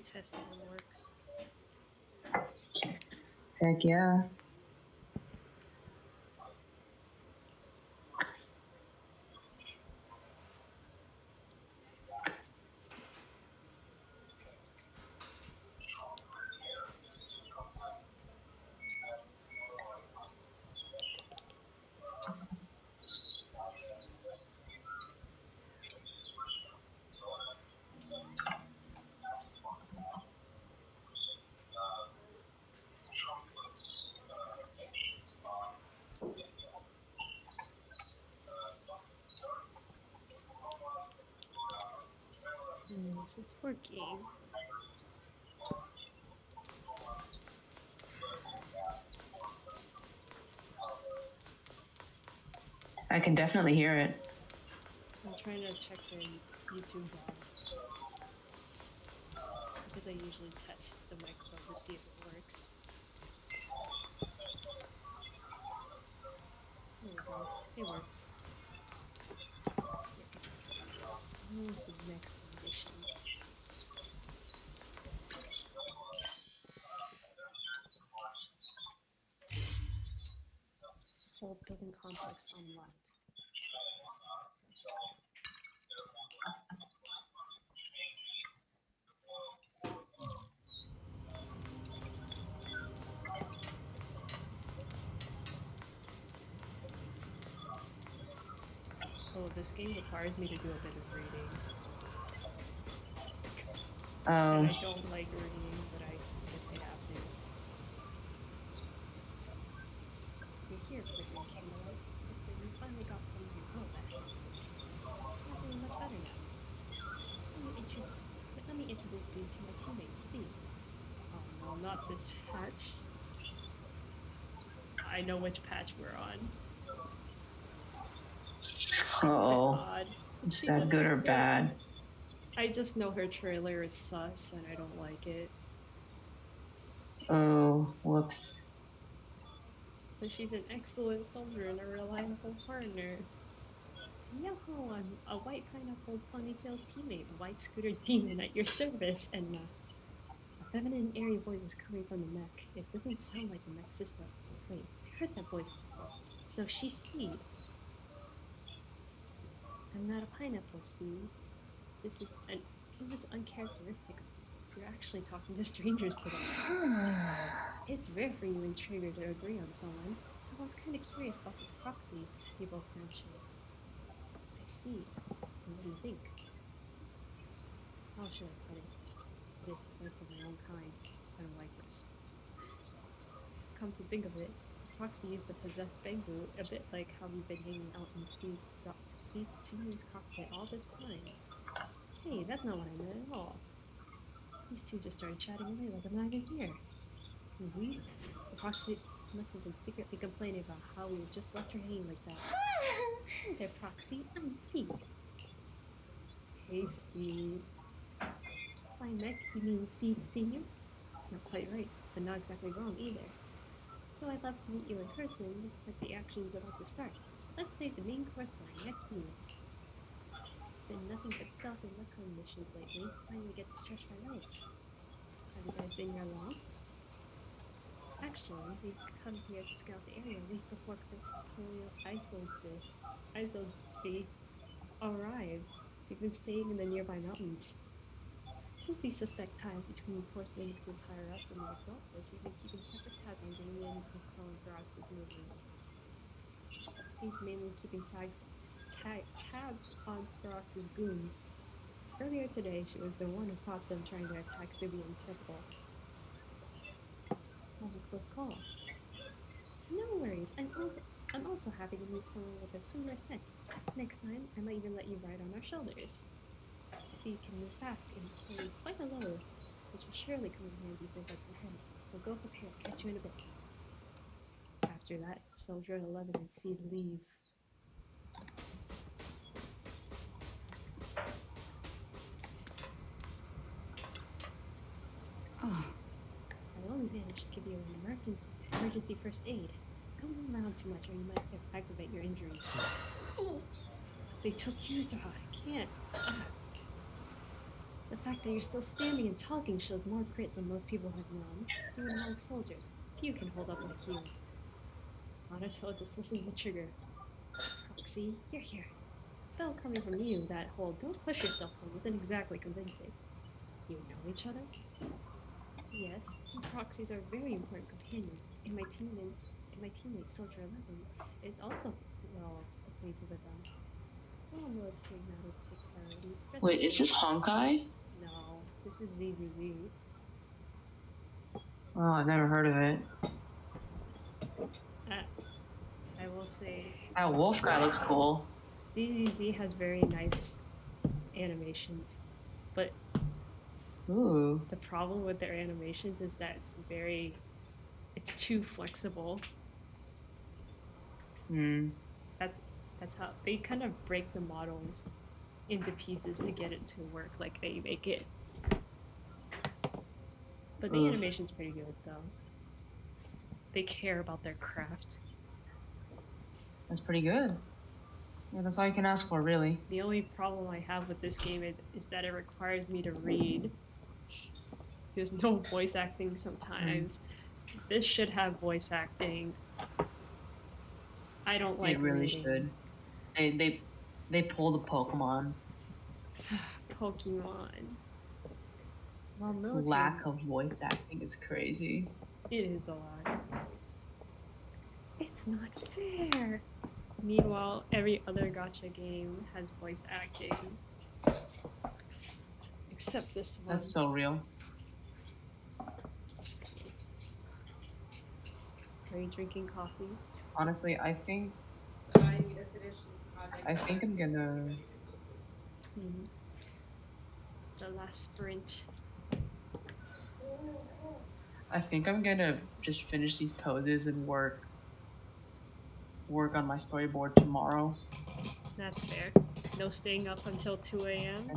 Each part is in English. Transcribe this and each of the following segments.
test if it works. Heck yeah. This is working. I can definitely hear it. I'm trying to check the YouTube log because I usually test the microphone to see if it works. There we go. It works. What is the next condition? Whole building complex unlocked. Oh, this game requires me to do a bit of reading. And I don't like reading, but I guess I have to. You're here, flickering candlelight. Looks like you finally got some of your glow back. You're feeling much better now. Let me introduce you to my teammate, C. Oh no, not this patch. I know which patch we're on. She's a bit odd. Is that good or bad? I just know her trailer is sus and I don't like it. Oh, whoops. But she's an excellent soldier and a reliable partner. Yo-ho, I'm a white pineapple ponytail's teammate, white scooter demon at your service, and a feminine airy voice is coming from the mech. It doesn't sound like the mech system. Wait, I heard that voice before. So she's Seed. I'm not a pineapple, Seed. This is uncharacteristic. You're actually talking to strangers today. It's rare for you and Trigger to agree on someone, so I was kind of curious about this proxy you both mentioned. I see. And what do you think? How should I put it? It is the sense of my own kind. I don't like this. Come to think of it, Proxy used to possess Bengu a bit like how we've been hanging out in Senior's cockpit all this time. Hey, that's not what I meant at all. These two just started chatting away like I'm not even here. The Proxy must have been secretly complaining about how we had just left her hanging like that. Hey there, Proxy. I'm Seed. Hey, Seed. By mech, you mean Seed Senior? Not quite right, but not exactly wrong either. Though I'd love to meet you in person, looks like the action's about to start. Let's save the main course for our next meal. Been nothing but stealth and recon missions lately. Finally get to stretch my legs. Have you guys been here long? Actually, we've come here to scout the area a week before Colonial Isolde arrived. We've been staying in the nearby mountains. Since we suspect ties between Porcelain's higher-ups and the Exaltas, we've been keeping separate tabs on Damien, Coco, and Throx's movements. Seed's mainly keeping tabs on Throx's goons. Earlier today, she was the one who caught them trying to attack Subian Temple. That was a close call. No worries, I'm also happy to meet someone with a similar scent. Next time, I might even let you ride on our shoulders. Seed can move fast and carry quite a load, which will surely come in handy for what's ahead. We'll go prepare, catch you in a bit. After that, Soldier 11 and Seed leave. Oh. I only managed to give you an emergency first aid. Don't move around too much or you might aggravate your injuries. They took you, so I can't. The fact that you're still standing and talking shows more grit than most people have known, even among soldiers. Few can hold up like you. Monato just listens to trigger. Proxy, you're here. Though coming from you, that whole don't push yourself thing isn't exactly convincing. You know each other? Yes, the two proxies are very important companions, and my teammate Soldier 11 is also well acquainted with them. All military matters take priority. Rest Wait, is assured. this Honkai? No, this is ZZZ. Oh, I've never heard of it. Uh, I will say That wolf guy looks cool. ZZZ has very nice animations, but Ooh. the problem with their animations is that it's too flexible. Hmm. That's how they kind of break the models into pieces to get it to work like they make it. But the Oof. animation's pretty good though. They care about their craft. That's pretty good. Yeah, that's all you can ask for, really. The only problem I have with this game is that it requires me to read. There's no voice acting sometimes. This should have voice acting. I don't like It really reading. should. They pulled a Pokemon. Pokemon. Well, military. Lack of voice acting is crazy. It is a lot. It's not fair. Meanwhile, every other gacha game has voice acting. Except this one. That's so real. Are you drinking coffee? Honestly, I think So I need to finish this project. I'm gonna. Mm-hmm. The last sprint. I think I'm gonna just finish these poses and work on my storyboard tomorrow. That's fair. No staying up until 2 a.m.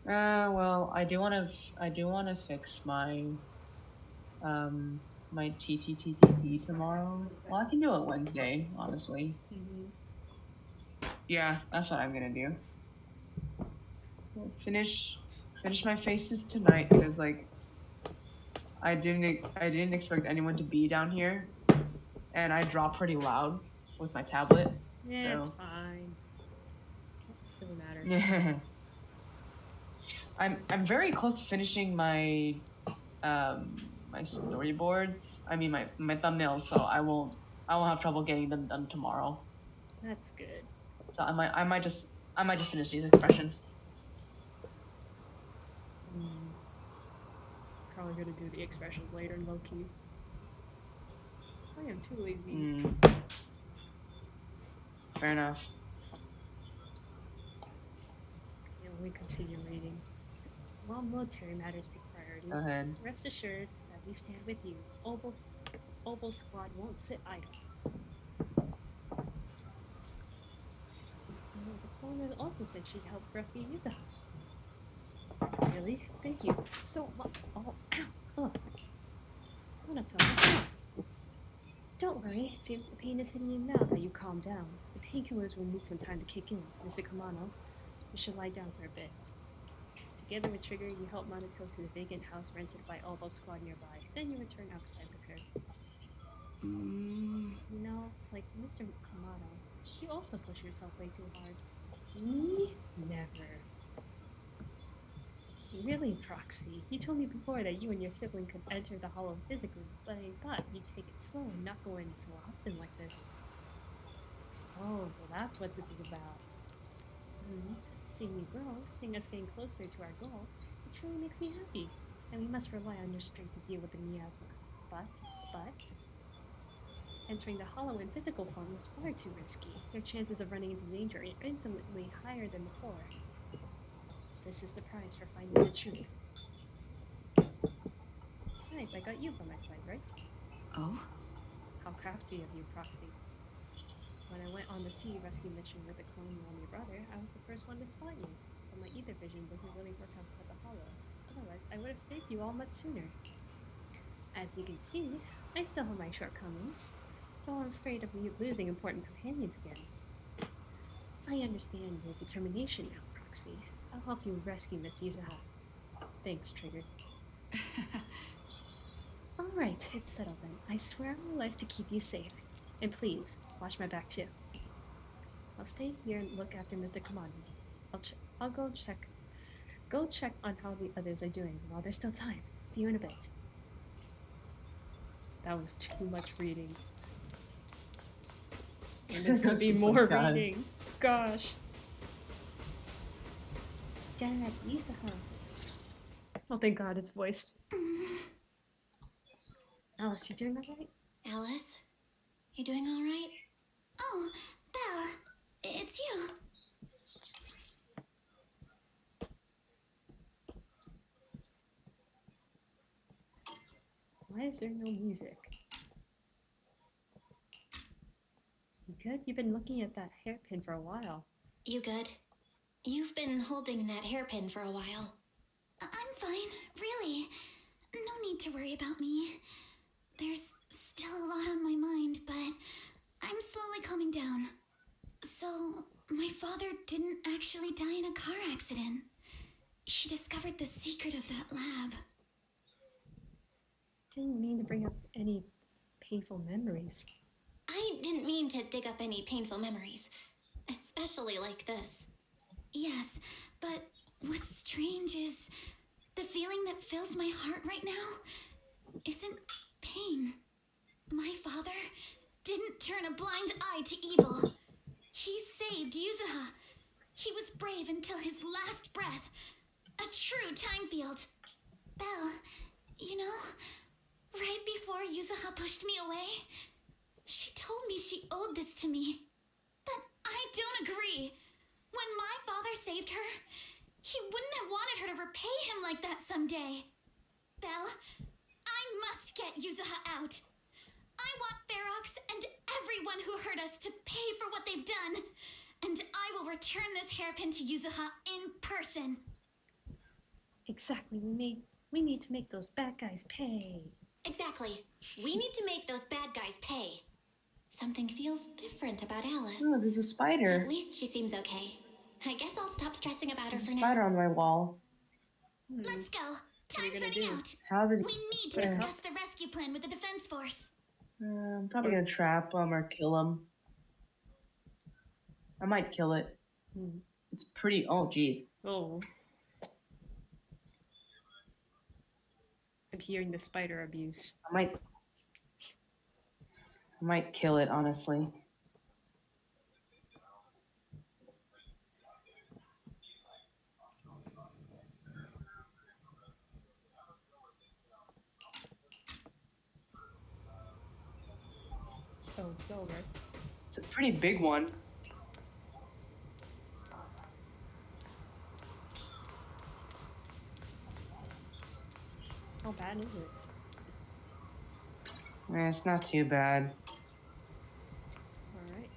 Well, I do wanna fix my my TTTTT tomorrow. Well, I can do it Wednesday, honestly. Mm-hmm. Yeah, that's what I'm gonna do. Finish my faces tonight because like I didn't expect anyone to be down here, and I draw pretty loud with my tablet. Yeah, it's So fine. Doesn't matter. yeah, I'm very close to finishing my my storyboards. I mean my thumbnails, so I won't have trouble getting them done tomorrow. That's good. So I might just finish these expressions. Probably gonna do the expressions later, low key. I am too lazy. Fair enough. Yeah, let me continue reading. While military matters take priority, Go ahead. rest assured that we stand with you. Obo Squad won't sit idle. The coroner also said she'd help rescue Yuza. Really? Thank you so much. Oh, ow. Ugh. I'm gonna tell you. Don't worry, it seems the pain is hitting you now that you calm down. The painkillers will need some time to kick in. Mr. Kamano, you should lie down for a bit. Together with Trigger, you help Monato to the vacant house rented by Albo Squad nearby. Then you return outside with her. You know, like Mr. Kamano, you also push yourself way too hard. Me? Never. Really, Proxy. You told me before that you and your sibling could enter the hollow physically, but I thought you'd take it slow and not go in so often like this. Oh, so that's what this is about. Seeing you grow, seeing us getting closer to our goal, it truly makes me happy. And we must rely on your strength to deal with the miasma. But, entering the hollow in physical form is far too risky. Your chances of running into danger are infinitely higher than before. This is the prize for finding the truth. Besides, I got you by my side, right? Oh? How crafty of you, Proxy. When I went on the sea rescue mission with the colonial and your brother, I was the first one to spot you. But my ether vision doesn't really work outside the hollow. Otherwise, I would have saved you all much sooner. As you can see, I still have my shortcomings, so I'm afraid of losing important companions again. I understand your determination now, Proxy. Roxy. I'll help you rescue Miss Yuzuha. Thanks, Trigger. Alright, it's settled then. I swear on my life to keep you safe. And please, watch my back too. I'll stay here and look after Mr. Kamani. I'll go check on how the others are doing while there's still time. See you in a bit. That was too much reading. And there's gonna be more reading. Gosh. Dad, Yuzuha. Oh, thank God, it's voiced. Alice, you doing alright? Alice? You doing alright? Oh, Belle, it's you. Why is there no music? You good? You've been looking at that hairpin for a while. You good? You've been holding that hairpin for a while. I'm fine, really. No need to worry about me. There's still a lot on my mind, but I'm slowly calming down. So, my father didn't actually die in a car accident. He discovered the secret of that lab. Didn't mean to bring up any painful memories. I didn't mean to dig up any painful memories, especially like this. Yes, but what's strange is the feeling that fills my heart right now isn't pain. My father didn't turn a blind eye to evil. He saved Yuzuha. He was brave until his last breath. A true time field. Belle, you know, right before Yuzuha pushed me away, she told me she owed this to me. But I don't agree. When my father saved her, he wouldn't have wanted her to repay him like that someday. Belle, I must get Yuzuha out. I want Ferox and everyone who hurt us to pay for what they've done. And I will return this hairpin to Yuzuha in person. Exactly, we need to make those bad guys pay. Exactly. We need to make those bad guys pay. Something feels different about Alice. Oh, there's a spider. At least she seems okay. I guess I'll stop stressing about her There's a for now. spider on my wall. Let's go. What are you Time's gonna running do? out. How did We need to discuss the rescue plan with the defense force. I'm probably gonna trap him or kill him. I might kill it. It's pretty. Oh, jeez. Oh. I'm hearing the spider abuse. I might kill it, honestly. Oh, it's over. It's a pretty big one. How bad is it? It's not too bad. Alright.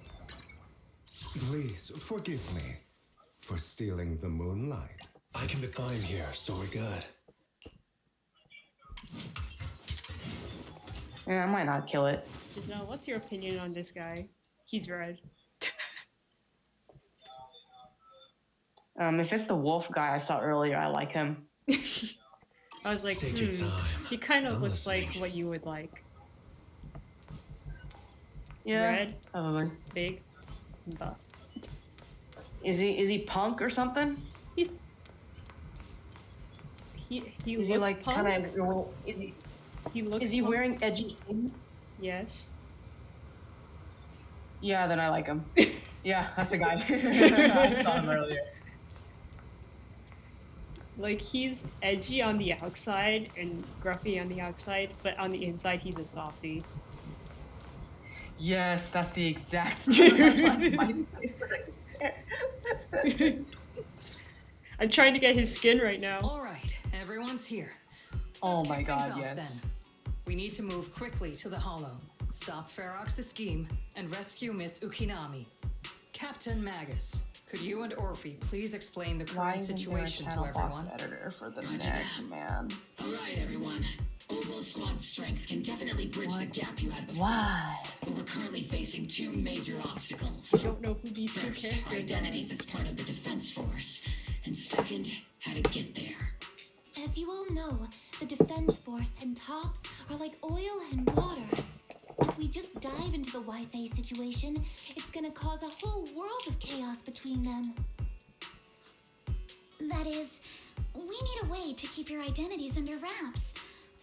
Please forgive me for stealing the moonlight. I can be fine here, so we're good. Yeah, I might not kill it. Giselle, what's your opinion on this guy? He's red. If it's the wolf guy I saw earlier, I like him. I was like, Take your time. He kind of I'm looks like listening. what you would like. Yeah, Red, probably. big, and buff. Is he punk or something? He Is looks he like punk. kind of? He looks. Is he punk. wearing edgy things? Yes. Yeah, then I like him. Yeah, that's the guy. I saw him earlier. Like, he's edgy on the outside and gruffy on the outside, but on the inside he's a softie. Yes, that's the exact. I'm trying to get his skin right now. All right, everyone's here. Oh Let's my kick God, things off yes. then. We need to move quickly to the Hollow, stop Ferox's scheme, and rescue Miss Ukinami. Captain Magus, could you and Orphe please explain the Why current isn't there a situation to channel box everyone? editor for the neck, man? All right, everyone. Oval Squad's strength can definitely bridge the gap you had before. Why? But we're currently facing two major obstacles. I don't know who these two First, our characters identities are. as part of the defense force. And second, how to get there. As you all know, the defense force and tops are like oil and water. If we just dive into the Wi-Fi situation, it's gonna cause a whole world of chaos between them. That is, we need a way to keep your identities under wraps.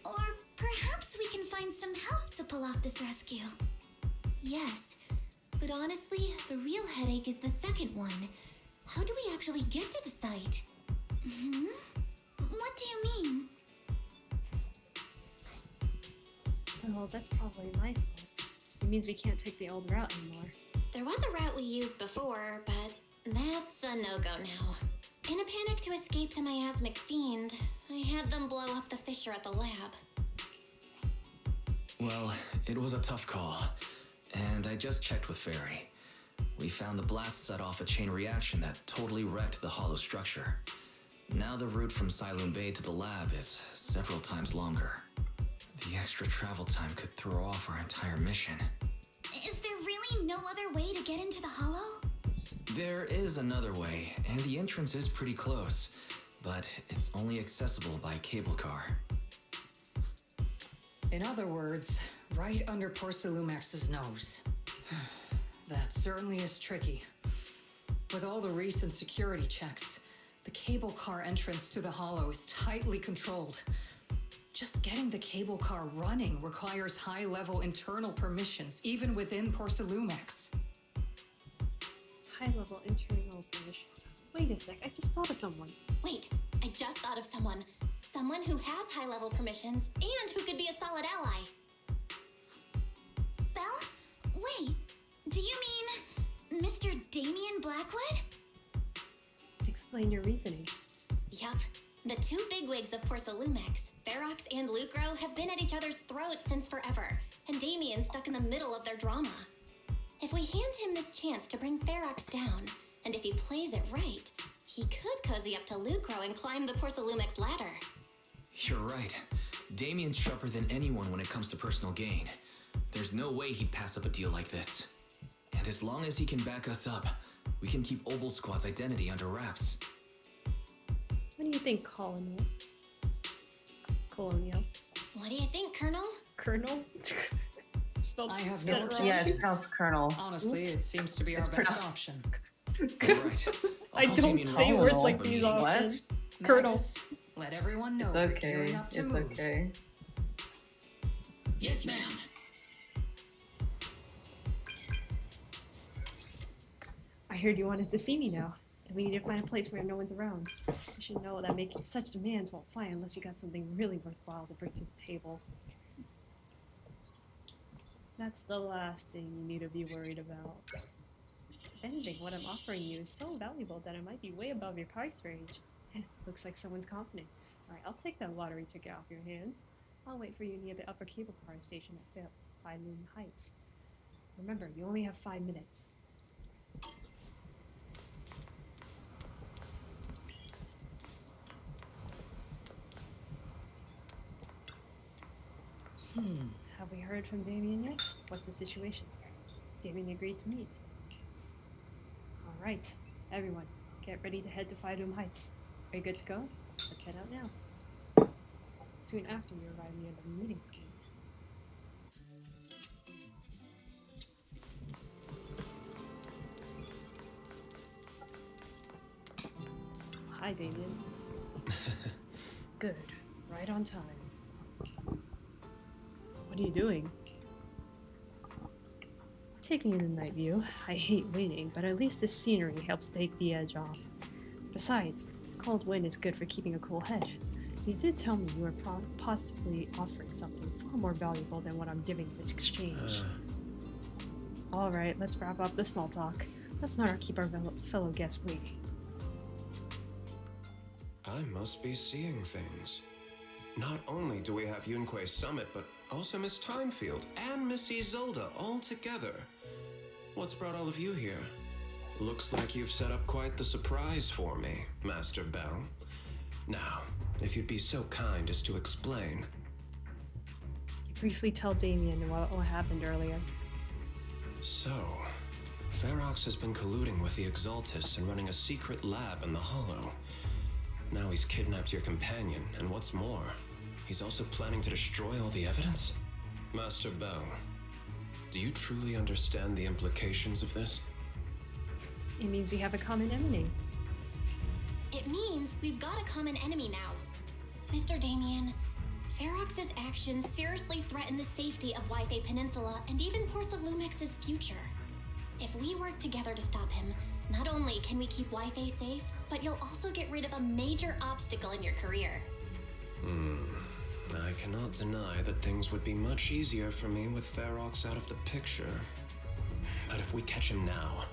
Or perhaps we can find some help to pull off this rescue. Yes, but honestly, the real headache is the second one. How do we actually get to the site? What do you mean? Well, that's probably my fault. It means we can't take the old route anymore. There was a route we used before, but that's a no-go now. In a panic to escape the miasmic fiend, I had them blow up the fissure at the lab. Well, it was a tough call, and I just checked with Fairy. We found the blast set off a chain reaction that totally wrecked the hollow structure. Now the route from Siloon Bay to the lab is several times longer. The extra travel time could throw off our entire mission. Is there really no other way to get into the hollow? There is another way, and the entrance is pretty close, but it's only accessible by cable car. In other words, right under Porcelumex's nose. That certainly is tricky. With all the recent security checks, the cable car entrance to the hollow is tightly controlled. Just getting the cable car running requires high-level internal permissions, even within Porcelumex. High-level internal permission. Wait a sec, I just thought of someone. Wait, I just thought of someone. Someone who has high-level permissions and who could be a solid ally. Belle? Wait, do you mean Mr. Damien Blackwood? Explain your reasoning. Yup. The two bigwigs of Porcelumex, Ferox and Lucro, have been at each other's throats since forever, and Damien's stuck in the middle of their drama. If we hand him this chance to bring Ferox down, and if he plays it right, he could cozy up to Lucro and climb the Porcelumex ladder. You're right. Damien's sharper than anyone when it comes to personal gain. There's no way he'd pass up a deal like this. And as long as he can back us up, we can keep Obel Squad's identity under wraps. What do you think, Colonel? Colonial? What do you think, Colonel? Colonel? Spelled I have said no it wrong. Yeah, it sounds Colonel. Honestly, Oops. it seems to be our It's best pretty- option. Right. I don't say words like these often. What? Colonel. Magus, let everyone know It's we're gearing okay. up to It's move. okay. Yes, ma'am. I heard you wanted to see me now, and we need to find a place where no one's around. You should know that making such demands won't fly unless you got something really worthwhile to bring to the table. That's the last thing you need to be worried about. If anything, what I'm offering you is so valuable that it might be way above your price range. Looks like someone's confident. Alright, I'll take that lottery ticket off your hands. I'll wait for you near the upper cable car station at Five Moon Heights. Remember, you only have 5 minutes. Have we heard from Damien yet? What's the situation? Damien agreed to meet. Alright, everyone, get ready to head to Five Heights. Are you good to go? Let's head out now. Soon after you arrive near the meeting point. Hi, Damien. Good. Right on time. What are you doing? Taking in the night view. I hate waiting, but at least the scenery helps take the edge off. Besides, cold wind is good for keeping a cool head. You did tell me you were possibly offering something far more valuable than what I'm giving in exchange. Alright, let's wrap up the small talk. Let's not keep our fellow guests waiting. I must be seeing things. Not only do we have Yunque's summit, but also Miss Timefield and Miss Isolde all together. What's brought all of you here? Looks like you've set up quite the surprise for me, Master Bell. Now, if you'd be so kind as to explain. briefly tell Damien what happened earlier. So, Ferox has been colluding with the Exaltus and running a secret lab in the Hollow. Now he's kidnapped your companion, and what's more, he's also planning to destroy all the evidence? Master Bell, do you truly understand the implications of this? It means we have a common enemy. It means we've got a common enemy now. Mr. Damien, Ferox's actions seriously threaten the safety of Wi-Fi Peninsula and even Porcelumex's future. If we work together to stop him, not only can we keep Wi-Fi safe, but you'll also get rid of a major obstacle in your career. I cannot deny that things would be much easier for me with Ferox out of the picture. But if we catch him now,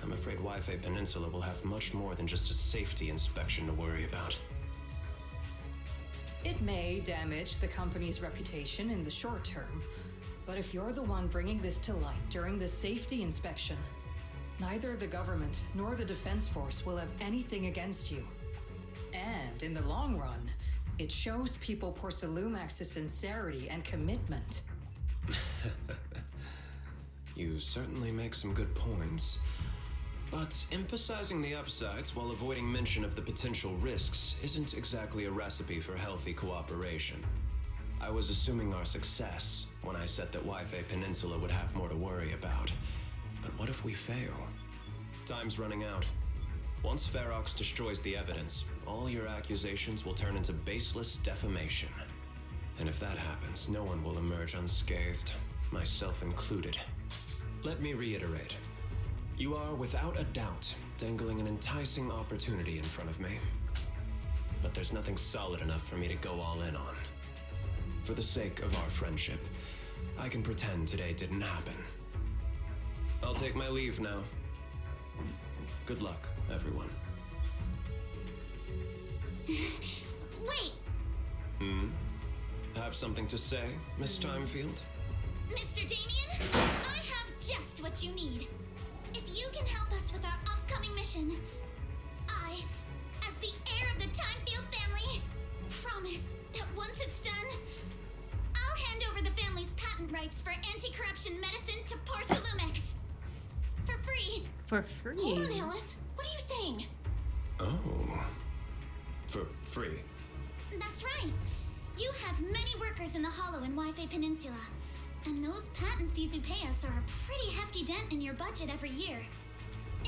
I'm afraid Wi-Fi Peninsula will have much more than just a safety inspection to worry about. It may damage the company's reputation in the short term, but if you're the one bringing this to light during the safety inspection, neither the government nor the Defense Force will have anything against you. And in the long run, it shows people Porcelumex's sincerity and commitment. You certainly make some good points. But emphasizing the upsides while avoiding mention of the potential risks isn't exactly a recipe for healthy cooperation. I was assuming our success when I said that Wi-Fi Peninsula would have more to worry about. But what if we fail? Time's running out. Once Ferox destroys the evidence, all your accusations will turn into baseless defamation. And if that happens, no one will emerge unscathed, myself included. Let me reiterate. You are, without a doubt, dangling an enticing opportunity in front of me. But there's nothing solid enough for me to go all in on. For the sake of our friendship, I can pretend today didn't happen. I'll take my leave now. Good luck, everyone. Wait! Have something to say, Miss Timefield? Mr. Damien, I have just what you need. If you can help us with our upcoming mission, I, as the heir of the Timefield family, promise that once it's done, I'll hand over the family's patent rights for anti-corruption medicine to Porcelumex. For free. For free? Hold on, Alice. What are you saying? Oh. For free? That's right. You have many workers in the Hollow and Wi-Fi Peninsula. And those patent fees you pay us are a pretty hefty dent in your budget every year.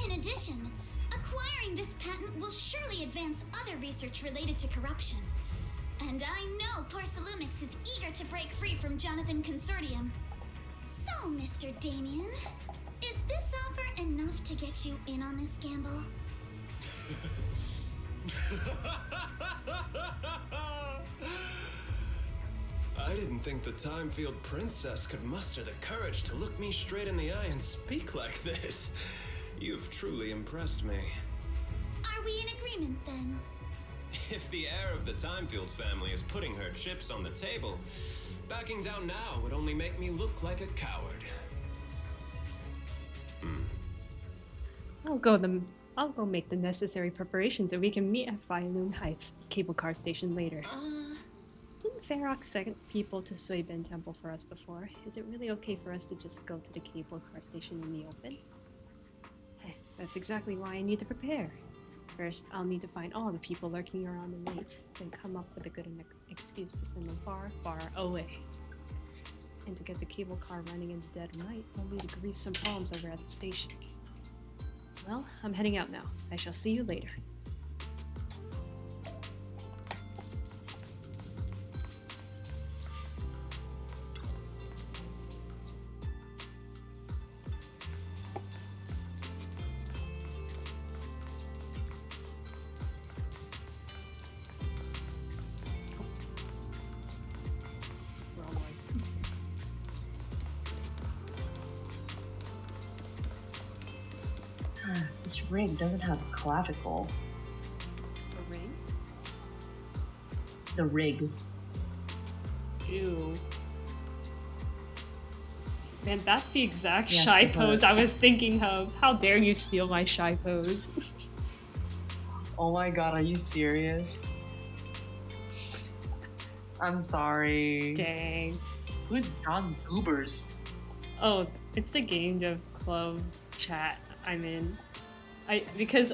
In addition, acquiring this patent will surely advance other research related to corruption. And I know Porcelumix is eager to break free from Jonathan Consortium. So, Mr. Damien, is this offer enough to get you in on this gamble? I didn't think the Timefield princess could muster the courage to look me straight in the eye and speak like this. You've truly impressed me. Are we in agreement then? If the heir of the Timefield family is putting her chips on the table, backing down now would only make me look like a coward. I'll go make the necessary preparations so we can meet at Fireloom Heights cable car station later. Didn't Ferox send people to Suibin Temple for us before? Is it really okay for us to just go to the cable car station in the open? That's exactly why I need to prepare. First, I'll need to find all the people lurking around the night, then come up with a good excuse to send them far, far away. And to get the cable car running in the dead of night, I'll need to grease some palms over at the station. Well, I'm heading out now. I shall see you later. This rig doesn't have a clavicle. The ring? The rig. Ew. Man, that's the exact Yes, shy but- pose I was thinking of. How dare you steal my shy pose? Oh my god, are you serious? I'm sorry. Dang. Who's John Goobers? Oh, it's the game dev club chat I'm in. Because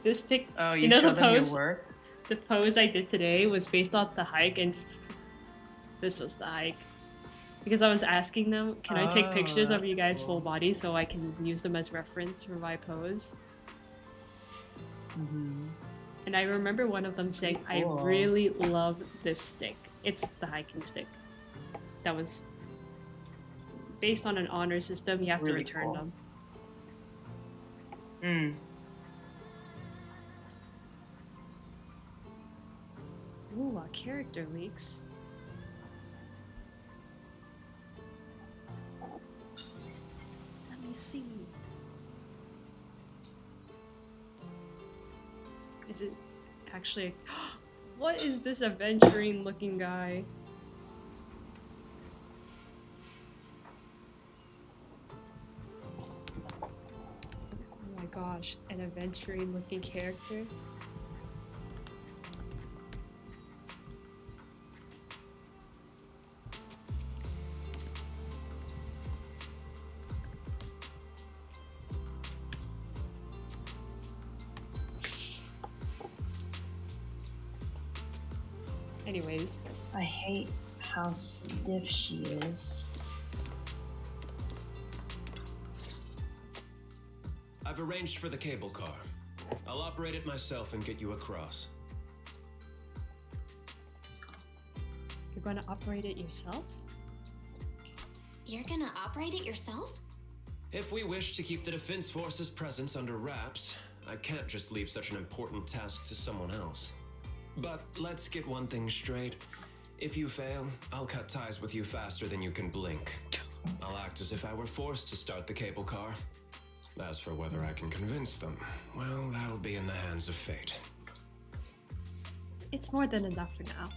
this pic, Oh, you know show the them your pose. work? The pose I did today was based off the hike, and this was the hike. Because I was asking them, can I take pictures of that's you guys' cool. full body so I can use them as reference for my pose? Mm-hmm. And I remember one of them saying, Cool. I really love this stick. It's the hiking stick. That was based on an honor system, you have to Really return cool. them. Mm. Ooh, character leaks. Let me see. Is it actually... What is this adventuring looking guy? Oh my gosh, an adventuring looking character? Anyways. I hate how stiff she is. I've arranged for the cable car. I'll operate it myself and get you across. You're gonna operate it yourself? You're gonna operate it yourself? If we wish to keep the Defense Force's presence under wraps, I can't just leave such an important task to someone else. But let's get one thing straight. If you fail, I'll cut ties with you faster than you can blink. I'll act as if I were forced to start the cable car. As for whether I can convince them, well, that'll be in the hands of fate. It's more than enough for now.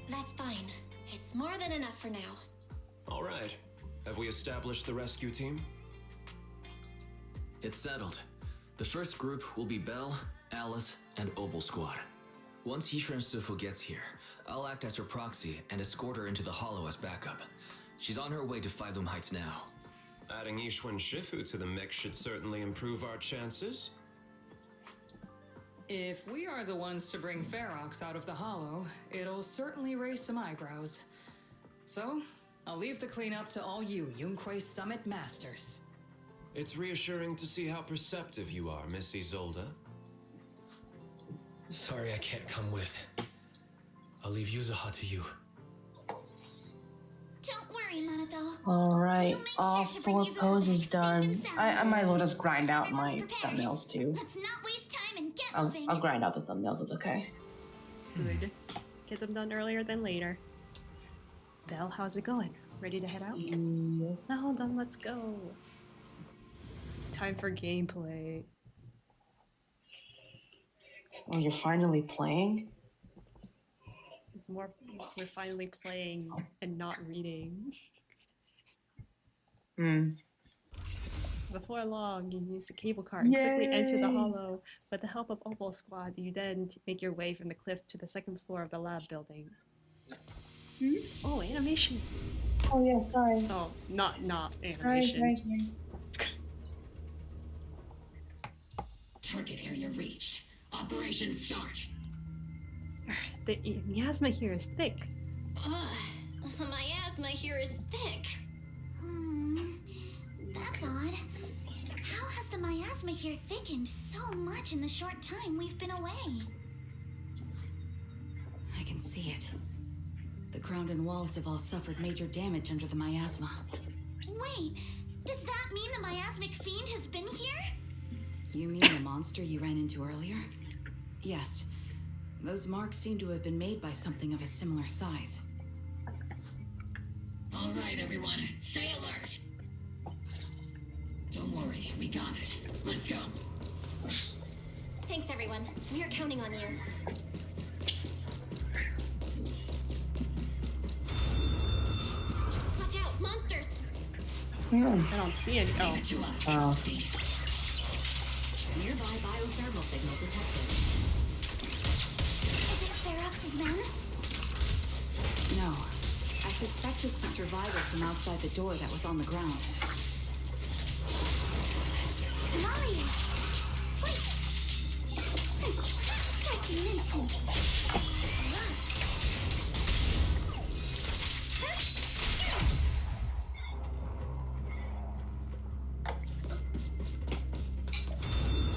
That's fine. It's more than enough for now. All right. Have we established the rescue team? It's settled. The first group will be Belle, Alice, and Opal Squad. Once Yisha and Sufu gets here, I'll act as her proxy and escort her into the Hollow as backup. She's on her way to Phylum Heights now. Adding Ishwa and Shifu to the mix should certainly improve our chances. If we are the ones to bring Ferox out of the Hollow, it'll certainly raise some eyebrows. So, I'll leave the cleanup to all you Yunquei Summit Masters. It's reassuring to see how perceptive you are, Miss Isolde. Sorry I can't come with. I'll leave Yuzuha to you. Don't worry, Minato. Alright, We'll make all sure to bring 4 you the poses safe done. and sound. I might as well just grind out my Everyone's preparing. thumbnails too. Let's not waste time and get I'll moving. grind out the thumbnails, it's okay. Good. Get them done earlier than later. Belle, how's it going? Ready to head out? Yes. No, then let's go. Time for gameplay. Oh, you're finally playing? It's more, we're finally playing and not reading. Before long, you use the cable car and quickly enter the Yay! Hollow. With the help of Opal Squad, you then make your way from the cliff to the second floor of the lab building. Oh, animation! Oh yeah, sorry. Oh, not animation. Sorry. Target area reached. Operation start. The miasma here is thick. My asthma here is thick. That's odd. How has the miasma here thickened so much in the short time we've been away? I can see it. The ground and walls have all suffered major damage under the miasma. Wait, does that mean the miasmic fiend has been here? You mean the monster you ran into earlier? Yes. Those marks seem to have been made by something of a similar size. All right, everyone, stay alert. Don't worry, we got it. Let's go. Thanks, everyone. We are counting on you. Watch out, monsters! I don't see any. Oh. Leave it to us. Oh. Nearby biothermal signal detected. Is it Ferox's men? No. I suspect it's the survivor from outside the door that was on the ground. Molly! Wait! Strike in an instant.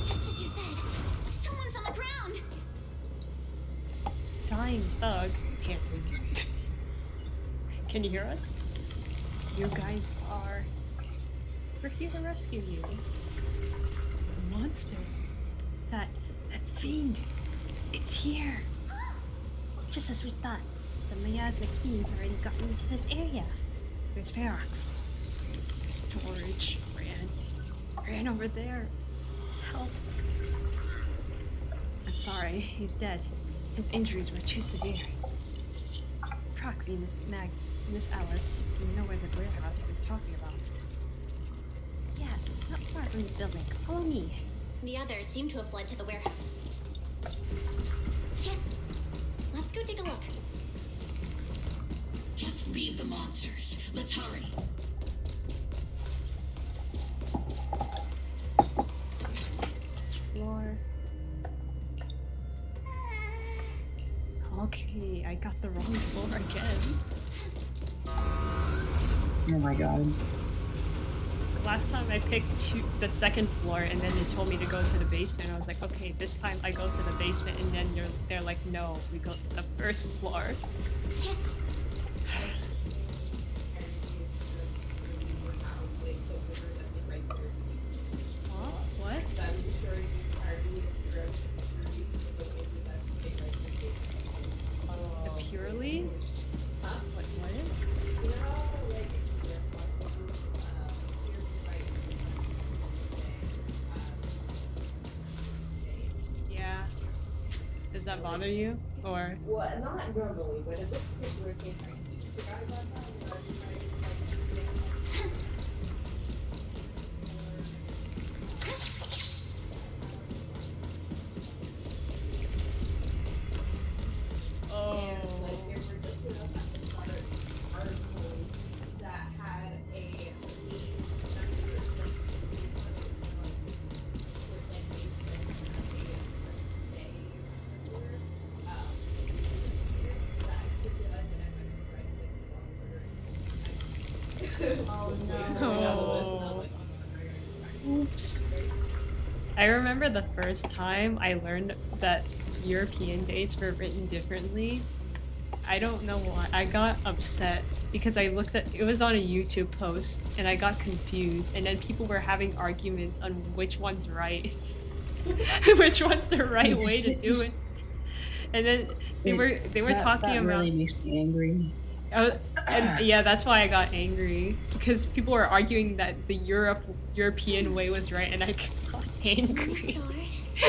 Just as you said, someone's on the ground. Dying thug panting. Can you hear us? You guys are. We're here to rescue you. The monster. That fiend. It's here. Just as we thought. The miasmic fiends already got into this area. There's Ferox. Storage. Ran over there. Help. I'm sorry, he's dead. His injuries were too severe. Proxy, Miss Alice, do you know where the warehouse he was talking about? Yeah, it's not far from this building. Follow me. The others seem to have fled to the warehouse. Yeah, let's go take a look. Just leave the monsters. Let's hurry. Floor. Okay, I got the wrong floor again. Oh my god. Last time I picked the second floor and then they told me to go to the basement. I was like, okay, this time I go to the basement and then they're like, no, we go to the first floor. What? Purely? Huh? What? Yeah. Does that bother you? Or? Well, not normally, but in this particular case, I forgot about that. And like there were just enough episodic articles that had a Oh no. Oops. I remember the first time I learned that European dates were written differently. I don't know why. I got upset because I looked at it was on a YouTube post and I got confused and then people were having arguments on which one's right. Which one's the right way to do it. And then they were talking that about really makes me angry. And yeah, that's why I got angry because people were arguing that the European way was right, and I got angry.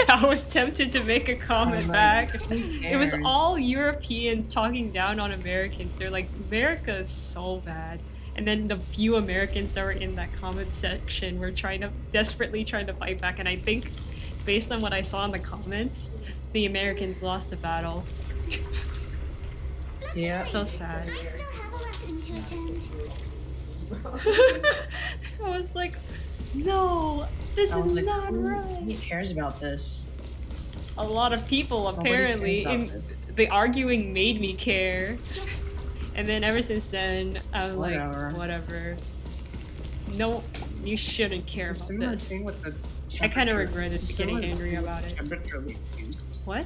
I was tempted to make a comment back. It was all Europeans talking down on Americans. They're like, America is so bad. And then the few Americans that were in that comment section were desperately trying to fight back. And I think, based on what I saw in the comments, the Americans lost the battle. Yeah. So sad. I still have a lesson to attend. I was like, no, this is like, not who right. cares about this? A lot of people apparently. Nobody cares about this. The arguing made me care. And then ever since then, I'm like, whatever. No, you shouldn't care about this. I kind of regretted getting angry about it. What?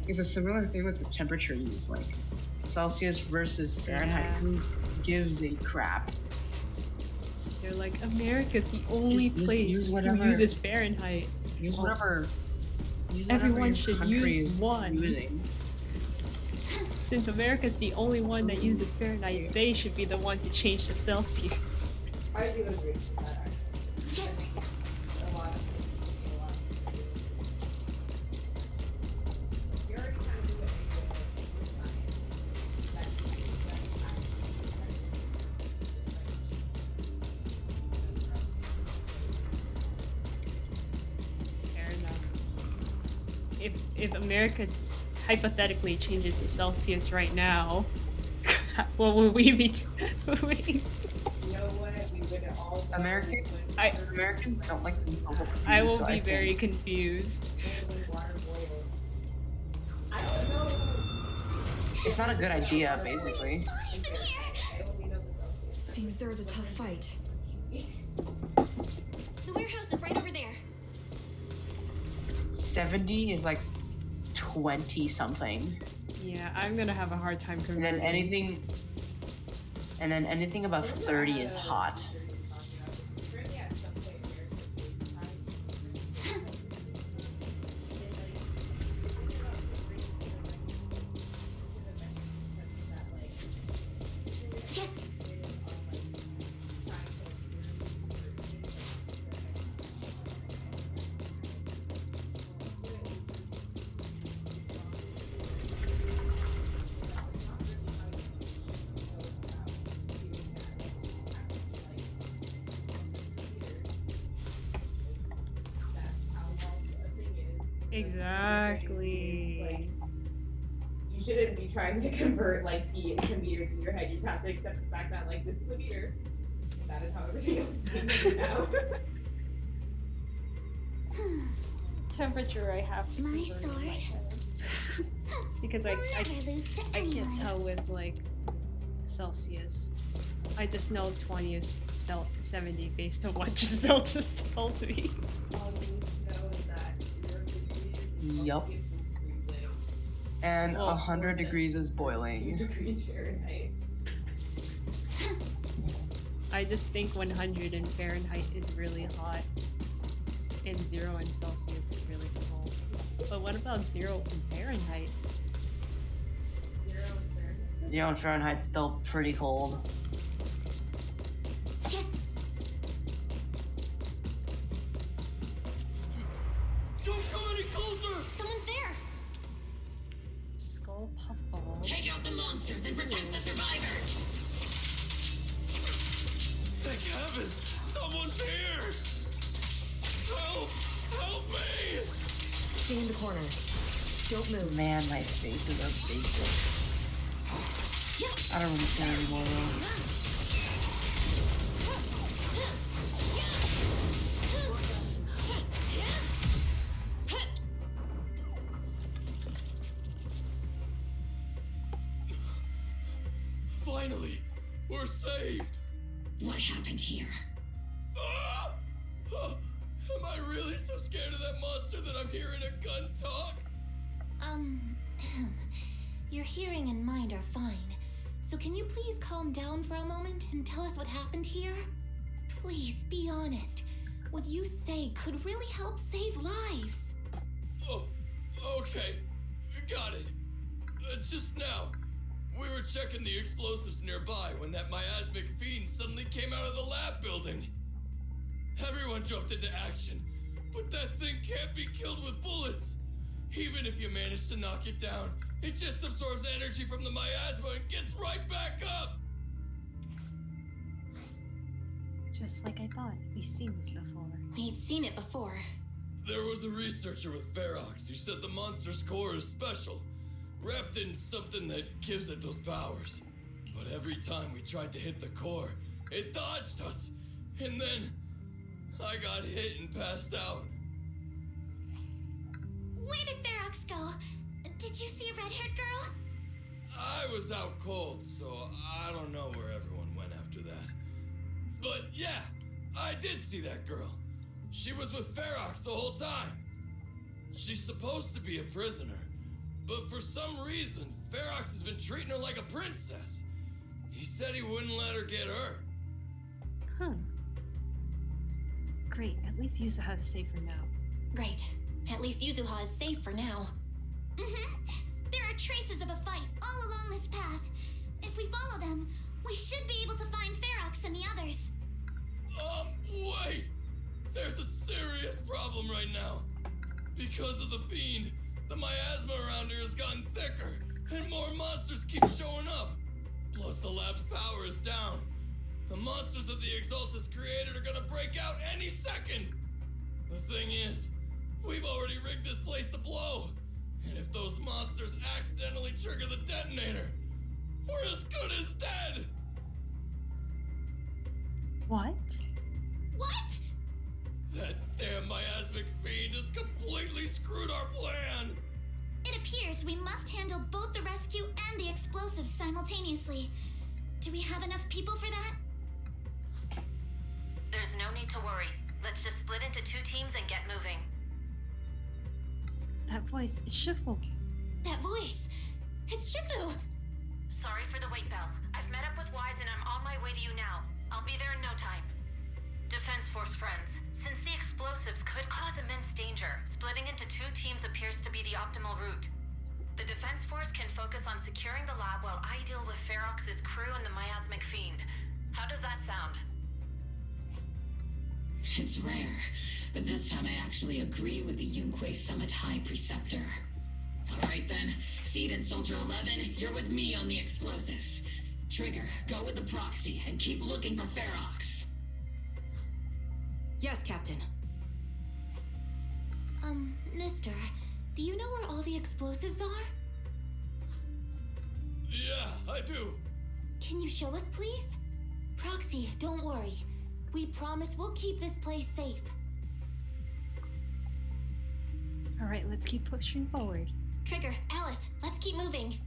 It's a similar thing with the temperature use, like Celsius versus Fahrenheit. Yeah. Who gives a crap? They're like, America's the only place who uses Fahrenheit. Use whatever. Everyone should use one. Using. Since America's the only one that uses Fahrenheit, they should be the one to change to Celsius. I do agree with that. I think a lot of you already kind of do it with Fair enough. If America hypothetically changes to Celsius right now, What would we be doing? You know what? We would all go Americans don't like to be overproduced, I will so be very think confused. when water boils. I don't know. it's not a good idea, basically. Bodies in here! I only know the Celsius. Seems there was a tough fight. The warehouse is right over there. 70 is like 20 something. Yeah, I'm gonna have a hard time And converting. then anything above 30 is hot. Exactly. You shouldn't be trying to convert like feet into meters in your head. You just have to accept the fact that like this is a meter. And that is how everything else is being made now. Temperature I have to My convert in sword. head. Because I Never lose to can't anyone. tell with like Celsius. I just know 20 is 70 based on what Giselle just told me. All you need to know is that 0 degrees and Yup. Celsius is freezing. And Well, 100 degrees is 2 boiling. degrees Fahrenheit. I just think 100 in Fahrenheit is really hot, and 0 in Celsius is really cold. But what about 0 in Fahrenheit? 0 Fahrenheit. 0 in Fahrenheit's still pretty cold. Don't come any closer! Someone's there! Skull puffballs. Take out the monsters and protect the survivors. Thank heavens! Someone's here! Help! Help me! Stay in the corner. Don't move. Man, my faces are basic. I don't really care anymore though. Finally, we're saved! What happened here? Ah! Oh, am I really so scared of that monster that I'm hearing a gun talk? Your hearing and mind are fine. So can you please calm down for a moment and tell us what happened here? Please be honest. What you say could really help save lives. Oh, okay. Got it. Just now, we were checking the explosives nearby when that miasmic fiend suddenly came out of the lab building. Everyone jumped into action, but that thing can't be killed with bullets. Even if you manage to knock it down, it just absorbs energy from the miasma and gets right back up. Just like I thought. We've seen this before. We've seen it before. There was a researcher with Ferox who said the monster's core is special, wrapped in something that gives it those powers. But every time we tried to hit the core, it dodged us. And then I got hit and passed out. Where did Ferox go? Did you see a red-haired girl? I was out cold, so I don't know where everyone went after that. But yeah, I did see that girl. She was with Ferox the whole time. She's supposed to be a prisoner, but for some reason, Ferox has been treating her like a princess. He said he wouldn't let her get hurt. Huh. Great. At least Yusaha is safer now. Great. At least Yuzuha is safe for now. There are traces of a fight all along this path. If we follow them, we should be able to find Ferox and the others. Wait! There's a serious problem right now. Because of the fiend, the miasma around here has gotten thicker, and more monsters keep showing up. Plus the lab's power is down. The monsters that the Exaltus created are gonna break out any second. The thing is, we've already rigged this place to blow. And if those monsters accidentally trigger the detonator, We're as good as dead! What? What? That damn miasmic fiend has completely screwed our plan! It appears we must handle both the rescue and the explosives simultaneously. Do we have enough people for that? There's no need to worry. Let's just split into 2 teams and get moving. That voice, it's Shifu. That voice! It's Shifu! Sorry for the wait, Belle. I've met up with Wise and I'm on my way to you now. I'll be there in no time. Defense Force friends, since the explosives could cause immense danger, splitting into 2 teams appears to be the optimal route. The Defense Force can focus on securing the lab while I deal with Ferox's crew and the miasmic fiend. How does that sound? It's rare, but this time I actually agree with the Yunque Summit High Preceptor. Alright then, Seed and Soldier 11, you're with me on the explosives. Trigger, go with the proxy and keep looking for Ferox. Yes, Captain. Mister, do you know where all the explosives are? Yeah, I do. Can you show us, please? Proxy, don't worry. We promise we'll keep this place safe. All right, let's keep pushing forward. Trigger, Alice, let's keep moving.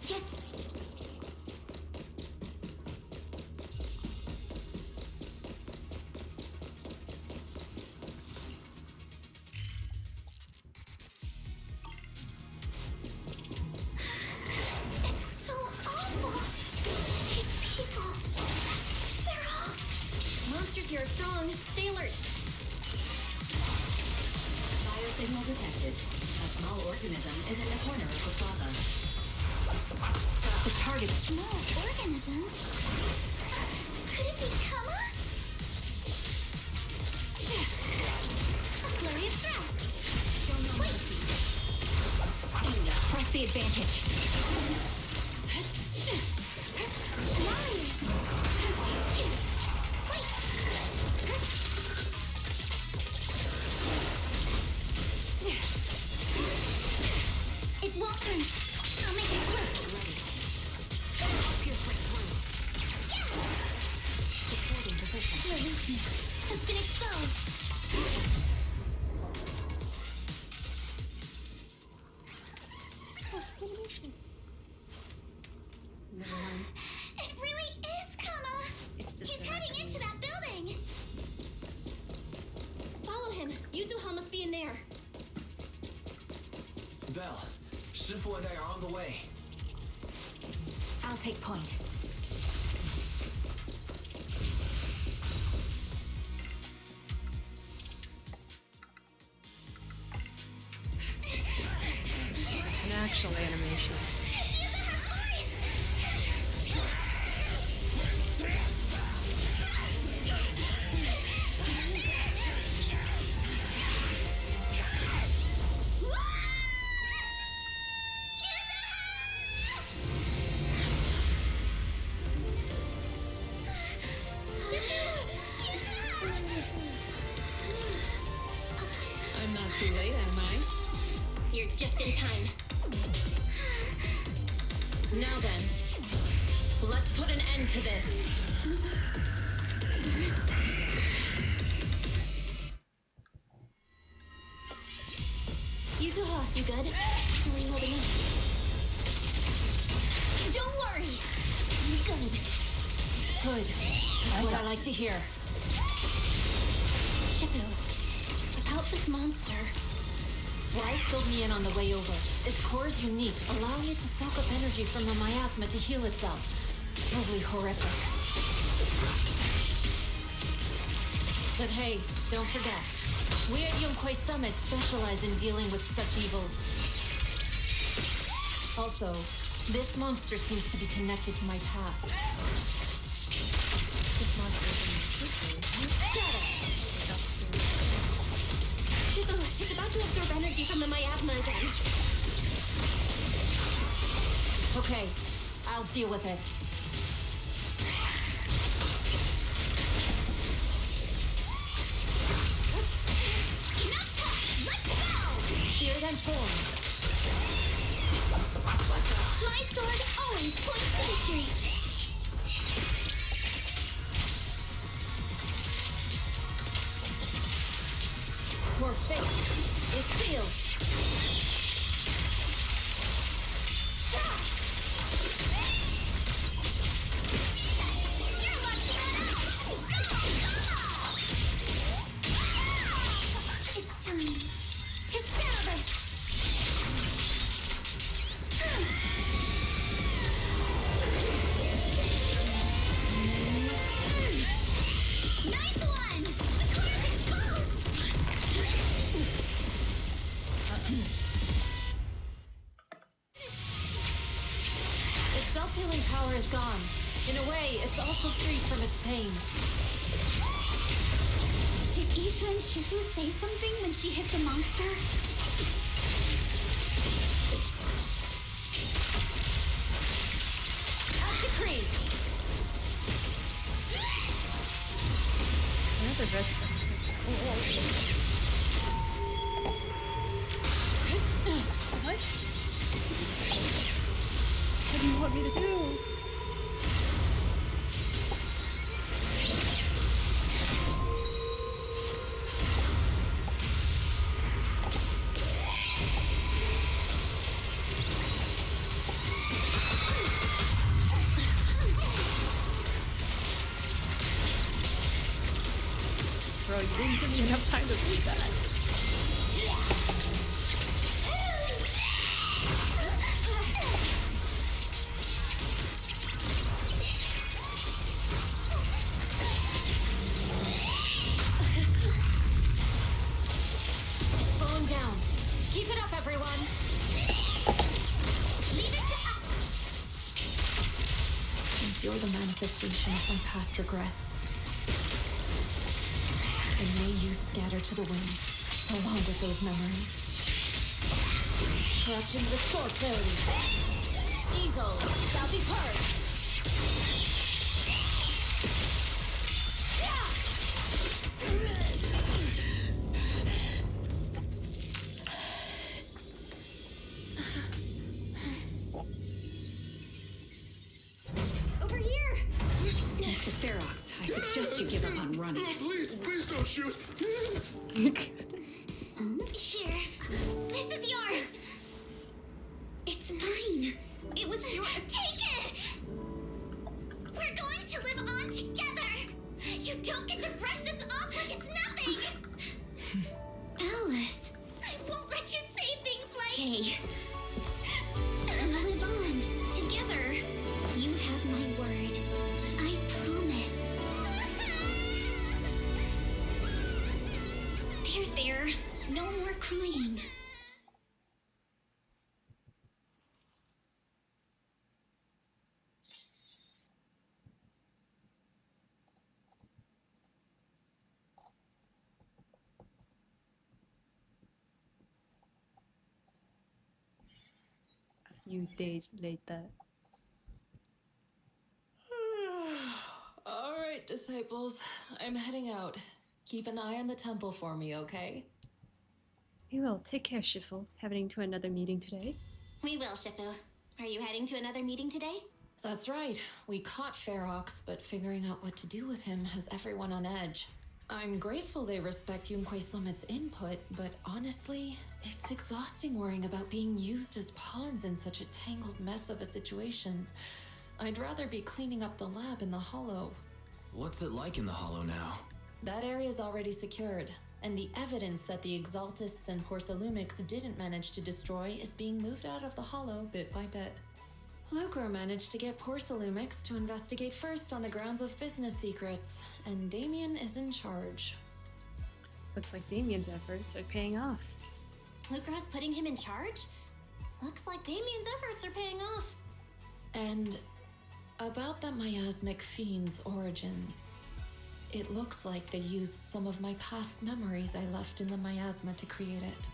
Yeah. It's so awful. These people, they're all... Monsters here are strong. Stay alert. Biosignal detected. A small organism is in the corner of the plaza. The target. Small organism? Could it be Kama? A flurry of thrusts. Wait! Press the advantage. Nice! Wait! It won't hurt. I'll make it work. Your weakness has been exposed. Oh, animation. Never mind. It really is Kama. It's just He's an heading into that building. Follow him. Yuzuha must be in there. Belle, Shifu and I are on the way. I'll take point. An actual animation. I'm not too late, am I? You're just in time. Now then, let's put an end to this. Yuzuha, you good? How are you holding up? Don't worry. I'm good. Good. That's what I like to hear. Shifu, about this monster. Wise filled me in on the way over. Its core is unique, allowing it to soak up energy from the miasma to heal itself. Totally horrific. But hey, don't forget, we at Yunque Summit specialize in dealing with such evils. Also, this monster seems to be connected to my past. This monster is in the truth. Got it. Shifu, it's about to absorb energy from the miasma again. Okay, I'll deal with it. Enough time! transform. My sword always points to victory. Your fate is sealed. You're about to run out. It's time to settle this. Nice one! The core is exposed! Its self-healing power is gone. In a way, it's also free from its pain. Did Isha and Shifu say something when she hit the monster? At decree. Another red sun. What? What do you want me to do? Bro, you didn't give me enough time to read that. Slowing down. Keep it up, everyone. Leave it to us! Since you're the manifestation of my past regrets, and may you scatter to the wind, along with those memories. Corruption restore clarity. Evil shall be purged. Over here! Mr. Ferox, I suggest you give up on running. Please don't shoot. Here. This is yours! It's mine! It was your- Take it! We're going to live on together! You don't get to brush this off like it's nothing! Alice, I won't let you say things like- Hey. We'll live on, together. You have my word. I promise. There. No more crying. A few days later. All right, disciples. I'm heading out. Keep an eye on the temple for me, okay? We will. Take care, Shifu. Heading to another meeting today. We will, Shifu. Are you heading to another meeting today? That's right. We caught Ferox, but figuring out what to do with him has everyone on edge. I'm grateful they respect Yunquei Summit's input, but honestly, it's exhausting worrying about being used as pawns in such a tangled mess of a situation. I'd rather be cleaning up the lab in the Hollow. What's it like in the Hollow now? That area's already secured, and the evidence that the Exaltists and Porcelumics didn't manage to destroy is being moved out of the Hollow bit by bit. Lucre managed to get Porcelumics to investigate first on the grounds of business secrets, and Damien is in charge. Looks like Damien's efforts are paying off. Lucra's putting him in charge? Looks like Damien's efforts are paying off. And about that miasmic fiend's origins, it looks like they used some of my past memories I left in the miasma to create it.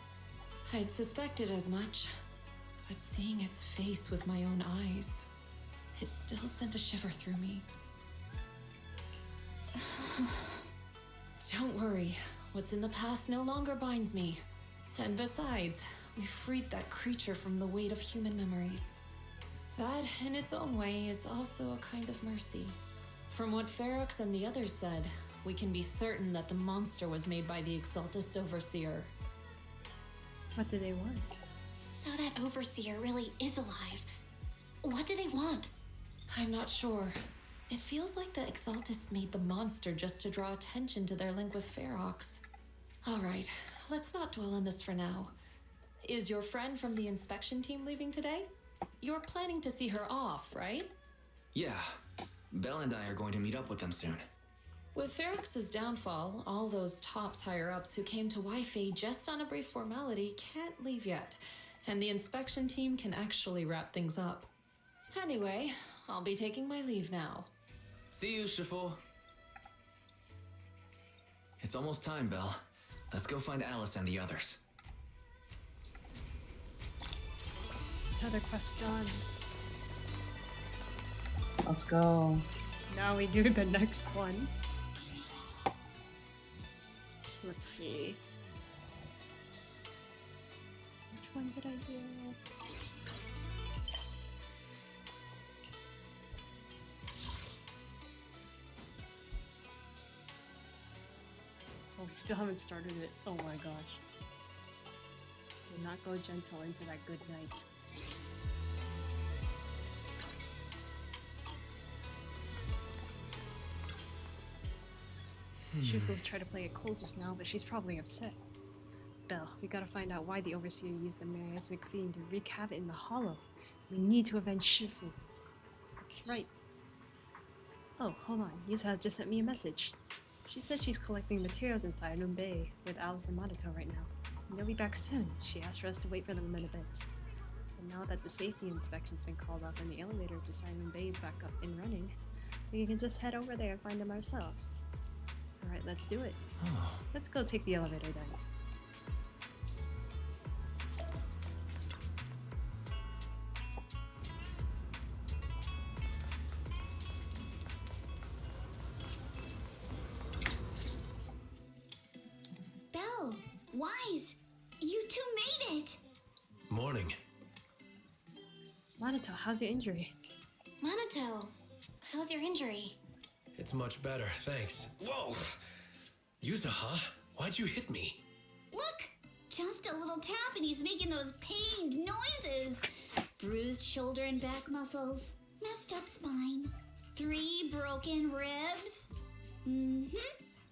I'd suspected as much, but seeing its face with my own eyes, it still sent a shiver through me. Don't worry, what's in the past no longer binds me. And besides, We freed that creature from the weight of human memories. That, in its own way, is also a kind of mercy. From what Ferox and the others said, we can be certain that the monster was made by the Exaltist Overseer. What do they want? So that Overseer really is alive. What do they want? I'm not sure. It feels like the Exaltists made the monster just to draw attention to their link with Ferox. Alright, let's not dwell on this for now. Is your friend from the inspection team leaving today? You're planning to see her off, right? Yeah. Belle and I are going to meet up with them soon. With Ferox's downfall, all those tops higher-ups who came to Wi-Fi just on a brief formality can't leave yet, and the inspection team can actually wrap things up. Anyway, I'll be taking my leave now. See you, Shifu. It's almost time, Belle. Let's go find Alice and the others. Another quest done. Let's go. Now we do the next one. Let's see. Which one did I do? Oh, we still haven't started it. Oh my gosh. Do not go gentle into that good night. Shifu tried to play it cool just now, but she's probably upset. Belle, we gotta find out why the Overseer used the miasmic fiend to wreak havoc in the Hollow. We need to avenge Shifu. That's right. Oh, hold on. Yusa just sent me a message. She said she's collecting materials inside Silent Bay with Alice and Minato right now. And they'll be back soon. She asked for us to wait for them in a bit. And now that the safety inspection's been called off and the elevator to Silent Bay is back up and running, we can just head over there and find them ourselves. Alright, let's do it. Let's go take the elevator then. Belle, Wise, you two made it! Morning. Minato, how's your injury? Minato, how's your injury? It's much better, thanks. Whoa! Yusa, huh? Why'd you hit me? Look! Just a little tap and he's making those pained noises. Bruised shoulder and back muscles. Messed up spine. 3 broken ribs.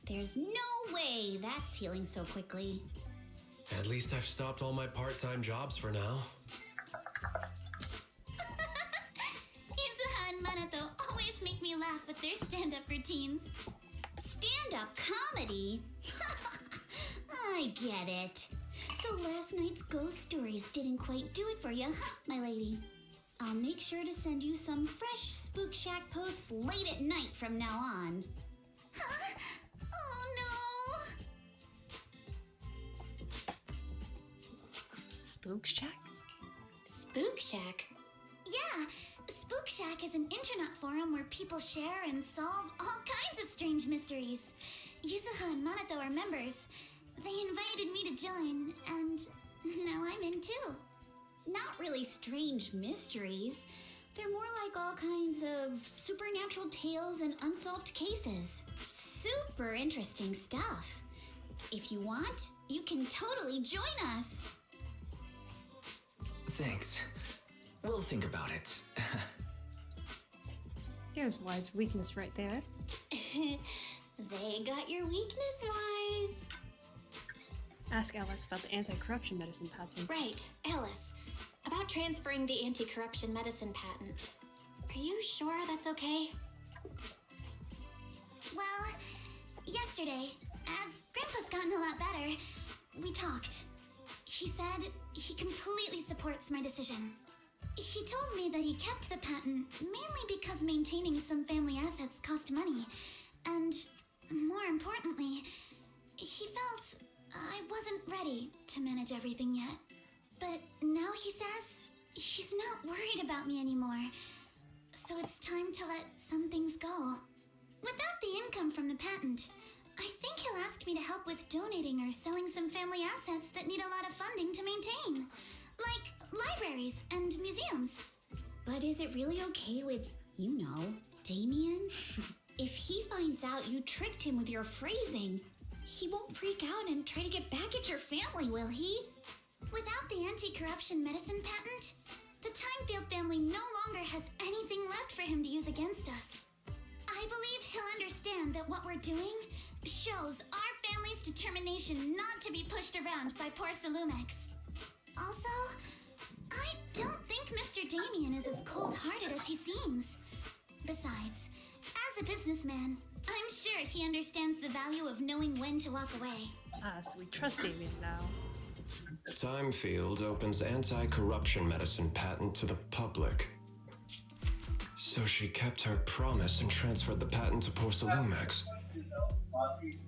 There's no way that's healing so quickly. At least I've stopped all my part-time jobs for now. Yusuha and Minato always make me laugh with their stand-up routines. Stand-up comedy? I get it. So last night's ghost stories didn't quite do it for you, huh, my lady? I'll make sure to send you some fresh Spook Shack posts late at night from now on. Huh? Oh no! Spook Shack? Spook Shack? Yeah, Spook Shack is an internet forum where people share and solve all kinds of strange mysteries. Yusuha and Minato are members. They invited me to join, and now I'm in too. Not really strange mysteries. They're more like all kinds of supernatural tales and unsolved cases. Super interesting stuff. If you want, you can totally join us. Thanks. We'll think about it. There's Wise's weakness right there. They got your weakness, Wise. Ask Alice about the anti-corruption medicine patent. Right, Alice. About transferring the anti-corruption medicine patent. Are you sure that's okay? Well, yesterday, as Grandpa's gotten a lot better, we talked. He said he completely supports my decision. He told me that he kept the patent mainly because maintaining some family assets cost money. And more importantly, he felt I wasn't ready to manage everything yet. But now he says he's not worried about me anymore. So it's time to let some things go. Without the income from the patent, I think he'll ask me to help with donating or selling some family assets that need a lot of funding to maintain. Like libraries and museums. But is it really okay with, you know, Damien? If he finds out you tricked him with your phrasing, he won't freak out and try to get back at your family, will he? Without the anti-corruption medicine patent, the Timefield family no longer has anything left for him to use against us. I believe he'll understand that what we're doing shows our family's determination not to be pushed around by poor Salumex. Also, I don't think Mr. Damien is as cold-hearted as he seems. Besides, as a businessman, I'm sure he understands the value of knowing when to walk away. Ah, so we trust Damien now. Timefield opens anti-corruption medicine patent to the public. So she kept her promise and transferred the patent to Porcelumex.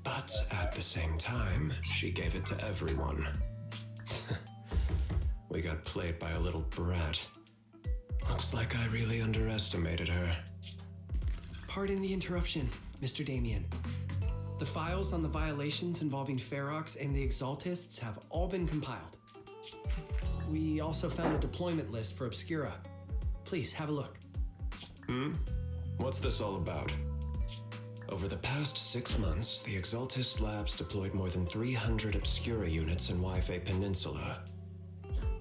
But at the same time, she gave it to everyone. We got played by a little brat. Looks like I really underestimated her. Pardon the interruption, Mr. Damien. The files on the violations involving Ferox and the Exaltists have all been compiled. We also found a deployment list for Obscura. Please, have a look. What's this all about? Over the past 6 months, the Exaltist Labs deployed more than 300 Obscura units in Wi-Fi Peninsula.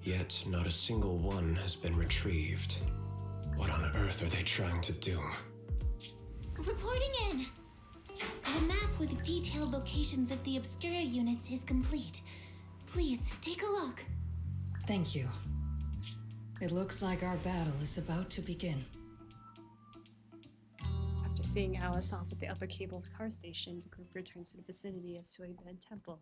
Yet, not a single one has been retrieved. What on earth are they trying to do? Reporting in! The map with detailed locations of the Obscura units is complete. Please, take a look. Thank you. It looks like our battle is about to begin. After seeing Alice off at the upper cable car station, the group returns to the vicinity of Suiben Temple.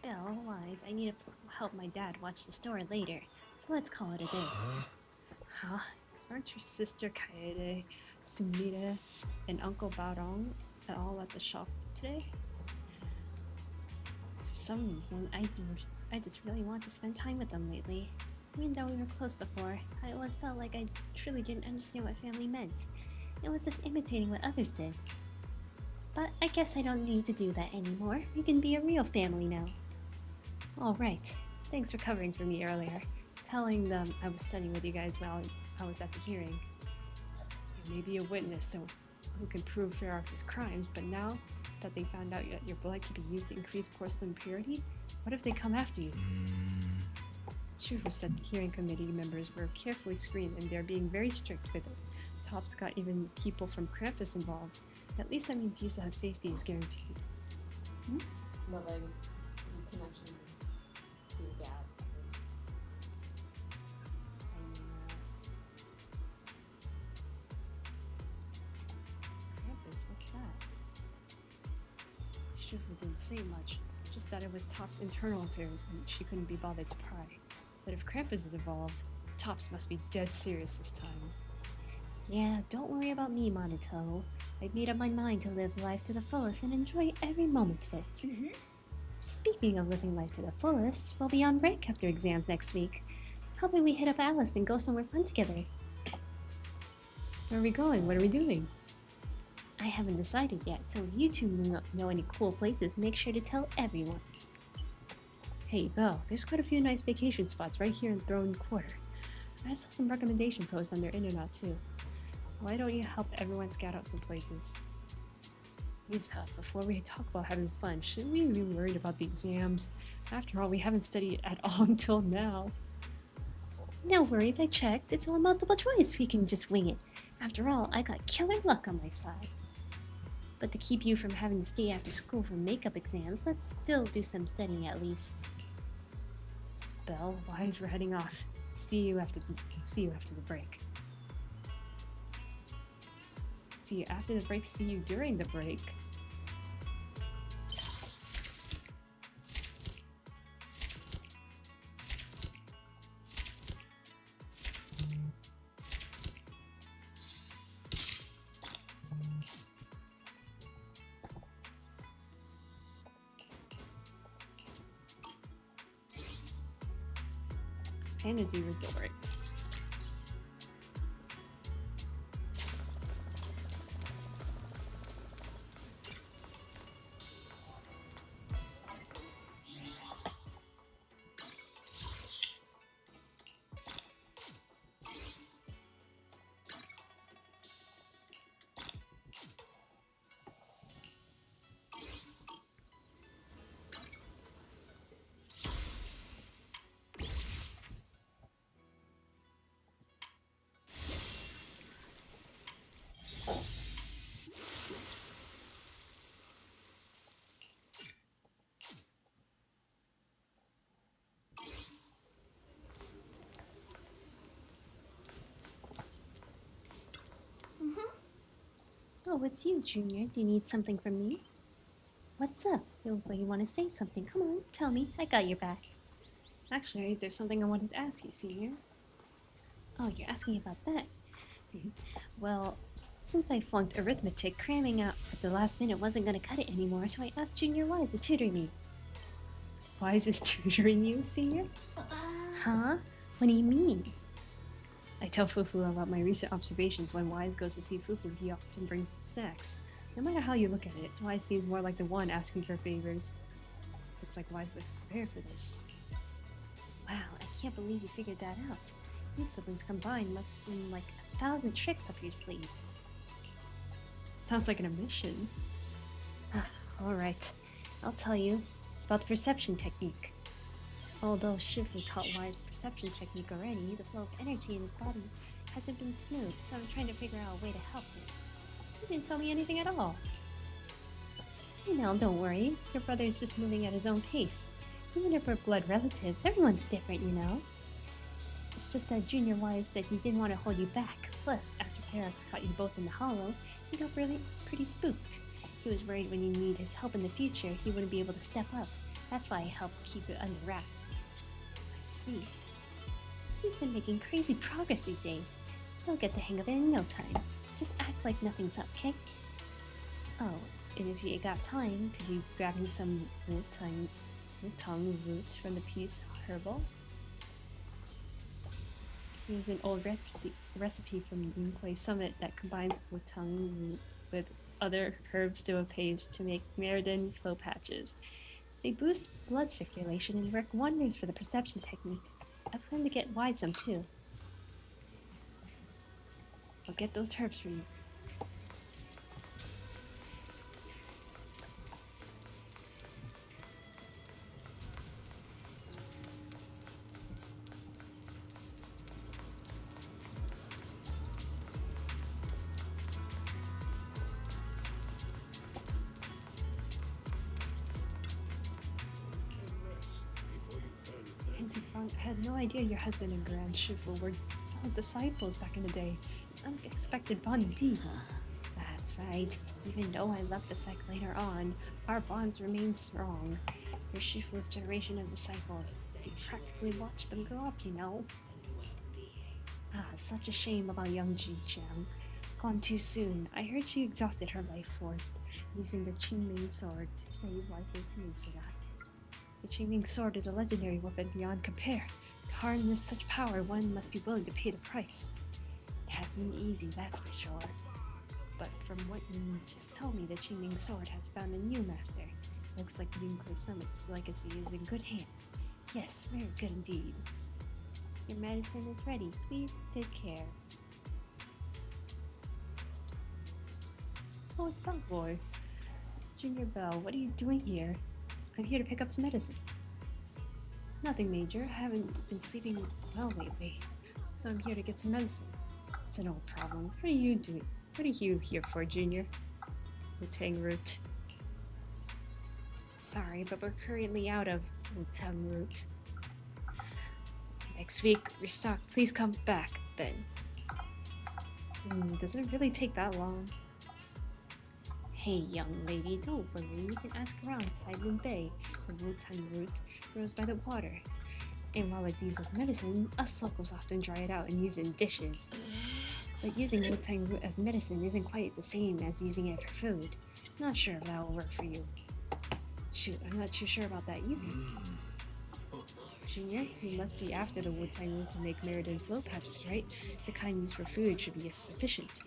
Bill, Wise, I need to help my dad watch the store later, so let's call it a day. Huh? Aren't your sister Kaede, Sumida, and Uncle Barong at all at the shop today? For some reason, I just really want to spend time with them lately. Even though we were close before, I always felt like I truly didn't understand what family meant. It was just imitating what others did. But I guess I don't need to do that anymore. We can be a real family now. Alright, thanks for covering for me earlier. Telling them I was studying with you guys while I was at the hearing. You may be a witness, so who can prove Ferox's crimes, but now that they found out that your blood could be used to increase porcelain purity, what if they come after you? Schufer said the hearing committee members were carefully screened and they're being very strict with it. Tops got even people from Krampus involved. At least that means Yusa's safety is guaranteed. No, the connections is being bad. Krampus, what's that? Schufer didn't say much, just that it was Top's internal affairs and she couldn't be bothered to pry. But if Krampus is involved, Tops must be dead serious this time. Yeah, don't worry about me, Monito. I've made up my mind to live life to the fullest and enjoy every moment of it. Speaking of living life to the fullest, we'll be on break after exams next week. How about we hit up Alice and go somewhere fun together? Where are we going? What are we doing? I haven't decided yet, so if you two know any cool places, make sure to tell everyone. Hey, Belle, there's quite a few nice vacation spots right here in Throne Quarter. I saw some recommendation posts on their internet too. Why don't you help everyone scout out some places? Lisa, before we talk about having fun, shouldn't we be worried about the exams? After all, we haven't studied at all until now. No worries, I checked. It's all multiple choice if you can just wing it. After all, I got killer luck on my side. But to keep you from having to stay after school for makeup exams, let's still do some studying at least. Belle, Wise, we're heading off. See you after the break. See you after the break, see you during the break. Fantasy Resort. Oh, it's you, Junior. Do you need something from me? What's up? You look like you want to say something. Come on, tell me. I got your back. Actually, there's something I wanted to ask you, Senior. Oh, you're asking about that? Well, since I flunked arithmetic, cramming out at the last minute wasn't going to cut it anymore, so I asked Junior Wise to tutor me. Wise is tutoring you, Senior? Huh? What do you mean? I tell Fufu about my recent observations. When Wise goes to see Fufu, he often brings snacks. No matter how you look at it, Wise seems more like the one asking for favors. Looks like Wise was prepared for this. Wow, I can't believe you figured that out. You siblings combined must have been like 1,000 tricks up your sleeves. Sounds like an omission. Alright, I'll tell you. It's about the perception technique. Although Shifu taught Wise the perception technique already, the flow of energy in his body hasn't been smooth, so I'm trying to figure out a way to help him. You didn't tell me anything at all. Hey now, don't worry. Your brother is just moving at his own pace. Even if we're blood relatives, everyone's different, you know? It's just that Junior Wise said he didn't want to hold you back. Plus, after Ferox caught you both in the hollow, he got pretty spooked. He was worried when you need his help in the future, he wouldn't be able to step up. That's why he helped keep it under wraps. I see. He's been making crazy progress these days. He'll get the hang of it in no time. Just act like nothing's up, okay? Oh, and if you got time, could you grab me some Wutang root from the Peace Herbal? Here's an old recipe from Yunquay Summit that combines Wutang root with other herbs to a paste to make Meriden flow patches. They boost blood circulation and work wonders for the perception technique. I plan to get Wise some too. I'll get those herbs for you. I had no idea your husband and Grand Shifu were fellow disciples back in the day. Unexpected bond indeed. That's right. Even though I left the sect later on, our bonds remain strong. Your Shifu's generation of disciples. We practically watched them grow up, you know. Such a shame about young Ji-Jiang. Gone too soon. I heard she exhausted her life force, using the Qingming sword to save Waifu Peninsula. The Qingming sword is a legendary weapon beyond compare. To harness such power, one must be willing to pay the price. It hasn't been easy, that's for sure. But from what you just told me, the Qingming sword has found a new master. Looks like Yunquay Summit's legacy is in good hands. Yes, very good indeed. Your medicine is ready. Please take care. Oh, it's that boy. Junior Bell, what are you doing here? I'm here to pick up some medicine. Nothing major. I haven't been sleeping well lately, so I'm here to get some medicine. It's an old problem. What are you doing? What are you here for, Junior? Wutang root. Sorry, but we're currently out of Wutang root. Next week, restock. Please come back then. Does it really take that long? Hey, young lady, don't worry. You can ask around Silent Bay. The Wutang root grows by the water. And while it's used as medicine, us locals often dry it out and use it in dishes. But using Wutang root as medicine isn't quite the same as using it for food. Not sure if that will work for you. Shoot, I'm not too sure about that either. Junior, you must be after the Wutang root to make Meriden flow patches, right? The kind used for food should be sufficient.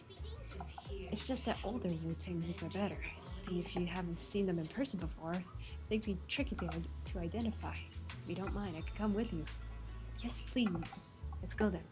It's just that older Wutang roots are better, and if you haven't seen them in person before, they'd be tricky to identify. If you don't mind, I could come with you. Yes, please. Let's go then.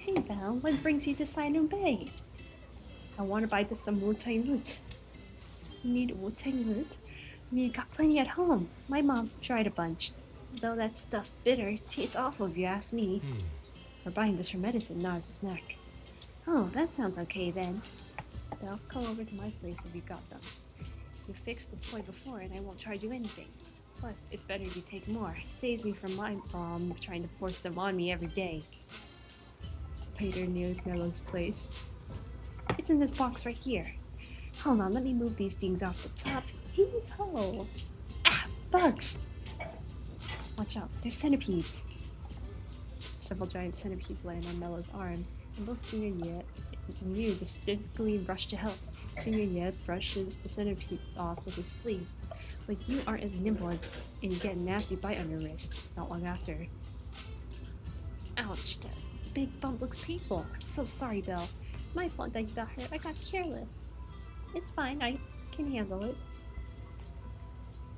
Hey Val, what brings you to Silent Bay? I want to buy this some Wu-Tang root. You need Wu-Tang root? You got plenty at home. My mom tried a bunch. Though that stuff's bitter, it tastes awful if you ask me. We're buying this for medicine, not as a snack. Oh, that sounds okay then. They'll come over to my place if you got them. You fixed the toy before and I won't charge you anything. Plus, it's better if you take more. Saves me from my mom trying to force them on me every day. Later near Mellow's place. It's in this box right here. Hold on, let me move these things off the top. Heave-ho! Ah, bugs! Watch out, they're centipedes. Several giant centipedes land on Mellow's arm, and both Senior Ye and you distinctly rush to help. Senior Ye brushes the centipedes off with his sleeve, but you aren't as nimble as and you get a nasty bite on your wrist not long after. Ouch, that big bump looks painful. I'm so sorry, Belle. It's my fault that you got hurt. I got careless. It's fine, I can handle it.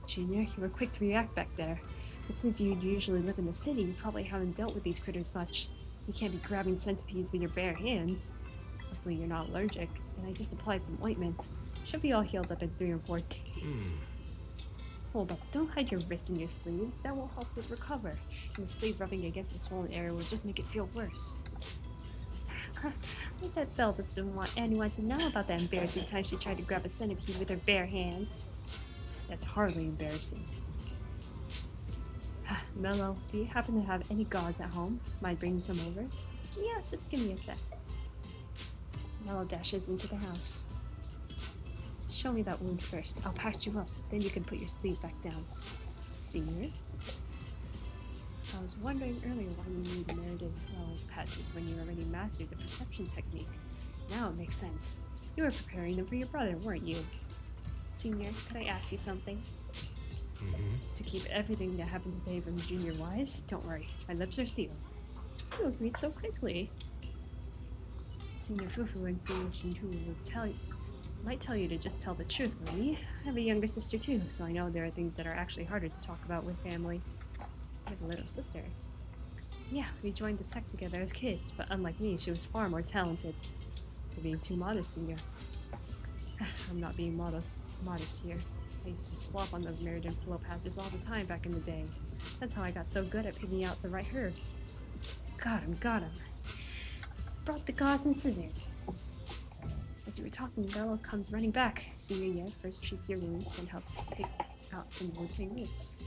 Junior, you were quick to react back there. But since you usually live in the city, you probably haven't dealt with these critters much. You can't be grabbing centipedes with your bare hands. Luckily you're not allergic, and I just applied some ointment. Should be all healed up in 3 or 4 days. Hold up, don't hide your wrist in your sleeve. That won't help it recover. And the sleeve rubbing against the swollen area will just make it feel worse. I bet Belle doesn't want anyone to know about that embarrassing time she tried to grab a centipede with her bare hands. That's hardly embarrassing. Mello, do you happen to have any gauze at home? Mind bringing some over? Yeah, just give me a sec. Mello dashes into the house. Show me that wound first. I'll patch you up, then you can put your sleeve back down. Senior? I was wondering earlier why you need narrative flow patches when you already mastered the perception technique. Now it makes sense. You were preparing them for your brother, weren't you? Senior, could I ask you something? To keep everything that happened today from Junior wise, don't worry, my lips are sealed. You agreed so quickly. Senior Fufu and Senior Shinhu might tell you to just tell the truth, Marie. I have a younger sister too, so I know there are things that are actually harder to talk about with family. I have a little sister. Yeah, we joined the sect together as kids, but unlike me, she was far more talented. You're being too modest, Senior. I'm not being modest here. I used to slop on those Meriden flow patches all the time back in the day. That's how I got so good at picking out the right herbs. Got him. Brought the gauze and scissors. As you were talking, Bella comes running back. Senior Ye first treats your wounds, then helps pick out some Wu-Tang roots.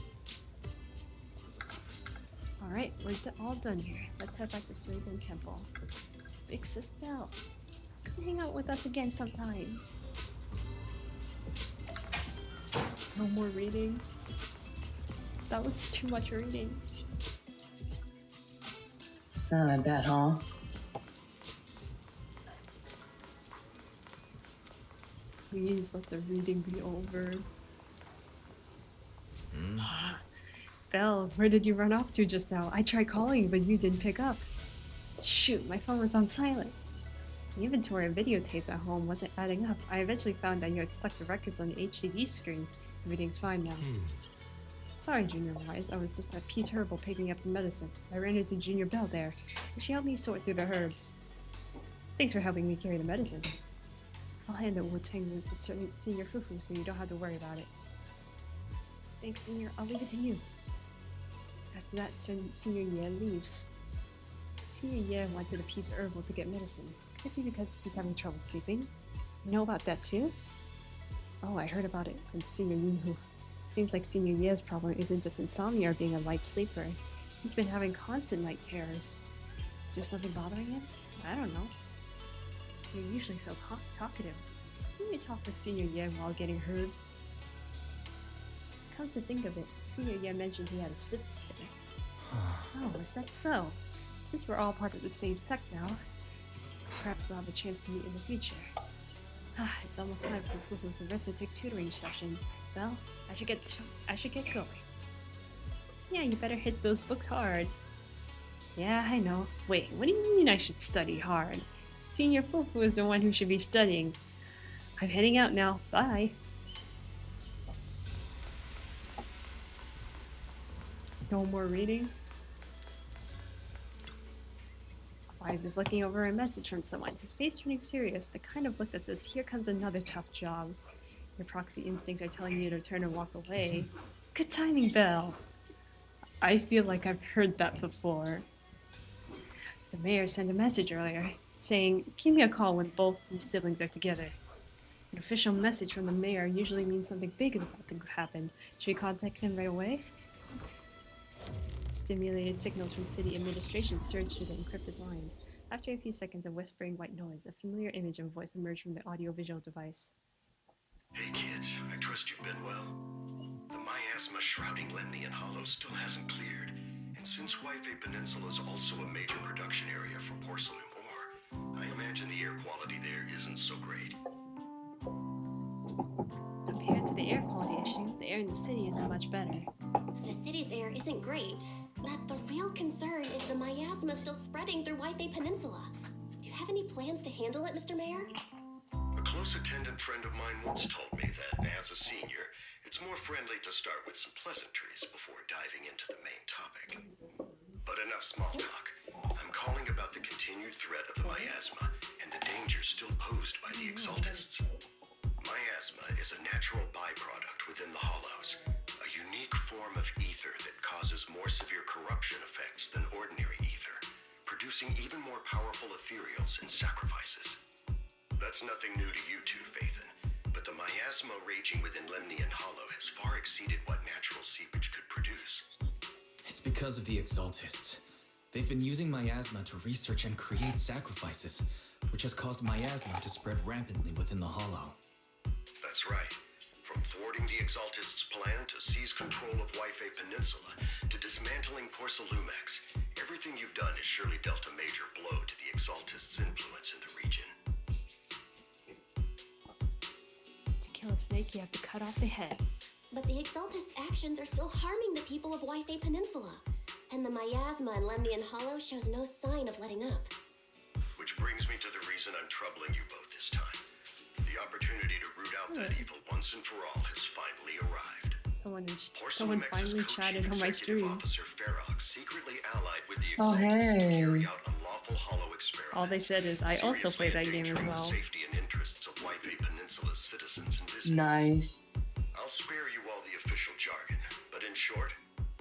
Alright, we're all done here. Let's head back to Suigun Temple. Big Sis Belle, come hang out with us again sometime. No more reading. That was too much reading. I bet, huh? Please let the reading be over. Belle, where did you run off to just now? I tried calling you, but you didn't pick up. Shoot, my phone was on silent. The inventory of videotapes at home wasn't adding up. I eventually found that you had stuck the records on the HDD screen. Everything's fine now. Sorry, Junior Wise. I was just at Pete's Herbal picking up some medicine. I ran into Junior Belle there, and she helped me sort through the herbs. Thanks for helping me carry the medicine. I'll hand the Wu-Tang root to Senior Fufu so you don't have to worry about it. Thanks, Senior. I'll leave it to you. After that, Senior Ye leaves. Senior Ye went to the Pete's Herbal to get medicine. Could it be because he's having trouble sleeping? You know about that too? Oh, I heard about it from Senior Minhu. Seems like Senior Ye's problem isn't just insomnia or being a light sleeper. He's been having constant night terrors. Is there something bothering him? I don't know. You're usually so talkative. Can you talk with Senior Ye while getting herbs? Come to think of it, Senior Ye mentioned he had a sister. Oh, is that so? Since we're all part of the same sect now, perhaps we'll have a chance to meet in the future. It's almost time for Fufu's arithmetic tutoring session. Well, I should get going. Yeah, you better hit those books hard. Yeah, I know. Wait, what do you mean I should study hard? Senior Fufu is the one who should be studying. I'm heading out now. Bye. No more reading? Wise is looking over a message from someone, his face turning serious, the kind of look that says, here comes another tough job. Your proxy instincts are telling you to turn and walk away. Good timing, Belle. I feel like I've heard that before. The mayor sent a message earlier saying, give me a call when both you siblings are together. An official message from the mayor usually means something big is about to happen. Should we contact him right away? Stimulated signals from city administration surged through the encrypted line. After a few seconds of whispering white noise, a familiar image and voice emerged from the audiovisual device. Hey kids, I trust you've been well. The miasma shrouding Lemnian Hollow still hasn't cleared, and since Wi-Fi Peninsula is also a major production area for porcelain ore, I imagine the air quality there isn't so great. Compared to the air quality issue, the air in the city isn't much better. The city's air isn't great, but the real concern is the miasma still spreading through Wi-Fi Peninsula. Do you have any plans to handle it, Mr. Mayor? A close attendant friend of mine once told me that, as a senior, it's more friendly to start with some pleasantries before diving into the main topic. But enough small talk. I'm calling about the continued threat of the miasma and the dangers still posed by the Exaltists. Miasma is a natural byproduct within the Hollows, a unique form of ether that causes more severe corruption effects than ordinary ether, producing even more powerful ethereals and sacrifices. That's nothing new to you two, Phaethon, but the miasma raging within Lemnian Hollow has far exceeded what natural seepage could produce. It's because of the Exaltists. They've been using miasma to research and create sacrifices, which has caused miasma to spread rampantly within the Hollow. That's right. From thwarting the Exaltists' plan to seize control of Wi-Fi Peninsula to dismantling Porcelumex, everything you've done has surely dealt a major blow to the Exaltists' influence in the region. To kill a snake, you have to cut off the head. But the Exaltists' actions are still harming the people of Wi-Fi Peninsula, and the miasma in Lemnian Hollow shows no sign of letting up. Which brings me to the reason I'm troubling you both this time. The opportunity to root out that evil once and for all has finally arrived. Someone finally chatted on my stream. Officer Ferox secretly allied with the Oh, Exaltists to hey. carry out unlawful hollow experiments. All they said is, I also played that game as endangering well. the safety and interests of Wi-Fi Peninsula's citizens and businesses. Nice. I'll spare you all the official jargon, but in short,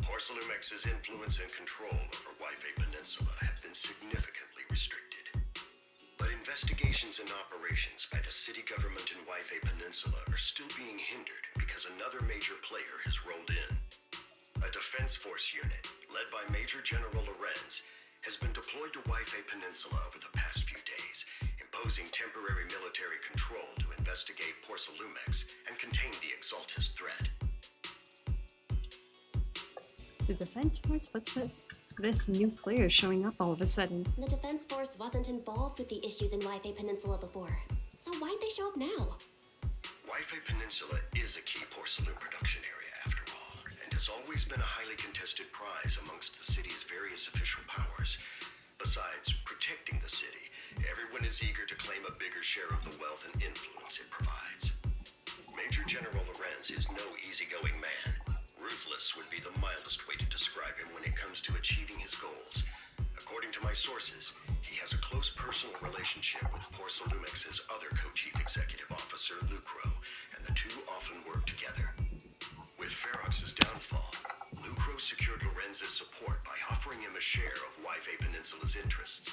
Porcelumex's influence and control over Wi-Fi Peninsula have been significantly restricted. But investigations and operations by the city government in Wi-Fi Peninsula are still being hindered because another major player has rolled in. A defense force unit, led by Major General Lorenz, has been deployed to Wi-Fi Peninsula over the past few days, imposing temporary military control to investigate Porcelumex and contain the Exaltist threat. The defense force? What's with this new player showing up all of a sudden? The Defense Force wasn't involved with the issues in Wi-Fi Peninsula before, so why'd they show up now? Wi-Fi Peninsula is a key porcelain production area after all, and has always been a highly contested prize amongst the city's various official powers. Besides protecting the city, everyone is eager to claim a bigger share of the wealth and influence it provides. Major General Lorenz is no easygoing man. Ruthless would be the mildest way to describe him when it comes to achieving his goals. According to my sources, he has a close personal relationship with Porcelumex's other co-chief executive officer, Lucro, and the two often work together. With Ferox's downfall, Lucro secured Lorenz's support by offering him a share of Wi-Fi Peninsula's interests.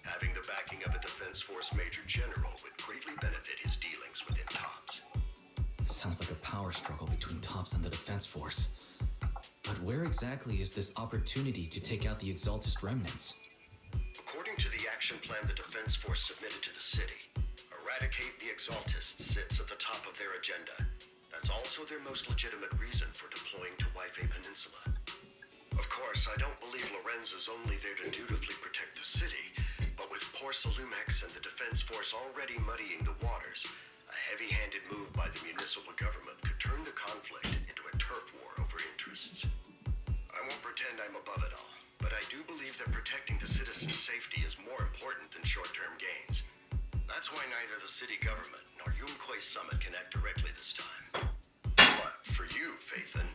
Having the backing of a Defense Force Major General would greatly benefit his dealings within TOPS. Sounds like a power struggle between TOPS and the Defense Force. But where exactly is this opportunity to take out the Exaltist remnants? According to the action plan the Defense Force submitted to the city, eradicate the Exaltists sits at the top of their agenda. That's also their most legitimate reason for deploying to Wi-Fi Peninsula. Of course, I don't believe Lorenz is only there to dutifully protect the city, but with Porcelumex and the Defense Force already muddying the waters, a heavy-handed move by the municipal government could turn the conflict into a turf war over interests. I won't pretend I'm above it all, but I do believe that protecting the citizens' safety is more important than short-term gains. That's why neither the city government nor Yunquay Summit can act directly this time. But for you, Phaethon,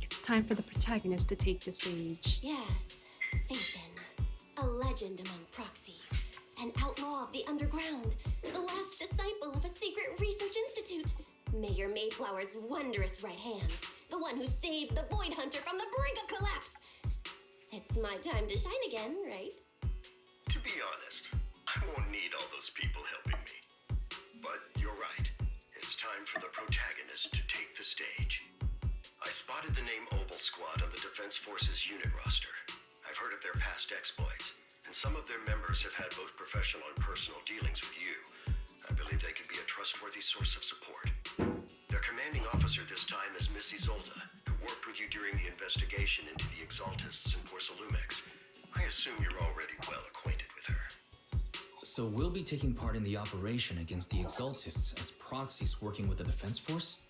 It's time for the protagonist to take the stage. Yes, Phaethon. legend among proxies, an outlaw of the underground, the last disciple of a secret research institute, Mayor Mayflower's wondrous right hand, the one who saved the Void Hunter from the brink of collapse. It's my time to shine again, right? To be honest, I won't need all those people helping me. But you're right. It's time for the protagonist to take the stage. I spotted the name Obel Squad on the Defense Forces unit roster. I've heard of their past exploits, and some of their members have had both professional and personal dealings with you. I believe they could be a trustworthy source of support. Their commanding officer this time is Miss Isolde, who worked with you during the investigation into the Exaltists in Porcelumex. I assume you're already well acquainted with her. So we'll be taking part in the operation against the Exaltists as proxies working with the Defense Force?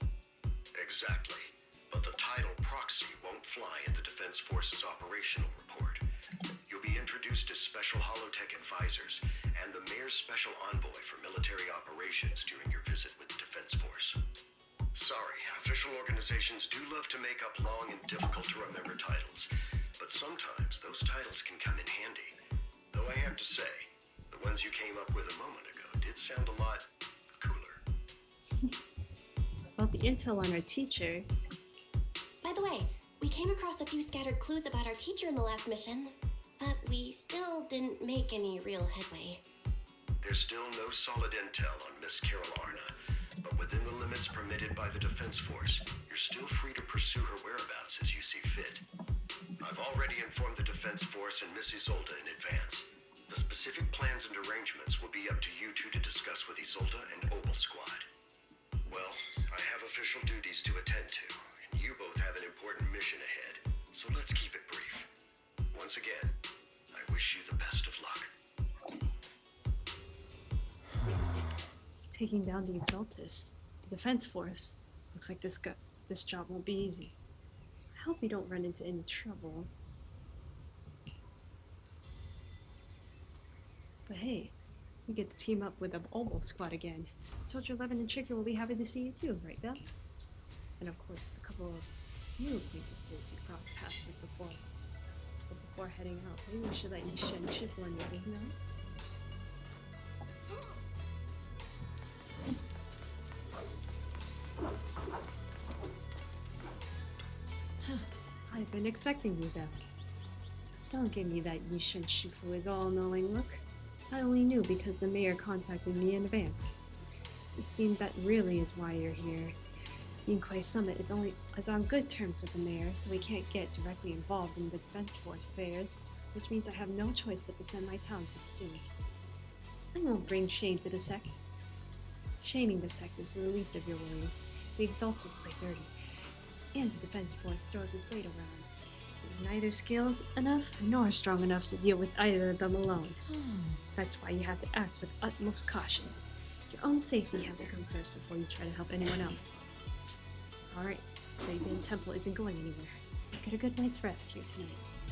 Exactly. But the title proxy won't fly in the Defense Force's operational report. You'll be introduced as Special Holotech Advisors and the Mayor's Special Envoy for Military Operations during your visit with the Defense Force. Sorry, official organizations do love to make up long and difficult-to-remember titles, but sometimes those titles can come in handy. Though I have to say, the ones you came up with a moment ago did sound a lot cooler. About the intel on our teacher. By the way, we came across a few scattered clues about our teacher in the last mission, but we still didn't make any real headway. There's still no solid intel on Miss Carol Arna, but within the limits permitted by the Defense Force, you're still free to pursue her whereabouts as you see fit. I've already informed the Defense Force and Miss Isolde in advance. The specific plans and arrangements will be up to you two to discuss with Isolde and Obel Squad. Well, I have official duties to attend to, and you both have an important mission ahead, so let's keep it brief. Once again, I wish you the best of luck. Taking down the Exaltists, the Defense Force. Looks like this job won't be easy. I hope we don't run into any trouble. But hey, we get to team up with the Obel Squad again. Soldier 11 and Trigger will be happy to see you too, right, Belle? And of course, a couple of new acquaintances we crossed paths with before. But before heading out, maybe we should let Yisha and Shifu and the others know. I've been expecting you, Belle. Don't give me that Yisha and Shifu is all-knowing look. I only knew because the mayor contacted me in advance. It seemed that really is why you're here. Yunquei Summit is on good terms with the mayor, so we can't get directly involved in the Defense Force affairs, which means I have no choice but to send my talented student. I won't bring shame to the sect. Shaming the sect is the least of your worries. The Exaltists play dirty, and the Defense Force throws its weight around. You're neither skilled enough nor strong enough to deal with either of them alone. That's why you have to act with utmost caution. Your own safety has to come first before you try to help anyone else. Alright, Sabin Temple isn't going anywhere. Get a good night's rest here tonight,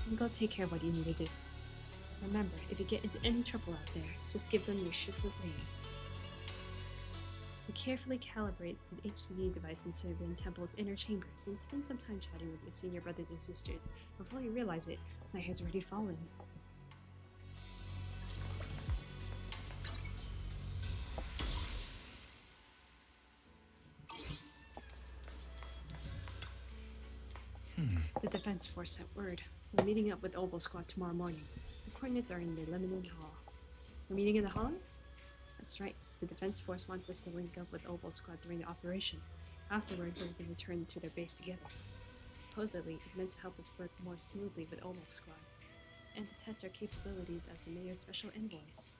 and go take care of what you need to do. Remember, if you get into any trouble out there, just give them your Shifu's name. You carefully calibrate the HDD device in Sabin Temple's inner chamber, then spend some time chatting with your senior brothers and sisters. Before you realize it, night has already fallen. The Defense Force sent word. We're meeting up with Obel Squad tomorrow morning. The coordinates are in the Lebanon Hall. We're meeting in the hall? That's right. The Defense Force wants us to link up with Obel Squad during the operation. Afterward, we're to return to their base together. Supposedly, it's meant to help us work more smoothly with Obel Squad, and to test our capabilities as the Mayor's special envoys.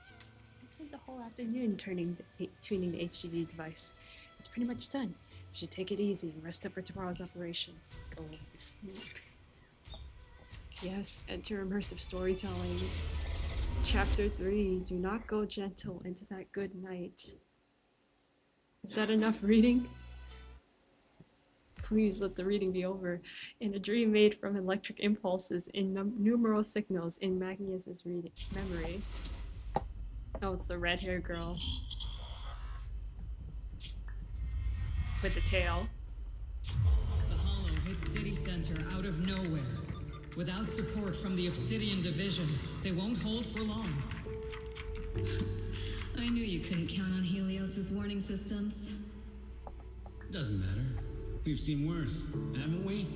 I spent the whole afternoon tuning the HDD device. It's pretty much done. You should take it easy and rest up for tomorrow's operation. Go to sleep. Yes, enter immersive storytelling. Chapter 3. Do not go gentle into that good night. Is that enough reading? Please let the reading be over. In a dream made from electric impulses in numeral signals in Magnus's memory. Oh, it's the red-haired girl. With the tail. The Hollow hit city center out of nowhere. Without support from the Obsidian Division, they won't hold for long. I knew you couldn't count on Helios's warning systems. Doesn't matter. We've seen worse, haven't we?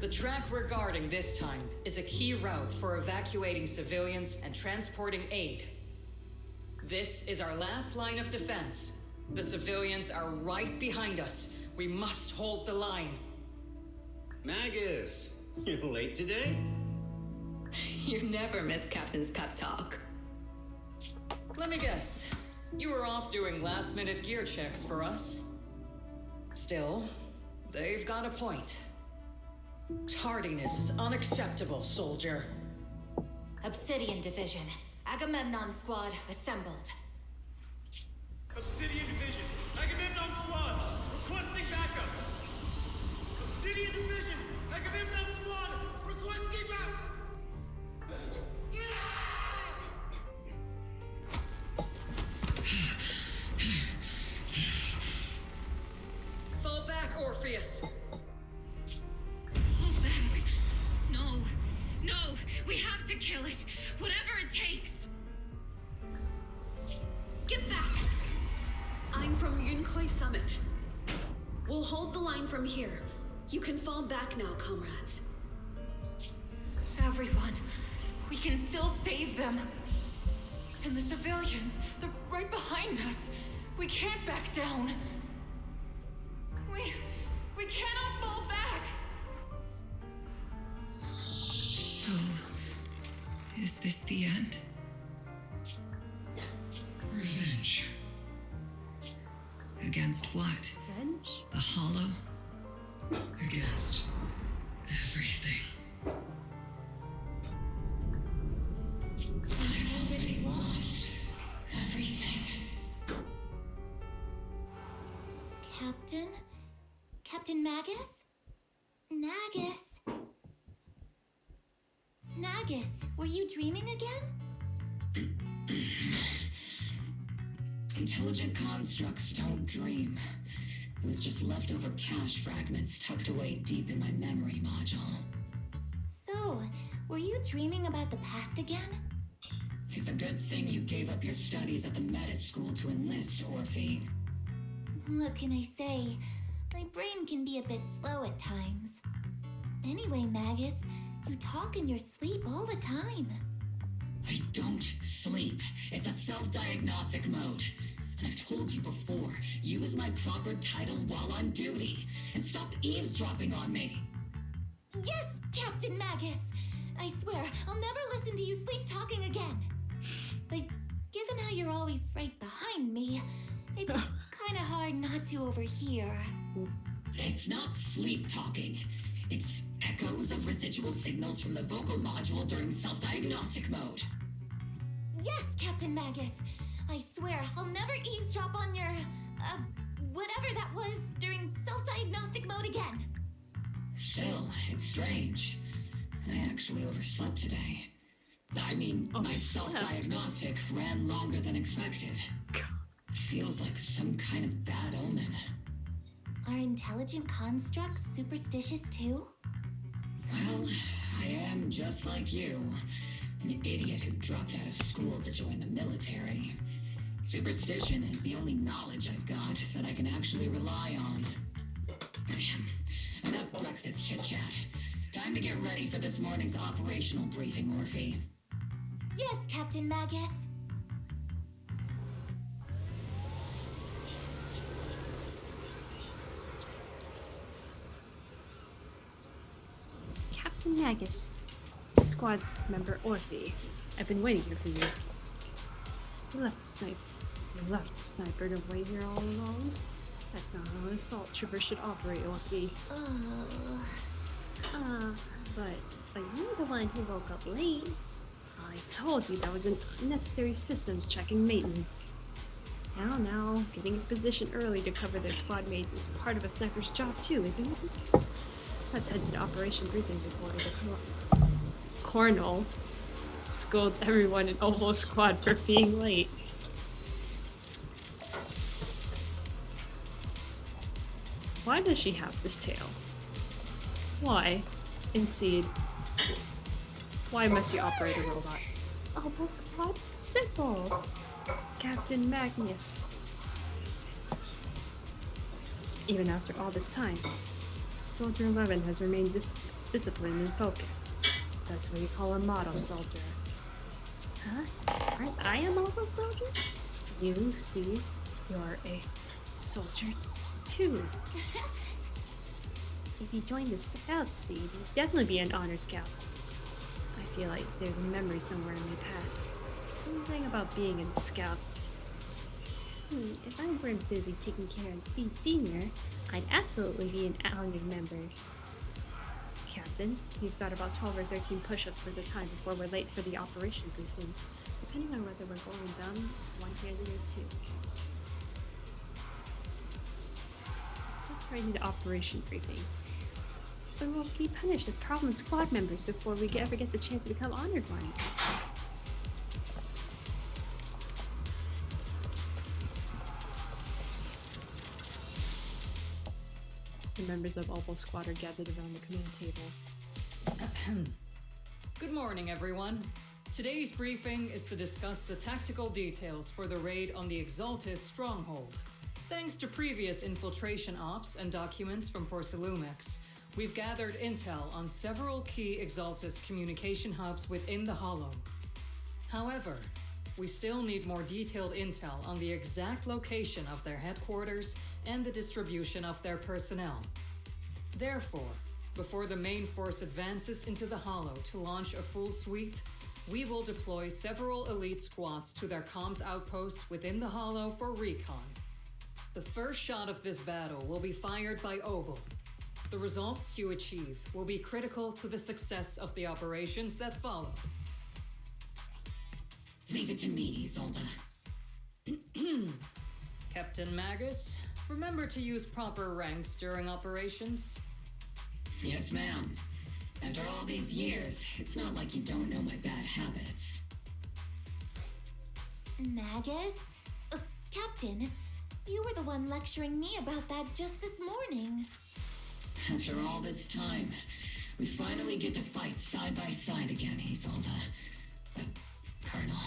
The track we're guarding this time is a key route for evacuating civilians and transporting aid. This is our last line of defense. The civilians are right behind us. We must hold the line. Magus, you're late today? You never miss Captain's pep talk. Let me guess. You were off doing last-minute gear checks for us. Still, they've got a point. Tardiness is unacceptable, soldier. Obsidian Division. Agamemnon Squad assembled. Obsidian Division. Agamemnon Squad. Requesting backup. Obsidian Division. Agamemnon Squad. Requesting backup. Fall back, Orpheus. Fall back. No. No. We have to kill it. Whatever it takes. Get back. I'm from Yunkoi Summit. We'll hold the line from here. You can fall back now, comrades. Everyone. We can still save them. And the civilians, they're right behind us. We can't back down. We cannot fall back. So, is this the end? Revenge. Against what? Revenge? The Hollow? Against everything. I've already lost everything. Captain? Captain Magus? Nagus? Nagus, were you dreaming again? Intelligent constructs don't dream. It was just leftover cache fragments tucked away deep in my memory module. So, were you dreaming about the past again? It's a good thing you gave up your studies at the Meta School to enlist, Orphe. What can I say? My brain can be a bit slow at times. Anyway, Magus, you talk in your sleep all the time. I don't sleep. It's a self-diagnostic mode. And I've told you before, use my proper title while on duty, and stop eavesdropping on me. Yes, Captain Magus! I swear, I'll never listen to you sleep talking again. But given how you're always right behind me, it's kinda hard not to overhear. It's not sleep talking. It's echoes of residual signals from the vocal module during self-diagnostic mode. Yes, Captain Magus! I swear, I'll never eavesdrop on your, whatever that was during self-diagnostic mode again. Still, it's strange. I actually overslept today. I mean, my self-diagnostic ran longer than expected. Feels like some kind of bad omen. Are intelligent constructs superstitious too? Well, I am just like you. An idiot who dropped out of school to join the military. Superstition is the only knowledge I've got that I can actually rely on. Enough breakfast chit-chat. Time to get ready for this morning's operational briefing, Orphe. Yes, Captain Magus. Captain Magus. Squad member Orphe. I've been waiting here for you. You left a sniper to wait here all alone? That's not how an assault trooper should operate, Orphe. But you're the one who woke up late. I told you that was an unnecessary systems checking maintenance. Now, getting in position early to cover their squad mates is part of a sniper's job too, isn't it? Let's head to the operation briefing before the Colonel scolds everyone in Oval Squad for being late. Why does she have this tail? Why? And Seed. Why must you operate a robot? Elbow Squad? Simple! Captain Magnus. Even after all this time, Soldier 11 has remained disciplined and focused. That's what you call a model soldier. Huh? Aren't I a model soldier? You, see, you're a soldier too. If you join the Scout Seed, you'd definitely be an honor scout. I feel like there's a memory somewhere in my past. Something about being in the Scouts. If I weren't busy taking care of Seed Senior, I'd absolutely be an allied member. Captain, we've got about 12 or 13 push-ups for the time before we're late for the operation briefing, depending on whether we're going down one-handed or two. Let's ready the operation briefing. But we'll be punished as problem squad members before we ever get the chance to become honored ones. The members of Opal Squad are gathered around the command table. Good morning, everyone. Today's briefing is to discuss the tactical details for the raid on the Exaltis stronghold. Thanks to previous infiltration ops and documents from Porcelumex, we've gathered intel on several key Exaltis communication hubs within the Hollow. However, we still need more detailed intel on the exact location of their headquarters and the distribution of their personnel. Therefore, before the main force advances into the Hollow to launch a full sweep, we will deploy several elite squads to their comms outposts within the Hollow for recon. The first shot of this battle will be fired by Obel. The results you achieve will be critical to the success of the operations that follow. Leave it to me, Isolde. Captain Magus, remember to use proper ranks during operations? Yes, ma'am. After all these years, it's not like you don't know my bad habits. Magus? Captain, you were the one lecturing me about that just this morning. After all this time, we finally get to fight side by side again, Isolde. Colonel.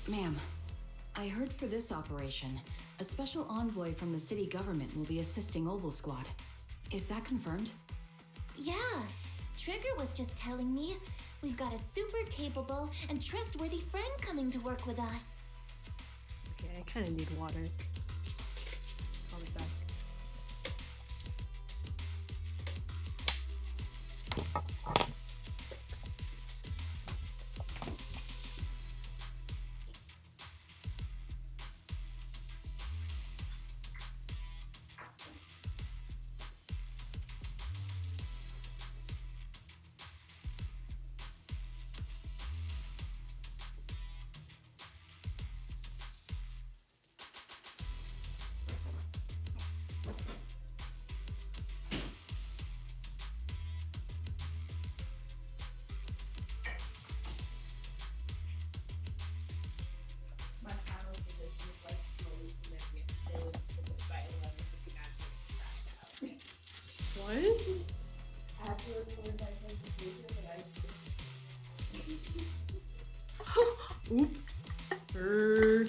Ma'am, I heard for this operation, a special envoy from the city government will be assisting Obel Squad. Is that confirmed? Yeah, Trigger was just telling me we've got a super capable and trustworthy friend coming to work with us. Okay, I kind of need water. I'll be back. My final submission is like slowly submitting it. They would submit by 11:59 What? I have to record my presentation, but I Oop. Brr.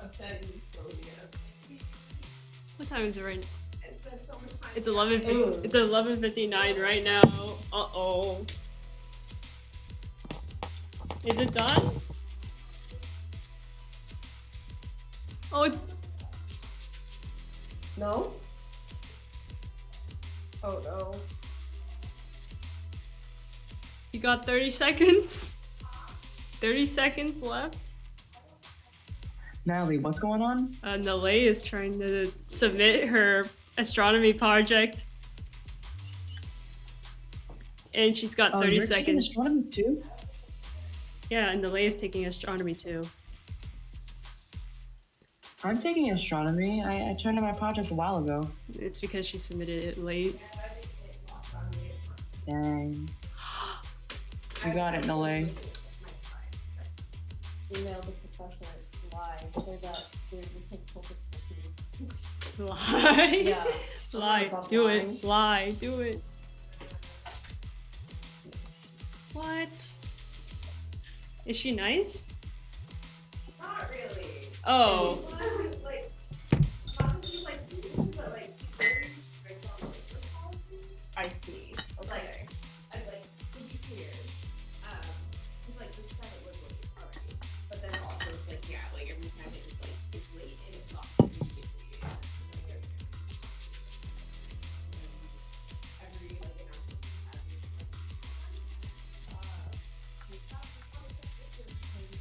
upsetting me slowly enough. What time is it right now? I spent so much time. It's 11:59 right now. Uh-oh. Is it done? Oh, it's... No? Oh no. You got 30 seconds? 30 seconds left? Natalie, what's going on? Nalay is trying to submit her astronomy project. And she's got 30 you're taking seconds. astronomy too? Yeah, and Nalay is taking astronomy too. I'm taking astronomy. I turned in my project a while ago. It's because she submitted it late. Dang. You got it, Nalay. Email the professor lie so that there are just technical difficulties. Lie. Yeah. Lie. About Do lying. it. Lie. Do it. What? Is she nice? Not really. Oh. Like, not that she's like mean, but like she's very strict on like her policy. I see. Okay. I'm like, to be clear, it's like the Senate was late already, but then also it's like, yeah, like every time it's like it's late and it knocks immediately. And it's just like, okay. And every like announcement she has is like, this class is not accepted for maybe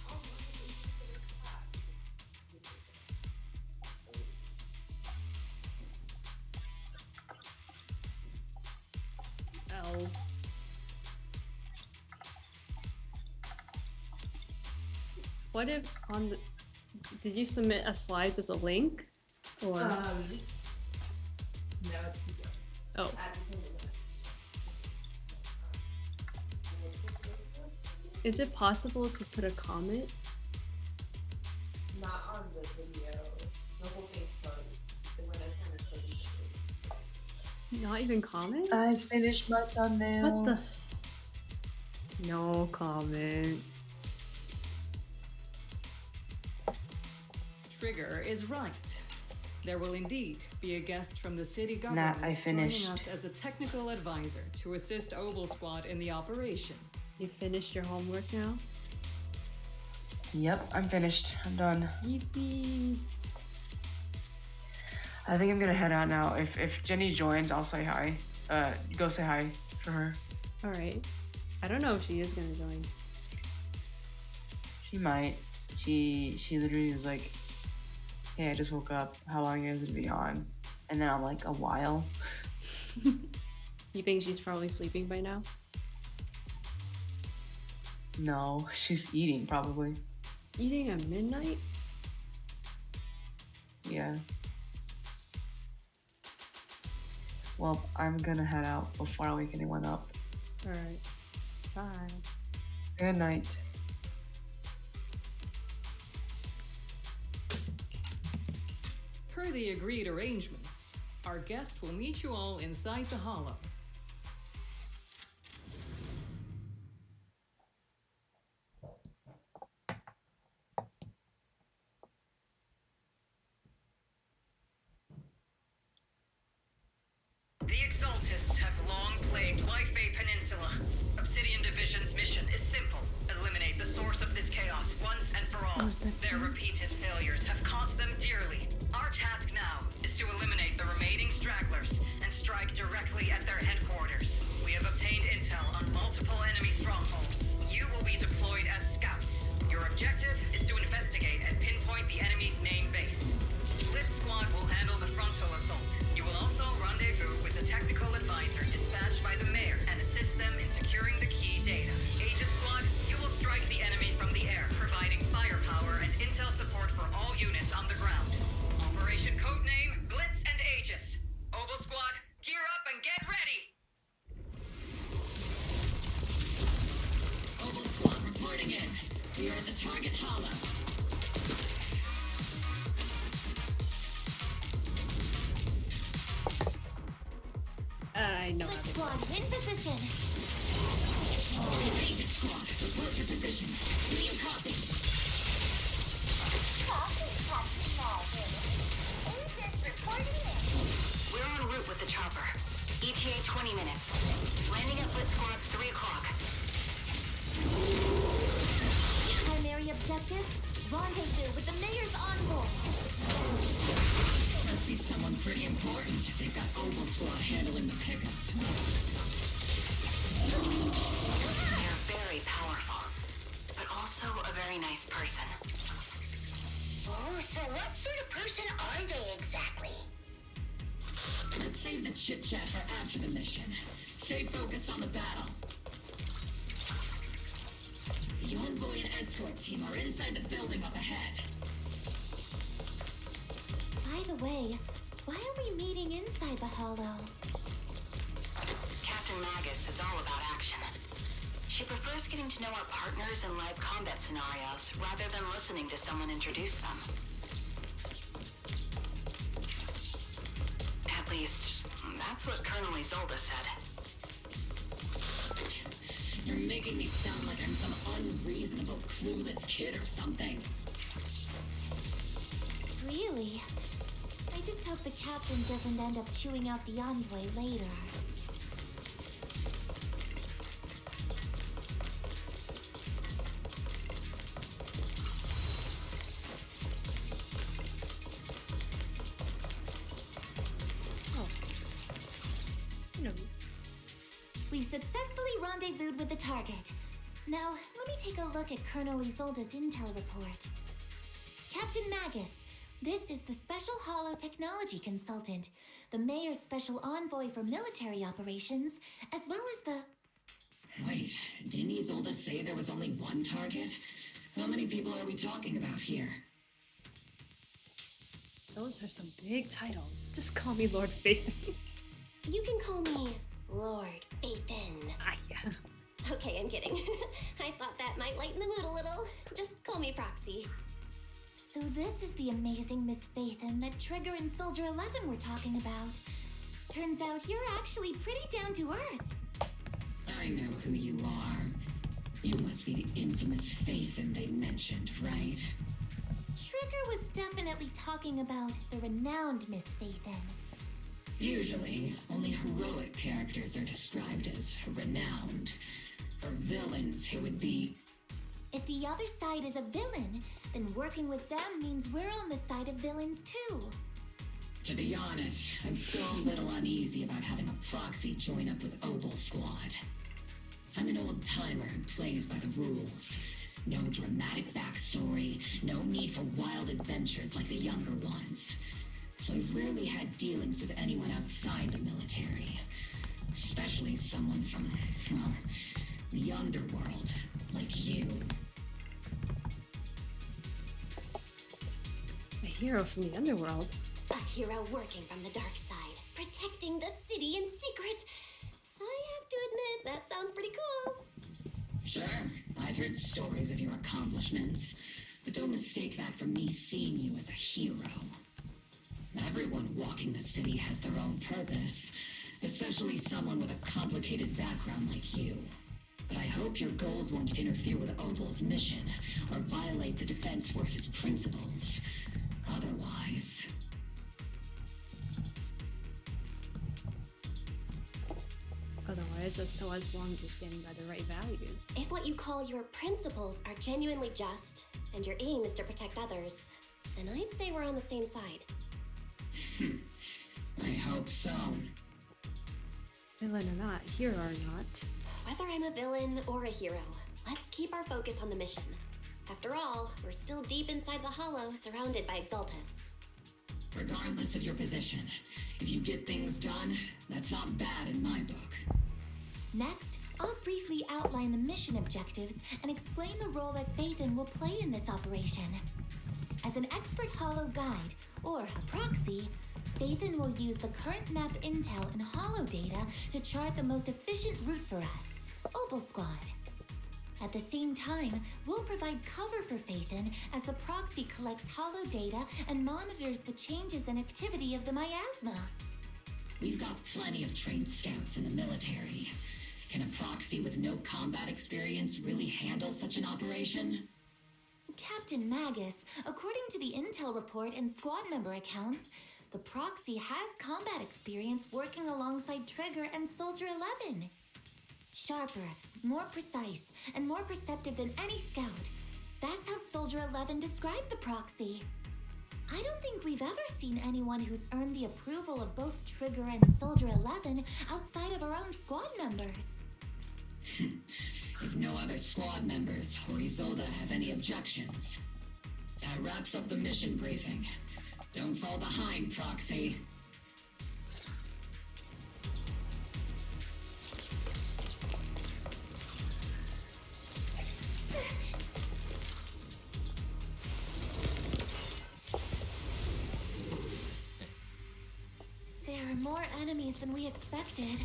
oh, look at this for this class. It's L. What if on the... Did you submit a slides as a link? Or... no, it's video. Oh. At the end of it. Is it possible to put a comment? Not on the video. The whole thing's closed. And when I send it's closed. Not even comment? I finished my thumbnail. What the? No comment. Trigger is right. There will indeed be a guest from the city government I finished. joining us as a technical advisor to assist Obel Squad in the operation. You finished your homework now? Yep, I'm finished. I'm done. Yippee. I think I'm gonna head out now. If Jenny joins, I'll say hi. Go say hi for her. Alright. I don't know if she is gonna join. She might. She literally is like, hey, I just woke up. How long is it to be on? And then I'm like, a while. You think she's probably sleeping by now? No, she's eating probably. Eating at midnight? Yeah. Well, I'm gonna head out before I wake anyone up. Alright. Bye. Good night. Per the agreed arrangements, our guest will meet you all inside the hollow. The Exaltists have long plagued Life-Bay Peninsula. Obsidian Division's mission is simple. Eliminate the source of this chaos once and for all. Oh, is that Their so? repeated failures have cost them dearly. Our task now is to eliminate the remaining stragglers and strike directly at their headquarters. We have obtained intel on multiple enemy strongholds. You will be deployed as scouts. Your objective is to investigate and pinpoint the enemy's main base. This squad will handle the frontal assault. You will also rendezvous with the technical advisor dispatched by the mayor and assist them in securing the key data. Aegis Squad, you will strike the enemy from the air, providing firepower and intel support for all units on the ground. Operation codename Blitz and Aegis. Obel Squad, gear up and get ready! Obel Squad reporting in. We are at the target hollow. I know how Blitz to Squad, in position. Aegis Squad, report your position. Do you copy? We're en route with the chopper. ETA 20 minutes. Landing at Blitz Squad 3 o'clock. Primary objective, rendezvous with the mayor's envoy. Must be someone pretty important. They've got Obel Squad handling the pickup. They're very powerful, but also a very nice person. Oh, so what sort of person are they exactly? Let's save the chit-chat for after the mission. Stay focused on the battle. The envoy and escort team are inside the building up ahead. By the way, why are we meeting inside the hollow? Captain Magus is all about action. She prefers getting to know our partners in live combat scenarios rather than listening to someone introduce them. At least, that's what Colonel Isolde said. You're making me sound like I'm some unreasonable, clueless kid or something. Really? I just hope the captain doesn't end up chewing out the envoy later. We've successfully rendezvoused with the target. Now, let me take a look at Colonel Isolde's intel report. Captain Magus, this is the Special Hollow Technology Consultant, the Mayor's Special Envoy for Military Operations, as well as the... Wait, didn't Isolde say there was only one target? How many people are we talking about here? Those are some big titles. Just call me Lord Faith. You can call me Lord Faithin. Yeah. Okay, I'm kidding. I thought that might lighten the mood a little. Just call me Proxy. So this is the amazing Miss Faithin that Trigger and Soldier 11 were talking about. Turns out you're actually pretty down to earth. I know who you are. You must be the infamous Faithin they mentioned, right? Trigger was definitely talking about the renowned Miss Faithin. Usually, only heroic characters are described as renowned. For villains, it would be... If the other side is a villain, then working with them means we're on the side of villains too. To be honest, I'm still a little uneasy about having a proxy join up with Obel Squad. I'm an old-timer who plays by the rules. No dramatic backstory, no need for wild adventures like the younger ones. So I've rarely had dealings with anyone outside the military. Especially someone from, well, the underworld, like you. A hero from the underworld? A hero working from the dark side, protecting the city in secret. I have to admit, that sounds pretty cool. Sure, I've heard stories of your accomplishments, but don't mistake that for me seeing you as a hero. Everyone walking the city has their own purpose, especially someone with a complicated background like you. But I hope your goals won't interfere with Obel's mission or violate the Defense Force's principles. Otherwise... Otherwise, so as long as you're standing by the right values. If what you call your principles are genuinely just, and your aim is to protect others, then I'd say we're on the same side. I hope so. Villain or not, hero or not. Whether I'm a villain or a hero, let's keep our focus on the mission. After all, we're still deep inside the Hollow, surrounded by Exaltists. Regardless of your position, if you get things done, that's not bad in my book. Next, I'll briefly outline the mission objectives and explain the role that Faithin will play in this operation. As an expert Hollow guide, or a proxy, Faithin will use the current map intel and Hollow data to chart the most efficient route for us, Obel Squad. At the same time, we'll provide cover for Faithin as the proxy collects Hollow data and monitors the changes and activity of the miasma. We've got plenty of trained scouts in the military. Can a proxy with no combat experience really handle such an operation? Captain Magus, according to the intel report and squad member accounts, the proxy has combat experience working alongside Trigger and Soldier 11. Sharper, more precise, and more perceptive than any scout. That's how Soldier 11 described the proxy. I don't think we've ever seen anyone who's earned the approval of both Trigger and Soldier 11 outside of our own squad members. If no other squad members or Isolde have any objections, that wraps up the mission briefing. Don't fall behind, Proxy. There are more enemies than we expected.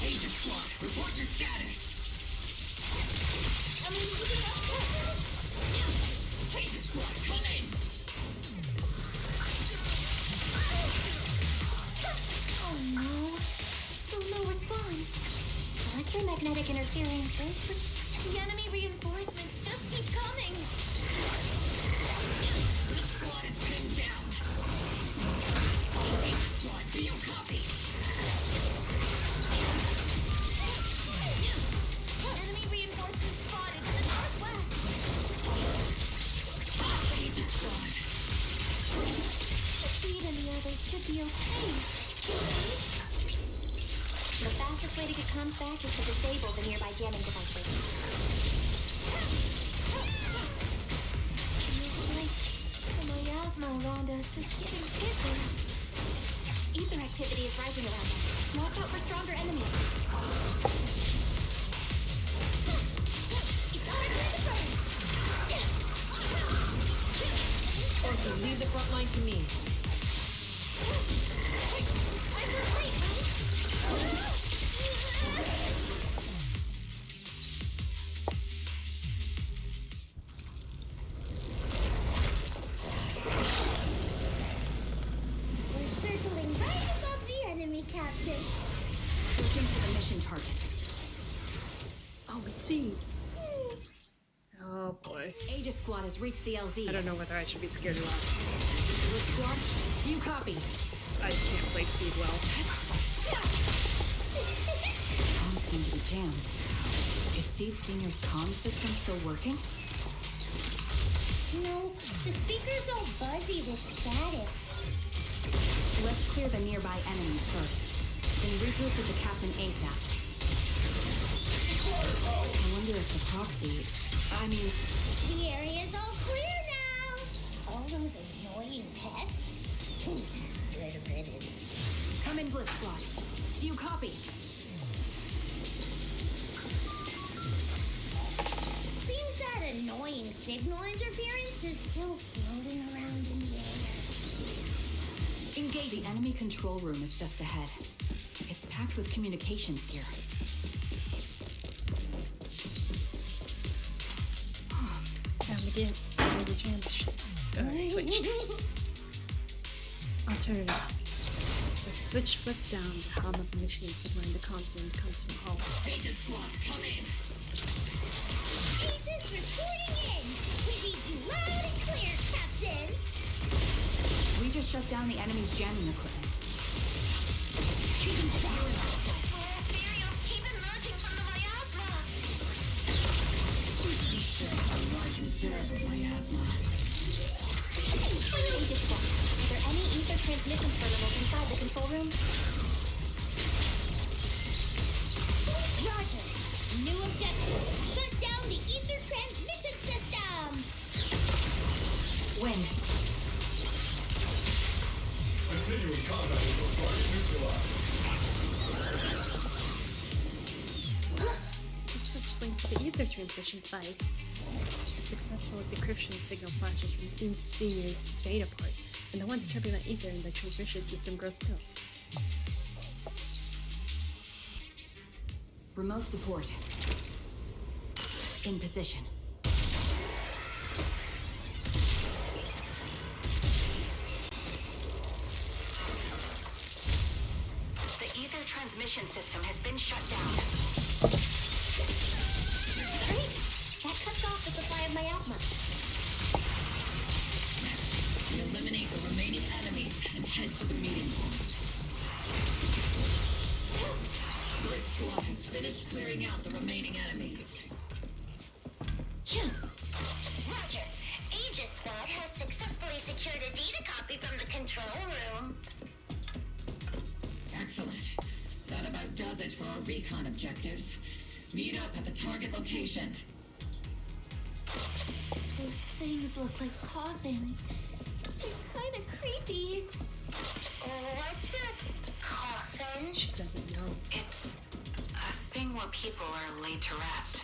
Agent Squad, report your status. Agent Squad, come in. Oh no. Still no response. Electromagnetic interferences. The enemy reinforcements just keep coming. The squad is pinned down. Agent Squad, do you copy? Enemy reinforcements spotted in the northwest. Agent Squad. The Seed and the others should be okay. The fastest way to get comms back is to disable the nearby jamming devices. Looks like the miasma around us is getting thicker. Ether activity is rising around us. Watch out for stronger enemies. Orphan, leave the front line to me. I'm afraid, we're circling right above the enemy, Captain. Searching for the mission target. Oh, it's Seed. Oh boy. Aegis Squad has reached the LZ. I don't know whether I should be scared or not. Blitz Squad, do you copy? I can't play Seed well. Comms seem to be jammed. Is Seed Senior's comm system still working? No, the speaker's all buzzy with static. Let's clear the nearby enemies first. Then regroup with the captain ASAP. I wonder if the proxy... The area's all clear now. All those annoying pests. Good riddance. Come in, Blitz Squad. Do you copy? Seems that annoying signal interference is still floating around in the air. Engage. The enemy control room is just ahead. It's packed with communications gear. Found again. The switch. I'll turn it off. As the switch flips down, the hum of the machine signaling the comms room comes from halt. Agent Squad, come in. Agents reporting in. We read you loud and clear, Captain. We just shut down the enemy's jamming equipment. Ethereals keep emerging from the miasma. A large reserve of miasma. Agent Squad, are there any ether transmission terminals inside the control room? Roger. New objective. Shut down the ether transmission system. Wind. Continuing combat until target neutralized. The switch linked to the ether transmission device. A successful decryption signal flashes from Senior's data port, and the once turbulent ether in the transmission system grows still. Remote support. In position. The ether transmission system has been shut down. Great. That cuts off the supply of miasma. We eliminate the remaining enemies and head to the meeting point. Blitz Squad has finished clearing out the remaining enemies. Roger. Aegis Squad has successfully secured a data copy from the control room. Excellent. That about does it for our recon objectives. Meet up at the target location. Those things look like coffins. They're kind of creepy. What's a coffin? She doesn't know. It's a thing where people are laid to rest.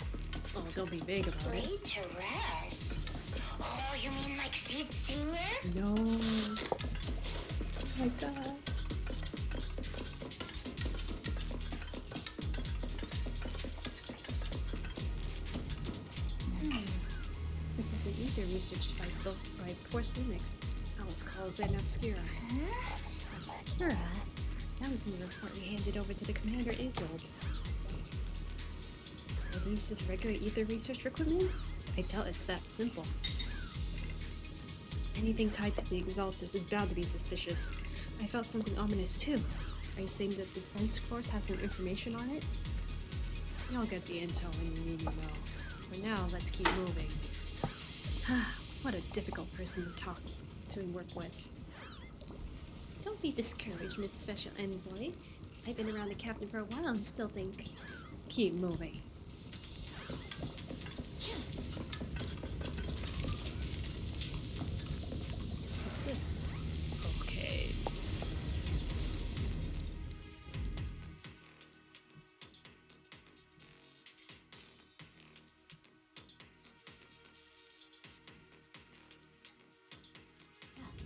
Oh, don't be vague about it. Laid to rest? Oh, you mean like Seed Senior? No. Oh my god. ether research device built by Porcelumix. Alice calls it Obscura. Obscura? That was in the report we handed over to the Commander Isolde. Are these just regular ether research equipment? I doubt it's that simple. Anything tied to the Exaltus is bound to be suspicious. I felt something ominous too. Are you saying that the Defense Force has some information on it? You'll get the intel when you need to know. For now, let's keep moving. What a difficult person to talk to and work with. Don't be discouraged, Miss Special Envoy. I've been around the captain for a while and still think, keep moving. What's this? Okay.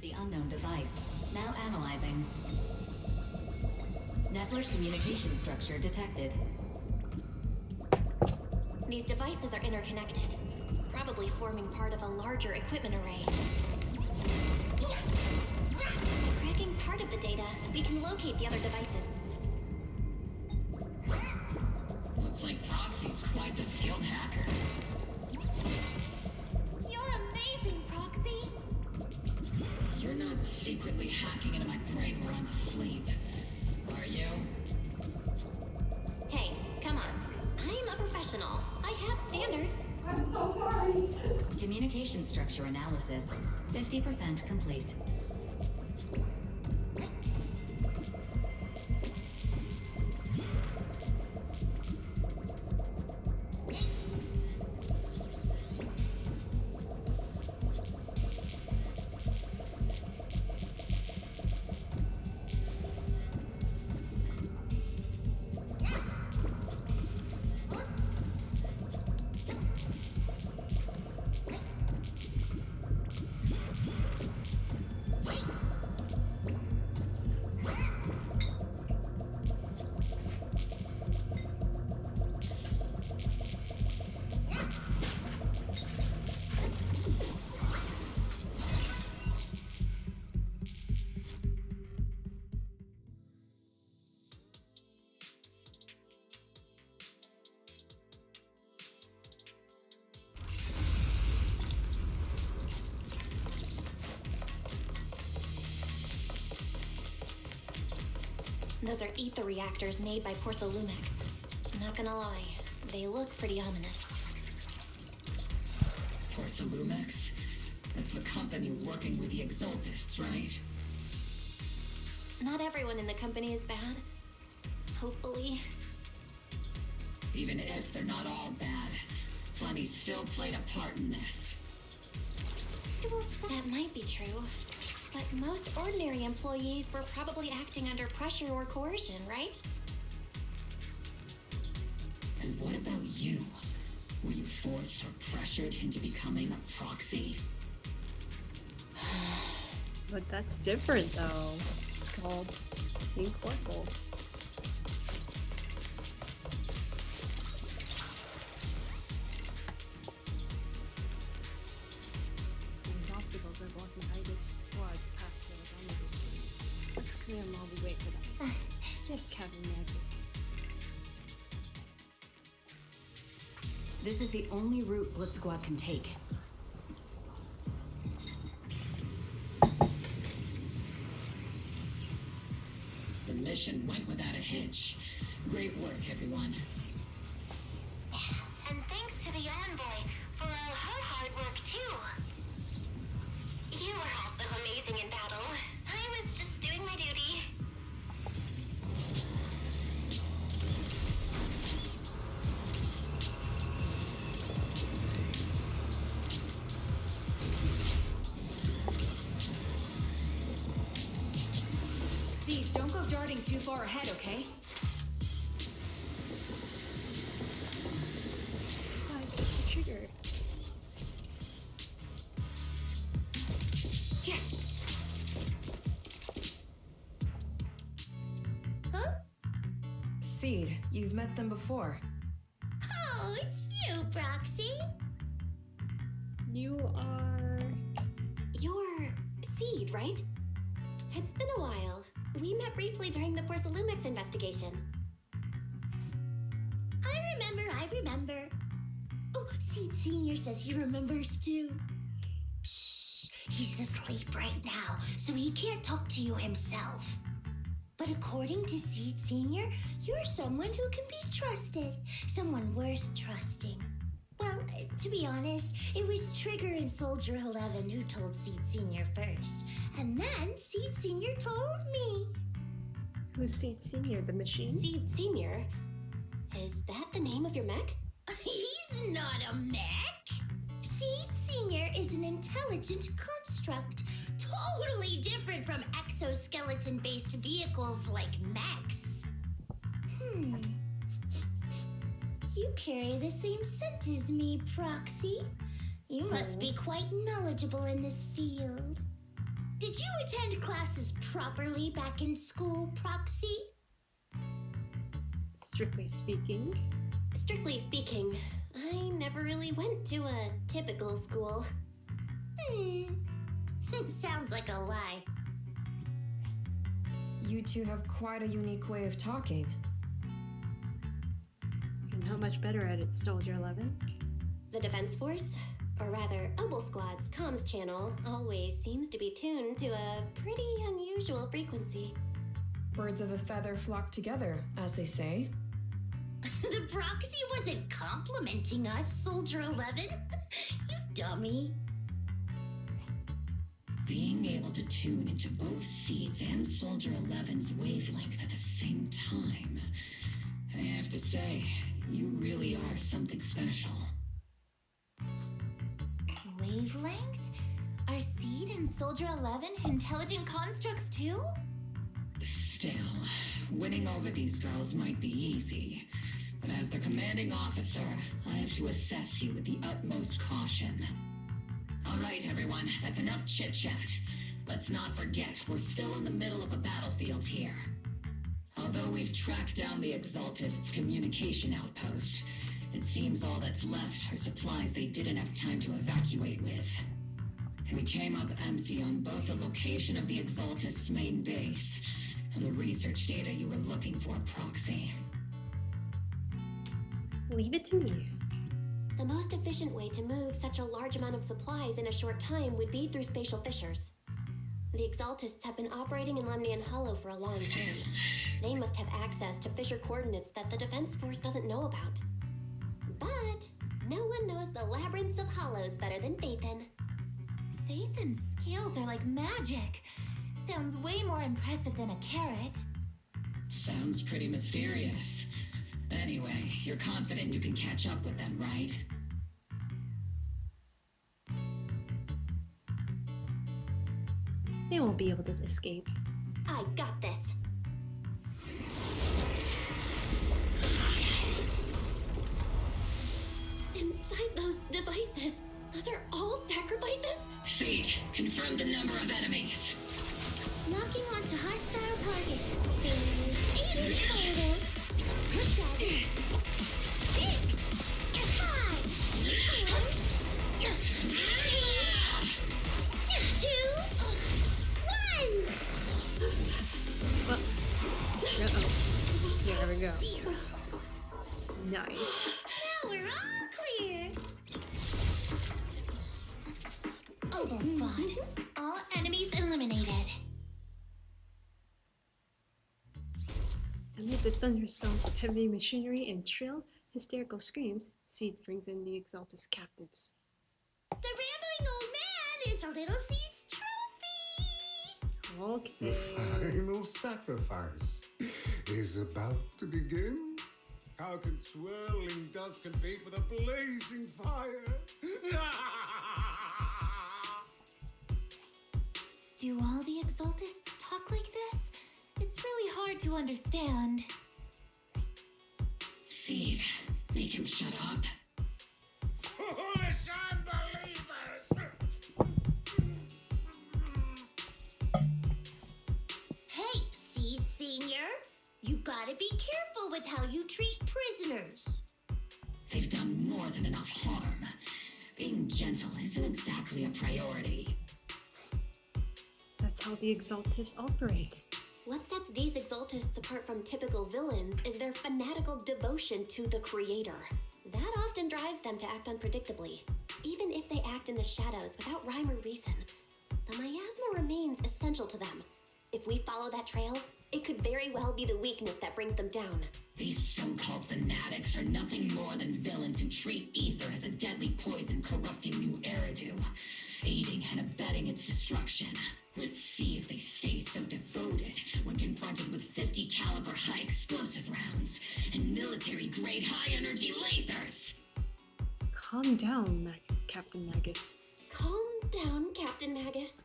The unknown device. Now analyzing. Network communication structure detected. These devices are interconnected, probably forming part of a larger equipment array. By cracking part of the data, we can locate the other devices. Looks like Proxy's quite the skilled hacker. You're amazing, Proxy! You're not secretly hacking into my brain while I'm asleep, are you? Hey, come on. I'm a professional. I have standards. I'm so sorry. Communication structure analysis. 50% complete. Those are ether reactors made by Porcelumix. Not gonna lie, they look pretty ominous. Porcelumix? That's the company working with the Exaltists, right? Not everyone in the company is bad. Hopefully. Even if they're not all bad, plenty still played a part in this. That might be true. But most ordinary employees were probably acting under pressure or coercion, right? And what about you? Were you forced or pressured into becoming a proxy? But that's different though. It's called being corporal. These obstacles are blocking Ida's squad's path to the rendezvous. Let's clear them while we wait for them. Yes, Captain Magnus. This is the only route Blitz Squad can take. The mission went without a hitch. Great work, everyone. And thanks to the envoy for all her hard work, too. You were also amazing in battle. I was just doing my duty. Steve, don't go darting too far ahead, okay? Guys, what's the trigger? Here. Huh? Seed, you've met them before. Oh, it's you, Proxy. You are... You're Seed, right? It's been a while. We met briefly during the Porcelumex investigation. I remember. Oh, Seed Senior says he remembers too. Shh, he's asleep right now, so he can't talk to you himself. But according to Seed Senior, you're someone who can be trusted. Someone worth trusting. Well, to be honest, it was Trigger and Soldier 11 who told Seed Senior first. And then Seed Senior told me. Who's Seed Senior, the machine? Seed Senior? Is that the name of your mech? He's not a mech. Seed Senior is an intelligent construct, totally different from exoskeleton-based vehicles like mechs. You carry the same scent as me, Proxy. You must be quite knowledgeable in this field. Did you attend classes properly back in school, Proxy? Strictly speaking, I never really went to a typical school. Sounds like a lie. You two have quite a unique way of talking. you're not much better at it, Soldier 11. The Defense Force, or rather Obel Squad's comms channel, always seems to be tuned to a pretty unusual frequency. Birds of a feather flock together, as they say. The Proxy wasn't complimenting us, Soldier 11. You dummy. Being able to tune into both Seeds and Soldier 11's wavelength at the same time. I have to say, you really are something special. Wavelength? Are Seed and Soldier 11 intelligent constructs too? Still, winning over these girls might be easy. But as their commanding officer, I have to assess you with the utmost caution. All right, everyone, that's enough chit-chat. Let's not forget, we're still in the middle of a battlefield here. Although we've tracked down the Exaltists' communication outpost, it seems all that's left are supplies they didn't have time to evacuate with. We came up empty on both the location of the Exaltists' main base and the research data you were looking for, Proxy. Leave it to me. The most efficient way to move such a large amount of supplies in a short time would be through spatial fissures. The Exaltists have been operating in Lemnian Hollow for a long time. They must have access to fissure coordinates that the Defense Force doesn't know about. But no one knows the labyrinths of hollows better than Phaethon. Phaethon's scales are like magic. Sounds way more impressive than a carrot. Sounds pretty mysterious. Anyway, you're confident you can catch up with them, right? They won't be able to escape. I got this. Inside those devices, those are all sacrifices? Seed, confirm the number of enemies. Locking onto hostile targets. There's 8 in total. 7, 6, 5, 2, 1. There we go. Nice. Now we're all clear. Obel Squad. All enemies eliminated. Amid the thunderstorms of heavy machinery and shrill, hysterical screams, Seed brings in the Exaltus captives. The rambling old man is a little Seed's trophy. Okay. The final sacrifice is about to begin. How can swirling dust compete with a blazing fire? Do all the Exaltists talk like this? It's really hard to understand. Seed, make him shut up. Foolish unbelievers! Hey, Seed Senior. You've got to be careful with how you treat prisoners. They've done more than enough harm. Being gentle isn't exactly a priority. That's how the Exaltists operate. What sets these Exaltists apart from typical villains is their fanatical devotion to the Creator. That often drives them to act unpredictably. Even if they act in the shadows without rhyme or reason, the miasma remains essential to them. If we follow that trail, it could very well be the weakness that brings them down. These so-called fanatics are nothing more than villains who treat ether as a deadly poison corrupting New Eridu, aiding and abetting its destruction. Let's see if they stay so devoted when confronted with 50 caliber high explosive rounds and military-grade high-energy lasers. Calm down, Captain Magus. Calm down, Captain Magus.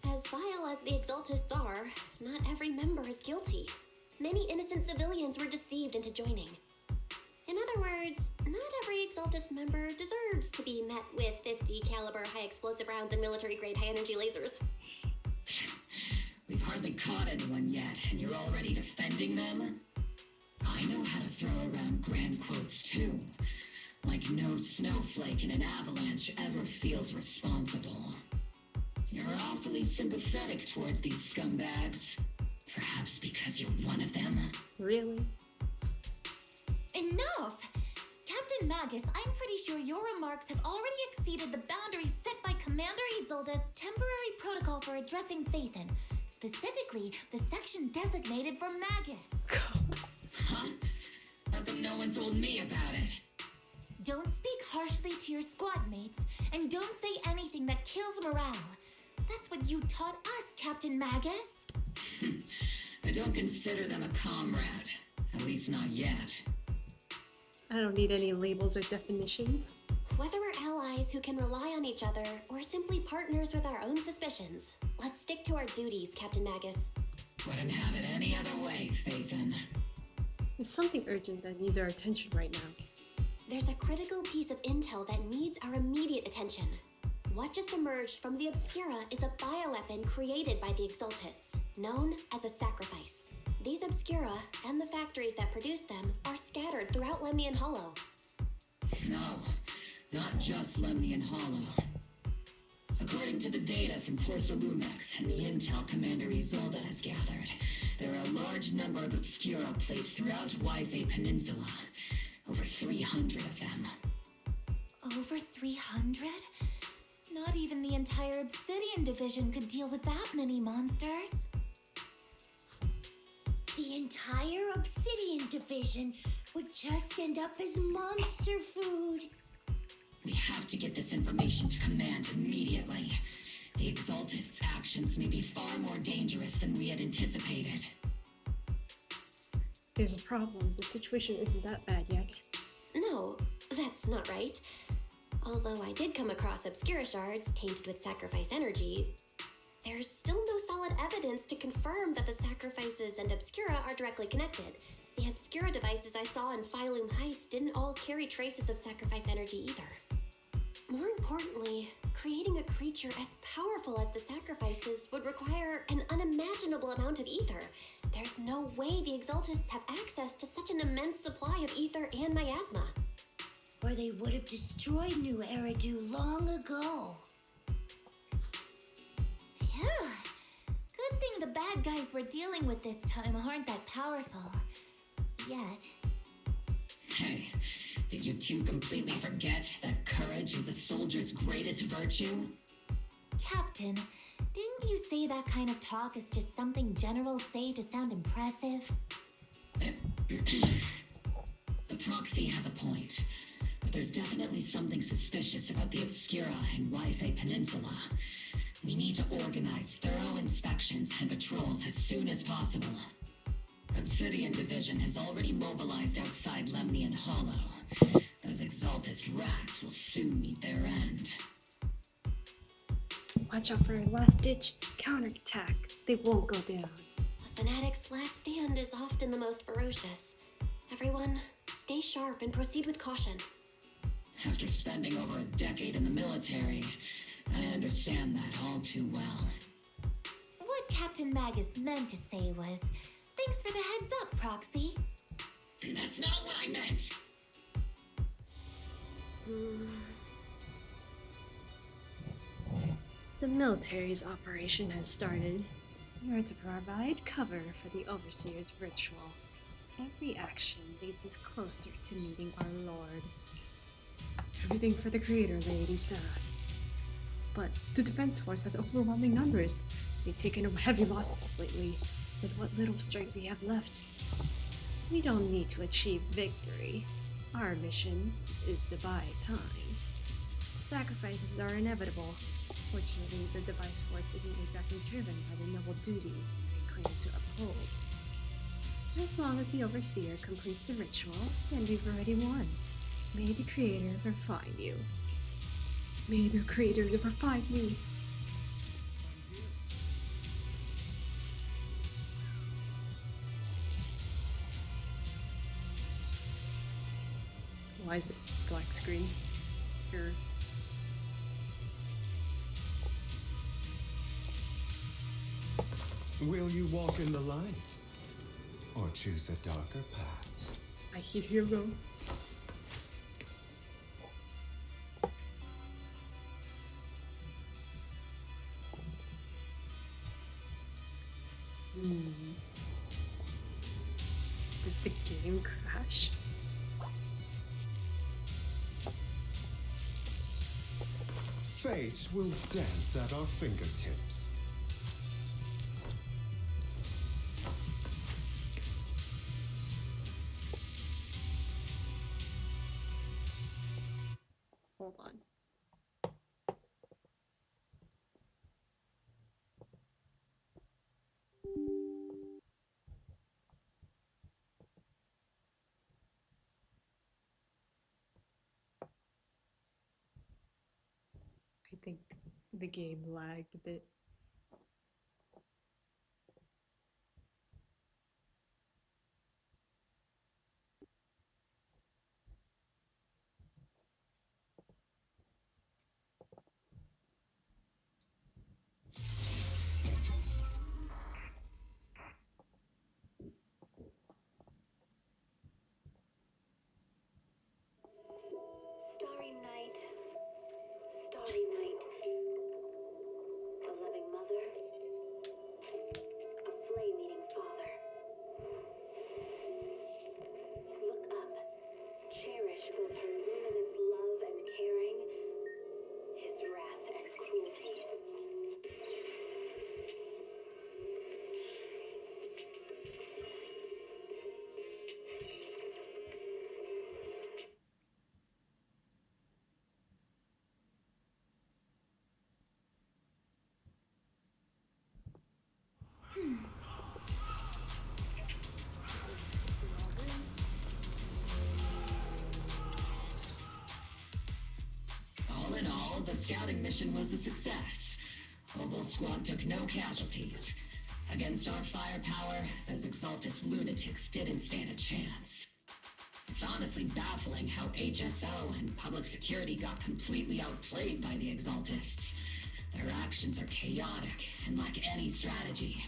As vile as the Exaltists are, not every member is guilty. Many innocent civilians were deceived into joining. In other words, not every Exaltist member deserves to be met with 50 caliber high explosive rounds and military-grade high-energy lasers. We've hardly caught anyone yet, and you're already defending them? I know how to throw around grand quotes too. Like no snowflake in an avalanche ever feels responsible. You're awfully sympathetic towards these scumbags. Perhaps because you're one of them? Really? Enough! Captain Magus, I'm pretty sure your remarks have already exceeded the boundaries set by Commander Isolde's temporary protocol for addressing Phaethon, specifically the section designated for Magus. Huh? How come no one told me about it? Don't speak harshly to your squad mates, and don't say anything that kills morale. That's what you taught us, Captain Magus. I don't consider them a comrade. At least not yet. I don't need any labels or definitions. Whether we're allies who can rely on each other, or simply partners with our own suspicions, let's stick to our duties, Captain Magus. Wouldn't have it any other way, Phaethon. There's something urgent that needs our attention right now. There's a critical piece of intel that needs our immediate attention. What just emerged from the Obscura is a bioweapon created by the Exaltists, known as a sacrifice. These Obscura, and the factories that produce them, are scattered throughout Lemnian Hollow. No, not just Lemnian Hollow. According to the data from Porcelumex and the intel Commander Isolde has gathered, there are a large number of Obscura placed throughout Waifei Peninsula. Over 300 of them. Over 300? Not even the entire Obsidian Division could deal with that many monsters. The entire Obsidian Division would just end up as monster food. We have to get this information to Command immediately. The Exaltists' actions may be far more dangerous than we had anticipated. There's a problem. The situation isn't that bad yet. No, that's not right. Although I did come across Obscura shards tainted with sacrifice energy, there's still no solid evidence to confirm that the sacrifices and Obscura are directly connected. The Obscura devices I saw in Phylum Heights didn't all carry traces of sacrifice energy either. More importantly, creating a creature as powerful as the sacrifices would require an unimaginable amount of ether. There's no way the Exaltists have access to such an immense supply of ether and miasma. Or they would have destroyed New Eridu long ago. Phew. Good thing the bad guys we're dealing with this time aren't that powerful. Yet. Hey, did you two completely forget that courage is a soldier's greatest virtue? Captain, didn't you say that kind of talk is just something generals say to sound impressive? The proxy has a point. But there's definitely something suspicious about the Obscura and Waifei Peninsula. We need to organize thorough inspections and patrols as soon as possible. Obsidian Division has already mobilized outside Lemnian Hollow. Those Exaltist rats will soon meet their end. Watch out for a last-ditch counterattack. They won't go down. A fanatic's last stand is often the most ferocious. Everyone, stay sharp and proceed with caution. After spending over a decade in the military, I understand that all too well. What Captain Magus meant to say was, thanks for the heads up, Proxy. That's not what I meant. The military's operation has started. We are to provide cover for the Overseer's ritual. Every action leads us closer to meeting our Lord. Everything for the Creator, Lady Sarah. But the Defense Force has overwhelming numbers. We've taken heavy losses lately, with what little strength we have left. We don't need to achieve victory. Our mission is to buy time. Sacrifices are inevitable. Fortunately, the Device Force isn't exactly driven by the noble duty they claim to uphold. As long as the Overseer completes the ritual, then we've already won. May the Creator refine you. May the Creator refine you. Why is it black screen? Here. Will you walk in the light? Or choose a darker path? I hear hero. Did the game crash? Fate will dance at our fingertips. Hold on. I think the game lagged a bit. Starry night, starry night. A loving mother, a flame-eating father. Look up, cherish both her luminous love and caring, his wrath and cruelty. All in all, the scouting mission was a success. Obel Squad took no casualties. Against our firepower, those Exaltus lunatics didn't stand a chance. It's honestly baffling how HSO and public security got completely outplayed by the Exaltists. Their actions are chaotic and lack any strategy.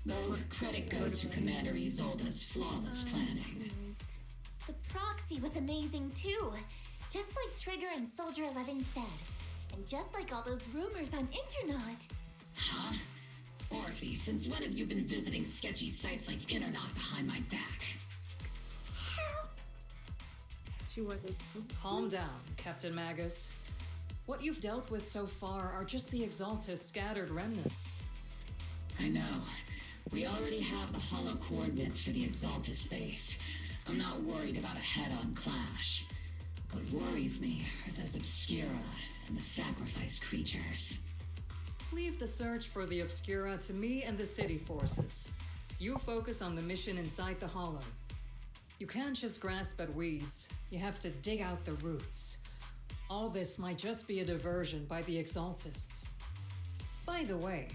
Though credit goes to Commander Isolde's flawless planning. The proxy was amazing too. Just like Trigger and Soldier 11 said. And just like all those rumors on internet. Huh? Orphe, since when have you been visiting sketchy sites like Internet behind my back? She wasn't supposed to. Calm down, Captain Magus. What you've dealt with so far are just the Exaltus scattered remnants. I know. We already have the hollow coordinates for the Exaltus base. I'm not worried about a head-on clash. What worries me are those Obscura and the sacrifice creatures. Leave the search for the Obscura to me and the city forces. You focus on the mission inside the Hollow. You can't just grasp at weeds. You have to dig out the roots. All this might just be a diversion by the Exaltists. By the way,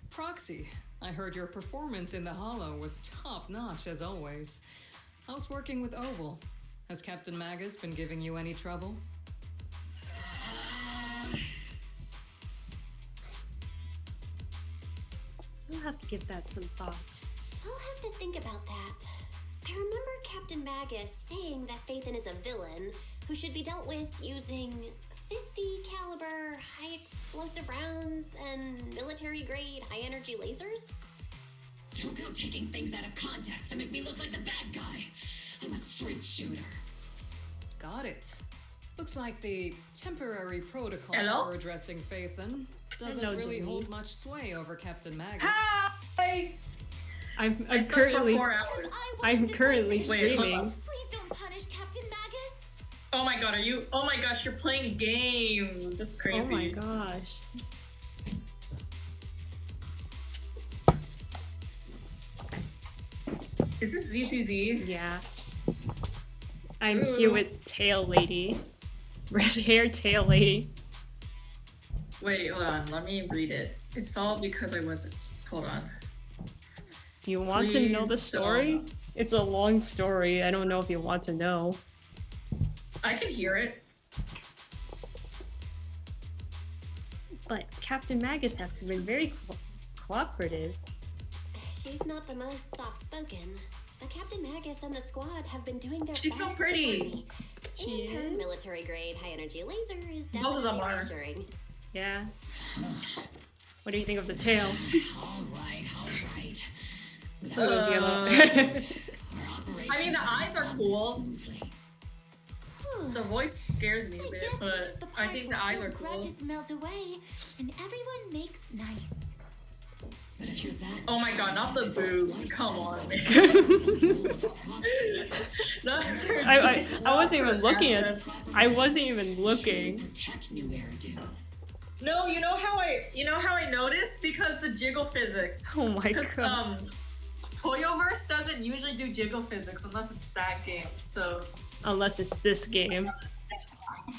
Proxy, I heard your performance in the Hollow was top-notch as always. How's working with Oval? Has Captain Magus been giving you any trouble? We'll have to give that some thought. I'll have to think about that. I remember Captain Magus saying that Phaethon is a villain who should be dealt with using 50 caliber, high explosive rounds and military grade high energy lasers? Don't go taking things out of context to make me look like the bad guy. I'm a straight shooter. Got it. Looks like the temporary protocol Hello? for addressing Phaethon doesn't Hello, really Jimmy. hold much sway over Captain Magus. Hi! I'm I slept for currently 4 hours. I'm currently Wait, hold streaming. on. Please don't punish Captain Magus. Oh my god, are you? Oh my gosh, you're playing games. That's crazy. Oh my gosh. Is this ZZZ? Yeah. I'm Ooh. here with Tail Lady. Red hair Tail Lady. Wait, hold on. Let me read it. It's all because I wasn't. Hold on. Do you want to know the Please story? don't. It's a long story. I don't know if you want to know. I can hear it. But Captain Magus has been very cooperative. She's not the most soft-spoken, but Captain Magus and the squad have been doing their She's best so to pretty. support me. She And her is? military grade high energy laser is Both of them definitely are. reassuring. Yeah. What do you think of the tail? Alright. Oh, it's yellow. I mean, the eyes are cool. The voice scares me a bit, This is but the I part think where the eyes are old cool. grudges melt away, and everyone makes nice. But if you're that Oh my god, not the boobs. Come on, man. I wasn't even looking at it. I wasn't even looking. protect new Eridu. No, you know how I noticed? Because the jiggle physics. Oh my Because god. Toyoverse doesn't usually do jiggle physics unless it's that game. So Unless it's this game.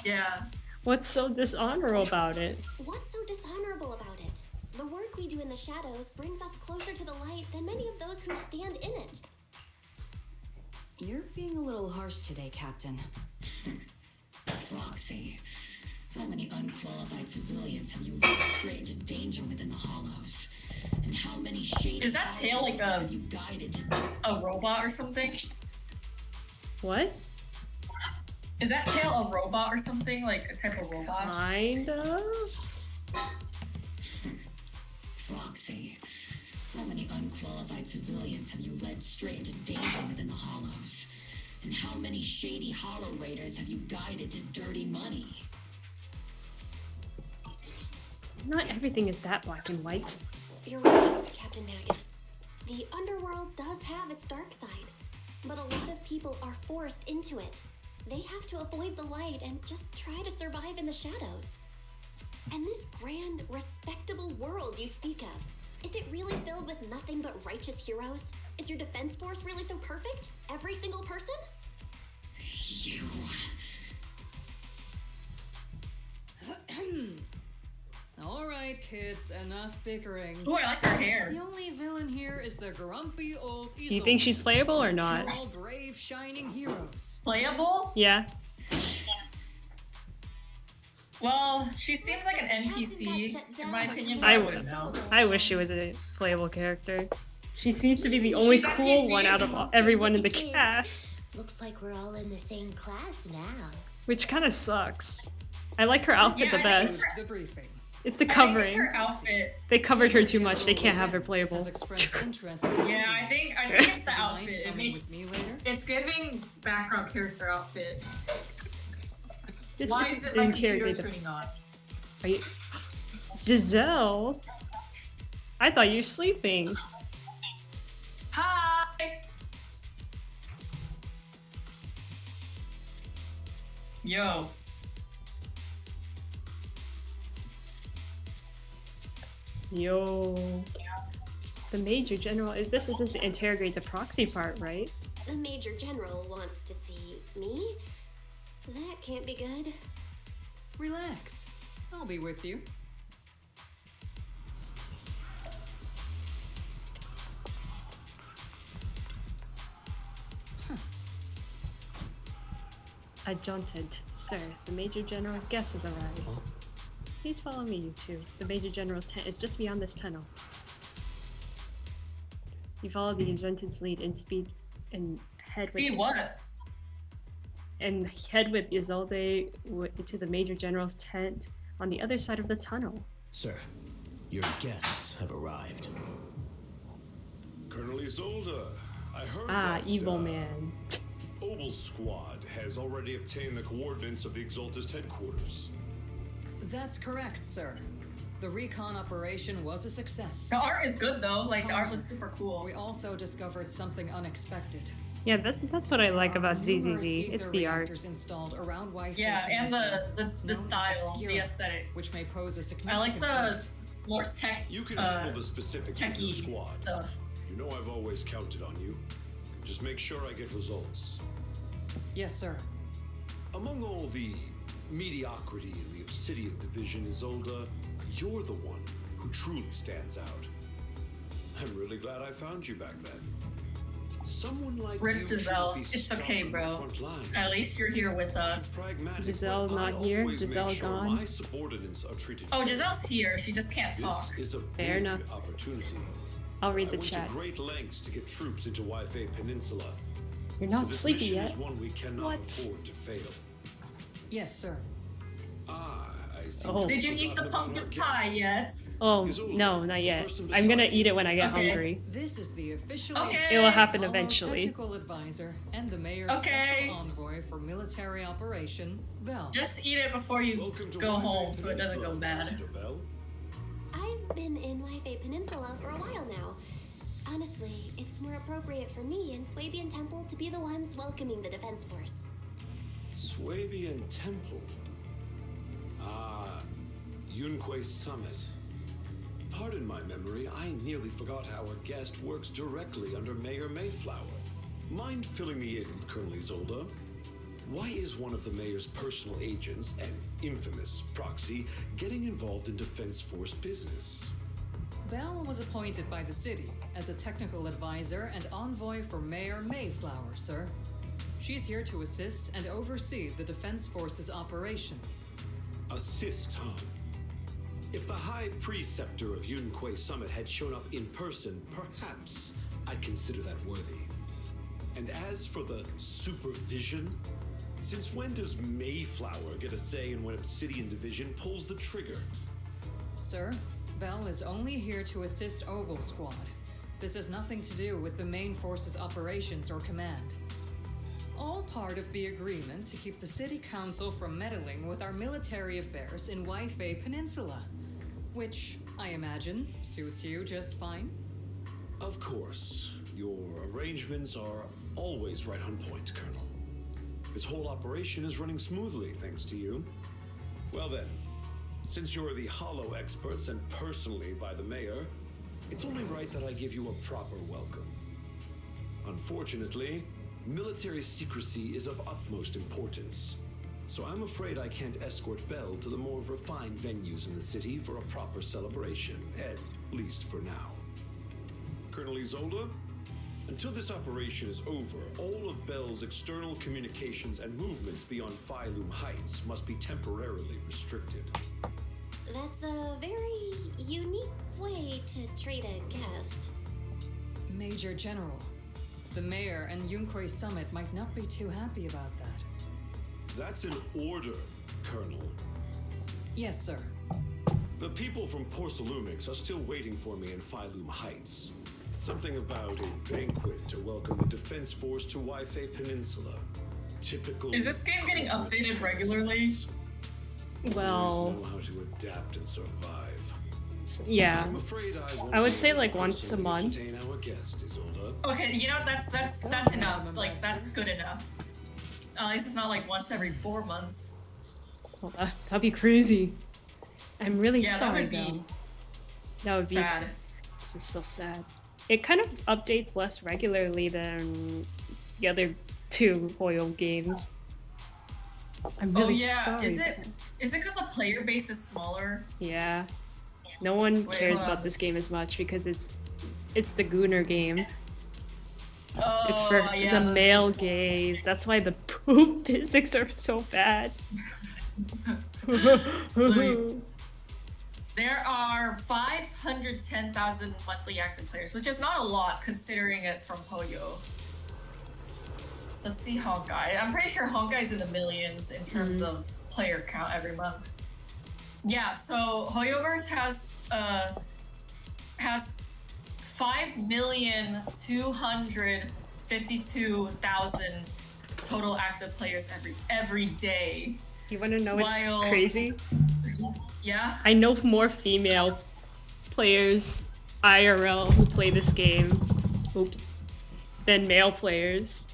yeah. What's so dishonorable about it? What's so dishonorable about it? The work we do in the shadows brings us closer to the light than many of those who stand in it. You're being a little harsh today, Captain. Roxy, how many unqualified civilians have you led straight into danger within the Hollows? And how many shady Is that tail like a have you guided to robot or something? What? Is that tail a robot or something? Like a type of robot? Kind of? Roxy, how many unqualified civilians have you led straight into danger within the Hollows? And how many shady Hollow Raiders have you guided to dirty money? Not everything is that black and white. You're right, Captain Magus. The underworld does have its dark side, but a lot of people are forced into it. They have to avoid the light and just try to survive in the shadows. And this grand, respectable world you speak of, is it really filled with nothing but righteous heroes? Is your defense force really so perfect? Every single person? You... Alright, kids, enough bickering. Ooh, I like her hair. The only villain here is the grumpy old Do you think she's playable or not? All brave, shining heroes. Playable? Yeah. Well, she seems like an NPC, in my opinion. But I wish she was a playable character. She seems to be the only She's cool NPC. one out of everyone in the cast. Looks like we're all in the same class now. Which kind of sucks. I like her outfit the Yeah, I think best. The briefing. It's the I think covering. it's her outfit. They covered her too much. They can't have her playable. Has expressed interest in Yeah, I think it's the outfit. It coming makes with me later? it's giving background character outfit. This Why isn't is it the my interrogate computer the- turning on? Are you... Giselle? I thought you were sleeping. Hi. Yo. Yo. The Major General. This isn't the interrogate the proxy part, right? The Major General wants to see me? That can't be good. Relax. I'll be with you. Adjutant, sir. The Major General's guest has arrived. Please follow me, you two. The Major General's tent is just beyond this tunnel. You follow the adjutant's lead and speed and head with See what? and head with Isolde to the Major General's tent on the other side of the tunnel. Sir, your guests have arrived. Colonel Isolde, I heard that, evil man. Obel Squad has already obtained the coordinates of the Exaltist headquarters. That's correct, sir. The recon operation was a success. The art is good though, like the art looks super cool. We also discovered something unexpected. Yeah, that's what I like about ZZZ. It's the art. Installed around Wi-Fi. Yeah, and the style, the aesthetic, which may pose a significant. I like the more tech. You can handle the specifics of your squad. Stuff. You know I've always counted on you. Just make sure I get results. Yes, sir. Among all the mediocrity in the Obsidian division, Isolde, you're the one who truly stands out. I'm really glad I found you back then. Someone like Rip you Giselle, should be it's okay, strong bro. on the front line. At least you're here with us. Giselle not here. Giselle gone. My subordinates are treated Oh, Giselle's here. She just can't talk. This is a Fair enough. opportunity. I'll read the I chat. went to great lengths to get troops into Wi-Fi Peninsula. You're not So this sleepy mission yet. is one we cannot afford to fail. Yes, sir. Ah, I see. Oh. Did you eat the pumpkin pie yet? Oh, no, not yet. I'm gonna eat it when I get Okay. hungry. This is the official. Okay. It will happen Allo eventually. Technical advisor and the mayor's Okay. special envoy for military operation, Bell. Just eat it before you go home so it doesn't go bad. I've been in Wi-Fi Peninsula for a while now. Honestly, it's more appropriate for me and Swabian Temple to be the ones welcoming the Defense Force. Swabian Temple. Ah, Yunque Summit. Pardon my memory, I nearly forgot how a guest works directly under Mayor Mayflower. Mind filling me in, Colonel Isolde? Why is one of the mayor's personal agents, an infamous proxy, getting involved in Defense Force business? Bell was appointed by the city as a technical advisor and envoy for Mayor Mayflower, sir. She's here to assist and oversee the Defense Force's operation. Assist, huh? If the High Preceptor of Yunque Summit had shown up in person, perhaps I'd consider that worthy. And as for the supervision, since when does Mayflower get a say in when Obsidian Division pulls the trigger? Sir, Bell is only here to assist Obel Squad. This has nothing to do with the main force's operations or command. All part of the agreement to keep the city council from meddling with our military affairs in Wi-Fi Peninsula, which, I imagine, suits you just fine. Of course. Your arrangements are always right on point, Colonel. This whole operation is running smoothly, thanks to you. Well then, since you're the hollow experts and personally by the mayor, it's only right that I give you a proper welcome. Unfortunately, military secrecy is of utmost importance, so I'm afraid I can't escort Bell to the more refined venues in the city for a proper celebration, at least for now. Colonel Isolde, until this operation is over, all of Bell's external communications and movements beyond Phylum Heights must be temporarily restricted. That's a very unique way to treat a guest. Major General, the mayor and Yunque Summit might not be too happy about that. That's an order, Colonel. Yes, sir. The people from Porcelumix are still waiting for me in Phylum Heights. Something about a banquet to welcome the Defense Force to Wi-Fi Peninsula. Typical. Is this game getting updated regularly? Well, know how to adapt and survive. yeah. I'm afraid I would say like once a month. Our guest, Isolde. Okay, you know that's enough. Like that's good enough. At least it's not like once every 4 months. Well, that'd be crazy. I'm really Yeah, sorry, that would be though. That would be sad. This is so sad. It kind of updates less regularly than the other two Hoyle games. I'm really sorry. Is it because the player base is smaller? Yeah. No one Wait, cares hold about on. this game as much because it's the Gooner game. Oh, It's for yeah, the male gaze. That's why the poop physics are so bad. Please. There are 510,000 monthly active players, which is not a lot considering it's from Poyo. Let's see Honkai. I'm pretty sure Honkai's in the millions in terms of player count every month. Yeah, so Hoyoverse has 5,252,000 total active players every day. You want to know what's crazy? Yeah? I know more female players IRL who play this game, than male players.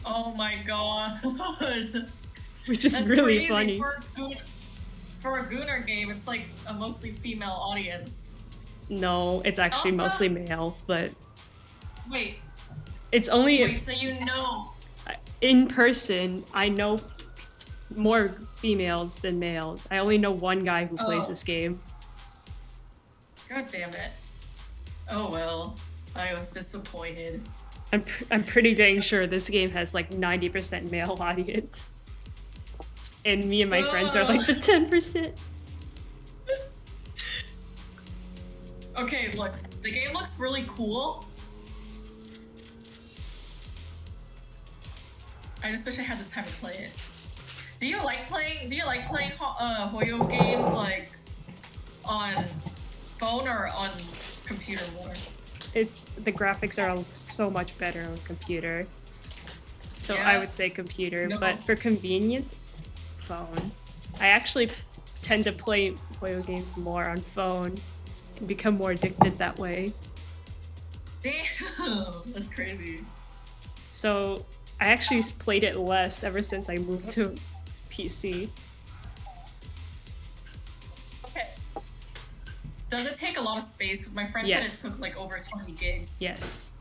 Oh my god. Which is That's really crazy. funny. For a Gunnar game, it's like a mostly female audience. No, it's actually mostly male, but Wait. it's only Wait, so you know. in person, I know more females than males. I only know one guy who plays this game. God damn it. Oh well. I was disappointed. I'm pretty dang sure this game has like 90% male audience. And me and my friends are like the 10%. Okay, look. The game looks really cool. I just wish I had the time to play it. Do you like playing Hoyo games like on phone or on computer more? The graphics are so much better on computer. So I would say computer, but for convenience, phone. I actually tend to play Hoyo games more on phone and become more addicted that way. Damn, that's crazy. So I actually played it less ever since I moved to PC. Okay. Does it take a lot of space? Because my friend said it took like over 20 gigs. Yes.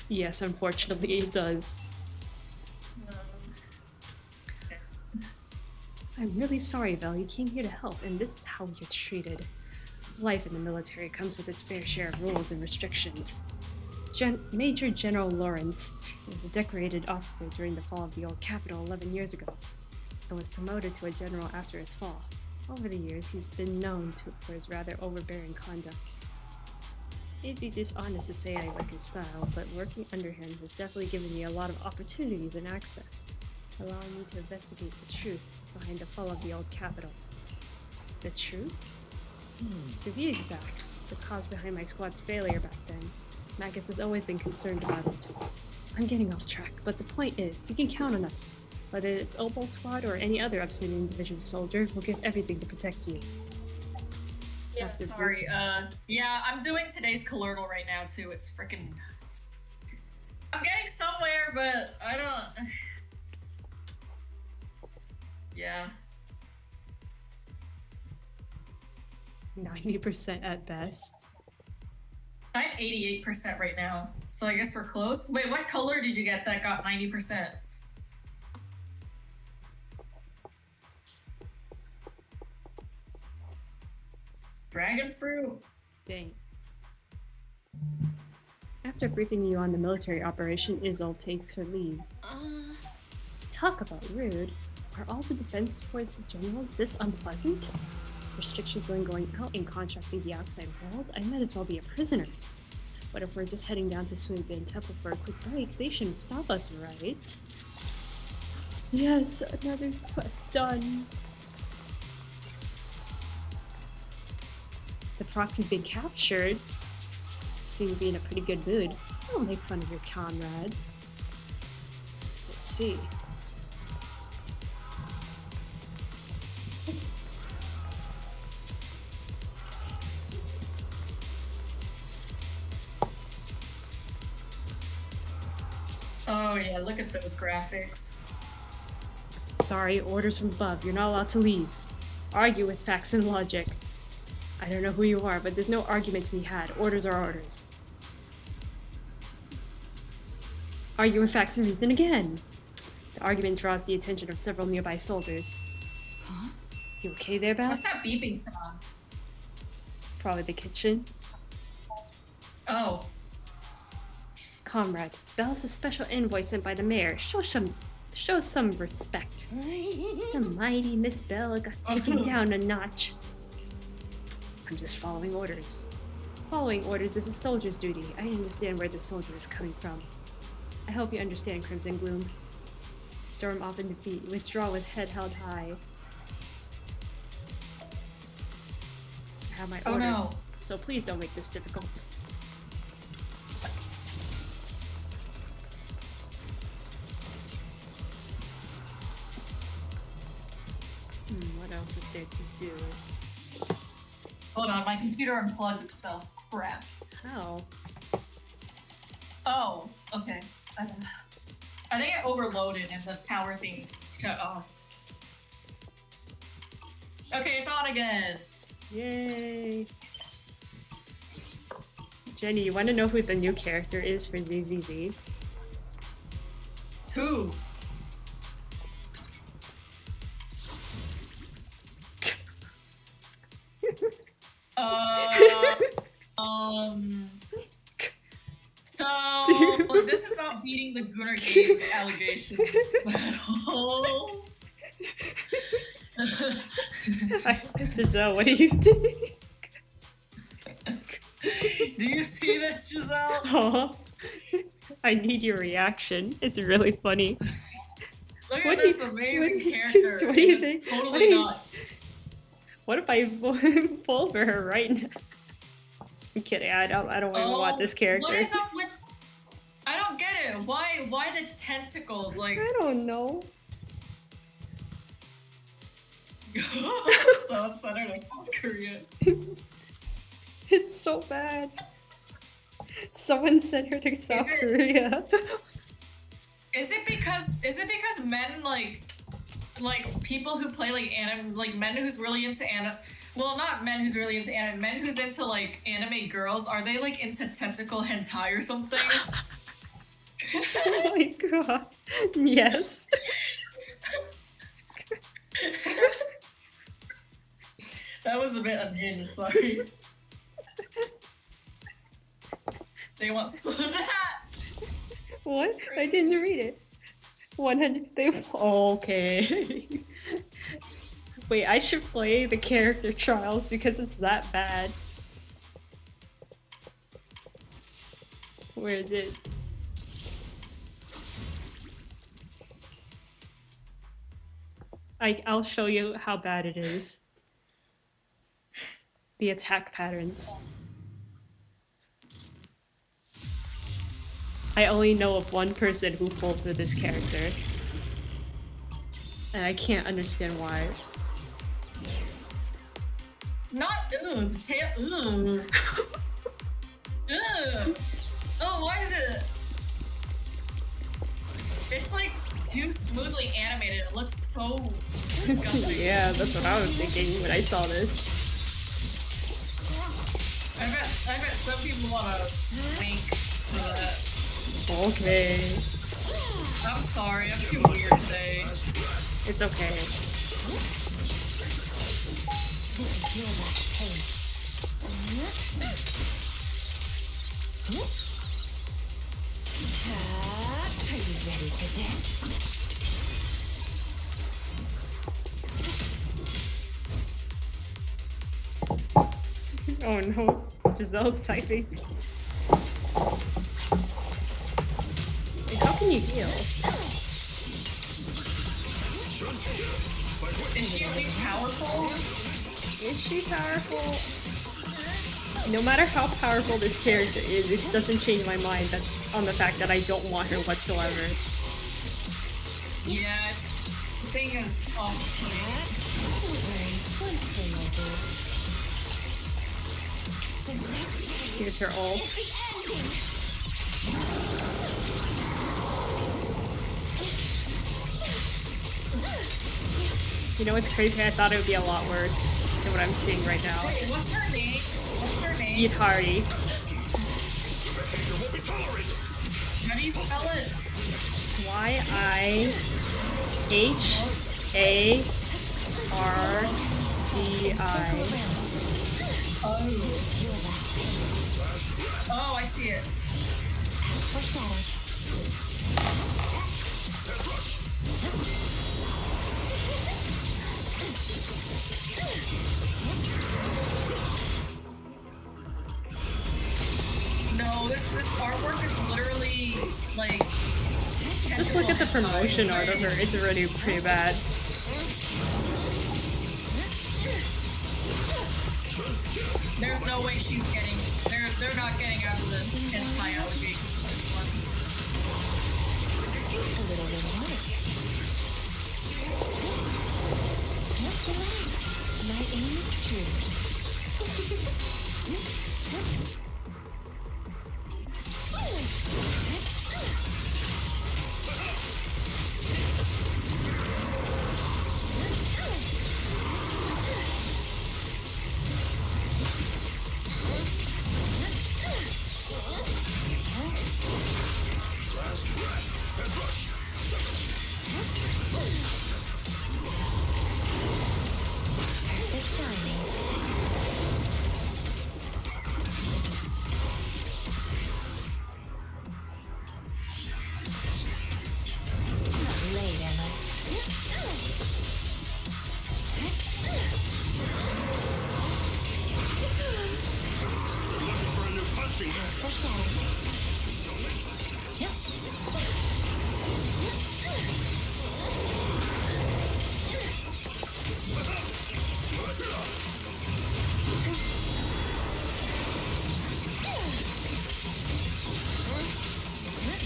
Yes, unfortunately it does. I'm really sorry, Val. You came here to help, and this is how you're treated. Life in the military comes with its fair share of rules and restrictions. Major General Lawrence was a decorated officer during the fall of the old capital 11 years ago, and was promoted to a general after its fall. Over the years, he's been known for his rather overbearing conduct. It'd be dishonest to say I like his style, but working under him has definitely given me a lot of opportunities and access, allowing me to investigate the truth behind the fall of the old capital. The truth? To be exact, the cause behind my squad's failure back then. Magus has always been concerned about it. I'm getting off track, but the point is, you can count on us. Whether it's Opal Squad or any other Obsidian Division soldier, we'll give everything to protect you. Yeah, sorry. Yeah, I'm doing today's colonel right now too. It's freaking. I'm getting somewhere, but I don't. Yeah. 90% at best. I'm 88% right now, so I guess we're close. Wait, what color did you get that got 90%? Dragon fruit. Dang. After briefing you on the military operation, Isolde takes her leave. Talk about rude. Are all the defense force generals this unpleasant? Restrictions on going out and contracting the outside world? I might as well be a prisoner. But if we're just heading down to Swingbin Temple for a quick break, they shouldn't stop us, right? Yes, another quest done. The proxy's been captured. Seem to be in a pretty good mood. Don't make fun of your comrades. Let's see. Oh yeah, look at those graphics. Sorry, orders from above. You're not allowed to leave. Argue with facts and logic. I don't know who you are, but there's no argument to be had. Orders are orders. Argue with facts and reason again. The argument draws the attention of several nearby soldiers. Huh? You okay there, Belle? What's that beeping sound? Probably the kitchen. Oh. Comrade, Belle's a special envoy sent by the mayor. Show some respect. The mighty Miss Belle got taken down a notch. I'm just following orders. Following orders, this is soldier's duty. I understand where the soldier is coming from. I hope you understand, Crimson Gloom. Storm off in defeat. Withdraw with head held high. I have my orders, no. so please don't make this difficult. What else is there to do? Hold on, my computer unplugged itself. Crap. How? Oh, okay. I think I overloaded and the power thing cut off. Okay, it's on again. Yay! Jenny, you want to know who the new character is for ZZZ? Who? So this is not beating the Gunnar Games allegations at all. Giselle, what do you think? Do you see this, Giselle? Oh, I need your reaction. It's really funny. Look at this amazing character. What do you think? Totally not. What if I pull for her right now? I'm kidding. I don't even want this character. What is up with? I don't get it. Why the tentacles? Like I don't know. So centered like South Korea. It's so bad. Someone sent her to South Korea. Is it because men like people who play like anime, like men who's really into anime? Well, not men who's really into anime. Men who's into like anime girls. Are they like into tentacle hentai or something? Oh my god. Yes. That was a bit unhinged, sorry. They want that. What? I didn't read it. 100. Okay. Wait, I should play the character trials because it's that bad. Where is it? I'll show you how bad it is. The attack patterns. I only know of one person who pulled through this character. And I can't understand why. Not the tail. Oh, why is it? It's like too smoothly animated. It looks so disgusting. Yeah, that's what I was thinking when I saw this. I bet some people wanna wink to that. Okay. I'm sorry, I'm too weird today. It's okay. Are you ready for this? Oh no, Giselle's typing. Wait, how can you heal? Is she at least powerful? Is she powerful? No matter how powerful this character is, it doesn't change my mind on the fact that I don't want her whatsoever. Yeah, the thing is, Don't worry, one thing will do. Here's her ult. You know what's crazy? I thought it would be a lot worse than what I'm seeing right now. Wait, what's her name? What's her name? Eat Hardy. How do you spell it? Y-I-H-A-R-D-I. Oh, I see it. this artwork is literally like. Just look at the promotion art of her. It's already pretty bad. There's no way she's getting. They're not getting out of the anti-allegations for this one. A little bit of my aim is true.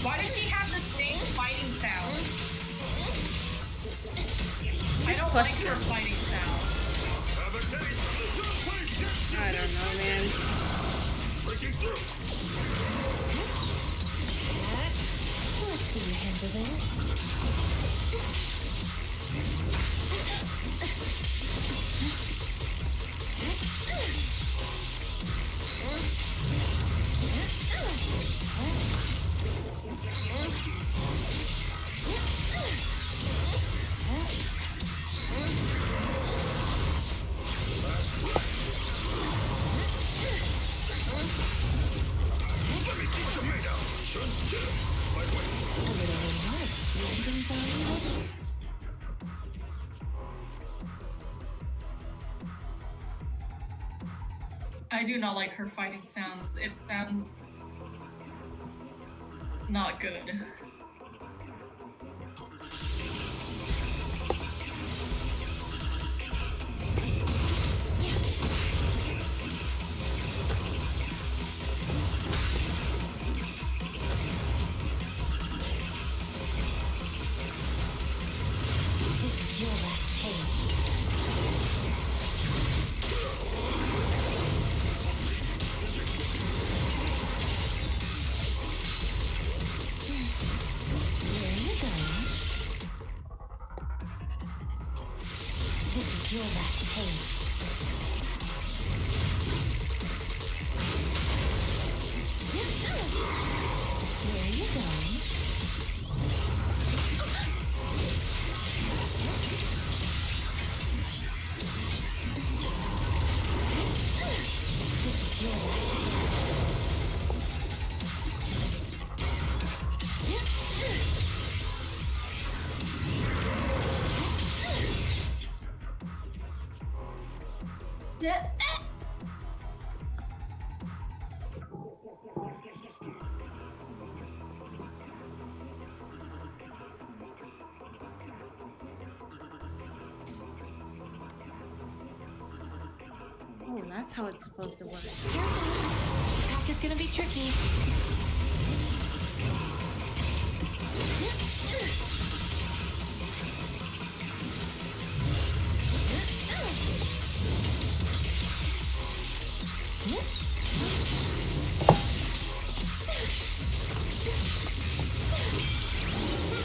Why does she have the same fighting sound? I don't like her fighting sound. I don't know, man. Let's see you handle this. I do not like her fighting sounds. It sounds not good. This is your last page. Where are you going? This is your last page. Where are you going? This is your last Oh, that's how it's supposed to work. Attack is gonna be tricky.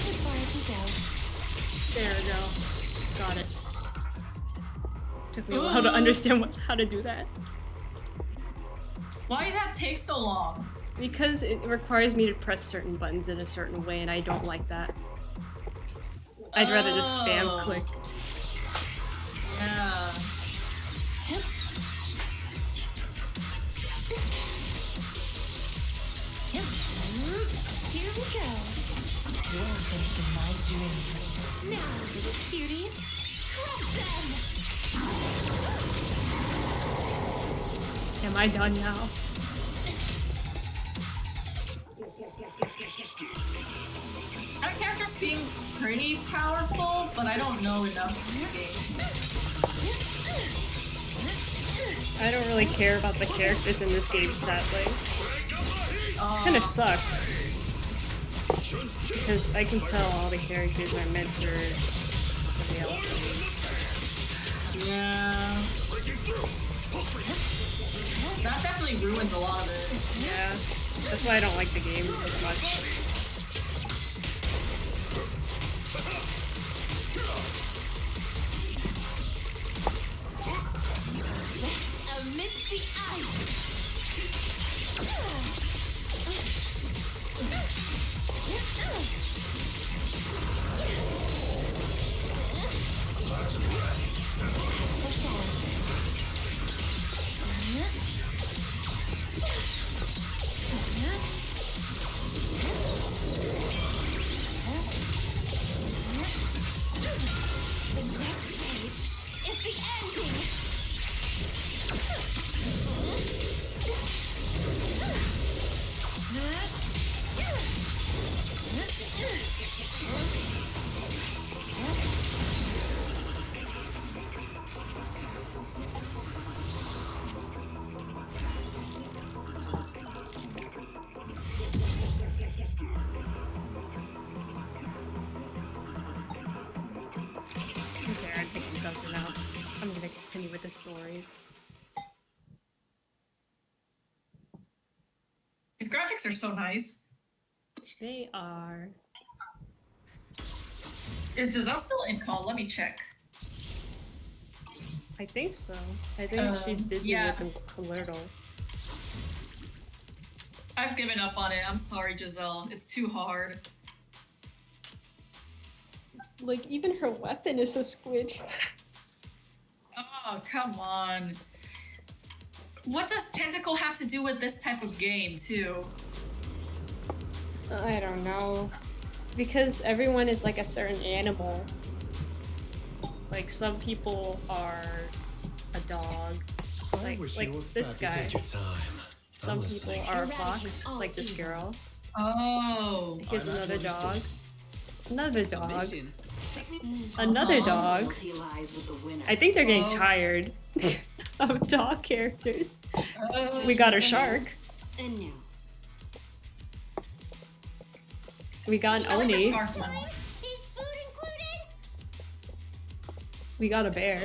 As far as you go. There we go. Got it. Took me a while to understand how to do that. Why does that take so long? Because it requires me to press certain buttons in a certain way, and I don't like that. I'd rather just spam click. Yeah. Here we go. Welcome to my dream. Now, little cuties, crush them! Am I done now? seems pretty powerful, but I don't know enough to the game. I don't really care about the characters in this game, sadly. Which kind of sucks. Because I can tell all the characters are meant for male things. Yeah. That definitely ruins a lot of it. Yeah. That's why I don't like the game as much. Amidst the ice. The next page is the ending. Okay, I think I'm done for now. I'm gonna continue with the story. These graphics are so nice. They are. Is Giselle still in call? Let me check. I think so. I think she's busy yeah. with Colorado. I've given up on it. I'm sorry, Giselle. It's too hard. Like, even her weapon is a squid. Oh, come on. What does tentacle have to do with this type of game, too? I don't know. Because everyone is like a certain animal. Like, some people are a dog. Like this guy. Take your time. Some people are a fox, like this girl. Oh. Here's another dog. Another dog. Another dog. I think they're getting tired of dog characters. We got a shark. And now. We got an Oni. We got a bear.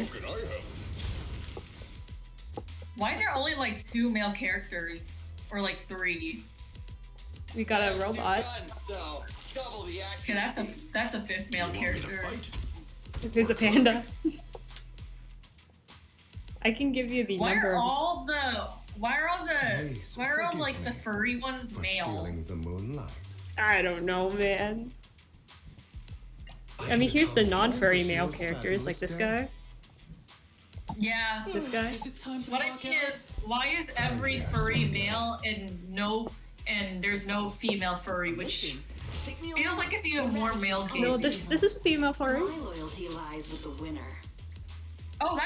Why is there only like 2 male characters? Or like 3? We got a robot. Okay, that's a 5th male character. There's a panda. I can give you the number. Why are all like the furry ones male? Stealing the moonlight. I don't know, man. I mean, here's the non-furry male characters, like this guy. Yeah. This guy. What I mean is, why is every furry male and there's no female furry, which feels like it's even more male case. No, this is a female furry. My loyalty lies with the winner. Oh,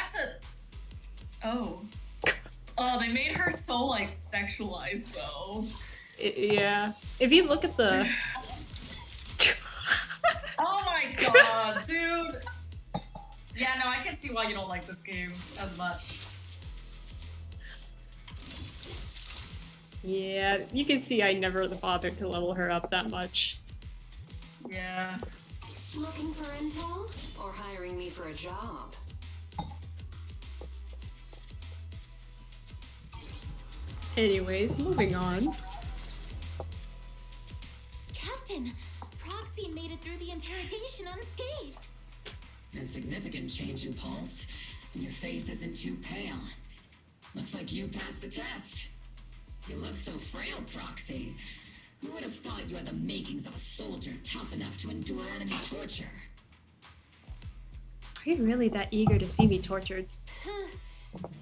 Oh, they made her so like sexualized though. Yeah. If you look at the. Oh my god, dude. Yeah, no, I can see why you don't like this game as much. Yeah, you can see I never bothered to level her up that much. Yeah. Looking for intel or hiring me for a job? Anyways, moving on. Captain, Proxy made it through the interrogation unscathed. No significant change in pulse, and your face isn't too pale. Looks like you passed the test. You look so frail, Proxy. Who would have thought you had the makings of a soldier tough enough to endure enemy torture? Are you really that eager to see me tortured?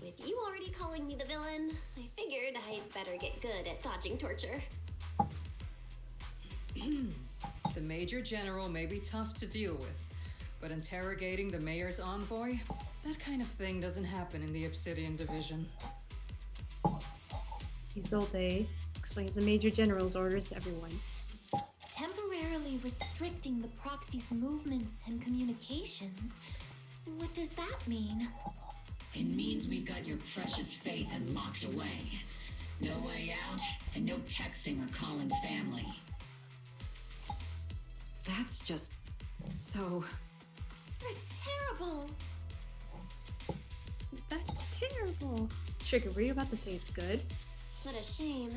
With you already calling me the villain, I figured I'd better get good at dodging torture. The Major General may be tough to deal with, but interrogating the Mayor's envoy, that kind of thing doesn't happen in the Obsidian Division. Isolde explains the Major General's orders to everyone. Temporary temporarily restricting the proxy's movements and communications. What does that mean? It means we've got your precious faith and locked away. No way out, and no texting or calling family. That's just so... That's terrible. That's terrible. Sugar, were you about to say it's good? What a shame.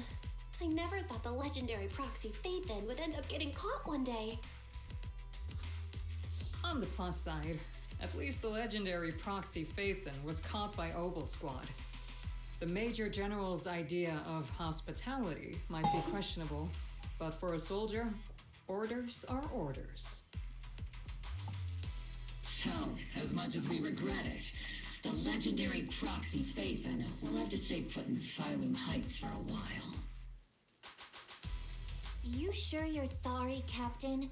I never thought the legendary proxy Phaethon would end up getting caught one day. On the plus side, at least the legendary proxy Phaethon was caught by Ogle Squad. The Major General's idea of hospitality might be questionable, but for a soldier, orders are orders. So, as much as we regret it, the legendary proxy Phaethon will have to stay put in Phylum Heights for a while. You sure you're sorry, Captain?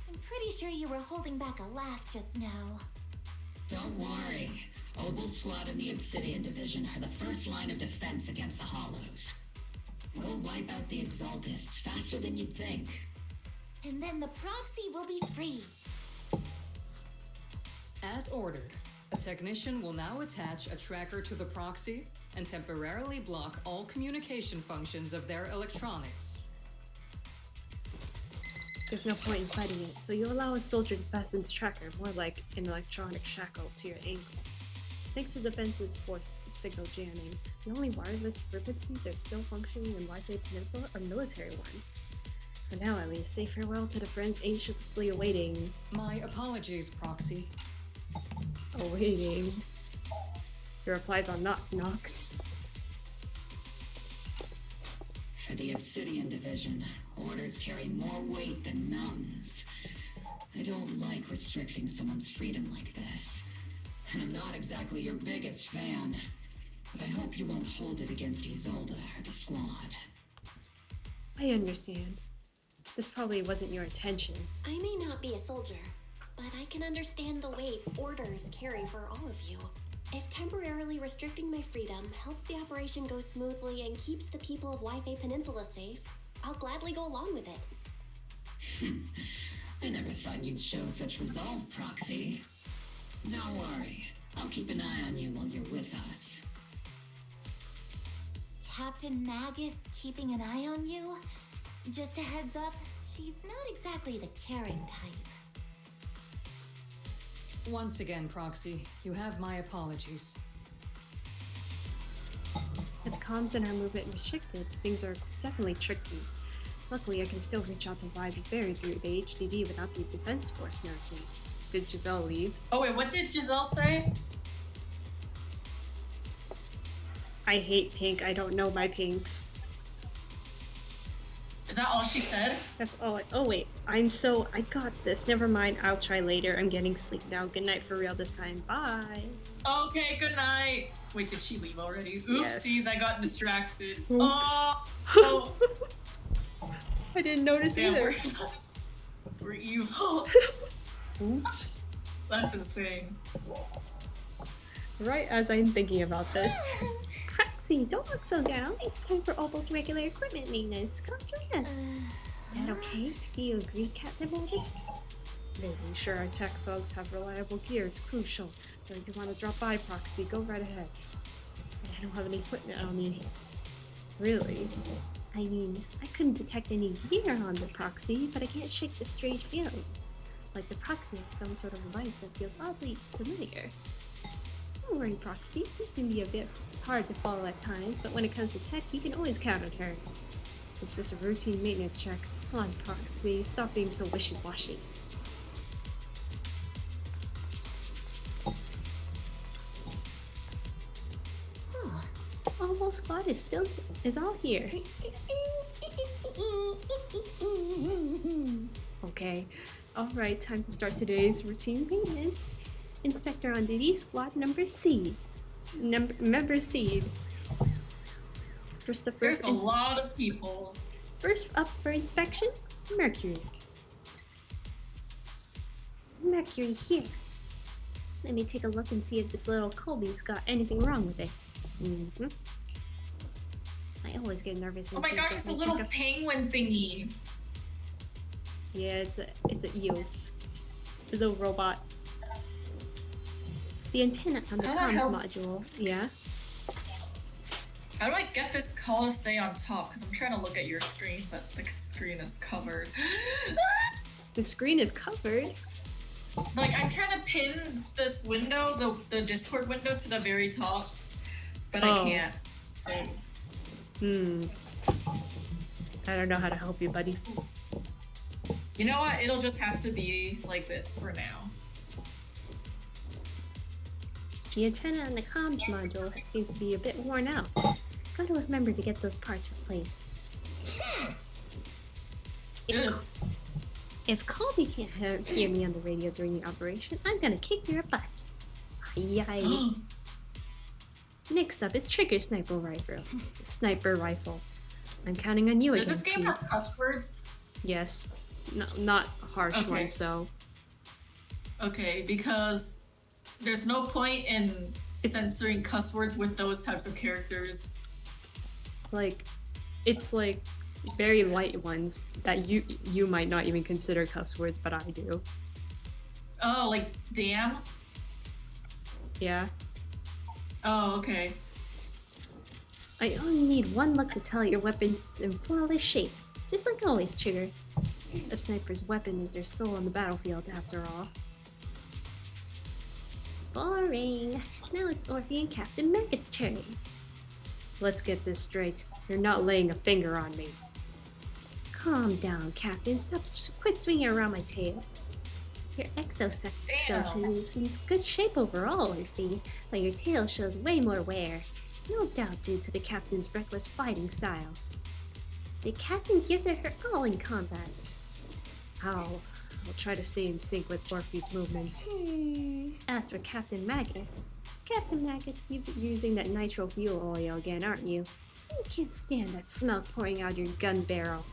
I'm pretty sure you were holding back a laugh just now. Don't worry. Ogle Squad and the Obsidian Division are the first line of defense against the Hollows. We'll wipe out the Exaltists faster than you'd think. And then the proxy will be free. As ordered, a technician will now attach a tracker to the proxy and temporarily block all communication functions of their electronics. There's no point in fighting it, so you allow a soldier to fasten the tracker, more like an electronic shackle to your ankle. Thanks to defense's force signal jamming, the only wireless frequencies are still functioning in Wi-Fi Peninsula are military ones. For now at least, say farewell to the friends anxiously awaiting. My apologies, Proxy. Awaiting. Your replies on knock knock. For the Obsidian Division, orders carry more weight than mountains. I don't like restricting someone's freedom like this. And I'm not exactly your biggest fan. But I hope you won't hold it against Isolde or the squad. I understand. This probably wasn't your intention. I may not be a soldier, but I can understand the weight orders carry for all of you. If temporarily restricting my freedom helps the operation go smoothly and keeps the people of Wi-Fi Peninsula safe, I'll gladly go along with it. I never thought you'd show such resolve, Proxy. Don't worry. I'll keep an eye on you while you're with us. Captain Magus keeping an eye on you? Just a heads up, she's not exactly the caring type. Once again, Proxy, you have my apologies. With the comms and our movement restricted, things are definitely tricky. Luckily, I can still reach out to Wise and Fairy through the HDD without the Defense Force noticing. Did Giselle leave? Oh wait, what did Giselle say? I hate pink. I don't know my pinks. Is that all she said? That's all oh wait, I got this. Never mind, I'll try later. I'm getting sleep now. Good night for real this time. Bye. Okay, good night. Wait, did she leave already? Oopsies, Yes. I got distracted. Oops. Oh. I didn't notice Damn, either. We're evil. Oops. That's insane. Right as I'm thinking about this. Proxy, don't look so down. It's time for Opal's regular equipment maintenance. Come join us. Is that okay? Do you agree, Captain Magus? Making sure our tech folks have reliable gear is crucial. So if you want to drop by, Proxy, go right ahead. But I don't have any equipment on me. Really? I mean, I couldn't detect any gear on the Proxy, but I can't shake this strange feeling. Like the Proxy is some sort of device that feels oddly familiar. Don't worry, Proxy. She can be a bit hard to follow at times, but when it comes to tech, you can always count on her. It's just a routine maintenance check. Come on, Proxy. Stop being so wishy-washy. Almost squad is all here. Okay. Alright, time to start today's routine maintenance. Inspector on duty, squad member Seed. Member Seed. First up, There's a lot of people. First up for inspection, Mercury. Mercury here. Let me take a look and see if this little Colby's got anything wrong with it. I always get nervous when Oh my gosh, does it's a my little checkup. penguin thingy. Yeah, it's a EOS. The little robot. The antenna on the comms module. Yeah. How do I get this call to stay on top? Because I'm trying to look at your screen, but the screen is covered. The screen is covered? Like, I'm trying to pin this window, the Discord window, to the very top, but I can't. So. I don't know how to help you, buddy. You know what? It'll just have to be like this for now. The antenna on the comms module seems to be a bit worn out. Gotta remember to get those parts replaced. If Colby can't hear me on the radio during the operation, I'm gonna kick your butt. Yay. Next up is Trigger Sniper Rifle. I'm counting on you again. Does this game have cuss words? Yes. No, not harsh ones though. Okay, because there's no point in censoring cuss words with those types of characters. Like, it's like very light ones that you might not even consider cuss words, but I do. Oh, like damn? Yeah. Oh, okay. I only need one look to tell your weapon's in flawless shape. Just like always, Trigger. A sniper's weapon is their soul on the battlefield, after all. Boring. Now it's Orphe and Captain Mega's turn. Let's get this straight. You're not laying a finger on me. Calm down, Captain. Quit swinging around my tail. Your exoskeleton is in good shape overall, Orphe, but your tail shows way more wear. No doubt due to the Captain's reckless fighting style. The Captain gives it her all in combat. I'll try to stay in sync with Orphe's movements. As for Captain Magus, you've been using that nitro fuel oil again, aren't you? So you can't stand that smoke pouring out your gun barrel.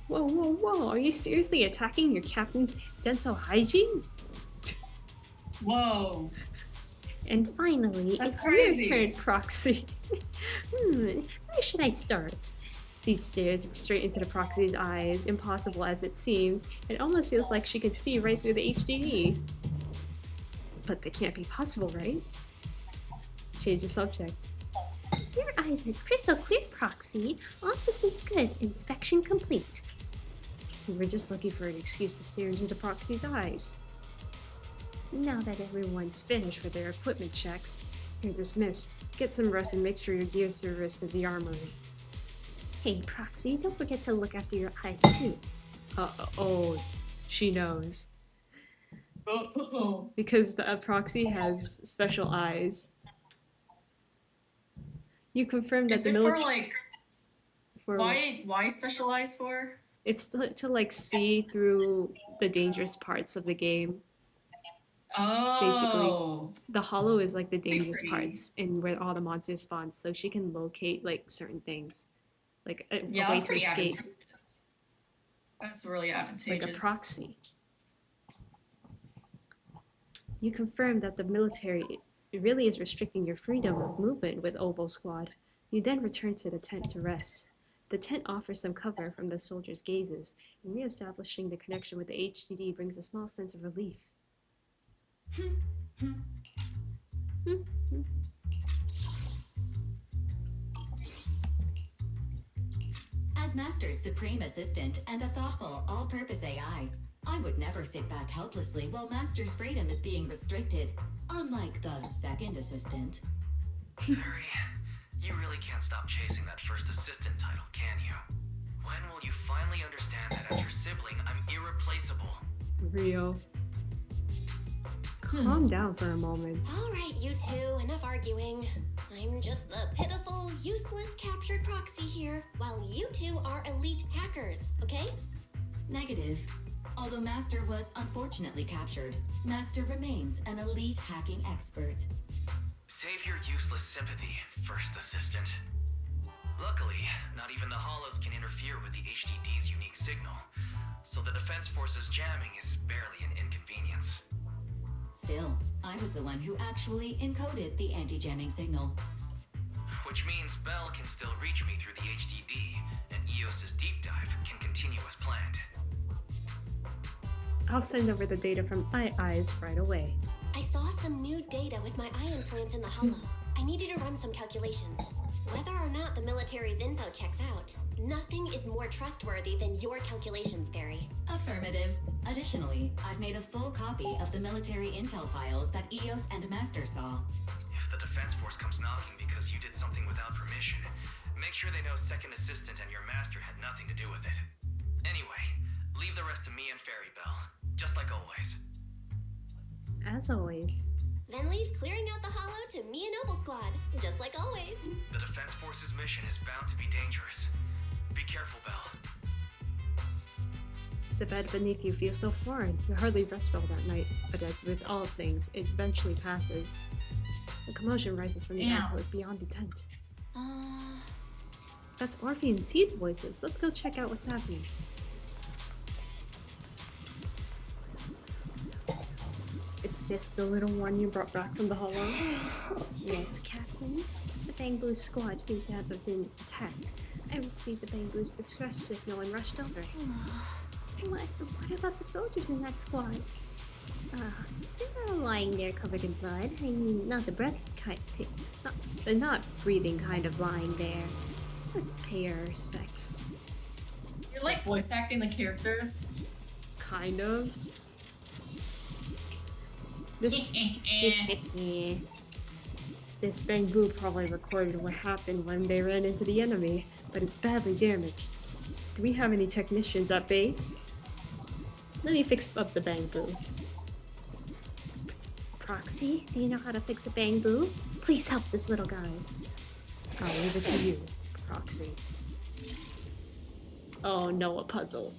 Whoa, are you seriously attacking your Captain's dental hygiene? Whoa. And finally, That's it's crazy. your turn, Proxy. Where should I start? Seed stares straight into the Proxy's eyes, impossible as it seems. It almost feels like she could see right through the HDD. But that can't be possible, right? Change the subject. Your eyes are crystal clear, Proxy. All systems good. Inspection complete. We're just looking for an excuse to stare into the Proxy's eyes. Now that everyone's finished with their equipment checks, you're dismissed. Get some rest and make sure your gear serviced at the armory. Hey, Proxy, don't forget to look after your eyes, too. Oh, she knows. Because the Proxy has special eyes. You confirmed that the military... Why special eyes for? It's to like see through the dangerous parts of the game. Oh. Basically, the hollow is like the dangerous parts and where all the monsters spawn, so she can locate like certain things, like a way to escape. That's really advantageous. Like a proxy. You confirm that the military really is restricting your freedom of movement with Oboe Squad. You then return to the tent to rest. The tent offers some cover from the soldiers' gazes, and re-establishing the connection with the HDD brings a small sense of relief. As Master's supreme assistant and a thoughtful, all-purpose AI, I would never sit back helplessly while Master's freedom is being restricted, unlike the second assistant. Harry, you really can't stop chasing that first assistant title, can you? When will you finally understand that as your sibling, I'm irreplaceable? Rio. Calm down for a moment. All right, you two, enough arguing. I'm just the pitiful, useless captured proxy here, while you two are elite hackers, okay? Negative. Although Master was unfortunately captured, Master remains an elite hacking expert. Save your useless sympathy, first assistant. Luckily, not even the hollows can interfere with the HDD's unique signal, so the Defense Force's jamming is barely an inconvenience. Still, I was the one who actually encoded the anti-jamming signal. Which means Bell can still reach me through the HDD, and EOS's deep dive can continue as planned. I'll send over the data from my eyes right away. I saw some new data with my eye implants in the hollow. I need you to run some calculations. Whether or not the military's info checks out, nothing is more trustworthy than your calculations, Fairy. Affirmative. Additionally, I've made a full copy of the military intel files that EOS and Master saw. If the defense force comes knocking because you did something without permission, make sure they know Second Assistant and your master had nothing to do with it. Anyway, leave the rest to me and Fairy Bell, just like always. As always. Then leave clearing out the hollow to me and Noble Squad, just like always. The Defense Force's mission is bound to be dangerous. Be careful, Belle. The bed beneath you feels so foreign. You hardly rest well that night, but as with all things, it eventually passes. A commotion rises from the outpost beyond the tent. That's Orphe and Seed's voices. Let's go check out what's happening. Is this the little one you brought back from the hollow? Yes, Captain. The Bamboo squad seems to have been attacked. I received the Bamboo's distress signal and rushed over. What about the soldiers in that squad? They're all lying there covered in blood. I mean, not the breath kind. The not breathing kind of lying there. Let's pay our respects. You're like voice acting the characters. Kind of. This This Bamboo probably recorded what happened when they ran into the enemy, but it's badly damaged. Do we have any technicians at base? Let me fix up the Bamboo. Proxy, do you know how to fix a Bamboo? Please help this little guy. I'll leave it to you, Proxy. Oh no, a puzzle.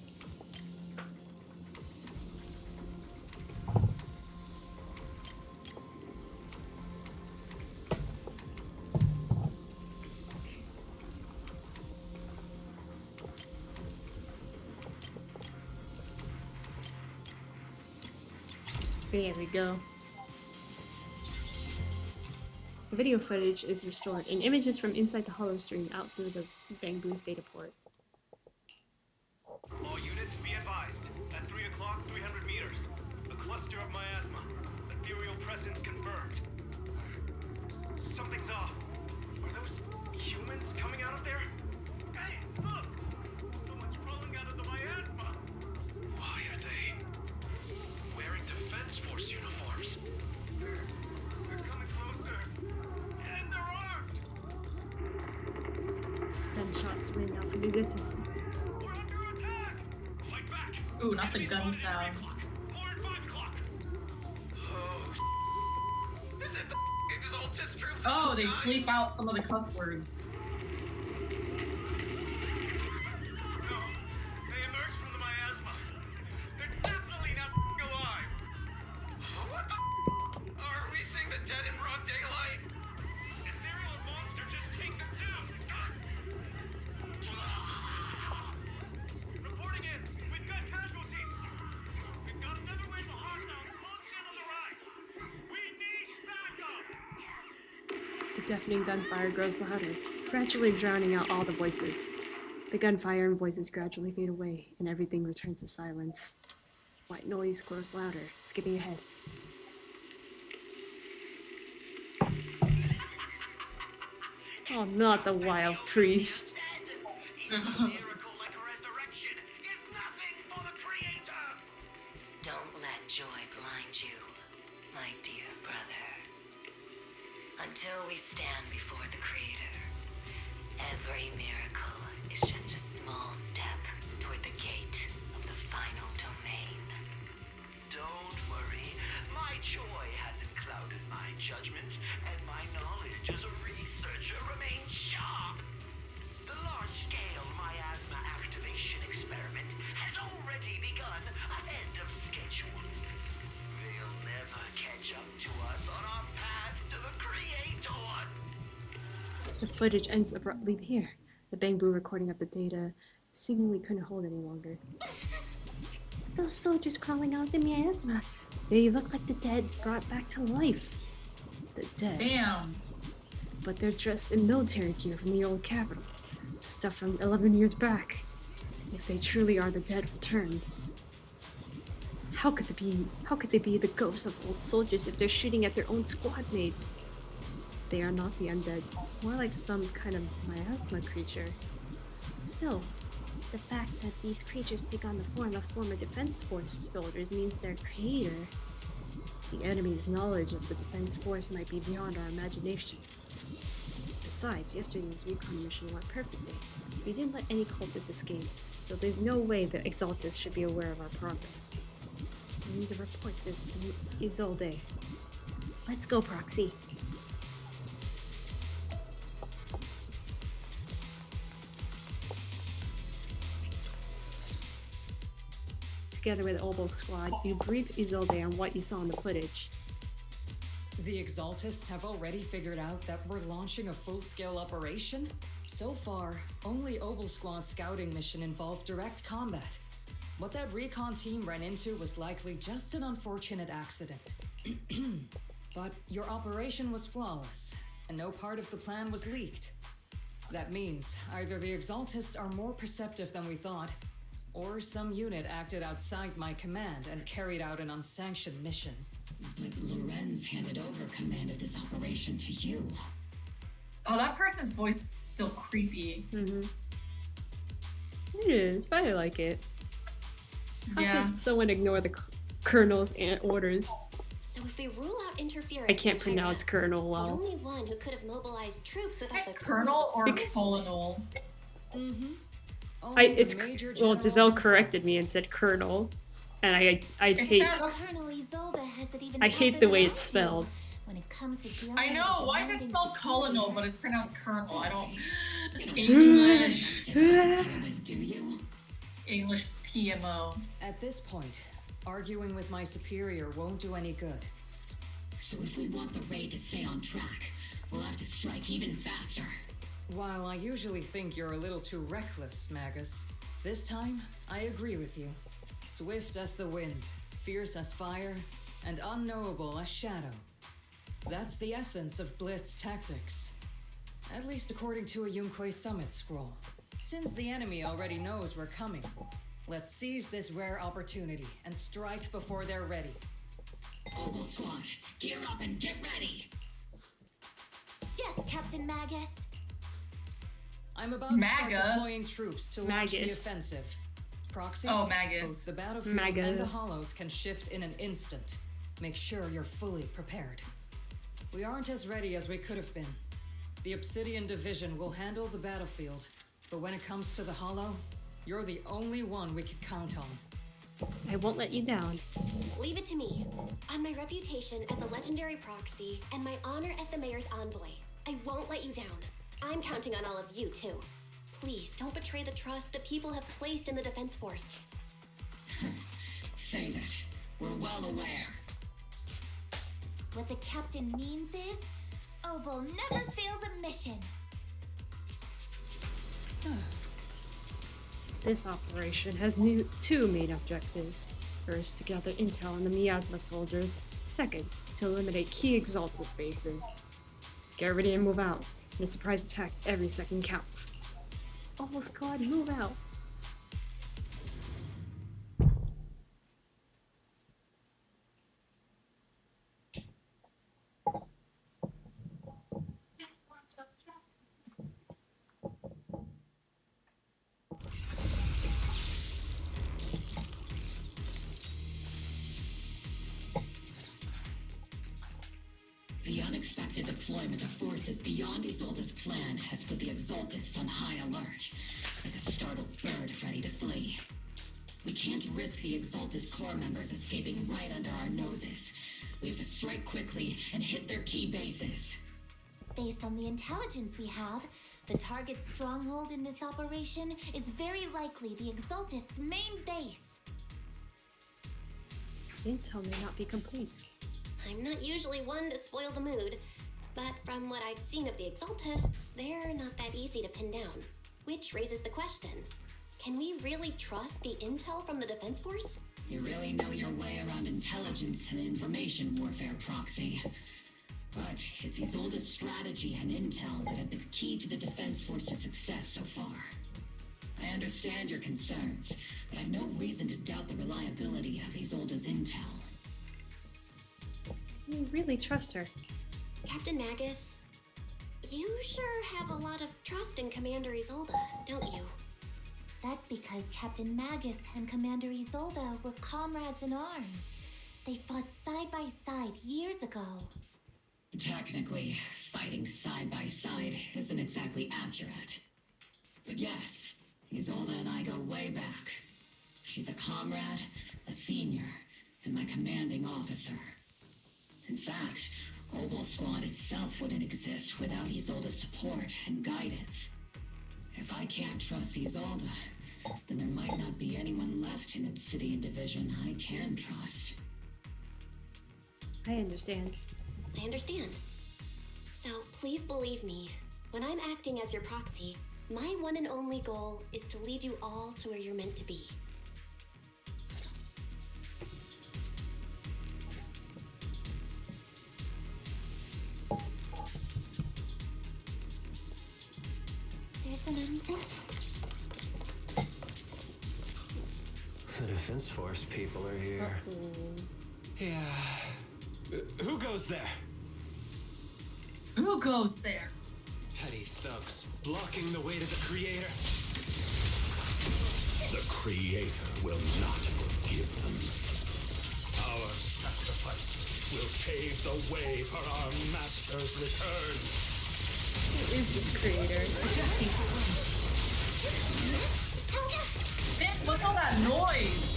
There we go. The video footage is restored, and images from inside the hollow stream out through the Bamboo's data port. All units be advised. At 3 o'clock, 300 meters. A cluster of miasma. Ethereal presence confirmed. Something's off. Are those humans coming out of there? Hey, look! Someone's crawling out of the miasma! Why are they wearing Defense Force uniforms? They're coming closer. And they're armed! Gunshots ring out from the distance. Ooh, not the gun sounds. Oh, they bleep out some of the cuss words. They emerged from the miasma. They're definitely not alive. What the? Are we seeing the dead in broad daylight? Ethereal monster, just take them down. Reporting in. We've got casualties. We've got another wave of hostile closing in on the right. We need backup. The deafening gunfire grows louder, gradually drowning out all the voices. The gunfire and voices gradually fade away, and everything returns to silence. White noise grows louder, skipping ahead. Oh, not the wild priest. Don't let joy blind you, my dear brother. Until we stand before the Creator, every miracle is just a small step toward the gate of the final domain. Don't worry. My joy hasn't clouded my judgment, and my knowledge as a researcher remains sharp. The large-scale miasma activation experiment has already begun ahead of schedule. They'll never catch up to us on our path to the Creator. The footage ends abruptly here. The Bamboo recording of the data seemingly couldn't hold any longer. Those soldiers crawling out of the miasma. They look like the dead brought back to life. The dead. Damn. But they're dressed in military gear from the old capital. Stuff from 11 years back. If they truly are the dead returned. How could they be the ghosts of old soldiers if they're shooting at their own squad mates? They are not the undead, more like some kind of miasma creature. Still, the fact that these creatures take on the form of former Defense Force soldiers means their creator. The enemy's knowledge of the Defense Force might be beyond our imagination. Besides, yesterday's recon mission went perfectly. We didn't let any cultists escape, so there's no way the Exaltists should be aware of our progress. We need to report this to Isolde. Let's go, Proxy. Together with Oboe Squad, you brief Isolde on what you saw in the footage. The Exaltists have already figured out that we're launching a full-scale operation? So far, only Oboe Squad's scouting mission involved direct combat. What that recon team ran into was likely just an unfortunate accident. But your operation was flawless, and no part of the plan was leaked. That means either the Exaltists are more perceptive than we thought, or some unit acted outside my command and carried out an unsanctioned mission. But Lorenz handed over command of this operation to you. Oh, that person's voice is still creepy. Mm-hmm. It is, but I like it. How could someone ignore the Colonel's orders? So if we rule out interference, I can't pronounce Colonel well. The only one who could have mobilized troops without the Colonel or Colonel? Mm-hmm. Well, Giselle corrected me and said Colonel, and I hate. Colonel Isolde has it even I hate the way it's spelled. When it comes to I know. Why is it spelled Colonel but it's pronounced Colonel? I don't. English. Do you? English PMO. At this point, arguing with my superior won't do any good. So if we want the raid to stay on track, we'll have to strike even faster. While I usually think you're a little too reckless, Magus, this time I agree with you. Swift as the wind, fierce as fire, and unknowable as shadow. That's the essence of Blitz tactics. At least according to a Yunque Summit scroll. Since the enemy already knows we're coming, let's seize this rare opportunity and strike before they're ready. Oboe Squad, gear up and get ready! Yes, Captain Magus. I'm about to start deploying troops to launch the offensive. Proxy, both the battlefield and the hollows can shift in an instant. Make sure you're fully prepared. We aren't as ready as we could have been. The Obsidian Division will handle the battlefield, but when it comes to the hollow, you're the only one we can count on. I won't let you down. Leave it to me. On my reputation as a legendary proxy and my honor as the mayor's envoy, I won't let you down. I'm counting on all of you, too. Please, don't betray the trust the people have placed in the Defense Force. Save it. We're well aware. What the captain means is, Oboe never fails a mission. This operation has two main objectives. First, to gather intel on the miasma soldiers. Second, to eliminate key Exaltus bases. Get ready and move out. In a surprise attack, every second counts. Oboe Squad, move out. The unexpected deployment of forces beyond Isolde's plan has put the Exaltists on high alert, like a startled bird ready to flee. We can't risk the Exaltist core members escaping right under our noses. We have to strike quickly and hit their key bases. Based on the intelligence we have, the target stronghold in this operation is very likely the Exaltists' main base. Intel may not be complete. I'm not usually one to spoil the mood, but from what I've seen of the Exaltists, they're not that easy to pin down. Which raises the question, can we really trust the intel from the Defense Force? You really know your way around intelligence and information warfare, Proxy. But it's Isolde's strategy and intel that have been key to the Defense Force's success so far. I understand your concerns, but I've no reason to doubt the reliability of Isolde's intel. You really trust her. Captain Magus, you sure have a lot of trust in Commander Isolde, don't you? That's because Captain Magus and Commander Isolde were comrades in arms. They fought side by side years ago. Technically, fighting side by side isn't exactly accurate. But yes, Isolde and I go way back. She's a comrade, a senior, and my commanding officer. In fact, Obel Squad itself wouldn't exist without Isolde's support and guidance. If I can't trust Isolde, then there might not be anyone left in Obsidian Division I can trust. I understand. I understand. So please believe me, when I'm acting as your proxy, my one and only goal is to lead you all to where you're meant to be. There's an envelope. The Defense Force people are here. Yeah. Who goes there? Who goes there? Petty thugs blocking the way to the Creator. The Creator will not forgive them. Our sacrifice will pave the way for our master's return. Who is this Creator? Man, what's all that noise?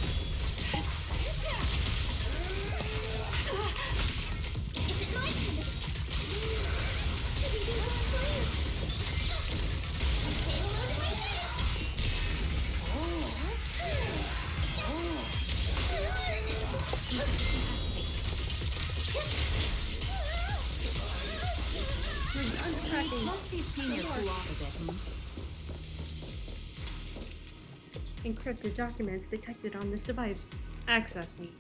Encrypted documents detected on this device. Access me.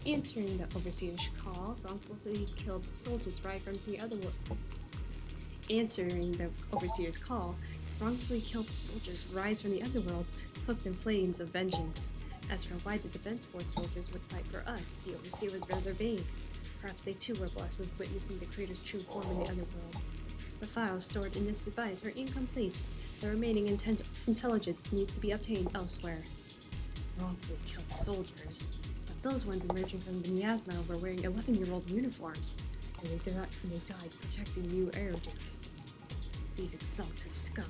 Answering the Overseer's call, wrongfully killed soldiers right from the other world. Answering the Overseer's call, wrongfully killed soldiers rise from the underworld, cloaked in flames of vengeance. As for why the Defense Force soldiers would fight for us, the Overseer was rather vague. Perhaps they too were blessed with witnessing the Creator's true form in the underworld. The files stored in this device are incomplete. The remaining intelligence needs to be obtained elsewhere. Wrongfully killed soldiers. But those ones emerging from the miasma were wearing 11-year-old uniforms, and they died protecting New Eridan. These Exalted scum.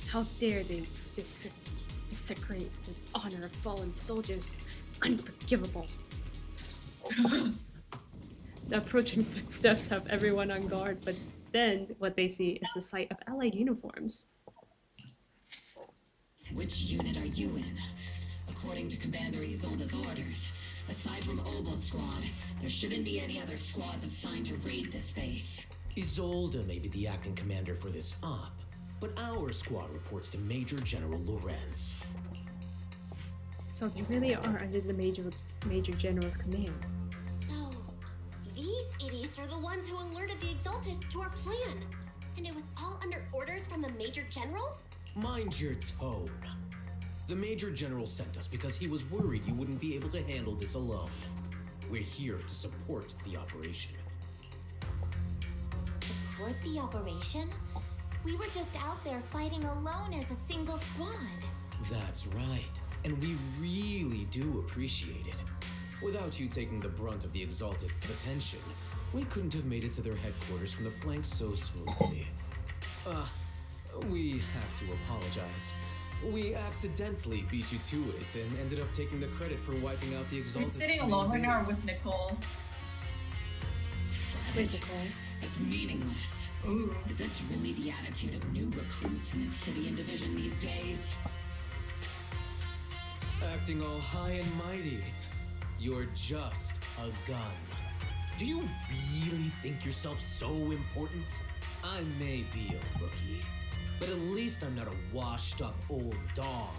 How dare they desecrate the honor of fallen soldiers? Unforgivable. The approaching footsteps have everyone on guard, but then what they see is the sight of allied uniforms. Which unit are you in? According to Commander Isolde's orders, aside from Obel Squad, there shouldn't be any other squads assigned to raid this base. Isolde may be the acting commander for this op, but our squad reports to Major General Lorenz. So they really are under the Major General's command. So, these idiots are the ones who alerted the Exaltists to our plan. And it was all under orders from the Major General? Mind your tone. The Major General sent us because he was worried you wouldn't be able to handle this alone. We're here to support the operation. Support the operation? We were just out there fighting alone as a single squad. That's right, and we really do appreciate it. Without you taking the brunt of the Exaltists' attention, we couldn't have made it to their headquarters from the flanks so smoothly. We have to apologize. We accidentally beat you to it and ended up taking the credit for wiping out the Are Exalted. you sitting alone right now or with Nicole? With Nicole. It's meaningless. Ooh. Is this really the attitude of new recruits in Obsidian Division these days? Acting all high and mighty. You're just a gun. Do you really think yourself so important? I may be a rookie, but at least I'm not a washed-up old dog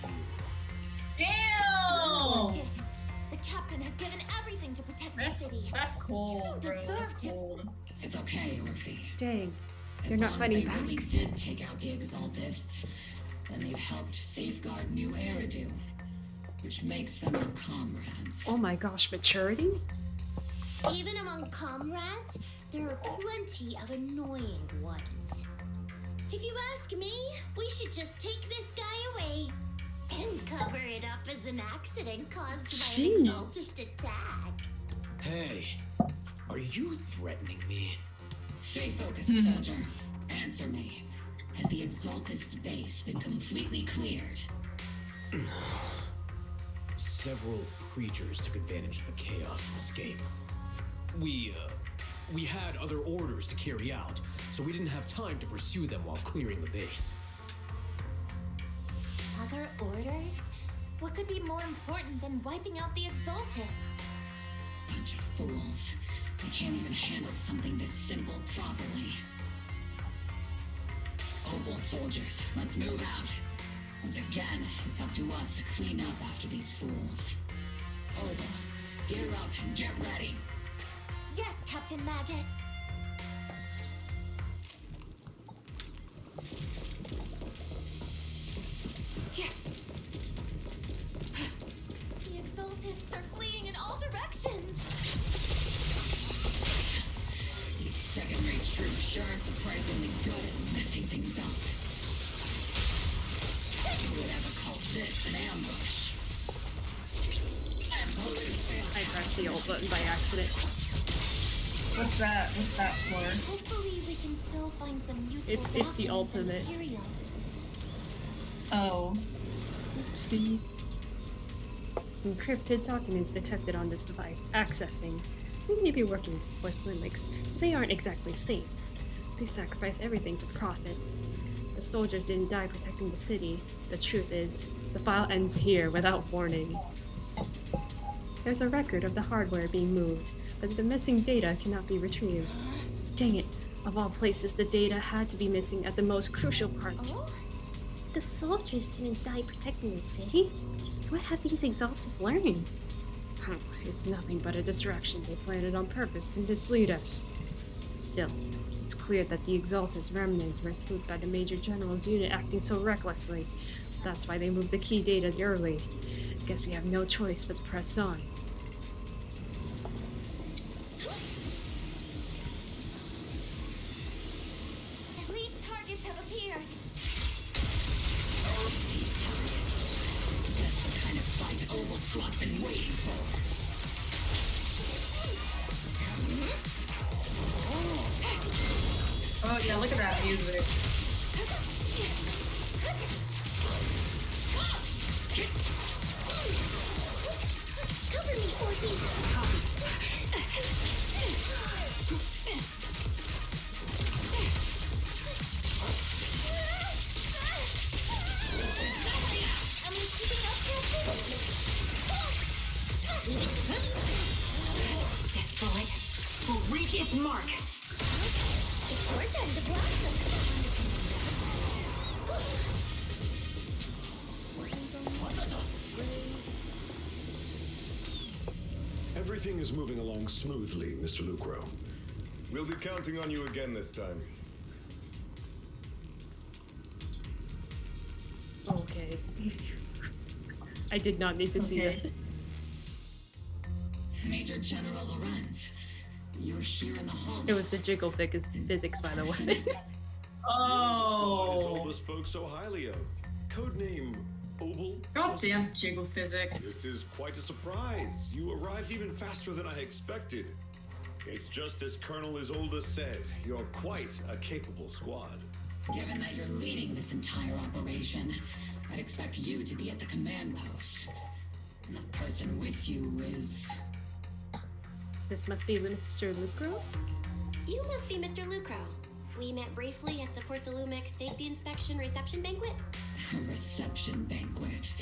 like you. Damn! That's it. The captain has given everything to protect the city. That's cold, You don't bro. That's deserve to. cold. It's okay, Orphe. Dang, As they're not long fighting as they back. really did take out the Exaltists, and they've helped safeguard New Eridu, which makes them our comrades. Oh my gosh, maturity? Even among comrades, there are plenty of annoying ones. If you ask me, we should just take this guy away and cover it up as an accident caused by an exaltist attack. Hey, are you threatening me? Stay focused, soldier. Answer me. Has the Exaltist's base been completely cleared? Several creatures took advantage of the chaos to escape. We had other orders to carry out, so we didn't have time to pursue them while clearing the base. Other orders? What could be more important than wiping out the Exaltists? Bunch of fools. They can't even handle something this simple properly. Opal soldiers, let's move out. Once again, it's up to us to clean up after these fools. Opal, gear up and get ready. Yes, Captain Magus. Here. The Exaltists are fleeing in all directions. These second-rate troops sure are surprisingly good at messing things up. Who would ever call this an ambush? I pressed the alt button by accident. What's that? What's that for? Hopefully we can still find some useful It's the documents and ultimate. materials. Oh. Oopsie. Encrypted documents detected on this device. Accessing. They may be working with Zenless, but they aren't exactly saints. They sacrifice everything for profit. The soldiers didn't die protecting the city. The truth is, the file ends here without warning. There's a record of the hardware being moved, but the missing data cannot be retrieved. Dang it, of all places, the data had to be missing at the most crucial part. The soldiers didn't die protecting the city? Just what have these Exaltists learned? It's nothing but a distraction they planted on purpose to mislead us. Still, it's clear that the Exaltists remnants were spooked by the Major General's unit acting so recklessly. That's why they moved the key data early. Guess we have no choice but to press on. Elite targets have appeared. That's the kind of fight Opal Squad's been waiting for. Oh yeah, look at that music. Cover me, Orky. Am I keeping up, Captain? This bullet will reach its mark. It's your time to blossom. Everything is moving along smoothly, Mr. Lucro. We'll be counting on you again this time. Okay. I did not need to see that. Major General Lorenz, you're here in the hall. It was the jiggle physics, by the way. Oh. Isolde spoke so highly of. Codename Opal. Goddamn jiggle physics. This is quite a surprise. You arrived even faster than I expected. It's just as Colonel Isolde said. You're quite a capable squad. Given that you're leading this entire operation, I'd expect you to be at the command post. And the person with you is... This must be Mr. Lucro? You must be Mr. Lucro. We met briefly at the Porcelumex Safety Inspection Reception Banquet. A reception banquet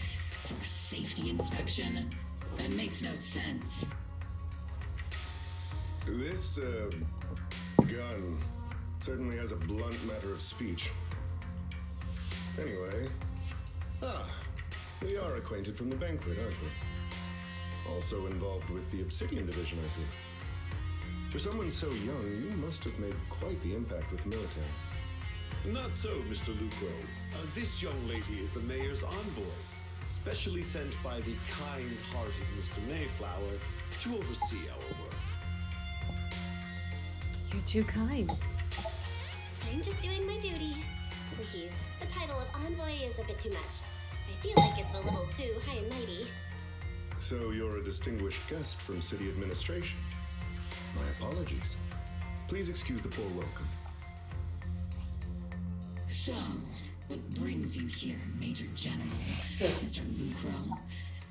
for a safety inspection? That makes no sense. This, gun certainly has a blunt matter of speech. Anyway, we are acquainted from the banquet, aren't we? Also involved with the Obsidian Division, I see. For someone so young, you must have made quite the impact with the military. Not so, Mr. Lucro. This young lady is the mayor's envoy, specially sent by the kind-hearted Mr. Mayflower to oversee our work. You're too kind. I'm just doing my duty. Please, the title of envoy is a bit too much. I feel like it's a little too high and mighty. So you're a distinguished guest from city administration. My apologies. Please excuse the poor welcome. So, what brings you here, Major General, Mr. Lucro,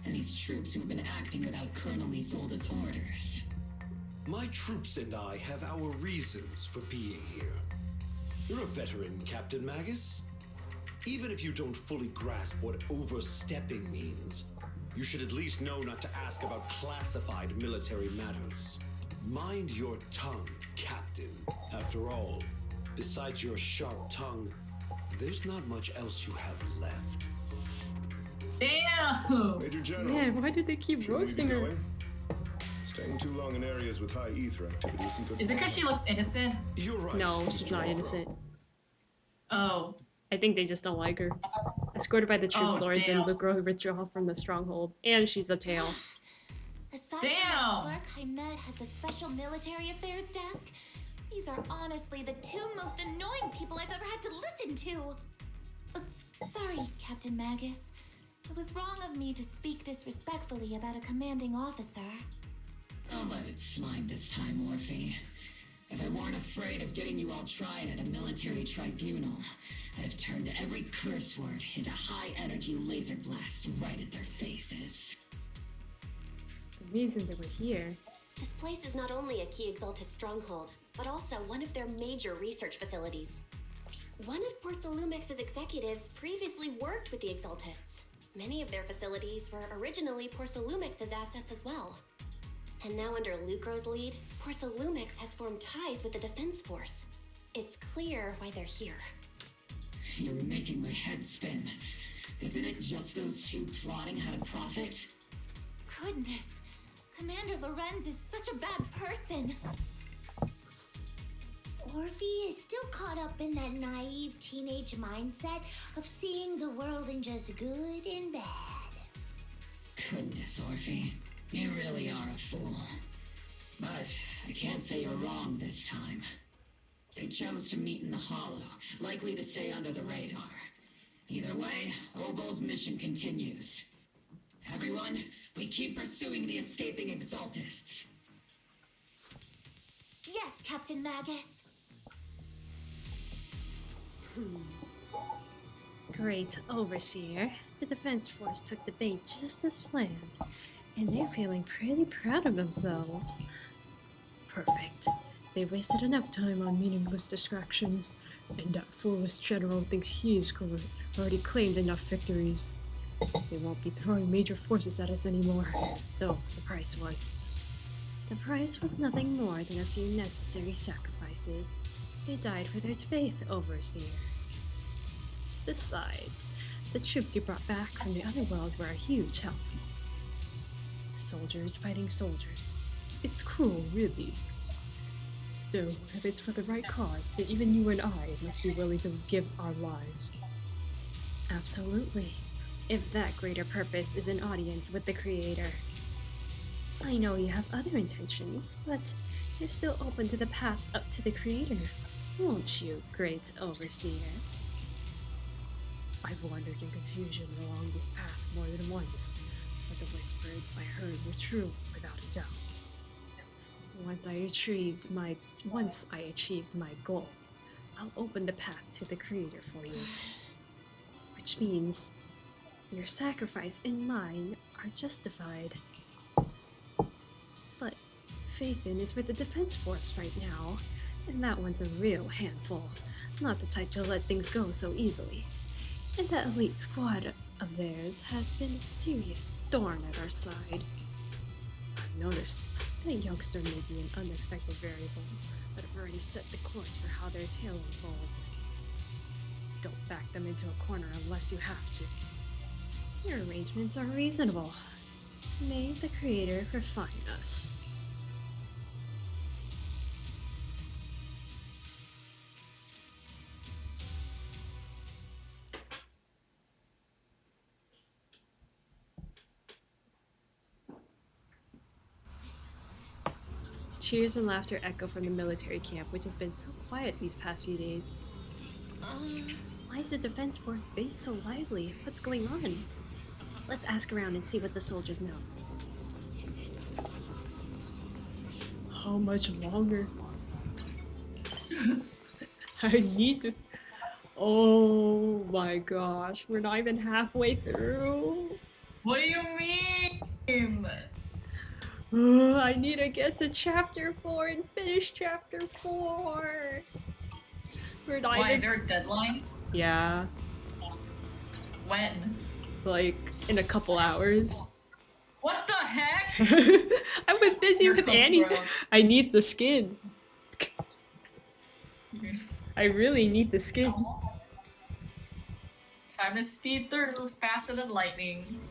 and these troops who've been acting without Colonel Isolde's orders? My troops and I have our reasons for being here. You're a veteran, Captain Magus. Even if you don't fully grasp what overstepping means, you should at least know not to ask about classified military matters. Mind your tongue, Captain. After all, besides your sharp tongue, there's not much else you have left. Damn! Major General. Man, why did they keep should we be roasting her? going? Staying too long in areas with high ether activity isn't good. Is it because she looks innocent? You're right. No, she's not innocent. Oh. I think they just don't like her. Escorted by the troops, Oh, lords damn. and Lucro withdraw from the stronghold. And she's a tail. Aside Damn! from the clerk I met at the Special Military Affairs desk, these are honestly the two most annoying people I've ever had to listen to. Sorry, Captain Magus. It was wrong of me to speak disrespectfully about a commanding officer. I'll let it slide this time, Morphe. If I weren't afraid of getting you all tried at a military tribunal, I'd have turned every curse word into high-energy laser blasts right at their faces. The reason they were here. This place is not only a key Exaltus stronghold, but also one of their major research facilities. One of Porcelumex's executives previously worked with the Exaltists. Many of their facilities were originally Porcelumex's assets as well. And now under Lucro's lead, Porcelumex has formed ties with the Defense Force. It's clear why they're here. You're making my head spin. Isn't it just those two plotting how to profit? Goodness, Commander Lorenz is such a bad person. Orphe is still caught up in that naive teenage mindset of seeing the world in just good and bad. Goodness, Orphe. You really are a fool. But I can't say you're wrong this time. They chose to meet in the Hollow, likely to stay under the radar. Either way, Obol's mission continues. Everyone, we keep pursuing the escaping Exaltists. Yes, Captain Magus. Great Overseer. The Defense Force took the bait just as planned. And they're feeling pretty proud of themselves. Perfect. They wasted enough time on meaningless distractions, and that foolish general thinks he's already claimed enough victories. They won't be throwing major forces at us anymore, though the price was. The price was nothing more than a few necessary sacrifices. They died for their faith, Overseer. Besides, the troops you brought back from the other world were a huge help. Soldiers fighting soldiers. It's cruel, really. Still, if it's for the right cause, then even you and I must be willing to give our lives. Absolutely. If that greater purpose is an audience with the Creator. I know you have other intentions, but you're still open to the path up to the Creator, won't you, Great Overseer? I've wandered in confusion along this path more than once, but the whispers I heard were true without a doubt. Once I achieved my goal, I'll open the path to the Creator for you. Which means your sacrifice and mine are justified. But Faithin is with the Defense Force right now, and that one's a real handful. Not the type to let things go so easily. And that elite squad of theirs has been a serious thorn at our side. I've noticed that youngster may be an unexpected variable, but I've already set the course for how their tale unfolds. Don't back them into a corner unless you have to. Your arrangements are reasonable. May the Creator refine us. Cheers and laughter echo from the military camp, which has been so quiet these past few days. Why is the Defense Force base so lively? What's going on? Let's ask around and see what the soldiers know. How much longer? I need to... Oh my gosh, we're not even halfway through. What do you mean? I need to get to chapter 4 and finish chapter 4. We're not Why, even... is there a deadline? Yeah. When? Like, in a couple hours. What the heck? I've been busy You're with so Annie. gross. I need the skin. I really need the skin. Time to speed through faster than lightning.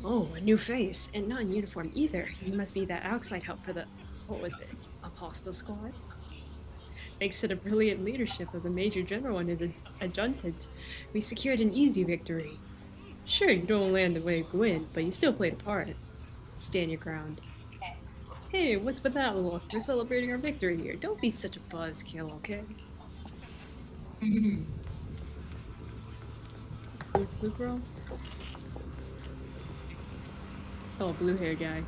Oh, a new face, and not in uniform either. You must be that outside help for the... what was it? Apostle Squad? Thanks to the brilliant leadership of the Major General and his adjutant, we secured an easy victory. Sure, you don't land the way you win, but you still played a part. Stand your ground. Hey, what's with that look? We're celebrating our victory here. Don't be such a buzzkill, okay? Who's the girl? Oh, blue-haired guy.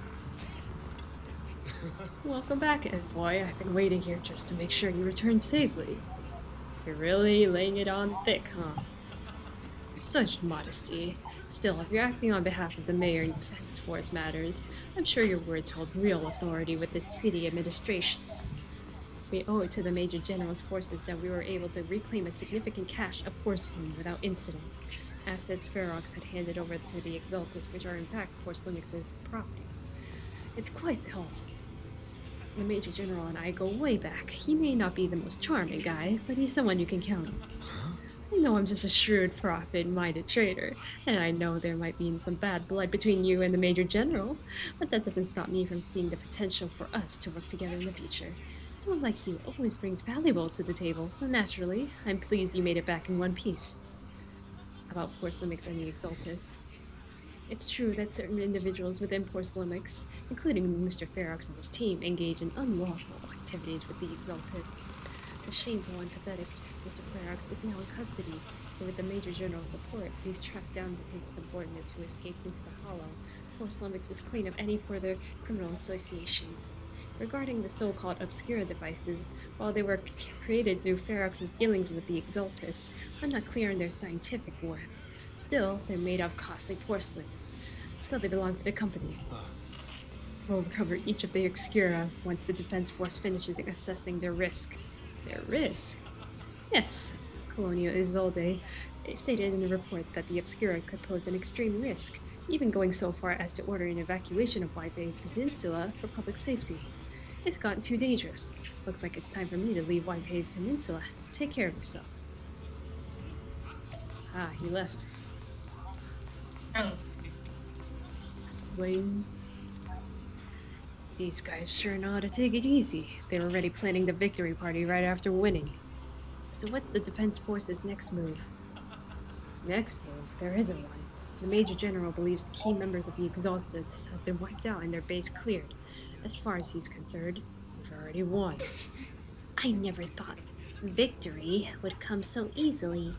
Welcome back, Envoy. I've been waiting here just to make sure you return safely. You're really laying it on thick, huh? Such modesty. Still, if you're acting on behalf of the Mayor and Defense Force matters, I'm sure your words hold real authority with the city administration. We owe it to the Major General's forces that we were able to reclaim a significant cache of porcelain without incident. Assets Ferox had handed over to the Exaltus, which are in fact Porcelinix's property. It's quite the haul. The Major General and I go way back. He may not be the most charming guy, but he's someone you can count on. I know I'm just a shrewd, profit-minded trader, and I know there might be some bad blood between you and the Major General, but that doesn't stop me from seeing the potential for us to work together in the future. Someone like you always brings valuable to the table, so naturally, I'm pleased you made it back in one piece. About Porcelinix and the Exaltus. It's true that certain individuals within Porcelinix, including Mr. Ferox and his team, engage in unlawful activities with the Exaltus. The shameful and pathetic Mr. Ferox is now in custody, and with the Major General's support, we've tracked down his subordinates who escaped into the Hollow. Porcelinix is clean of any further criminal associations. Regarding the so-called Obscura devices, while they were created through Ferox's dealings with the Exaltus, I'm not clear on their scientific worth. Still, they're made of costly porcelain, so they belong to the company. We'll recover each of the Obscura once the Defense Force finishes assessing their risk. Their risk? Yes. Colonial Isolde stated in the report that the Obscura could pose an extreme risk, even going so far as to order an evacuation of Whitebay Peninsula for public safety. It's gotten too dangerous. Looks like it's time for me to leave Whitebay Peninsula. Take care of yourself. Ah, he left. Oh. Explain. These guys sure know how to take it easy. They were already planning the victory party right after winning. So what's the Defense Force's next move? Next move? There isn't one. The Major General believes the key members of the Exaltus have been wiped out and their base cleared. As far as he's concerned, we've already won. I never thought victory would come so easily.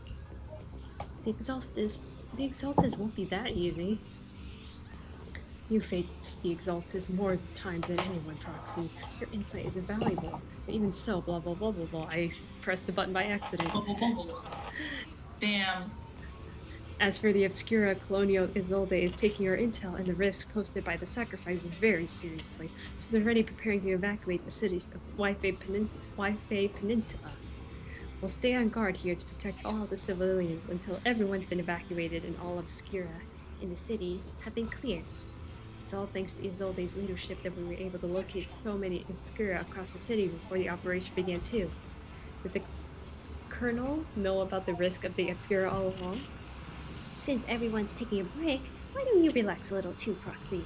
The Exaltus won't be that easy. You faced the Exaltus more times than anyone, Proxy. Your insight is invaluable. But even so, blah blah blah blah blah. I pressed the button by accident. Damn. As for the Obscura, Colonial Isolde is taking her intel and the risk posted by the sacrifices very seriously. She's already preparing to evacuate the cities of Whitebay Peninsula. We'll stay on guard here to protect all the civilians until everyone's been evacuated and all Obscura in the city have been cleared. It's all thanks to Isolde's leadership that we were able to locate so many Obscura across the city before the operation began too. Did the Colonel know about the risk of the Obscura all along? Since everyone's taking a break, why don't you relax a little too, Proxy?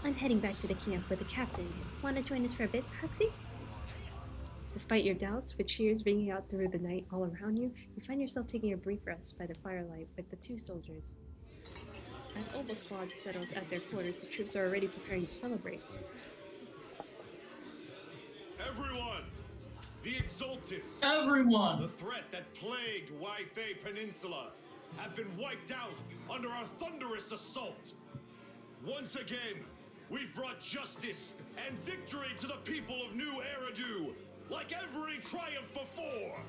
I'm heading back to the camp with the captain. Want to join us for a bit, Proxy? Despite your doubts, with cheers ringing out through the night all around you, you find yourself taking a brief rest by the firelight with the two soldiers. As Oval Squad settles at their quarters, the troops are already preparing to celebrate. Everyone! The Exaltis! Everyone! The threat that plagued Waifei Peninsula have been wiped out under our thunderous assault. Once again, we've brought justice and victory to the people of New Eridu, like every triumph before.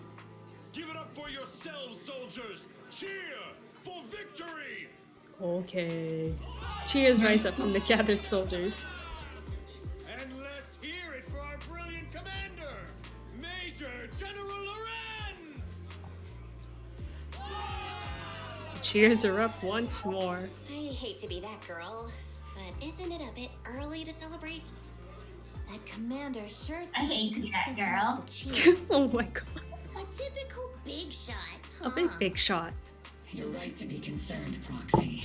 Give it up for yourselves, soldiers! Cheer for victory! Okay. Cheers rise up from the gathered soldiers. And let's hear it for our brilliant commander, Major General Lorenz! The cheers are up once more. I hate to be that girl, but isn't it a bit early to celebrate? That commander sure seems I hate to be that girl. Oh my god. A typical big shot. A big shot. You're right to be concerned, Proxy.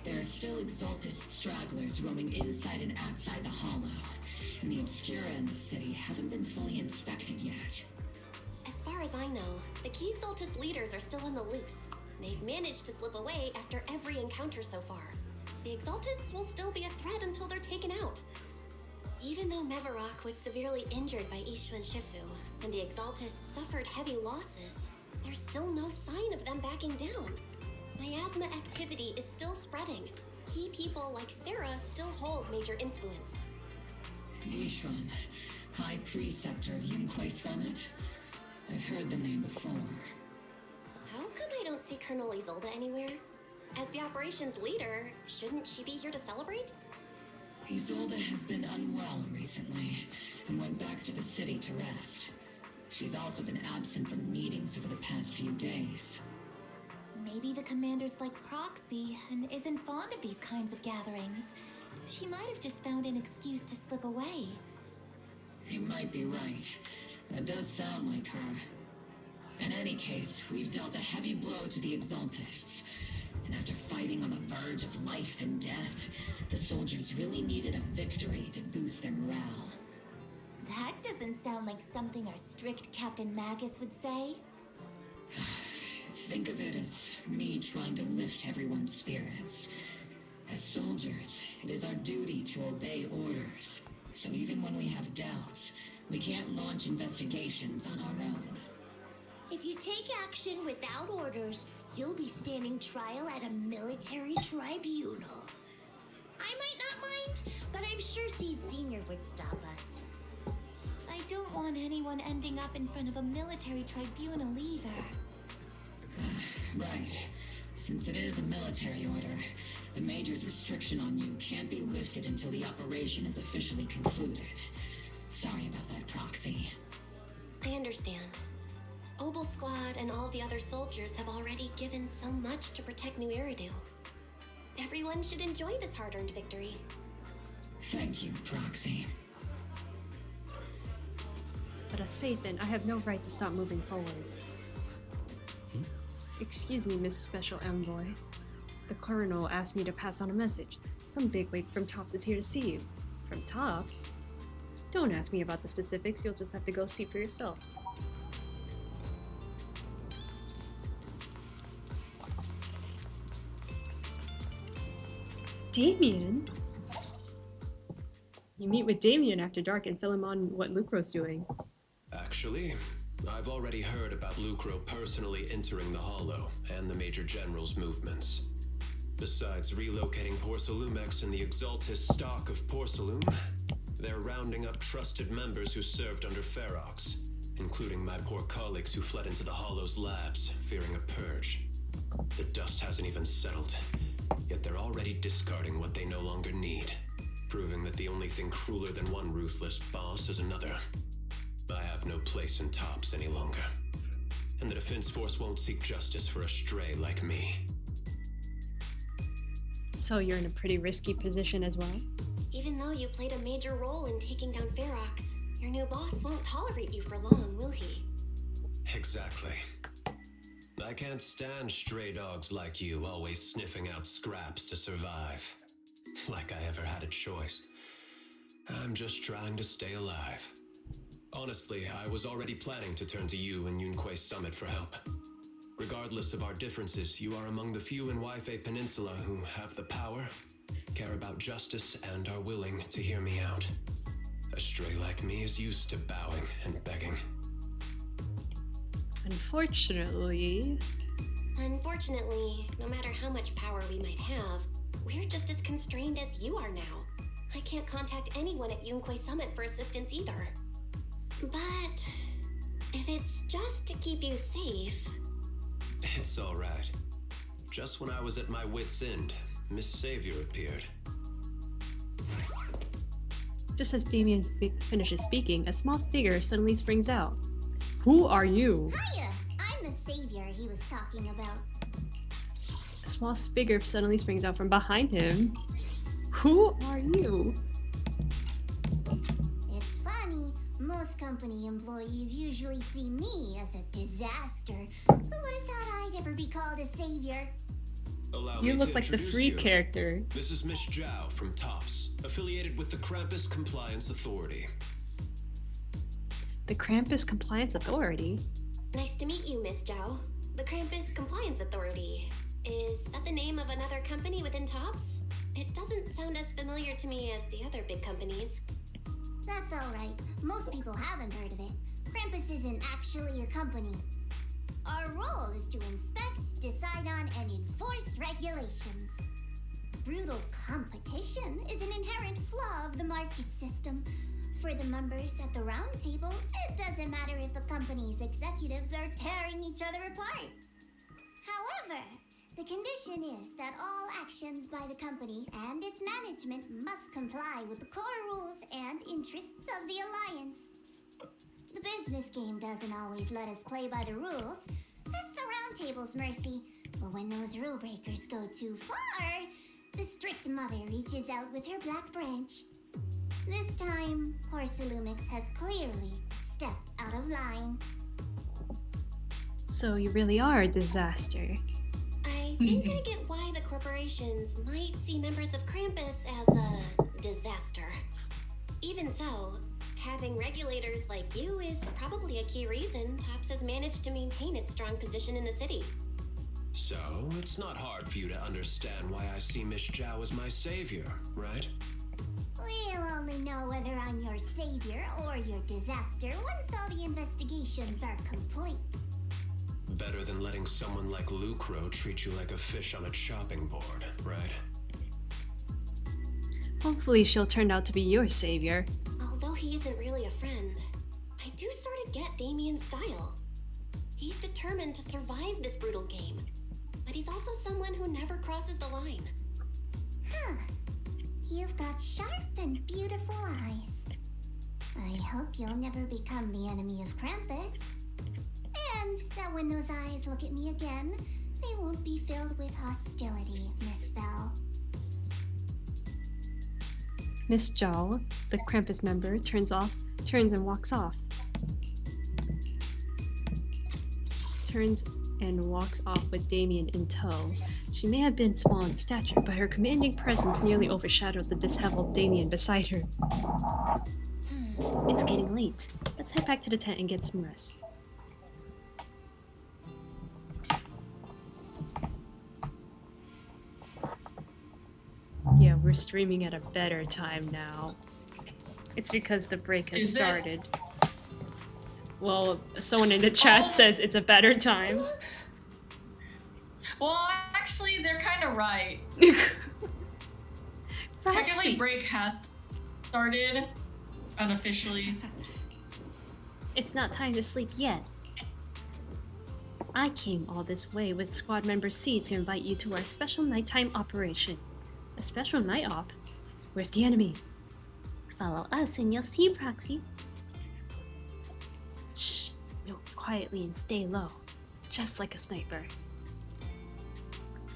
There are still Exaltist stragglers roaming inside and outside the Hollow, and the Obscura in the city haven't been fully inspected yet. As far as I know, the key Exaltist leaders are still on the loose. They've managed to slip away after every encounter so far. The Exaltists will still be a threat until they're taken out. Even though Mevarok was severely injured by Ishu and Shifu, and the Exaltists suffered heavy losses, there's still no sign of them backing down. Miasma activity is still spreading. Key people like Sarah still hold major influence. Yishuan, High Preceptor of Yunquei Summit. I've heard the name before. How come I don't see Colonel Isolde anywhere? As the operations leader, shouldn't she be here to celebrate? Isolde has been unwell recently and went back to the city to rest. She's also been absent from meetings over the past few days. Maybe the commander's like Proxy and isn't fond of these kinds of gatherings. She might have just found an excuse to slip away. You might be right. That does sound like her. In any case, we've dealt a heavy blow to the Exaltists. And after fighting on the verge of life and death, the soldiers really needed a victory to boost their morale. That doesn't sound like something our strict Captain Magus would say. Think of it as me trying to lift everyone's spirits. As soldiers, it is our duty to obey orders. So even when we have doubts, we can't launch investigations on our own. If you take action without orders, you'll be standing trial at a military tribunal. I might not mind, but I'm sure Seed Senior would stop us. I don't want anyone ending up in front of a military tribunal either. Right. Since it is a military order, the Major's restriction on you can't be lifted until the operation is officially concluded. Sorry about that, Proxy. I understand. Obel Squad and all the other soldiers have already given so much to protect New Eridu. Everyone should enjoy this hard-earned victory. Thank you, Proxy. But as Faithin, I have no right to stop moving forward. Excuse me, Miss Special Envoy. The Colonel asked me to pass on a message. Some bigwig from Tops is here to see you. From Tops? Don't ask me about the specifics, you'll just have to go see for yourself. Damien? You meet with Damien after dark and fill him on what Lucro's doing. Actually, I've already heard about Lucro personally entering the Hollow and the Major General's movements. Besides relocating Porcelumex and the Exaltist stock of Porcelume, they're rounding up trusted members who served under Ferox, including my poor colleagues who fled into the Hollow's labs, fearing a purge. The dust hasn't even settled, yet they're already discarding what they no longer need, proving that the only thing crueler than one ruthless boss is another. I have no place in Tops any longer, and the Defense Force won't seek justice for a stray like me. So you're in a pretty risky position as well? Even though you played a major role in taking down Ferox, your new boss won't tolerate you for long, will he? Exactly. I can't stand stray dogs like you always sniffing out scraps to survive. Like I ever had a choice. I'm just trying to stay alive. Honestly, I was already planning to turn to you and Yunquei Summit for help. Regardless of our differences, you are among the few in Wi-Fi Peninsula who have the power, care about justice, and are willing to hear me out. A stray like me is used to bowing and begging. Unfortunately, no matter how much power we might have, we're just as constrained as you are now. I can't contact anyone at Yunquay Summit for assistance either. But if it's just to keep you safe... It's all right. Just when I was at my wit's end, Miss Savior appeared. just as Damien finishes speaking, a small figure suddenly springs out. Who are you? Hiya! I'm the savior he was talking about. A small figure suddenly springs out from behind him. Who are you? It's funny. Most company employees usually see me as a disaster. Who would have thought I'd ever be called a savior? You look like the free character. This is Miss Zhao from TOPS, affiliated with the Krampus Compliance Authority. The Krampus Compliance Authority? Nice to meet you, Miss Zhao. The Krampus Compliance Authority. Is that the name of another company within TOPS? It doesn't sound as familiar to me as the other big companies. That's alright. Most people haven't heard of it. Krampus isn't actually a company. Our role is to inspect, decide on, and enforce regulations. Brutal competition is an inherent flaw of the market system. For the members at the round table, it doesn't matter if the company's executives are tearing each other apart. However, the condition is that all actions by the company and its management must comply with the core rules and interests of the Alliance. The business game doesn't always let us play by the rules. That's the round table's mercy. But when those rule breakers go too far, the strict mother reaches out with her black branch. This time, Porcelumix has clearly stepped out of line. So you really are a disaster. I think I get why the corporations might see members of Krampus as a disaster. Even so, having regulators like you is probably a key reason TOPS has managed to maintain its strong position in the city. So, it's not hard for you to understand why I see Miss Zhao as my savior, right? We'll only know whether I'm your savior or your disaster once all the investigations are complete. Better than letting someone like Lucro treat you like a fish on a chopping board, right? Hopefully she'll turn out to be your savior. Although he isn't really a friend, I do sort of get Damien's style. He's determined to survive this brutal game, but he's also someone who never crosses the line. Huh. You've got sharp and beautiful eyes. I hope you'll never become the enemy of Krampus. And that when those eyes look at me again, they won't be filled with hostility, Miss Bell. Miss Zhao, the Krampus member, turns and walks off. Turns and walks off with Damien in tow. She may have been small in stature, but her commanding presence nearly overshadowed the disheveled Damien beside her. It's getting late. Let's head back to the tent and get some rest. Yeah, we're streaming at a better time now. It's because the break has started. Well, someone in the chat says it's a better time. Well, actually, they're kind of right. Technically, break has started unofficially. It's not time to sleep yet. I came all this way with squad member C to invite you to our special nighttime operation. A special night op? Where's the enemy? Follow us and you'll see, Proxy. Shh, move quietly and stay low, just like a sniper.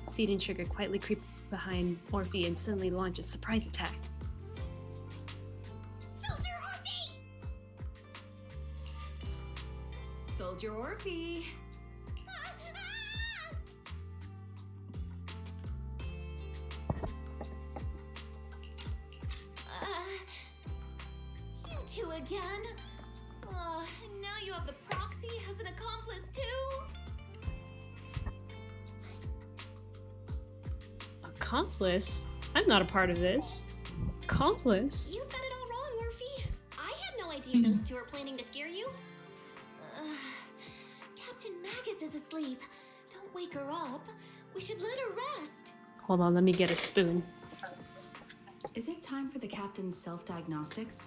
Seed and Trigger quietly creep behind Orphe and suddenly launch a surprise attack. Soldier Orphe! Soldier Orphe! You two again? Now you have the proxy as an accomplice too? Accomplice? I'm not a part of this. Accomplice? You've got it all wrong, Orphe. I had no idea those two were planning to scare you. Captain Magus is asleep. Don't wake her up. We should let her rest. Hold on, let me get a spoon. Is it time for the captain's self-diagnostics?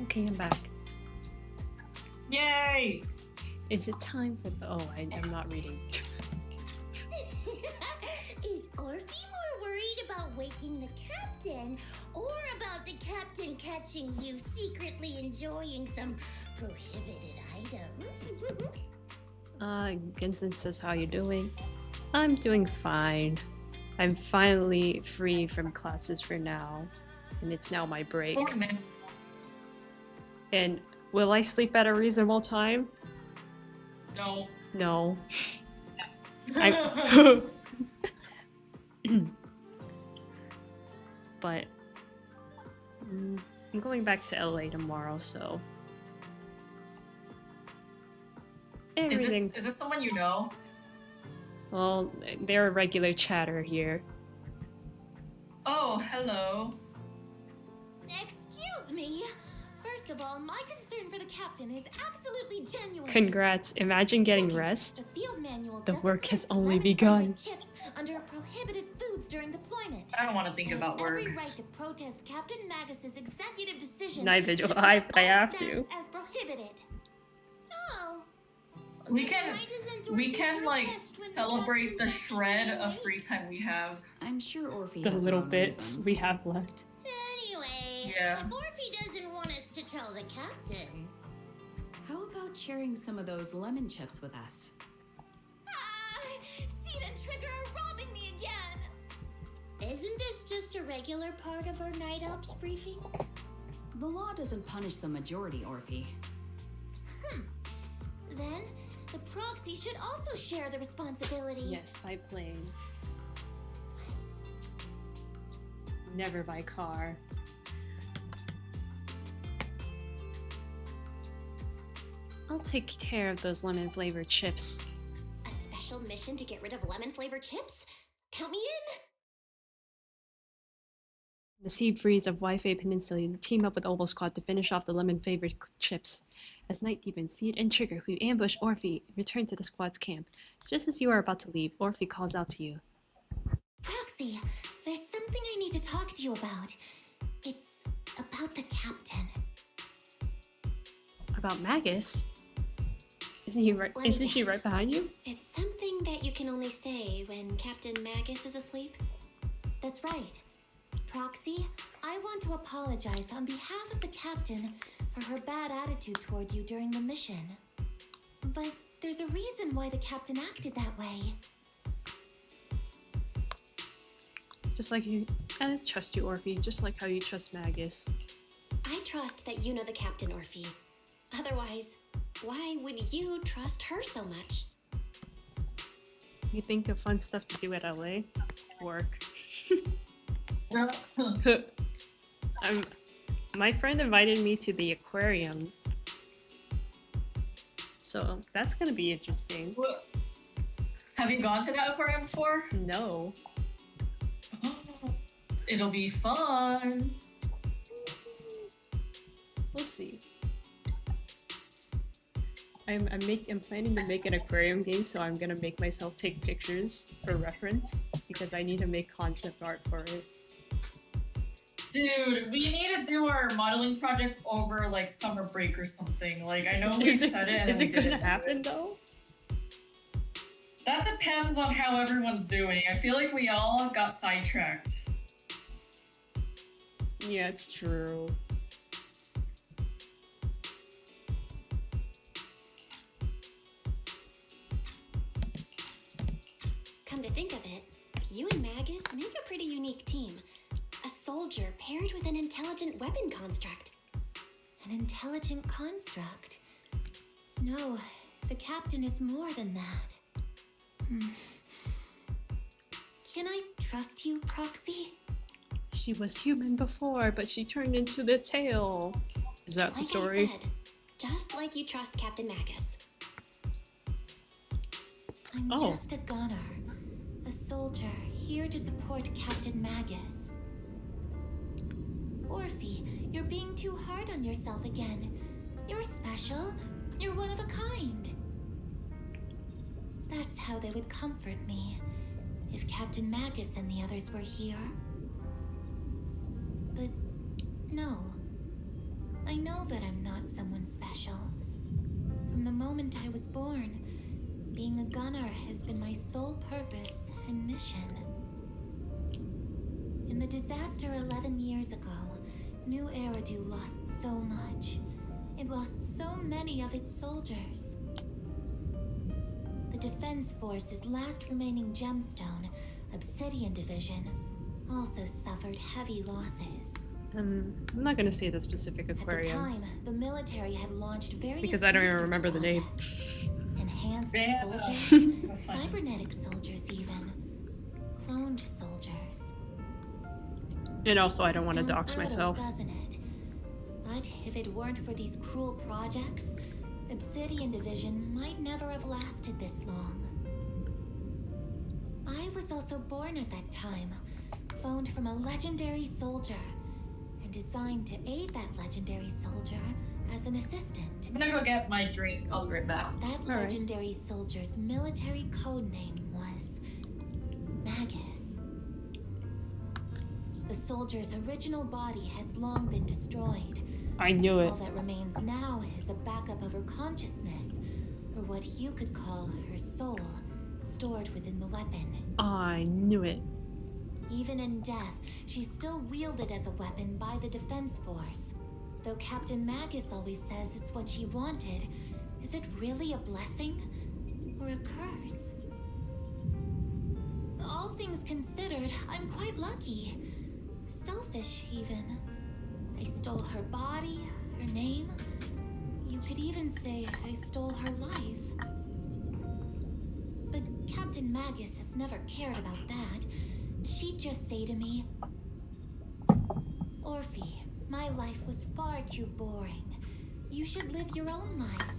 Okay, I'm back. Yay! Is it time for the... Oh, I'm not reading. Is Orphe more worried about waking the captain or about the captain catching you secretly enjoying some prohibited items? Ginson says, how you doing? I'm doing fine. I'm finally free from classes for now. And it's now my break. And will I sleep at a reasonable time? No. No. But I'm going back to LA tomorrow, so everything. Is this someone you know? Well, they're a regular chatter here. Oh, hello. Excuse me. First of all, my concern for the captain is absolutely genuine. Congrats. Imagine getting rest. The field manual The doesn't work has list only lemon begun. flavored chips under prohibited foods during deployment. I don't want to think You about have work. every right to protest Captain Magus's executive decision. Neither do to I, declare but I all have snacks to. As prohibited. Oh. We can like celebrate the shred of free time we have. I'm sure Orphe The has little her own bits reasons. we have left. Anyway, Yeah. if Orphe doesn't want us to tell the captain, How about sharing some of those lemon chips with us? Seed and Trigger are robbing me again. isn't this just a regular part of our night ops briefing? The law doesn't punish the majority, Orphe. Then the proxy should also share the responsibility. Yes, by plane. Never by car. I'll take care of those lemon flavored chips. A special mission to get rid of lemon flavored chips? Count me in. The sea breeze of Wi-Fi Peninsula team up with Oval Squad to finish off the lemon-flavored chips. As night deepens, Seed and Trigger, who ambush Orphe, return to the squad's camp. Just as you are about to leave, Orphe calls out to you. Proxy, there's something I need to talk to you about. It's about the captain. About Magus? Isn't she right behind you? It's something that you can only say when Captain Magus is asleep. That's right. Proxy, I want to apologize on behalf of the captain for her bad attitude toward you during the mission. But there's a reason why the captain acted that way. Just like you, I trust you, Orphe, just like how you trust Magus. I trust that you know the captain, Orphe. Otherwise, Why would you trust her so much? You think of fun stuff to do at LA? Work. My friend invited me to the aquarium. So that's gonna be interesting. Have you gone to that aquarium before? No. It'll be fun. We'll see. I'm planning to make an aquarium game, so I'm gonna make myself take pictures for reference because I need to make concept art for it. Dude, we need to do our modeling project over like summer break or something. Like I know we said it. Is it gonna happen though? That depends on how everyone's doing. I feel like we all got sidetracked. Yeah, it's true. Come to think of it, you and Magus make a pretty unique team. A soldier paired with an intelligent weapon construct. An intelligent construct? No, the captain is more than that. Can I trust you, Proxy? She was human before, but she turned into the tail. Is that Like the story? I said, just like you trust Captain Magus. I'm Oh. just a gunner. A soldier here to support Captain Magus. Orphe, you're being too hard on yourself again. You're special. You're one of a kind. That's how they would comfort me. If Captain Magus and the others were here. But no. I know that I'm not someone special. From the moment I was born, being a gunner has been my sole purpose and mission. In the disaster 11 years ago, New Eridu lost so much. It lost so many of its soldiers. The Defense Force's last remaining gemstone, Obsidian Division, also suffered heavy losses. I'm not gonna say the specific aquarium. At the time, the military had launched various Because I don't even research remember the name. projects. Enhanced Yeah. soldiers, cybernetic soldiers even, cloned soldiers. And also, I don't want to Sounds dox brutal, myself. doesn't it? But if it weren't for these cruel projects, Obsidian Division might never have lasted this long. I was also born at that time, cloned from a legendary soldier, and designed to aid that legendary soldier as an assistant. I'm gonna go get my drink. I'll be right back. That legendary soldier's military codename was Magus. The soldier's original body has long been destroyed. I knew it. All that remains now is a backup of her consciousness, or what you could call her soul, stored within the weapon. I knew it. Even in death, she's still wielded as a weapon by the Defense Force. Though Captain Magus always says it's what she wanted, is it really a blessing or a curse? All things considered, I'm quite lucky. Selfish, even. I stole her body, her name. You could even say I stole her life. But Captain Magus has never cared about that. She'd just say to me, Orphe, my life was far too boring. You should live your own life.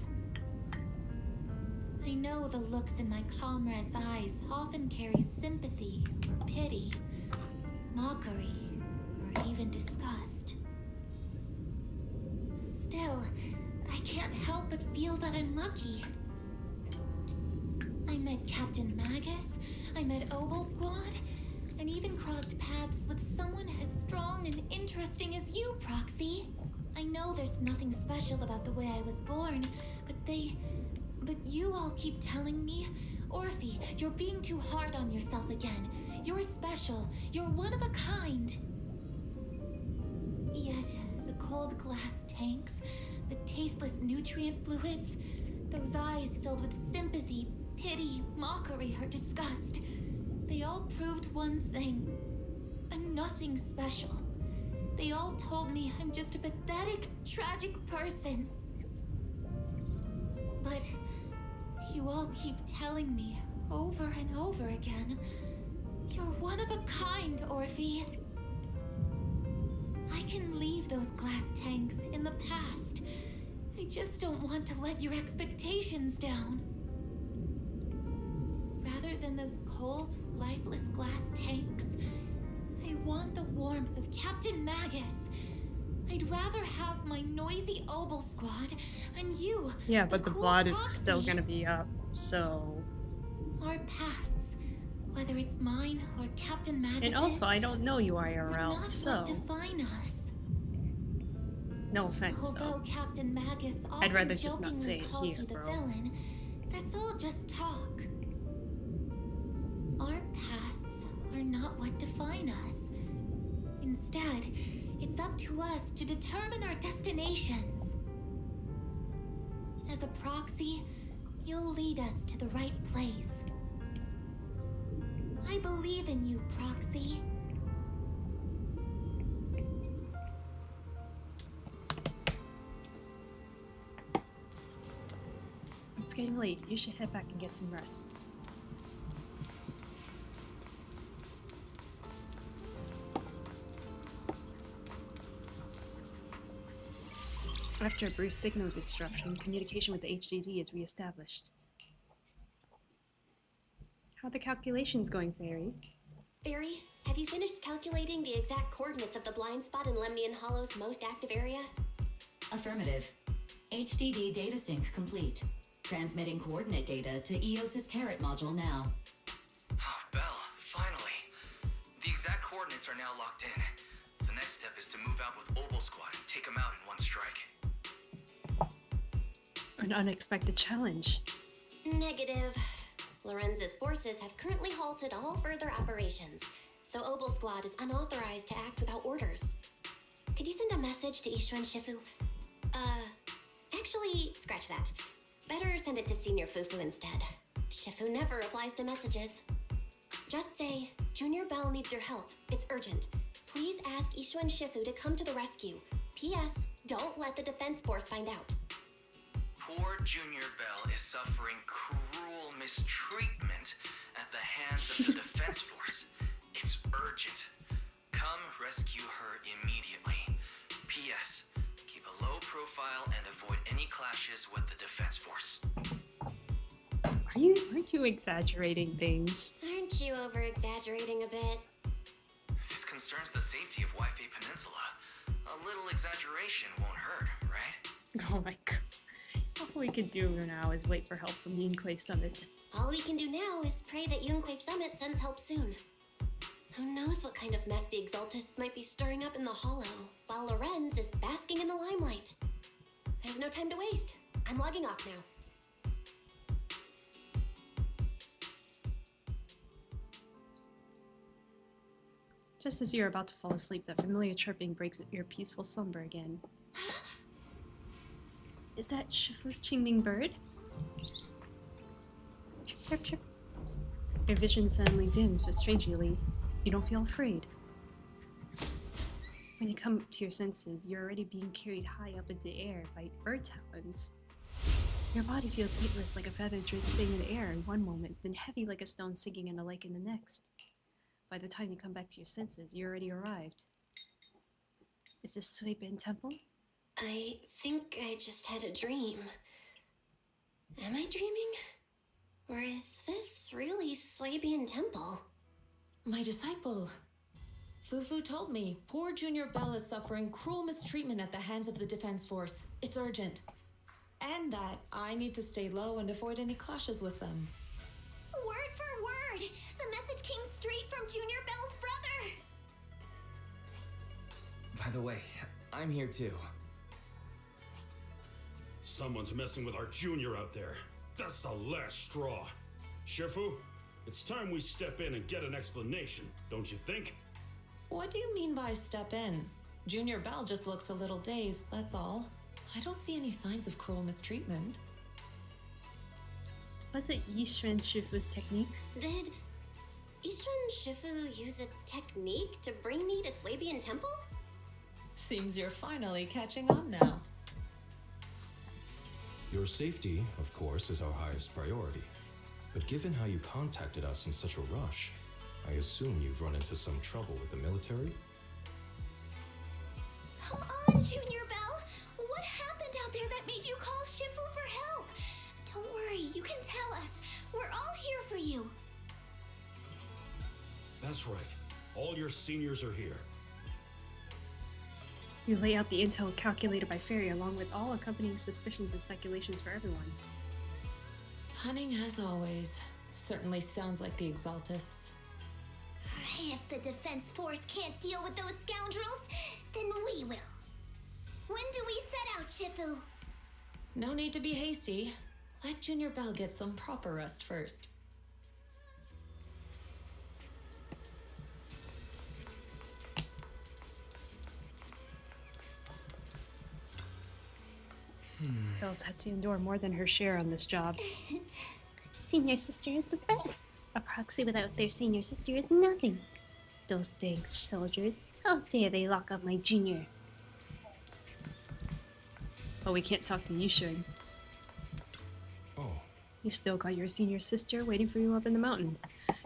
I know the looks in my comrades' eyes often carry sympathy or pity, mockery, or even disgust. Still, I can't help but feel that I'm lucky. I met Captain Magus, I met Obel Squad, and even crossed paths with someone as strong and interesting as you, Proxy. I know there's nothing special about the way I was born, but you all keep telling me, Orphe, you're being too hard on yourself again. You're special. You're one of a kind. Yet, the cold glass tanks, the tasteless nutrient fluids, those eyes filled with sympathy, pity, mockery, or disgust, they all proved one thing. I'm nothing special. They all told me I'm just a pathetic, tragic person. But you all keep telling me over and over again, you're one of a kind, Orphe. I can leave those glass tanks in the past. I just don't want to let your expectations down. Rather than those cold, lifeless glass tanks, I want the warmth of Captain Magus. I'd rather have my noisy Obel squad and you. Yeah, but the cool VOD is Proxy. still gonna be up, so. Our pasts, whether it's mine or Captain Magus's. And also, I don't know you are IRL, not so. what define us. No offense, Although though. Captain Magus I'd often rather just not jokingly say it calls here, you the bro. villain, that's all just talk. Our pasts are not what define us. Instead, it's up to us to determine our destinations. As a proxy, you'll lead us to the right place. I believe in you, Proxy. It's getting late. You should head back and get some rest. After a brief signal disruption, communication with the HDD is re-established. How are the calculations going, Fairy? Fairy, have you finished calculating the exact coordinates of the blind spot in Lemnian Hollow's most active area? Affirmative. HDD data sync complete. Transmitting coordinate data to EOS's Carrot module now. Oh, Belle, finally. The exact coordinates are now locked in. The next step is to move out with Obel Squad and take them out in one strike. An unexpected challenge. Negative. Lorenz's forces have currently halted all further operations, so Obel Squad is unauthorized to act without orders. Could you send a message to Ishu and Shifu? Actually, scratch that. Better send it to Senior Fufu instead. Shifu never replies to messages. Just say, Junior Bell needs your help. It's urgent. Please ask Ishu and Shifu to come to the rescue. P.S. Don't let the defense force find out. Poor Junior Bell is suffering cruel mistreatment at the hands of the defense force. It's urgent. Come rescue her immediately. P.S. Keep a low profile and avoid any clashes with the defense force. Aren't you exaggerating things? Aren't you over-exaggerating a bit? This concerns the safety of Waifei Peninsula. A little exaggeration won't hurt, right? Oh my god. All we can do now is wait for help from Yunquei Summit. All we can do now is pray that Yunquei Summit sends help soon. Who knows what kind of mess the Exaltists might be stirring up in the Hollow, while Lorenz is basking in the limelight. There's no time to waste. I'm logging off now. Just as you're about to fall asleep, that familiar chirping breaks your peaceful slumber again. Is that Shifu's Qingming bird? Chirp, chirp, chirp. Your vision suddenly dims, but strangely, you don't feel afraid. When you come to your senses, you're already being carried high up into the air by bird talons. Your body feels weightless like a feather drifting in the air in one moment, then heavy like a stone sinking in a lake in the next. By the time you come back to your senses, you already arrived. Is this Sui Bin Temple? I think I just had a dream. Am I dreaming? Or is this really Swabian Temple? My disciple. Fufu told me poor Junior Bell is suffering cruel mistreatment at the hands of the defense force. It's urgent. And that I need to stay low and avoid any clashes with them. Word for word! The message came straight from Junior Bell's brother! By the way, I'm here too. Someone's messing with our junior out there. That's the last straw. Shifu, it's time we step in and get an explanation, don't you think? What do you mean by step in? Junior Bell just looks a little dazed, that's all. I don't see any signs of cruel mistreatment. Was it Yishuan Shifu's technique? Did Yishuan Shifu use a technique to bring me to Swabian Temple? Seems you're finally catching on now. Your safety, of course, is our highest priority. But given how you contacted us in such a rush, I assume you've run into some trouble with the military? Come on, Junior Bell! What happened out there that made you call Shifu for help? Don't worry, you can tell us. We're all here for you. That's right. All your seniors are here. You lay out the intel calculated by Fairy along with all accompanying suspicions and speculations for everyone. Punning as always. Certainly sounds like the Exaltists. If the Defense Force can't deal with those scoundrels, then we will. When do we set out, Shifu? No need to be hasty. Let Junior Bell get some proper rest first. Belle's had to endure more than her share on this job. Senior sister is the best. A proxy without their senior sister is nothing. Those dang soldiers. How dare they lock up my junior? But we can't talk to Yusheng. Oh. You've still got your senior sister waiting for you up in the mountain.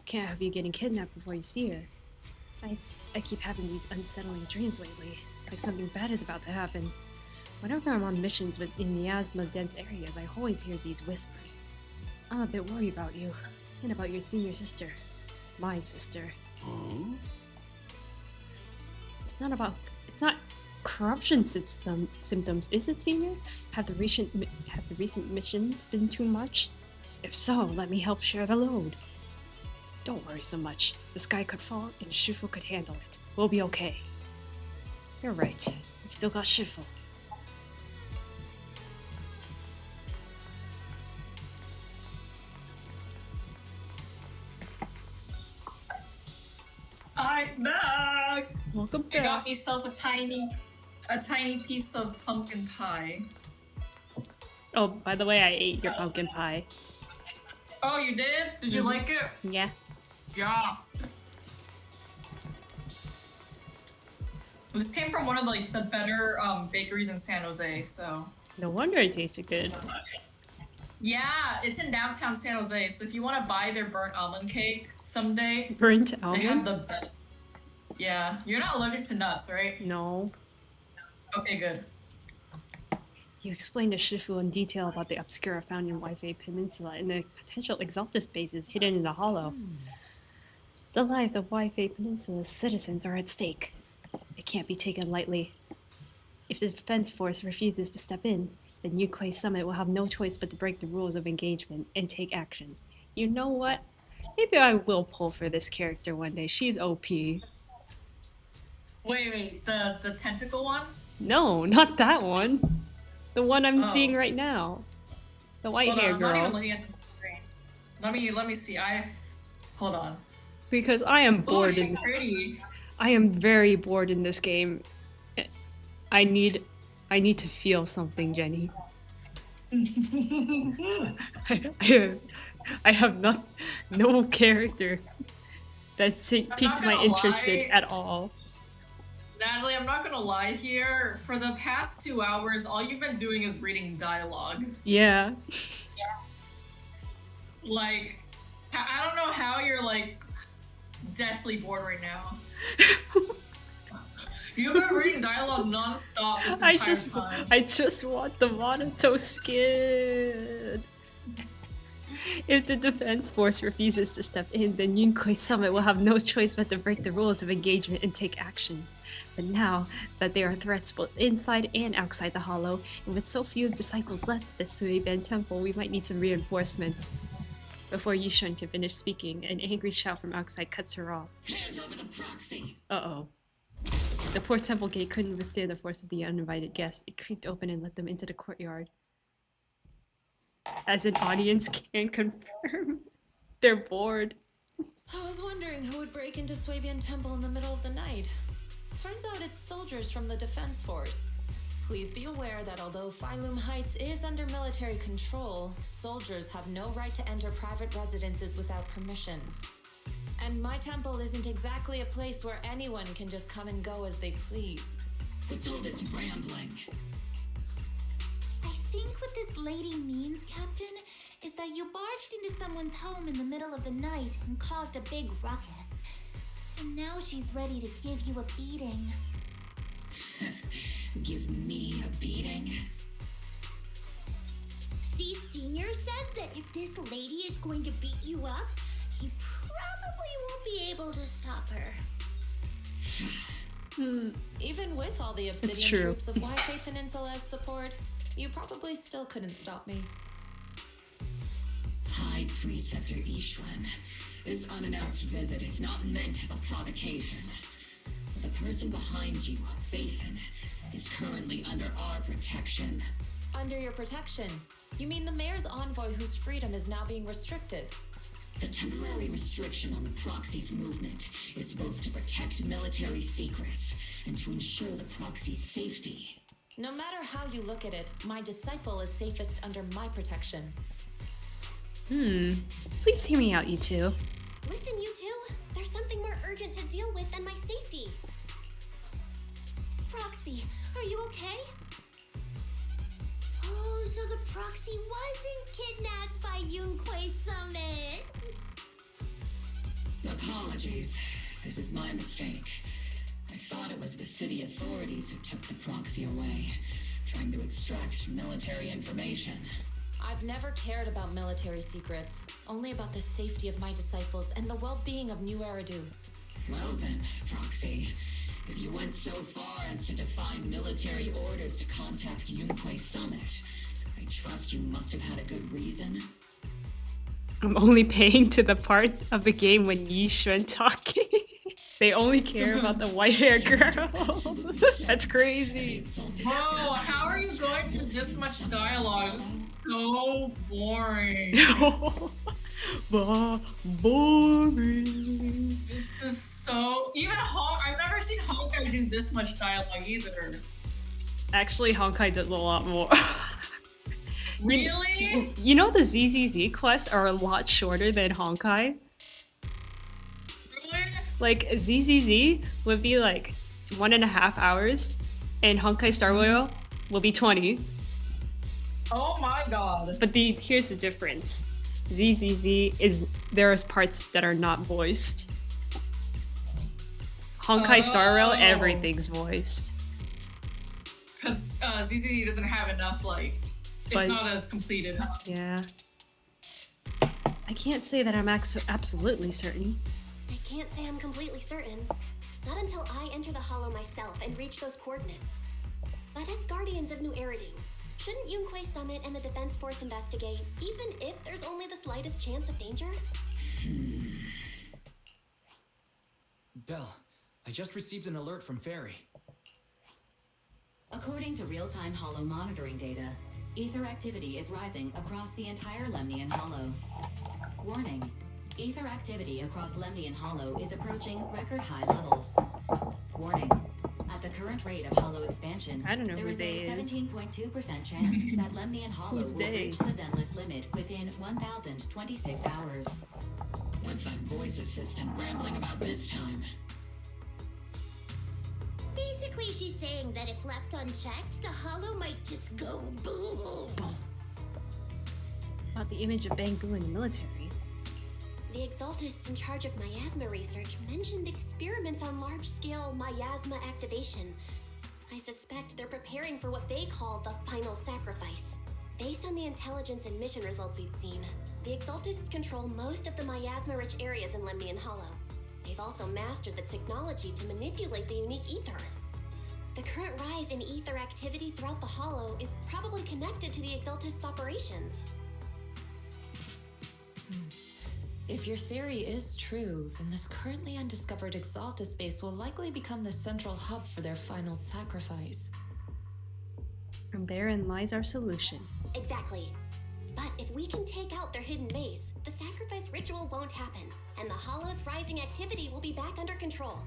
Can't have you getting kidnapped before you see her. I keep having these unsettling dreams lately, like something bad is about to happen. Whenever I'm on missions in miasma-dense areas, I always hear these whispers. I'm a bit worried about you, and about your senior sister. My sister. Huh? It's not corruption symptoms, is it, Senior? Have the recent missions been too much? If so, let me help share the load. Don't worry so much. The sky could fall, and Shifu could handle it. We'll be okay. You're right. We still got Shifu. I'm back! Welcome back. I got myself a tiny piece of pumpkin pie. Oh, by the way, I ate your pumpkin pie. Oh, you did? Did you like it? Yeah. Yeah. This came from one of the better bakeries in San Jose, so. No wonder it tasted good. Yeah, it's in downtown San Jose, so if you want to buy their burnt almond cake someday, burnt almond? They have the best. Yeah, you're not allergic to nuts, right? No. Okay, good. You explained to Shifu in detail about the obscura found in Wi-Fi Peninsula and the potential Exaltus bases hidden in the hollow. The lives of Wi-Fi Peninsula's citizens are at stake. It can't be taken lightly. If the Defense Force refuses to step in, then Yunquei Summit will have no choice but to break the rules of engagement and take action. You know what? Maybe I will pull for this character one day. She's OP. Wait, the tentacle one? No, not that one. The one I'm seeing right now. The white hair girl. I'm not even looking at the screen. Let me see. Hold on. Because I am bored. She's pretty. I am very bored in this game. I need to feel something, Jenny. I have no character that piqued my interest at all. Natalie, I'm not gonna lie here. For the past 2 hours, all you've been doing is reading dialogue. Yeah. Like, I don't know how you're deathly bored right now. You've been reading dialogue non-stop this entire time. I just want the Monato skin. If the Defense Force refuses to step in, then Yunquei Summit will have no choice but to break the rules of engagement and take action. But now that there are threats both inside and outside the Hollow, and with so few disciples left at the Suiben Temple, we might need some reinforcements. Before Yushun can finish speaking, an angry shout from outside cuts her off. Hand over the proxy! Uh-oh. The poor temple gate couldn't withstand the force of the uninvited guests. It creaked open and let them into the courtyard. As an audience can confirm, they're bored. I was wondering who would break into Suibian Temple in the middle of the night. Turns out it's soldiers from the Defense Force. Please be aware that although Phylum Heights is under military control, soldiers have no right to enter private residences without permission. And my temple isn't exactly a place where anyone can just come and go as they please. What's all this rambling? I think what this lady means, Captain, is that you barged into someone's home in the middle of the night and caused a big ruckus. And now she's ready to give you a beating. Give me a beating? See, Senior said that if this lady is going to beat you up, he probably won't be able to stop her. Even with all the It's Obsidian true. troops of Wi-Fi Peninsula's support, you probably still couldn't stop me. High Preceptor Ishwan, this unannounced visit is not meant as a provocation. The person behind you, Faithin, is currently under our protection. Under your protection? You mean the mayor's envoy whose freedom is now being restricted? The temporary restriction on the proxy's movement is both to protect military secrets and to ensure the proxy's safety. No matter how you look at it, my disciple is safest under my protection. Please hear me out, you two. Listen, you two. There's something more urgent to deal with than my safety. Proxy, are you okay? Oh, so the proxy wasn't kidnapped by Yunquei Summit. Apologies. This is my mistake. I thought it was the city authorities who took the proxy away, trying to extract military information. I've never cared about military secrets, only about the safety of my disciples and the well-being of New Eridu. Well then, Proxy, if you went so far as to defy military orders to contact Yunquei Summit, I trust you must have had a good reason. I'm only paying to the part of the game when Yishun talking. They only care about the white-haired girl. That's crazy. Bro, how are you going through this much dialogue? It's so boring. Boring. This is so... Even I've never seen Honkai do this much dialogue either. Actually, Honkai does a lot more. Really? You know the ZZZ quests are a lot shorter than Honkai? Really? Like, ZZZ would be like 1.5 hours, and Honkai Star Royal will be 20. Oh my god. But here's the difference. ZZZ there's parts that are not voiced. Honkai Star Rail, everything's voiced. Because ZZZ doesn't have enough, like, it's But- not as completed. Huh? Yeah. I can't say that I'm absolutely certain. I can't say I'm completely certain. Not until I enter the Hollow myself and reach those coordinates. But as Guardians of New Eridu, shouldn't Yunquei Summit and the Defense Force investigate, even if there's only the slightest chance of danger? Belle, I just received an alert from Fairy. According to real-time Hollow monitoring data, ether activity is rising across the entire Lemnian Hollow. Warning, ether activity across Lemnian Hollow is approaching record high levels. Warning, at the current rate of Hollow expansion, I don't know there who is they a is. 17.2% chance that Lemnian Hollow Who's will they? reach the Zenless limit within 1,026 hours. What's that voice assistant rambling about this time? Basically, she's saying that if left unchecked, the Hollow might just go boom. About the image of Bangu in the military. The Exaltists in charge of miasma research mentioned experiments on large-scale miasma activation. I suspect they're preparing for what they call the final sacrifice. Based on the intelligence and mission results we've seen, the Exaltists control most of the miasma-rich areas in Lemnian Hollow. They've also mastered the technology to manipulate the unique ether. The current rise in ether activity throughout the Hollow is probably connected to the Exaltists' operations. If your theory is true, then this currently undiscovered Exaltus base will likely become the central hub for their final sacrifice. And therein lies our solution. Exactly. But if we can take out their hidden base, the sacrifice ritual won't happen, and the Hollow's rising activity will be back under control.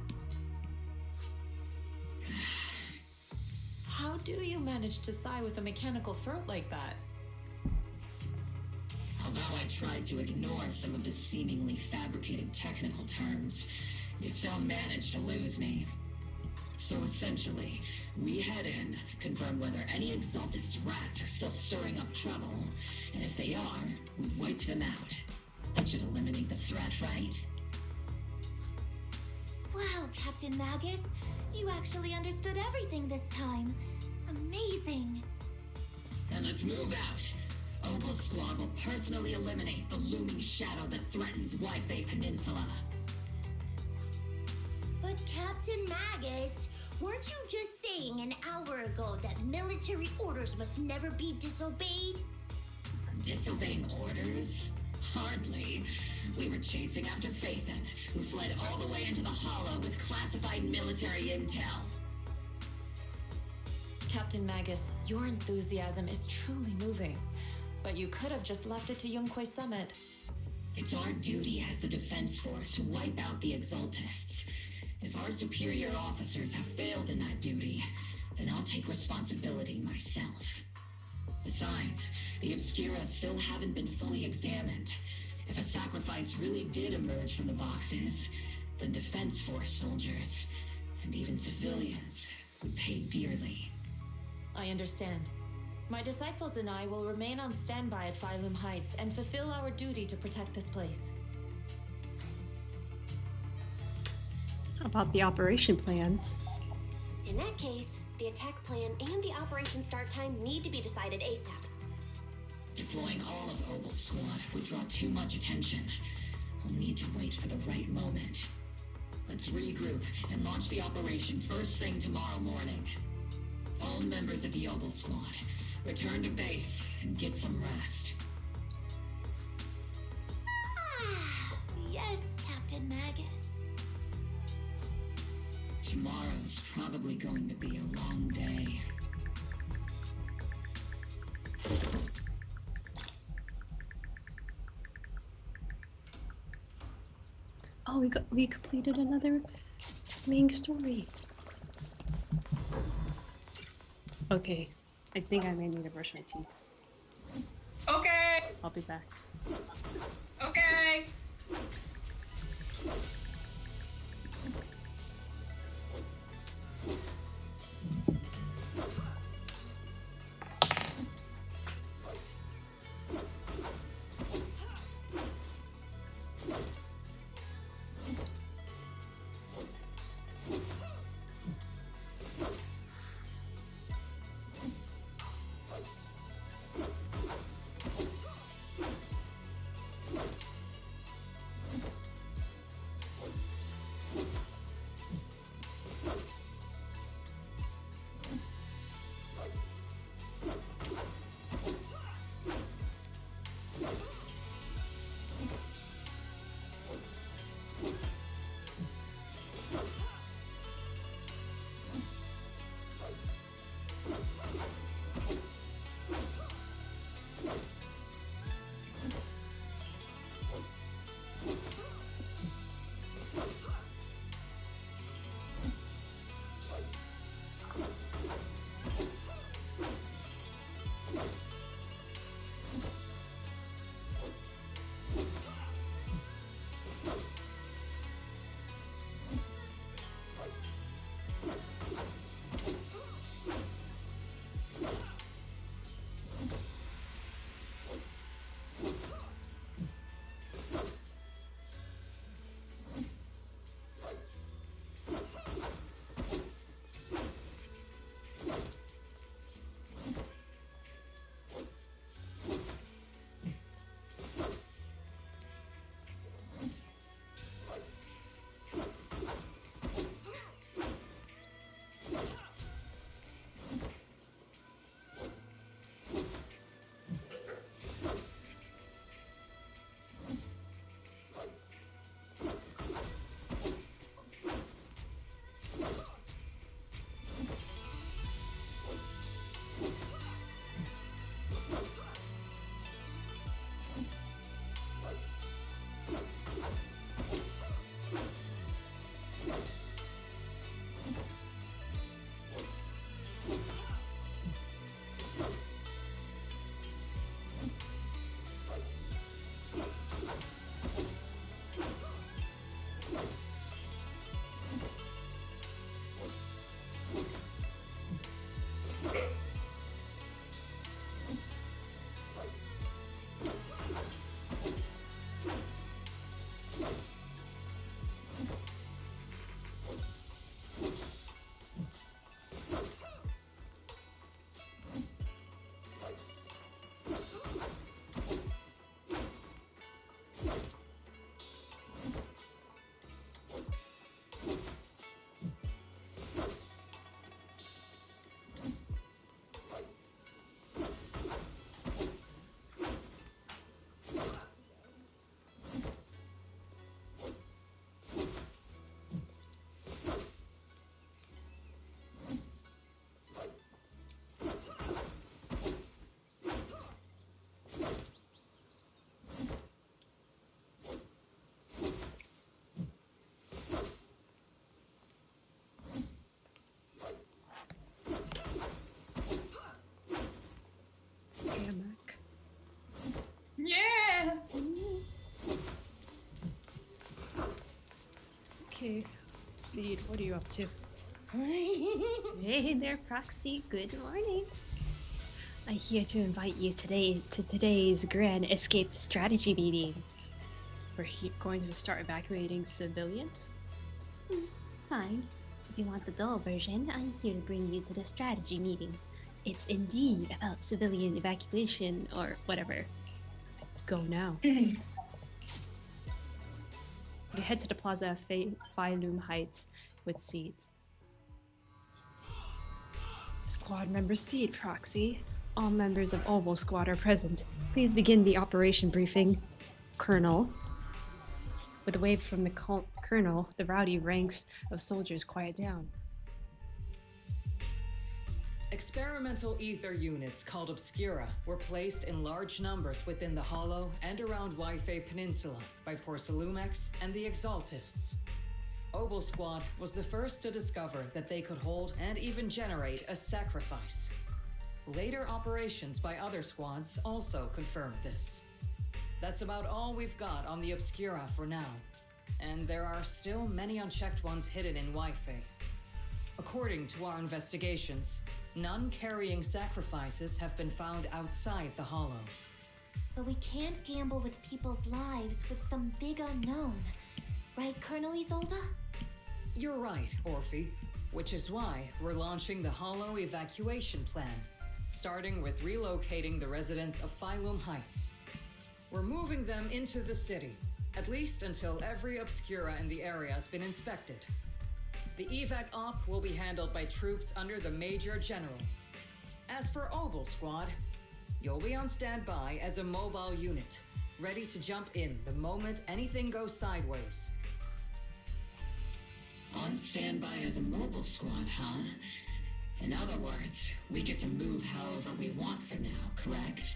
How do you manage to sigh with a mechanical throat like that? Although I tried to ignore some of the seemingly fabricated technical terms, you still managed to lose me. So essentially, we head in, confirm whether any Exaltist rats are still stirring up trouble, and if they are, we wipe them out. That should eliminate the threat, right? Wow, Captain Magus. You actually understood everything this time. Amazing. Then let's move out. Opal Squad will personally eliminate the looming shadow that threatens Wi-Fi Peninsula. But Captain Magus, weren't you just saying an hour ago that military orders must never be disobeyed? Disobeying orders? Hardly. We were chasing after Phaethon, who fled all the way into the Hollow with classified military intel. Captain Magus, your enthusiasm is truly moving. But you could have just left it to Yunquay Summit. It's our duty as the Defense Force to wipe out the Exaltists. If our superior officers have failed in that duty, then I'll take responsibility myself. Besides, the Obscura still haven't been fully examined. If a sacrifice really did emerge from the boxes, then Defense Force soldiers, and even civilians, would pay dearly. I understand. My disciples and I will remain on standby at Phylum Heights and fulfill our duty to protect this place. How about the operation plans? In that case, the attack plan and the operation start time need to be decided ASAP. Deploying all of Opal Squad would draw too much attention. I'll need to wait for the right moment. Let's regroup and launch the operation first thing tomorrow morning. All members of the Opal Squad, return to base and get some rest. Ah, yes, Captain Magus. Tomorrow's probably going to be a long day. Oh, we completed another main story. Okay, I think I may need to brush my teeth. Okay. I'll be back. Okay. Okay, Seed, what are you up to? Hey there, Proxy. Good morning. I'm here to invite you today to today's Grand Escape Strategy meeting. We're going to start evacuating civilians. Fine. If you want the dull version, I'm here to bring you to the strategy meeting. It's indeed about civilian evacuation or whatever. Go now. You head to the plaza of Phylum Heights with Seeds. Squad member Seed, Proxy. All members of Oval Squad are present. Please begin the operation briefing. Colonel. With a wave from the Colonel, the rowdy ranks of soldiers quiet down. Experimental ether units called Obscura were placed in large numbers within the Hollow and around Waifei Peninsula by Porcelumex and the Exaltists. Oval Squad was the first to discover that they could hold and even generate a sacrifice. Later operations by other squads also confirmed this. That's about all we've got on the Obscura for now, and there are still many unchecked ones hidden in Waifei. According to our investigations, none carrying sacrifices have been found outside the Hollow. But we can't gamble with people's lives with some big unknown. Right, Colonel Isolde? You're right, Orphe, which is why we're launching the Hollow evacuation plan, starting with relocating the residents of Phylum Heights. We're moving them into the city, at least until every Obscura in the area has been inspected. The evac op will be handled by troops under the Major General. As for Oval Squad, you'll be on standby as a mobile unit, ready to jump in the moment anything goes sideways. On standby as a mobile squad, huh? In other words, we get to move however we want for now, correct?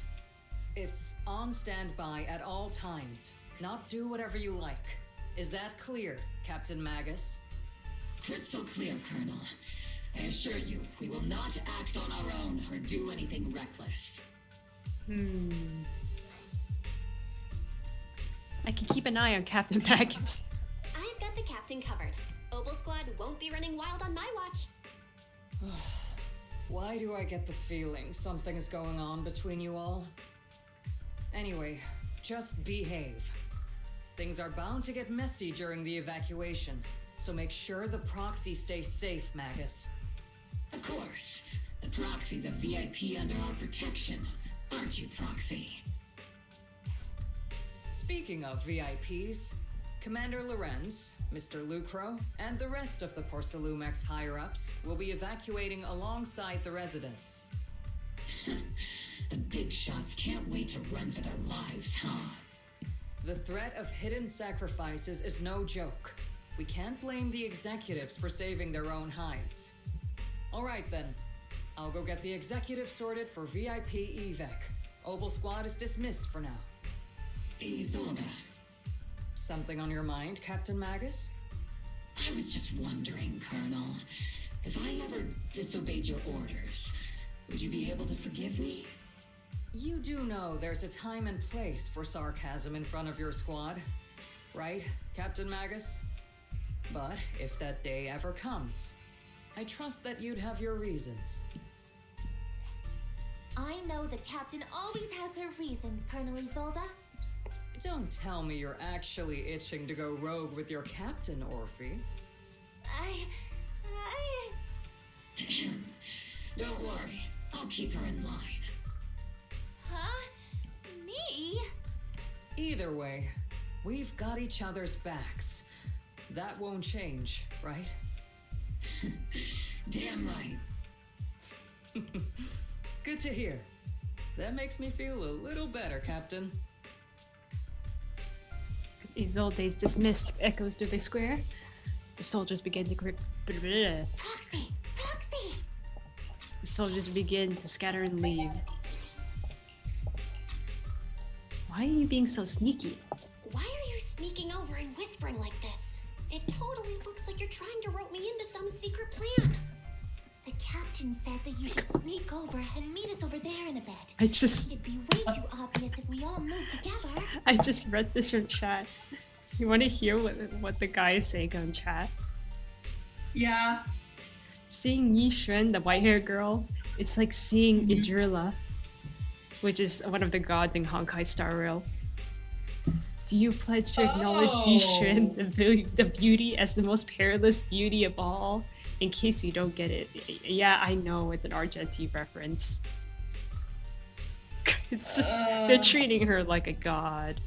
It's on standby at all times, not do whatever you like. Is that clear, Captain Magus? Crystal clear, Colonel. I assure you, we will not act on our own or do anything reckless. I can keep an eye on Captain Magus. I've got the captain covered. Oval Squad won't be running wild on my watch. Why do I get the feeling something is going on between you all? Anyway, just behave. Things are bound to get messy during the evacuation, so make sure the proxy stays safe, Magus. Of course. The proxy's a VIP under our protection, aren't you, Proxy? Speaking of VIPs, Commander Lorenz, Mr. Lucro, and the rest of the Porcelumex higher-ups will be evacuating alongside the residents. The big shots can't wait to run for their lives, huh? The threat of hidden sacrifices is no joke. We can't blame the executives for saving their own hides. All right then, I'll go get the executive sorted for VIP evac. Oval Squad is dismissed for now. Isolde. Something on your mind, Captain Magus? I was just wondering, Colonel, if I ever disobeyed your orders, would you be able to forgive me? You do know there's a time and place for sarcasm in front of your squad, right, Captain Magus? But if that day ever comes, I trust that you'd have your reasons. I know the captain always has her reasons, Colonel Isolde. Don't tell me you're actually itching to go rogue with your captain, Orphe. Don't worry, I'll keep her in line. Huh? Me? Either way, we've got each other's backs. That won't change, right? Damn right. Good to hear. That makes me feel a little better, Captain. As Isolde is dismissed echoes through the square, the soldiers begin to Proxy! Proxy! The soldiers begin to scatter and leave. Why are you being so sneaky? Why are you sneaking over and whispering like this? It totally looks like you're trying to rope me into some secret plan. The captain said that you should sneak over and meet us over there in a bit. It'd be way too obvious if we all moved together. I just read this from chat. You want to hear what the guy is saying on chat? Yeah. Seeing Yi Xuan, the white-haired girl, it's like seeing Idrila, which is one of the gods in Honkai Star Rail. Do you pledge to acknowledge Yi Xuan, the beauty, as the most perilous beauty of all? In case you don't get it. Yeah, I know, it's an RGT reference. It's just, they're treating her like a god.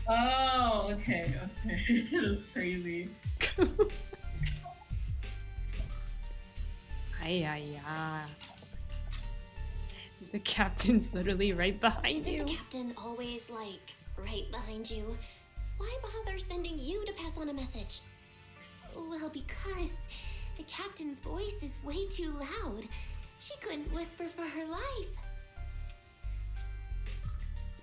Oh, okay. That's crazy. Ay. The captain's literally right behind you. Isn't the captain always, like, right behind you? Why bother sending you to pass on a message? Well, because the captain's voice is way too loud. She couldn't whisper for her life.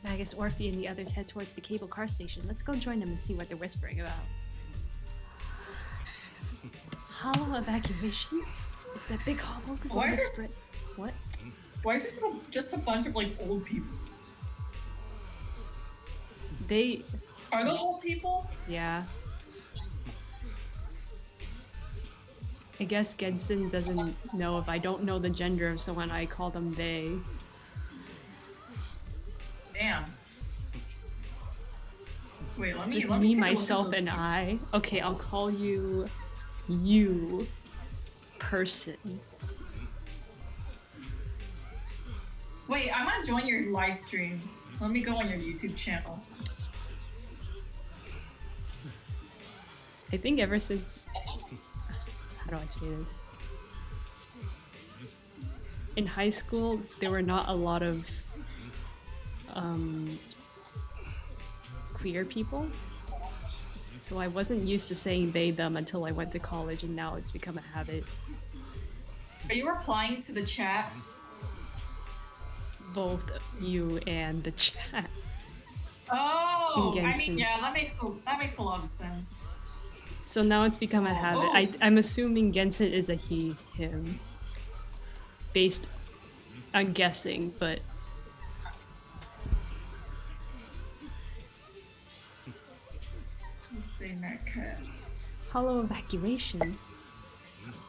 Magus, Orphe, and the others head towards the cable car station. Let's go join them and see what they're whispering about. Hollow evacuation? Is that big hollow going to spread? What? Why is there just a bunch of like old people? Are those old people? Yeah. I guess Gensen doesn't know if I don't know the gender of someone, I call them they. Damn. Wait, let me Just take me, a look at myself, those and people. I. Okay, I'll call you you person. Wait, I want to join your live stream. Let me go on your YouTube channel. I think ever since, how do I say this? In high school, there were not a lot of queer people. So I wasn't used to saying they, them until I went to college, and now it's become a habit. Are you replying to the chat? Both you and the chat. Oh, I Gensen. mean, yeah, that makes a lot of sense. So now it's become a habit. I'm assuming Gensen is a he, him. Based on guessing, but... Hollow evacuation?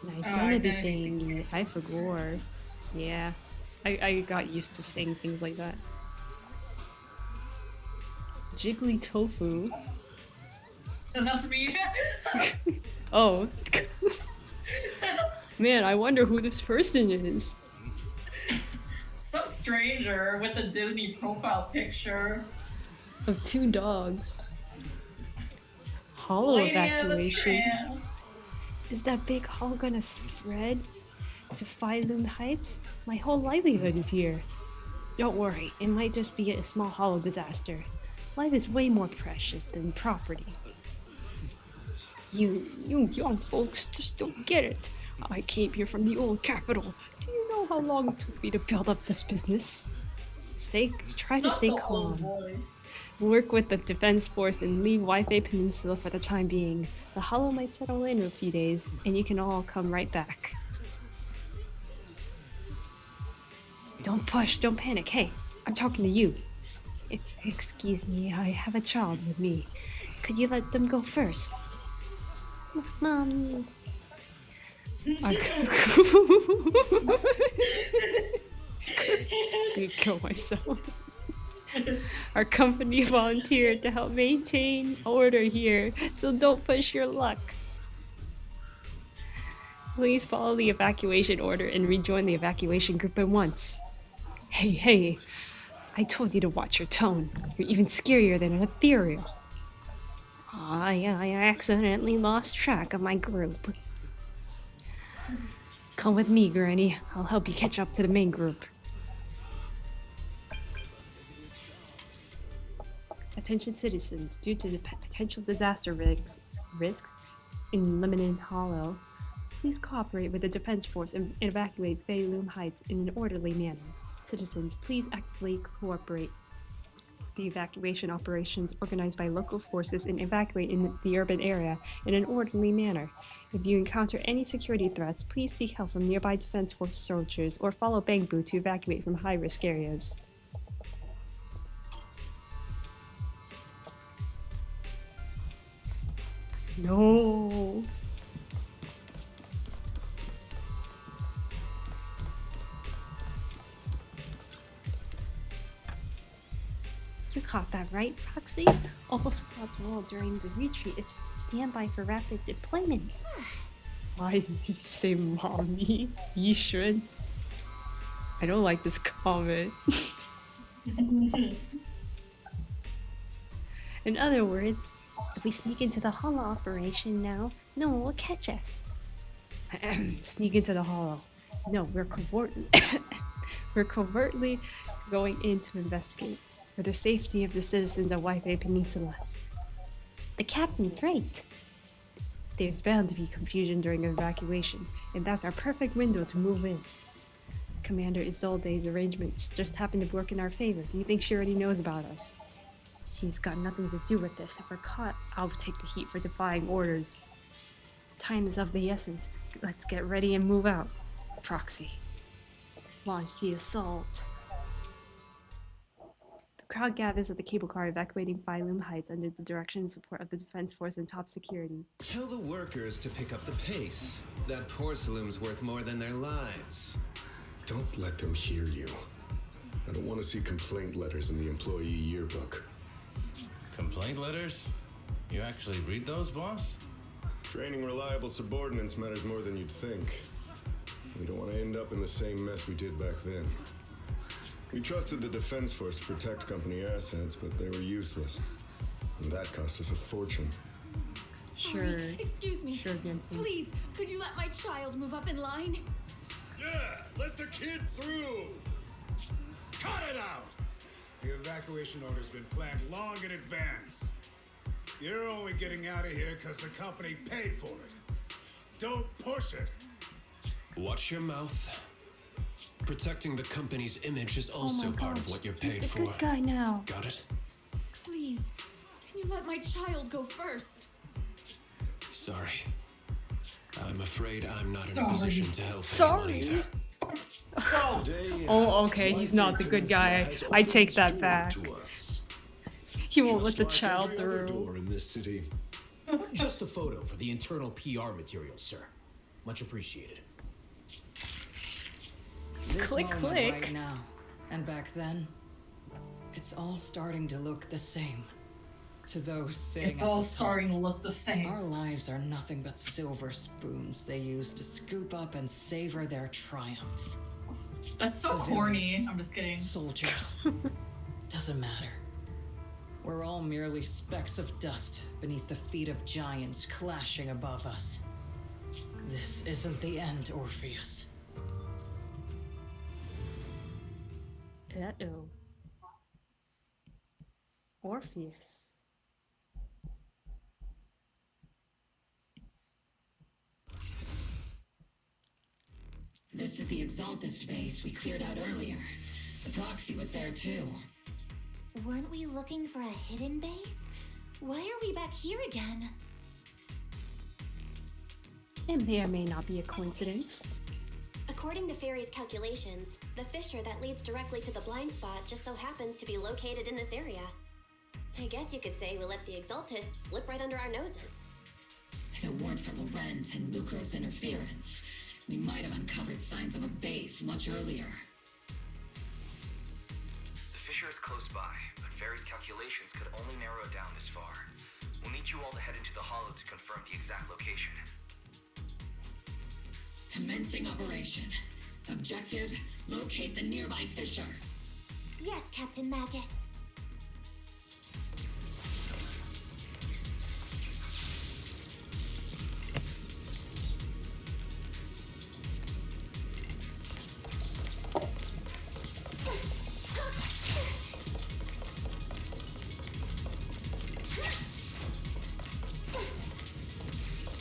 An identity thing. I forgot. Yeah. I got used to saying things like that. Jiggly tofu. That's me. Oh. Man, I wonder who this person is. Some stranger with a Disney profile picture. Of two dogs. Hollow Lady in the evacuation. Tramp. Is that big hall gonna spread to Phylum Heights? My whole livelihood is here. Don't worry, it might just be a small hollow disaster. Life is way more precious than property. You young folks just don't get it. I came here from the old capital. Do you know how long it took me to build up this business? Try to stay calm. Work with the defense force and leave Wi-Fi Peninsula for the time being. The hollow might settle in a few days, and you can all come right back. Don't push, don't panic. Hey, I'm talking to you. Excuse me, I have a child with me. Could you let them go first? Mommy. I kill myself. Our company volunteered to help maintain order here, so don't push your luck. Please follow the evacuation order and rejoin the evacuation group at once. Hey, I told you to watch your tone. You're even scarier than an ethereal. I accidentally lost track of my group. Come with me, Granny. I'll help you catch up to the main group. Attention citizens, due to the potential disaster risks in Lemon Hollow, please cooperate with the defense force and evacuate Phylum Heights in an orderly manner. Citizens, please actively cooperate the evacuation operations organized by local forces and evacuate in the urban area in an orderly manner. If you encounter any security threats, please seek help from nearby defense force soldiers or follow Bangbu to evacuate from high-risk areas. No. You caught that right, Proxy? All squad's role during the retreat is standby for rapid deployment. Why did you say mommy? You should. I don't like this comment. In other words, if we sneak into the holo operation now, no one will catch us. Sneak into the holo. No, we're covertly going in to investigate for the safety of the citizens of Wi-Fi Peninsula. The captain's right. There's bound to be confusion during evacuation, and that's our perfect window to move in. Commander Isolde's arrangements just happen to work in our favor. Do you think she already knows about us? She's got nothing to do with this. If we're caught, I'll take the heat for defying orders. Time is of the essence. Let's get ready and move out. Proxy. Launch the assault. The crowd gathers at the cable car evacuating Phylum Heights under the direction and support of the Defense Force and top security. Tell the workers to pick up the pace. That porcelain's worth more than their lives. Don't let them hear you. I don't want to see complaint letters in the employee yearbook. Complaint letters? You actually read those, boss? Training reliable subordinates matters more than you'd think. We don't want to end up in the same mess we did back then. We trusted the Defense Force to protect company assets, but they were useless. And that cost us a fortune. Sorry, excuse me. Sure, Vincent. Please, could you let my child move up in line? Yeah, let the kid through! Cut it out! The evacuation order's been planned long in advance. You're only getting out of here because the company paid for it. Don't push it. Watch your mouth. Protecting the company's image is also part of what you're paid He's the for. good guy now. Got it? Please, can you let my child go first? Sorry. I'm afraid I'm not in a position to help anyone either. Oh, okay, he's not the good guy. I take that back. He won't let the child through. In this city. Just a photo for the internal PR materials, sir. Much appreciated. This Click, moment click. right now, and back then, it's all starting to look the same. To those sitting It's at all the top. starting to look the same. Our lives are nothing but silver spoons they use to scoop up and savor their triumph. That's so corny. I'm just kidding. Soldiers. Doesn't matter. We're all merely specks of dust beneath the feet of giants clashing above us. This isn't the end, Orpheus. Uh-oh. Orpheus. This is the Exaltist base we cleared out earlier. The proxy was there too. Weren't we looking for a hidden base? Why are we back here again? It may or may not be a coincidence. According to Fairy's calculations, the fissure that leads directly to the blind spot just so happens to be located in this area. I guess you could say we let the Exaltists slip right under our noses. If it weren't for Lorenz and Lucro's interference, we might have uncovered signs of a base much earlier. The fissure is close by, but Fairy's calculations could only narrow it down this far. We'll need you all to head into the hollow to confirm the exact location. Commencing operation. Objective, locate the nearby fissure. Yes, Captain Magus.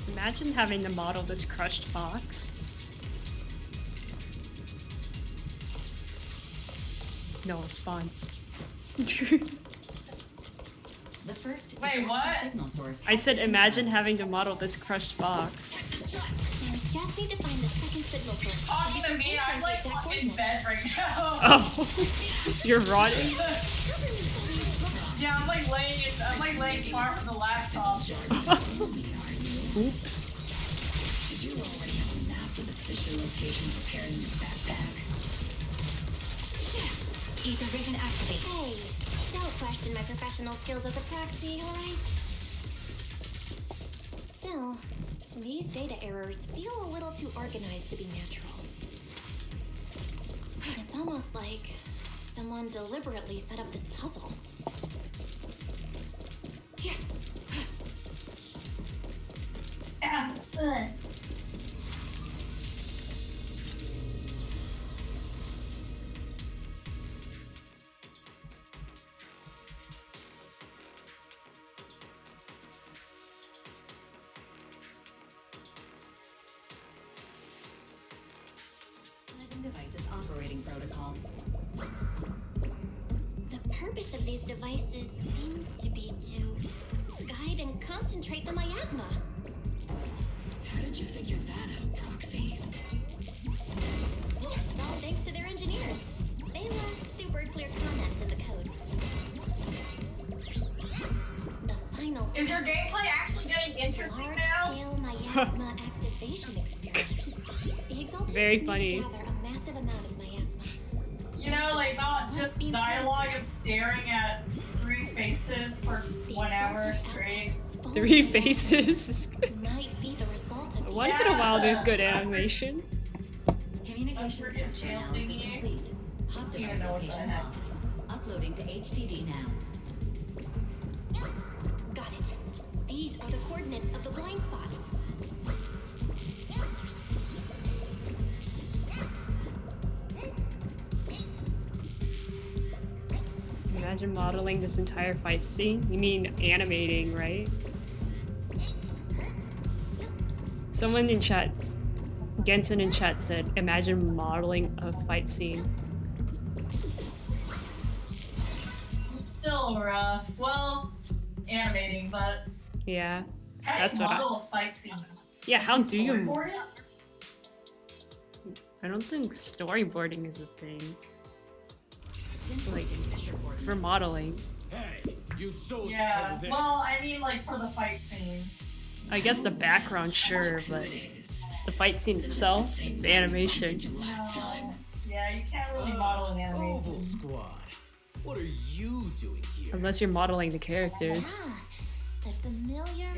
Imagine having to model this crushed fox. No response. The first Wait, what? signal source. I said imagine having to model this crushed fox. We just need to find the second signal source. Talking to me, I'm like in bed right now. Oh, you're rotting. Yeah, I'm like laying far from the laptop. Oops. Did you already have a map with official location prepared in your backpack? Ether vision activate. Hey, don't question my professional skills as a proxy, alright? Still, these data errors feel a little too organized to be natural. It's almost like someone deliberately set up this puzzle. Here. Devices operating protocol. The purpose of these devices seems to be to guide and concentrate the miasma. How did you figure that out, Proxy? It's all thanks to their engineers. They left super clear comments in the code. The final Is your gameplay actually getting interesting now? large-scale miasma activation experiment. The exalted Very need funny. to gather a massive amount of miasma. You know, like not just dialogue and staring at three faces for 1 hour straight. 3 faces. Might be the result of Once in a while, there's good animation. Communication structure analysis complete. Hub device location logged. Uploading to HDD now. Got it. These are the coordinates of the blind spot. Imagine modeling this entire fight scene. You mean animating, right? Someone in chat, Gensen in chat said, imagine modeling a fight scene. It's still rough. Well, animating, but Yeah, how that's do you what model a fight scene? Yeah, how do you? Storyboard it? I don't think storyboarding is a thing. Like, for modeling. Hey, you soldiers Yeah, over there. well, I mean, like for the fight scene. I guess the background, sure, but the fight scene itself, it's animation. No. Yeah, you can't really model an animation. Oval Squad. What are you doing here? Unless you're modeling the characters. The familiar,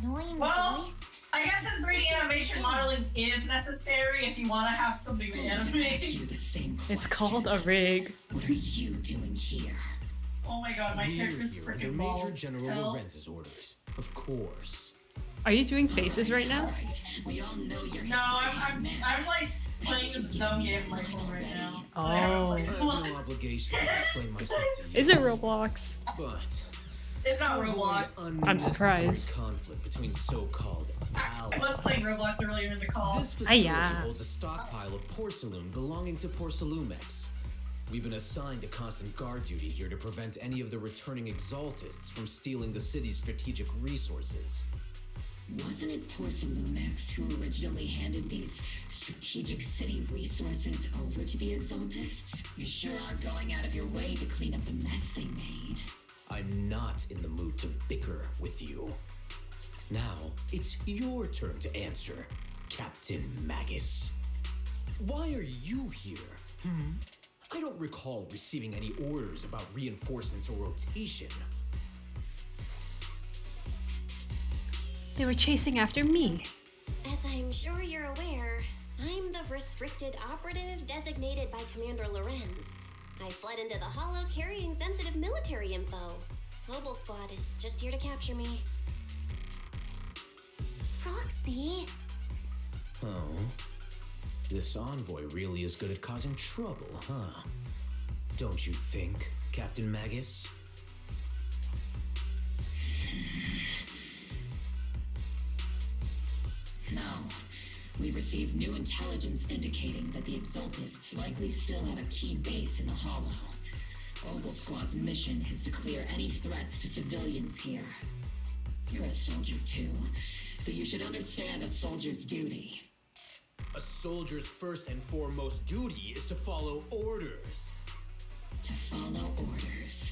annoying Well, voice. I guess in 3D animation modeling is necessary if you want to have something to animate. It's called a rig. What are you doing here? Oh my god, my character's Here under freaking Major bald. General Hell. Lorenz's orders. Of course. Are you doing faces right now? We all know you're No, I'm like playing this dumb game on my phone right now. Oh. I haven't played I it. have no obligation to explain myself to you. Is it Roblox? But It's not to avoid Roblox. I'm unnecessary surprised. Conflict between so-called I was playing Roblox earlier in the call. This facility Aye-ya. holds a stockpile of porcelain belonging to Porcelumex. We've been assigned a constant guard duty here to prevent any of the returning exaltists from stealing the city's strategic resources. Wasn't it Porcelumex who originally handed these strategic city resources over to the Exaltists? You sure are going out of your way to clean up the mess they made. I'm not in the mood to bicker with you. Now, it's your turn to answer, Captain Magus. Why are you here? I don't recall receiving any orders about reinforcements or rotation. They were chasing after me. As I'm sure you're aware, I'm the restricted operative designated by Commander Lorenz. I fled into the Hollow carrying sensitive military info. Mobile Squad is just here to capture me. Proxy? Oh? This envoy really is good at causing trouble, huh? Don't you think, Captain Magus? No. We've received new intelligence indicating that the Exaltists likely still have a key base in the Hollow. Oval Squad's mission is to clear any threats to civilians here. You're a soldier too, so you should understand a soldier's duty. A soldier's first and foremost duty is to follow orders. To follow orders.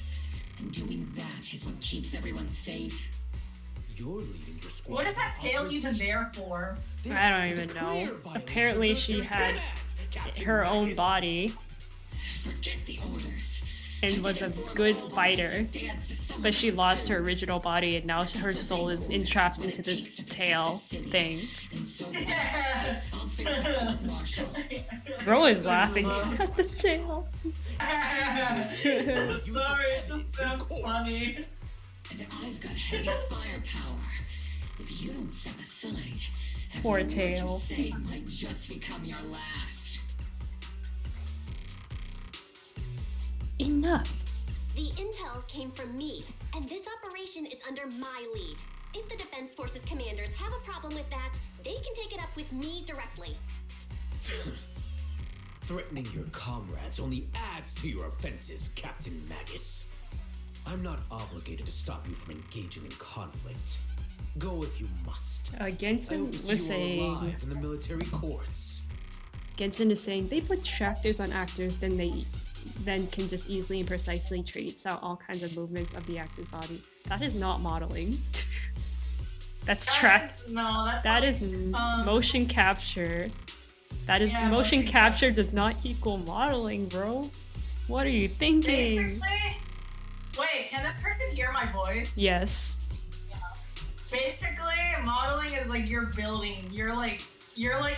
And doing that is what keeps everyone safe. you're leading your squad. What is that tail even there for? I don't even know. Apparently she had her own body and was a good fighter, but she lost her original body and now her soul is entrapped into this tail thing. Bro is laughing at the tail. I'm sorry, it just sounds funny. And I've got heavy firepower. If you don't step aside, Poor every word you tail. say might just become your last. Enough. The intel came from me, and this operation is under my lead. If the Defense Forces commanders have a problem with that, they can take it up with me directly. Threatening your comrades only adds to your offenses, Captain Magus. I'm not obligated to stop you from engaging in conflict. Go if you must. Gensen was saying in the military courts. Gensen is saying they put tractors on actors, then they can just easily and precisely trace out all kinds of movements of the actor's body. That is not modeling. That's motion capture. That is motion capture does not equal modeling, bro. What are you thinking? Basically, wait, can this person hear my voice? Yes. Basically, modeling is like you're building. You're like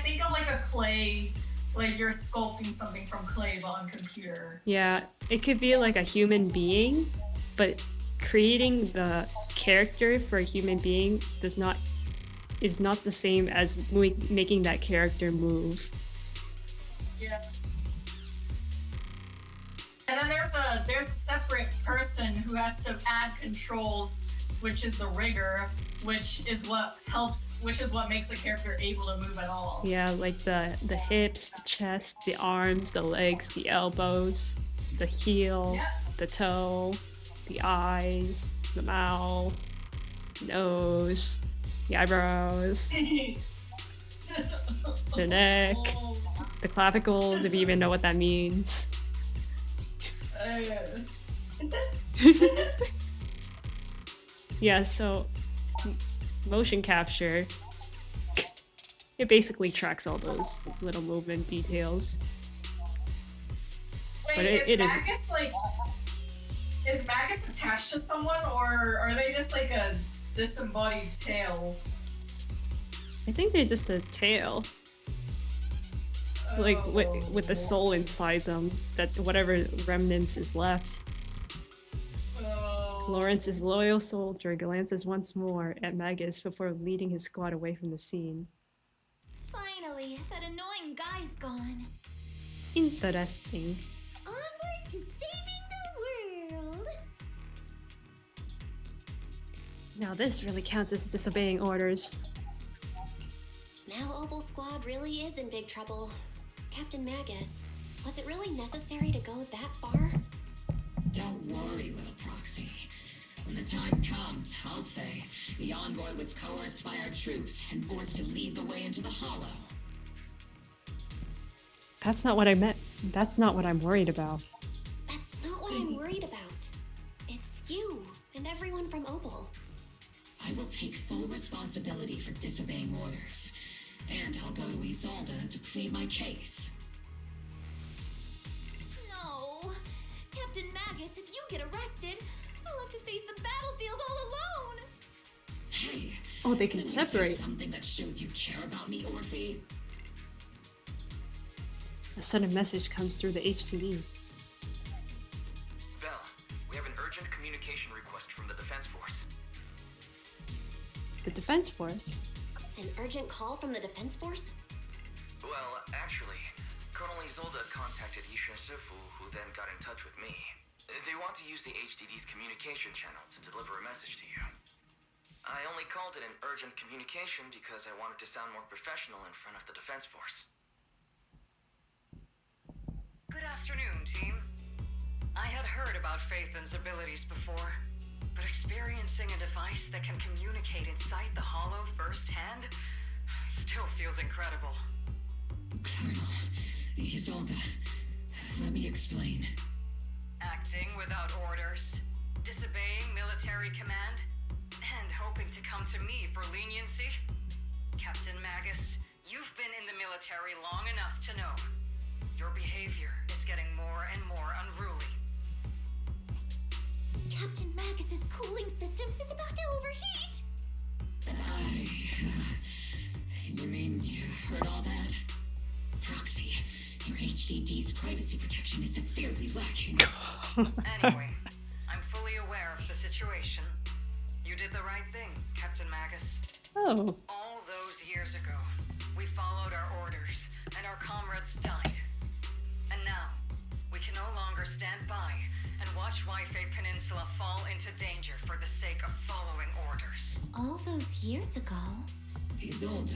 think of like a clay, like you're sculpting something from clay but on computer. Yeah, it could be like a human being, but creating the character for a human being is not the same as making that character move. Yeah. And then there's a separate person who has to add controls, which is the rigger, which is what makes the character able to move at all. Yeah, like the hips, the chest, the arms, the legs, the elbows, the heel, the toe, the eyes, the mouth, nose, the eyebrows, the neck, the clavicles, if you even know what that means. Yeah, so motion capture, it basically tracks all those little movement details. Wait, but is Magus attached to someone, or are they just like a disembodied tail? I think they're just a tail. Like with the soul inside them, that whatever remnants is left. Lawrence's loyal soldier glances once more at Magus before leading his squad away from the scene. Finally, that annoying guy's gone. Interesting. Onward to saving the world. Now this really counts as disobeying orders. Now Opal Squad really is in big trouble. Captain Magus, was it really necessary to go that far? Don't worry, little proxy. When the time comes, I'll say the envoy was coerced by our troops and forced to lead the way into the hollow. That's not what I meant. That's not what I'm worried about. That's not what I'm worried about. It's you and everyone from Opal. I will take full responsibility for disobeying orders, and I'll go to Isolde to plead my case. No! Captain Magus, if you get arrested, I'll have to face the battlefield all alone! Hey! Oh, they can separate. Something that shows you care about me, Orphe. A sudden message comes through the HTD. Bell, we have an urgent communication request from the Defense Force. The Defense Force? An urgent call from the Defense Force? Well, actually, Colonel Isolde contacted Isha Sifu, who then got in touch with me. They want to use the HDD's communication channel to deliver a message to you. I only called it an urgent communication because I wanted to sound more professional in front of the Defense Force. Good afternoon, team. I had heard about Phaethan's abilities before, but experiencing a device that can communicate inside the hollow firsthand still feels incredible. Colonel, Isolde, let me explain. Acting without orders, disobeying military command, and hoping to come to me for leniency? Captain Magus, you've been in the military long enough to know. Your behavior is getting more and more unruly. Captain Magus's cooling system is about to overheat! You mean you heard all that? Proxy, your HDD's privacy protection is severely lacking. Anyway, I'm fully aware of the situation. You did the right thing, Captain Magus. Oh. All those years ago, we followed our orders, and our comrades died. And now, we can no longer stand by and watch Wi-Fi Peninsula fall into danger for the sake of following orders. All those years ago? Isolde,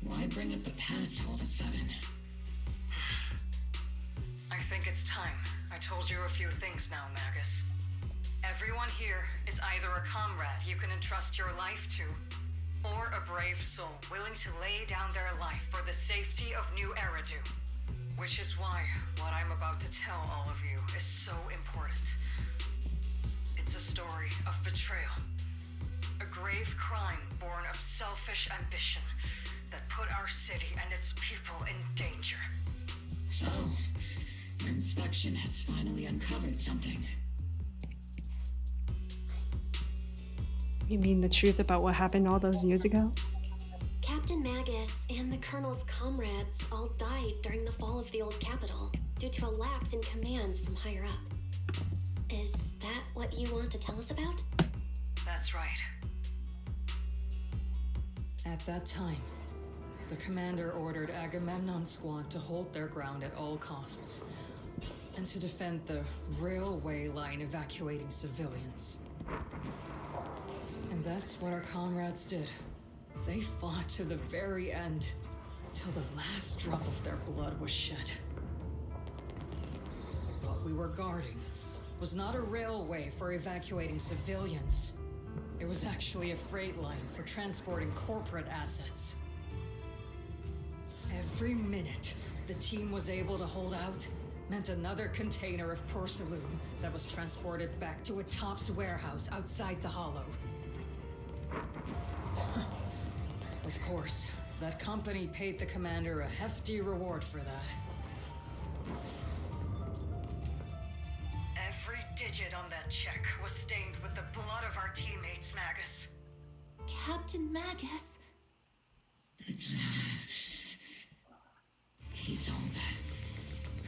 why bring up the past all of a sudden? I think it's time I told you a few things now, Magus. Everyone here is either a comrade you can entrust your life to, or a brave soul willing to lay down their life for the safety of New Eridu. Which is why what I'm about to tell all of you is so important. It's a story of betrayal. A grave crime born of selfish ambition that put our city and its people in danger. So, your inspection has finally uncovered something. You mean the truth about what happened all those years ago? Captain Magus and the Colonel's comrades all died during the fall of the old capital due to a lapse in commands from higher up. Is that what you want to tell us about? That's right. At that time, the commander ordered Agamemnon's squad to hold their ground at all costs and to defend the railway line evacuating civilians. And that's what our comrades did. They fought to the very end, till the last drop of their blood was shed. What we were guarding was not a railway for evacuating civilians. It was actually a freight line for transporting corporate assets. Every minute the team was able to hold out meant another container of porcelain that was transported back to a Topps warehouse outside the Hollow. Of course, that company paid the commander a hefty reward for that. Every digit on that check was stained with the blood of our teammates, Magus. Captain Magus? Isolde,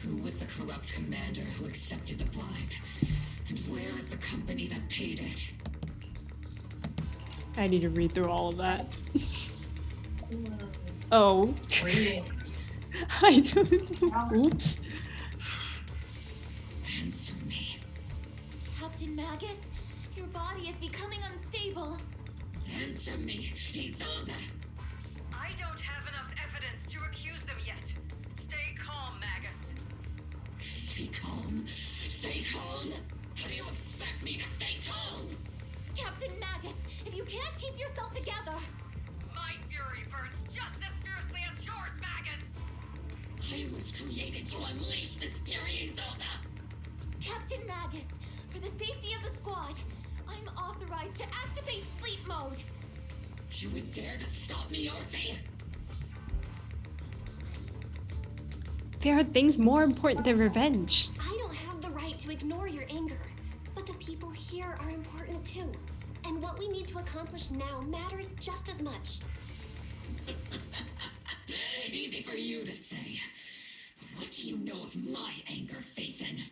who was the corrupt commander who accepted the bribe? And where is the company that paid it? I need to read through all of that. Oh. I don't. Oops. Answer me. Captain Magus, your body is becoming unstable. Answer me, Isolde. I don't have enough evidence to accuse them yet. Stay calm, Magus. Stay calm? Stay calm? How do you expect me to stay calm? Captain Magus, if you can't keep yourself together... My fury burns just as fiercely as yours, Magus! I was created to unleash this fury, Isolde! Captain Magus, for the safety of the squad, I'm authorized to activate sleep mode. You would dare to stop me, Orphe? There are things more important than revenge. I don't have the right to ignore your anger, but the people here are important too. And what we need to accomplish now matters just as much. Easy for you to say. What do you know of my anger, Phaethon?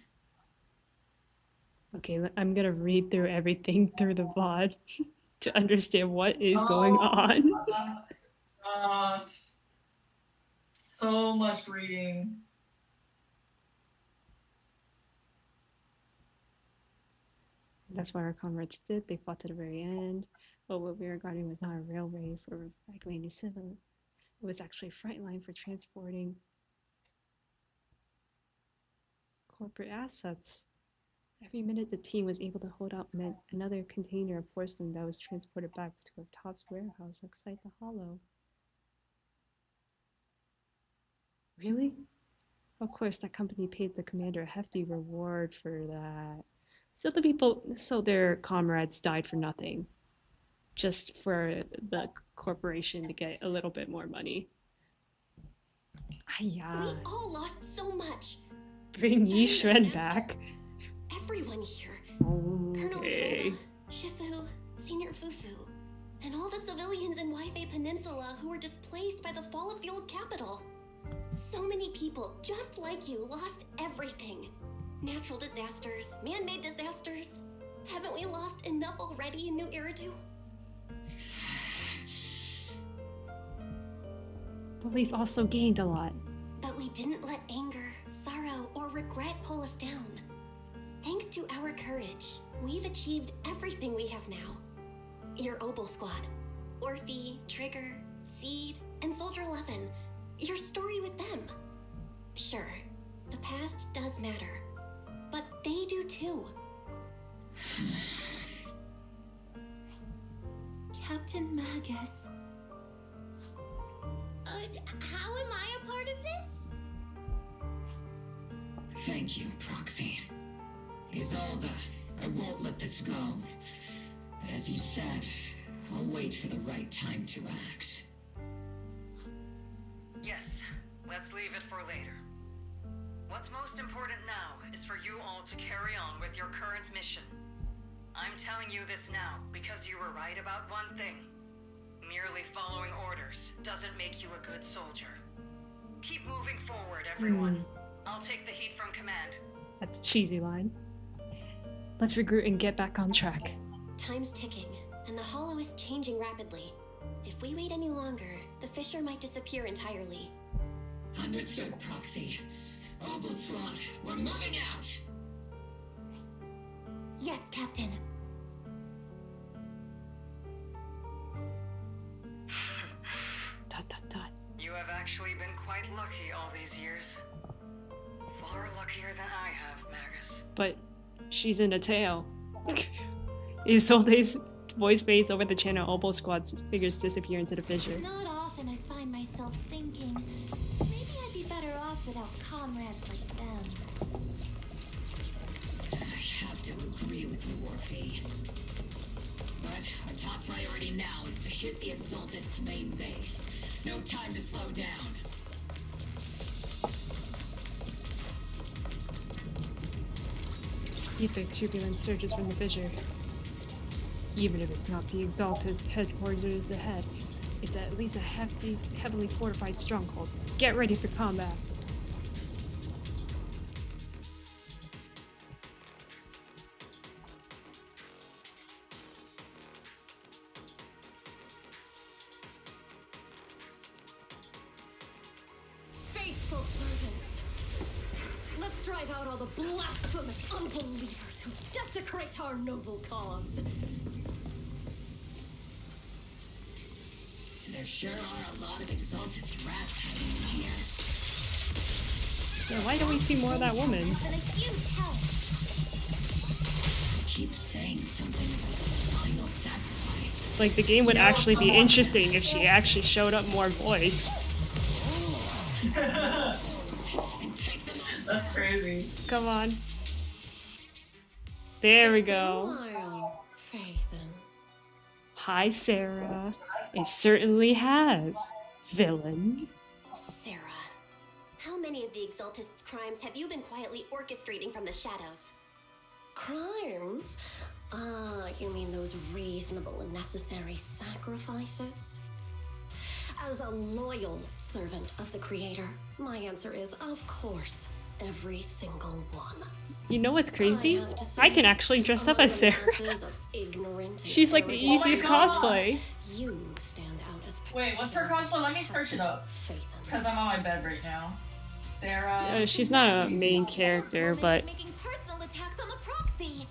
Okay, I'm gonna read through everything through the VOD to understand what is going on. Gosh. So much reading. That's what our comrades did. They fought to the very end. But what we were guarding was not a railway for evacuating civil. It was actually a freight line for transporting corporate assets. Every minute the team was able to hold out meant another container of porcelain that was transported back to a Topps warehouse outside the Hollow. Really? Of course, that company paid the commander a hefty reward for that. So their comrades died for nothing. just for the corporation to get a little bit more money. We all lost so much. Bring Yishren back. Everyone here. Colonel Okay. Isolda, Shifu, Senior Fufu, and all the civilians in Waifei Peninsula who were displaced by the fall of the old capital. So many people, just like you, lost everything. Natural disasters, man-made disasters. Haven't we lost enough already in New Eridu? But we've also gained a lot. But we didn't let anger, sorrow, or regret pull us down. Thanks to our courage, we've achieved everything we have now. Your Obel Squad, Orphe, Trigger, Seed, and Soldier 11. Your story with them. Sure, the past does matter, but they do too. Captain Magus. How am I a part of this? Thank you, Proxy. Isolda, I won't let this go. As you said, I'll wait for the right time to act. Yes, let's leave it for later. What's most important now is for you all to carry on with your current mission. I'm telling you this now because you were right about one thing. Merely following orders doesn't make you a good soldier. Keep moving forward, everyone. I'll take the heat from command. That's a cheesy line. Let's regroup and get back on track. Time's ticking, and the Hollow is changing rapidly. If we wait any longer, the fissure might disappear entirely. Understood, Proxy. Obel Squad, we're moving out! Yes, Captain. You have actually been quite lucky all these years. Far luckier than I have, Magus. But she's in a tail. Isolde's voice fades over the channel. Obel Squad's figures disappear into the fissure. Not often I find myself thinking, maybe I'd be better off without comrades like them. I have to agree with you, Orphe. But our top priority now is to hit the Exaltist main base. No time to slow down. Ether turbulence surges from the fissure. Even if it's not the Exaltist headquarters ahead, it's at least a heavily fortified stronghold. Get ready for combat. Faithful servants, let's drive out all the blasphemous unbelievers who desecrate our noble cause. There sure are a lot of Exaltist rats hiding here. Yeah, why don't we see more of that woman? Keep saying something about final sacrifice. Like, the game would actually be interesting if she actually showed up more voice. That's crazy. Come on. There we go. Hi, Sarah. It certainly has. Villain. Sarah, how many of the Exaltist's crimes have you been quietly orchestrating from the shadows? Crimes? You mean those reasonable and necessary sacrifices? As a loyal servant of the Creator, my answer is, of course, every single one. You know what's crazy? I can actually dress up as Sarah. She's like the easiest cosplay. You stand out as Wait, what's her cosplay? Let me search it up. Because I'm on my bed right now. Sarah. She's not a main character, but Making personal attacks on the proxy.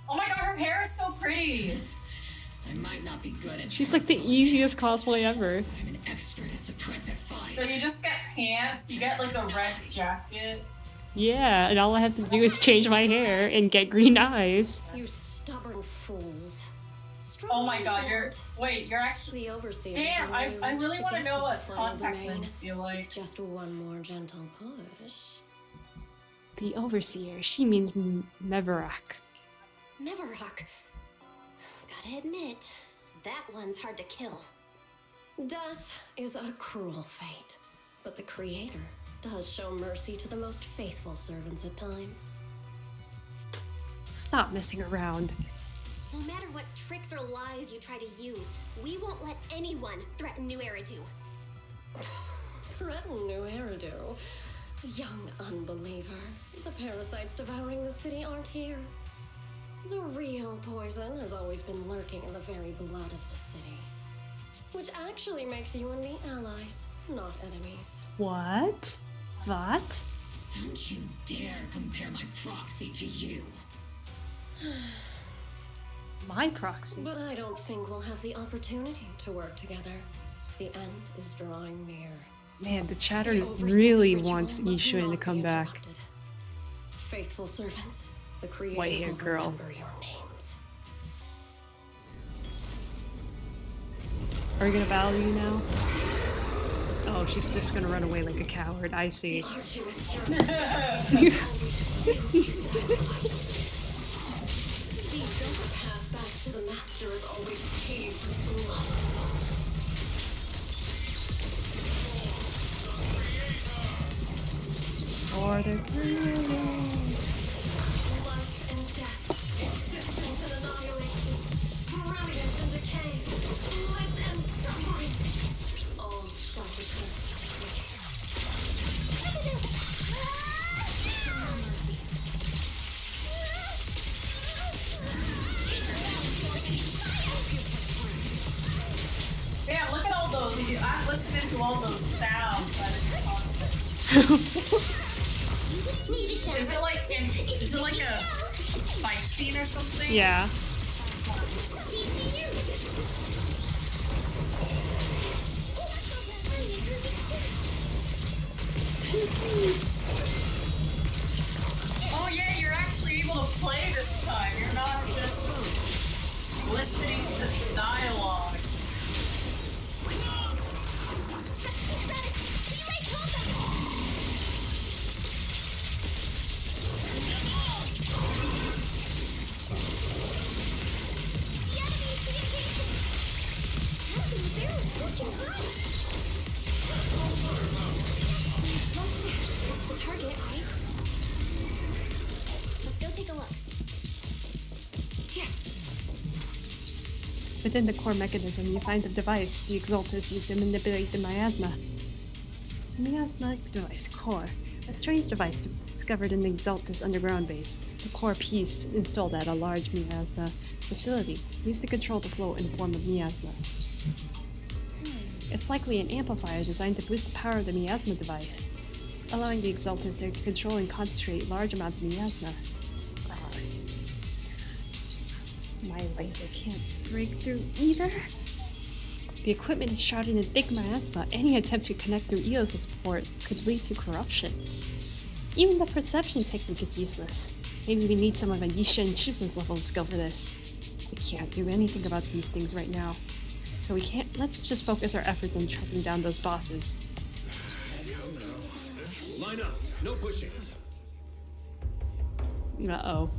Oh my god, her hair is so pretty. I might not be good at she's like the easiest cosplay ever. I'm an expert at suppressive fire. So you just get pants, you get like a red jacket. Yeah, and all I have to do is change my hair and get green eyes. You stubborn fools. Oh my god, you're actually the overseer. Damn, I really want to know what contact lenses feel like. Just one more gentle push. The Overseer, she means Meverak. Meverak. Gotta admit, That one's hard to kill. Death is a cruel fate, but the Creator does show mercy to the most faithful servants at times. Stop messing around. No matter what tricks or lies you try to use, we won't let anyone threaten New Eridu. Threaten New Eridu? Young unbeliever. The parasites devouring the city aren't here. The real poison has always been lurking in the very blood of the city. Which actually makes you and me allies, not enemies. What? What? Don't you dare compare my proxy to you. My proxy? But I don't think we'll have the opportunity to work together. The end is drawing near. Man, the chatter really wants Yishun to come back. Interrupted. Faithful servants, the Creator White-haired will girl. remember your names. Are you gonna battle you now? Oh, she's just gonna run away like a coward. I see. The path back to the Master is always paved with blood. For the Creator. Life and death, existence and annihilation, brilliance and decay, bliss and suffering. All shall return Yeah, look at all those. I'm listening to all those sounds that it's constant. Is it like a fight scene or something? Yeah. Oh yeah, you're actually able to play this time. You're not just listening to the dialogue. That's the target, right? Let's go take a look. Here. Within the core mechanism, you find the device the Exaltus used to manipulate the miasma. Miasma device core. A strange device discovered in the Exaltus underground base. The core piece installed at a large miasma facility, used to control the flow in the form of miasma. It's likely an amplifier designed to boost the power of the miasma device, allowing the Exaltus to control and concentrate large amounts of miasma. My laser can't break through either. The equipment is shrouded in thick miasma. Any attempt to connect through EOS support could lead to corruption. Even the perception technique is useless. Maybe we need someone of Yisha and Shifu's level of skill for this. We can't do anything about these things right now. So let's just focus our efforts on tracking down those bosses. Line up, no pushing. Uh-oh.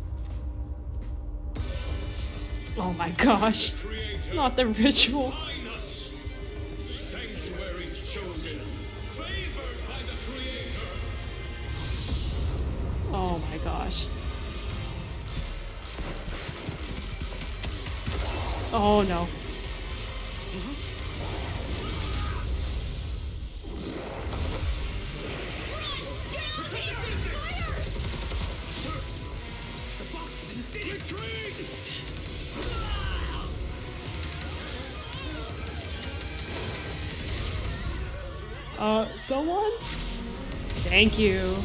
Oh my gosh. Not the ritual. Sanctuaries chosen, favored by the Creator. Oh my gosh. Oh no. Someone? Thank you.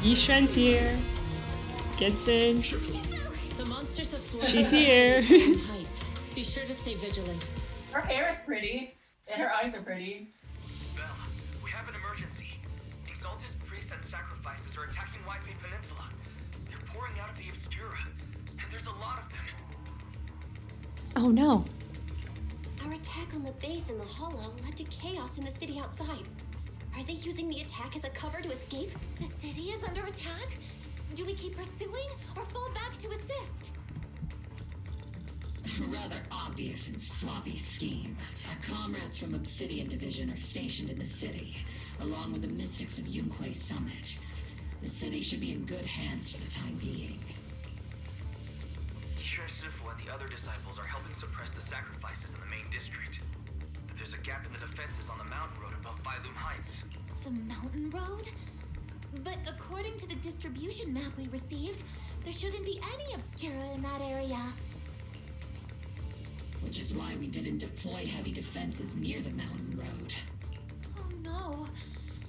Yishuan's here. Genshin. The monsters have swarmed. She's here. Heights. Be sure to stay vigilant. Her hair is pretty, and her eyes are pretty. Belle, we have an emergency. Exalted priests and sacrifices are attacking Whitebay Peninsula. They're pouring out of the Obscura, and there's a lot of them. Oh no. Our attack on the base in the hollow led to chaos in the city outside. Are they using the attack as a cover to escape? The city is under attack? Do we keep pursuing or fall back to assist? A rather obvious and sloppy scheme. Our comrades from Obsidian Division are stationed in the city, along with the mystics of Yunquay Summit. The city should be in good hands for the time being. Shifu and the other disciples are helping suppress the sacrifices in the main district. There's a gap in the defenses on the mountain road above Failum Heights. The mountain road? But according to the distribution map we received, there shouldn't be any obscura in that area. Which is why we didn't deploy heavy defenses near the mountain road. Oh no,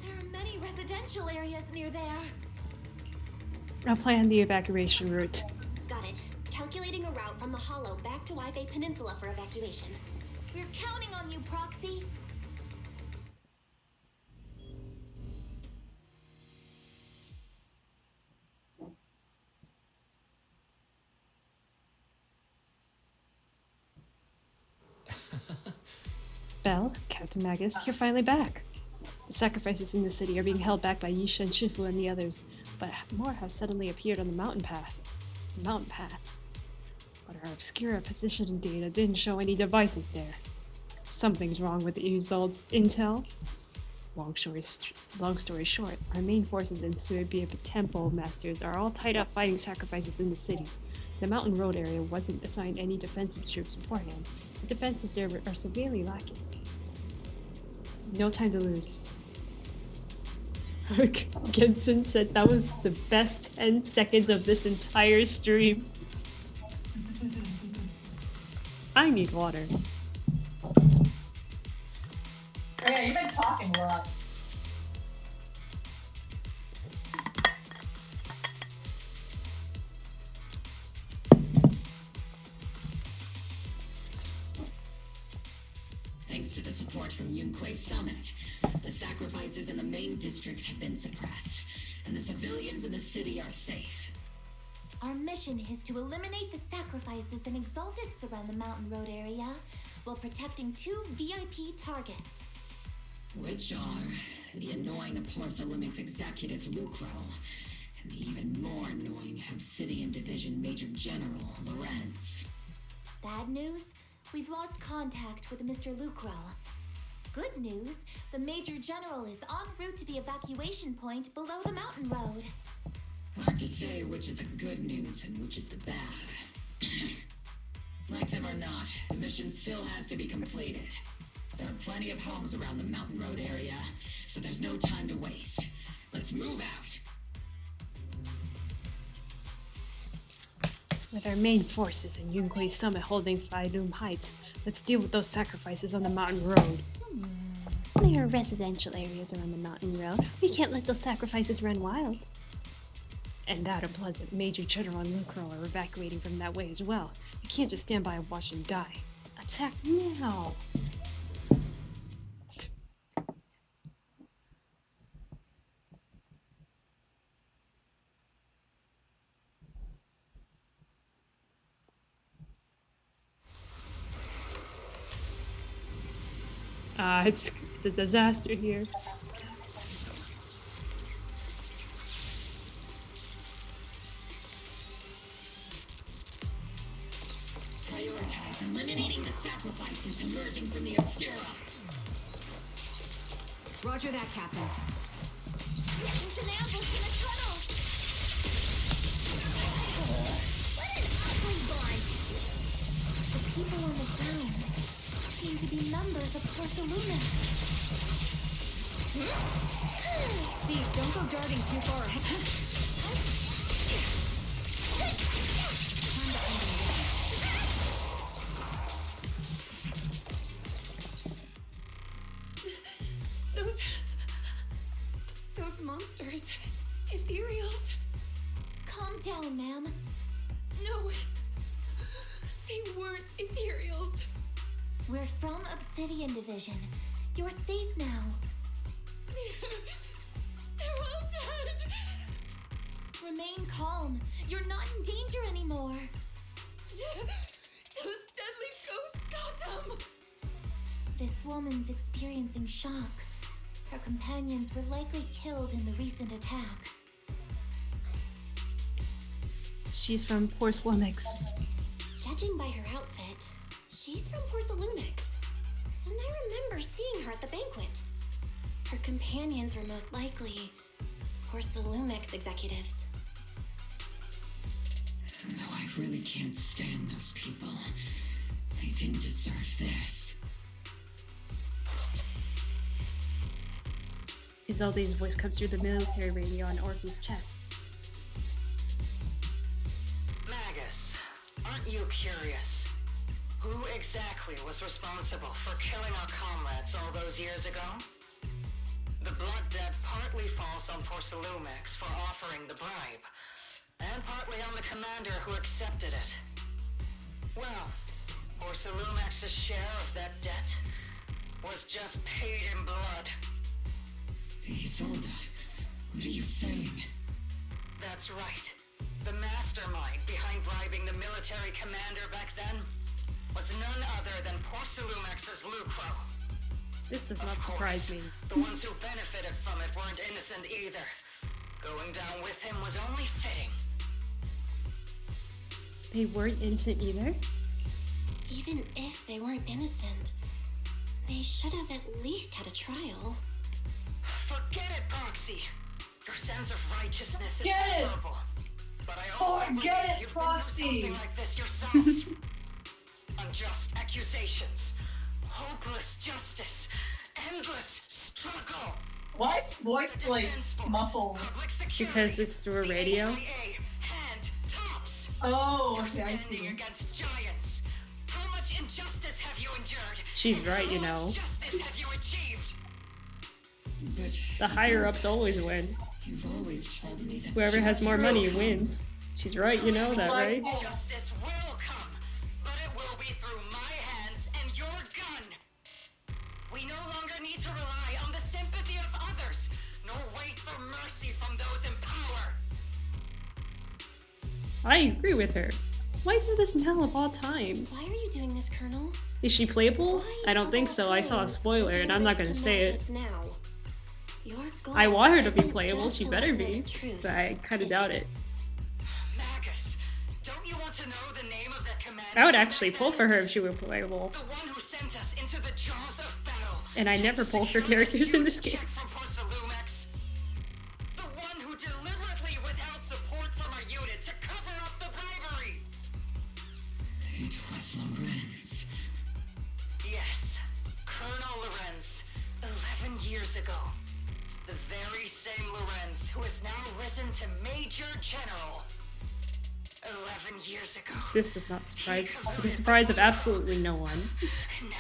there are many residential areas near there. I'll plan the evacuation route. Got it. Calculating a route from the Hollow back to Waifei Peninsula for evacuation. We're counting on you, Proxy. Belle, Captain Magus, you're finally back. The sacrifices in the city are being held back by Yisha and Shifu and the others, but more have suddenly appeared on the mountain path. But our obscura positioning data didn't show any devices there. Something's wrong with the results intel. Long story short, our main forces and Suibia Temple Masters are all tied up fighting sacrifices in the city. The mountain road area wasn't assigned any defensive troops beforehand. The defenses there are severely lacking. No time to lose. Gensen said that was the best 10 seconds of this entire stream. I need water. Yeah, you've been talking a lot. Thanks to the support from Yunquay Summit, the sacrifices in the main district have been suppressed, and the civilians in the city are safe. Our mission is to eliminate the sacrifices and exaltists around the mountain road area while protecting 2 VIP targets. Which are the annoying Porcelumix executive Lucro, and the even more annoying Obsidian Division Major General Lorenz. Bad news? We've lost contact with Mr. Lucrell. Good news, the Major General is en route to the evacuation point below the mountain road. Hard to say which is the good news and which is the bad. Like them or not, the mission still has to be completed. There are plenty of homes around the mountain road area, so there's no time to waste. Let's move out. With our main forces in Yunquay Summit holding Failum Heights, let's deal with those sacrifices on the mountain road. There are residential areas around the mountain road. We can't let those sacrifices run wild. And that unpleasant Major General and Lucro are evacuating from that way as well. We can't just stand by and watch them die. Attack now! It's a disaster here. Prioritize eliminating the sacrifices emerging from the obscura. Roger that, Captain. There's an ambush in the tunnel! What an ugly bunch! The people on the ground seem to be members of Porcelumix. Steve, don't go darting too far ahead. Those monsters. Ethereals. Calm down, ma'am. No. They weren't ethereals. We're from Obsidian Division. You're safe now. They're all dead. Remain calm. You're not in danger anymore. Those deadly ghosts got them. This woman's experiencing shock. Her companions were likely killed in the recent attack. She's from Porcelumix. Judging by her outfit, she's from Porcelumix. And I remember seeing her at the banquet. Her companions were most likely Porcelumix executives. No, I really can't stand those people. They didn't deserve this. Isolde's voice comes through the military radio on Orphe's chest. Magus, aren't you curious? Who exactly was responsible for killing our comrades all those years ago? The blood debt partly falls on Porcelumix for offering the bribe, and partly on the commander who accepted it. Well, Porcelumix's share of that debt was just paid in blood. Isolde, what are you saying? That's right. The mastermind behind bribing the military commander back then was none other than Porcelumix's Lucro. This does not surprise me. The ones who benefited from it weren't innocent either. Going down with him was only fitting. They weren't innocent either? Even if they weren't innocent, they should have at least had a trial. Forget it, Proxy. Your sense of righteousness is Get it! admirable. But I also Forget believe it, you've Proxy! been through something like this yourself. Unjust accusations, hopeless justice, endless struggle. Why is voice like muffled? Because it's through a radio. Oh, okay, I see. Against giants. How much injustice have you endured? She's right, you know. Justice have you achieved? But The higher ups always win. you've always told me that Whoever has more money justice will wins. She's right, you know that, right? Justice will come, but it will be through my hands and your gun. We no longer need to rely on the sympathy of others, nor wait for mercy from those in power. I agree with her. Why do this now of all times? Why are you doing this, Colonel? Is she playable? I don't think so. I saw a spoiler and I'm not gonna say it. I want her to be playable, she better be. But I kinda doubt it. Magus, don't you want to know the name of that commander? I would actually pull for her if she were playable. The one who sent us into the jaws of battle. And I never pull for characters in this game. From Porcelumix. The one who deliberately withheld support from our unit to cover up the bribery. It was Lorenz. Yes, Colonel Lorenz, 11 years ago. The very same Lorenz who has now risen to Major General. 11 years ago. This does not surprise, to the surprise of absolutely no one. And now,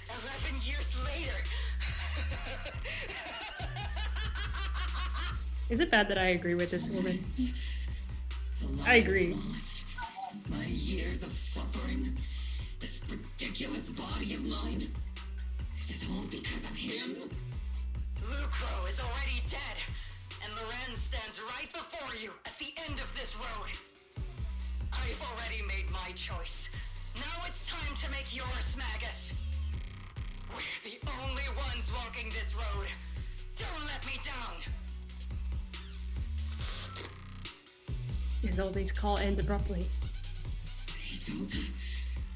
11 years later. Is it bad that I agree with this woman? The I agree. Lost. My years of suffering. This ridiculous body of mine. Is it all because of him? Lucro is already dead, and Lorenz stands right before you at the end of this road. I've already made my choice. Now it's time to make yours, Magus. We're the only ones walking this road. Don't let me down. Isolde's call ends abruptly.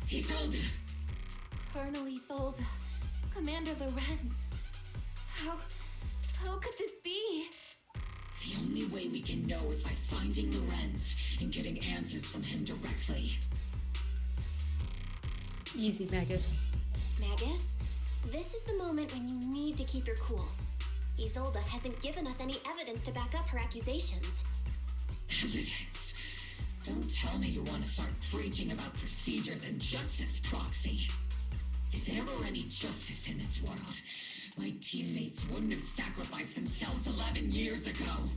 Isolde. Colonel Isolde. Commander Lorenz. How could this be? The only way we can know is by finding Lorenz and getting answers from him directly. Easy, Magus. Magus, this is the moment when you need to keep your cool. Isolde hasn't given us any evidence to back up her accusations. Evidence? Don't tell me you want to start preaching about procedures and justice, Proxy. If there were any justice in this world, my teammates wouldn't have sacrificed themselves 11 years ago.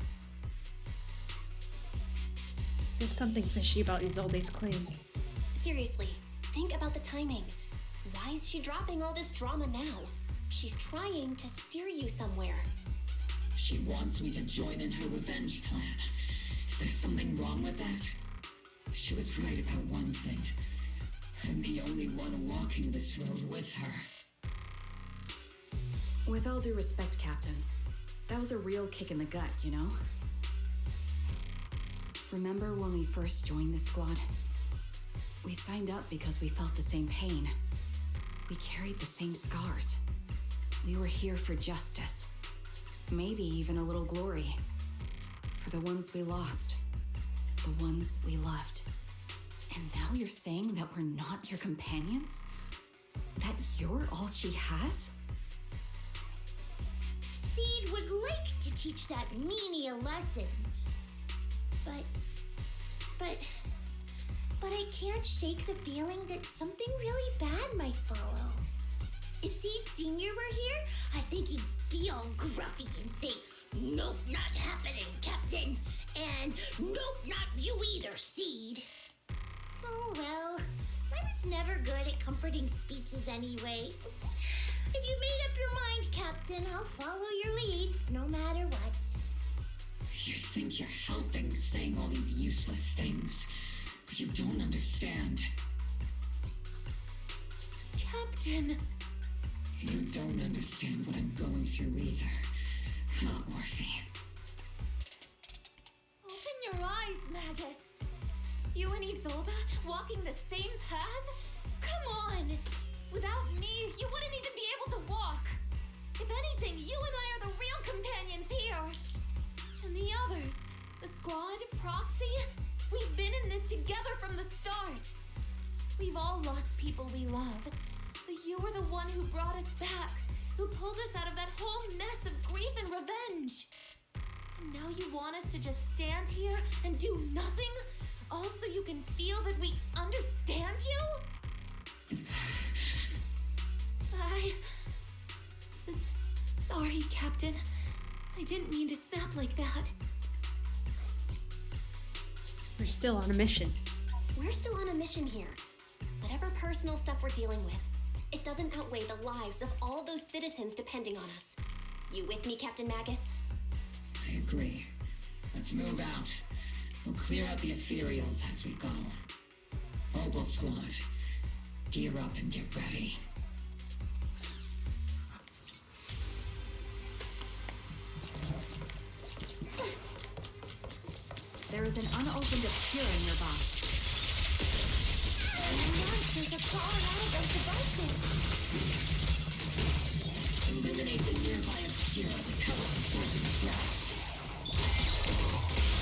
There's something fishy about Isolde's claims. Seriously, think about the timing. Why is she dropping all this drama now? She's trying to steer you somewhere. She wants me to join in her revenge plan. Is there something wrong with that? She was right about one thing. I'm the only one walking this road with her. With all due respect, Captain, that was a real kick in the gut, you know? Remember when we first joined the squad? We signed up because we felt the same pain. We carried the same scars. We were here for justice. Maybe even a little glory. For the ones we lost. The ones we loved. And now you're saying that we're not your companions? That you're all she has? Seed would like to teach that meanie a lesson. But I can't shake the feeling that something really bad might follow. If Seed Sr. were here, I think he'd be all gruffy and say, "Nope, not happening, Captain." And "Nope, not you either, Seed." Oh well, I was never good at comforting speeches anyway. If you made up your mind, Captain, I'll follow your lead, no matter what. You think you're helping saying all these useless things, but you don't understand. Captain! You don't understand what I'm going through either, huh, Orphe? Open your eyes, Magus. You and Isolde walking the same path? Come on! Without me, you wouldn't even be able to walk. If anything, you and I are the real companions here. And the others, the squad, Proxy, we've been in this together from the start. We've all lost people we love, but you were the one who brought us back, who pulled us out of that whole mess of grief and revenge. And now you want us to just stand here and do nothing, all so you can feel that we understand you? Sorry, Captain. I didn't mean to snap like that. We're still on a mission. We're still on a mission here. Whatever personal stuff we're dealing with, it doesn't outweigh the lives of all those citizens depending on us. You with me, Captain Magus? I agree. Let's move out. We'll clear out the ethereals as we go. Opal Squad, gear up and get ready. There is an unopened obscura nearby. Monsters are crawling out of those devices. Eliminate the nearby obscura to cut off the source of the threat.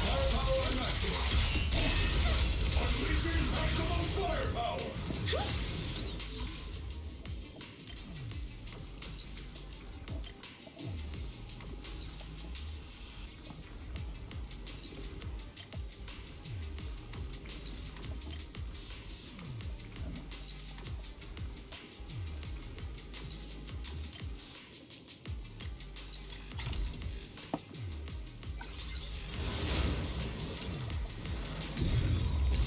Firepower maximum! Unleashing maximum firepower!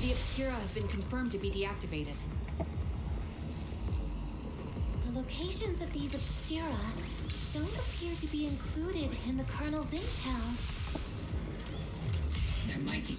The obscura have been confirmed to be deactivated. The locations of these obscura don't appear to be included in the Colonel's intel. There might be.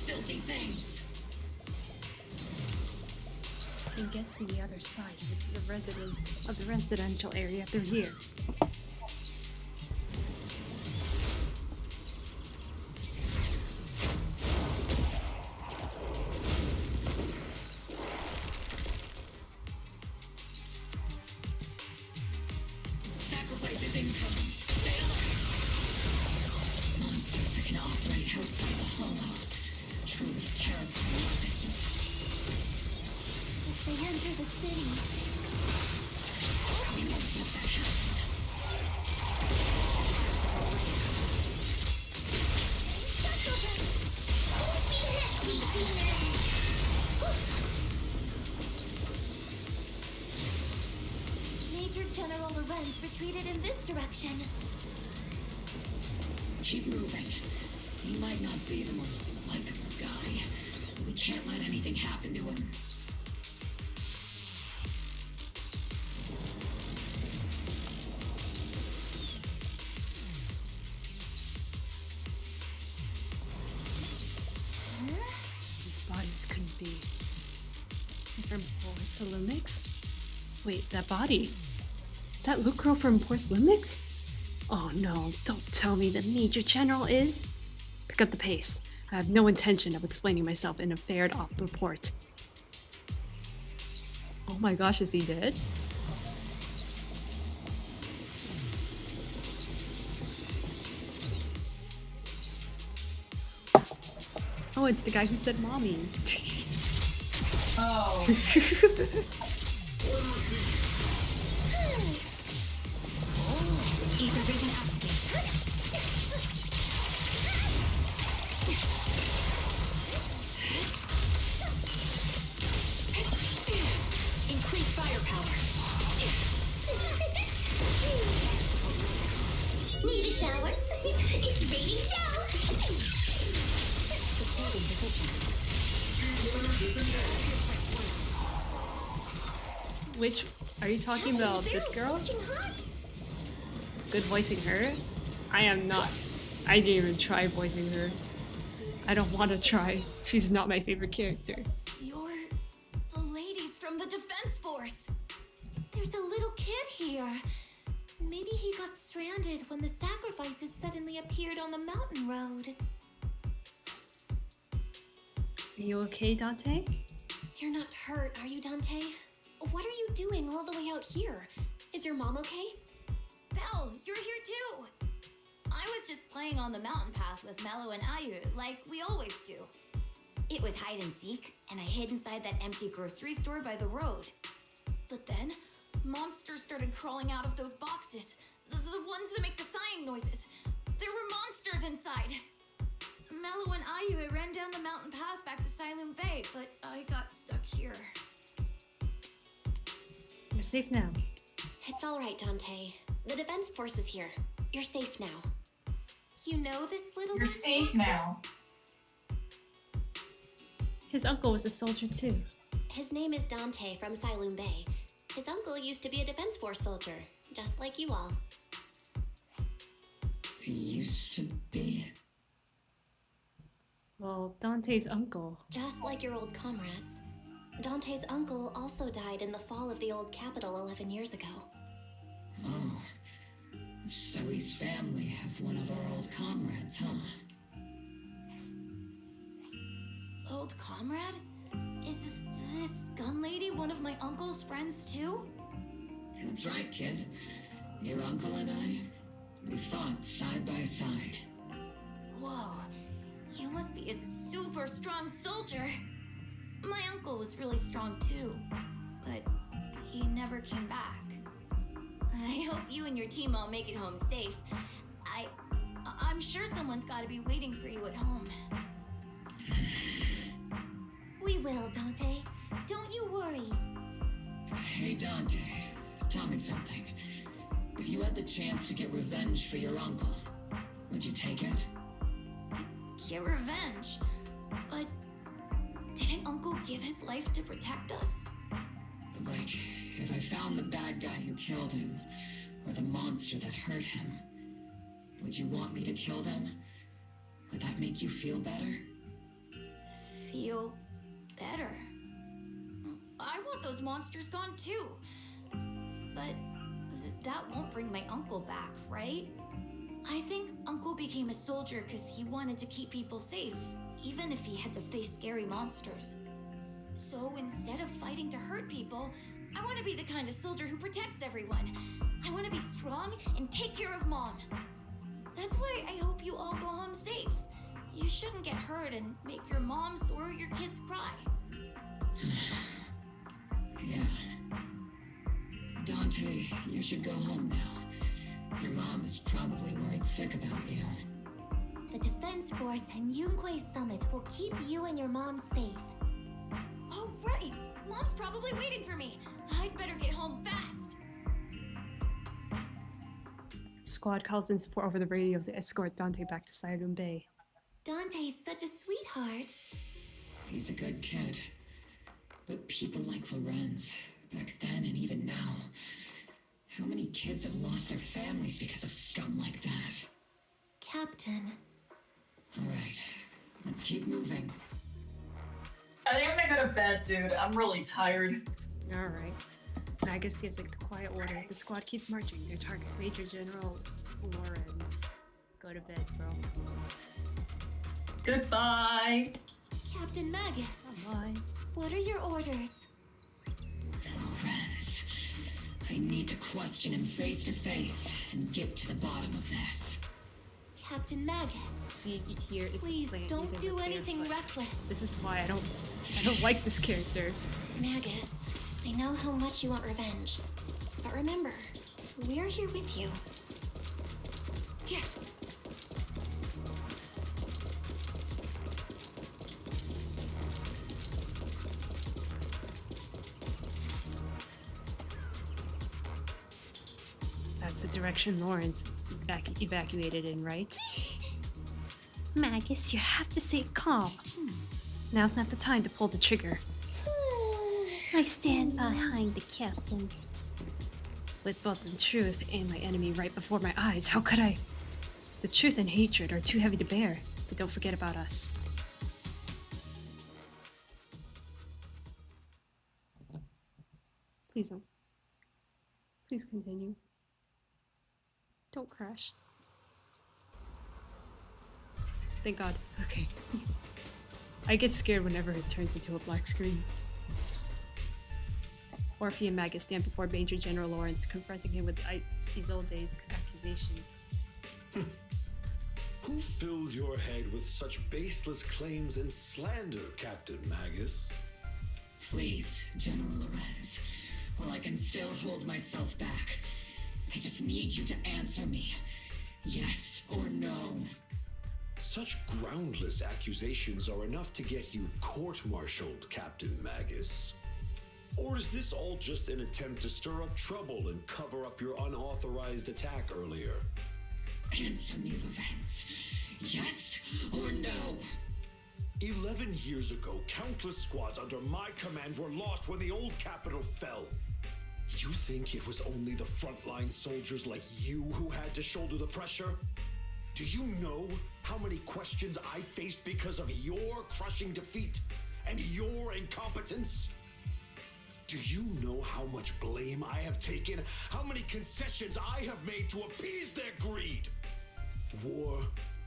Filthy things. And get to the other side of the residential area through here. Sacrifice is incoming. Stay alert. Monsters that can operate outside the hollow. Truly terrifying existence. If they enter the city, we won't let that happen. Don't be hit! Major General Lorenz retreated in this direction. Keep moving. He might not be the most likable guy. We can't let anything happen to him. These bodies couldn't be from Porcelumix? Wait, that body? Is that Loot Girl from Porcelumix? Oh no, don't tell me the Major General is. Pick up the pace. I have no intention of explaining myself in a fared op report. Oh my gosh, is he dead? Oh, it's the guy who said mommy. Oh. Ether vision activated. Increase firepower. Need a shower? It's raining down. Supporting division. Which, are you talking about this girl? Good voicing her? I am not. I didn't even try voicing her. I don't want to try. She's not my favorite character. You're the ladies from the Defense Force. There's a little kid here. Maybe he got stranded when the sacrifices suddenly appeared on the mountain road. Are you okay, Dante? You're not hurt, are you, Dante? What are you doing all the way out here? Is your mom okay? Belle, you're here too. I was just playing on the mountain path with Mello and Ayu, like we always do. It was hide and seek, and I hid inside that empty grocery store by the road. But then, monsters started crawling out of those boxes. The ones that make the sighing noises. There were monsters inside. Mello and Ayu ran down the mountain path back to Silent Bay, but I got stuck here. You're safe now. It's all right, Dante. The Defense Force is here. You're safe now. You know this little You're safe now. His uncle was a soldier too. His name is Dante from Silent Bay. His uncle used to be a Defense Force soldier, just like you all. He used to be. Well, Dante's uncle. Just like your old comrades. Dante's uncle also died in the fall of the old capital 11 years ago. Oh. So his family have one of our old comrades, huh? Old comrade? Is this gun lady one of my uncle's friends too? That's right, kid. Your uncle and I, we fought side by side. Whoa, you must be a super strong soldier. My uncle was really strong too, but he never came back. I hope you and your team all make it home safe. I'm sure someone's got to be waiting for you at home. We will, Dante. Don't you worry. Hey, Dante, tell me something. If you had the chance to get revenge for your uncle, would you take it? Get revenge? But didn't Uncle give his life to protect us? Like, if I found the bad guy who killed him, or the monster that hurt him, would you want me to kill them? Would that make you feel better? Feel better? I want those monsters gone too. But that won't bring my uncle back, right? I think Uncle became a soldier because he wanted to keep people safe, even if he had to face scary monsters. So instead of fighting to hurt people, I want to be the kind of soldier who protects everyone. I want to be strong and take care of Mom. That's why I hope you all go home safe. You shouldn't get hurt and make your moms or your kids cry. Yeah. Dante, you should go home now. Your mom is probably worried sick about you. The Defense Force and Yunquei Summit will keep you and your mom safe. Oh, right! Mom's probably waiting for me. I'd better get home fast. squad calls in support over the radio to escort Dante back to Sidon Bay. Dante's such a sweetheart. He's a good kid. But people like Lorenz, back then and even now, how many kids have lost their families because of scum like that? Captain. Alright, let's keep moving. I think I'm gonna go to bed, dude. I'm really tired. Alright. Magus gives like the quiet order. The squad keeps marching. Their target, Major General Lawrence. Go to bed, bro. Goodbye. Captain Magus. Bye. What are your orders? Lorenz, I need to question him face to face and get to the bottom of this. Captain Magus. See, here is Please the plan. don't do anything reckless. This is why I don't like this character. Magus, I know how much you want revenge. But remember, we're here with you. Here. That's the direction Lawrence evacuated in, right? Magus, you have to stay calm. Now's not the time to pull the trigger. I stand behind the captain. With both the truth and my enemy right before my eyes, how could I? The truth and hatred are too heavy to bear, but don't forget about us. Please don't. Please continue. Don't crash. Thank God. Okay. I get scared whenever it turns into a black screen. Orphe and Magus stand before Major General Lawrence, confronting him with Isolde's accusations. Who filled your head with such baseless claims and slander, Captain Magus? Please, General Lorenz, while I can still hold myself back, I just need you to answer me. Yes or no? Such groundless accusations are enough to get you court-martialed, Captain Magus. Or is this all just an attempt to stir up trouble and cover up your unauthorized attack earlier? Answer me, Lorenz. Yes or no? 11 years ago, countless squads under my command were lost when the old capital fell. You think it was only the frontline soldiers like you who had to shoulder the pressure? Do you know how many questions I faced because of your crushing defeat and your incompetence? Do you know how much blame I have taken? How many concessions I have made to appease their greed? War,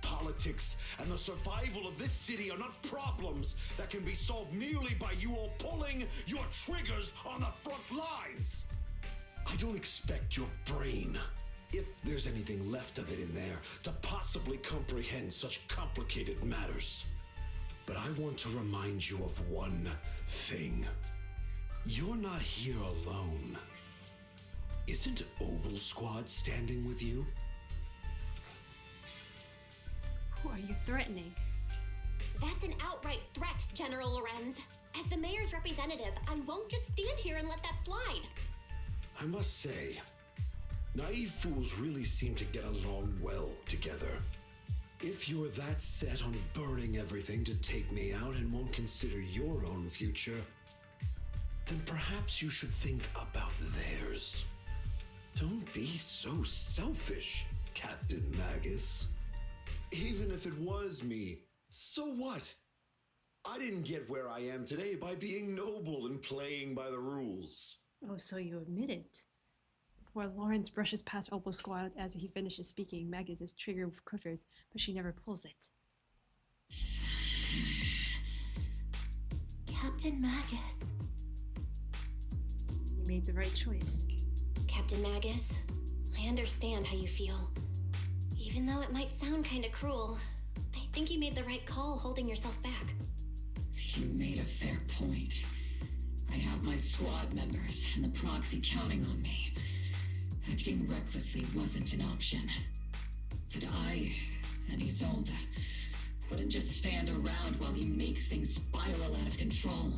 politics, and the survival of this city are not problems that can be solved merely by you all pulling your triggers on the front lines. I don't expect your brain, if there's anything left of it in there, to possibly comprehend such complicated matters. But I want to remind you of one thing. You're not here alone. Isn't Obel Squad standing with you? Who are you threatening? That's an outright threat, General Lorenz. As the mayor's representative, I won't just stand here and let that slide. I must say, naive fools really seem to get along well together. If you're that set on burning everything to take me out and won't consider your own future, then perhaps you should think about theirs. Don't be so selfish, Captain Magus. Even if it was me, so what? I didn't get where I am today by being noble and playing by the rules. Oh, so you admit it. Before Lawrence brushes past Opal Squad as he finishes speaking, Magus' trigger quivers, but she never pulls it. Captain Magus. You made the right choice. Captain Magus, I understand how you feel. Even though it might sound kinda cruel, I think you made the right call holding yourself back. You made a fair point. I have my squad members and the proxy counting on me. Acting recklessly wasn't an option. But I and Isolde wouldn't just stand around while he makes things spiral out of control.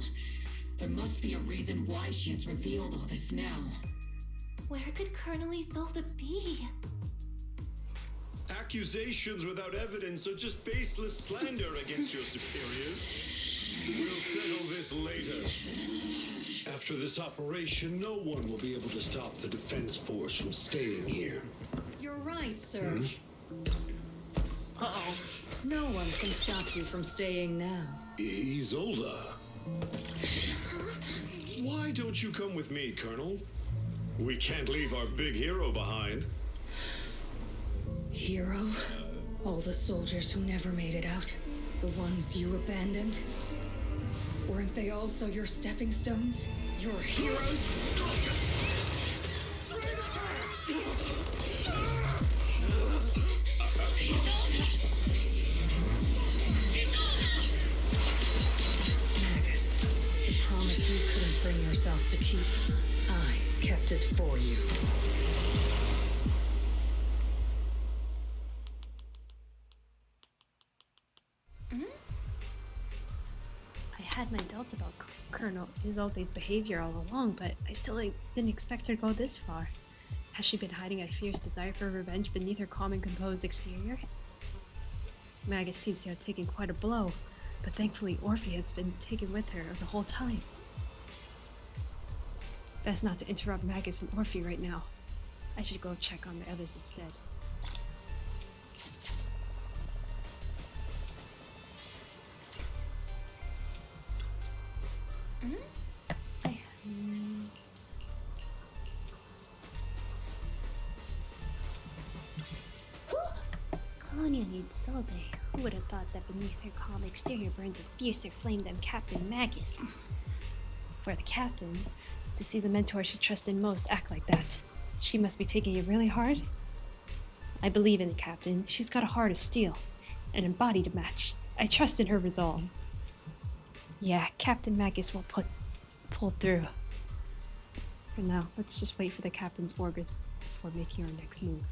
There must be a reason why she has revealed all this now. Where could Colonel Isolde be? Accusations without evidence are just baseless slander against your superiors. We'll settle this later. After this operation, no one will be able to stop the defense force from staying here. You're right, sir. Uh-oh. No one can stop you from staying now. Isolde. Why don't you come with me, Colonel? We can't leave our big hero behind. Hero? All the soldiers who never made it out? The ones you abandoned? Weren't they also your stepping stones? Your heroes? Magus, the promise you couldn't bring yourself to keep, I kept it for you. I had my doubts about Colonel Isolde's behavior all along, but I still didn't expect her to go this far. Has she been hiding a fierce desire for revenge beneath her calm and composed exterior? Magus seems to have taken quite a blow, but thankfully Orphe has been taken with her the whole time. Best not to interrupt Magus and Orphe right now. I should go check on the others instead. Colonial Isolde. Who would have thought that beneath her calm exterior burns a fiercer flame than Captain Magus? For the captain, to see the mentor she trusted most act like that, she must be taking it really hard. I believe in the captain. She's got a heart of steel, and a body to match. I trust in her resolve. Yeah, Captain Magus will pull through. For now, let's just wait for the captain's orders before making our next move.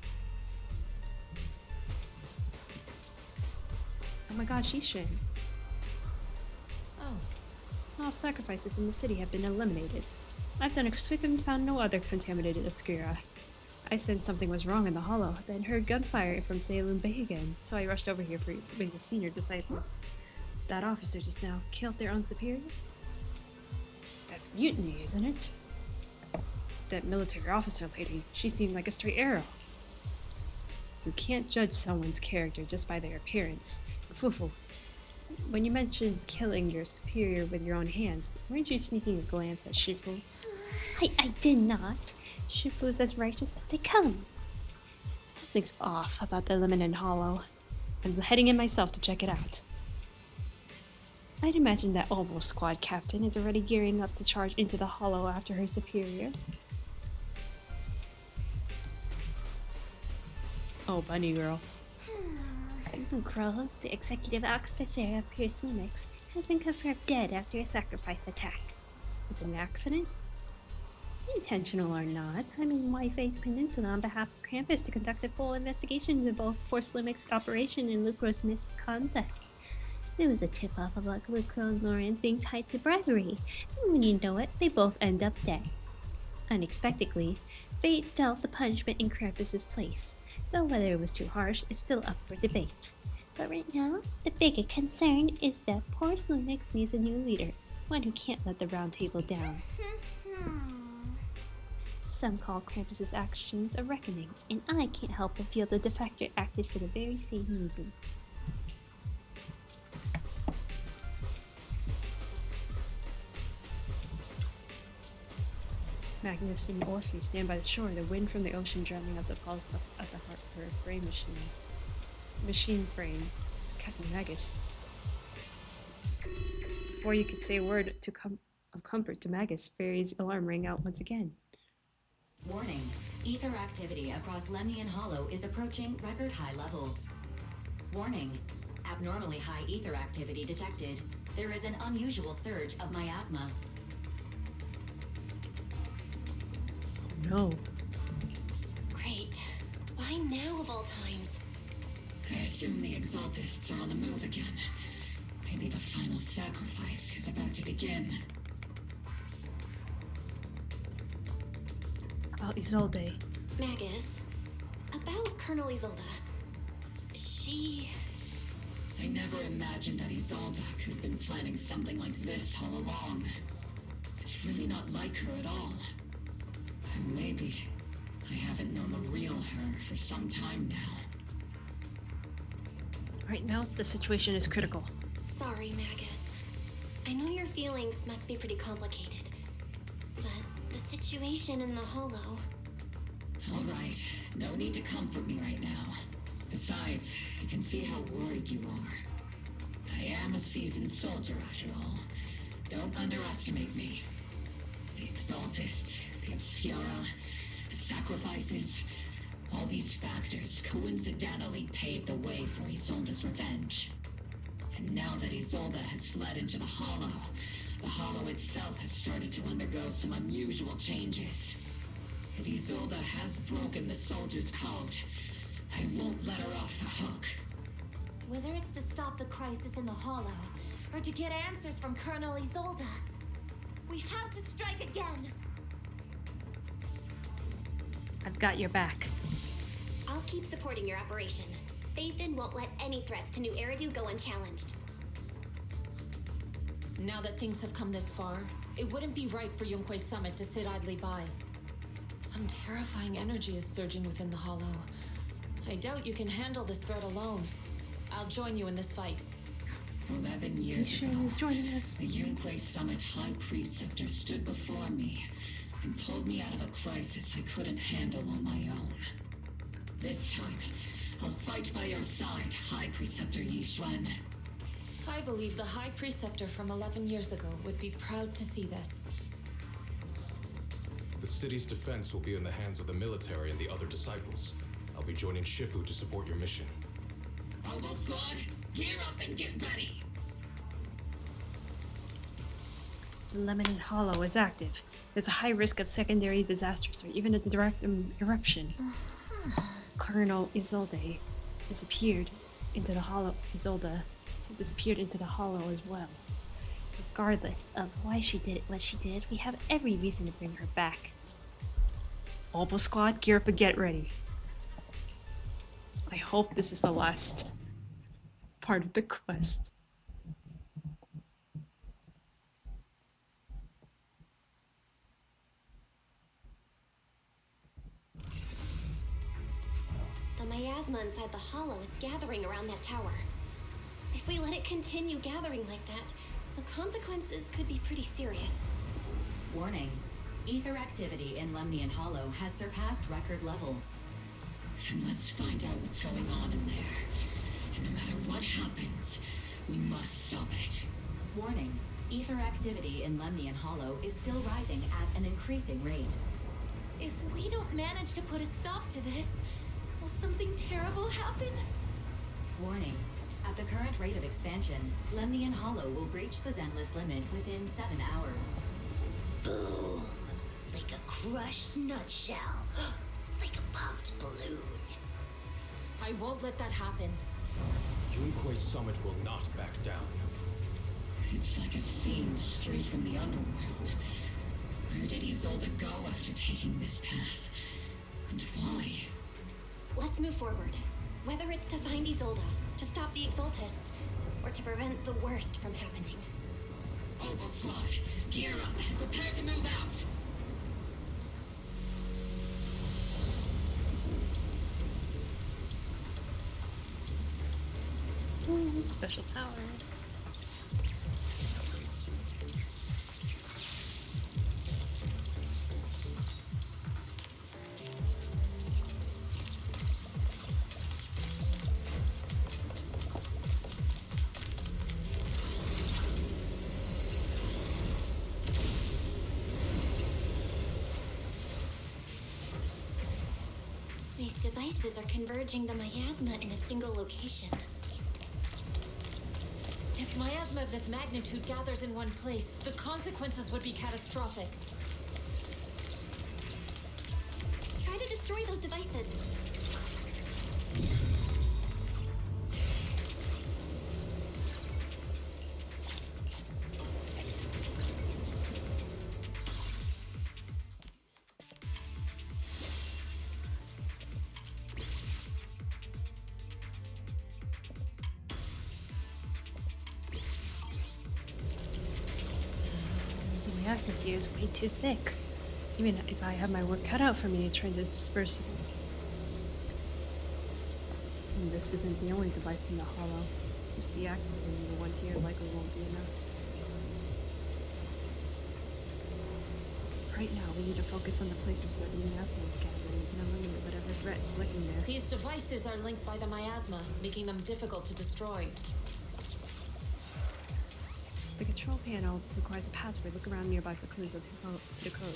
Oh my god, she's Shin. Oh. All sacrifices in the city have been eliminated. I've done a sweep and found no other contaminated Oscura. I sensed something was wrong in the hollow, then heard gunfire from Saloon Bay again, so I rushed over here for your senior disciples. That officer just now killed their own superior? That's mutiny, isn't it? That military officer lady, she seemed like a straight arrow. You can't judge someone's character just by their appearance. Fufu, when you mentioned killing your superior with your own hands, weren't you sneaking a glance at Shifu? I did not. Shifu is as righteous as they come. Something's off about the Limited Hollow. I'm heading in myself to check it out. I'd imagine that Oboe squad captain is already gearing up to charge into the Hollow after her superior. Oh, bunny girl. Grove, the executive officer of Pierce Lumix, has been confirmed dead after a sacrifice attack. Is it an accident? Intentional or not, I'm in Wi-Fi's Peninsula on behalf of Krampus to conduct a full investigation into both Force Lumix operation and Lucro's misconduct. There was a tip-off about Lucro and Lawrence being tied to bribery, and when you know it, they both end up dead. Unexpectedly, fate dealt the punishment in Krampus's place, though whether it was too harsh is still up for debate. But right now, the bigger concern is that poor Lumix needs a new leader, one who can't let the round table down. Some call Krampus's actions a reckoning, and I can't help but feel the defector acted for the very same reason. Magnus and Orphe stand by the shore, the wind from the ocean drumming up the pulse at the heart of her frame machine frame. Captain Magus. Before you could say a word of comfort to Magus, Fairy's alarm rang out once again. Warning. Ether activity across Lemnian Hollow is approaching record high levels. Warning. Abnormally high ether activity detected. There is an unusual surge of miasma. No. Great. Why now of all times? I assume the Exaltists are on the move again. Maybe the final sacrifice is about to begin. About Isolde. Magus, about Colonel Isolde. I never imagined that Isolde could have been planning something like this all along. It's really not like her at all. And maybe I haven't known a real her for some time now. Right now, the situation is critical. Sorry, Magus. I know your feelings must be pretty complicated, but the situation in the Hollow... All right, no need to comfort me right now. Besides, I can see how worried you are. I am a seasoned soldier after all. Don't underestimate me. The Exaltists, the Obscura, the sacrifices, all these factors coincidentally paved the way for Isolde's revenge. And now that Isolde has fled into the Hollow itself has started to undergo some unusual changes. If Isolde has broken the soldier's code, I won't let her off the hook. Whether it's to stop the crisis in the Hollow, or to get answers from Colonel Isolde, we have to strike again! I've got your back. I'll keep supporting your operation. Phaethon won't let any threats to New Eridu go unchallenged. Now that things have come this far, it wouldn't be right for Yunque's summit to sit idly by. Some terrifying energy is surging within the Hollow. I doubt you can handle this threat alone. I'll join you in this fight. 11 years ago, is joining us. the Yunque Summit High Preceptor stood before me and pulled me out of a crisis I couldn't handle on my own. This time, I'll fight by your side, High Preceptor Yixuan. I believe the High Preceptor from 11 years ago would be proud to see this. The city's defense will be in the hands of the military and the other disciples. I'll be joining Shifu to support your mission. Oboe Squad, gear up and get ready! The Lemonade Hollow is active. There's a high risk of secondary disasters or even a direct eruption. Colonel Isolde disappeared into the Hollow. Isolde disappeared into the Hollow as well. Regardless of why she did what she did, we have every reason to bring her back. Oboe Squad, gear up and get ready. I hope this is the last part of the quest. The miasma inside the Hollow is gathering around that tower. If we let it continue gathering like that, the consequences could be pretty serious. Warning. Ether activity in Lemnian Hollow has surpassed record levels. Then let's find out what's going on in there. And no matter what happens, we must stop it. Warning. Ether activity in Lemnian Hollow is still rising at an increasing rate. If we don't manage to put a stop to this, will something terrible happen? Warning. At the current rate of expansion, Lemnian Hollow will breach the Zenless limit within 7 hours. Boom. Like a crushed nutshell. Like a popped balloon. I won't let that happen. Yunque's summit will not back down. It's like a scene straight from the underworld. Where did Isolde go after taking this path? And why? Let's move forward. Whether it's to find Isolde, to stop the Exaltists, or to prevent the worst from happening. Oboe Squad, gear up and prepare to move out! Ooh, special tower. These devices are converging the miasma in a single location. If miasma of this magnitude gathers in one place, the consequences would be catastrophic. Try to destroy those devices. miasma here is way too thick. Even if I have my work cut out for me trying to disperse it. And this isn't the only device in the hollow. Just deactivating the one here likely won't be enough. Right now, we need to focus on the places where the miasma is gathering and eliminate whatever threat is lurking there. These devices are linked by the miasma, making them difficult to destroy. The control panel requires a password. Look around nearby for clues to the code.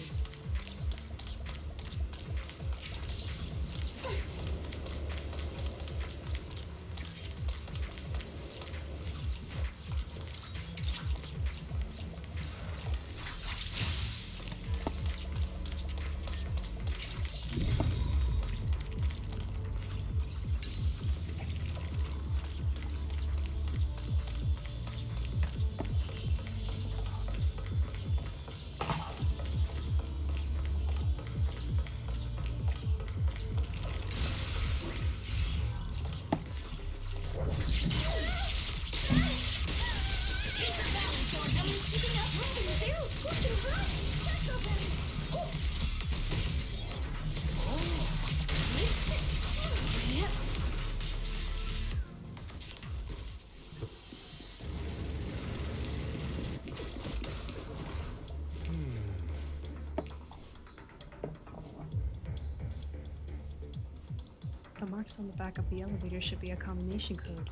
The marks on the back of the elevator should be a combination code.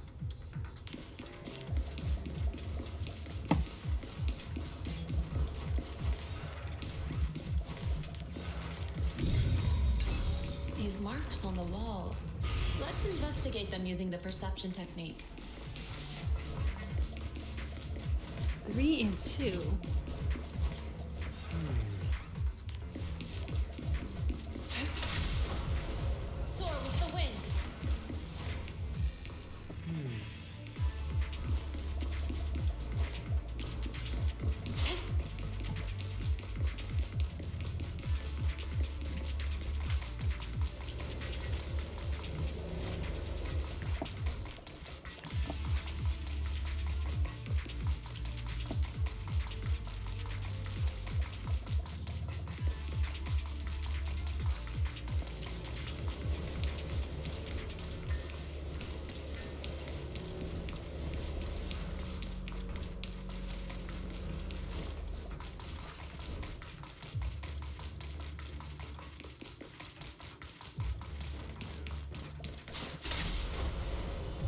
These marks on the wall. Let's investigate them using the perception technique. 3 and 2. Soar with the wind.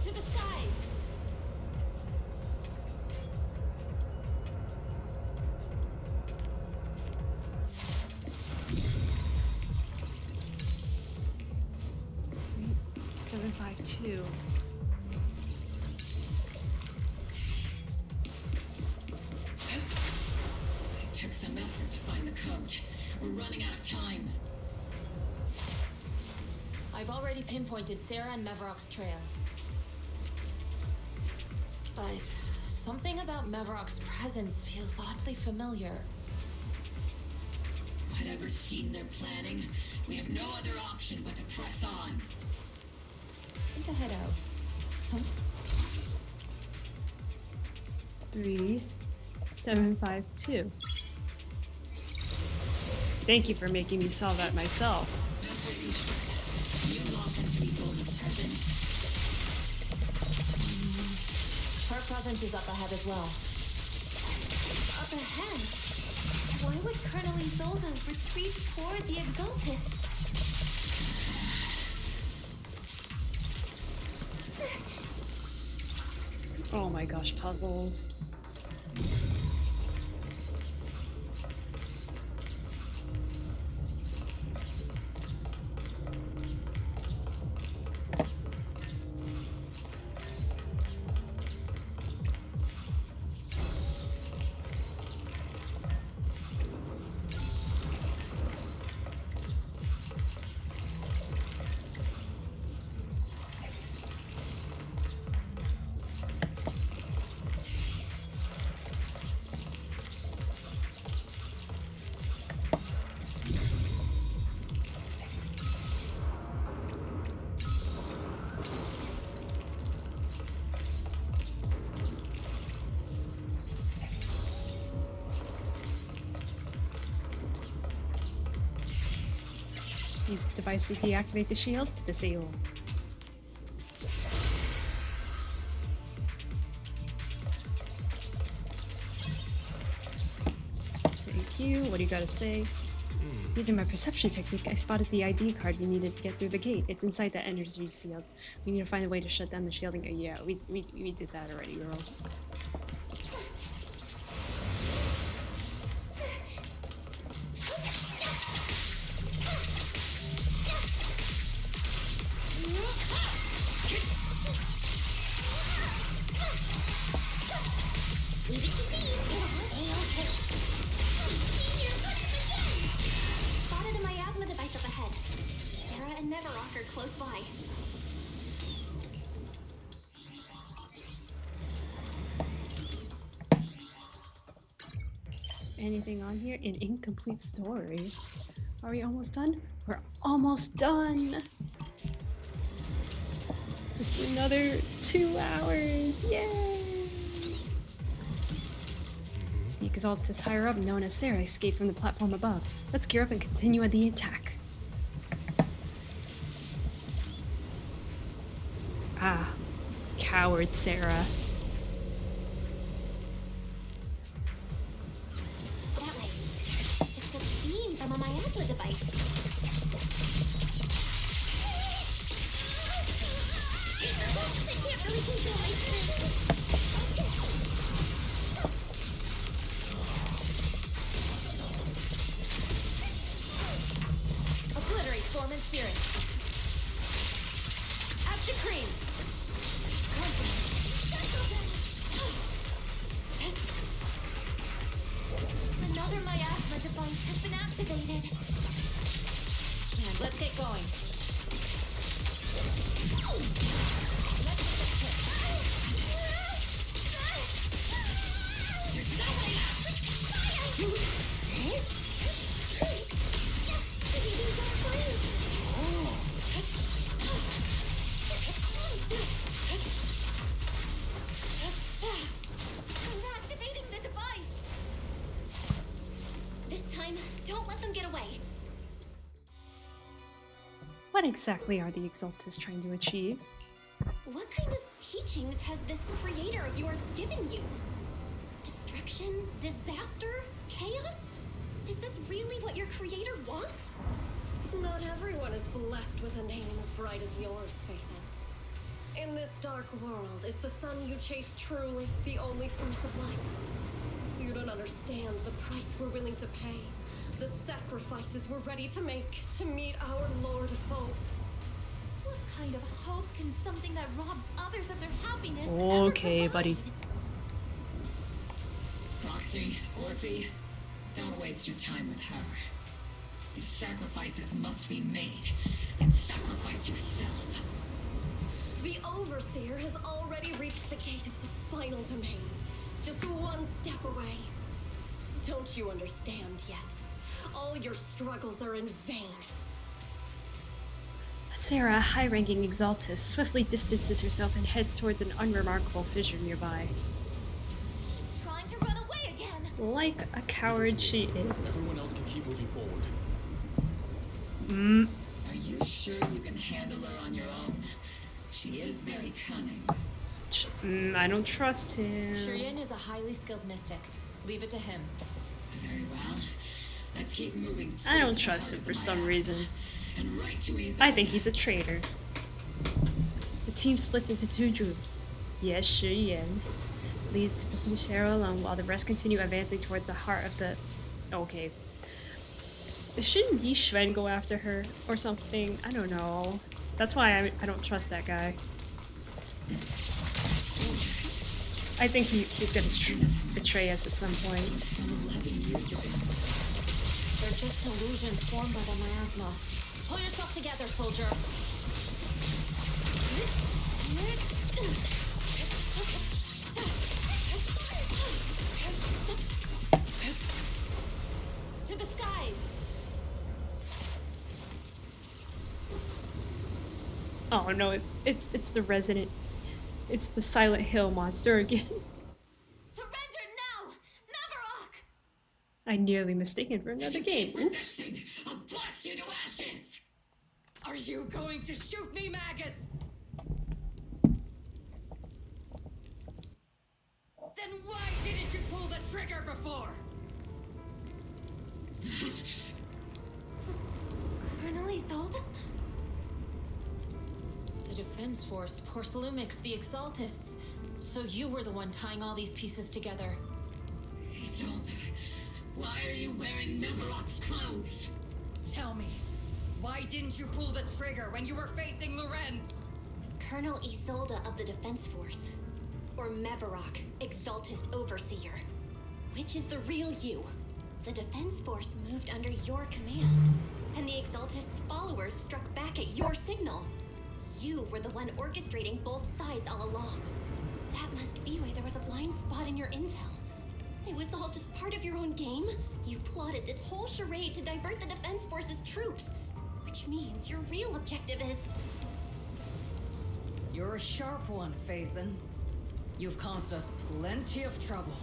To the skies! Three, 752. It took some effort to find the code. We're running out of time. I've already pinpointed Sarah and Mevarok's trail. But something about Mevarok's presence feels oddly familiar. Whatever scheme they're planning, we have no other option but to press on. I think I head out. Huh? 3, 752. Thank you for making me solve that myself. You lock into these old presence. Her presence is up ahead as well. Up ahead? Why would Colonel Isolde retreat toward the Exaltists? Oh my gosh, puzzles. Use the device to deactivate the shield. Disable. Thank you. What do you gotta say? Using my perception technique, I spotted the ID card we needed to get through the gate. It's inside that energy shield. We need to find a way to shut down the shielding. Yeah, we did that already, girl. Spotted a miasma device up ahead. Sarah and Neverrock are close by. Is there anything on here? An incomplete story. Are we almost done? We're almost done! Just another 2 hours! Yay! The Exaltus higher up, known as Sarah, escaped from the platform above. Let's gear up and continue the attack. Ah, coward Sarah. That way. It's a beam from a miasma device. I can't really control my strength. Obliterate form and spirit. Action cream. Another miasma device has been activated. And let's get going. I'm activating the device. This time, don't let them get away. What exactly are the Exaltus trying to achieve? What kind of teachings has this creator of yours given you? Destruction? Disaster? Chaos? Is this really what your creator wants? Not everyone is blessed with a name as bright as yours, Faithin. In this dark world, is the sun you chase truly the only source of light? You don't understand the price we're willing to pay, the sacrifices we're ready to make to meet our Lord of Hope. What kind of hope can something that robs others of their happiness Okay, ever provide? buddy. Roxy, Orphe, don't waste your time with her. If sacrifices must be made, then sacrifice yourself. The Overseer has already reached the gate of the final domain, just one step away. Don't you understand yet? All your struggles are in vain. Sarah, a high-ranking Exaltus, swiftly distances herself and heads towards an unremarkable fissure nearby. She's trying to run away again. Like a coward she is. Everyone else can keep moving forward. Are you sure you can handle her on your own? She is very cunning. I don't trust him. Shireen is a highly skilled mystic. Leave it to him. Very well. Let's keep moving. I don't trust him for some reason. And right to his I think he's a traitor. The team splits into 2 groups. Yes, Shireen leads to pursue Sarah alone while the rest continue advancing towards the heart of the... Okay. Shouldn't Yi Xuan go after her or something? I don't know. That's why I don't trust that guy. I think he's gonna betray us at some point. They're just illusions formed by the miasma. Pull yourself together, soldier. To the skies. Oh no, it's the resident. It's the Silent Hill monster again. Surrender now, Neverrock. I nearly mistaken for another game. Oops. I'll blast you to ashes. Are you going to shoot me, Magus? Then why didn't you pull the trigger before? Colonel Isolde? The Defense Force, Porcelumix, the Exaltists. So you were the one tying all these pieces together. Isolde, why are you wearing Neverrock's clothes? Tell me, why didn't you pull the trigger when you were facing Lorenz? Colonel Isolde of the Defense Force. Or Mevarok, Exaltist Overseer. Which is the real you? The Defense Force moved under your command, and the Exaltist's followers struck back at your signal. You were the one orchestrating both sides all along. That must be why there was a blind spot in your intel. It was all just part of your own game? You plotted this whole charade to divert the Defense Force's troops, which means your real objective is... You're a sharp one, Faithen. You've caused us plenty of trouble,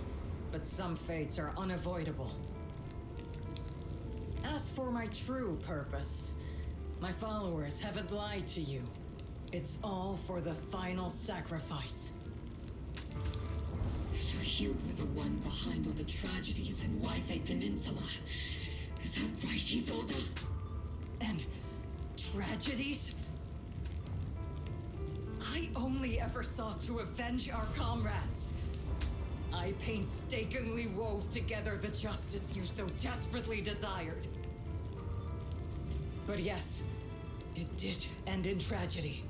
but some fates are unavoidable. As for my true purpose, my followers haven't lied to you. It's all for the final sacrifice. So you were the one behind all the tragedies in Wi-Fi Peninsula. Is that right, Isolde? And tragedies? I only ever sought to avenge our comrades. I painstakingly wove together the justice you so desperately desired. But yes, it did end in tragedy.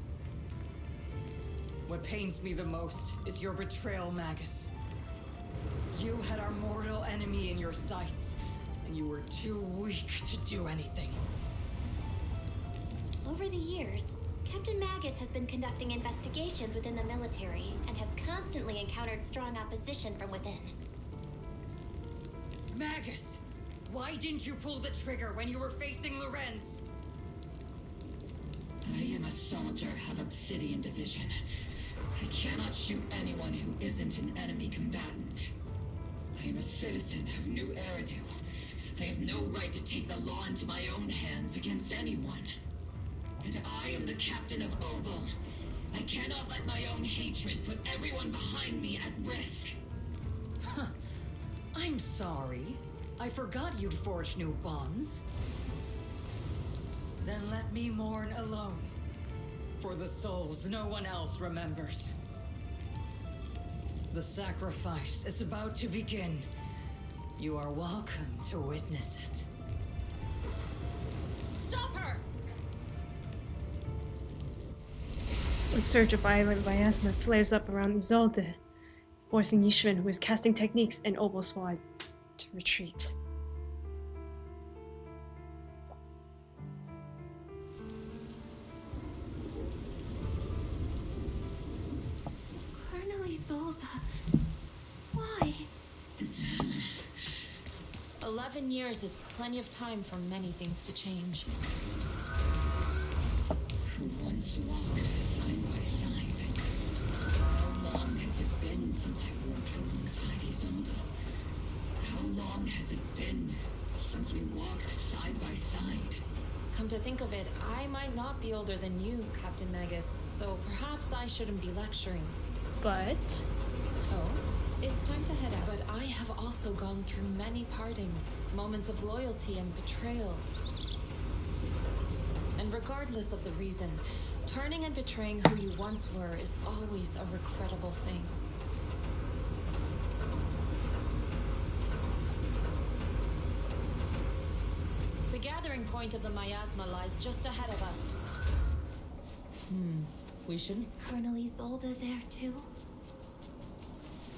What pains me the most is your betrayal, Magus. You had our mortal enemy in your sights, and you were too weak to do anything. Over the years, Captain Magus has been conducting investigations within the military and has constantly encountered strong opposition from within. Magus! Why didn't you pull the trigger when you were facing Lorenz? I am a soldier of Obsidian Division. I cannot shoot anyone who isn't an enemy combatant. I am a citizen of New Eridu. I have no right to take the law into my own hands against anyone. And I am the captain of Obel. I cannot let my own hatred put everyone behind me at risk. Huh. I'm sorry. I forgot you'd forged new bonds. Then let me mourn alone. For the souls no one else remembers. The sacrifice is about to begin. You are welcome to witness it. Stop her! A surge of violent miasma flares up around Isolde, forcing Yishvin, who is casting techniques in Obel Squad, to retreat. Colonel Isolde, why? 11 years is plenty of time for many things to change. Who once walked side by side. How long has it been since I worked alongside Isolde? How long has it been since we walked side by side? Come to think of it, I might not be older than you, Captain Magus, so perhaps I shouldn't be lecturing. But... Oh, it's time to head out. But I have also gone through many partings, moments of loyalty and betrayal. And regardless of the reason, turning and betraying who you once were is always a regrettable thing. The gathering point of the miasma lies just ahead of us. We shouldn't... Is Colonel Isolde there too?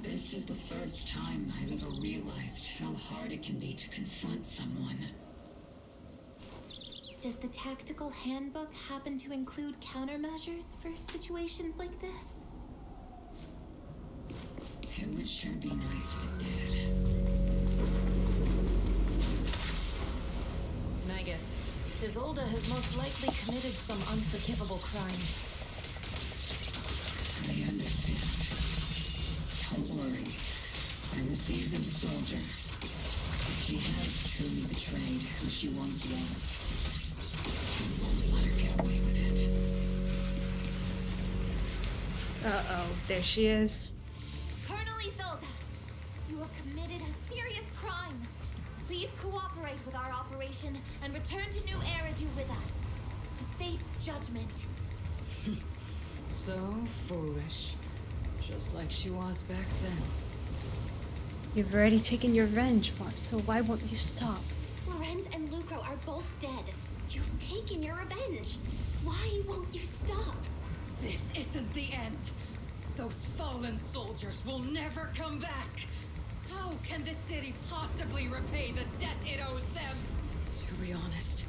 This is the first time I've ever realized how hard it can be to confront someone. Does the tactical handbook happen to include countermeasures for situations like this? It would sure be nice if it did. Magus, Isolde has most likely committed some unforgivable crimes. I understand. Don't worry. I'm a seasoned soldier. She has truly betrayed who she once was. She won't let her get away Uh-oh, there she is. Colonel Isolde, you have committed a serious crime. Please cooperate with our operation and return to New Eridu with us to face judgment. So foolish. Just like she was back then. You've already taken your revenge, so why won't you stop? Lorenz and Lucro are both dead. You've taken your revenge. Why won't you stop? This isn't the end. Those fallen soldiers will never come back. How can the city possibly repay the debt it owes them? To be honest,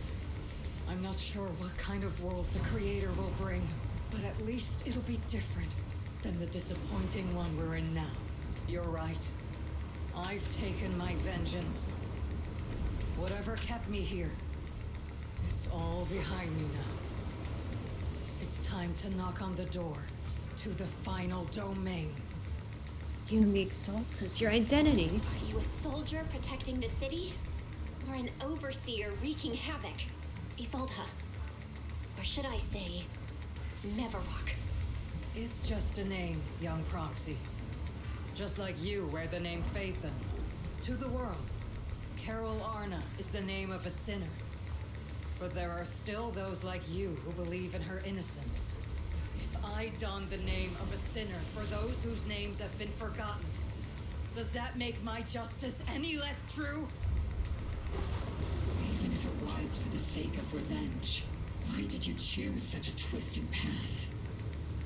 I'm not sure what kind of world the Creator will bring, but at least it'll be different than the disappointing one we're in now. You're right. I've taken my vengeance. Whatever kept me here, it's all behind me now. It's time to knock on the door to the final domain. Unique Exaltus, your identity. Are you a soldier protecting the city? Or an overseer wreaking havoc? Isolde. Or should I say, Mevarok? It's just a name, young Proxy. Just like you wear the name Phaethon. To the world, Carol Arna is the name of a sinner. But there are still those like you who believe in her innocence. If I don the name of a sinner for those whose names have been forgotten, does that make my justice any less true? Even if it was for the sake of revenge, why did you choose such a twisted path?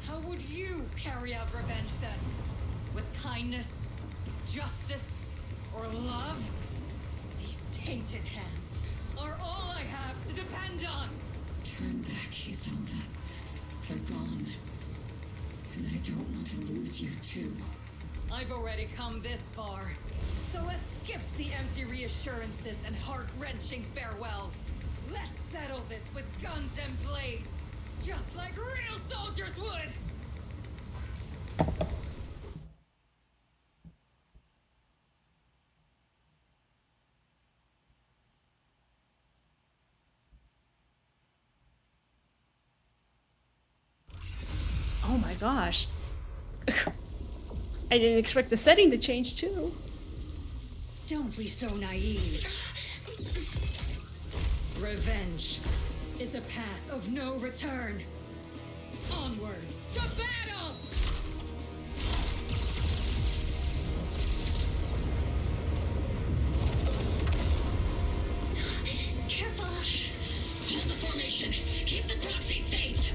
How would you carry out revenge then? With kindness, justice, or love? These tainted hands are all I have to depend on! Turn back, Isolde. They're gone. And I don't want to lose you too. I've already come this far. So let's skip the empty reassurances and heart-wrenching farewells. Let's settle this with guns and blades, just like real soldiers would! Oh my gosh. I didn't expect the setting to change too. Don't be so naive. Revenge is a path of no return. Onwards to battle! Careful! Hold the formation. Keep the proxy safe.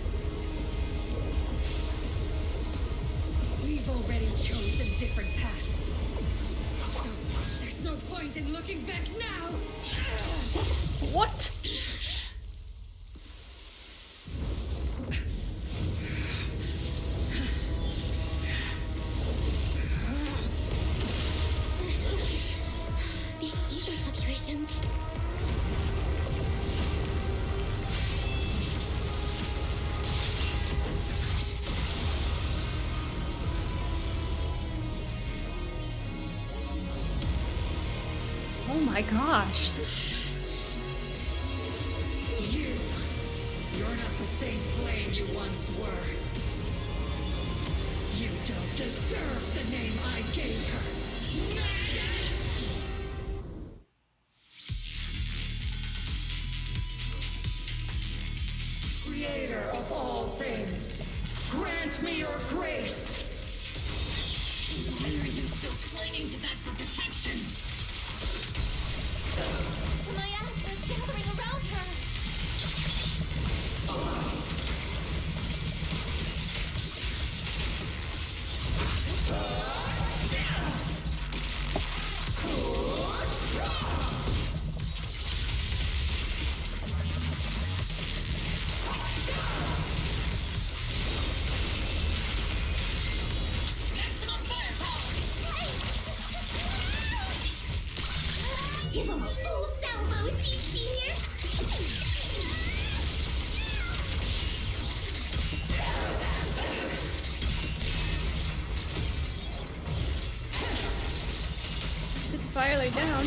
We've already chosen different paths. So there's no point in looking back now. What? These ether fluctuations. Oh my gosh. You're not the same flame you once were. You don't deserve the name I gave her. Madness! Creator of all things, grant me your grace. Why are you still clinging to that for protection? The miasma is gathering around her. Give him a full salvo, Seed Senior! Put the firelight down.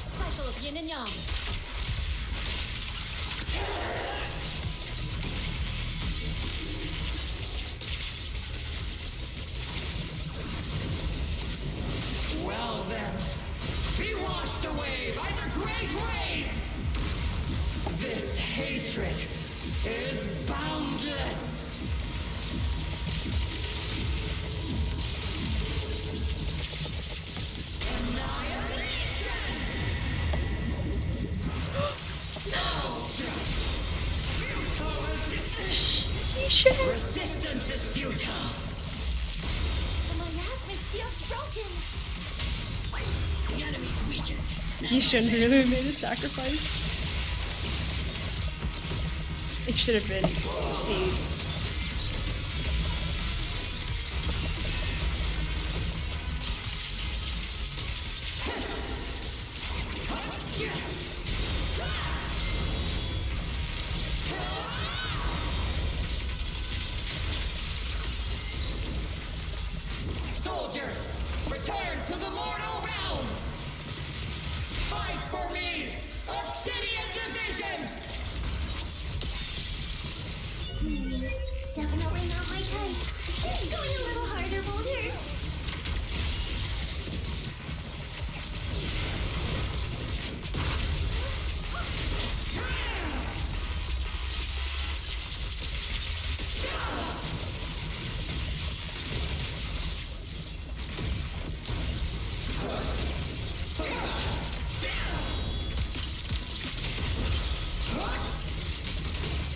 Cycle of yin and yang. then, be washed away by the great rain! This hatred is boundless! Resistance is futile. The miasmic shield's broken. The enemy's weakened. You shouldn't really have made a sacrifice. It should have been Seed. Soldiers, return to the mortal realm! Fight for me! Obsidian Division! Definitely not my type. Going a little harder, Boulder.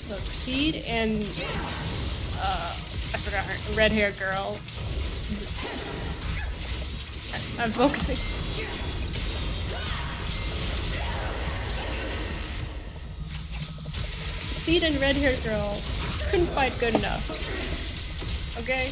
Look, Seed and I forgot her red-haired girl. I'm focusing. Seed and red-haired girl couldn't fight good enough. Okay?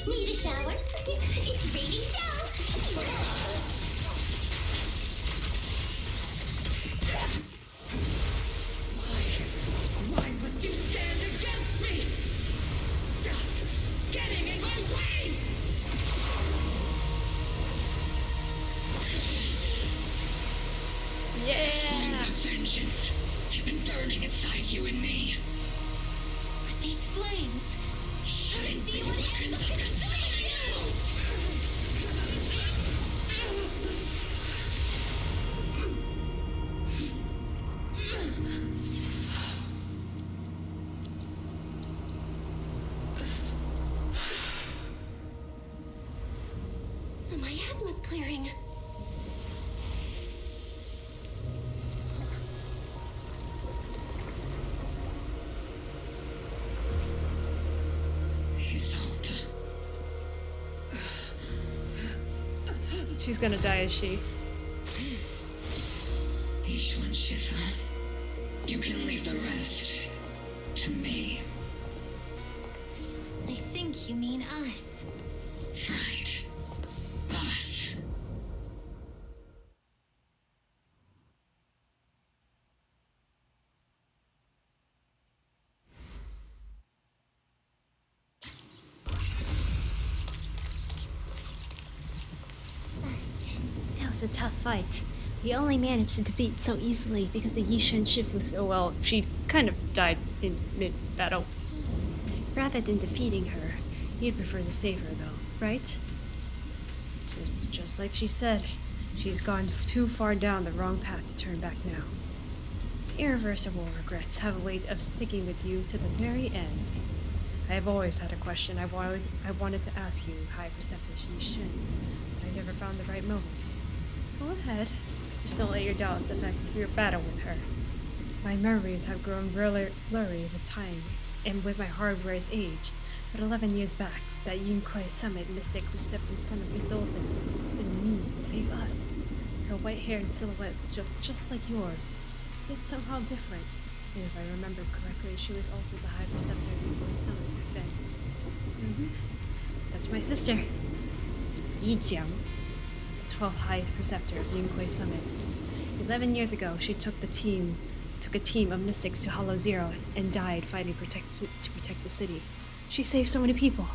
Need a shower? It's raining down. Why must you stand against me? Stop getting in my way! Flames of vengeance have been burning inside you and me. But these flames shouldn't be what ends up consuming you! The miasma's clearing. Isolde. She's gonna die, is she? Ishwan Shifa. You can leave the rest to me. I think you mean us. Right. Us. That was a tough fight. We only managed to defeat so easily because of Yishun Shifu's. Oh well, she kind of died in mid-battle. Rather than defeating her, you'd prefer to save her, though, right? It's just like she said. She's gone too far down the wrong path to turn back now. Irreversible regrets have a way of sticking with you to the very end. I have always had a question I wanted to ask you, High Preceptor Yishun, but I never found the right moment. Go ahead. Just don't let your doubts affect your battle with her. My memories have grown blurry with time, and with my hardware's age. But 11 years back, that Yunquai Summit mystic who stepped in front of Isolde and me to save us. Her white hair and silhouette looked just like yours, yet somehow different. And if I remember correctly, she was also the High Preceptor of Yunquai Summit back then. That's my sister, Yi Jiang, the 12th High Preceptor of Yunquai Summit. 11 years ago, she took a team of mystics to Hollow Zero and died fighting to protect the city. She saved so many people,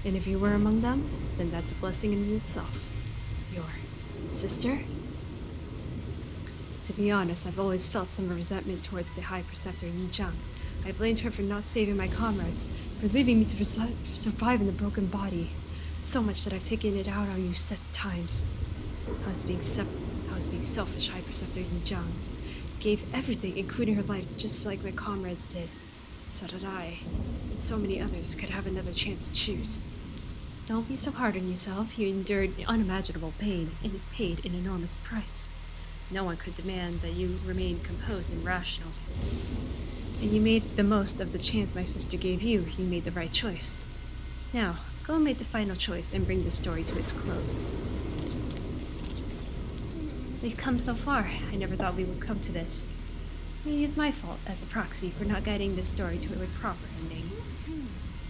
and if you were among them, then that's a blessing in itself. Your sister? To be honest, I've always felt some resentment towards the High Preceptor Yi Jiang. I blamed her for not saving my comrades, for leaving me to survive in the broken body. So much that I've taken it out on you set times. I was being selfish, High Preceptor Yi Jiang. Gave everything, including her life, just like my comrades did. So that I, and so many others, could have another chance to choose. Don't be so hard on yourself. You endured unimaginable pain, and you paid an enormous price. No one could demand that you remain composed and rational. And you made the most of the chance my sister gave you. You made the right choice. Now, go and make the final choice and bring the story to its close. We've come so far. I never thought we would come to this. Maybe it's my fault as the proxy for not guiding this story to a proper ending.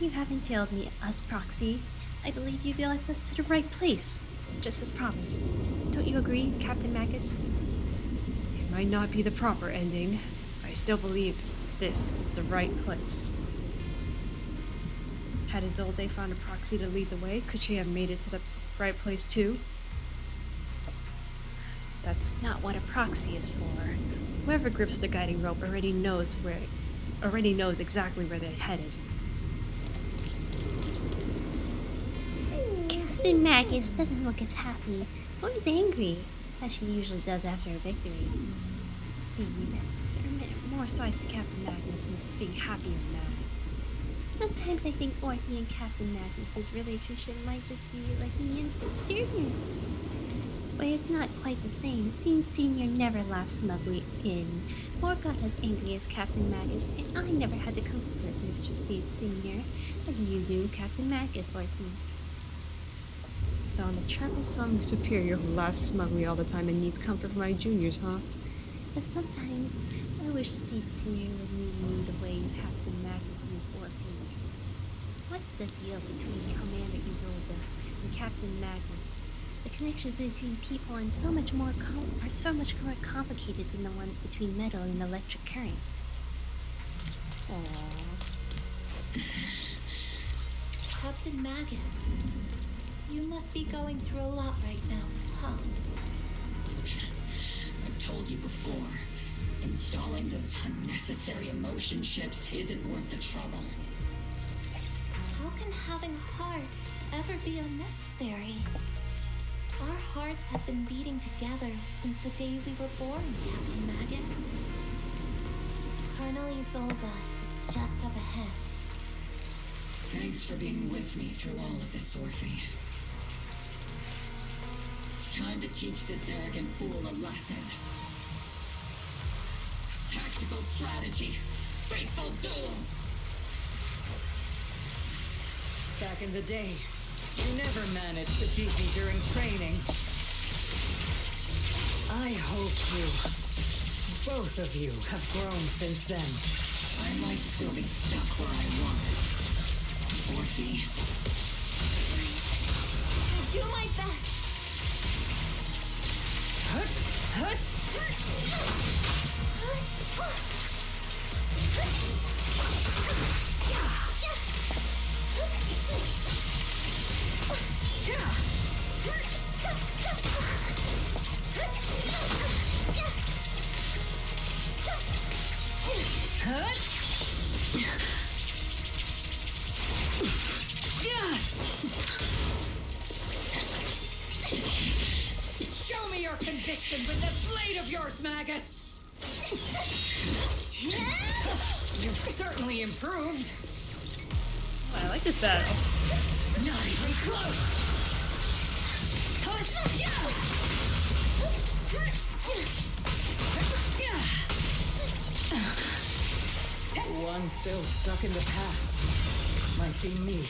You haven't failed me as proxy. I believe you led us to the right place, just as promised. Don't you agree, Captain Magus? It might not be the proper ending, but I still believe this is the right place. Had Isolde found a proxy to lead the way, could she have made it to the right place too? That's not what a proxy is for. Whoever grips the guiding rope already knows exactly where they're headed. Captain Magus doesn't look as happy or as angry as she usually does after a victory. Seed, there are more sides to Captain Magus than just being happy or mad. Sometimes I think Orphe and Captain Magus's relationship might just be like me and Sid Senior. But it's not quite the same. Sid Senior never laughs smugly in, or got as angry as Captain Magus, and I never had to comfort Mr. Sid Senior, like you do, Captain Magus, Orphe. So I'm a troublesome superior who laughs smugly all the time and needs comfort from my juniors, huh? But sometimes I wish Sid Senior would need me the way Captain Magus needs Orphe. What's the deal between Commander Isolde and Captain Magus? The connections between people are so much more complicated than the ones between metal and electric current. Aww. Captain Magus, you must be going through a lot right now, huh? I've told you before, installing those unnecessary emotion chips isn't worth the trouble. How can having a heart ever be unnecessary? Our hearts have been beating together since the day we were born, Captain Magus. Colonel Isolde is just up ahead. Thanks for being with me through all of this, Orphe. It's time to teach this arrogant fool a lesson. Tactical strategy. Faithful duel. Back in the day, you never managed to beat me during training. I hope both of you, have grown since then. I might still be stuck where I was. Orphe. I'll do my best. Show me your conviction with that blade of yours, Magus! You've certainly improved. Oh, I like this battle. Not even close! one still stuck in the past might be me.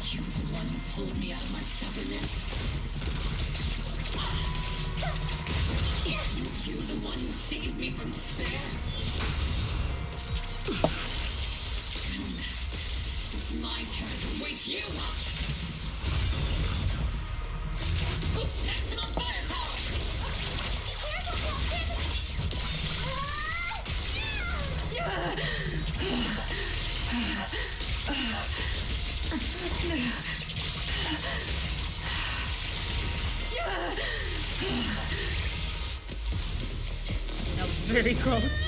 You the one who pulled me out of my stubbornness. You the one who saved me from despair. It's my turn to wake you up. Protection on fire power! That was very close.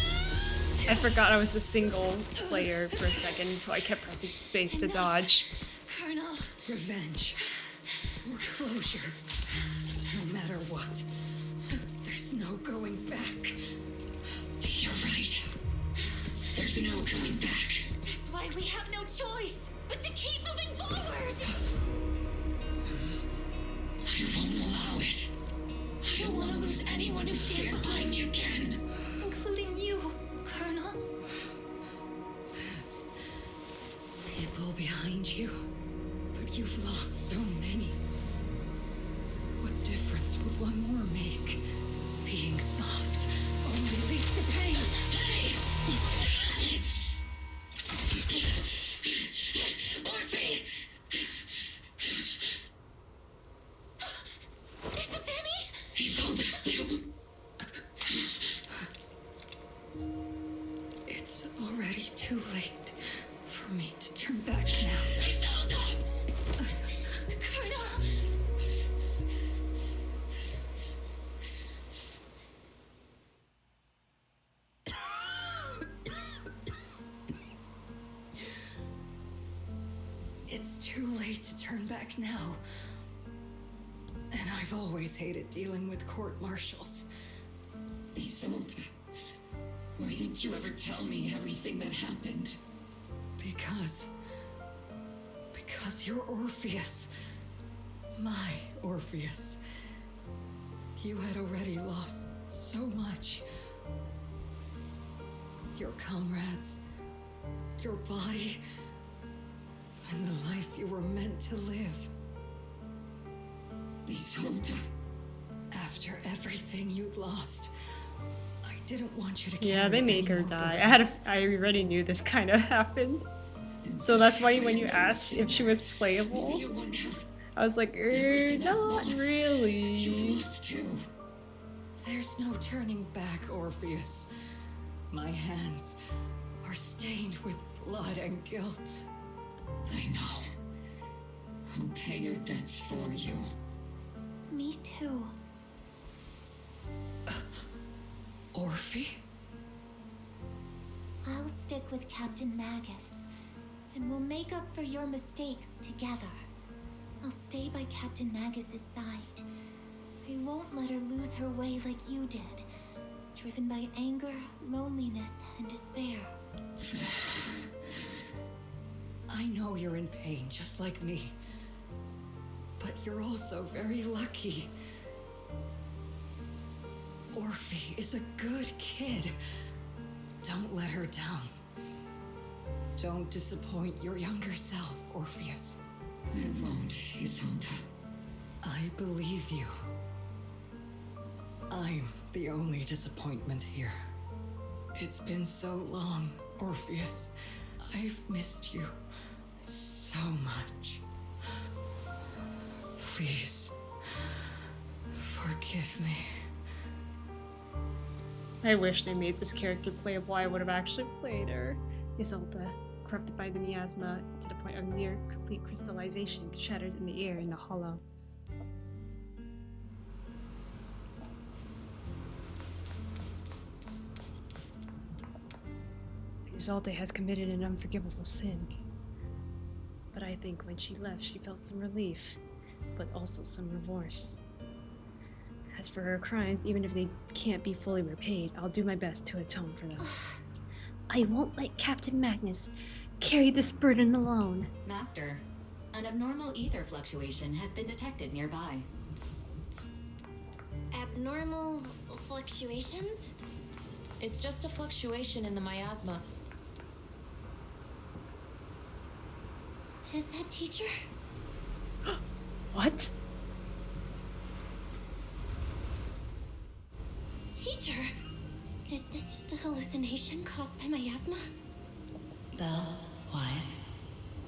I forgot I was a single player for a second, so I kept pressing space to dodge. Colonel. Revenge. Or closure. No matter what. There's no going back. You're right. There's no coming back. That's why we have no choice but to keep moving forward. I won't allow it. I don't want to lose anyone who stands by me again. Including you, Colonel. People behind you. But you've lost so many. What difference would one more make? Being soft only leads to pain. Hey! Orphe! Is it Danny? He's all that. It's already too late for me to turn back now. Colonel! It's too late to turn back now. And I've always hated dealing with court-martials. Isolde, why didn't you ever tell me everything that happened? Because you're Orpheus. My Orpheus. You had already lost so much. Your comrades, your body, and the life you were meant to live. Isolde. After everything you'd lost, I didn't want you to Yeah, carry they make her any more die. burdens. I already knew this kind of happened. So that's why when you asked if she was playable, I was like, not really. There's no turning back, Orpheus. My hands are stained with blood and guilt. I know. I'll pay your debts for you. Me too. Orphe? I'll stick with Captain Magus, and we'll make up for your mistakes together. I'll stay by Captain Magus's side. I won't let her lose her way like you did, driven by anger, loneliness, and despair. I know you're in pain, just like me. But you're also very lucky. Orphe is a good kid. Don't let her down. Don't disappoint your younger self, Orpheus. I won't, Isolde. I believe you. I'm the only disappointment here. It's been so long, Orpheus. I've missed you so much. Please, forgive me. I wish they made this character playable. I would have actually played her. Isolde, corrupted by the miasma to the point of near complete crystallization, shatters in the air in the hollow. Isolde has committed an unforgivable sin. But I think when she left, she felt some relief, but also some remorse. As for her crimes, even if they can't be fully repaid, I'll do my best to atone for them. I won't let Captain Magnus carry this burden alone. Master, an abnormal ether fluctuation has been detected nearby. Abnormal fluctuations? It's just a fluctuation in the miasma. Is that teacher? What? Teacher? Is this just a hallucination caused by miasma? Belle, Wise.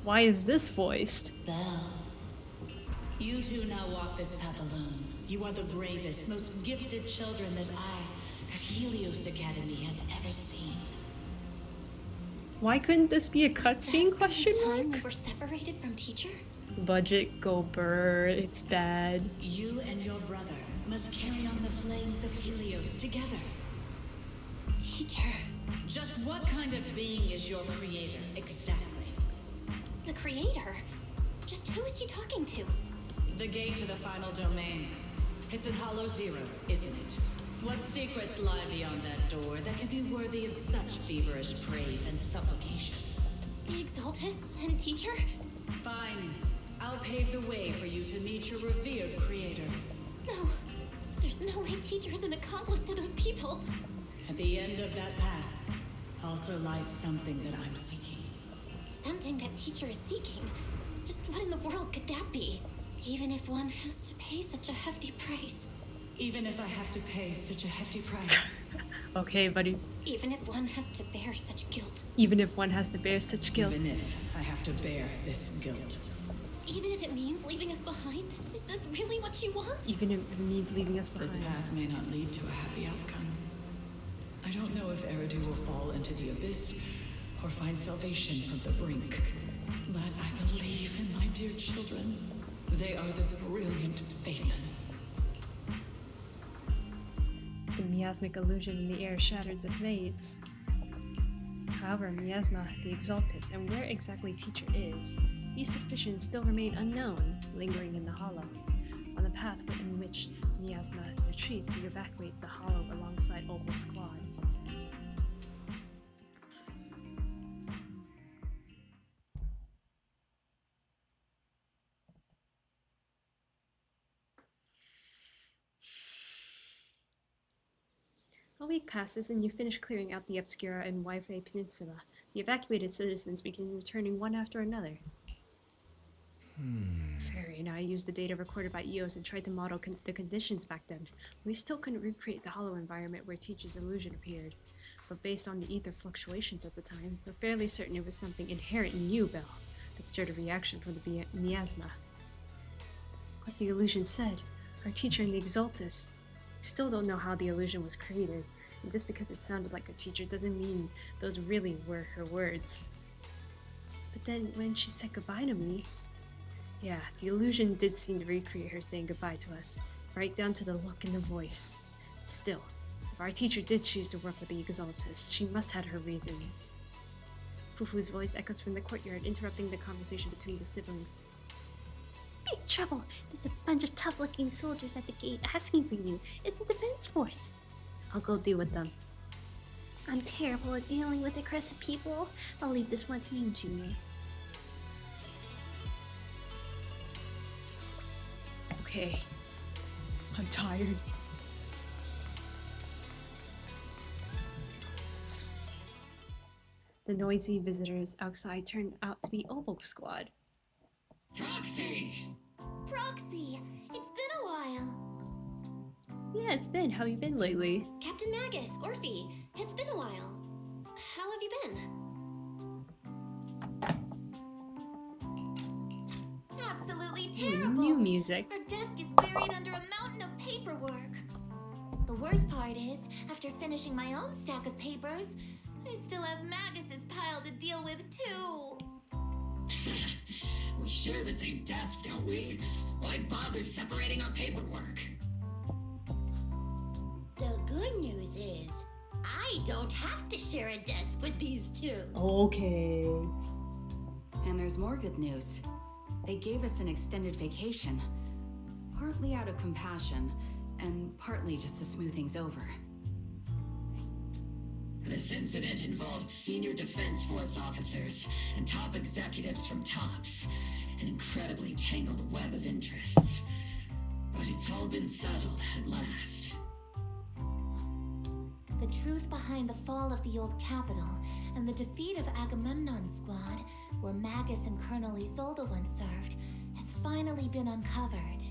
Why is this voiced? Belle. You two now walk this path alone. You are the bravest, most gifted children that Helios Academy has ever seen. Why couldn't this be a cutscene question The mark? time we were separated from teacher? Budget go burr, it's bad. You and your brother must carry on the flames of Helios together. Teacher. Just what kind of being is your creator, exactly? The creator? Just who is she talking to? The gate to the final domain. It's in Hollow Zero, isn't it? What secrets lie beyond that door that can be worthy of such feverish praise and supplication? The Exaltists and teacher? Fine. I'll pave the way for you to meet your revered creator. No. There's no way teacher is an accomplice to those people. At the end of that path also lies something that I'm seeking. Something that teacher is seeking? Just what in the world could that be? Even if one has to pay such a hefty price. Even if I have to pay such a hefty price. Okay, buddy. Even if one has to bear such guilt. Even if one has to bear such guilt. Even if I have to bear this guilt. Even if it means leaving us behind? Is this really what she wants? Even if it means leaving us behind. This path may not lead to a happy outcome. I don't know if Eridu will fall into the abyss or find salvation from the brink. But I believe in my dear children. They are the brilliant Phaethon. The miasmic illusion in the air shatters and fades. However, miasma, the Exaltus, and where exactly teacher is, these suspicions still remain unknown, lingering in the hollow. On the path in which miasma retreats, you evacuate the hollow alongside Opal Squad. A week passes and you finish clearing out the Obscura and Wi-Fi Peninsula. The evacuated citizens begin returning one after another. Fairy and I used the data recorded by EOS and tried to model the conditions back then. We still couldn't recreate the hollow environment where teacher's illusion appeared. But based on the ether fluctuations at the time, we're fairly certain it was something inherent in you, Belle, that stirred a reaction from the miasma. What the illusion said, our teacher and the Exaltus, we still don't know how the illusion was created, and just because it sounded like her teacher doesn't mean those really were her words. But then when she said goodbye to me, yeah, the illusion did seem to recreate her saying goodbye to us, right down to the look in the voice. Still, if our teacher did choose to work with the Exaltus, she must have her reasons. Fufu's voice echoes from the courtyard, interrupting the conversation between the siblings. Big trouble! There's a bunch of tough-looking soldiers at the gate asking for you. It's the defense force. I'll go deal with them. I'm terrible at dealing with aggressive people. I'll leave this one to you, Junior. Okay. I'm tired. The noisy visitors outside turned out to be Opal Squad. Proxy! Proxy! It's been a while. Yeah, it's been. How you been lately? Captain Magus, Orphe, it's been a while. How have you been? Absolutely terrible! New music. Our desk is buried under a mountain of paperwork. The worst part is, after finishing my own stack of papers, I still have Magus's pile to deal with too. We share the same desk, don't we? Why bother separating our paperwork? The good news is, I don't have to share a desk with these two. Okay. And there's more good news. They gave us an extended vacation, partly out of compassion, and partly just to smooth things over. This incident involved senior Defense Force officers and top executives from TOPS, an incredibly tangled web of interests. But it's all been settled at last. The truth behind the fall of the old capital and the defeat of Agamemnon's squad, where Magus and Colonel Isolde once served, has finally been uncovered.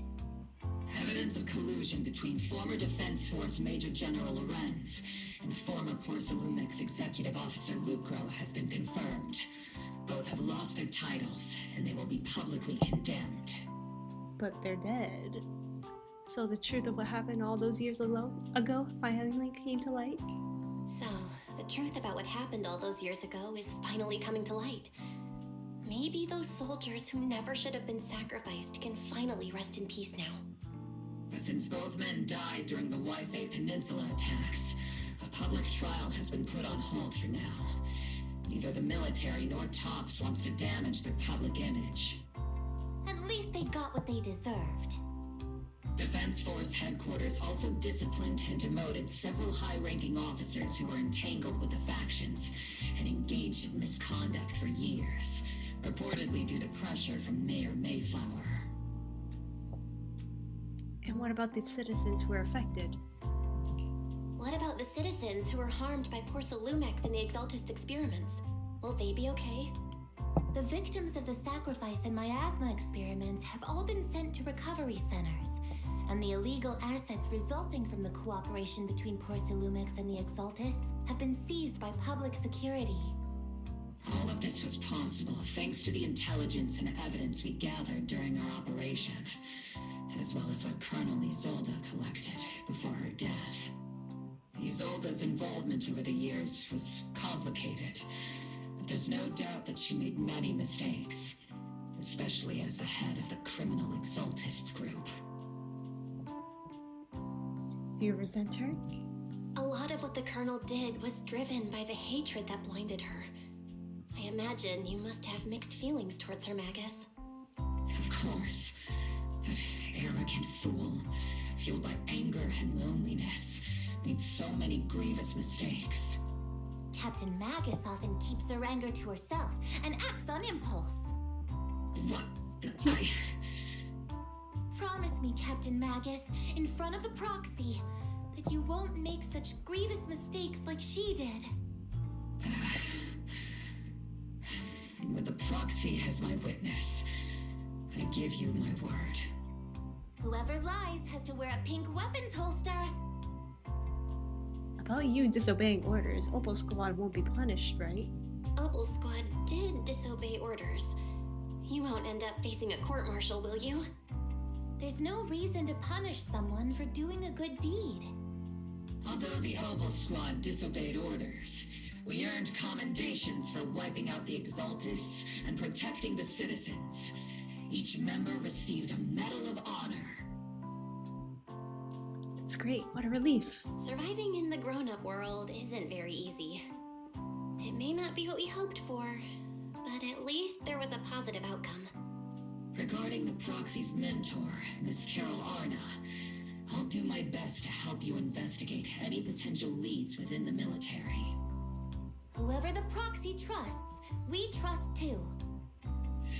Evidence of collusion between former Defense Force Major General Lorenz and former Porcelumix Executive Officer Lucro has been confirmed. Both have lost their titles, and they will be publicly condemned. But they're dead. So the truth of what happened all those years ago finally came to light? So, the truth about what happened all those years ago is finally coming to light. Maybe those soldiers who never should have been sacrificed can finally rest in peace now. But since both men died during the Waifei Peninsula attacks, a public trial has been put on hold for now. Neither the military nor Tops wants to damage their public image. At least they got what they deserved. Defense Force headquarters also disciplined and demoted several high-ranking officers who were entangled with the factions and engaged in misconduct for years, reportedly due to pressure from Mayor Mayflower. And what about the citizens who were affected? What about the citizens who were harmed by Porcelumix and the Exaltist experiments? Will they be okay? The victims of the sacrifice and miasma experiments have all been sent to recovery centers, and the illegal assets resulting from the cooperation between Porcelumix and the Exaltists have been seized by public security. All of this was possible thanks to the intelligence and evidence we gathered during our operation, as well as what Colonel Isolde collected before her death. Isolde's involvement over the years was complicated, but there's no doubt that she made many mistakes, especially as the head of the criminal Exaltists group. Do you resent her? A lot of what the Colonel did was driven by the hatred that blinded her. I imagine you must have mixed feelings towards her, Magus. Of course. That arrogant fool, fueled by anger and loneliness, made so many grievous mistakes. Captain Magus often keeps her anger to herself and acts on impulse. What? Promise me, Captain Magus, in front of the proxy, that you won't make such grievous mistakes like she did. With the proxy as my witness, I give you my word. Whoever lies has to wear a pink weapons holster. About you disobeying orders, Opal Squad won't be punished, right? Opal Squad did disobey orders. You won't end up facing a court-martial, will you? There's no reason to punish someone for doing a good deed. Although the Opal Squad disobeyed orders, we earned commendations for wiping out the Exaltists and protecting the citizens. Each member received a Medal of Honor. That's great, what a relief. Surviving in the grown-up world isn't very easy. It may not be what we hoped for, but at least there was a positive outcome. Regarding the proxy's mentor, Miss Carol Arna, I'll do my best to help you investigate any potential leads within the military. Whoever the proxy trusts, we trust too.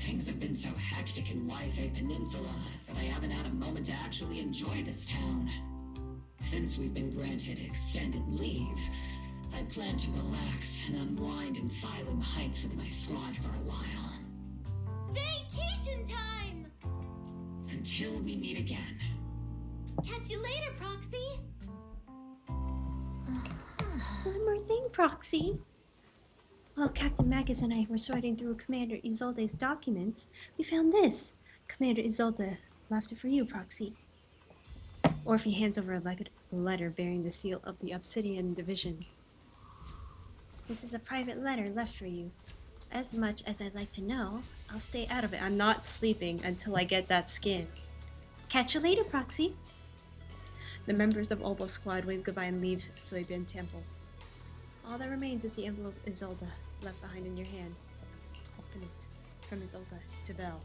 Things have been so hectic in Waifei Peninsula that I haven't had a moment to actually enjoy this town. Since we've been granted extended leave, I plan to relax and unwind in Phylum Heights with my squad for a while. Vacation time! Until we meet again. Catch you later, Proxy! One more thing, Proxy. While Captain Magus and I were sorting through Commander Isolde's documents, we found this. Commander Isolde left it for you, Proxy. Orphe hands over a letter bearing the seal of the Obsidian Division. This is a private letter left for you. As much as I'd like to know, I'll stay out of it. I'm not sleeping until I get that skin. Catch you later, Proxy. The members of Opal Squad wave goodbye and leave Soybean Temple. All that remains is the envelope Isolde left behind in your hand. Open it. From Isolde to Belle.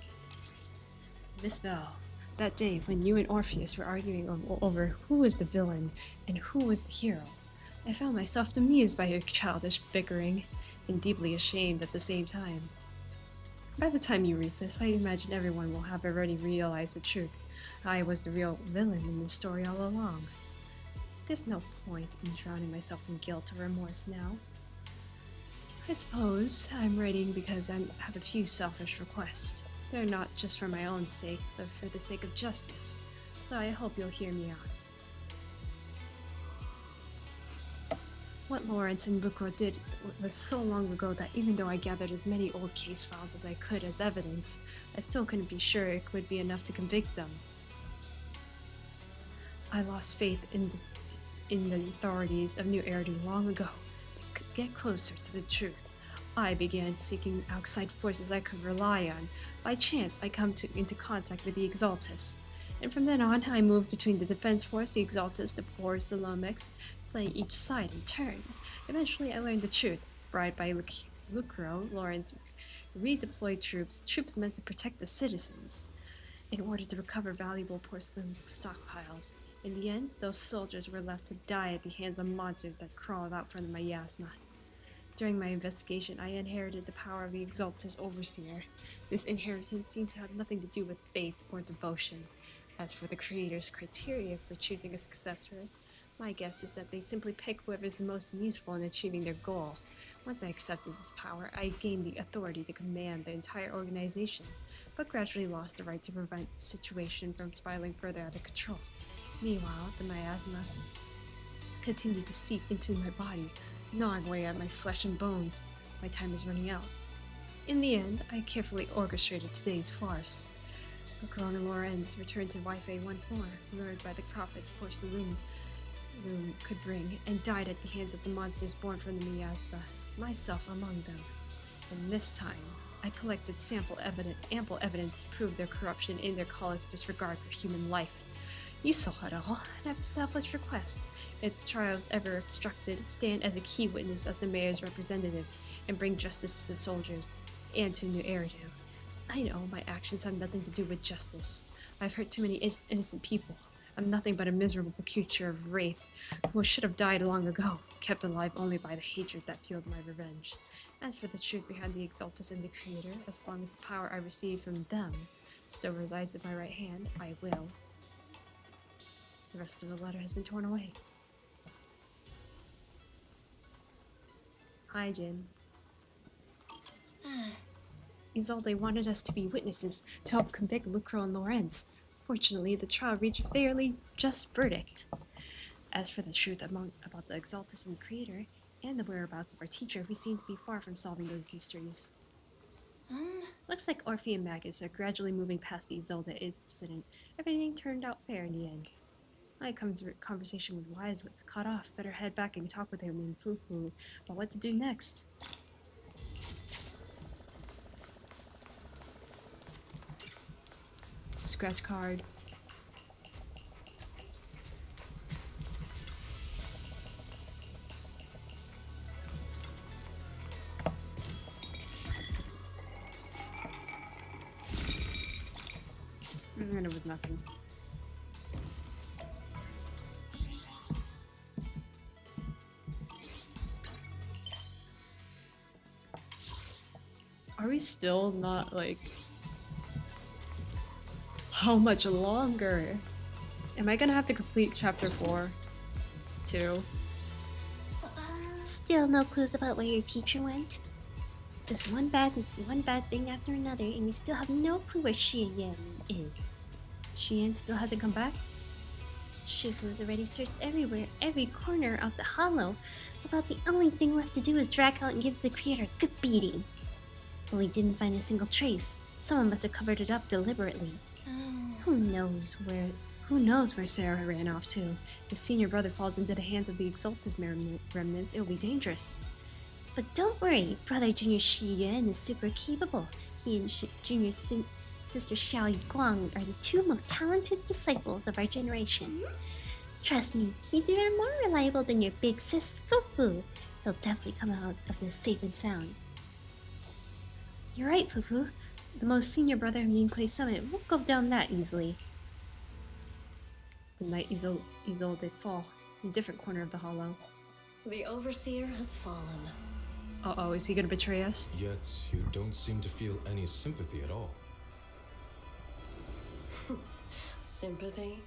Miss Belle, that day when you and Orpheus were arguing over who was the villain and who was the hero, I found myself amused by your childish bickering and deeply ashamed at the same time. By the time you read this, I imagine everyone will have already realized the truth. I was the real villain in this story all along. There's no point in drowning myself in guilt or remorse now. I suppose I'm writing because I have a few selfish requests. They're not just for my own sake, but for the sake of justice. So I hope you'll hear me out. What Lawrence and Lucro did was so long ago that even though I gathered as many old case files as I could as evidence, I still couldn't be sure it would be enough to convict them. I lost faith in the authorities of New Eridu long ago. To get closer to the truth, I began seeking outside forces I could rely on. By chance, I come into contact with the Exaltus. And from then on, I moved between the Defense Force, the Exaltus, the poor Salomics, playing each side in turn. Eventually, I learned the truth. Bribed by Lucro, Lawrence redeployed troops meant to protect the citizens, in order to recover valuable porcelain stockpiles. In the end, those soldiers were left to die at the hands of monsters that crawled out from the miasma. During my investigation, I inherited the power of the Exaltus Overseer. This inheritance seemed to have nothing to do with faith or devotion. As for the Creator's criteria for choosing a successor, my guess is that they simply pick whoever is the most useful in achieving their goal. Once I accepted this power, I gained the authority to command the entire organization, but gradually lost the right to prevent the situation from spiraling further out of control. Meanwhile, the miasma continued to seep into my body, gnawing away at my flesh and bones. My time is running out. In the end, I carefully orchestrated today's farce. Lucron and Lorenz returned to Wi-Fi once more, lured by the profits poor Saloon could bring, and died at the hands of the monsters born from the miasma, myself among them. And this time, I collected ample evidence to prove their corruption and their callous disregard for human life. You saw it all, and I have a selfish request. If the trial is ever obstructed, stand as a key witness as the mayor's representative, and bring justice to the soldiers, and to New Eridu. I know my actions have nothing to do with justice. I've hurt too many innocent people. I'm nothing but a miserable creature of wraith, who should have died long ago, kept alive only by the hatred that fueled my revenge. As for the truth behind the Exaltus and the Creator, as long as the power I receive from them still resides in my right hand, I will. The rest of the letter has been torn away. Hi, Jin. Isolde wanted us to be witnesses to help convict Lucro and Lorenz. Fortunately, the trial reached a fairly just verdict. As for the truth about the Exaltus and the Creator, and the whereabouts of our teacher, we seem to be far from solving those mysteries. Looks like Orphe and Magus are gradually moving past the Isolde incident. Everything turned out fair in the end. My conversation with Wisewit's cut off. Better head back and talk with him and Fufu about what to do next. Scratch card. And it was nothing. Are we still not like... How much longer? Am I gonna have to complete chapter 4 too? Still no clues about where your teacher went? Just one bad thing after another, and you still have no clue where Xian is. Xian still hasn't come back? Shifu has already searched everywhere, every corner of the hollow. About the only thing left to do is drag out and give the Creator a good beating. But we didn't find a single trace. Someone must have covered it up deliberately. Who knows where Sarah ran off to? If Senior Brother falls into the hands of the Exaltus remnants, it will be dangerous. But don't worry, Brother Junior Shi Yuan is super capable. He and Junior Sister Xiao Guang are the two most talented disciples of our generation. Trust me, he's even more reliable than your big sis Fufu. He'll definitely come out of this safe and sound. You're right, Fufu. The most senior brother of Yunquei Summit won't go down that easily. The night Isolde fall in a different corner of the hollow. The Overseer has fallen. Uh-oh, is he gonna betray us? Yet you don't seem to feel any sympathy at all. Sympathy?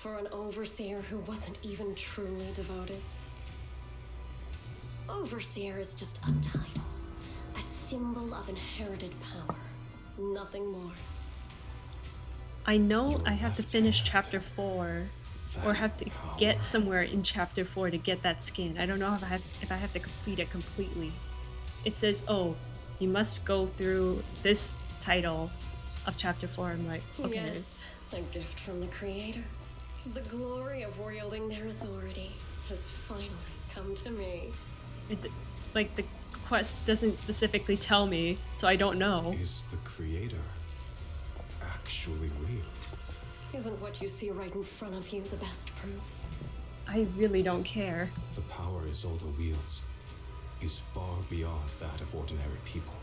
For an overseer who wasn't even truly devoted. Overseer is just a title, a symbol of inherited power, nothing more. I know I have to finish chapter 4, or have to get somewhere in chapter 4 to get that skin. I don't know if I have to complete it completely. It says, oh, you must go through this title of chapter 4. I'm like, okay. Yes, a gift from the creator. The glory of wielding their authority has finally come to me. Like, the quest doesn't specifically tell me, so I don't know. Is the creator actually real? Isn't what you see right in front of you the best proof? I really don't care. The power Isolde wields is far beyond that of ordinary people.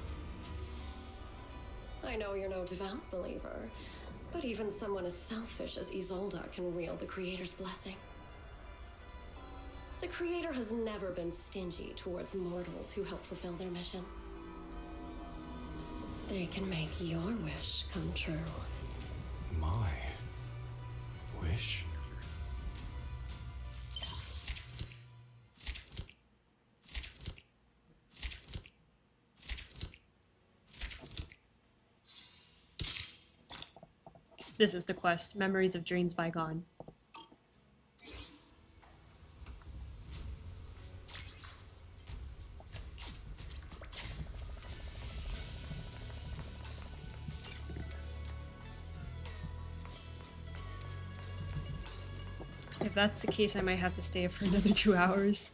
I know you're no devout believer, but even someone as selfish as Isolde can wield the creator's blessing. The creator has never been stingy towards mortals who help fulfill their mission. They can make your wish come true. My wish? This is the quest, Memories of Dreams Bygone. If that's the case, I might have to stay for another 2 hours.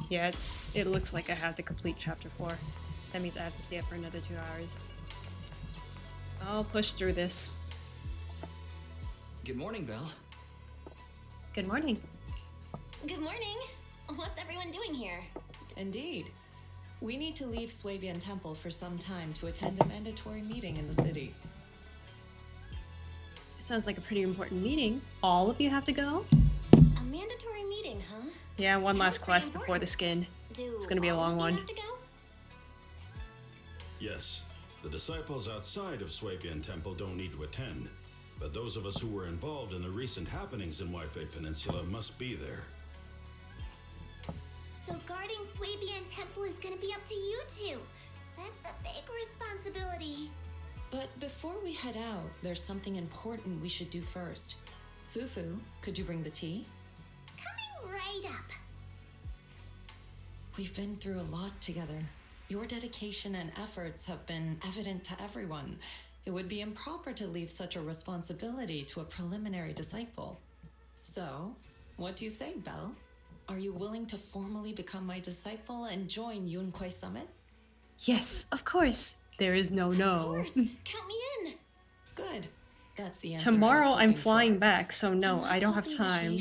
Yeah, it looks like I have to complete chapter 4. That means I have to stay up for another 2 hours. I'll push through this. Good morning, Belle. Good morning. Good morning. What's everyone doing here? Indeed. We need to leave Swabian Temple for some time to attend a mandatory meeting in the city. It sounds like a pretty important meeting. All of you have to go? A mandatory meeting, huh? Yeah, one last quest before the skin. It's gonna be a long one. Yes, the disciples outside of Swabian Temple don't need to attend, but those of us who were involved in the recent happenings in Wi-Fi Peninsula must be there. So guarding Swabian Temple is gonna be up to you two. That's a big responsibility. But before we head out, there's something important we should do first. Fufu, could you bring the tea? Coming right up. We've been through a lot together. Your dedication and efforts have been evident to everyone. It would be improper to leave such a responsibility to a preliminary disciple. So, what do you say, Belle? Are you willing to formally become my disciple and join Yunquai Summit? Yes, of course. There is no no. Count me in. Good. That's the answer. Tomorrow I'm flying back, so no, I don't have time.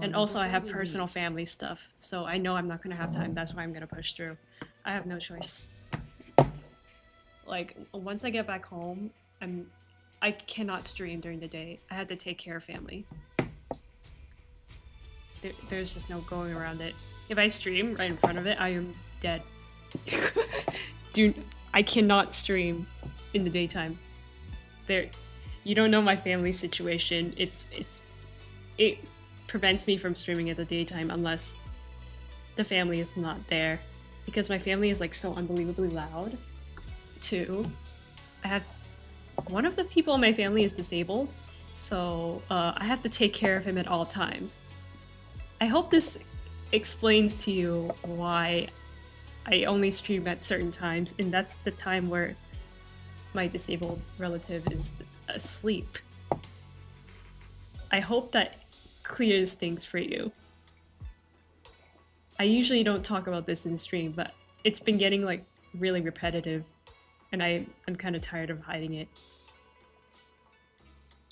And also I have personal family stuff, so I know I'm not gonna have time. That's why I'm gonna push through. I have no choice. Like, once I get back home, I cannot stream during the day. I had to take care of family. There's just no going around it. If I stream right in front of it, I am dead. Dude, I cannot stream in the daytime. You don't know my family situation. It prevents me from streaming at the daytime unless the family is not there. Because my family is like so unbelievably loud, too. One of the people in my family is disabled, so I have to take care of him at all times. I hope this explains to you why I only stream at certain times, and that's the time where my disabled relative is asleep. I hope that clears things for you. I usually don't talk about this in stream, but it's been getting like really repetitive, and I'm kind of tired of hiding it.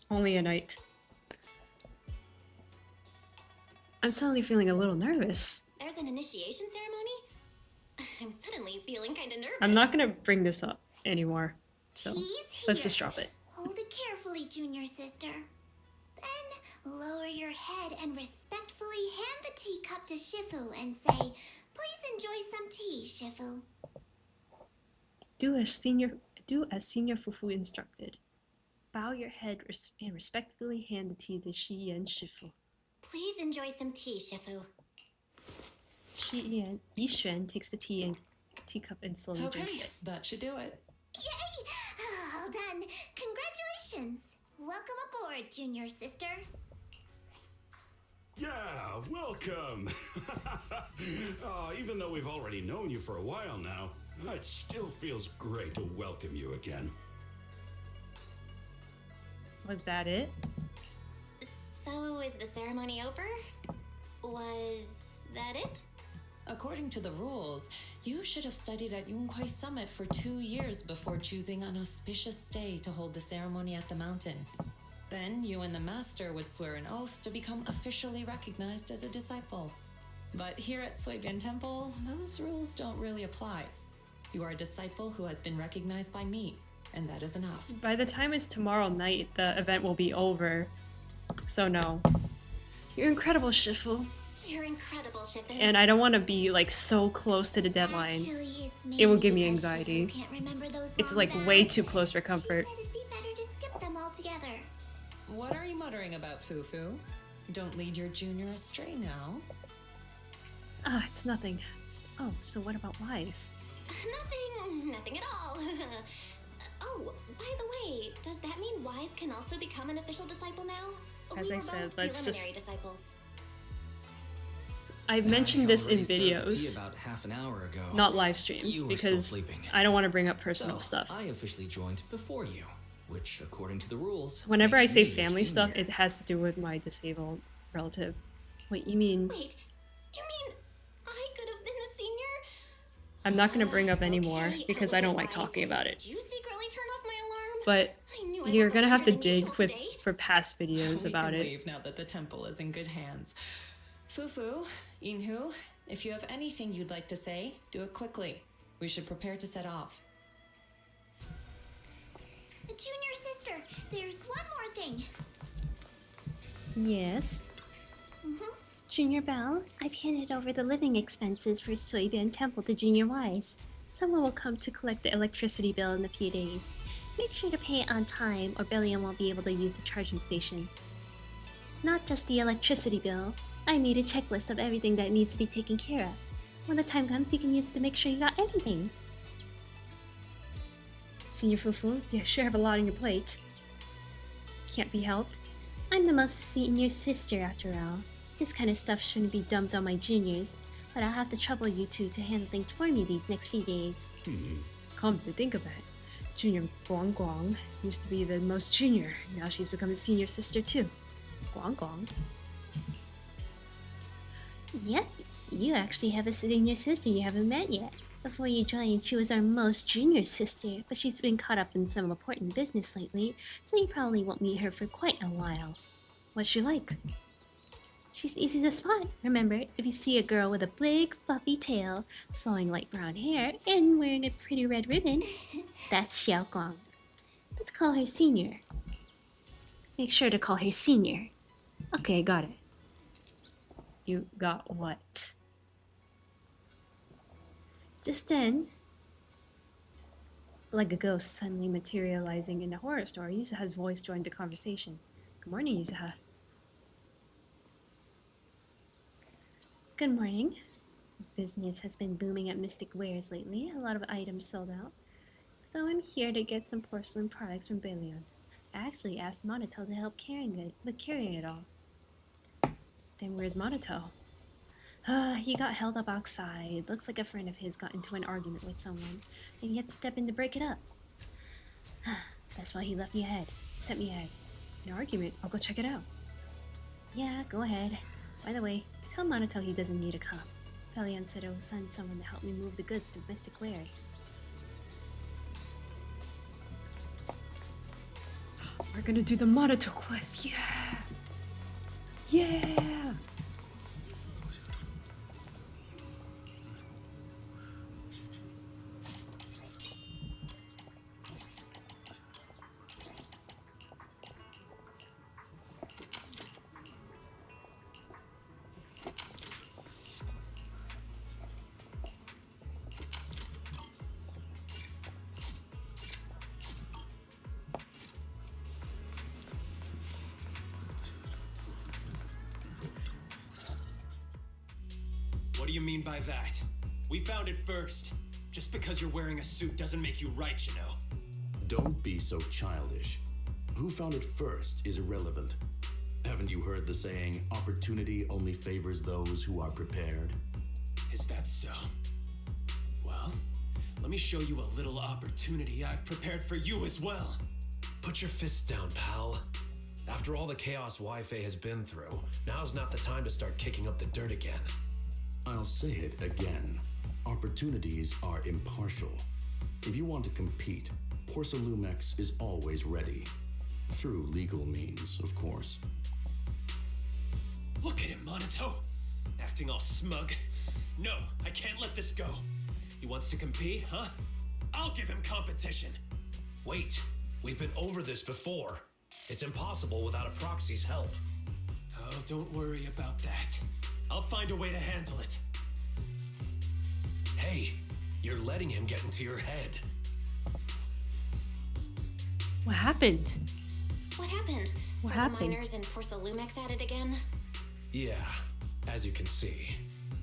Only a night. I'm suddenly feeling a little nervous. There's an initiation ceremony? I'm suddenly feeling kind of nervous. I'm not gonna bring this up anymore, so let's just drop it. Hold it carefully, junior sister. Then lower your head and respectfully hand the teacup to Shifu and say, "Please enjoy some tea, Shifu." Do as senior Fufu instructed. Bow your head and respectfully hand the tea to Shi and Shifu. Please enjoy some tea, Shifu. Yixuan takes the tea and teacup and slowly drinks Okay, it. that should do it. Yay! All done. Congratulations. Welcome aboard, junior sister. Yeah, welcome. Even though we've already known you for a while now, it still feels great to welcome you again. Was that it? So, is the ceremony over? Was that it? According to the rules, you should have studied at Yunkwei Summit for 2 years before choosing an auspicious day to hold the ceremony at the mountain. Then you and the master would swear an oath to become officially recognized as a disciple. But here at Suibian Temple, those rules don't really apply. You are a disciple who has been recognized by me, and that is enough. By the time it's tomorrow night, the event will be over. So no. You're incredible, Shifu. You're incredible, Shifu. And I don't want to be like so close to the deadline. Actually, It will give me because anxiety. Shifu can't remember those It's long like vows. way too close for comfort. She said it'd be better to skip them altogether. What are you muttering about, Fufu? Don't lead your junior astray now. Ah, it's nothing. Oh, so what about Wise? Nothing at all. Oh, by the way, does that mean Wise can also become an official disciple now? As We I were said, both let's preliminary just- disciples. I've mentioned this in Already served the tea videos, about half an hour ago. not live streams, You were because still sleeping. I don't want to bring up personal So, stuff. I officially joined before you, which, according to the rules, Whenever I makes say me your family stuff, senior. it has to do with my disabled relative. Wait, you mean... Wait, you mean I could have been the senior? I'm not going to bring up anymore Okay, because I I don't will like Wise. talking about it. Did you secretly turn off my alarm? But I knew I you're woke going to up have to later than dig usual with, today. for past videos We about can it. leave now that the temple is in good hands. Fufu, Inhu, if you have anything you'd like to say, do it quickly. We should prepare to set off. Junior sister, there's one more thing. Yes. Junior Belle, I've handed over the living expenses for Suibian Temple to Junior Wise. Someone will come to collect the electricity bill in a few days. Make sure to pay it on time or Bellion won't be able to use the charging station. Not just the electricity bill. I made a checklist of everything that needs to be taken care of. When the time comes, you can use it to make sure you got everything. Senior Fufu, you sure have a lot on your plate. Can't be helped. I'm the most senior sister after all. This kind of stuff shouldn't be dumped on my juniors, but I'll have to trouble you two to handle things for me these next few days. Come to think of it, Junior Guang Guang used to be the most junior. Now she's become a senior sister too. Guang Guang. Yep, you actually have a senior sister you haven't met yet. Before you joined, she was our most junior sister, but she's been caught up in some important business lately, so you probably won't meet her for quite a while. What's she like? She's easy to spot. Remember, if you see a girl with a big, fluffy tail, flowing light brown hair, and wearing a pretty red ribbon, that's Xiao Guang. Let's call her Senior. Make sure to call her Senior. Okay, got it. You got what? Just then, like a ghost suddenly materializing in a horror story, Yusaha's voice joined the conversation. Good morning, Yusaha. good morning. Business has been booming at Mystic Wares lately. A lot of items sold out. So I'm here to get some porcelain products from Belion. I actually asked Monatel to help carrying it all. Then where's Monatel? He got held up outside. Looks like a friend of his got into an argument with someone, and he had to step in to break it up. That's why he left me ahead. Sent me ahead. An argument? I'll go check it out. Yeah, go ahead. By the way, tell Monatel he doesn't need a cop. Pelion said I will send someone to help me move the goods to Mystic Wares. We're gonna do the Monatel quest, yeah! Yeah! What do you mean by that? We found it first. Just because you're wearing a suit doesn't make you right, you know. Don't be so childish. Who found it first is irrelevant. Haven't you heard the saying, opportunity only favors those who are prepared? Is that so? Well, let me show you a little opportunity I've prepared for you as well. Put your fists down, pal. After all the chaos Wi-Fi has been through, now's not the time to start kicking up the dirt again. I'll say it again. Opportunities are impartial. If you want to compete, Porcelumex is always ready. Through legal means, of course. Look at him, Minato! Acting all smug. No, I can't let this go. He wants to compete, huh? I'll give him competition. Wait, we've been over this before. It's impossible without a proxy's help. Oh, don't worry about that. I'll find a way to handle it. Hey, you're letting him get into your head. What happened? What happened? What Are happened? the miners and Porcelumex at it again? Yeah, as you can see,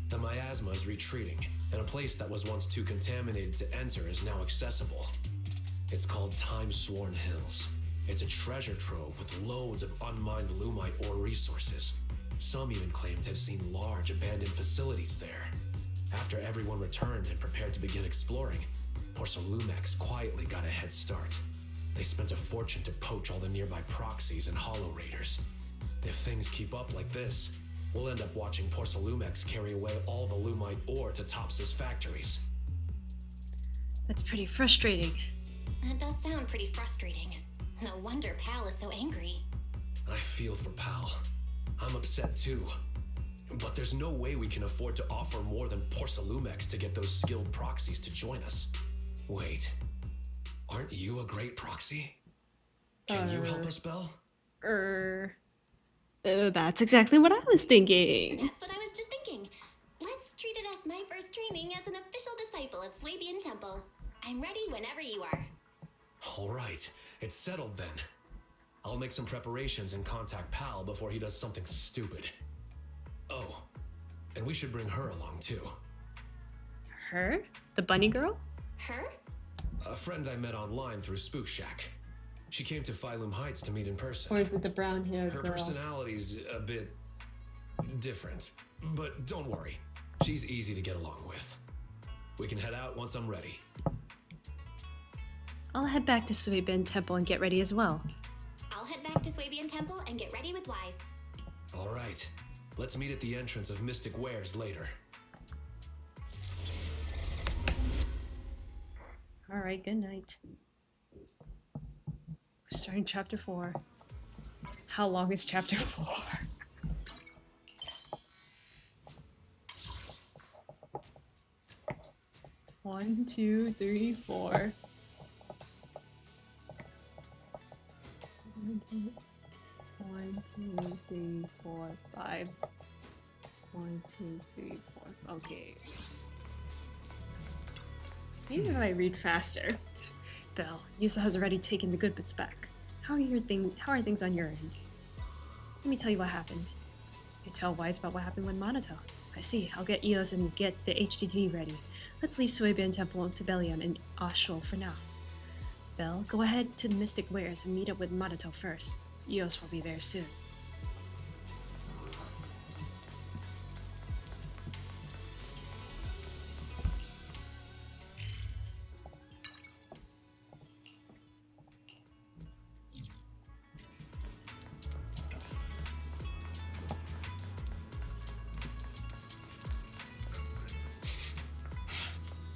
the miasma is retreating, and a place that was once too contaminated to enter is now accessible. It's called Time-Sworn Hills. It's a treasure trove with loads of unmined Lumite ore resources. Some even claim to have seen large abandoned facilities there. After everyone returned and prepared to begin exploring, Porcelumex quietly got a head start. They spent a fortune to poach all the nearby proxies and hollow raiders. If things keep up like this, we'll end up watching Porcelumex carry away all the Lumite ore to Tops's factories. That's pretty frustrating. That does sound pretty frustrating. No wonder Pal is so angry. I feel for Pal. I'm upset too. But there's no way we can afford to offer more than Porcelumex to get those skilled proxies to join us. Wait, aren't you a great proxy? Can you help us, Belle? That's exactly what I was thinking. That's what I was just thinking. Let's treat it as my first training as an official disciple of Swabian Temple. I'm ready whenever you are. All right, it's settled then. I'll make some preparations and contact Pal before he does something stupid. Oh, and we should bring her along too. Her? The bunny girl? Her? A friend I met online through Spook Shack. She came to Phylum Heights to meet in person. Or is it the brown-haired Her girl? personality's a bit different, but don't worry. She's easy to get along with. We can head out once I'm ready. I'll head back to Swabian Temple and get ready as well. I'll head back to Swabian Temple and get ready with Wise. All right, let's meet at the entrance of Mystic Wares later. All right, good night. We're starting chapter 4. How long is chapter 4? One, two, three, four. 1, 2, 3, 4, 5. 1, 2, 3, 4. Okay. Maybe if I read faster. Belle, Yusa has already taken the good bits back. How are things on your end? Let me tell you what happened. You tell Wise about what happened with Minato. I see. I'll get Eos and get the HDD ready. Let's leave Swabian Temple to Bellion and Ashul for now. Belle, go ahead to the Mystic Wares and meet up with Minato first. Eos will be there soon.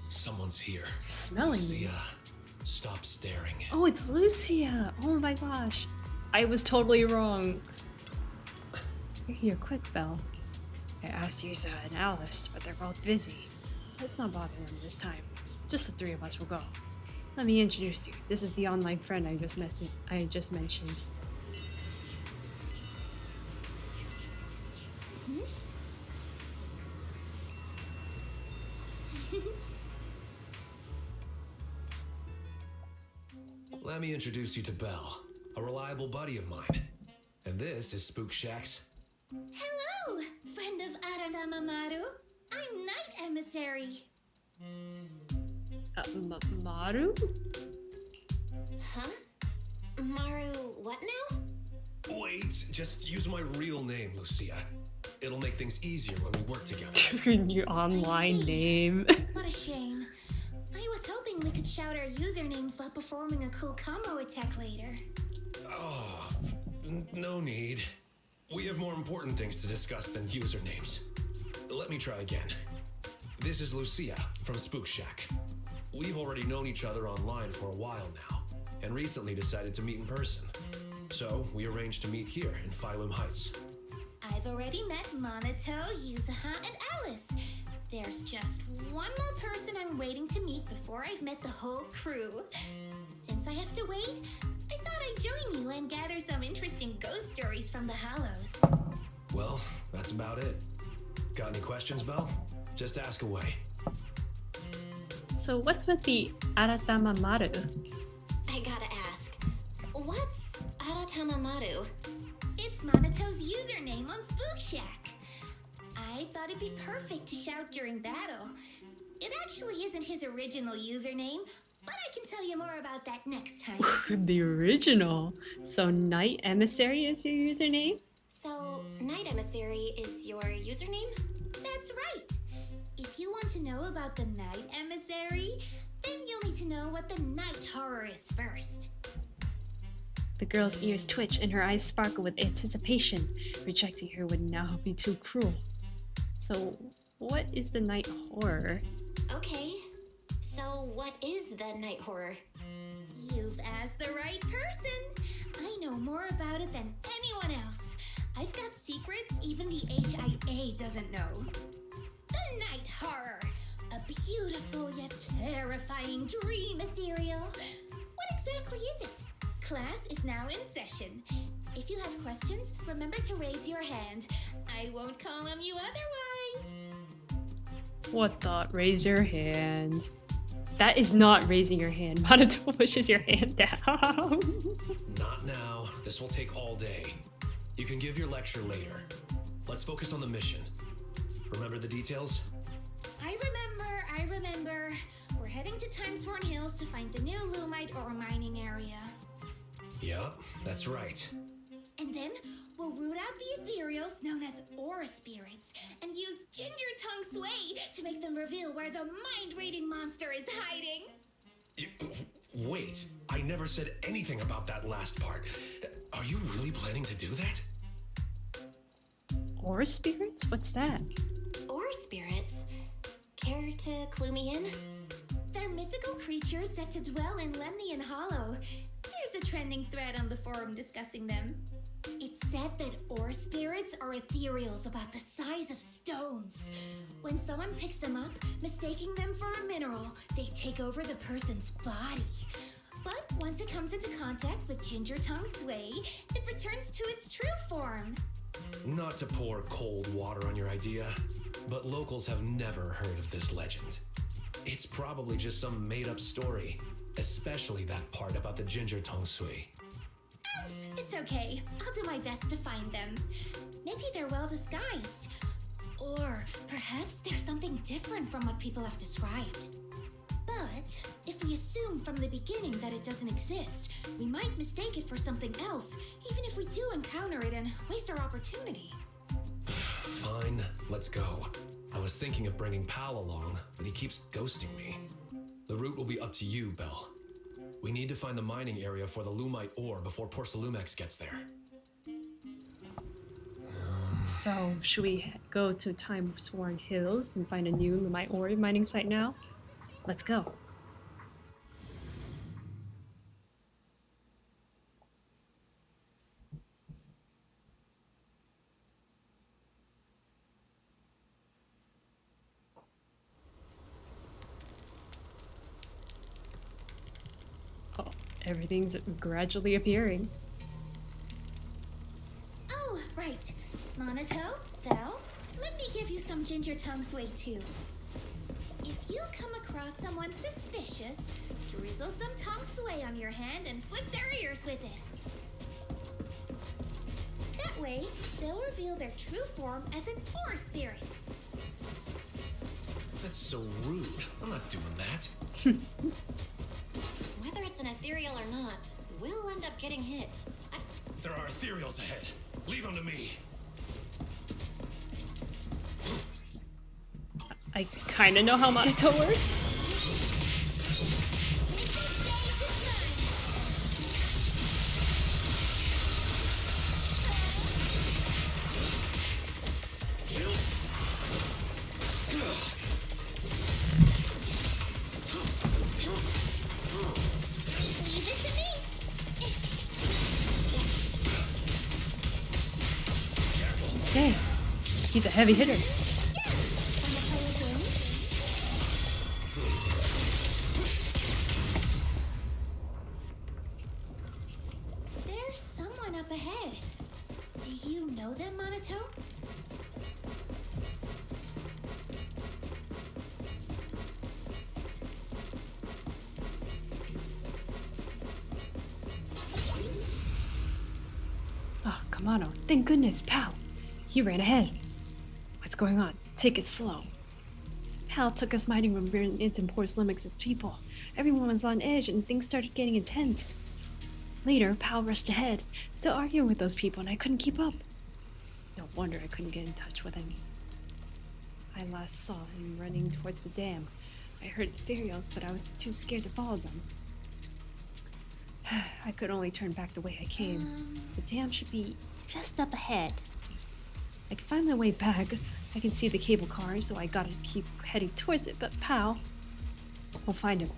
Someone's here. You're smelling me. Lucia, stop staring. Oh, it's Lucia! Oh my gosh. I was totally wrong. You're here quick, Belle. I asked Yusa and Alice, but they're both busy. Let's not bother them this time. Just the three of us will go. Let me introduce you. This is the online friend I just mentioned. Let me introduce you to Belle, a reliable buddy of mine. And this is Spook Shack's. Hello, friend of Arada Mamaru. I'm emissary. Maru? Huh? Maru, what now? Wait, just use my real name, Lucia. It'll make things easier when we work together. Your online name. What a shame. I was hoping we could shout our usernames while performing a cool combo attack later. Oh, no need. We have more important things to discuss than usernames. Let me try again. This is Lucia from Spook Shack. We've already known each other online for a while now, and recently decided to meet in person. So we arranged to meet here in Phylum Heights. I've already met Monato, Yuzuha, and Alice. There's just one more person I'm waiting to meet before I've met the whole crew. Since I have to wait, I thought I'd join you and gather some interesting ghost stories from the Hollows. Well, that's about it. Got any questions, Belle? Just ask away. So what's with the Aratama Maru? I gotta ask, what's Aratama Maru? It's Monato's username on Spook Shack. I thought it'd be perfect to shout during battle. It actually isn't his original username, but I can tell you more about that next time. The original. So Night Emissary is your username? So, Night Emissary is your username? That's right. If you want to know about the Night Emissary, then you'll need to know what the Night Horror is first. The girl's ears twitch and her eyes sparkle with anticipation. Rejecting her would now be too cruel. So, what is the Night Horror? Okay, so what is the Night Horror? You've asked the right person. I know more about it than anyone else. I've got secrets even the HIA doesn't know. The Night Horror, a beautiful yet terrifying dream ethereal. What exactly is it? Class is now in session. If you have questions, remember to raise your hand. I won't call on you otherwise. What thought? Raise your hand. That is not raising your hand. Monato pushes your hand down. Not now. This will take all day. You can give your lecture later. Let's focus on the mission. Remember the details? I remember. We're heading to Timesworn Hills to find the new Lumite ore mining area. Yep, that's right. And then we'll root out the ethereals known as ore spirits and use Ginger Tongue Sway to make them reveal where the mind-reading monster is hiding. Wait, I never said anything about that last part. Are you really planning to do that? Ore spirits? What's that? Ore spirits? Care to clue me in? They're mythical creatures set to dwell in Lemnian Hollow. There's a trending thread on the forum discussing them. It's said that ore spirits are ethereals about the size of stones. When someone picks them up, mistaking them for a mineral, they take over the person's body. But once it comes into contact with Ginger Tongue Sway, it returns to its true form. Not to pour cold water on your idea, but locals have never heard of this legend. It's probably just some made-up story, especially that part about the Ginger Tongue Sway. It's okay. I'll do my best to find them. Maybe they're well disguised. Or perhaps there's something different from what people have described. But if we assume from the beginning that it doesn't exist, we might mistake it for something else, even if we do encounter it and waste our opportunity. Fine, let's go. I was thinking of bringing Pal along, but he keeps ghosting me. The route will be up to you, Belle. We need to find the mining area for the Lumite ore before Porcelumex gets there. So, should we go to Timesworn Hills and find a new Lumite ore mining site now? Let's go. Oh, everything's gradually appearing. Oh, right. Monato, Belle, let me give you some Ginger Tongue Sway too. If you come across someone suspicious, drizzle some tongue sway on your hand and flick their ears with it. That way, they'll reveal their true form as an ore spirit. That's so rude. I'm not doing that. Whether it's an ethereal or not, we'll end up getting hit. There are ethereals ahead. Leave them to me. I kind of know how Minato works. Dang, he's a heavy hitter. There's someone up ahead. Do you know them, Minato? Oh, Kamado, thank goodness, pal. He ran ahead. What's going on? Take it slow. Pal took us mighty when we ran into poor Slimix's people. Everyone was on edge and things started getting intense. Later, Pal rushed ahead, still arguing with those people, and I couldn't keep up. No wonder I couldn't get in touch with him. I last saw him running towards the dam. I heard ethereals, but I was too scared to follow them. I could only turn back the way I came. The dam should be just up ahead. I can find my way back. I can see the cable car, so I gotta keep heading towards it, but Pal will find him.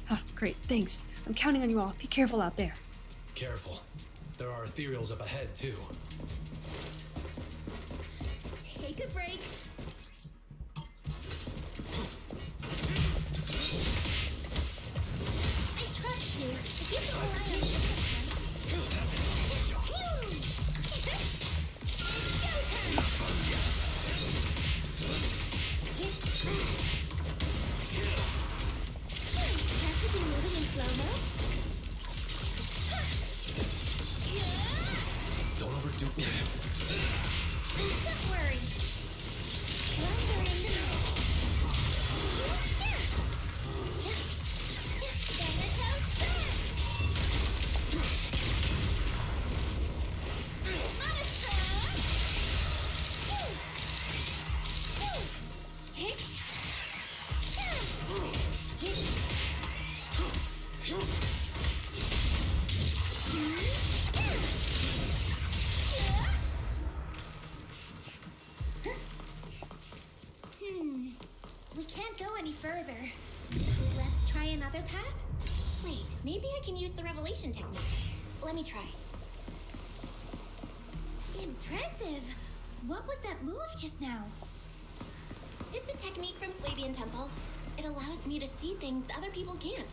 Huh, great, thanks. I'm counting on you all. Be careful out there. Careful. There are ethereals up ahead, too. Take a break. I trust you. If you can rely on me. Have to be moving in slow-mo. Don't overdo it. Don't worry. Flounder in the middle. We can't go any further. Let's try another path? Wait, maybe I can use the revelation technique. Let me try. Impressive! What was that move just now? It's a technique from Swabian Temple. It allows me to see things other people can't.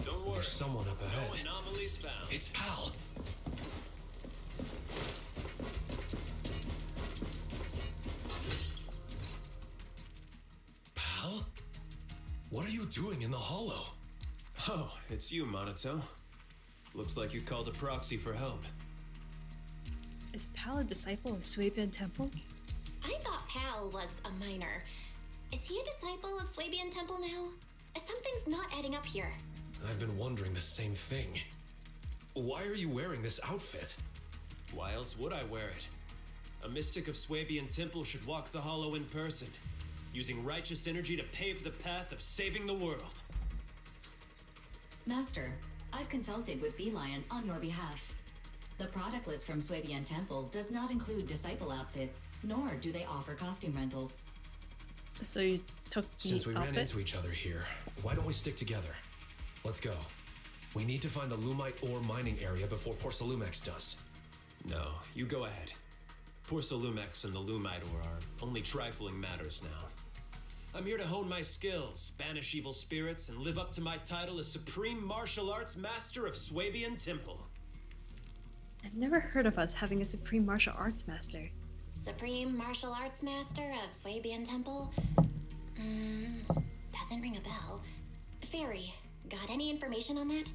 Don't worry. There's someone up ahead. No anomalies found. It's Pal. Pal? What are you doing in the hollow? Oh, it's you, Minato. Looks like you called a proxy for help. Is Pal a disciple of Swabian Temple? I thought Pal was a minor. Is he a disciple of Swabian Temple now? Something's not adding up here. I've been wondering the same thing. Why are you wearing this outfit? Why else would I wear it? A mystic of Swabian Temple should walk the hollow in person, using righteous energy to pave the path of saving the world. Master, I've consulted with Beelion on your behalf. The product list from Swabian Temple does not include disciple outfits, nor do they offer costume rentals. So you took the Since we outfit? ran into each other here, why don't we stick together? Let's go. We need to find the Lumite ore mining area before Porcelumex does. No, you go ahead. Porcelumex and the Lumite ore are only trifling matters now. I'm here to hone my skills, banish evil spirits, and live up to my title as Supreme Martial Arts Master of Swabian Temple. I've never heard of us having a Supreme Martial Arts Master. Supreme Martial Arts Master of Swabian Temple? Doesn't ring a bell. Fairy. Got any information on that?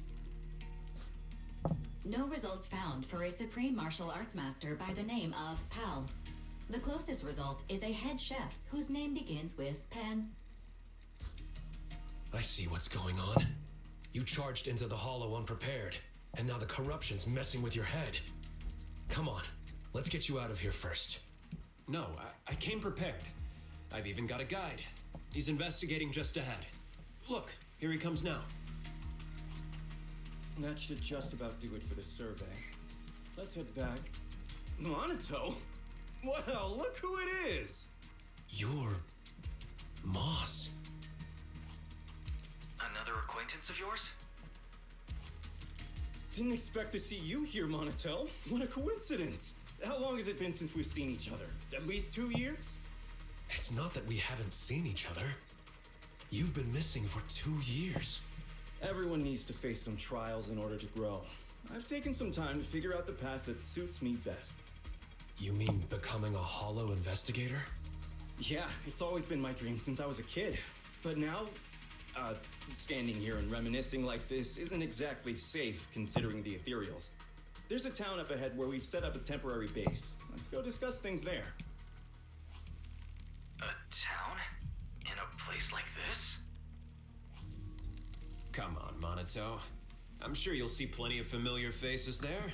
No results found for a supreme martial arts master by the name of Pal. The closest result is a head chef whose name begins with Pen. I see what's going on. You charged into the Hollow unprepared, and now the corruption's messing with your head. Come on, let's get you out of here first. No, I came prepared. I've even got a guide. He's investigating just ahead. Look, here he comes now. That should just about do it for the survey. Let's head back. Monato? Well, look who it is! You're... Moss. Another acquaintance of yours? Didn't expect to see you here, Monatel. What a coincidence! How long has it been since we've seen each other? At least 2 years? It's not that we haven't seen each other. You've been missing for 2 years. Everyone needs to face some trials in order to grow. I've taken some time to figure out the path that suits me best. You mean becoming a Hollow investigator? Yeah, it's always been my dream since I was a kid. But now, standing here and reminiscing like this isn't exactly safe considering the ethereals. There's a town up ahead where we've set up a temporary base. Let's go discuss things there. A town? In a place like this? Come on, Monato. I'm sure you'll see plenty of familiar faces there.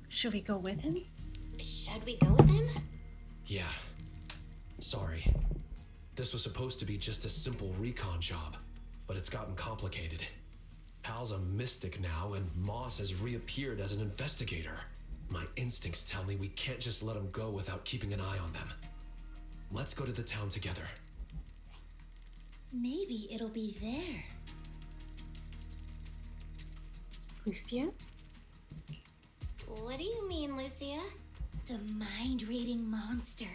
Should we go with him? Should we go with him? Yeah. Sorry. This was supposed to be just a simple recon job, but it's gotten complicated. Pal's a mystic now, and Moss has reappeared as an investigator. My instincts tell me we can't just let him go without keeping an eye on them. Let's go to the town together. Maybe it'll be there. Lucia? What do you mean, Lucia? The mind-reading monster.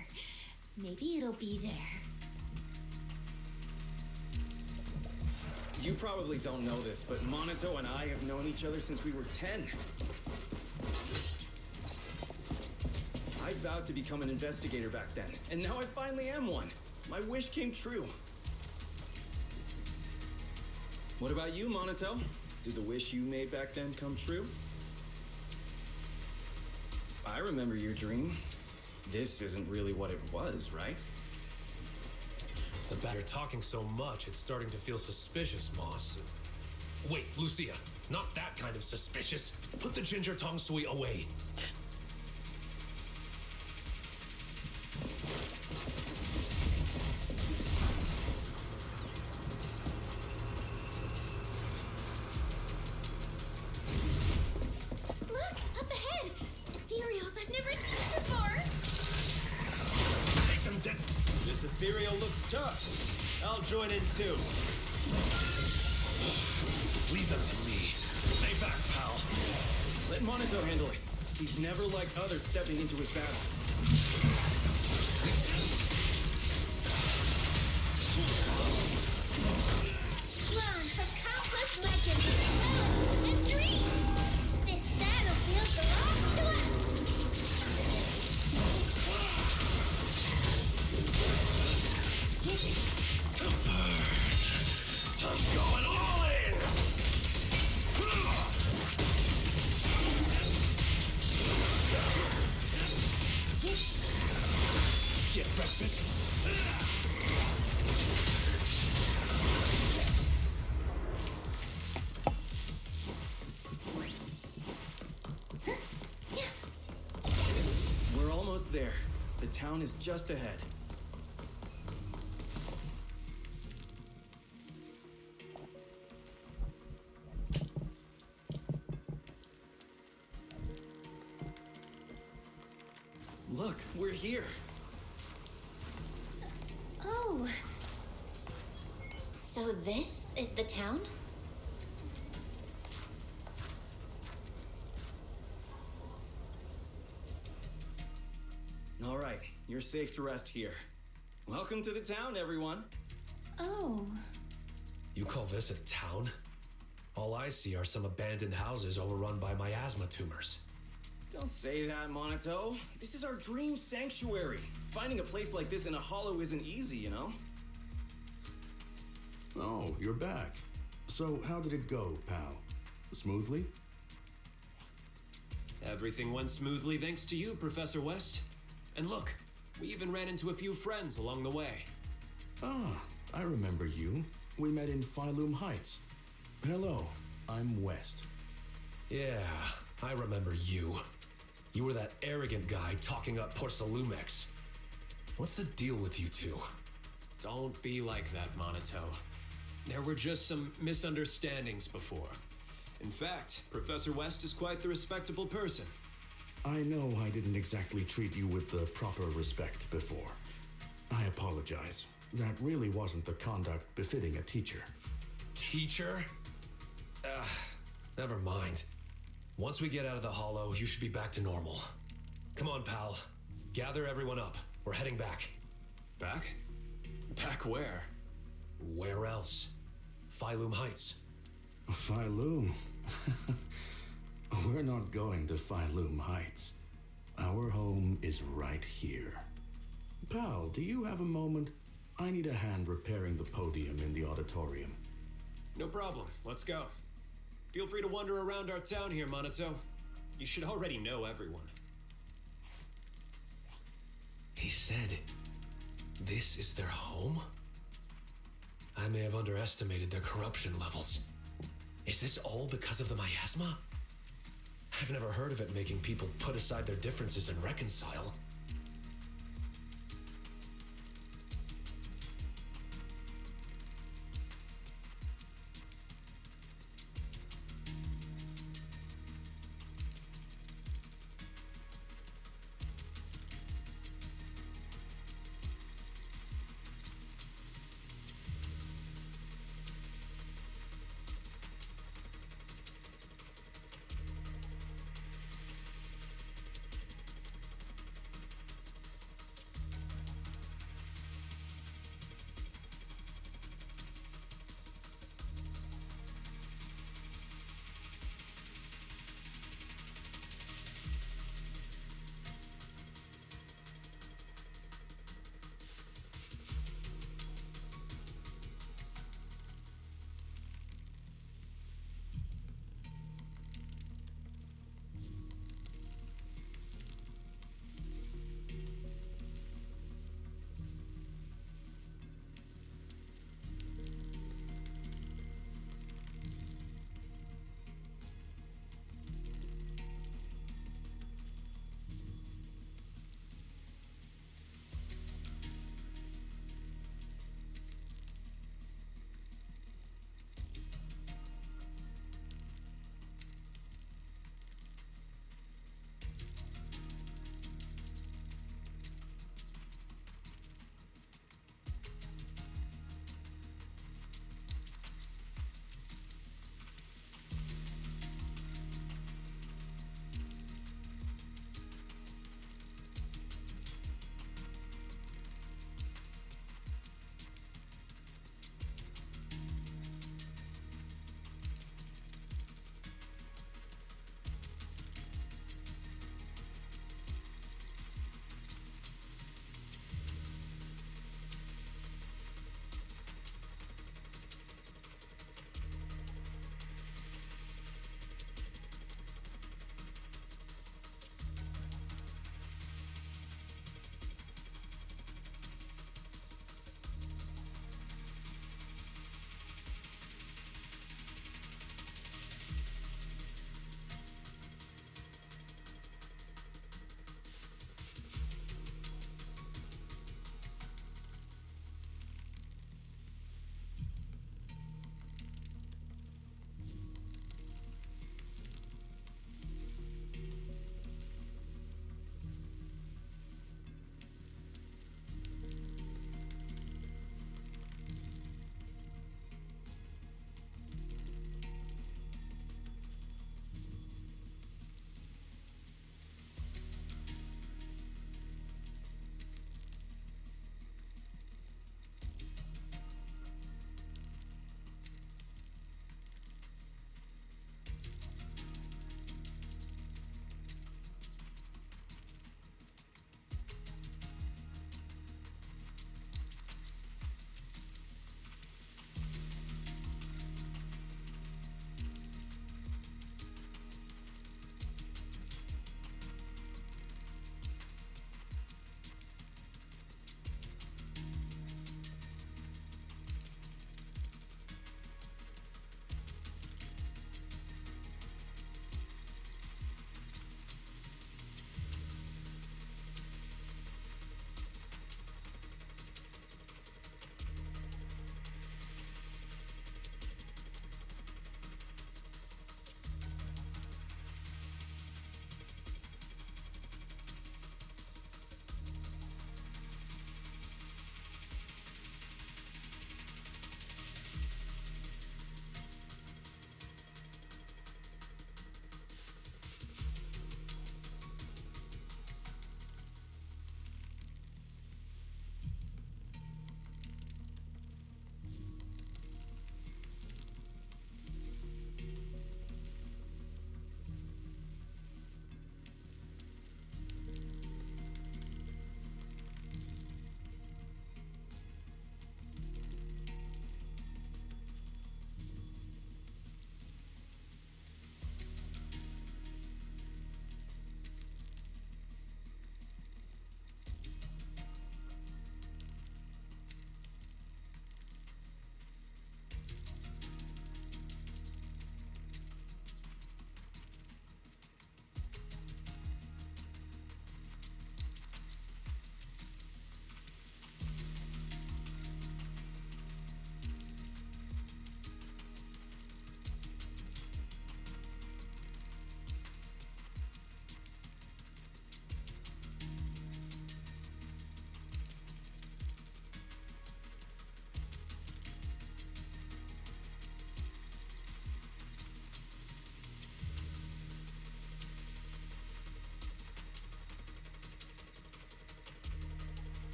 Maybe it'll be there. You probably don't know this, but Monato and I have known each other since we were 10. I vowed to become an investigator back then, and now I finally am one. My wish came true. What about you, Monato? Did the wish you made back then come true? I remember your dream. This isn't really what it was, right? You're talking so much, it's starting to feel suspicious, Moss. Wait, Lucia, not that kind of suspicious. Put the ginger tong sui away. Look, up ahead! Ethereals I've never seen before! Take them down. This ethereal looks tough. I'll join in too. Leave them to me. Stay back, pal. Let Monato handle it. He's never like others stepping into his battles. Land of countless legends, hopes, and dreams! This battlefield belongs to us! I'm going all in! Skip breakfast. We're almost there. The town is just ahead. Look, we're here. Oh. So this is the town? All right, you're safe to rest here. Welcome to the town, everyone. Oh. You call this a town? All I see are some abandoned houses overrun by miasma tumors. Don't say that, Monato. This is our dream sanctuary. Finding a place like this in a hollow isn't easy, you know? Oh, you're back. So, how did it go, pal? Smoothly? Everything went smoothly thanks to you, Professor West. And look, we even ran into a few friends along the way. Ah, I remember you. We met in Phylum Heights. Hello, I'm West. Yeah, I remember you. You were that arrogant guy talking up Porcelumex. What's the deal with you two? Don't be like that, Monato. There were just some misunderstandings before. In fact, Professor West is quite the respectable person. I know I didn't exactly treat you with the proper respect before. I apologize. That really wasn't the conduct befitting a teacher. Teacher? Never mind. Once we get out of the hollow, you should be back to normal. Come on, pal. Gather everyone up. We're heading back. Back? Back where? Where else? Phylum Heights. Phylum? We're not going to Phylum Heights. Our home is right here. Pal, do you have a moment? I need a hand repairing the podium in the auditorium. No problem. Let's go. Feel free to wander around our town here, Monato. You should already know everyone. He said, this is their home? I may have underestimated their corruption levels. Is this all because of the miasma? I've never heard of it making people put aside their differences and reconcile.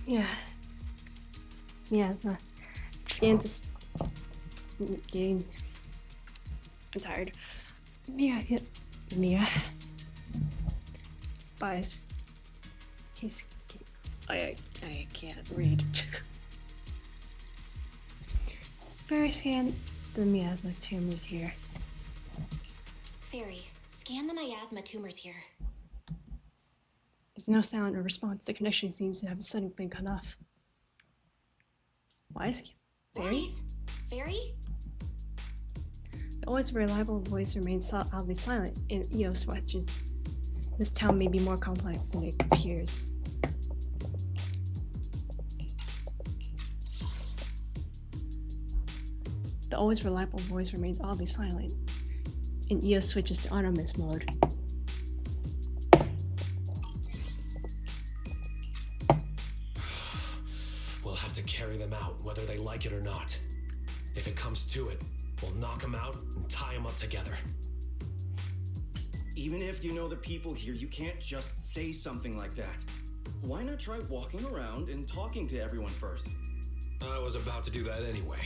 Yeah. Miasma. Scans this game. I'm tired. Mia. Buys. Case. I can't read. Fairy scan the miasma tumors here. Fairy, scan the miasma tumors here. There's no sound or response. The connection seems to have suddenly been cut off. Wise? Fairy? Wise? Fairy? The always reliable voice remains oddly silent in Eos questions. This town may be more complex than it appears. The always reliable voice remains oddly silent, and Eos switches to autonomous mode. We'll have to carry them out, whether they like it or not. If it comes to it, we'll knock them out and tie them up together. Even if you know the people here, you can't just say something like that. Why not try walking around and talking to everyone first? I was about to do that anyway.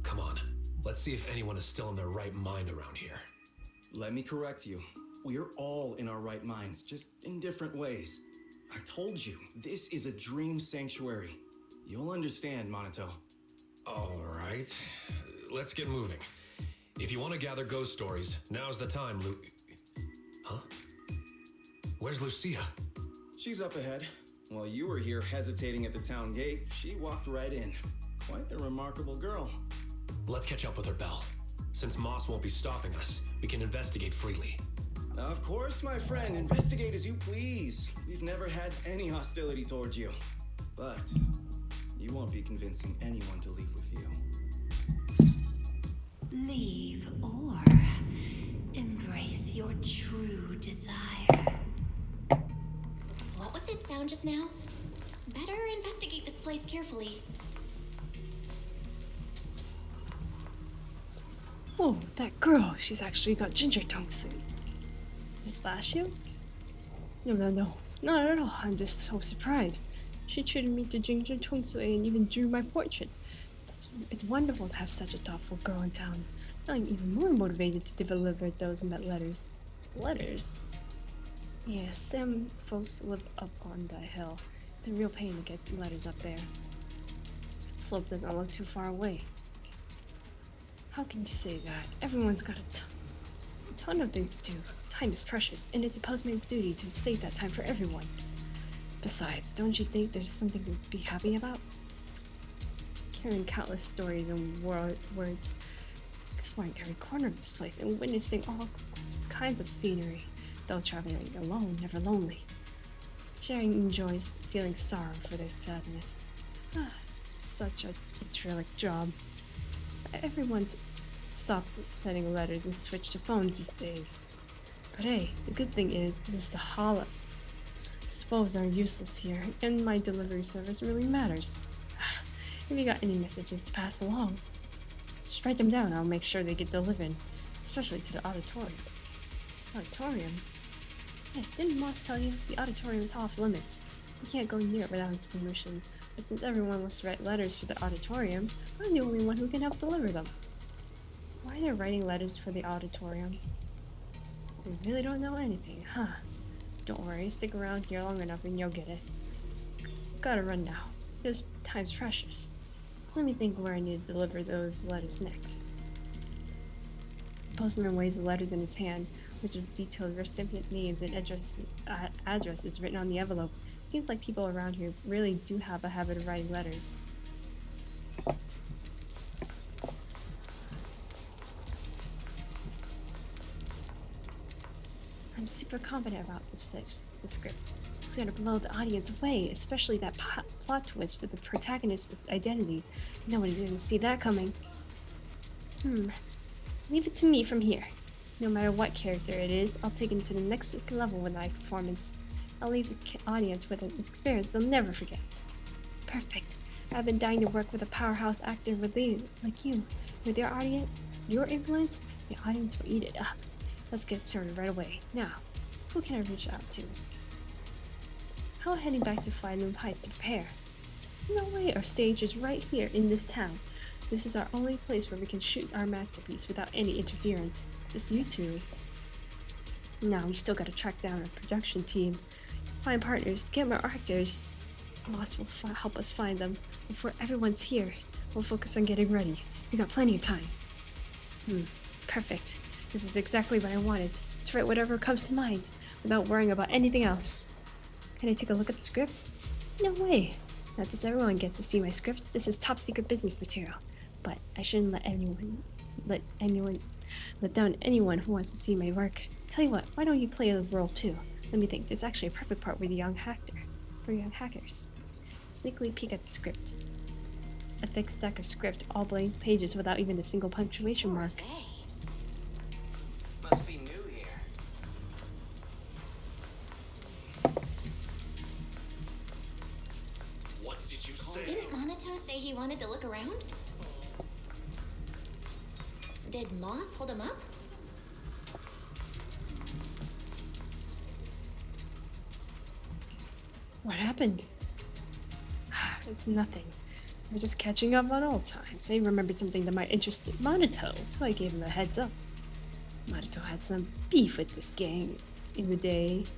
Come on, let's see if anyone is still in their right mind around here. Let me correct you. We're all in our right minds, just in different ways. I told you, this is a dream sanctuary. You'll understand, Minato. All right, let's get moving. If you want to gather ghost stories, now's the time, Huh? Where's Lucia? She's up ahead. While you were here hesitating at the town gate, she walked right in. Quite the remarkable girl. Let's catch up with her, Belle. Since Moss won't be stopping us, we can investigate freely. Of course, my friend. Investigate as you please. We've never had any hostility towards you. But you won't be convincing anyone to leave with you. Leave or embrace your true desire. What was that sound just now? Better investigate this place carefully. Oh, that girl. She's actually got ginger tongue soon. Just flash you? No, not at all. I'm just so surprised. She treated me to ginger tongue and even drew my portrait. It's wonderful to have such a thoughtful girl in town. I'm even more motivated to deliver those letters. Letters? Yeah, some folks live up on the hill. It's a real pain to get letters up there. The slope doesn't look too far away. How can you say that? Everyone's got a ton of things to do. Time is precious, and it's a postman's duty to save that time for everyone. Besides, don't you think there's something to be happy about? Hearing countless stories and words, exploring every corner of this place, and witnessing all kinds of scenery, though traveling alone, never lonely. Sharing enjoys feeling sorrow for their sadness. Such a idyllic job. Everyone's stopped sending letters and switched to phones these days. But hey, the good thing is, this is the hollow. Phones are useless here, and my delivery service really matters. If you got any messages to pass along, just write them down. I'll make sure they get delivered, especially to the auditorium. Auditorium? Hey, didn't Moss tell you? The auditorium is off limits. You can't go near it without his permission. But since everyone wants to write letters for the auditorium, I'm the only one who can help deliver them. Why are they writing letters for the auditorium? We really don't know anything, huh? Don't worry, stick around here long enough and you'll get it. Gotta run now. This time's precious. Let me think where I need to deliver those letters next. The postman weighs the letters in his hand, which have detailed recipient names and addresses written on the envelope. Seems like people around here really do have a habit of writing letters. I'm super confident about this script. It's gonna blow the audience away, especially that plot twist with the protagonist's identity. Nobody's gonna see that coming. Leave it to me from here. No matter what character it is, I'll take it to the next level with my performance. I'll leave the audience with an experience they'll never forget. Perfect. I've been dying to work with a powerhouse actor like you. With your influence, the audience will eat it up. Let's get started right away. Now, who can I reach out to? How about heading back to Flyloom Heights to prepare? No way, our stage is right here in this town. This is our only place where we can shoot our masterpiece without any interference. Just you two. Now we still gotta track down our production team, find partners, get more actors. Moss will help us find them. Before everyone's here, we'll focus on getting ready. We got plenty of time. Perfect. This is exactly what I wanted, to write whatever comes to mind, without worrying about anything else. Can I take a look at the script? No way. Not just everyone gets to see my script. This is top secret business material. But I shouldn't let down anyone who wants to see my work. Tell you what, why don't you play the role too? Let me think. There's actually a perfect part with young hackers. Sneakily peek at the script. A thick stack of script, all blank pages without even a single punctuation mark. Must be new here. What did you say? Didn't Monato say he wanted to look around? Did Moss hold him up? What happened? It's nothing. We're just catching up on old times. I remembered something that might interest Monato, so I gave him a heads up. Monato had some beef with this gang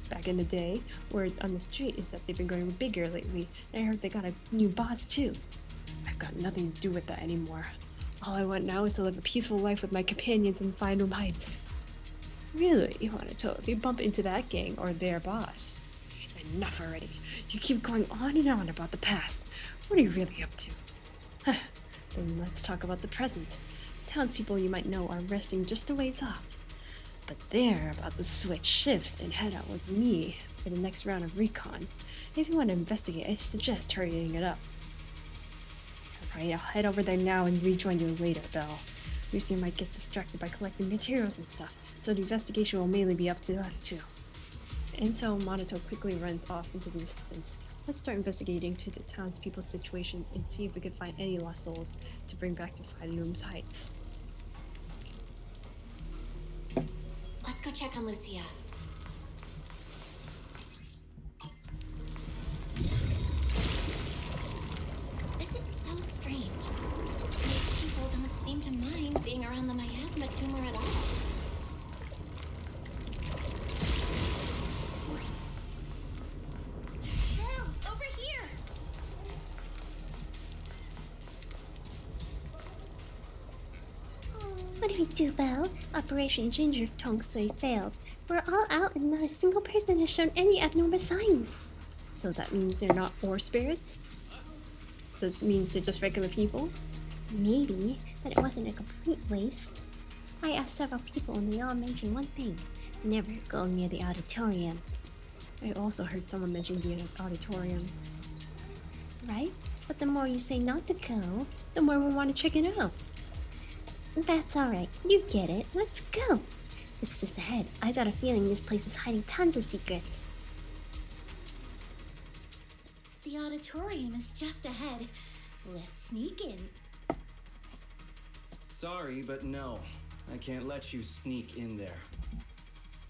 back in the day. Words on the street is that they've been going bigger lately, and I heard they got a new boss too. I've got nothing to do with that anymore. All I want now is to live a peaceful life with my companions in Flyloom Heights. Really, Monato, if you bump into that gang or their boss. Enough already. You keep going on and on about the past. What are you really up to? Then let's talk about the present. Townspeople you might know are resting just a ways off. But they're about to switch shifts and head out with me for the next round of recon. If you want to investigate, I suggest hurrying it up. Alright, I'll head over there now and rejoin you later, Belle. Lucia might get distracted by collecting materials and stuff, so the investigation will mainly be up to us too. And so Monato quickly runs off into the distance. Let's start investigating to the townspeople's situations and see if we can find any lost souls to bring back to Flyloom Heights. Let's go check on Lucia. This is so strange. These people don't seem to mind being around the miasma tumor at all. What do we do, Belle? Operation Ginger Tongue Soy failed. We're all out and not a single person has shown any abnormal signs. So that means they're not ore spirits? That means they're just regular people? Maybe, but it wasn't a complete waste. I asked several people and they all mentioned one thing. Never go near the auditorium. I also heard someone mention the auditorium. Right? But the more you say not to go, the more we want to check it out. That's alright, you get it. Let's go. It's just ahead. I got a feeling this place is hiding tons of secrets. The auditorium is just ahead. Let's sneak in. Sorry, but no. I can't let you sneak in there.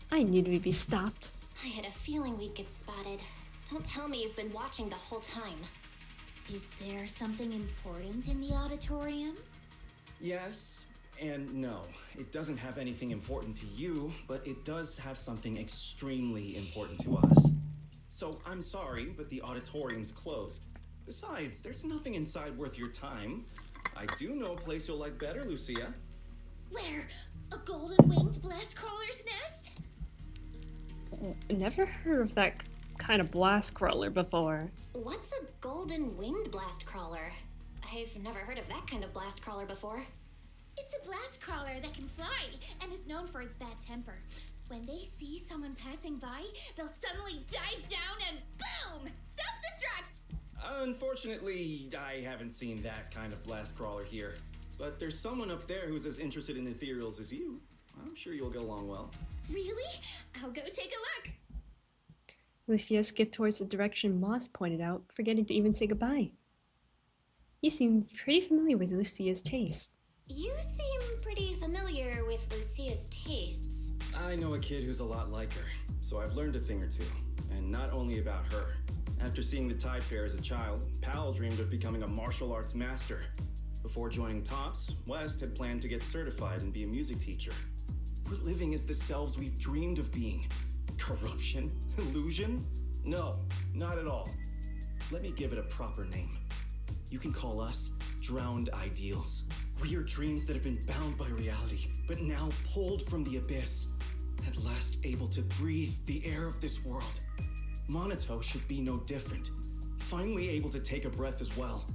I knew we'd be stopped. I had a feeling we'd get spotted. Don't tell me you've been watching the whole time. Is there something important in the auditorium? Yes and no. It doesn't have anything important to you, but it does have something extremely important to us. So I'm sorry, but the auditorium's closed. Besides, there's nothing inside worth your time. I do know a place you'll like better, Lucia. Where? A golden-winged blast crawler's nest? Never heard of that kind of blast crawler before. What's a golden winged blast crawler? I've never heard of that kind of blast crawler before. It's a blast crawler that can fly and is known for its bad temper. When they see someone passing by, they'll suddenly dive down and boom! Self-destruct! Unfortunately, I haven't seen that kind of blast crawler here. But there's someone up there who's as interested in ethereals as you. I'm sure you'll get along well. Really? I'll go take a look. Lucia skipped towards the direction Moss pointed out, forgetting to even say goodbye. You seem pretty familiar with Lucia's taste. You seem pretty familiar with Lucia's tastes. I know a kid who's a lot like her, so I've learned a thing or two. And not only about her. After seeing the Tide Fair as a child, Powell dreamed of becoming a martial arts master. Before joining TOPS, West had planned to get certified and be a music teacher. We're living as the selves we've dreamed of being. Corruption? Illusion? No, not at all. Let me give it a proper name. You can call us drowned ideals. We are dreams that have been bound by reality, but now pulled from the abyss. At last able to breathe the air of this world. Monato should be no different. Finally able to take a breath as well.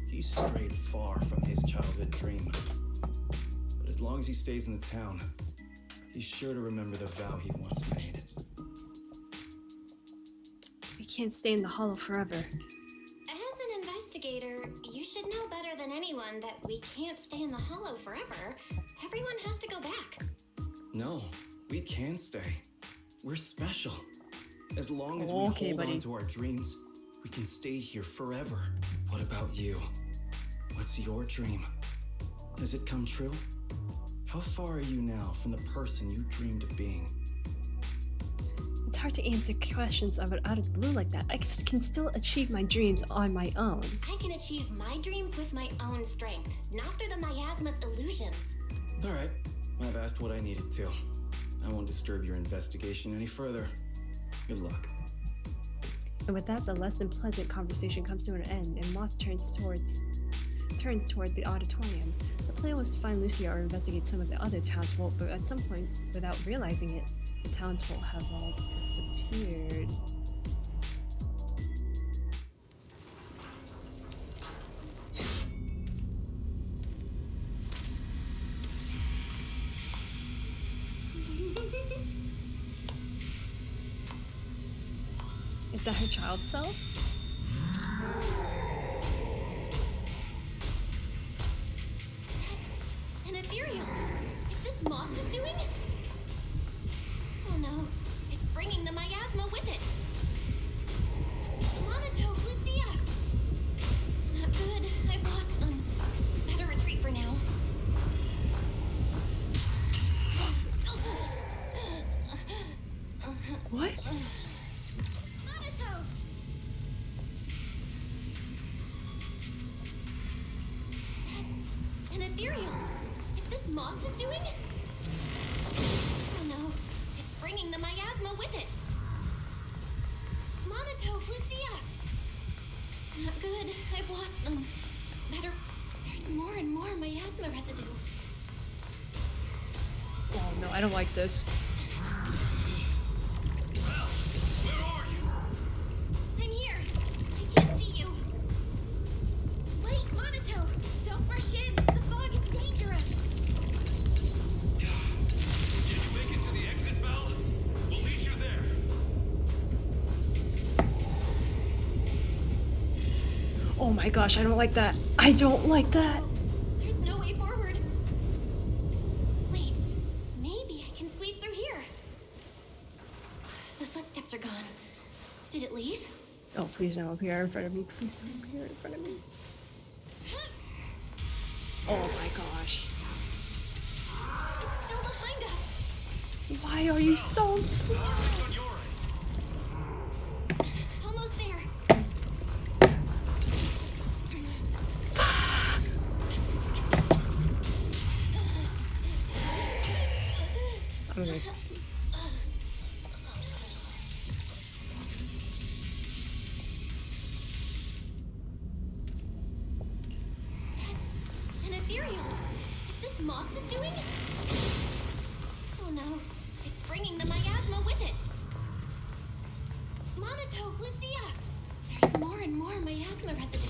He's strayed far from his childhood dream. But as long as he stays in the town, he's sure to remember the vow he once made. We can't stay in the hollow forever. As an investigator, you should know better than anyone that we can't stay in the hollow forever. Everyone has to go back. No, we can stay. We're special. As long as we hold on to our dreams, we can stay here forever. What about you? What's your dream? Has it come true? How far are you now from the person you dreamed of being? It's hard to answer questions out of the blue like that. I can still achieve my dreams on my own. I can achieve my dreams with my own strength, not through the miasma's illusions. All right, I've asked what I needed to. I won't disturb your investigation any further. Good luck. And with that, the less than pleasant conversation comes to an end, and Moth turns toward the auditorium. The plan was to find Lucia or investigate some of the other townsfolk, but at some point, without realizing it, the townsfolk have all disappeared. Is that her child self? An ethereal! Is this Moss's doing? Oh no, it's bringing the miasma with it! Monato, Lucia! Not good, I've lost them. Better retreat for now. What? Monato! That's an ethereal! Is this Moss's doing? Oh no, it's bringing the miasma with it! Monato, Lucia! Not good, I've lost them. Better... There's more and more miasma residue. Oh no, I don't like this. I'm here! I can't see you! Wait, Monato! Don't rush in! The fog is dangerous! Can you make it to the exit, Belle? We'll lead you there. Oh my gosh, I don't like that. I don't like that. There's no way forward. Wait, maybe I can squeeze through here. The footsteps are gone. Did it leave? Oh, please don't appear in front of me. Please don't appear in front of me. Oh my gosh. It's still behind us. Why are you so slow? Almost there. I'm gonna... An ethereal. Is this Moss's doing? Oh no, it's bringing the miasma with it. Monato, Lucia! There's more and more miasma residue.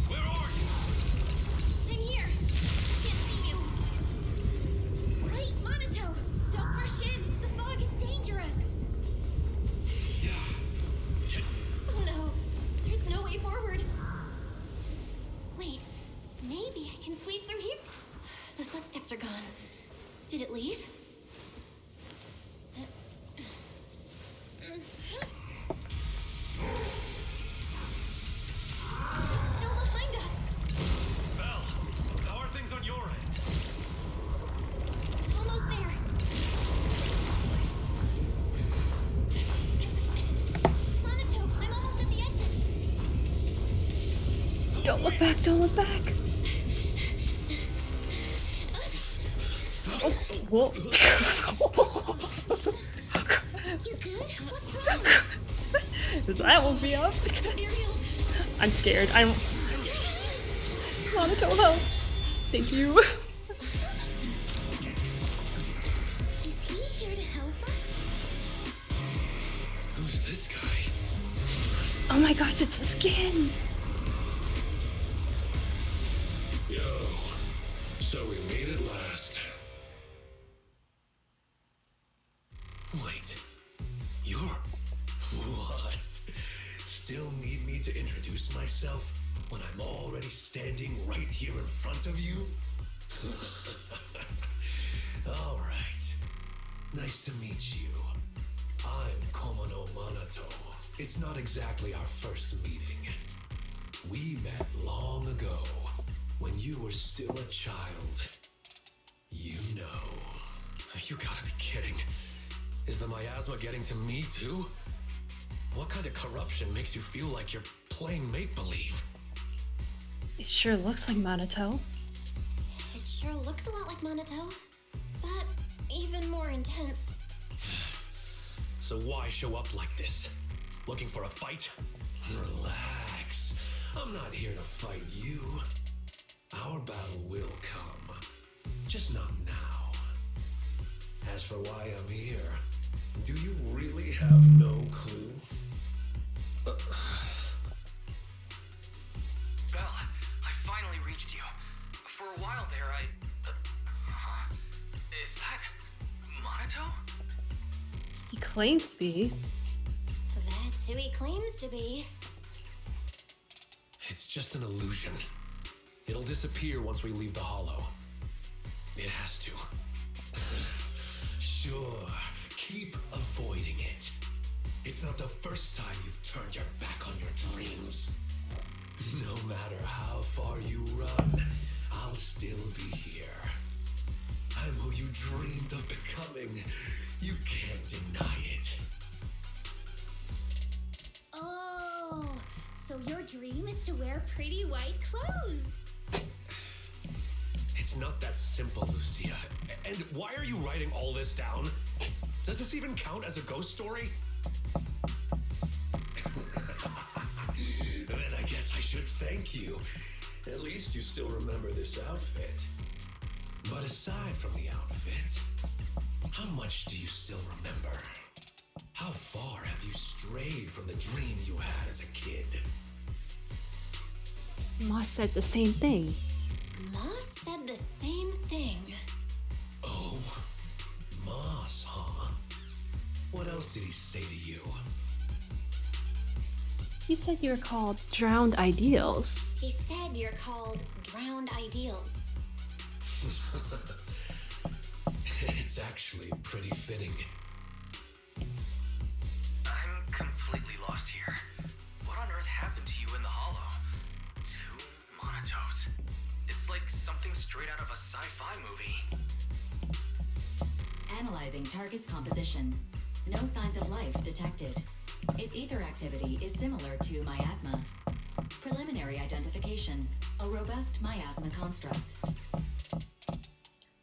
Where are you? I'm here. Can't see you. Wait, Monato! Don't rush in. The fog is dangerous. Oh no, there's no way forward. Wait, maybe I can squeeze through here. The footsteps are gone. Did it leave? It's still behind us. Belle, Don't look back, don't look back. Oh, whoa. You good? What's wrong? That woke me up. I'm scared. I don't. Monato, help. Thank you. Is he here to help us? Who's this guy? Oh my gosh, it's the skin. Yo, so we made it last. Wait, you're... What? Still need me to introduce myself when I'm already standing right here in front of you? All right. Nice to meet you. I'm Komono Monato. It's not exactly our first meeting. We met long ago, when you were still a child. You know. You gotta be kidding. Is the miasma getting to me too? What kind of corruption makes you feel like you're playing make-believe? It sure looks like Monato. It sure looks a lot like Monato, but even more intense. So why show up like this? Looking for a fight? Relax. I'm not here to fight you. Our battle will come. Just not now. As for why I'm here, do you really have no clue? Belle, I finally reached you. For a while there, is that Monato? He claims to be. That's who he claims to be. It's just an illusion. It'll disappear once we leave the hollow. It has to. Sure, keep avoiding it. It's not the first time you've turned your back on your dreams. No matter how far you run, I'll still be here. I'm who you dreamed of becoming. You can't deny it. Oh, so your dream is to wear pretty white clothes. It's not that simple, Lucia. And why are you writing all this down? Does this even count as a ghost story? Then I guess I should thank you. At least you still remember this outfit. But aside from the outfit, how much do you still remember? How far have you strayed from the dream you had as a kid? Moss said the same thing. Moss said the same thing. Oh, Moss, huh? What else did he say to you? He said you were called drowned ideals. He said you're called drowned ideals. It's actually pretty fitting. I'm completely lost here. What on earth happened to you in the hollow? Two Monatos. It's like something straight out of a sci-fi movie. Analyzing target's composition. No signs of life detected. Its ether activity is similar to miasma. Preliminary identification. A robust miasma construct.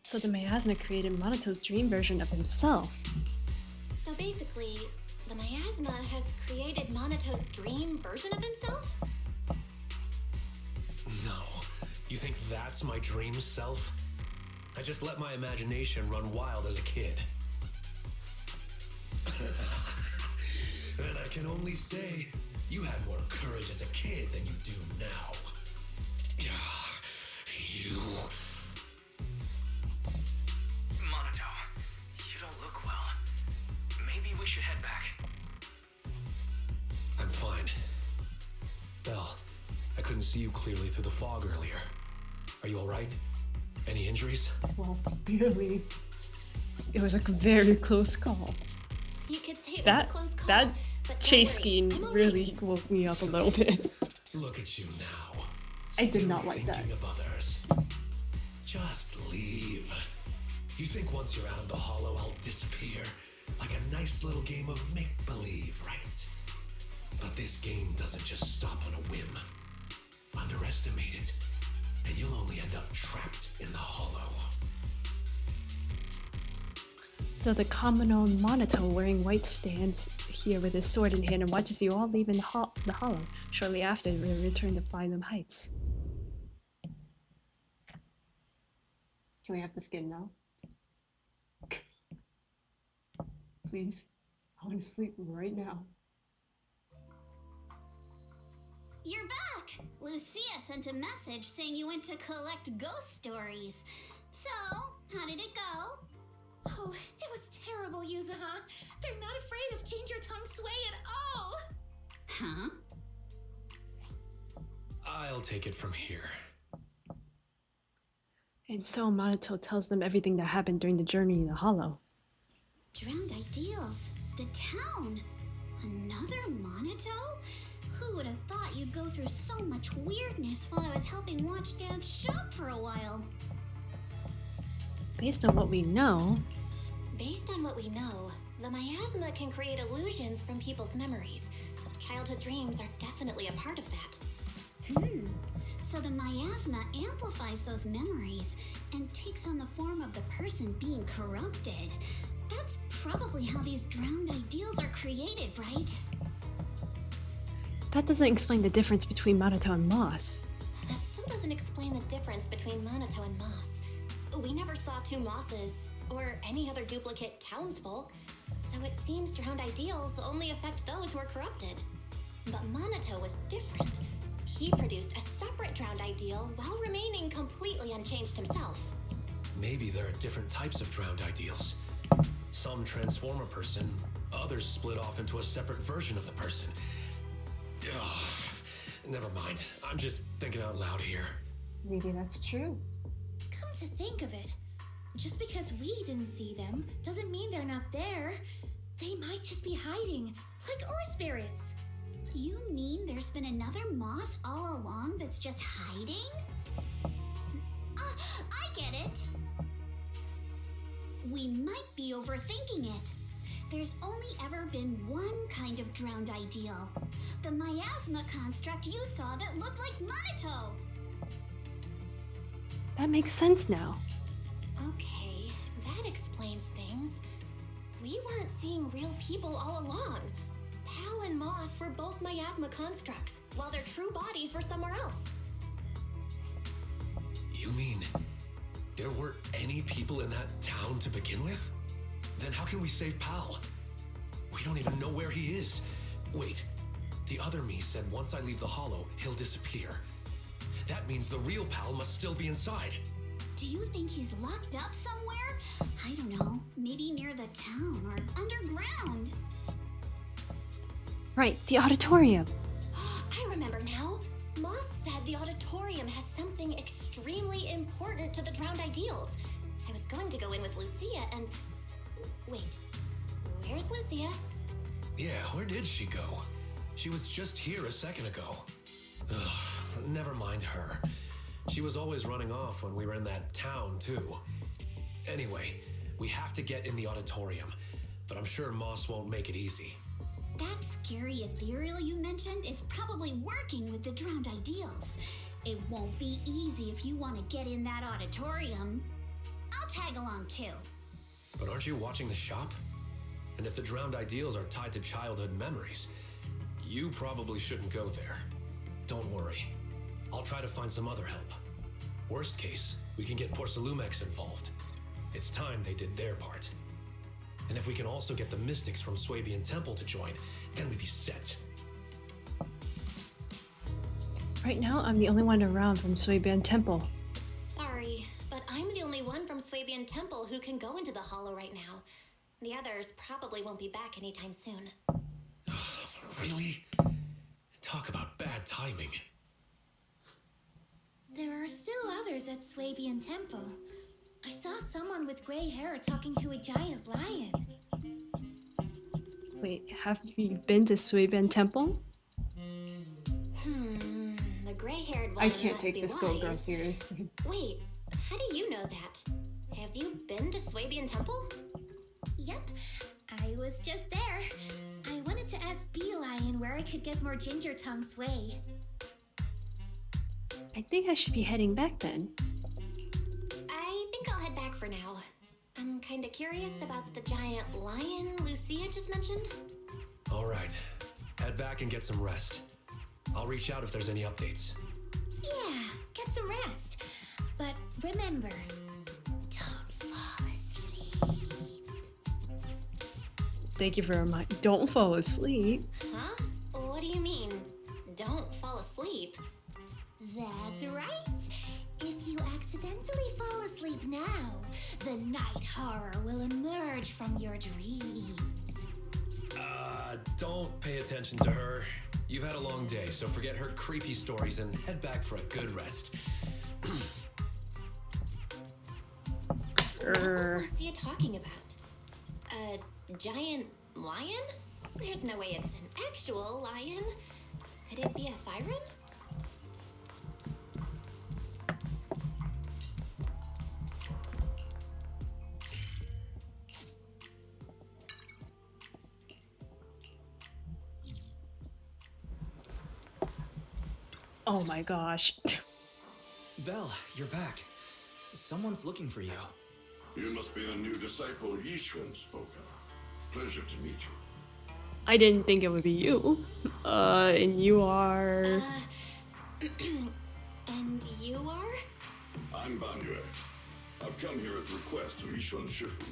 So the miasma created Monato's dream version of himself. So basically, the miasma has created Monato's dream version of himself? No. You think that's my dream self? I just let my imagination run wild as a kid. And I can only say, you had more courage as a kid than you do now. You... Monato, you don't look well. Maybe we should head back. I'm fine. Belle, I couldn't see you clearly through the fog earlier. Are you alright? Any injuries? Well, barely. It was a very close call. You could say it That was a close call, that but chase don't worry, scheme I'm all really right. woke me up a little bit. Look at you now. I did Still not like that. thinking of others. Just leave. You think once you're out of the hollow, I'll disappear? Like a nice little game of make-believe, right? But this game doesn't just stop on a whim. Underestimate it, and you'll only end up trapped in the hollow. So the Commodore Monato wearing white stands here with his sword in hand and watches you all leave in the hollow. Shortly after, we return to Flylum Heights. Can we have the skin now? Please. I want to sleep right now. You're back! Lucia sent a message saying you went to collect ghost stories. So, how did it go? Oh, it was terrible, Yuzuha. They're not afraid of Change Your Tongue Sway at all. Huh? I'll take it from here. And so Monato tells them everything that happened during the journey in the hollow. Drowned Ideals. The town. Another Monato? Who would have thought you'd go through so much weirdness while I was helping watch Dad's shop for a while? Based on what we know... Based on what we know, the miasma can create illusions from people's memories. Childhood dreams are definitely a part of that. So the miasma amplifies those memories and takes on the form of the person being corrupted. That's probably how these drowned ideals are created, right? That doesn't explain the difference between Monato and Moss. That still doesn't explain the difference between Monato and Moss. We never saw two Mosses, or any other duplicate townsfolk, so it seems drowned ideals only affect those who are corrupted. But Monato was different. He produced a separate drowned ideal while remaining completely unchanged himself. Maybe there are different types of drowned ideals. Some transform a person, others split off into a separate version of the person. Ugh, never mind. I'm just thinking out loud here. Maybe that's true. Come to think of it, just because we didn't see them doesn't mean they're not there. They might just be hiding, like ore spirits. You mean there's been another Moss all along that's just hiding? I get it. We might be overthinking it. There's only ever been one kind of drowned ideal. The miasma construct you saw that looked like Monato. That makes sense now. Okay, that explains things. We weren't seeing real people all along. Pal and Moss were both miasma constructs, while their true bodies were somewhere else. You mean there weren't any people in that town to begin with? Then how can we save Pal? We don't even know where he is. Wait, the other me said once I leave the hollow, he'll disappear. That means the real Pal must still be inside. Do you think he's locked up somewhere? I don't know, maybe near the town or underground. Right, the auditorium. I remember now. Moss said the auditorium has something extremely important to the drowned ideals. I was going to go in with Lucia and... Wait, where's Lucia? Yeah, where did she go? She was just here a second ago. Ugh, never mind her. She was always running off when we were in that town, too. Anyway, we have to get in the auditorium, but I'm sure Moss won't make it easy. That scary ethereal you mentioned is probably working with the drowned ideals. It won't be easy if you want to get in that auditorium. I'll tag along too. But aren't you watching the shop? And if the drowned ideals are tied to childhood memories, you probably shouldn't go there. Don't worry. I'll try to find some other help. Worst case, we can get Porcelumex involved. It's time they did their part. And if we can also get the mystics from Swabian Temple to join, then we'd be set. Right now, I'm the only one around from Swabian Temple. Sorry, but I'm the only one from Swabian Temple who can go into the hollow right now. The others probably won't be back anytime soon. Really? Talk about bad timing. There are still others at Swabian Temple. I saw someone with gray hair talking to a giant lion. Wait, have you been to Swabian Temple? The gray-haired one I can't must take be this wise. girl seriously. Wait, how do you know that? Have you been to Swabian Temple? Yep, I was just there. I wanted to ask Bee Lion where I could get more ginger tongue sway. I think I should be heading back then. I think I'll head back for now. I'm kinda curious about the giant lion Lucia just mentioned. All right. Head back and get some rest. I'll reach out if there's any updates. Yeah, get some rest. But remember, don't fall asleep. Thank you for reminding. Don't fall asleep. Huh? What do you mean? Don't fall asleep. That's right. If you accidentally fall asleep now, the night horror will emerge from your dreams. Don't pay attention to her. You've had a long day, so forget her creepy stories and head back for a good rest. What was Lucia talking about? A giant lion? There's no way it's an actual lion. Could it be a Thyron? Oh my gosh. Belle, you're back. Someone's looking for you. You must be the new disciple Yishuan spoke of. Pleasure to meet you. I didn't think it would be you. And you are... And you are? I'm Banyue. I've come here at the request of Yishuan Shifu.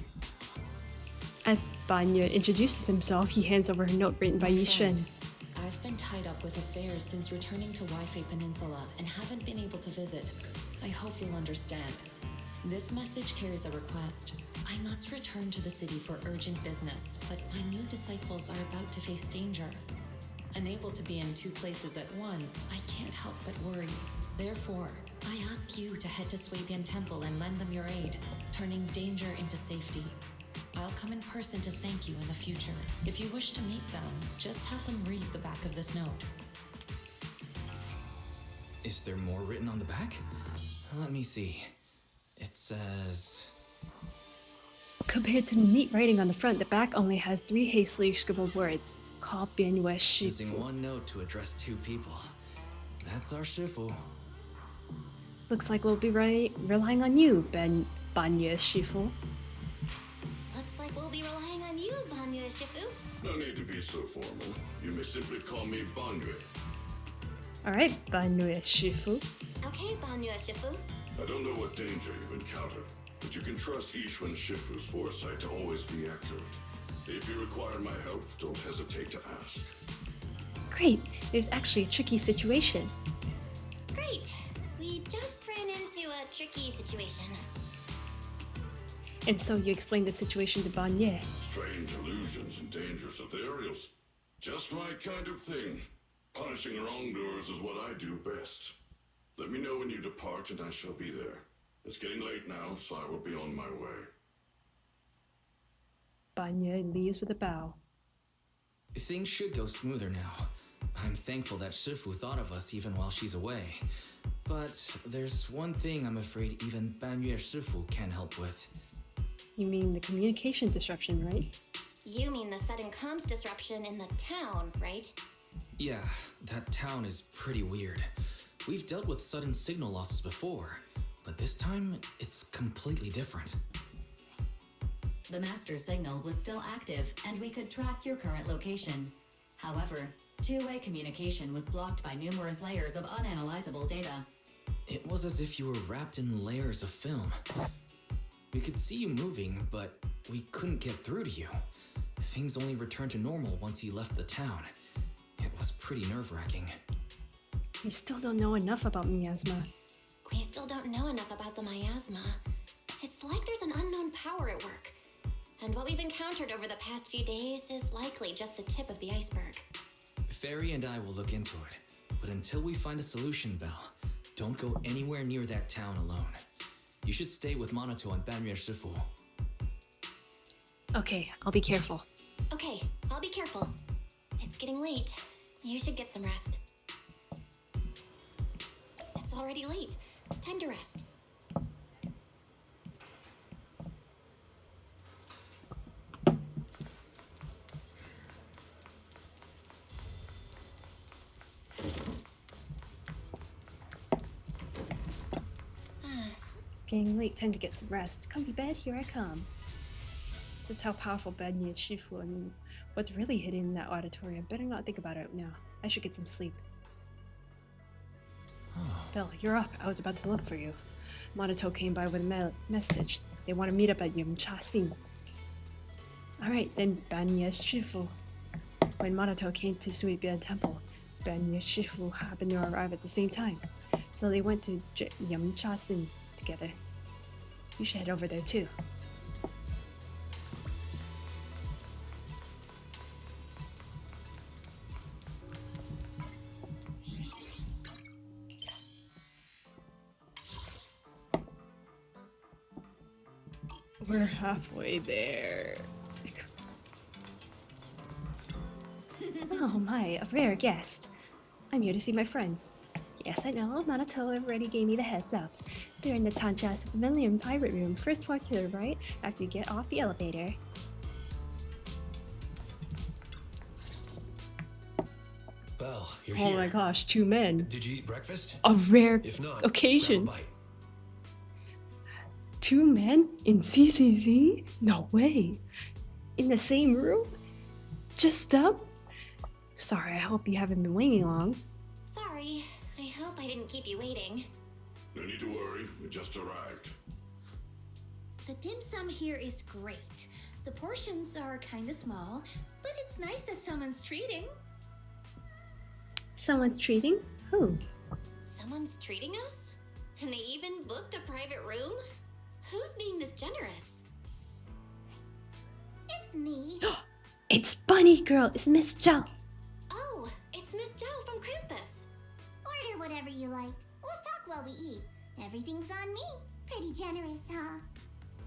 As Banya introduces himself, he hands over a note written by Yishuan. I've been tied up with affairs since returning to Waifei Peninsula and haven't been able to visit. I hope you'll understand. This message carries a request. I must return to the city for urgent business, but my new disciples are about to face danger. Unable to be in two places at once, I can't help but worry. Therefore, I ask you to head to Swabian Temple and lend them your aid, turning danger into safety. I'll come in person to thank you in the future. If you wish to meet them, just have them read the back of this note. Is there more written on the back? Let me see. It says... Compared to the neat writing on the front, the back only has 3 hastily scribbled words. Call Banyue Using Shifu. one note to address 2 people. That's our Shifu. Looks like we'll be relying on you, Banyue Shifu. Looks like we'll be relying on you, Banyue Shifu. No need to be so formal. You may simply call me Banyue. Alright, Banyue Shifu. Okay, Banyue Shifu. I don't know what danger you've encountered, but you can trust Yishuan Shifu's foresight to always be accurate. If you require my help, don't hesitate to ask. Great, there's actually a tricky situation. Great. We just ran into a tricky situation. And so you explained the situation to Banyue. Strange illusions and dangerous ethereals. Just my kind of thing. Punishing wrongdoers is what I do best. Let me know when you depart and I shall be there. It's getting late now, so I will be on my way. Banyue leaves with a bow. Things should go smoother now. I'm thankful that Shifu thought of us even while she's away. But there's one thing I'm afraid even Banyue Shifu can't help with. You mean the communication disruption, right? You mean the sudden comms disruption in the town, right? Yeah, that town is pretty weird. We've dealt with sudden signal losses before, but this time it's completely different. The master signal was still active, and we could track your current location. However, two-way communication was blocked by numerous layers of unanalyzable data. It was as if you were wrapped in layers of film. We could see you moving, but we couldn't get through to you. Things only returned to normal once you left the town. It was pretty nerve-wracking. We still don't know enough about miasma. We still don't know enough about the miasma. It's like there's an unknown power at work. And what we've encountered over the past few days is likely just the tip of the iceberg. Fairy and I will look into it, but until we find a solution, Belle, don't go anywhere near that town alone. You should stay with Monato and Banyue Shifu. Okay, I'll be careful. Okay, I'll be careful. It's getting late. You should get some rest. It's already late. Time to rest. Getting late, time to get some rest. Comfy bed, here I come. Just how powerful Banya Shifu and what's really hidden in that auditorium. Better not think about it now. I should get some sleep. Bill, you're up. I was about to look for you. Monato came by with a message. They want to meet up at Yamcha-sin. Alright, then Banya Shifu. When Monato came to Suibia Temple, Banya Shifu happened to arrive at the same time. So they went to Yamcha-sin together. You should head over there too. We're halfway there. Oh my, a rare guest. I'm here to see my friends. Yes, I know, Monato already gave me the heads up. They're in the Tanchas Vermilion Pirate Room, first floor to the right after you get off the elevator. Belle, you're Oh here. my gosh, 2 men. Did you eat breakfast? A rare If not, occasion. grab a bite. 2 men in CCZ? No way. In the same room? Just up? Sorry, I hope you haven't been waiting long. Sorry. I hope I didn't keep you waiting. No need to worry, we just arrived. The dim sum here is great. The portions are kinda small, but it's nice that someone's treating. Someone's treating? Who? Someone's treating us? And they even booked a private room? Who's being this generous? It's me. It's Bunny Girl! It's Miss Zhao! Oh, it's Miss Zhao from Krampus. Order whatever you like. We'll talk while we eat. Everything's on me. Pretty generous, huh?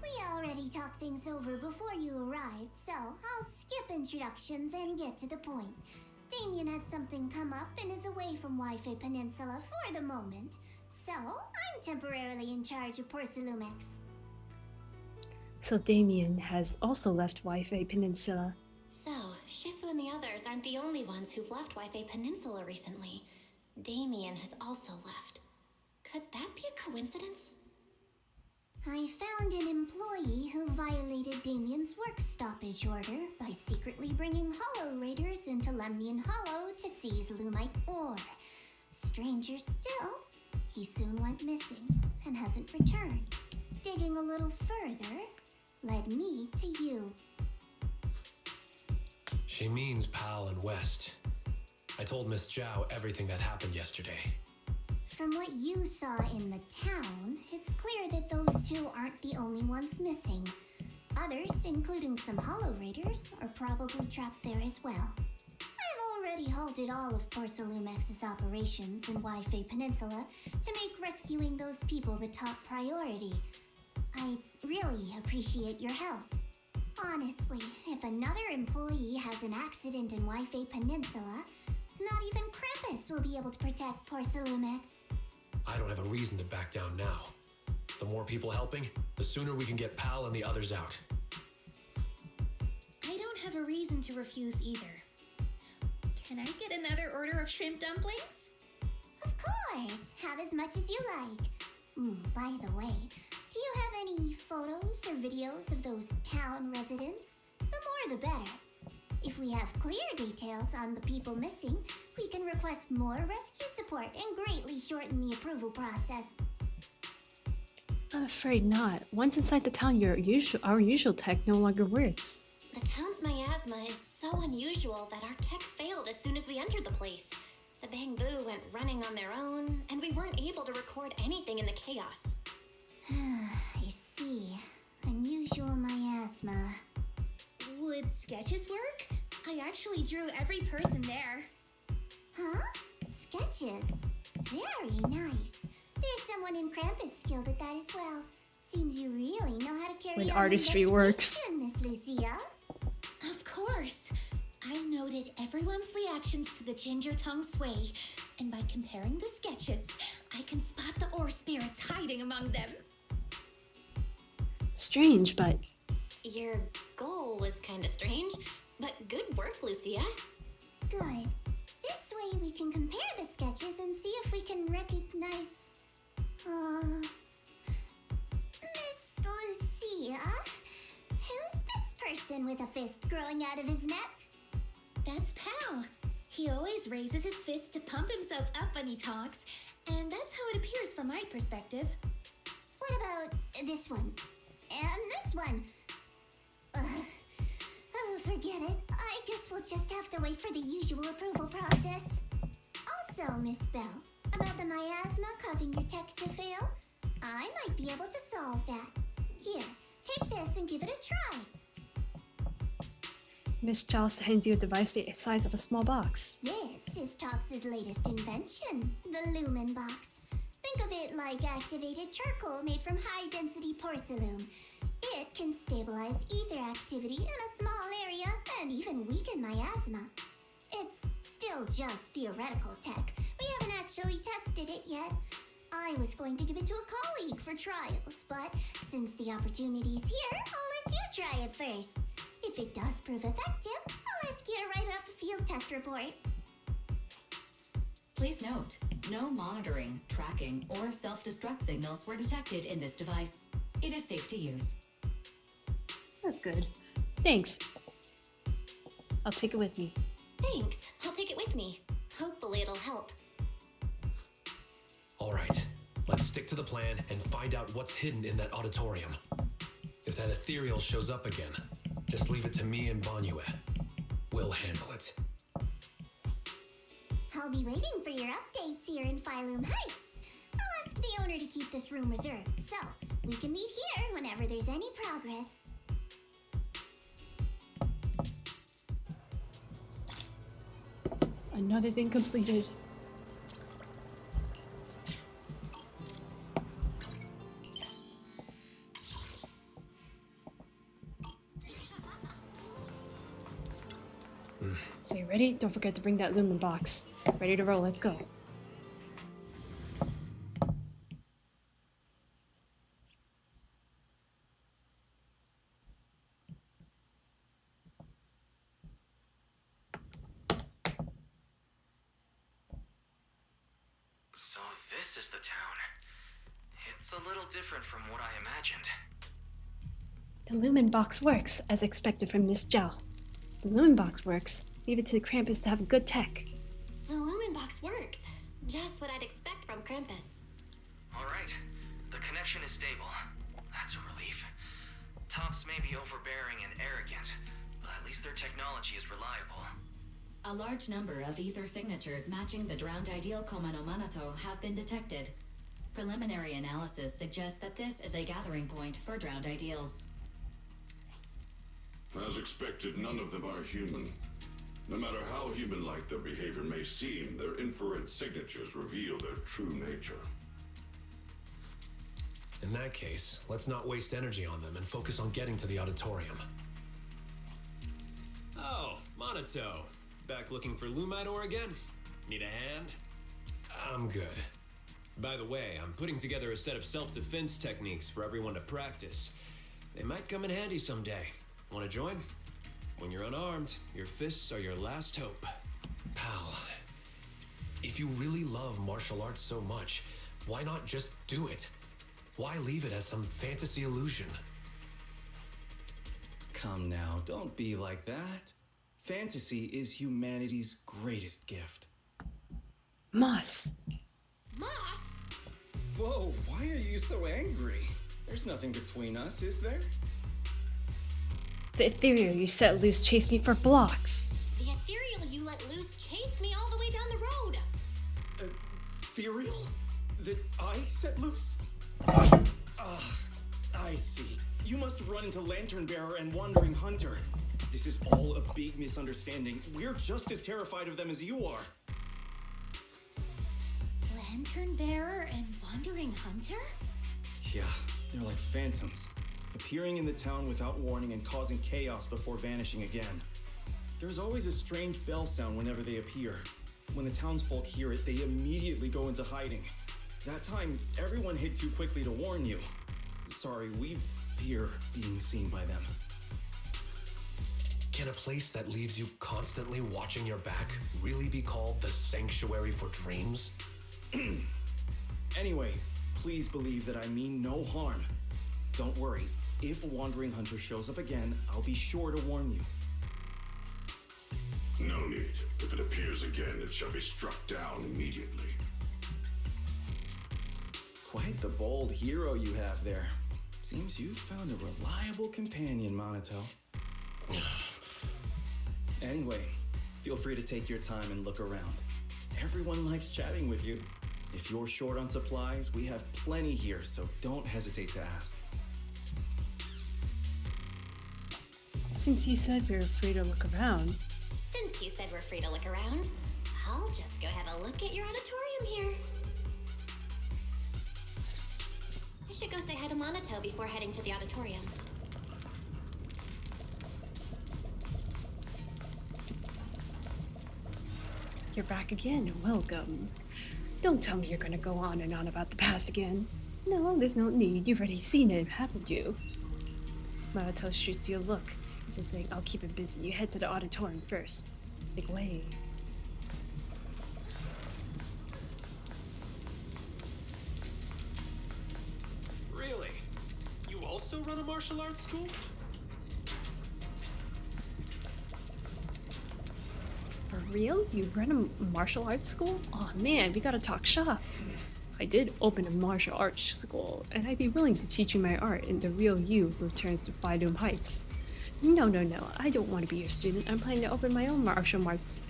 We already talked things over before you arrived, so I'll skip introductions and get to the point. Damien had something come up and is away from Wi-Fi Peninsula for the moment, so I'm temporarily in charge of Porcelumex. So Damien has also left Wi-Fi Peninsula. So, Shifu and the others aren't the only ones who've left Wi-Fi Peninsula recently. Damien has also left. Could that be a coincidence? I found an employee who violated Damien's work stoppage order by secretly bringing Hollow Raiders into Lemnian Hollow to seize Lumite ore. Stranger still, he soon went missing and hasn't returned. Digging a little further led me to you. She means Pal and West. I told Miss Zhao everything that happened yesterday. From what you saw in the town, it's clear that those two aren't the only ones missing. Others, including some Hollow Raiders, are probably trapped there as well. I've already halted all of Porcelumex's operations in Wi-Fi Peninsula to make rescuing those people the top priority. I really appreciate your help. Honestly, if another employee has an accident in Wi-Fi Peninsula, not even Krampus will be able to protect Porcelumex. I don't have a reason to back down now. The more people helping, the sooner we can get Pal and the others out. I don't have a reason to refuse either. Can I get another order of shrimp dumplings? Of course! Have as much as you like. By the way, do you have any photos or videos of those town residents? The more the better. If we have clear details on the people missing, we can request more rescue support and greatly shorten the approval process. I'm afraid not. Once inside the town, our usual tech no longer works. The town's miasma is so unusual that our tech failed as soon as we entered the place. The Bamboo went running on their own, and we weren't able to record anything in the chaos. I see. Unusual miasma. Would sketches work? I actually drew every person there. Huh? Sketches? Very nice. There's someone in Krampus skilled at that as well. Seems you really know how to carry When out artistry works. Miss Lucia. Of course. I noted everyone's reactions to the ginger tongue sway, and by comparing the sketches, I can spot the ore spirits hiding among them. Strange, but Your goal was kinda strange, but good work, Lucia. Good. This way we can compare the sketches and see if we can recognize... Yeah? Who's this person with a fist growing out of his neck? That's Pal. He always raises his fist to pump himself up when he talks, and that's how it appears from my perspective. What about this one? And this one? Oh, forget it. I guess we'll just have to wait for the usual approval process. Also, Miss Bell, about the miasma causing your tech to fail, I might be able to solve that. Here, take this and give it a try. Miss Giles hands you a device the size of a small box. This is Tops's latest invention, the Lumen Box. Think of it like activated charcoal made from high-density porcelain. It can stabilize ether activity in a small area and even weaken miasma. It's still just theoretical tech. We haven't actually tested it yet. I was going to give it to a colleague for trials, but since the opportunity's here, I'll let you try it first. If it does prove effective, I'll ask you to write up a field test report. Please note, no monitoring, tracking, or self-destruct signals were detected in this device. It is safe to use. That's good. Thanks. I'll take it with me. Thanks. I'll take it with me. Hopefully it'll help. Alright, let's stick to the plan and find out what's hidden in that auditorium. If that ethereal shows up again, just leave it to me and Banyue. We'll handle it. I'll be waiting for your updates here in Phylum Heights. I'll ask the owner to keep this room reserved, so we can meet here whenever there's any progress. Another thing completed. So you ready? Don't forget to bring that lumen box. Ready to roll, let's go. So this is the town. It's a little different from what I imagined. The lumen box works, as expected from Miss Zhao. The lumen box works. Leave it to the Krampus to have good tech. The Lumen Box works. Just what I'd expect from Krampus. Alright, the connection is stable. That's a relief. Tops may be overbearing and arrogant, but at least their technology is reliable. A large number of ether signatures matching the drowned ideal Koma no Manato have been detected. Preliminary analysis suggests that this is a gathering point for drowned ideals. As expected, none of them are human. No matter how human-like their behavior may seem, their infrared signatures reveal their true nature. In that case, let's not waste energy on them and focus on getting to the auditorium. Oh, Monato. Back looking for Lumidor again? Need a hand? I'm good. By the way, I'm putting together a set of self-defense techniques for everyone to practice. They might come in handy someday. Want to join? When you're unarmed, your fists are your last hope. Pal, if you really love martial arts so much, why not just do it? Why leave it as some fantasy illusion? Come now, don't be like that. Fantasy is humanity's greatest gift. Moss! Moss? Whoa, why are you so angry? There's nothing between us, is there? The ethereal you set loose chased me for blocks. The ethereal you let loose chased me all the way down the road. Ethereal? That I set loose? I see. You must have run into Lantern Bearer and Wandering Hunter. This is all a big misunderstanding. We're just as terrified of them as you are. Lantern Bearer and Wandering Hunter? Yeah, they're like phantoms, appearing in the town without warning and causing chaos before vanishing again. There's always a strange bell sound whenever they appear. When the townsfolk hear it, they immediately go into hiding. That time, everyone hid too quickly to warn you. Sorry, we fear being seen by them. Can a place that leaves you constantly watching your back really be called the Sanctuary for Dreams? Anyway, please believe that I mean no harm. Don't worry, If a wandering hunter shows up again, I'll be sure to warn you. No need. If it appears again, it shall be struck down immediately. Quite the bold hero you have there. Seems you've found a reliable companion, Monato. Anyway, feel free to take your time and look around. Everyone likes chatting with you. If you're short on supplies, we have plenty here, so don't hesitate to ask. Since you said we were free to look around. Since you said we're free to look around, I'll just go have a look at your auditorium here. I should go say hi to Monato before heading to the auditorium. You're back again. Welcome. Don't tell me you're gonna go on and on about the past again. No, there's no need. You've already seen it, haven't you? Monato shoots you a look. He's just saying, I'll keep it busy. You head to the auditorium first. Stick away. Really? You also run a martial arts school? For real? You run a martial arts school? Oh man, we gotta talk shop. I did open a martial arts school, and I'd be willing to teach you my art in the real you returns to Phi-Doom Heights. No, I don't want to be your student. I'm planning to open my own martial arts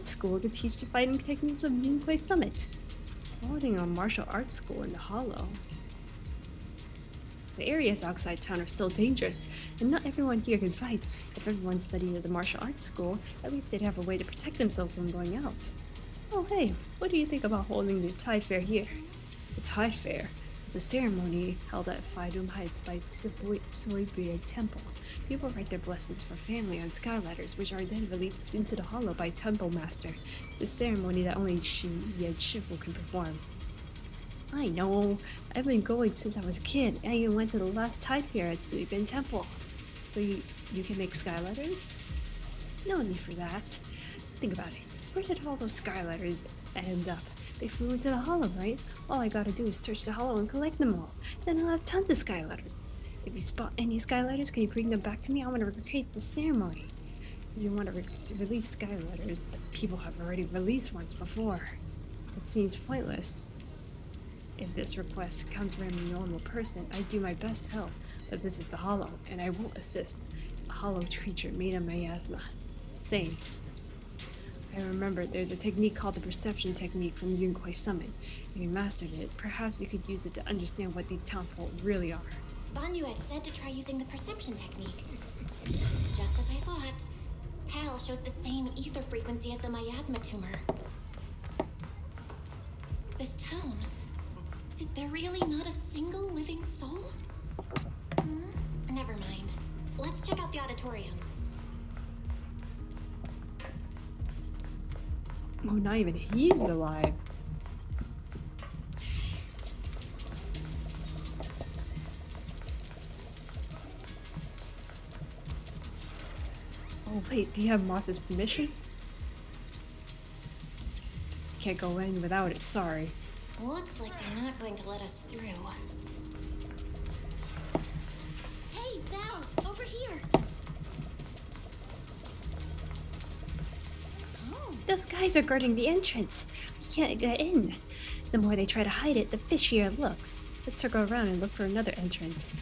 school to teach the fighting techniques of Yunquei Summit. Holding a martial arts school in the Hollow. The areas outside town are still dangerous, and not everyone here can fight. If everyone studied at the martial arts school, at least they'd have a way to protect themselves from going out. Oh hey, what do you think about holding the Tide Fair here? The Tide Fair is a ceremony held at Phi-Doom Heights by Soibie Temple. People write their blessings for family on skyladders, which are then released into the hollow by Temple Master. It's a ceremony that only Yed Shifu can perform. I know. I've been going since I was a kid. I even went to the last Tide Fair at Soibie Temple. So you can make skyladders? No need for that. Think about it. Where did all those skyladders end up? They flew into the hollow, right? All I gotta do is search the hollow and collect them all. Then I'll have tons of skyladders. If you spot any skyladders, can you bring them back to me? I want to recreate the ceremony. If you want to release skyladders that people have already released once before, it seems pointless. If this request comes from a normal person, I do my best to help, but this is the hollow, and I won't assist a hollow creature made of miasma. Same. I remember there's a technique called the perception technique from Yunquei Summit. If you mastered it, perhaps you could use it to understand what these townfolk really are. Banyu had said to try using the perception technique. Just as I thought. Pal shows the same ether frequency as the miasma tumor. This town, is there really not a single living soul? Never mind. Let's check out the auditorium. Oh, not even he's alive. Oh wait, do you have Moss's permission? Can't go in without it, sorry. Looks like they're not going to let us through. Hey, Val, over here. Those guys are guarding the entrance. We can't get in. The more they try to hide it, the fishier it looks. Let's circle around and look for another entrance.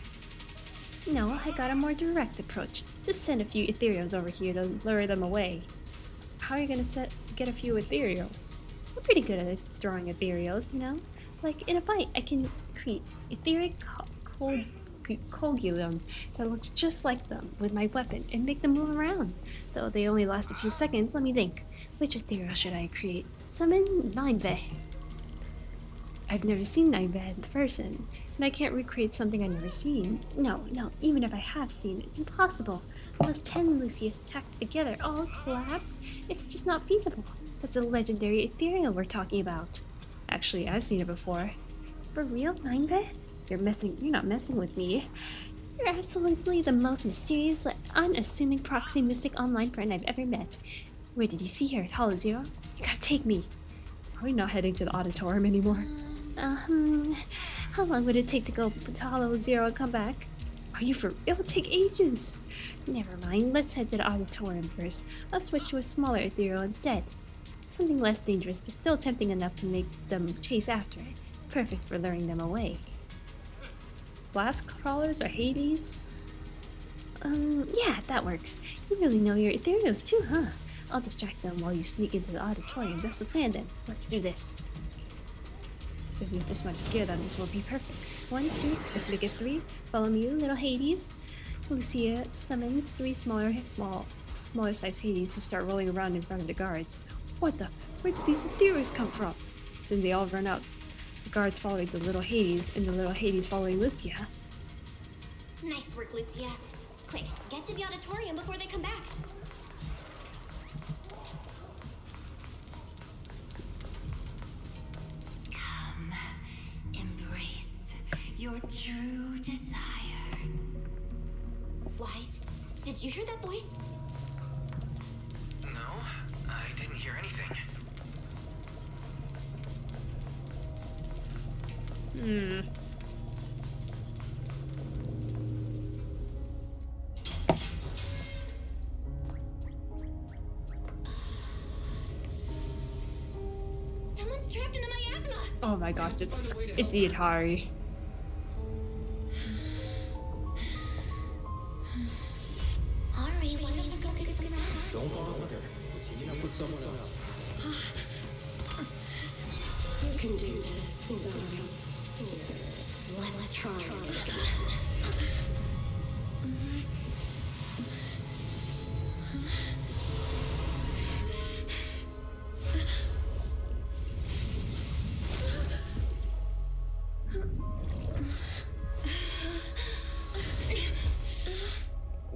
No, I got a more direct approach. Just send a few ethereals over here to lure them away. How are you gonna get a few ethereals? I'm pretty good at drawing ethereals, you know? Like, in a fight, I can create etheric Kogulum that looks just like them with my weapon and make them move around. Though they only last a few seconds, let me think. Which ethereal should I create? Summon Nineve. I've never seen Nineve in person, and I can't recreate something I've never seen. No, even if I have seen it, it's impossible. Unless 10 Lucius tacked together all clapped, it's just not feasible. That's a legendary ethereal we're talking about. Actually, I've seen it before. For real, Nineve? You're not messing with me. You're absolutely the most mysterious, unassuming proxy mystic online friend I've ever met. Where did you see her at Hollow Zero? You gotta take me. Are we not heading to the auditorium anymore? How long would it take to go to Hollow Zero and come back? Are you for real? It'll take ages. Never mind, let's head to the auditorium first. I'll switch to a smaller ethereal instead. Something less dangerous, but still tempting enough to make them chase after it. Perfect for luring them away. Blast crawlers or Hades? Yeah, that works. You really know your ethereals too, huh? I'll distract them while you sneak into the auditorium. That's the plan then. Let's do this. If we just want to scare them, this will be perfect. 1, 2, let's make it 3. Follow me, little Hades. Lucia summons 3 smaller size Hades who start rolling around in front of the guards. What the? Where did these ethereals come from? Soon they all run out. The guards following the little Hades, and the little Hades following Lucia. Nice work, Lucia. Quick, get to the auditorium before they come back. Come, embrace your true desire. Wise, did you hear that voice? No, I didn't hear anything. Someone's trapped in the miasma! Oh my gosh, it's Idhari. Ari, why don't you go get some rest? Don't bother her. We're teaming up with someone else. You can do this, Izari. Let's try it again.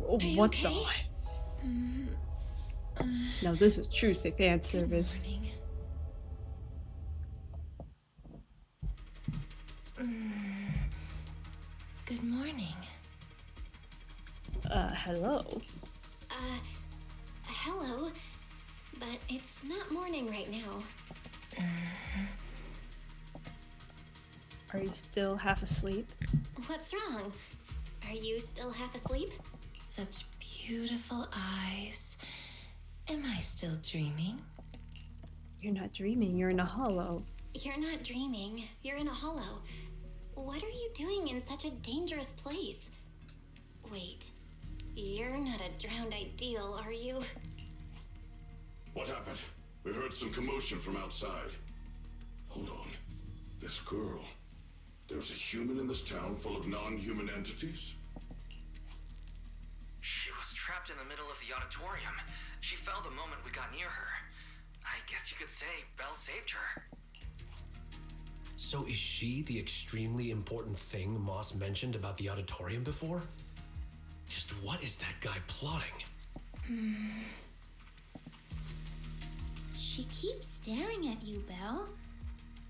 Oh, what the? Now this is true fan service. Good morning. Hello. Hello. But it's not morning right now. Are you still half asleep? What's wrong? Are you still half asleep? Such beautiful eyes. Am I still dreaming? You're not dreaming, you're in a hollow. You're not dreaming. You're in a hollow. What are you doing in such a dangerous place? Wait, you're not a drowned ideal, are you? What happened? We heard some commotion from outside. Hold on. This girl. There's a human in this town full of non-human entities? She was trapped in the middle of the auditorium. She fell the moment we got near her. I guess you could say Belle saved her. So is she the extremely important thing Moss mentioned about the auditorium before? Just what is that guy plotting? She keeps staring at you, Belle.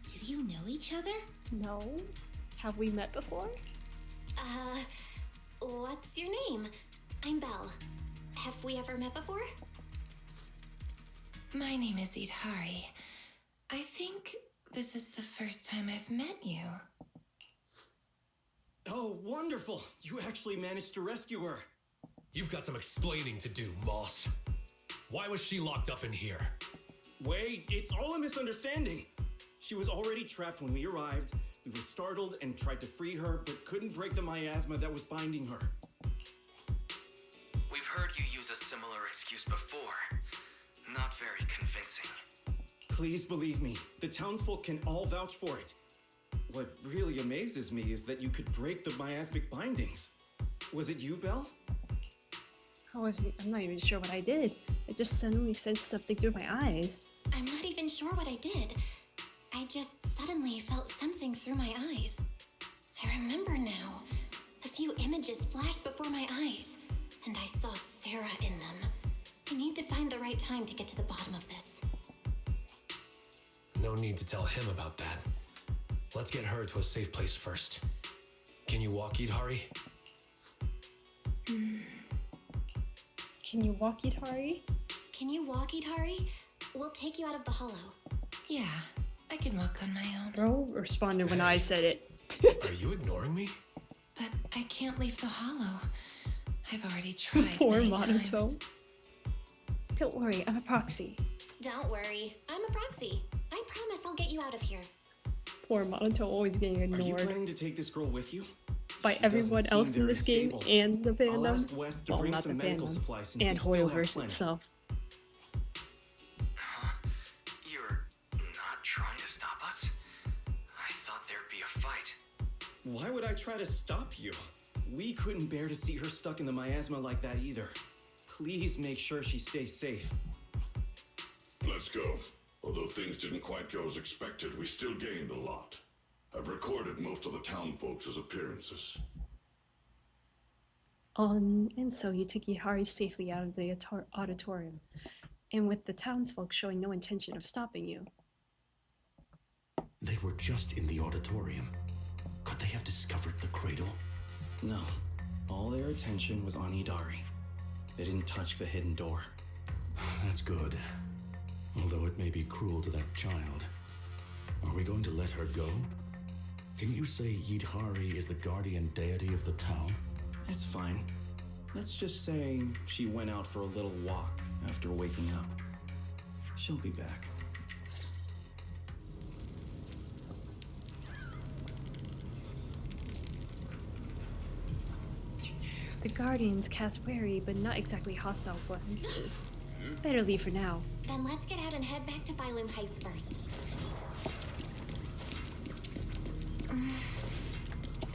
Do you know each other? No. Have we met before? What's your name? I'm Belle. Have we ever met before? My name is Idhari. I think this is the first time I've met you. Oh, wonderful! You actually managed to rescue her. You've got some explaining to do, Moss. Why was she locked up in here? Wait, it's all a misunderstanding. She was already trapped when we arrived. We were startled and tried to free her, but couldn't break the miasma that was binding her. We've heard you use a similar excuse before. Not very convincing. Please believe me, the townsfolk can all vouch for it. What really amazes me is that you could break the miasmic bindings. Was it you, Belle? I'm not even sure what I did. I just suddenly sensed something through my eyes. I'm not even sure what I did. I just suddenly felt something through my eyes. I remember now. A few images flashed before my eyes, and I saw Sarah in them. I need to find the right time to get to the bottom of this. No need to tell him about that. Let's get her to a safe place first. Can you walk, Idhari? Can you walk, Idhari? Can you walk, Idhari? We'll take you out of the hollow. Yeah, I can walk on my own. Bro responded when I said it. Are you ignoring me? But I can't leave the hollow. I've already tried Poor many Monato. times. Don't worry, I'm a proxy. Don't worry, I'm a proxy. I promise I'll get you out of here. Poor Monato always getting Are you ignored planning to take this girl with you? by She everyone doesn't seem else in very this game stable. and the I'll fandom. ask West to Well, bring not the some medical fandom. supplies since And we still have Hoyoverse plenty. itself. Huh? You're not trying to stop us? I thought there'd be a fight. Why would I try to stop you? We couldn't bear to see her stuck in the miasma like that either. Please make sure she stays safe. Let's go. Although things didn't quite go as expected, we still gained a lot. I've recorded most of the town folks' appearances. And so you took Yihari safely out of the auditorium, and with the townsfolk showing no intention of stopping you. They were just in the auditorium. Could they have discovered the cradle? No. All their attention was on Idari. They didn't touch the hidden door. That's good. Although it may be cruel to that child. Are we going to let her go? Didn't you say Yidhari is the guardian deity of the town? It's fine. Let's just say she went out for a little walk after waking up. She'll be back. The Guardians cast wary but not exactly hostile glances. Better leave for now. Then let's get out and head back to Phylum Heights first.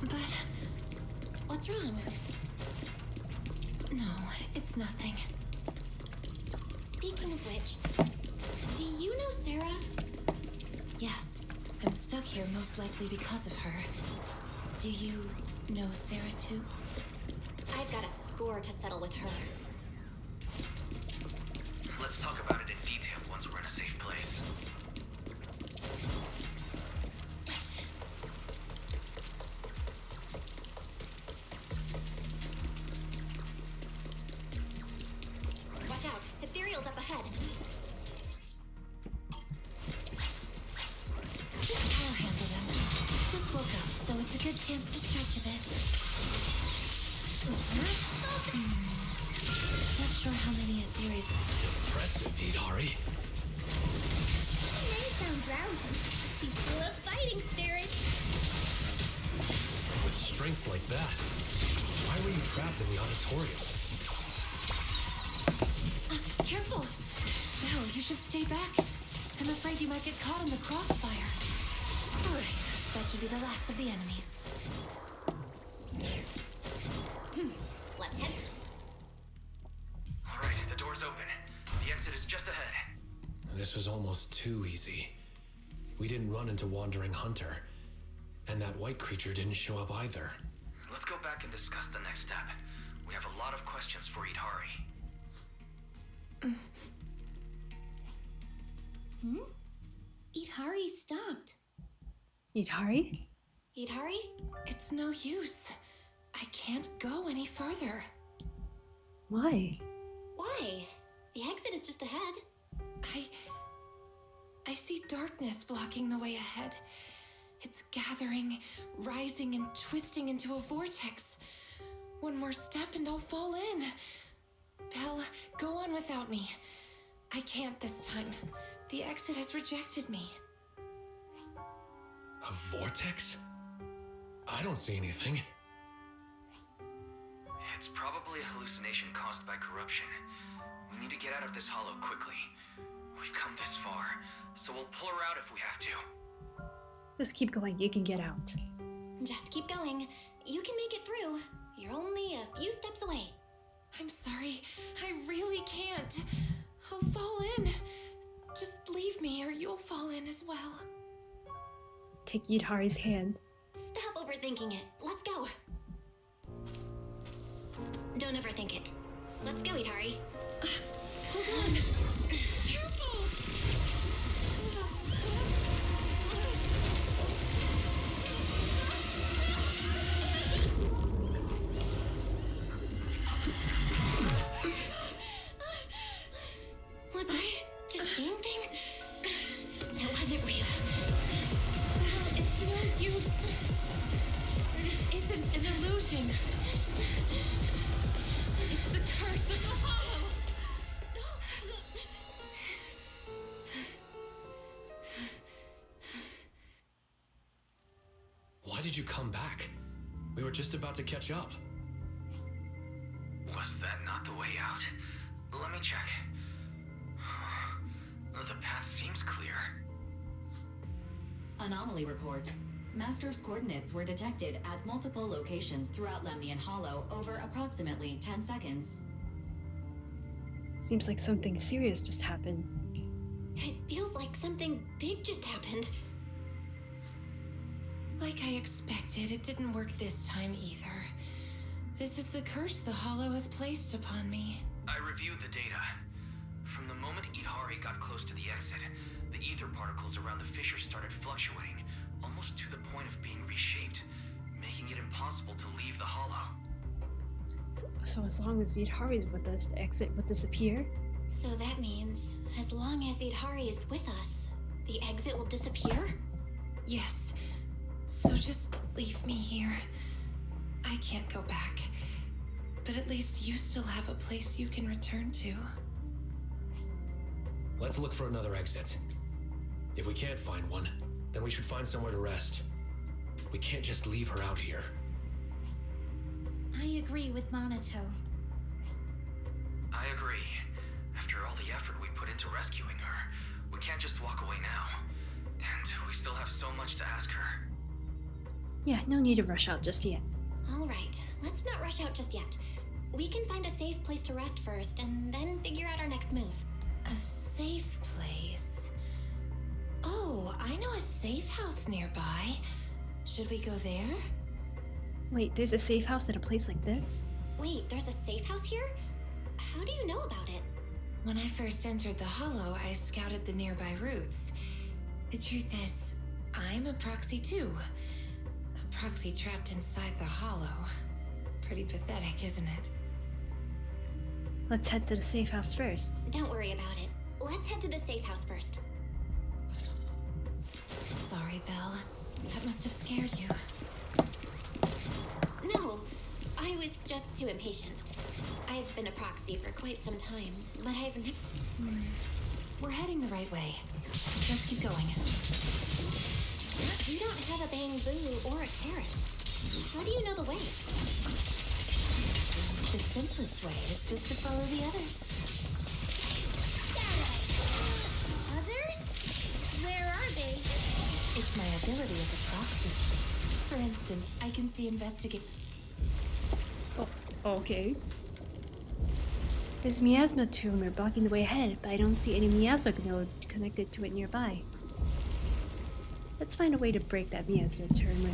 But What's wrong? no, it's nothing. Speaking of which, do you know Sarah? Yes, I'm stuck here most likely because of her. Do you know Sarah too? I've got a score to settle with her. Let's talk about it in detail once we're in a safe place. Watch out, Ethereal's up ahead. I'll handle them. Just woke up, so it's a good chance to stretch a bit. Not sure how many ethereal. Impressive, Idari. She may sound drowsy, but she's full of fighting spirit. With strength like that, why were you trapped in the auditorium? Careful! No, you should stay back. I'm afraid you might get caught in the crossfire. Alright, that should be the last of the enemies. Let's head. All right, the door's open. The exit is just ahead. This was almost too easy. We didn't run into Wandering Hunter, and that white creature didn't show up either. Let's go back and discuss the next step. We have a lot of questions for Idari. Idhari stopped. Yidhari? Idari? It's no use. I can't go any further. Why? Why? The exit is just ahead. I see darkness blocking the way ahead. It's gathering, rising, and twisting into a vortex. One more step and I'll fall in. Belle, go on without me. I can't this time. The exit has rejected me. A vortex? I don't see anything. It's probably a hallucination caused by corruption. We need to get out of this hollow quickly. We've come this far, so we'll pull her out if we have to. Just keep going, you can get out. Just keep going. You can make it through. You're only a few steps away. I'm sorry. I really can't. I'll fall in. Just leave me or you'll fall in as well. Take Yidhari's hand. Stop overthinking it. Let's go. Don't overthink it. Let's go, Idari. Hold on. Careful! Was I just seeing things? That wasn't real. Well, it's no use. This isn't an illusion. did you come back? We were just about to catch up. Was that not the way out? Let me check. The path seems clear. Anomaly report. Master's coordinates were detected at multiple locations throughout Lemnian Hollow over approximately 10 seconds. Seems like something serious just happened. It feels like something big just happened. Like I expected, it didn't work this time either. This is the curse the Hollow has placed upon me. I reviewed the data. From the moment Idhari got close to the exit, the ether particles around the fissure started fluctuating, almost to the point of being reshaped, making it impossible to leave the Hollow. So as long as Idhari's with us, the exit would disappear? So that means, as long as Idhari is with us, the exit will disappear? Yes. So just leave me here. I can't go back. But at least you still have a place you can return to. Let's look for another exit. If we can't find one, then we should find somewhere to rest. We can't just leave her out here. I agree with Monato. I agree. After all the effort we put into rescuing her, we can't just walk away now. And we still have so much to ask her. Yeah, no need to rush out just yet. Alright, let's not rush out just yet. We can find a safe place to rest first, and then figure out our next move. A safe place? Oh, I know a safe house nearby. Should we go there? Wait, there's a safe house at a place like this? Wait, there's a safe house here? How do you know about it? When I first entered the Hollow, I scouted the nearby routes. The truth is, I'm a proxy too. A proxy trapped inside the Hollow. Pretty pathetic, isn't it? Let's head to the safe house first. Don't worry about it. Let's head to the safe house first. Sorry, Belle. That must have scared you. No, I was just too impatient. I've been a proxy for quite some time, but I've never... We're heading the right way. Let's keep going. You don't have a bamboo or a carrot. How do you know the way? The simplest way is just to follow the others. Others? Where are they? It's my ability as a proxy. For instance, I can see investigate. Oh, okay. There's miasma tumor blocking the way ahead, but I don't see any miasma node connected to it nearby. Let's find a way to break that miasma tumor.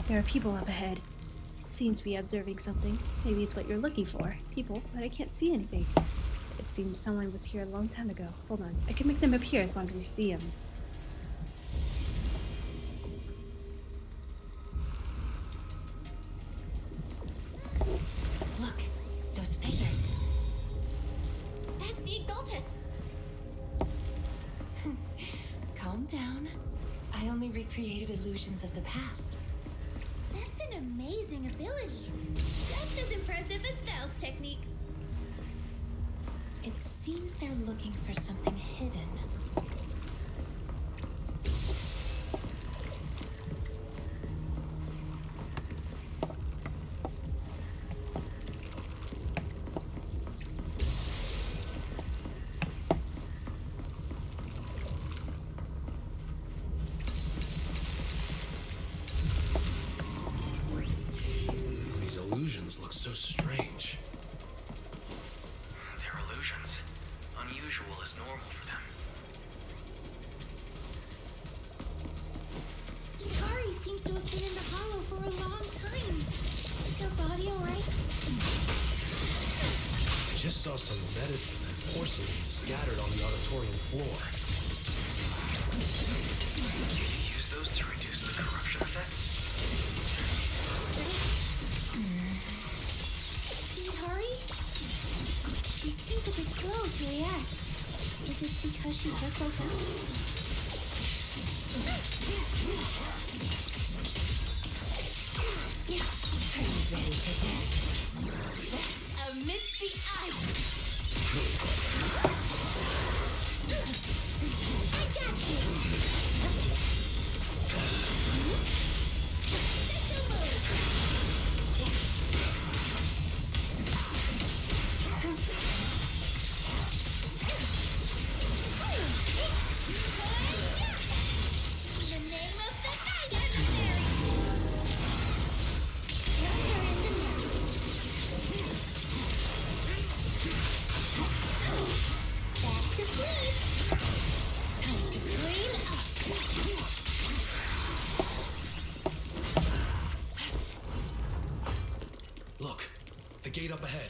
There are people up ahead. Seems to be observing something. Maybe it's what you're looking for. People, but I can't see anything. It seems someone was here a long time ago. Hold on. I can make them appear as long as you see them. Look, those figures. That's the Exaltists! Calm down. I only recreated illusions of the past. That's an amazing ability. Just as impressive as Belle's techniques. It seems they're looking for something hidden. These illusions look so strange. They're illusions. Unusual is normal for them. Idhari seems to have been in the Hollow for a long time. Is her body alright? I just saw some medicine and porcelain scattered on the auditorium floor. Can you use those to reduce the corruption effects? Idhari? She seems a bit slow to react. Is it because she just woke up? Yeah, are you ready for this? Rest amidst the ice! gate up ahead.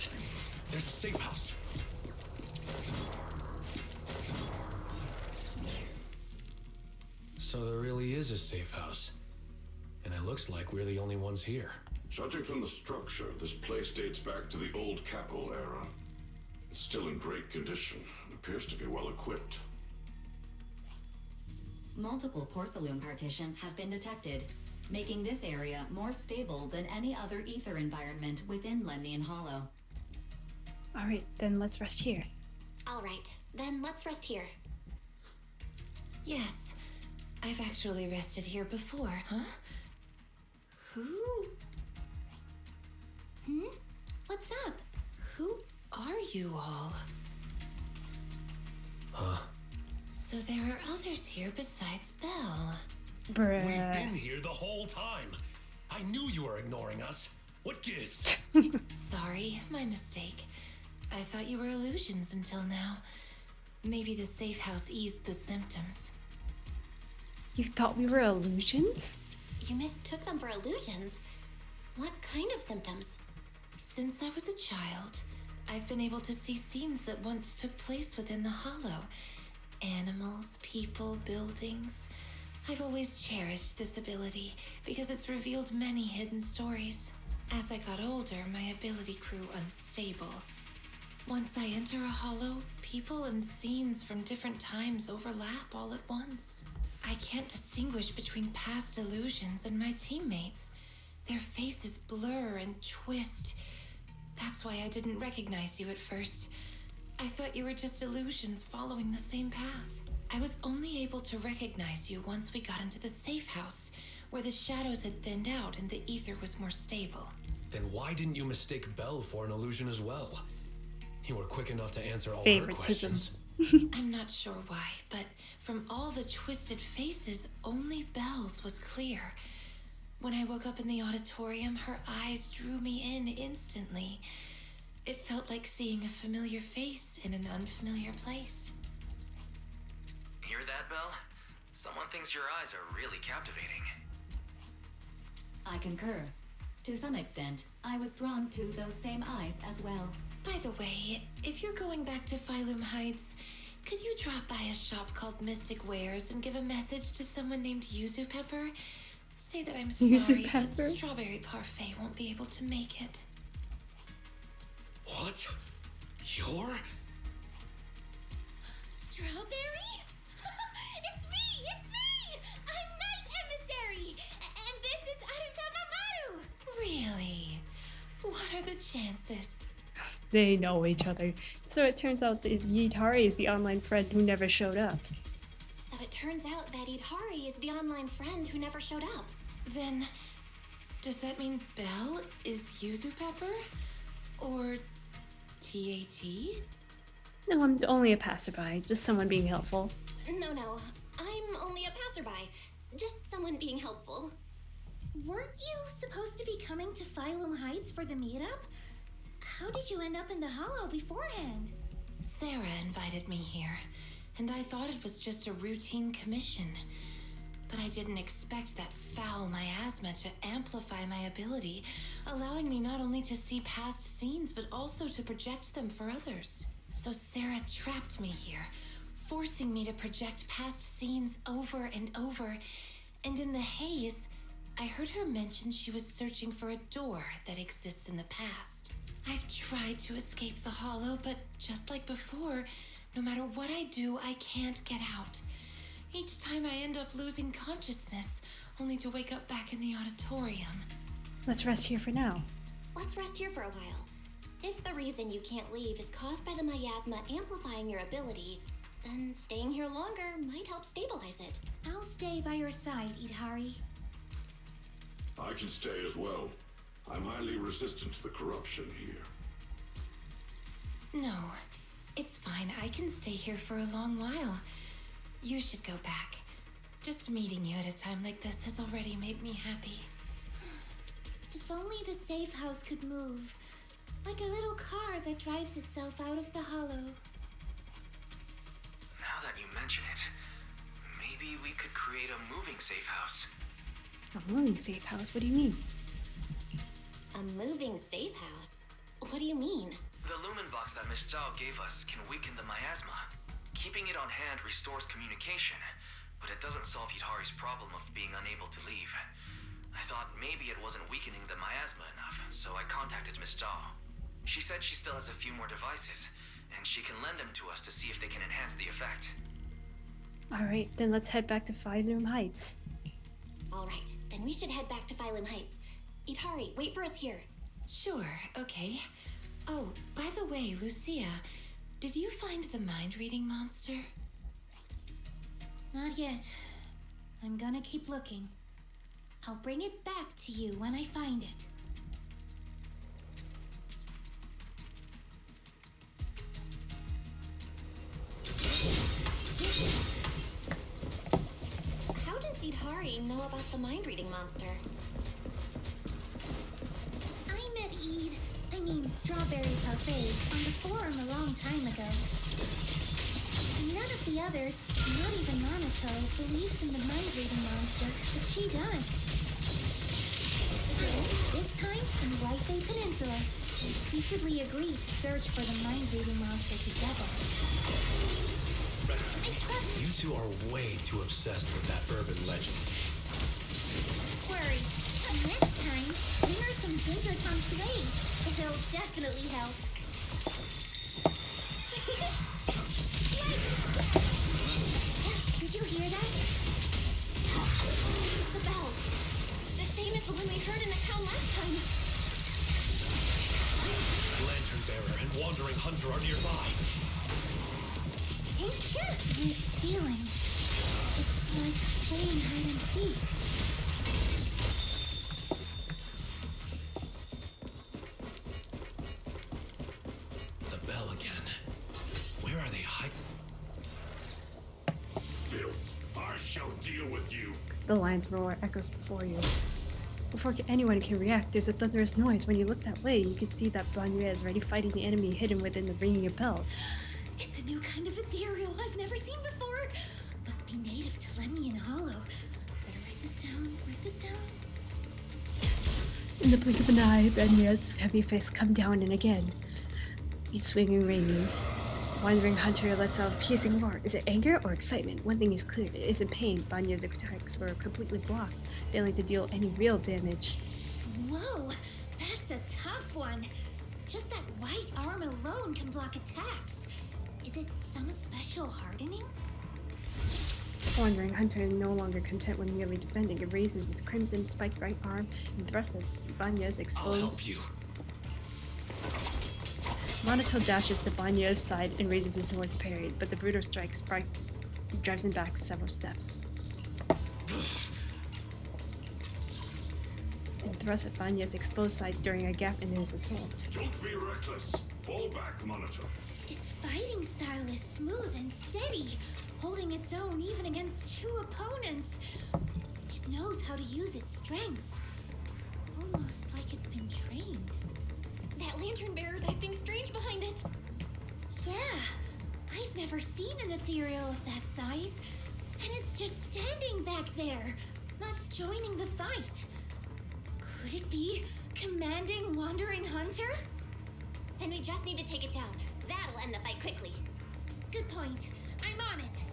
There's a safe house. So there really is a safe house. And it looks like we're the only ones here. Judging from the structure, this place dates back to the old capital era. It's still in great condition and appears to be well equipped. Multiple porcelain partitions have been detected, making this area more stable than any other ether environment within Lemnian Hollow. Alright, then let's rest here. Alright, then let's rest here. Yes, I've actually rested here before. Huh? Who? What's up? Who are you all? Huh? So there are others here besides Belle. Bruh. We've been here the whole time. I knew you were ignoring us. What gives? Sorry, my mistake. I thought you were illusions until now. Maybe the safe house eased the symptoms. You thought we were illusions? You mistook them for illusions? What kind of symptoms? Since I was a child, I've been able to see scenes that once took place within the Hollow. Animals, people, buildings. I've always cherished this ability because it's revealed many hidden stories. As I got older, my ability grew unstable. Once I enter a hollow, people and scenes from different times overlap all at once. I can't distinguish between past illusions and my teammates. Their faces blur and twist. That's why I didn't recognize you at first. I thought you were just illusions following the same path. I was only able to recognize you once we got into the safe house, where the shadows had thinned out and the ether was more stable. Then why didn't you mistake Belle for an illusion as well? You were quick enough to answer all her Favoritism. questions. I'm not sure why, but from all the twisted faces, only Belle's was clear. When I woke up in the auditorium, her eyes drew me in instantly. It felt like seeing a familiar face in an unfamiliar place. Hear that, Belle? Someone thinks your eyes are really captivating. I concur. To some extent, I was drawn to those same eyes as well. By the way, if you're going back to Phylum Heights, could you drop by a shop called Mystic Wares and give a message to someone named Yuzu Pepper? Say that I'm Yuzu sorry, Pepper? but Strawberry Parfait won't be able to make it. What? You're? Strawberry? It's me! It's me! I'm Night Emissary! And this is Arutama Maru! Really? What are the chances? They know each other. So it turns out that Yidhari is the online friend who never showed up. So it turns out that Idhari is the online friend who never showed up. Then, does that mean Belle is Yuzu Pepper? Or TAT? No, I'm only a passerby, just someone being helpful. No, I'm only a passerby. Just someone being helpful. Weren't you supposed to be coming to Phylum Heights for the meetup? How did you end up in the Hollow beforehand? Sarah invited me here, and I thought it was just a routine commission. But I didn't expect that foul miasma to amplify my ability, allowing me not only to see past scenes, but also to project them for others. So Sarah trapped me here, forcing me to project past scenes over and over, and in the haze, I heard her mention she was searching for a door that exists in the past. I've tried to escape the Hollow, but just like before, no matter what I do, I can't get out. Each time I end up losing consciousness, only to wake up back in the auditorium. Let's rest here for now. Let's rest here for a while. If the reason you can't leave is caused by the miasma amplifying your ability, then staying here longer might help stabilize it. I'll stay by your side, Idhari. I can stay as well. I'm highly resistant to the corruption here. No, it's fine. I can stay here for a long while. You should go back. Just meeting you at a time like this has already made me happy. If only the safe house could move. Like a little car that drives itself out of the Hollow. Now that you mention it, maybe we could create a moving safe house. A moving safe house? What do you mean? A moving safe house? What do you mean? The lumen box that Miss Zhao gave us can weaken the miasma. Keeping it on hand restores communication, but it doesn't solve Yutari's problem of being unable to leave. I thought maybe it wasn't weakening the miasma enough, so I contacted Miss Zhao. She said she still has a few more devices, and she can lend them to us to see if they can enhance the effect. Alright, then let's head back to Phylum Heights. Alright, then we should head back to Phylum Heights. Yutari, wait for us here. Sure, okay. Oh, by the way, Lucia, did you find the mind-reading monster? Not yet. I'm gonna keep looking. I'll bring it back to you when I find it. How does Yutari know about the mind-reading monster? I met Strawberry Parfait, on the forum a long time ago. None of the others, not even Monato, believes in the mind-reading monster, but she does. And this time, in White Bay Peninsula, we secretly agreed to search for the mind-reading monster together. I trust You two are way too obsessed with that urban legend. Worry. Next time, bring her some ginger Tom Sway. It'll definitely help. Did you hear that? It's the bell. The same as the one we heard in the town last time. Lantern Bearer and Wandering Hunter are nearby. This feeling. It's like playing hide and seek. The bell again. Where are they hiding? Filth. I shall deal with you. The lion's roar echoes before you. Before anyone can react, there's a thunderous noise. When you look that way, you can see that Banya is already fighting the enemy hidden within the ringing of bells. It's a new kind of ethereal I've never seen before. Must be native to Lemnian Hollow. Better write this down. Write this down. In the blink of an eye, Banya's heavy fists come down, and again, he's swinging, ringing. Wandering Hunter lets out a piercing roar. Is it anger or excitement? One thing is clear, it isn't pain. Banya's attacks were completely blocked, failing to deal any real damage. Whoa, that's a tough one. Just that white arm alone can block attacks. Is it some special hardening? Wandering Hunter, no longer content with merely defending, it raises his crimson spiked right arm and thrusts at Banya's exposed. I'll help you. Monato dashes to Banya's side and raises his sword to parry, but the brutal strike drives him back several steps. And thrusts at Banya's exposed side during a gap in his assault. Don't be reckless. Fall back, Monato. Its fighting style is smooth and steady, holding its own even against two opponents. It knows how to use its strengths, almost like it's been trained. That lantern bearer's acting strange behind it. Yeah, I've never seen an ethereal of that size, and it's just standing back there, not joining the fight. Could it be commanding Wandering Hunter? Then we just need to take it down. That'll end the fight quickly. Good point. I'm on it.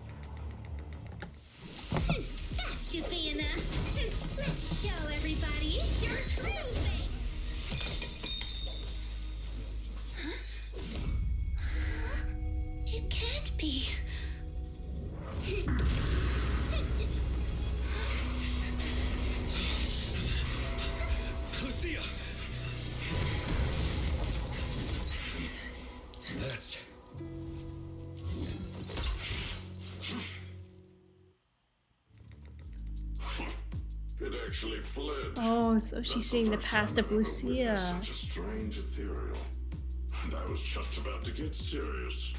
That should be enough. Let's show everybody your true face. It can't be. Lucia! That's... It actually fled. Oh, so she's seeing the past of Lucia. Such a strange ethereal. And I was just about to get serious.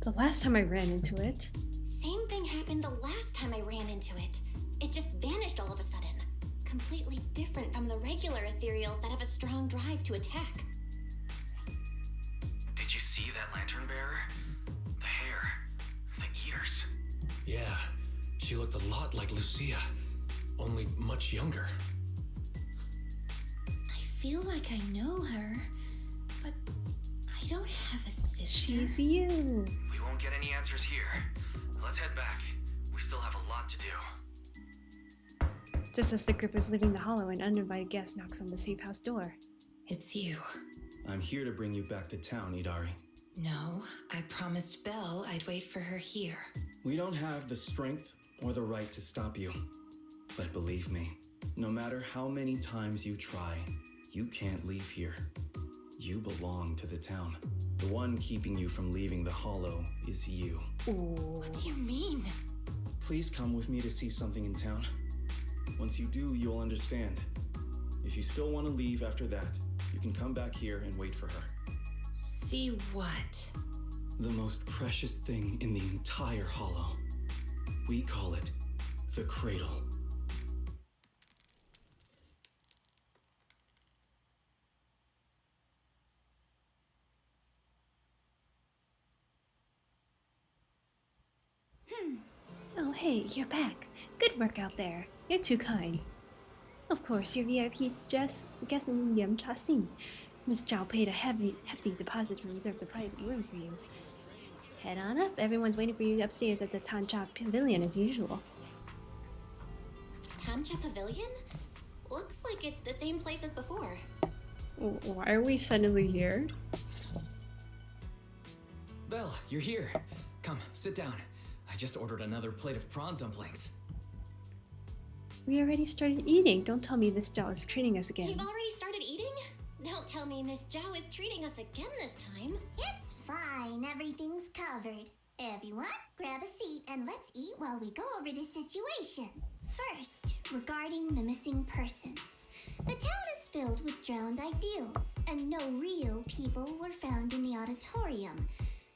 The last time I ran into it. Same thing happened the last time I ran into it. It just vanished all of a sudden. Completely different from the regular ethereals that have a strong drive to attack. Did you see that lantern bearer? The hair, the ears. Yeah, she looked a lot like Lucia, only much younger. feel like I know her, but I don't have a sister. She's you. We won't get any answers here. Let's head back. We still have a lot to do. Just as the group is leaving the hollow, an uninvited guest knocks on the safe house door. It's you. I'm here to bring you back to town, Idari. No, I promised Belle I'd wait for her here. We don't have the strength or the right to stop you. But believe me, no matter how many times you try, you can't leave here. You belong to the town. The one keeping you from leaving the hollow is you. What do you mean? Please come with me to see something in town. Once you do, you'll understand. If you still want to leave after that, you can come back here and wait for her. See what? The most precious thing in the entire hollow. We call it the cradle. Oh, hey, you're back. Good work out there. You're too kind. Of course, your VIP guest in Yam Cha Xin. Miss Zhao paid a hefty deposit to reserve the private room for you. Head on up. Everyone's waiting for you upstairs at the Tancha Pavilion as usual. Tancha Pavilion? Looks like it's the same place as before. Why are we suddenly here? Belle, you're here. Come, sit down. I just ordered another plate of prawn dumplings. We already started eating. Don't tell me Miss Zhao is treating us again. You've already started eating? Don't tell me Miss Zhao is treating us again this time. It's fine. Everything's covered. Everyone, grab a seat and let's eat while we go over the situation. First, regarding the missing persons. The town is filled with drowned ideals, and no real people were found in the auditorium.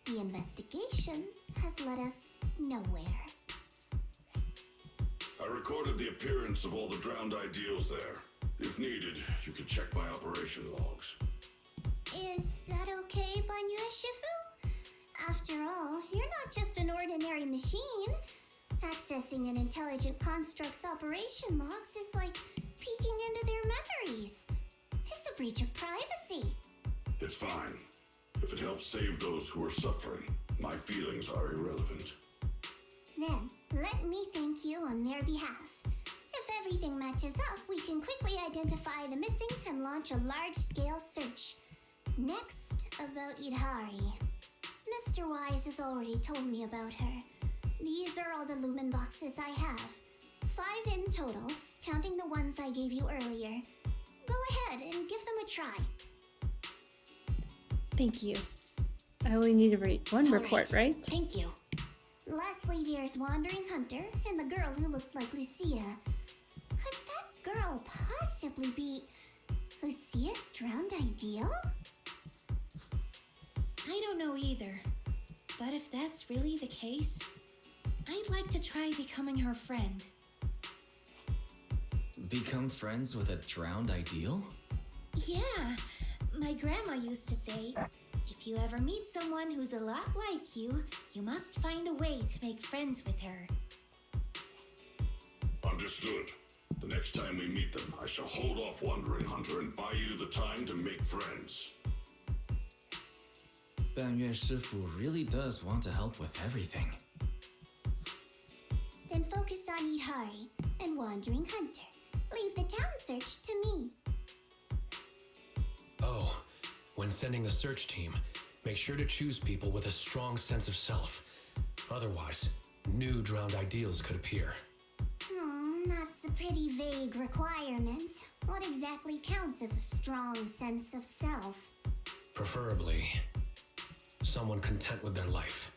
The investigation has led us nowhere. I recorded the appearance of all the drowned ideals there. If needed, you can check my operation logs. Is that okay, Banyu Shifu? After all, you're not just an ordinary machine. Accessing an intelligent construct's operation logs is like peeking into their memories. It's a breach of privacy. It's fine. If it helps save those who are suffering, my feelings are irrelevant. Then, let me thank you on their behalf. If everything matches up, we can quickly identify the missing and launch a large-scale search. Next, about Idari. Mr. Wise has already told me about her. These are all the lumen boxes I have. 5 in total, counting the ones I gave you earlier. Go ahead and give them a try. Thank you. I only need to write one report, right? Thank you. Lastly, there's Wandering Hunter and the girl who looked like Lucia. Could that girl possibly be Lucia's drowned ideal? I don't know either. But if that's really the case, I'd like to try becoming her friend. Become friends with a drowned ideal? Yeah, my grandma used to say, if you ever meet someone who's a lot like you, you must find a way to make friends with her. Understood. The next time we meet them, I shall hold off Wandering Hunter and buy you the time to make friends. Banyue Shifu really does want to help with everything. Then focus on Idari and Wandering Hunter. Leave the town search to me. Oh, when sending the search team, make sure to choose people with a strong sense of self. Otherwise, new drowned ideals could appear. That's a pretty vague requirement. What exactly counts as a strong sense of self? Preferably, someone content with their life,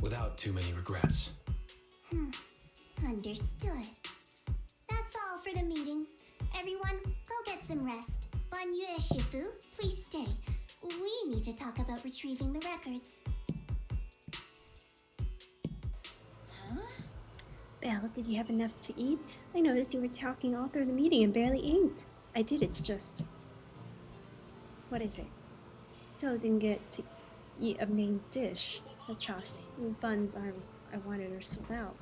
without too many regrets. Understood. That's all for the meeting. Everyone, go get some rest. Banyu Shifu, please stay. We need to talk about retrieving the records. Belle, did you have enough to eat? I noticed you were talking all through the meeting and barely ate. I did, it's just... What is it? Still didn't get to eat a main dish. The chops and buns I wanted are sold out.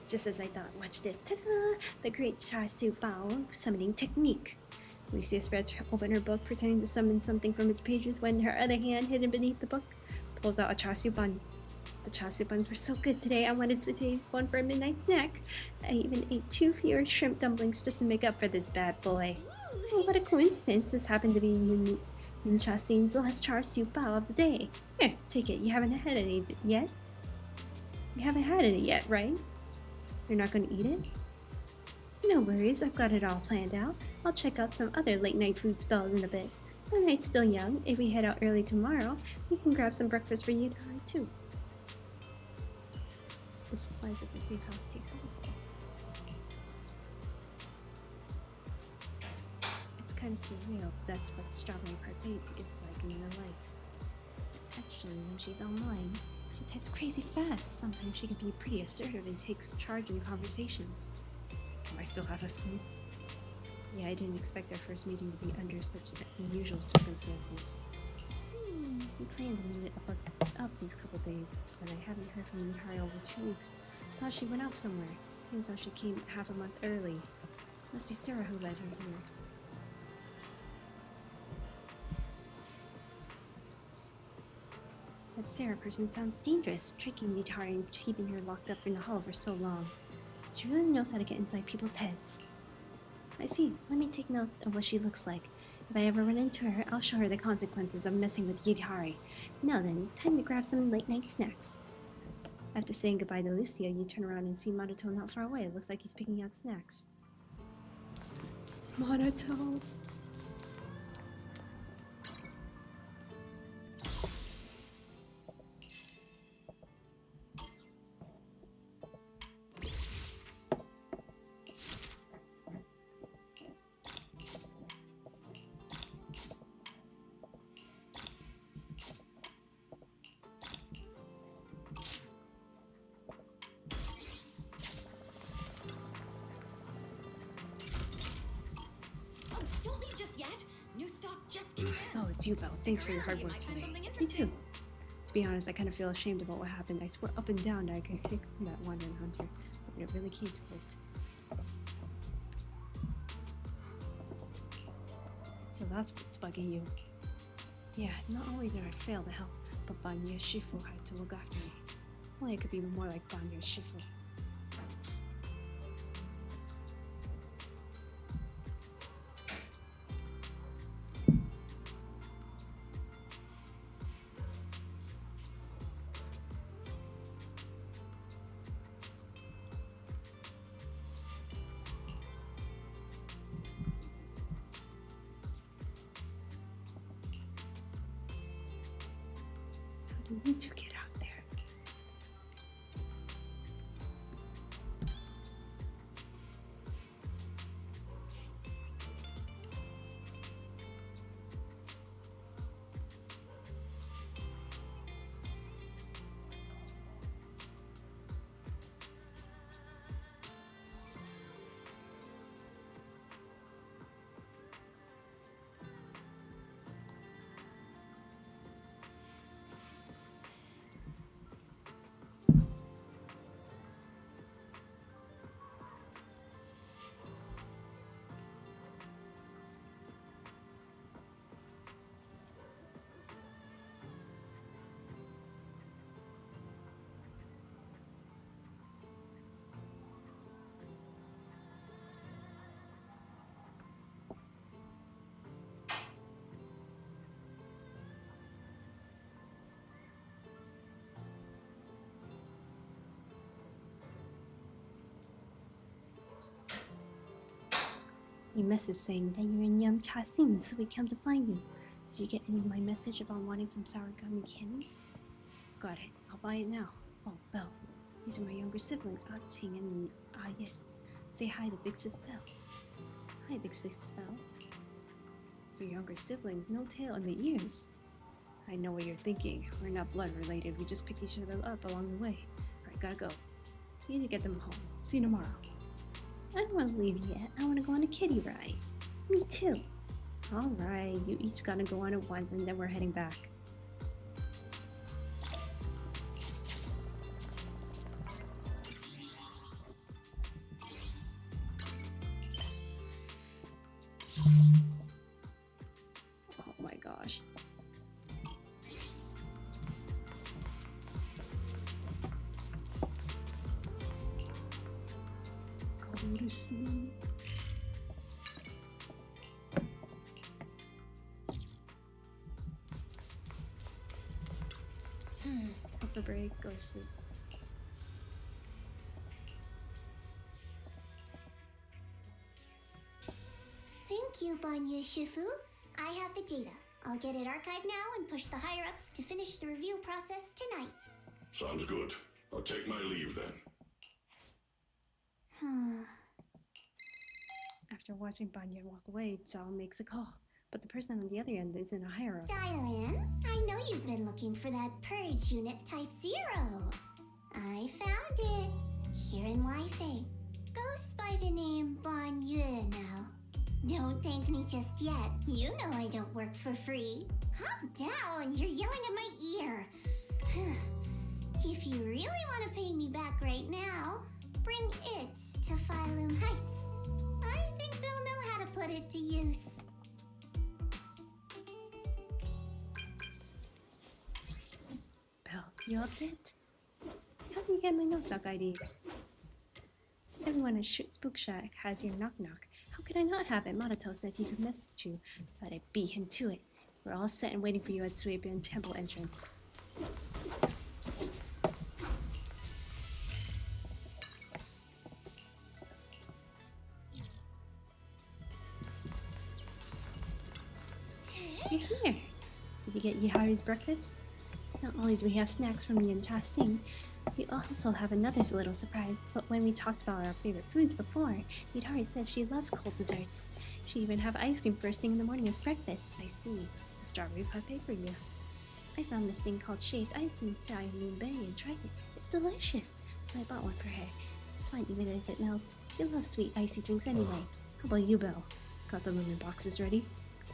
Just as I thought. Watch this. Ta-da! The great char siu bao summoning technique. Lucia spreads open her book, pretending to summon something from its pages when her other hand, hidden beneath the book, pulls out a char siu bun. The char siu buns were so good today, I wanted to save one for a midnight snack. I even ate 2 fewer shrimp dumplings just to make up for this bad boy. Oh, what a coincidence. This happened to be Yun Chasin's last char siu bao of the day. Here, take it. You haven't had any yet? You haven't had it yet, right? You're not going to eat it? No worries, I've got it all planned out. I'll check out some other late-night food stalls in a bit. The night's still young. If we head out early tomorrow, we can grab some breakfast for you too. The supplies at the safe house takes overflow. It's kind of surreal. That's what strawberry parfait is like in real life. Actually, when she's online, she types crazy fast. Sometimes she can be pretty assertive and takes charge in conversations. I still have a sleep. Yeah, I didn't expect our first meeting to be under such unusual circumstances. We planned to meet up these couple days, but I haven't heard from Yutari over 2 weeks. Thought she went out somewhere. Turns out she came half a month early. Must be Sarah who led her here. That Sarah person sounds dangerous, tricking Yutari and keeping her locked up in the hall for so long. She really knows how to get inside people's heads. I see. Let me take note of what she looks like. If I ever run into her, I'll show her the consequences of messing with Yutari. Now then, time to grab some late-night snacks. After saying goodbye to Lucia, you turn around and see Maruto not far away. It looks like he's picking out snacks. Maruto! Don't leave just yet. New stock just came in. Oh, it's you, Belle. Thanks for your hard work today. Me too. To be honest, I kind of feel ashamed about what happened. I swore up and down that I could take that wandering hunter, but it really came to it. So that's what's bugging you. Yeah, not only did I fail to help, but Banya Shifu had to look after me. If only I could be more like Banya Shifu. How do you two get out there? A message saying that you're in Yum Cha Sin, so we come to find you. Did you get any of my message about wanting some sour gummy candies? Got it. I'll buy it now. Oh, Belle. These are my younger siblings, Ah Ting and Ah Yet. Say hi to Big Sis Belle. Hi, Big Sis Belle. Your younger siblings, no tail in the ears. I know what you're thinking. We're not blood related. We just picked each other up along the way. Alright, gotta go. You need to get them home. See you tomorrow. I don't want to leave yet. I want to go on a kiddie ride. Me too. Alright, you each gotta go on at once and then we're heading back. go to sleep. Take a break, go to sleep. Thank you, Banyu Shifu. I have the data. I'll get it archived now and push the higher-ups to finish the review process tonight. Sounds good. I'll take my leave then. After watching Banyan walk away, Zhao makes a call, but the person on the other end isn't a higher up. Dial in. I know you've been looking for that purge unit type 0. I found it. Here in Wi-Fi. Goes by the name Banyu now. Don't thank me just yet. You know I don't work for free. Calm down. You're yelling at my ear. If you really want to pay me back right now, bring it to Phylum Heights. I think they'll know how to put it to use. Belle, you up yet? How do you get my knock-knock ID? Everyone at Spook Shack has your knock-knock. How could I not have it? Maruto said he could message you, but I beat him to it. We're all set and waiting for you at Suebian Temple entrance. You're here! Did you get Yihari's breakfast? Not only do we have snacks from Yin Sing, we also have another little surprise. But when we talked about our favorite foods before, Yihari said she loves cold desserts. She even have ice cream first thing in the morning as breakfast. I see. A strawberry parfait for you. I found this thing called shaved ice in Moon Bay and tried it. It's delicious, so I bought one for her. It's fine even if it melts. She loves sweet icy drinks anyway. How about you, Belle? Got the lumen boxes ready?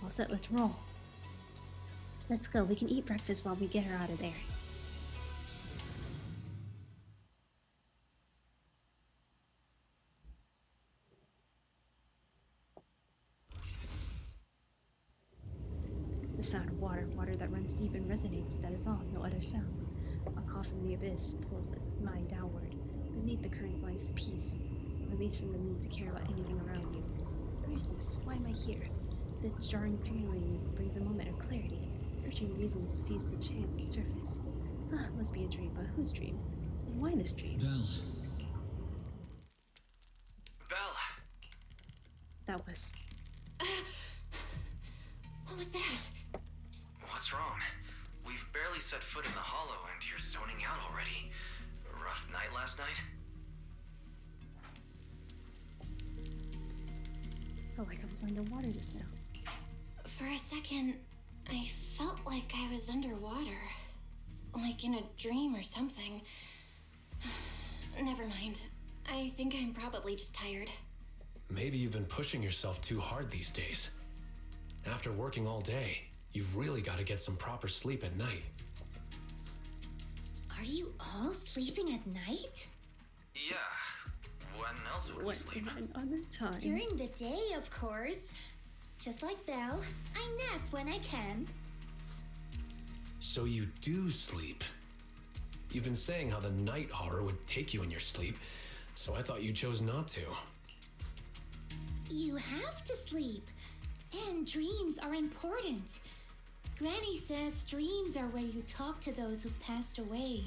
All set, let's roll. Let's go, we can eat breakfast while we get her out of there. The sound of water that runs deep and resonates, that is all, no other sound. A call from the abyss pulls the mind downward. Beneath the currents lies peace, released from the need to care about anything around you. Where is this? Why am I here? This jarring feeling brings a moment of clarity, urging reason to seize the chance to surface. Must be a dream, but whose dream? And why this dream? Belle! That was... What was that? What's wrong? We've barely set foot in the hollow and you're zoning out already. A rough night last night? Felt like I was underwater just now. For a second, I felt like I was underwater. Like in a dream or something. Never mind. I think I'm probably just tired. Maybe you've been pushing yourself too hard these days. After working all day, you've really got to get some proper sleep at night. Are you all sleeping at night? Yeah. When else would we sleep? Another time. During the day, of course. Just like Belle, I nap when I can. So you do sleep. You've been saying how the night horror would take you in your sleep, so I thought you chose not to. You have to sleep. And dreams are important. Granny says dreams are where you talk to those who've passed away.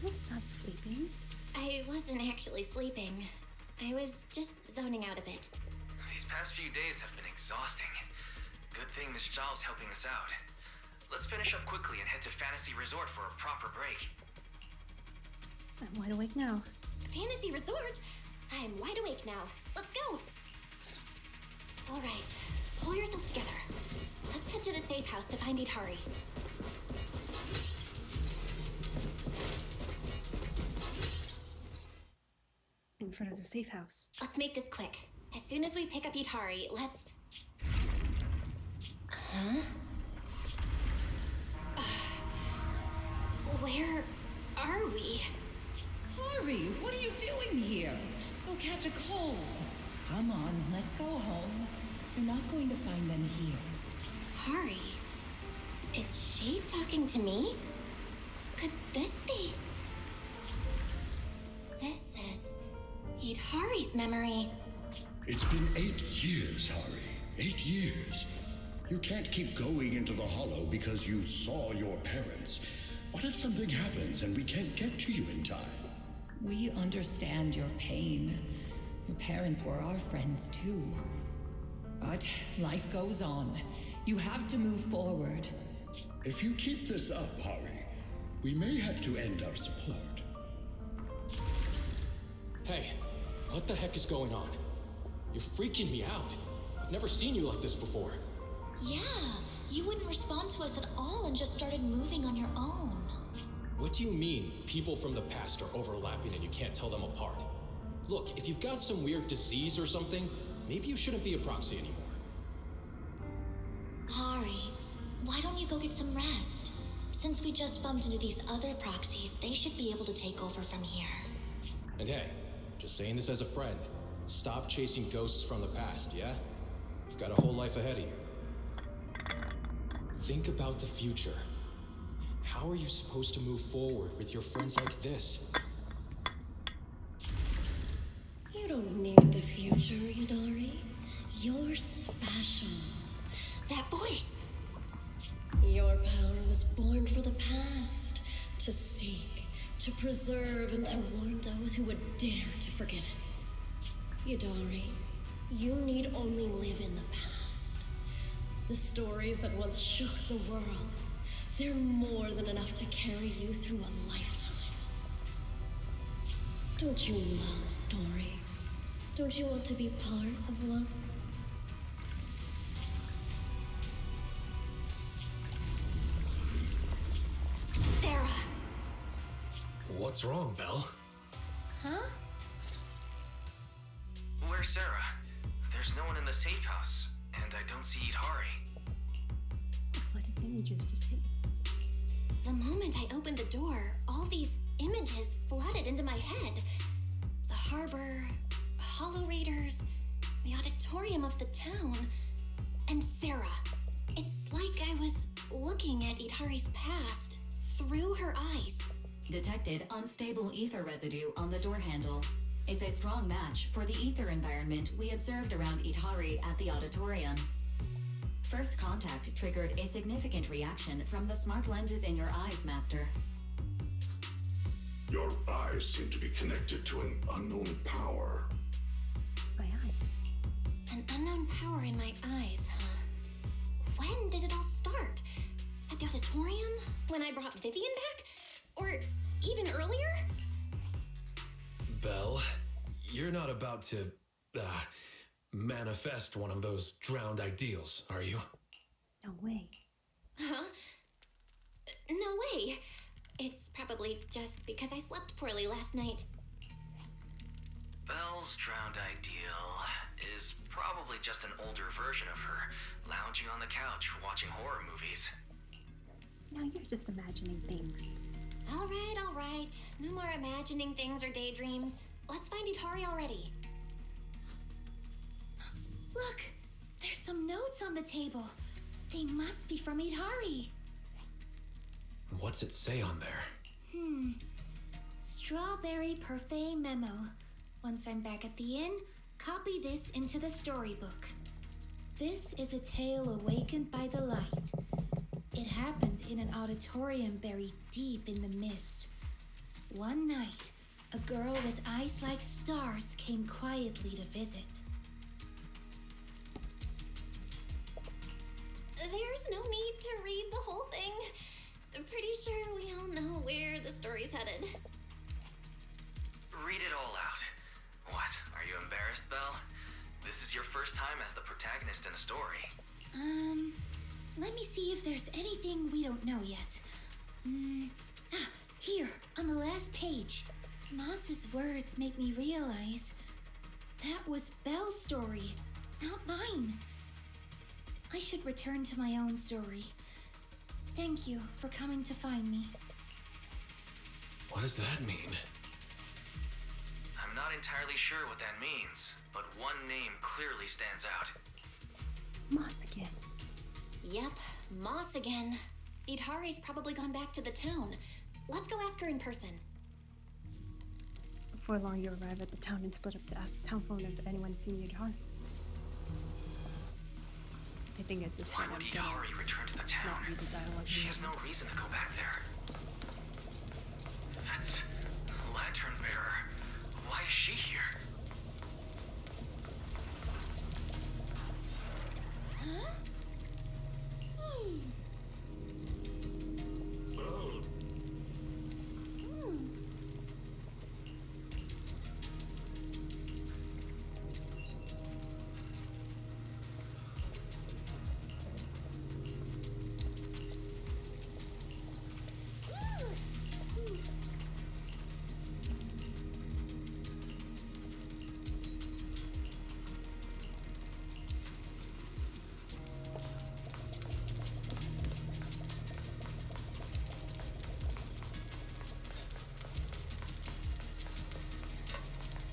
I was not sleeping. I wasn't actually sleeping. I was just zoning out a bit. These past few days have been exhausting. Good thing Miss Zhao's helping us out. Let's finish up quickly and head to Fantasy Resort for a proper break. I'm wide awake now. Fantasy Resort? I'm wide awake now. Let's go! All right, pull yourself together. Let's head to the safe house to find Itari. In front of the safe house. Let's make this quick. As soon as we pick up Itari, let's... Huh? Where are we? Hurry, what are you doing here? You'll catch a cold. Come on, let's go home. You're not going to find them here. Hari, is she talking to me? Could this be? This says Itari's memory. It's been 8 years, Hari. 8 years. You can't keep going into the hollow because you saw your parents. What if something happens and we can't get to you in time? We understand your pain. Your parents were our friends too. But life goes on. You have to move forward. If you keep this up, Hari, we may have to end our support. Hey, what the heck is going on? You're freaking me out. I've never seen you like this before. Yeah, you wouldn't respond to us at all and just started moving on your own. What do you mean people from the past are overlapping and you can't tell them apart? Look, if you've got some weird disease or something, maybe you shouldn't be a proxy anymore. Hari, why don't you go get some rest? Since we just bumped into these other proxies, they should be able to take over from here. And hey, just saying this as a friend, stop chasing ghosts from the past, yeah? You've got a whole life ahead of you. Think about the future. How are you supposed to move forward with your friends like this? You don't need the future, Yadari. You're special. That voice! Your power was born for the past, to seek, to preserve, and to warn those who would dare to forget it. Yadari, you need only live in the past. The stories that once shook the world, they're more than enough to carry you through a lifetime. Don't you love stories? Don't you want to be part of one? Sarah! What's wrong, Belle? Huh? Where's Sarah? There's no one in the safe house, and I don't see Itari. The flood of images just hit me. The moment I opened the door, all these images flooded into my head. The harbor, hollow raiders, the auditorium of the town, and Sarah. It's like I was looking at Itari's past through her eyes. Detected unstable ether residue on the door handle. It's a strong match for the ether environment we observed around Itari at the auditorium. First contact triggered a significant reaction from the smart lenses in your eyes, Master. Your eyes seem to be connected to an unknown power. My eyes. An unknown power in my eyes, huh? When did it all start? At the auditorium? When I brought Vivian back? Or even earlier? Belle, you're not about to, manifest one of those drowned ideals, are you? No way. Huh? No way. It's probably just because I slept poorly last night. Belle's drowned ideal is probably just an older version of her, lounging on the couch watching horror movies. Now you're just imagining things. All right. No more imagining things or daydreams. Let's find Itari already. Look! There's some notes on the table. They must be from Itari. What's it say on there? Strawberry parfait memo. Once I'm back at the inn, copy this into the storybook. This is a tale awakened by the light. It happened in an auditorium buried deep in the mist. One night, a girl with eyes like stars came quietly to visit. There's no need to read the whole thing. I'm pretty sure we all know where the story's headed. Read it all out. What, are you embarrassed, Belle? This is your first time as the protagonist in a story. Let me see if there's anything we don't know yet. Here, on the last page. Moss's words make me realize that was Belle's story, not mine. I should return to my own story. Thank you for coming to find me. What does that mean? I'm not entirely sure what that means, but one name clearly stands out. Moss again. Yep, Moss again. Itari's probably gone back to the town. Let's go ask her in person. Before long, you arrive at the town and split up to ask the town phone if anyone's seen your daughter. I think at this point Why would I'm gonna Idari return to the not town? read the dialogue. She has no reason to go back there. That's Lantern Bearer. Why is she here? Huh?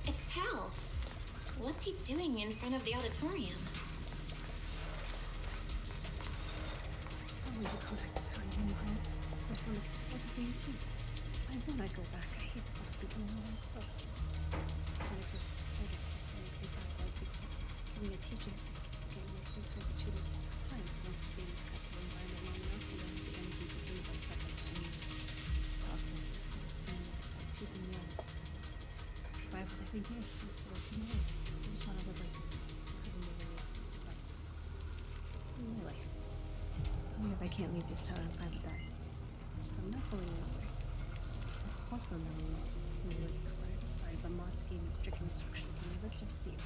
It's Pal. What's he doing in front of the auditorium? I want to come back to Fountain in France. Or something that's like for you too. I want to go back. I hate the fuck beginning all that stuff. When I first started this, I think I like being a teacher is like getting my spend time teaching the kids part time. Once I stay in the comfortable environment long enough, and then at the end you can think about stuff like that. Also, it's the tooth and nail. Survive what I think here. It's the way. I just want to live like this. I don't live any it's fine. It's my life. Even if I can't leave this town, I'm fine with that. So I'm not going anywhere. I'm also not really looking for it. Sorry, but Moss gave me strict instructions and my lips are sealed.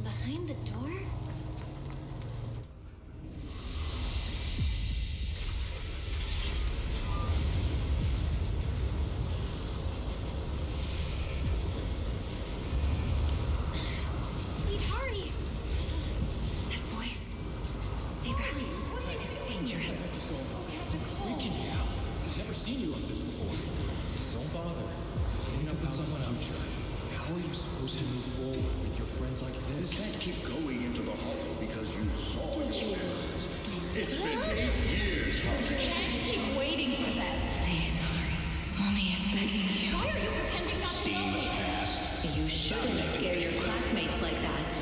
Behind the door? Idari! That voice. Stay back. It's dangerous. What is going on? Freaking you out. I've never seen you like this before. Don't bother. Team up with someone else. How are you supposed to move forward with your friends like You this? can't keep going into the hollow because you saw your parents. It's been 8 years, Harry. Can't keep waiting for that. Please, Harry. Mommy is begging you. Why are you pretending not to Seen know the me? past. You shouldn't scare your classmates like that.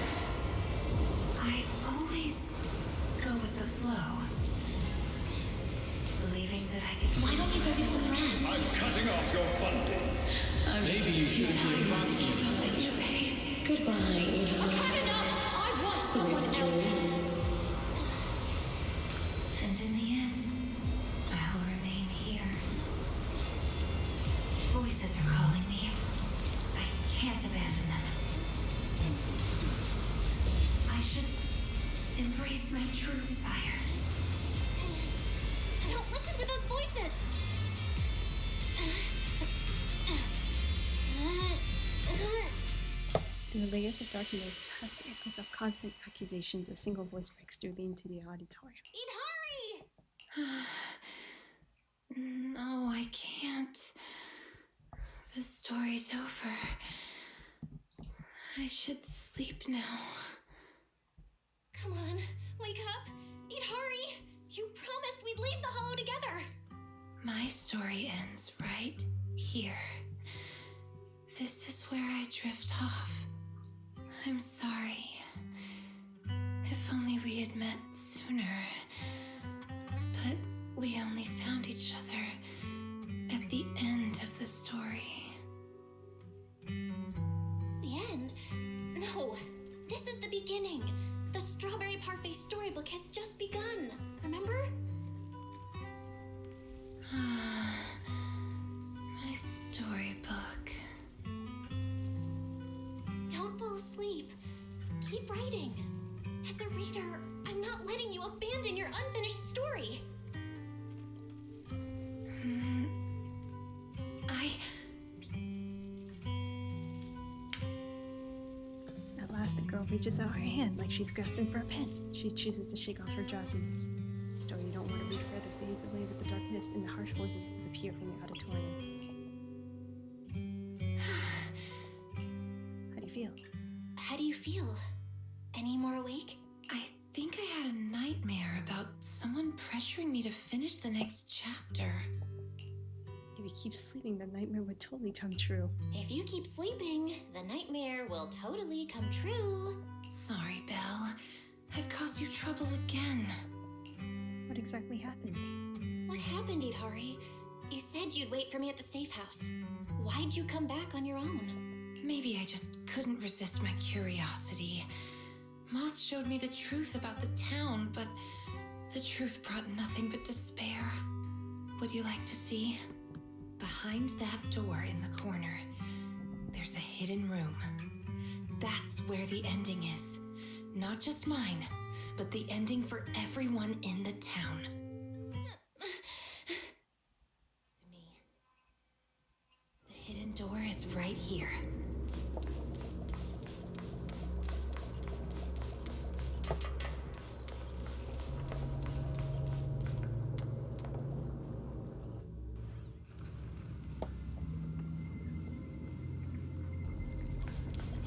I always go with the flow. Believing that I can. Why don't you go get some rest? I'm cutting off your funding. I'm just Maybe you shouldn't be a tired proxy of anymore. following your pace. Goodbye, I've Ada. had enough! I want someone else! And in the end, I'll remain here. Voices are calling me. I can't abandon them. I should embrace my true desire. Don't listen to those voices! Through the layers of darkness, past the echoes of constant accusations, a single voice breaks through into the auditorium. Idari! No, I can't. The story's over. I should sleep now. Come on, wake up! Idari! You promised we'd leave the hollow together! My story ends right here. This is where I drift off. I'm sorry. If only we had met sooner. But we only found each other at the end of the story. The end? No, this is the beginning. The Strawberry Parfait storybook has just begun, remember? My storybook. Don't fall asleep. Keep writing. As a reader, I'm not letting you abandon your unfinished story. last, the girl reaches out her hand like she's grasping for a pen. She chooses to shake off her drowsiness. The story you don't want to read further fades away with the darkness, and the harsh voices disappear from the auditorium. How do you feel? How do you feel? Any more awake? I think I had a nightmare about someone pressuring me to finish the next chapter. If you keep sleeping, the nightmare would totally come true. If you keep sleeping, the nightmare will totally come true. Sorry, Belle. I've caused you trouble again. What exactly happened? What happened, Idhari? You said you'd wait for me at the safe house. Why'd you come back on your own? Maybe I just couldn't resist my curiosity. Moss showed me the truth about the town, but the truth brought nothing but despair. Would you like to see? Behind that door in the corner, there's a hidden room. That's where the ending is. Not just mine, but the ending for everyone in the town. To me. The hidden door is right here.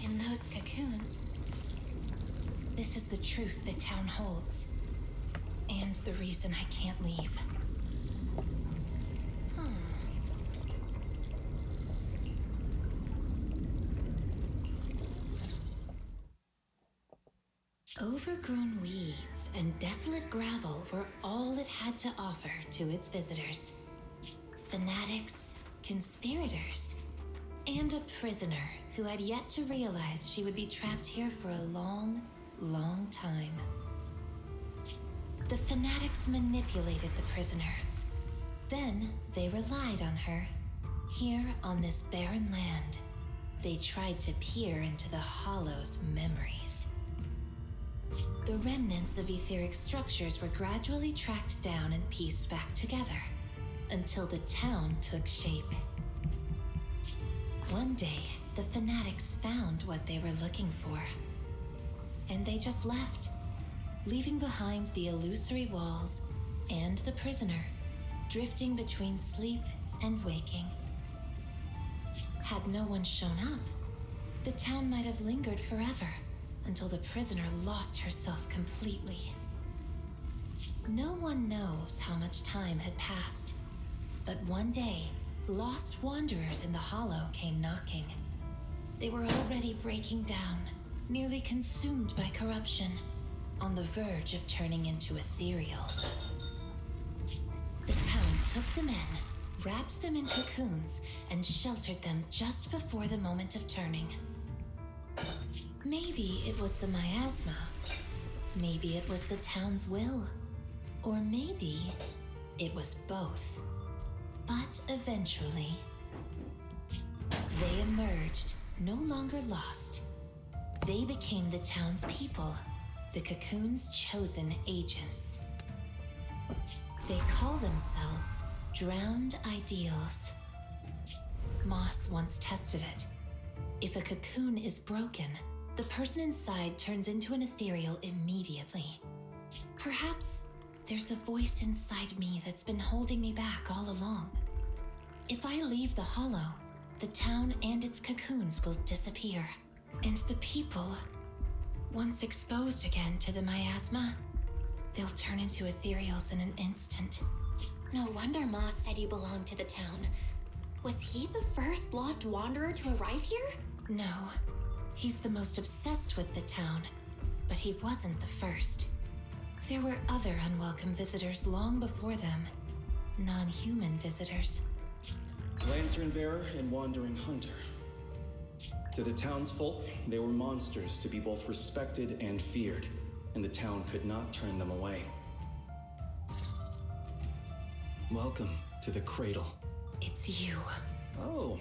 In those cocoons, this is the truth the town holds, and the reason I can't leave. Overgrown weeds and desolate gravel were all it had to offer to its visitors. Fanatics, conspirators, and a prisoner who had yet to realize she would be trapped here for a long, long time. The fanatics manipulated the prisoner. Then they relied on her. Here on this barren land, they tried to peer into the Hollow's memories. The remnants of etheric structures were gradually tracked down and pieced back together, until the town took shape. One day, the fanatics found what they were looking for. And they just left, leaving behind the illusory walls and the prisoner, drifting between sleep and waking. Had no one shown up, the town might have lingered forever, until the prisoner lost herself completely. No one knows how much time had passed, but one day, lost wanderers in the Hollow came knocking. They were already breaking down, nearly consumed by corruption, on the verge of turning into ethereals. The town took them in, wrapped them in cocoons, and sheltered them just before the moment of turning. Maybe it was the miasma. Maybe it was the town's will. Or maybe it was both. But eventually, they emerged, no longer lost. They became the town's people, the cocoon's chosen agents. They call themselves Drowned Ideals. Moss once tested it. If a cocoon is broken, the person inside turns into an ethereal immediately. Perhaps there's a voice inside me that's been holding me back all along. If I leave the Hollow, the town and its cocoons will disappear. And the people, once exposed again to the miasma, they'll turn into ethereals in an instant. No wonder Moss said you belonged to the town. Was he the first lost wanderer to arrive here? No. He's the most obsessed with the town, but he wasn't the first. There were other unwelcome visitors long before them. Non-human visitors. Lantern bearer and wandering hunter. To the townsfolk, they were monsters to be both respected and feared, and the town could not turn them away. Welcome to the cradle. It's you. Oh,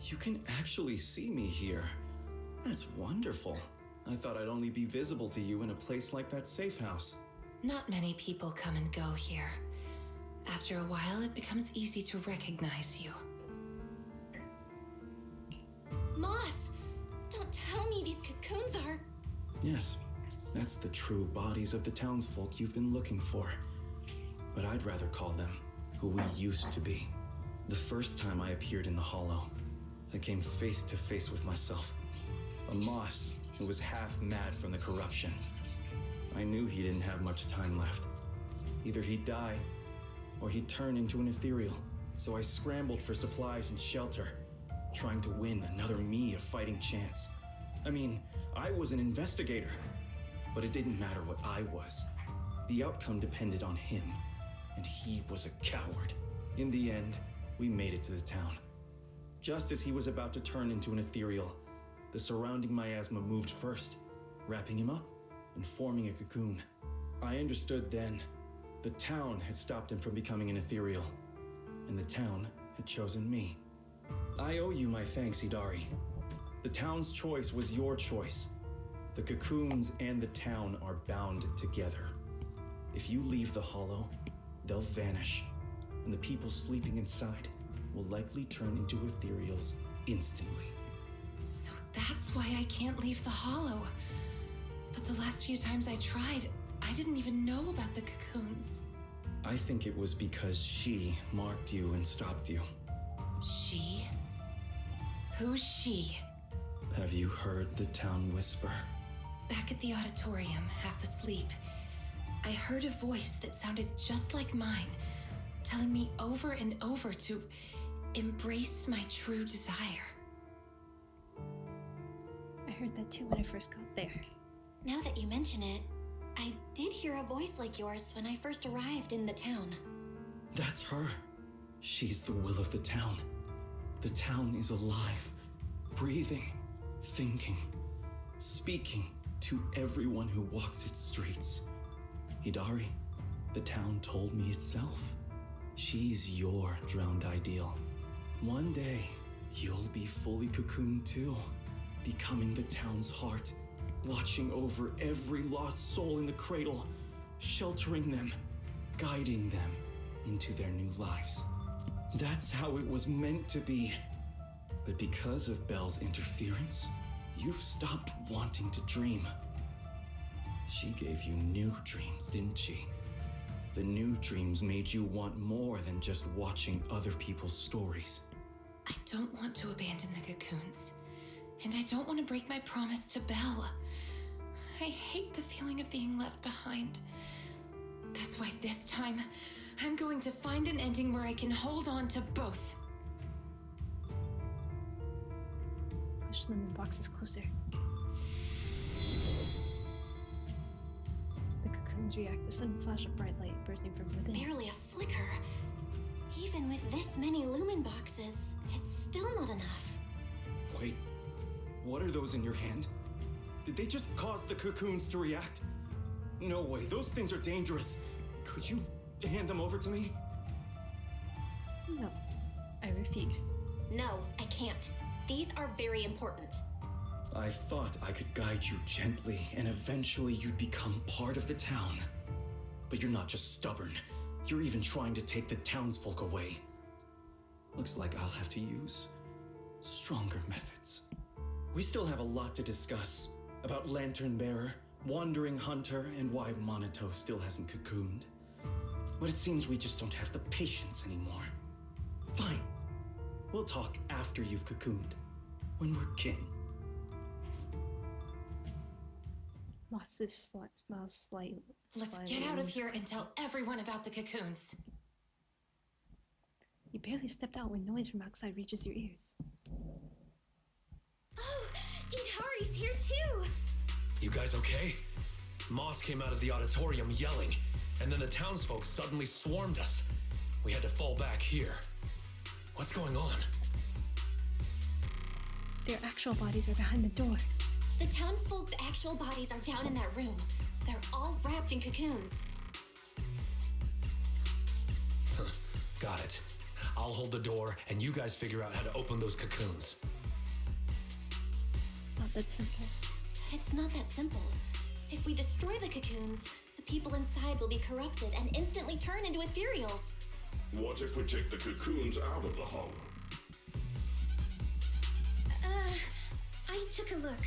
you can actually see me here. That's wonderful. I thought I'd only be visible to you in a place like that safe house. Not many people come and go here. After a while, it becomes easy to recognize you. Moss! Don't tell me these cocoons are... Yes, that's the true bodies of the townsfolk you've been looking for. But I'd rather call them who we used to be. The first time I appeared in the Hollow, I came face to face with myself. A moss who was half mad from the corruption. I knew he didn't have much time left. Either he'd die, or he'd turn into an ethereal. So I scrambled for supplies and shelter, trying to win another me a fighting chance. I mean, I was an investigator, but it didn't matter what I was. The outcome depended on him, and he was a coward. In the end, we made it to the town. Just as he was about to turn into an ethereal, the surrounding miasma moved first, wrapping him up and forming a cocoon. I understood then. The town had stopped him from becoming an ethereal, and the town had chosen me. I owe you my thanks, Hidari. The town's choice was your choice. The cocoons and the town are bound together. If you leave the Hollow, they'll vanish, and the people sleeping inside will likely turn into ethereals instantly. So that's why I can't leave the Hollow. But the last few times I tried, I didn't even know about the cocoons. I think it was because she marked you and stopped you. She? Who's she? Have you heard the town whisper? Back at the auditorium, half asleep, I heard a voice that sounded just like mine, telling me over and over to embrace my true desire. I heard that too when I first got there. Now that you mention it, I did hear a voice like yours when I first arrived in the town. That's her. She's the will of the town. The town is alive, breathing, thinking, speaking to everyone who walks its streets. Hidari, the town told me itself. She's your drowned ideal. One day, you'll be fully cocooned too, becoming the town's heart, watching over every lost soul in the cradle, sheltering them, guiding them into their new lives. That's how it was meant to be. But because of Belle's interference, you've stopped wanting to dream. She gave you new dreams, didn't she? The new dreams made you want more than just watching other people's stories. I don't want to abandon the cocoons. And I don't want to break my promise to Belle. I hate the feeling of being left behind. That's why this time, I'm going to find an ending where I can hold on to both. Push them in boxes closer. The cocoons react to sudden flash of bright light bursting from within. Barely a flicker. Even with this many lumen boxes, it's still not enough. Wait, what are those in your hand? Did they just cause the cocoons to react? No way, those things are dangerous. Could you hand them over to me? No, I refuse. No, I can't. These are very important. I thought I could guide you gently, and eventually you'd become part of the town. But you're not just stubborn. You're even trying to take the townsfolk away. Looks like I'll have to use stronger methods. We still have a lot to discuss about Lantern Bearer, Wandering Hunter, and why Monato still hasn't cocooned. But it seems we just don't have the patience anymore. Fine. We'll talk after you've cocooned, when we're kin. Moss's smells slight. Let's get out of here and tell everyone about the cocoons. You barely stepped out when noise from outside reaches your ears. Oh, Hidari's here too! You guys okay? Moss came out of the auditorium yelling, and then the townsfolk suddenly swarmed us. We had to fall back here. What's going on? Their actual bodies are behind the door. The townsfolk's actual bodies are down in that room. They're all wrapped in cocoons. Got it. I'll hold the door, and you guys figure out how to open those cocoons. It's not that simple. It's not that simple. If we destroy the cocoons, the people inside will be corrupted and instantly turn into ethereals. What if we take the cocoons out of the hollow? I took a look.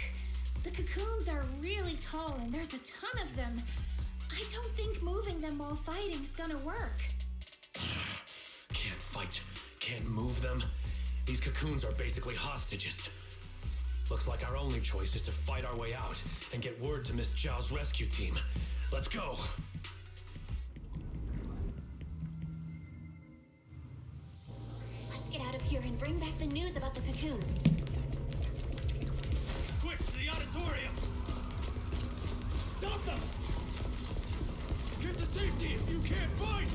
The cocoons are really tall and there's a ton of them. I don't think moving them while fighting's gonna work. Can't fight, can't move them. These cocoons are basically hostages. Looks like our only choice is to fight our way out and get word to Miss Zhao's rescue team. Let's go! Let's get out of here and bring back the news about the cocoons. Quick, to the auditorium! Stop them! Get to safety if you can't fight!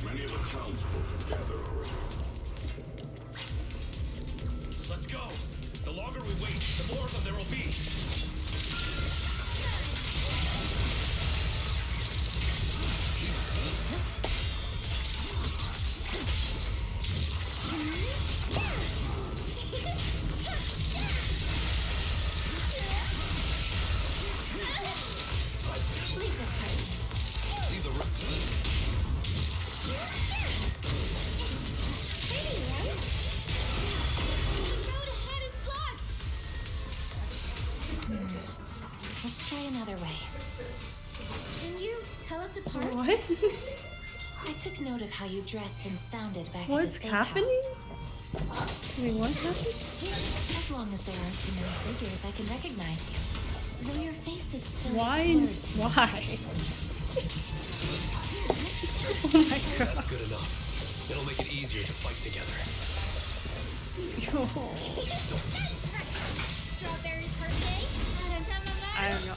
Many of the townsfolk have gathered already. Let's go! The longer we wait, the more of them there will be! Leave this place. Leave the room. Pretty, right? The road ahead is blocked. Let's try another way. Can you tell us apart? What? I took note of how you dressed and sounded back What's at the safe happening? house. Wait, what happened? As long as there aren't too many figures, I can recognize you. Though your face is still Why? blurred to me. Why? Oh my god. That's good enough. It'll make it easier to fight together. Strawberry birthday. I don't know.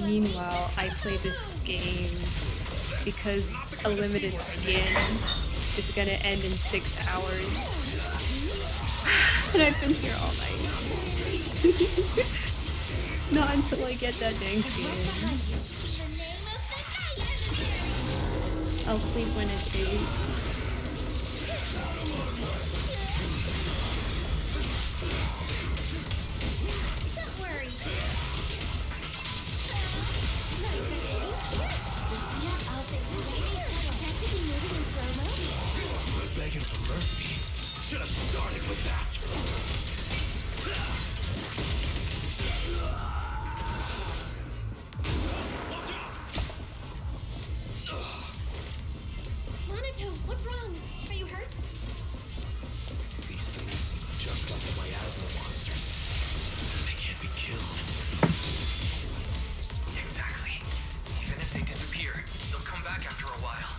Meanwhile, I play this game because a limited skin is gonna end in 6 hours. And I've been here all night. Not until I get that dang skin. I'll sleep when it's 8. Don't worry. Begging for mercy. Should have started with that. Watch out! Monato, what's wrong? Are you hurt? These things seem just like the miasma monsters. They can't be killed. Exactly. Even if they disappear, they'll come back after a while.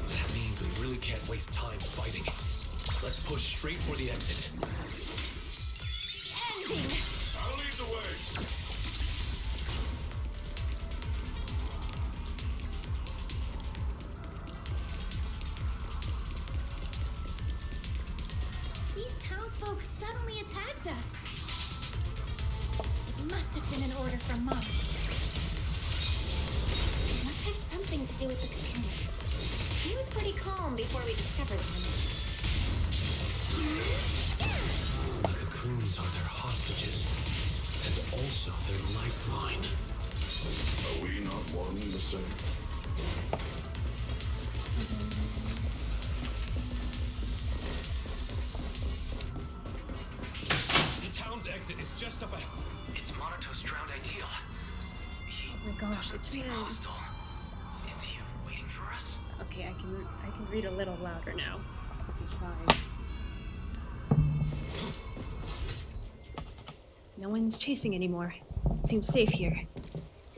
That means we really can't waste time fighting. Let's push straight for the exit. Ending! I'll lead the way. These townsfolk suddenly attacked us. It must have been an order from Mom. It must have something to do with the cocoons. He was pretty calm before we discovered them. The cocoons are their hostages, and also their lifeline. Are we not one and the same? The town's exit is just up ahead. It's Monato's drowned ideal. Oh my gosh, it's him. Hostile. Is he waiting for us? Okay, I can read a little louder now. This is fine. No one's chasing anymore. It seems safe here.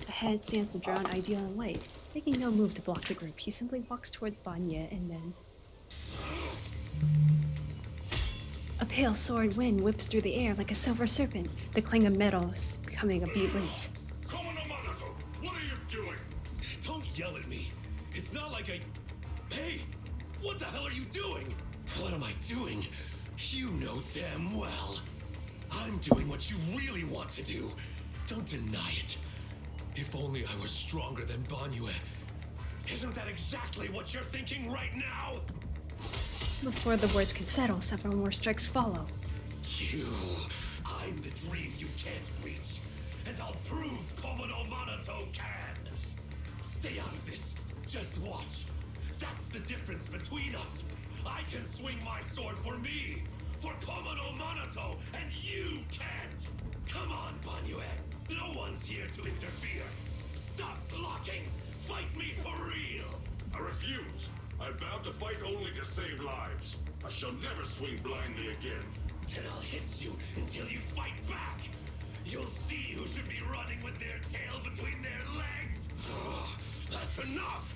Ahead stands the drowned ideal in white, making no move to block the group. He simply walks towards Banya and then... A pale sword wind whips through the air like a silver serpent. The clang of metal is becoming a beat late. Monato, what are you doing? Don't yell at me. It's not like I... Hey! What the hell are you doing? What am I doing? You know damn well. I'm doing what you really want to do. Don't deny it. If only I was stronger than Banyue. Isn't that exactly what you're thinking right now? Before the words can settle, several more strikes follow. I'm the dream you can't reach. And I'll prove Komono Monato can. Stay out of this. Just watch. That's the difference between us. I can swing my sword for me, for Komono Monoto, and you can't. Come on, Banyue. No one's here to interfere. Stop blocking. Fight me for real. I refuse. I vow to fight only to save lives. I shall never swing blindly again. Then I'll hit you until you fight back. You'll see who should be running with their tail between their legs. That's enough.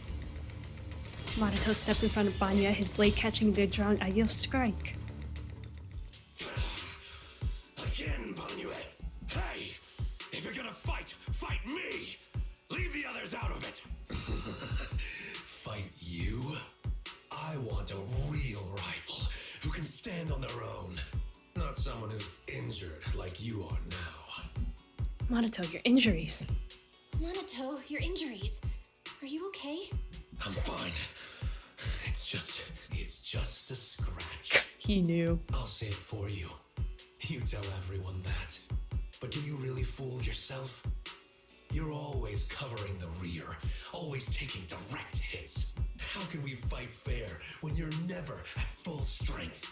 Monato steps in front of Banya, his blade catching the drowned ideal strike. Again, Banyue. Hey, if you're gonna fight, fight me. Leave the others out of it. Fight you? I want a real rival who can stand on their own. Not someone who's injured like you are now. Monato, your injuries. Monato, your injuries. Are you okay? I'm fine. It's just a scratch. He knew. I'll say it for you. You tell everyone that. But do you really fool yourself? You're always covering the rear, always taking direct hits. How can we fight fair when you're never at full strength?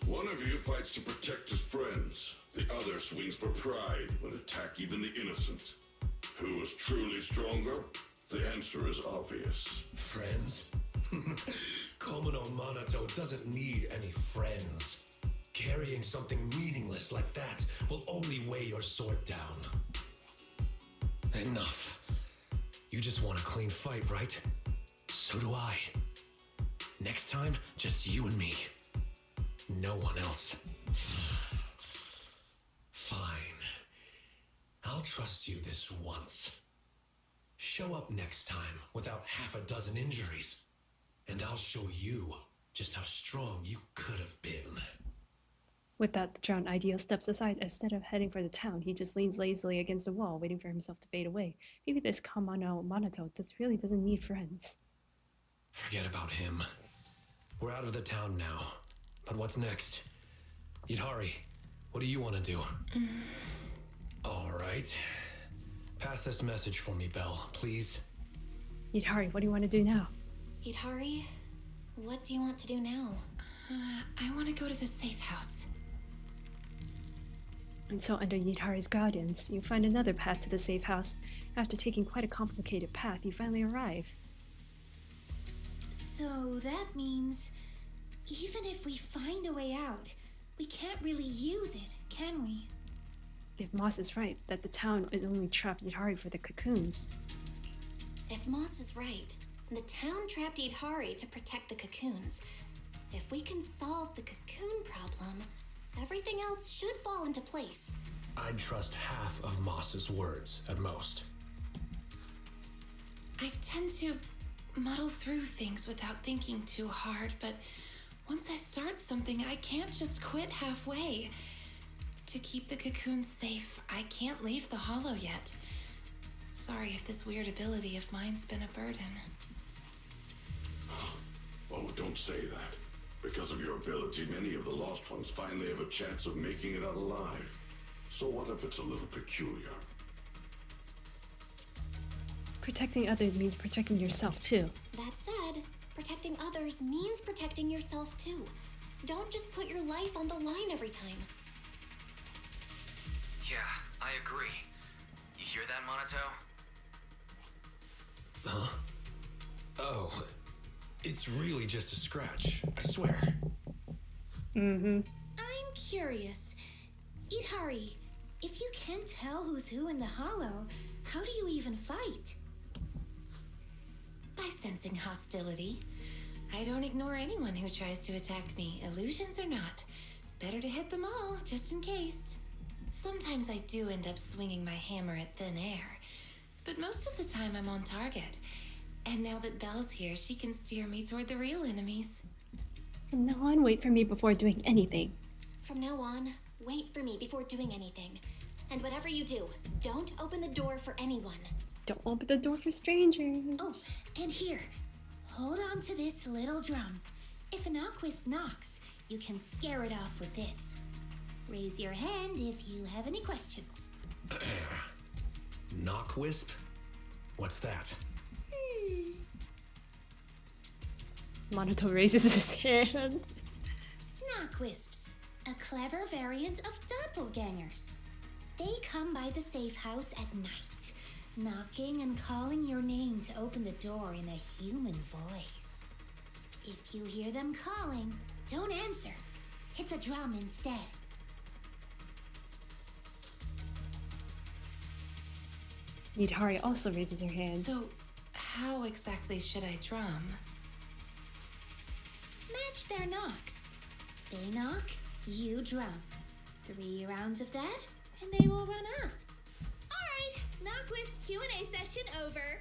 One of you fights to protect his friends. The other swings for pride when attack even the innocent. Who is truly stronger? The answer is obvious. Friends? Komono Monoto doesn't need any friends. Carrying something meaningless like that will only weigh your sword down. Enough. You just want a clean fight, right? So do I. Next time, just you and me. No one else. Fine. I'll trust you this once. Show up next time without half a dozen injuries, and I'll show you just how strong you could have been. With that, the drowned ideal steps aside. Instead of heading for the town, he just leans lazily against the wall, waiting for himself to fade away. Maybe this Komono Monoto really doesn't need friends. Forget about him. We're out of the town now. But what's next? Yidhari, what do you want to do? All right. Pass this message for me, Belle, please. Yidhari, what do you want to do now? Yidhari, what do you want to do now? I want to go to the safe house. And so under Yidhari's guidance, you find another path to the safe house. After taking quite a complicated path, you finally arrive. So that means, even if we find a way out, we can't really use it, can we? If Moss is right, that the town is only trapped Yidhari for the cocoons. If Moss is right, the town trapped Yidhari to protect the cocoons. If we can solve the cocoon problem, everything else should fall into place. I'd trust half of Moss's words at most. I tend to muddle through things without thinking too hard, but once I start something, I can't just quit halfway. To keep the cocoon safe, I can't leave the hollow yet. Sorry if this weird ability of mine's been a burden. Oh, don't say that. Because of your ability, many of the lost ones finally have a chance of making it out alive. So what if it's a little peculiar? Protecting others means protecting yourself too. That said, protecting others means protecting yourself too. Don't just put your life on the line every time. Yeah, I agree. You hear that, Monoto? Huh? Oh, it's really just a scratch, I swear. I'm curious. Yidhari, if you can't tell who's who in the hollow, how do you even fight? By sensing hostility. I don't ignore anyone who tries to attack me, illusions or not. Better to hit them all, just in case. Sometimes I do end up swinging my hammer at thin air, but most of the time I'm on target. And now that Belle's here, she can steer me toward the real enemies. From now on, wait for me before doing anything. From now on, wait for me before doing anything. And whatever you do, don't open the door for anyone. Don't open the door for strangers. Oh, and here, hold on to this little drum. If an Aquisp knocks, you can scare it off with this. Raise your hand if you have any questions. Knockwisp? What's that? Monato raises his hand. Knockwisps, a clever variant of doppelgangers. They come by the safe house at night, knocking and calling your name to open the door in a human voice. If you hear them calling, don't answer. Hit the drum instead. Nidhari also raises her hand. So, how exactly should I drum? Match their knocks. They knock, you drum. 3 rounds of that, and they will run off. Alright, Knockwisp Q&A session over.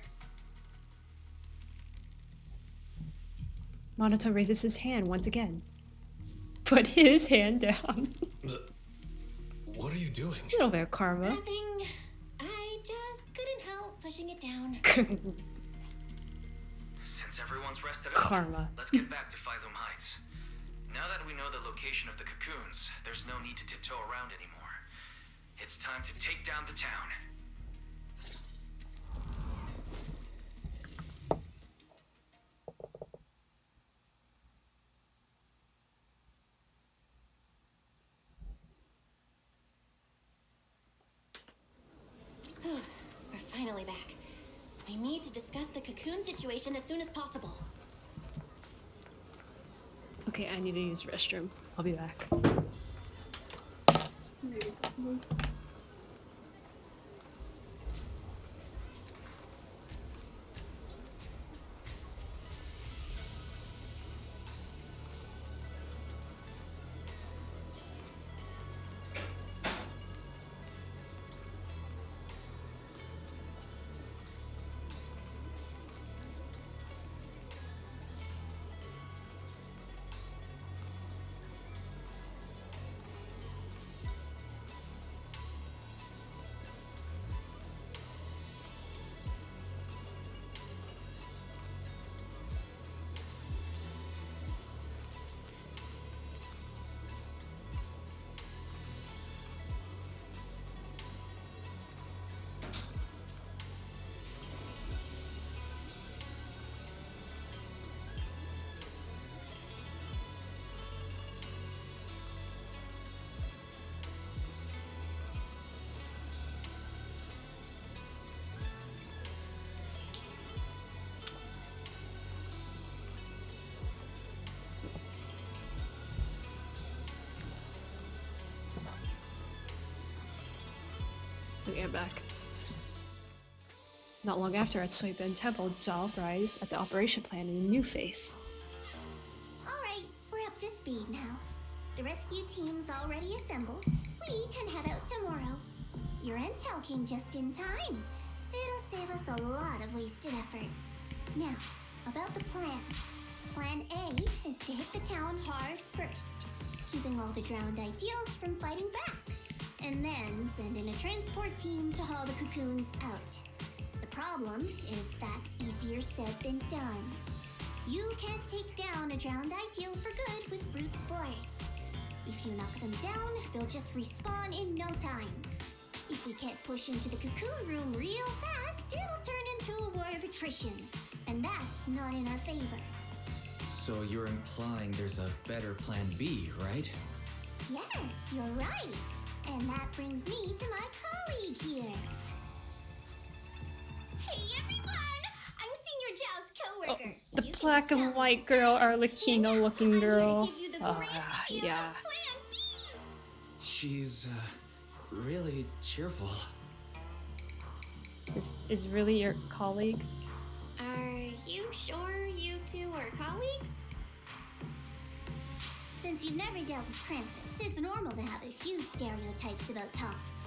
Monato raises his hand once again. Put his hand down. What are you doing? A little bit of karma. Nothing. I just couldn't help pushing it down. Since everyone's rested up, Karma. let's get back to Phylum Heights. Now that we know the location of the cocoons, there's no need to tiptoe around anymore. It's time to take down the town. We're finally back. We need to discuss the cocoon situation as soon as possible. Okay, I need to use the restroom. I'll be back. Okay, I'm back. Not long after, at Soyben Temple, Zal arrives at the operation plan in a new phase. Alright, we're up to speed now. The rescue team's already assembled. We can head out tomorrow. Your intel came just in time. It'll save us a lot of wasted effort. Now, about the plan. Plan A is to hit the town hard first, keeping all the drowned ideals from fighting back. And then send in a transport team to haul the cocoons out. The problem is that's easier said than done. You can't take down a drowned ideal for good with brute force. If you knock them down, they'll just respawn in no time. If we can't push into the cocoon room real fast, it'll turn into a war of attrition. And that's not in our favor. So you're implying there's a better plan B, right? Yes, you're right. And that brings me to my colleague here. Hey everyone! I'm Senior Zhao's coworker. The black and white girl, Arlecchino looking girl. Yeah. She's, really cheerful. Is really your colleague? Are you sure you two are colleagues? Since you've never dealt with Krampus, it's normal to have a few stereotypes about tops.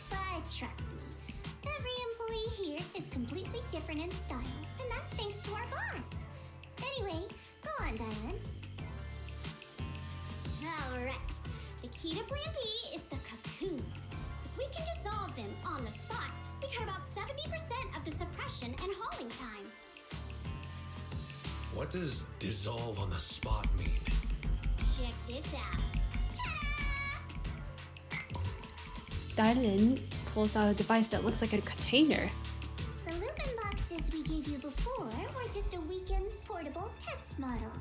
But trust me, every employee here is completely different in style, and that's thanks to our boss. Anyway, go on, Dylan. Alright, the key to Plan B is the cocoons. If we can dissolve them on the spot, we cut about 70% of the suppression and hauling time. What does dissolve on the spot mean? Check this out. Dylan pulls out a device that looks like a container. The lumen boxes we gave gave you before were just a weekend portable test model.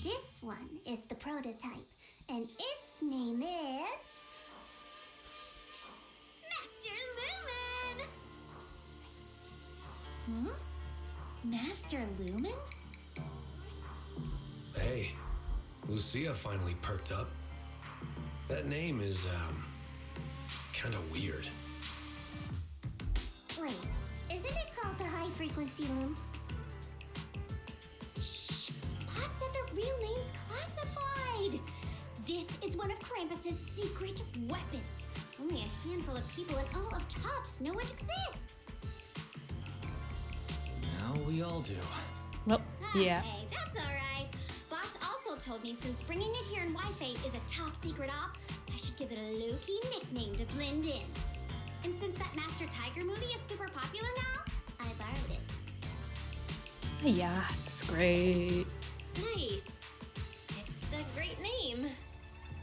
This one is the prototype, and its name is... Master Lumen! Master Lumen? Hey, Lucia finally perked up. That name is, kinda weird. Wait, isn't it called the High Frequency Loom? Shh! Boss said the real name's classified! This is one of Krampus's secret weapons. Only a handful of people in all of Tops know it exists. Now we all do. Well, yeah. Hey, that's alright. Boss also told me since bringing it here in Wi-Fi is a top secret op, I should give it a low-key nickname to blend in. And since that Master Tiger movie is super popular now, I borrowed it. Yeah, that's great. Nice. It's a great name.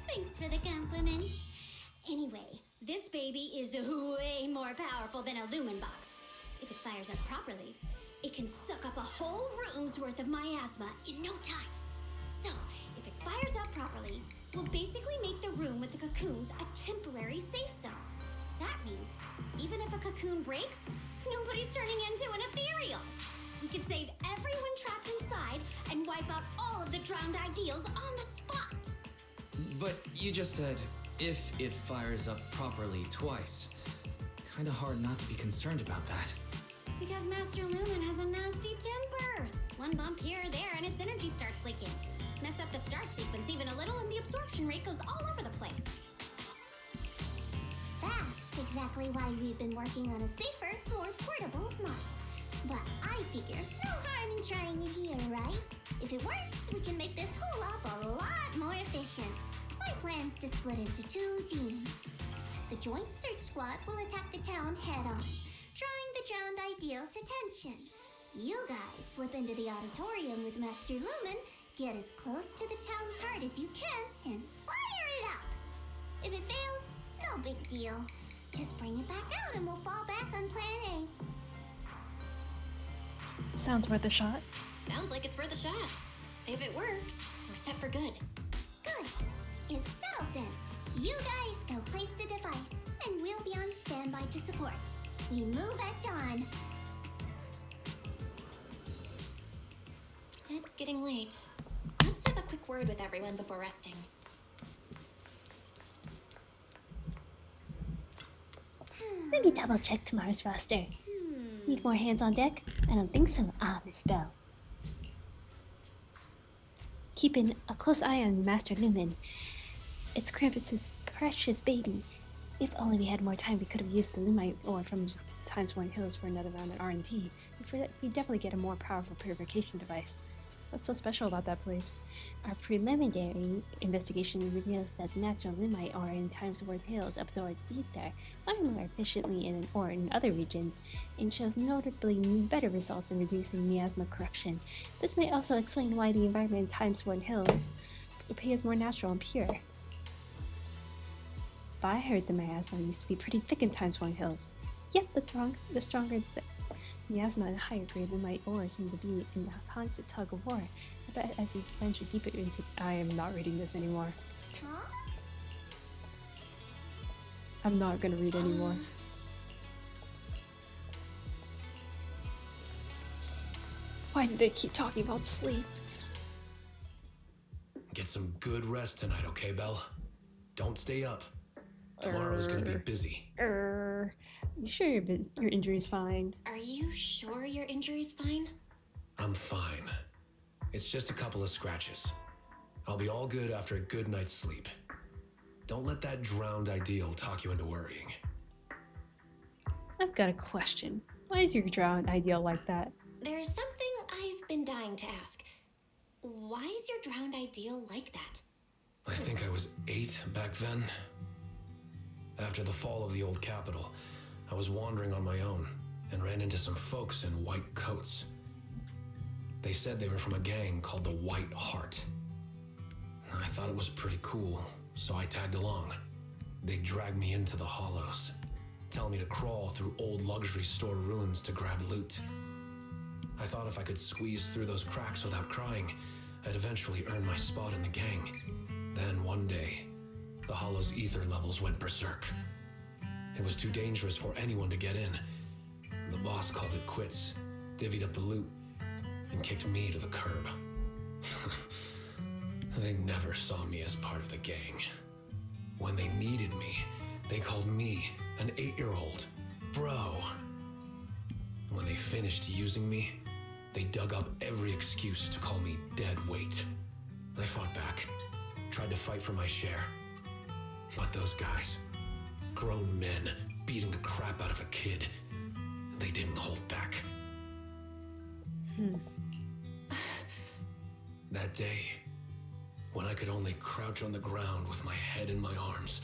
Thanks for the compliment. Anyway, this baby is way more powerful than a Lumen box. If it fires up properly, it can suck up a whole room's worth of miasma in no time. So, if it fires up properly, we'll basically make the room with the cocoons a temporary safe zone. That means, even if a cocoon breaks, nobody's turning into an ethereal. We can save everyone trapped inside and wipe out all of the drowned ideals on the spot. But you just said, if it fires up properly twice. Kinda hard not to be concerned about that. Because Master Lumen has a nasty temper. One bump here or there and its energy starts leaking. Mess up the start sequence even a little and the absorption rate goes all over the place. That's exactly why we've been working on a safer, more portable model. But I figure no harm in trying it here, right? If it works, we can make this whole op a lot more efficient. My plan's to split into two teams. The Joint Search Squad will attack the town head-on, drawing the drowned ideal's attention. You guys slip into the auditorium with Master Lumen, get as close to the town's heart as you can, and fire it up! If it fails, no big deal. Just bring it back out and we'll fall back on plan A. Sounds worth a shot. Sounds like it's worth a shot. If it works, we're set for good. Good. It's settled then. You guys go place the device, and we'll be on standby to support. We move at dawn. It's getting late. Let's have a quick word with everyone before resting. Let me double check tomorrow's roster. Need more hands on deck? I don't think so. Ah, Miss Bell. Keeping a close eye on Master Lumen. It's Krampus's precious baby. If only we had more time, we could have used the Lumite ore from Timesworn Hills for another round at R&D. We definitely get a more powerful purification device. What's so special about that place? Our preliminary investigation reveals that natural Lumite ore in Timesworth Hills absorbs ether far more efficiently or in other regions, and shows notably better results in reducing miasma corruption. This may also explain why the environment in Timesworth Hills appears more natural and pure. But I heard the miasma used to be pretty thick in Timesworth Hills. Yet the stronger the miasma and higher grade Lumite ore seem to be in a constant tug of war. I bet as you venture deeper into... I am not reading this anymore. I'm not gonna read anymore. Why did they keep talking about sleep? Get some good rest tonight, okay, Belle? Don't stay up. Tomorrow's gonna be busy. You sure your injury's fine? Are you sure your injury's fine? I'm fine. It's just a couple of scratches. I'll be all good after a good night's sleep. Don't let that drowned ideal talk you into worrying. I've got a question. Why is your drowned ideal like that? There's something I've been dying to ask. Why is your drowned ideal like that? I think I was 8 back then. After the fall of the old capital, I was wandering on my own and ran into some folks in white coats. They said they were from a gang called the White Heart. I thought it was pretty cool, so I tagged along. They dragged me into the hollows, telling me to crawl through old luxury store ruins to grab loot. I thought if I could squeeze through those cracks without crying, I'd eventually earn my spot in the gang. Then one day, the Hollow's ether levels went berserk. It was too dangerous for anyone to get in. The boss called it quits, divvied up the loot, and kicked me to the curb. They never saw me as part of the gang. When they needed me, they called me, an 8-year-old, bro. When they finished using me, they dug up every excuse to call me dead weight. I fought back, tried to fight for my share. But those guys, grown men beating the crap out of a kid, they didn't hold back. That day, when I could only crouch on the ground with my head in my arms,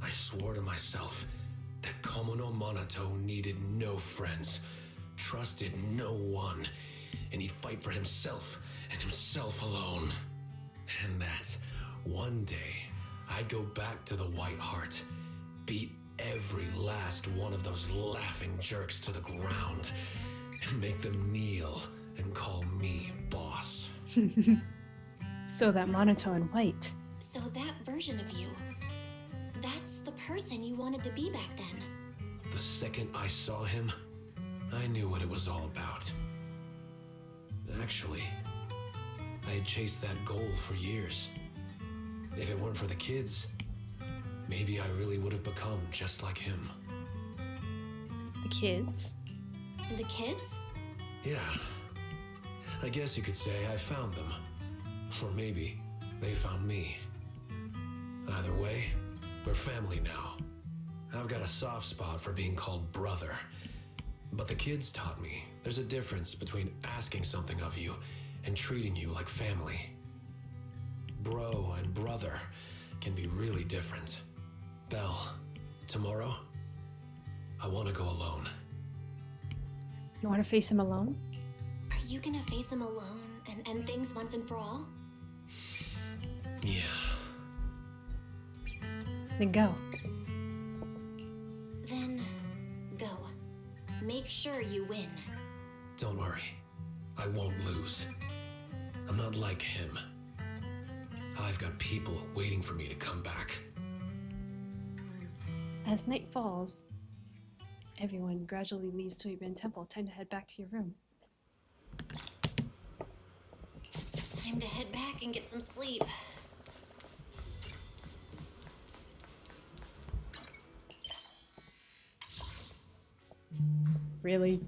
I swore to myself that Komono Monato needed no friends, trusted no one, and he'd fight for himself and himself alone. And that one day, I'd go back to the White Heart, beat every last one of those laughing jerks to the ground, and make them kneel and call me boss. So that monotone white. So that version of you, that's the person you wanted to be back then. The second I saw him, I knew what it was all about. Actually, I had chased that goal for years. If it weren't for the kids, maybe I really would have become just like him. The kids? The kids? Yeah. I guess you could say I found them. Or maybe they found me. Either way, we're family now. I've got a soft spot for being called brother. But the kids taught me there's a difference between asking something of you and treating you like family. Bro and brother can be really different. Belle, tomorrow, I want to go alone. You want to face him alone? Are you gonna face him alone and end things once and for all? Yeah. Then go. Then go. Make sure you win. Don't worry. I won't lose. I'm not like him. I've got people waiting for me to come back. As night falls, everyone gradually leaves Suibin Temple. Time to head back to your room. Time to head back and get some sleep. Really?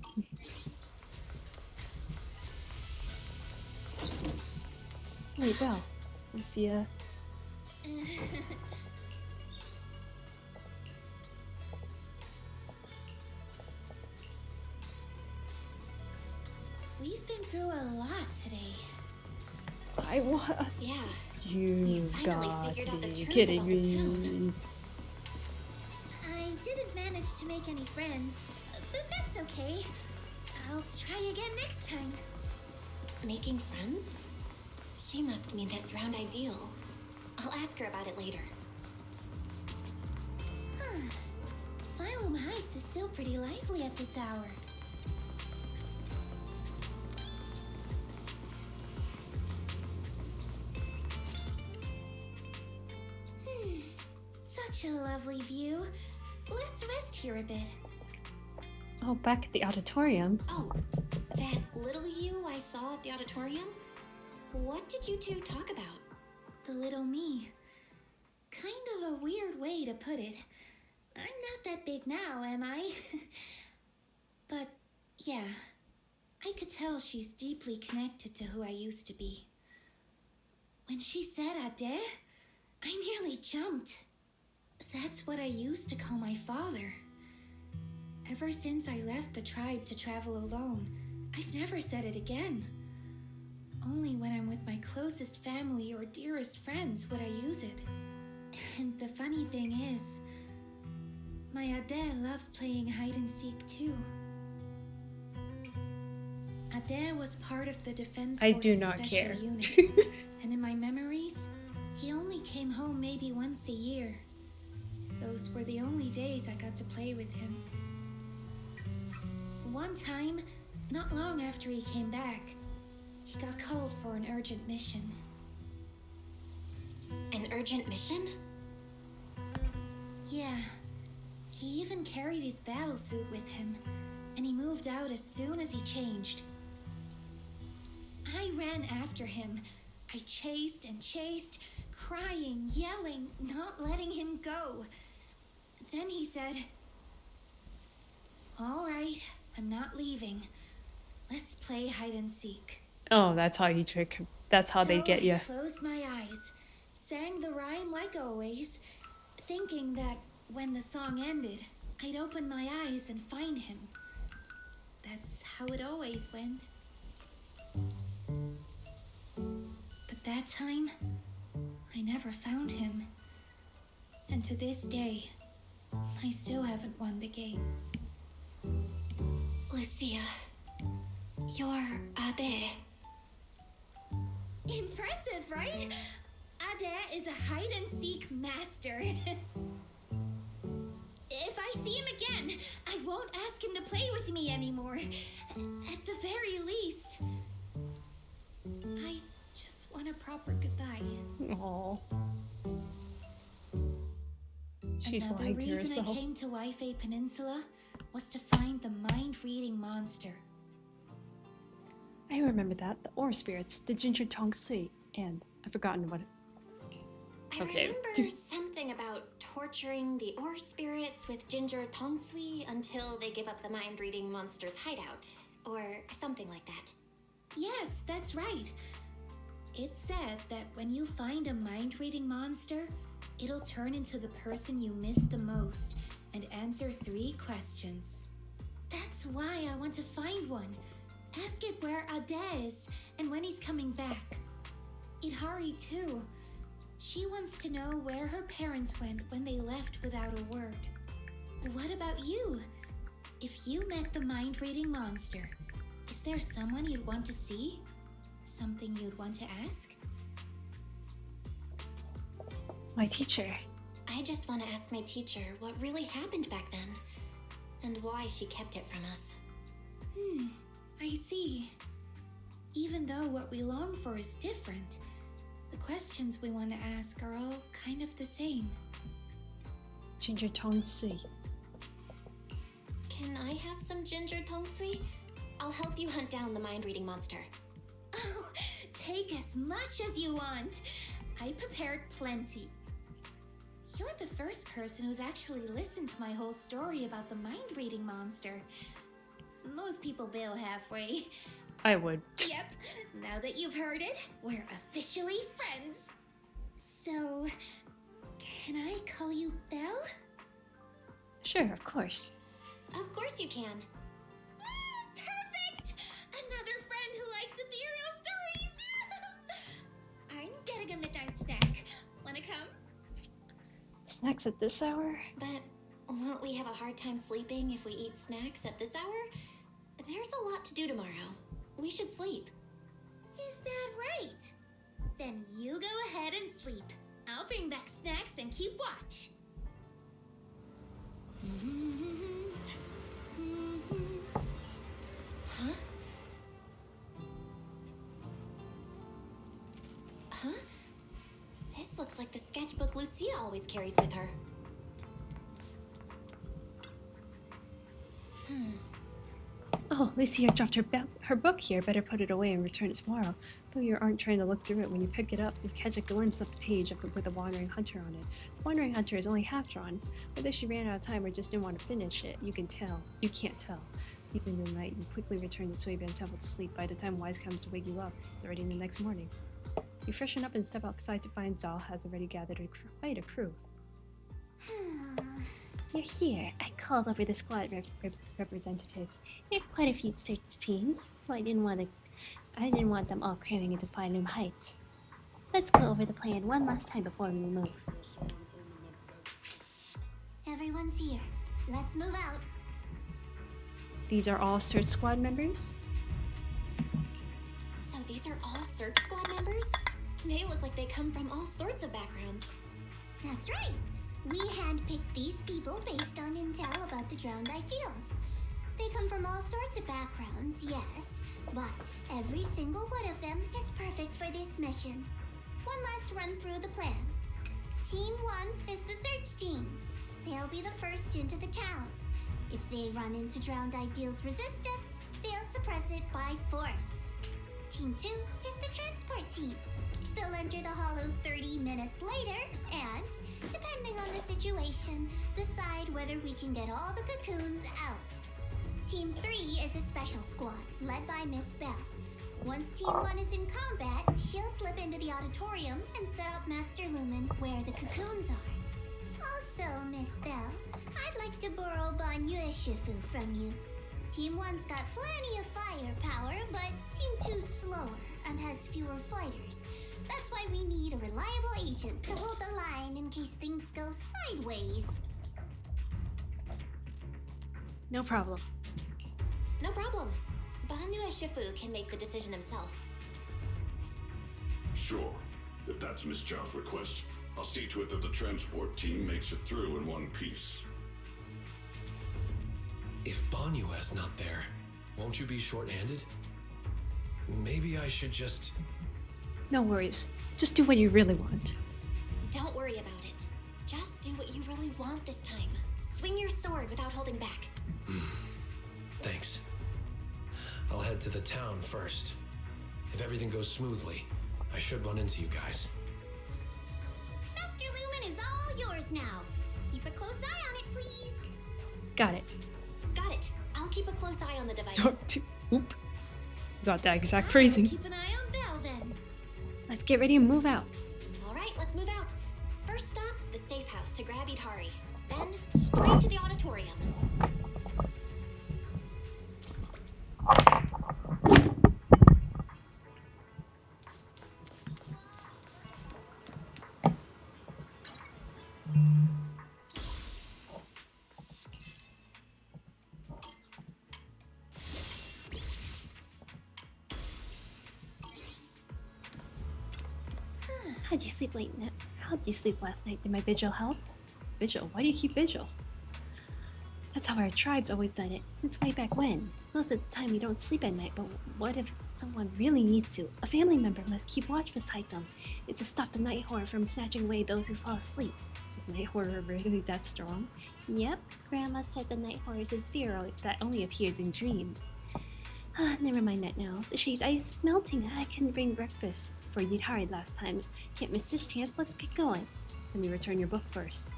Hey, Belle. Lucia. We've been through a lot today. I what? Yeah. You finally got figured out to the be truth kidding about the me. I didn't manage to make any friends, but that's okay. I'll try again next time. Making friends? She must mean that drowned ideal. I'll ask her about it later. Huh. Phylum Heights is still pretty lively at this hour. Such a lovely view. Let's rest here a bit. Oh, back at the auditorium. Oh, that little you I saw at the auditorium? What did you two talk about? The little me. Kind of a weird way to put it. I'm not that big now, am I? But, yeah. I could tell she's deeply connected to who I used to be. When she said Ade, I nearly jumped. That's what I used to call my father. Ever since I left the tribe to travel alone, I've never said it again. Only when I'm with my closest family or dearest friends would I use it. And the funny thing is, my Ade loved playing hide and seek too. Ade was part of the Defense I Forces do not Special care. Unit, and in my memories, he only came home maybe once a year. Those were the only days I got to play with him. One time, Not long after he came back, he got called for an urgent mission. An urgent mission? Yeah. He even carried his battlesuit with him, and he moved out as soon as he changed. I ran after him. I chased and chased, crying, yelling, not letting him go. Then he said, "All right, I'm not leaving. Let's play hide and seek." Oh, that's how you trick. That's how they get you. I closed my eyes, sang the rhyme like always, thinking that when the song ended, I'd open my eyes and find him. That's how it always went. But that time, I never found him. And to this day, I still haven't won the game. Lucia, you're Ade. Impressive, right? Ade is a hide-and-seek master. If I see him again, I won't ask him to play with me anymore. At the very least, I just want a proper goodbye. Aww. She's Another lying to reason herself. I came to Waifei Peninsula was to find the mind-reading monster. I remember that. The ore spirits, the ginger tong sui, and I've forgotten what. I remember something about torturing the ore spirits with ginger tongsui until they give up the mind-reading monster's hideout, or something like that. Yes, that's right. It said that when you find a mind-reading monster, it'll turn into the person you miss the most and answer 3 questions. That's why I want to find one. Ask it where Ade is and when he's coming back. Idhari too. She wants to know where her parents went when they left without a word. What about you? If you met the mind-reading monster, is there someone you'd want to see? Something you'd want to ask? My teacher. I just want to ask my teacher what really happened back then, and why she kept it from us. I see. Even though what we long for is different, the questions we want to ask are all kind of the same. Ginger tong sui. Can I have some ginger tongsui? I'll help you hunt down the mind-reading monster. Oh, take as much as you want. I prepared plenty. You're the first person who's actually listened to my whole story about the mind-reading monster. Most people bail halfway. I would. Yep, now that you've heard it, we're officially friends. So, can I call you Belle? Sure, of course. Of course you can. Perfect! Another friend who likes ethereal stories! I'm getting a midnight snack. Wanna come? Snacks at this hour? But won't we have a hard time sleeping if we eat snacks at this hour? There's a lot to do tomorrow. We should sleep. Is that right? Then you go ahead and sleep. I'll bring back snacks and keep watch. Huh? Huh? This looks like the sketchbook Lucia always carries with her. Oh, Lucia dropped her book here. Better put it away and return it tomorrow. Though you aren't trying to look through it, when you pick it up, you catch a glimpse of the page with the Wandering Hunter on it. The Wandering Hunter is only half drawn. Whether she ran out of time or just didn't want to finish it, you can't tell. Deep into the night, you quickly return to Suiban Temple to sleep. By the time Wise comes to wake you up, it's already the next morning. You freshen up and step outside to find Zal has already gathered quite a crew. You're here. I called over the squad representatives. There are quite a few search teams, so I didn't want them all cramming into Fireloom Heights. Let's go over the plan one last time before we move. Everyone's here. Let's move out. These are all search squad members? So these are all search squad members? They look like they come from all sorts of backgrounds. That's right. We handpicked these people based on intel about the drowned ideals. They come from all sorts of backgrounds, yes, but every single one of them is perfect for this mission. One last run through the plan. Team 1 is the search team. They'll be the first into the town. If they run into Drowned Ideal's resistance, they'll suppress it by force. Team 2 is the transport team. They'll enter the hollow 30 minutes later and, depending on the situation, decide whether we can get all the cocoons out. Team 3 is a special squad, led by Miss Bell. Once Team 1 is in combat, she'll slip into the auditorium and set up Master Lumen where the cocoons are. Also, Miss Bell, I'd like to borrow Banyue Shifu from you. Team 1's got plenty of firepower, but Team 2's slower and has fewer fighters. That's why we need a reliable agent to hold the line in case things go sideways. No problem. No problem. Banyue Shifu can make the decision himself. Sure. If that's Miss Zhao's request, I'll see to it that the transport team makes it through in one piece. If Banyue's not there, won't you be short-handed? Maybe I should just... No worries. Just do what you really want. Don't worry about it. Just do what you really want this time. Swing your sword without holding back. Thanks. I'll head to the town first. If everything goes smoothly, I should run into you guys. Master Lumen is all yours now. Keep a close eye on it, please. Got it. Got it. I'll keep a close eye on the device. Oop. Got that exact phrasing. Keep an eye on Bell then. Let's get ready and move out. All right, let's move out. First stop, the safe house to grab Itari. Then straight to the auditorium. How'd you sleep How'd you sleep last night? Did my vigil help? Vigil? Why do you keep vigil? That's how our tribe's always done it, since way back when. Most of the time we don't sleep at night, but what if someone really needs to? A family member must keep watch beside them. It's to stop the night horror from snatching away those who fall asleep. Is night horror really that strong? Yep, Grandma said the night horror is ethereal that only appears in dreams. Never mind that now. The shaved ice is melting. I couldn't bring breakfast for Yitari last time. Can't miss this chance. Let's get going. Let me return your book first.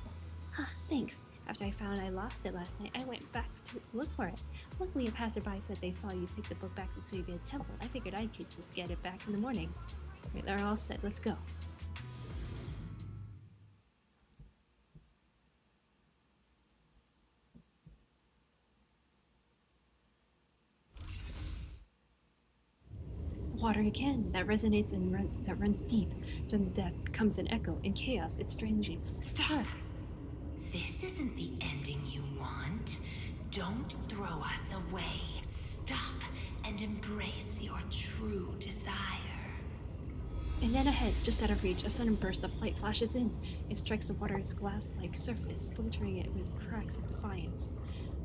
Thanks. After I found I lost it last night, I went back to look for it. Luckily, a passerby said they saw you take the book back to Suibia Temple. I figured I could just get it back in the morning. Right, they're all set. Let's go. Water again. That resonates and that runs deep. From the depth comes an echo. In chaos, it strangely Stop. This isn't the ending you want. Don't throw us away. Stop and embrace your true desire. And then ahead, just out of reach, a sudden burst of light flashes in. It strikes the water's glass-like surface, splintering it with cracks of defiance.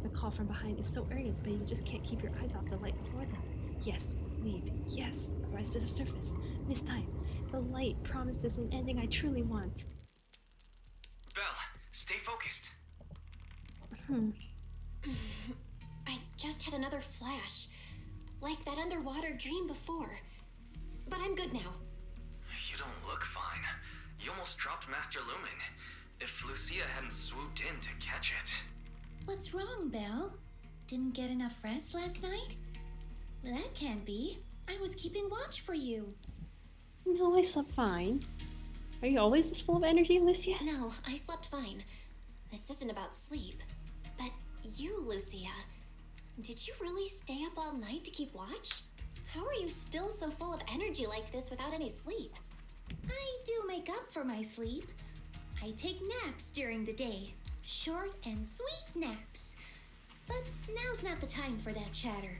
The call from behind is so earnest, but you just can't keep your eyes off the light before them. Yes, leave. Yes, rise to the surface. This time, the light promises an ending I truly want. Belle, stay focused. I just had another flash. Like that underwater dream before. But I'm good now. You don't look fine. You almost dropped Master Lumen. If Lucia hadn't swooped in to catch it. What's wrong, Belle? Didn't get enough rest last night? Well, that can't be. I was keeping watch for you. No, I slept fine. Are you always this full of energy, Lucia? No, I slept fine. This isn't about sleep. But you, Lucia, did you really stay up all night to keep watch? How are you still so full of energy like this without any sleep? I do make up for my sleep. I take naps during the day. Short and sweet naps. But now's not the time for that chatter.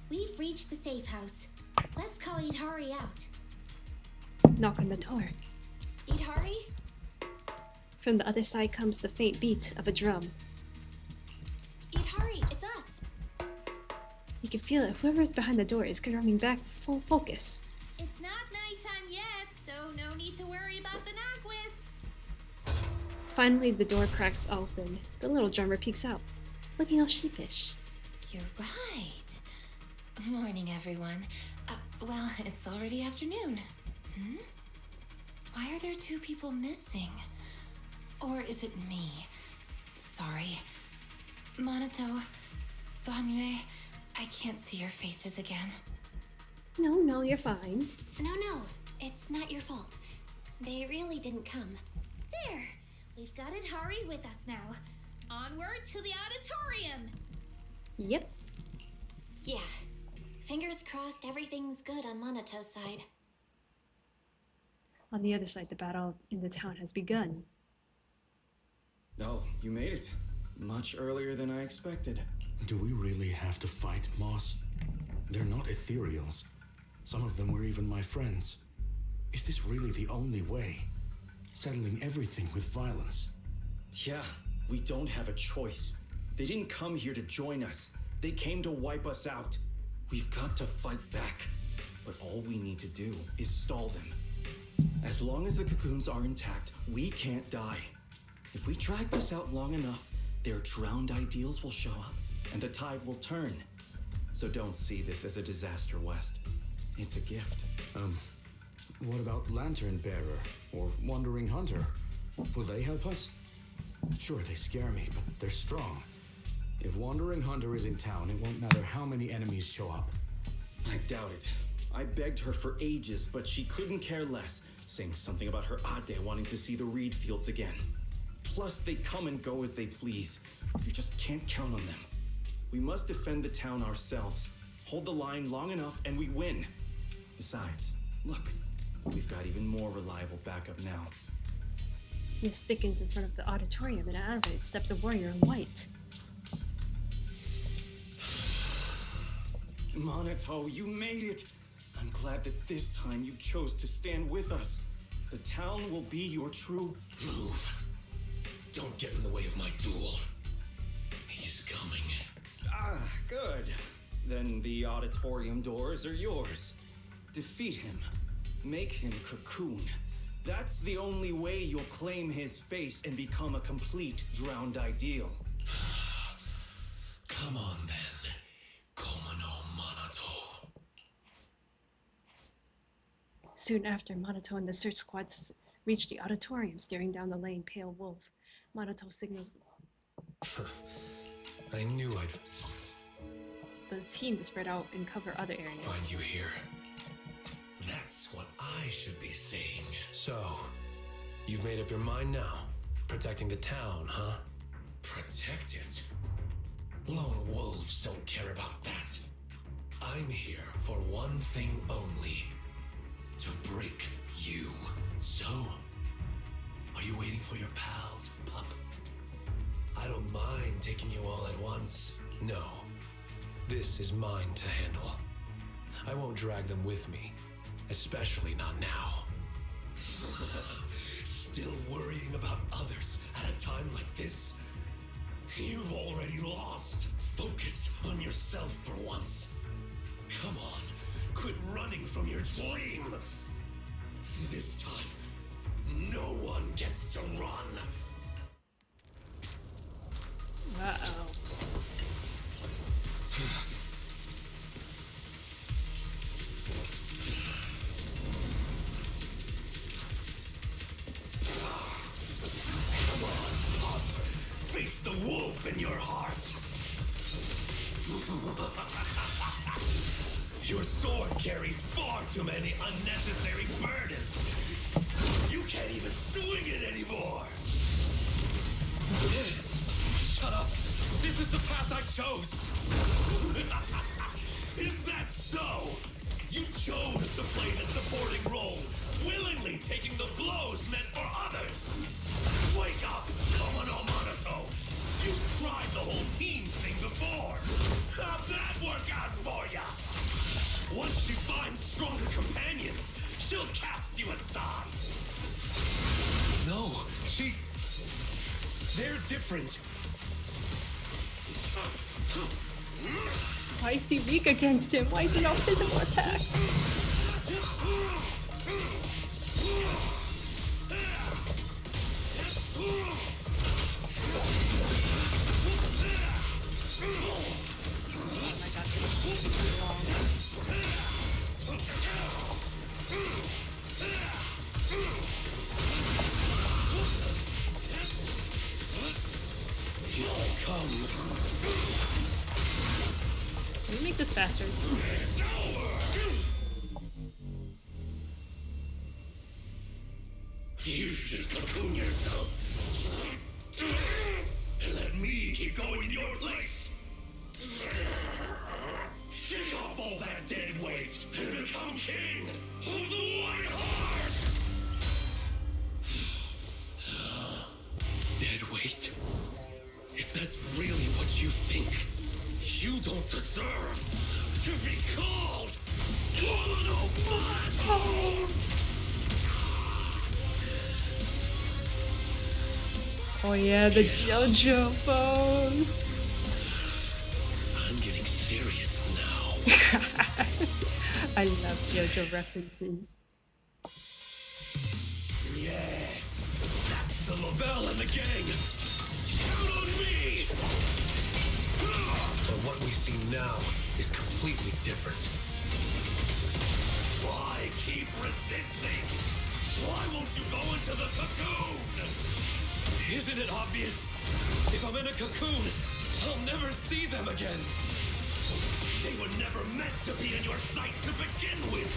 We've reached the safe house. Let's call Itari out. Knock on the door. Itari? From the other side comes the faint beat of a drum. Itari, it's us. can feel it. Whoever's behind the door is coming back full focus. It's not nighttime yet, so no need to worry about the knock wisps. Finally, the door cracks open. The little drummer peeks out, looking all sheepish. You're right. Morning, everyone. Well, it's already afternoon. Why are there two people missing? Or is it me? Sorry. Monato, Banyue, I can't see your faces again. No, you're fine. No, it's not your fault. They really didn't come. There! We've got it Hari with us now. Onward to the auditorium! Yep. Yeah. Fingers crossed everything's good on Monato's side. On the other side, the battle in the town has begun. Oh, you made it. Much earlier than I expected. Do we really have to fight, Moss? They're not ethereals. Some of them were even my friends. Is this really the only way? Settling everything with violence? Yeah, we don't have a choice. They didn't come here to join us. They came to wipe us out. We've got to fight back. But all we need to do is stall them. As long as the cocoons are intact, we can't die. If we drag this out long enough, their drowned ideals will show up, and the tide will turn. So don't see this as a disaster, West. It's a gift. What about Lantern Bearer or Wandering Hunter? Will they help us? Sure, they scare me, but they're strong. If Wandering Hunter is in town, it won't matter how many enemies show up. I doubt it. I begged her for ages, but she couldn't care less, saying something about her Ade wanting to see the reed fields again. Plus, they come and go as they please. You just can't count on them. We must defend the town ourselves. Hold the line long enough and we win. Besides, look, we've got even more reliable backup now. Mist thickens in front of the auditorium, and out of it steps a warrior in white. Monato, you made it! I'm glad that this time you chose to stand with us. The town will be your true... Move. Don't get in the way of my duel. He's coming. Ah, good. Then the auditorium doors are yours. Defeat him. Make him cocoon. That's the only way you'll claim his face and become a complete drowned ideal. Come on then. Komono Monato. Soon after, Monato and the search squads reach the auditorium, staring down the lane, pale wolf. Monato signals I knew I'd the team to spread out and cover other areas. find you here. That's what I should be saying. So, you've made up your mind now? Protecting the town, huh? Protect it? Lone wolves don't care about that. I'm here for one thing only. To break you. So, are you waiting for your pals, pup? I don't mind taking you all at once. No. This is mine to handle. I won't drag them with me. Especially not now. Still worrying about others at a time like this? You've already lost. Focus on yourself for once. Come on, quit running from your dream. This time, no one gets to run. Uh-oh. Come on, pup. Face the wolf in your heart. Your sword carries far too many unnecessary burdens. You can't even swing it anymore. Shut up. This is the path I chose. Is that so? You chose to play the supporting role, willingly taking the blows meant for others. Wake up, Komono Monato. You've tried the whole team thing before. How'd that work out for ya? Once she finds stronger companions, she'll cast you aside. No, they're different. Why is he weak against him? Why is it all physical attacks? Can we make this faster? You should just cocoon yourself. And let me keep going your place. Shake off all that dead weight and become king of the White Heart! Dead weight? If that's really what you think, you don't deserve to be called Tomono. Oh yeah, the JoJo pose. I'm getting serious now. I love JoJo references. Yes, that's the Lavelle and the gang. Count on me. But what we see now is completely different. Why keep resisting? Why won't you go into the cocoon? Isn't it obvious? If I'm in a cocoon, I'll never see them again. They were never meant to be in your sight to begin with.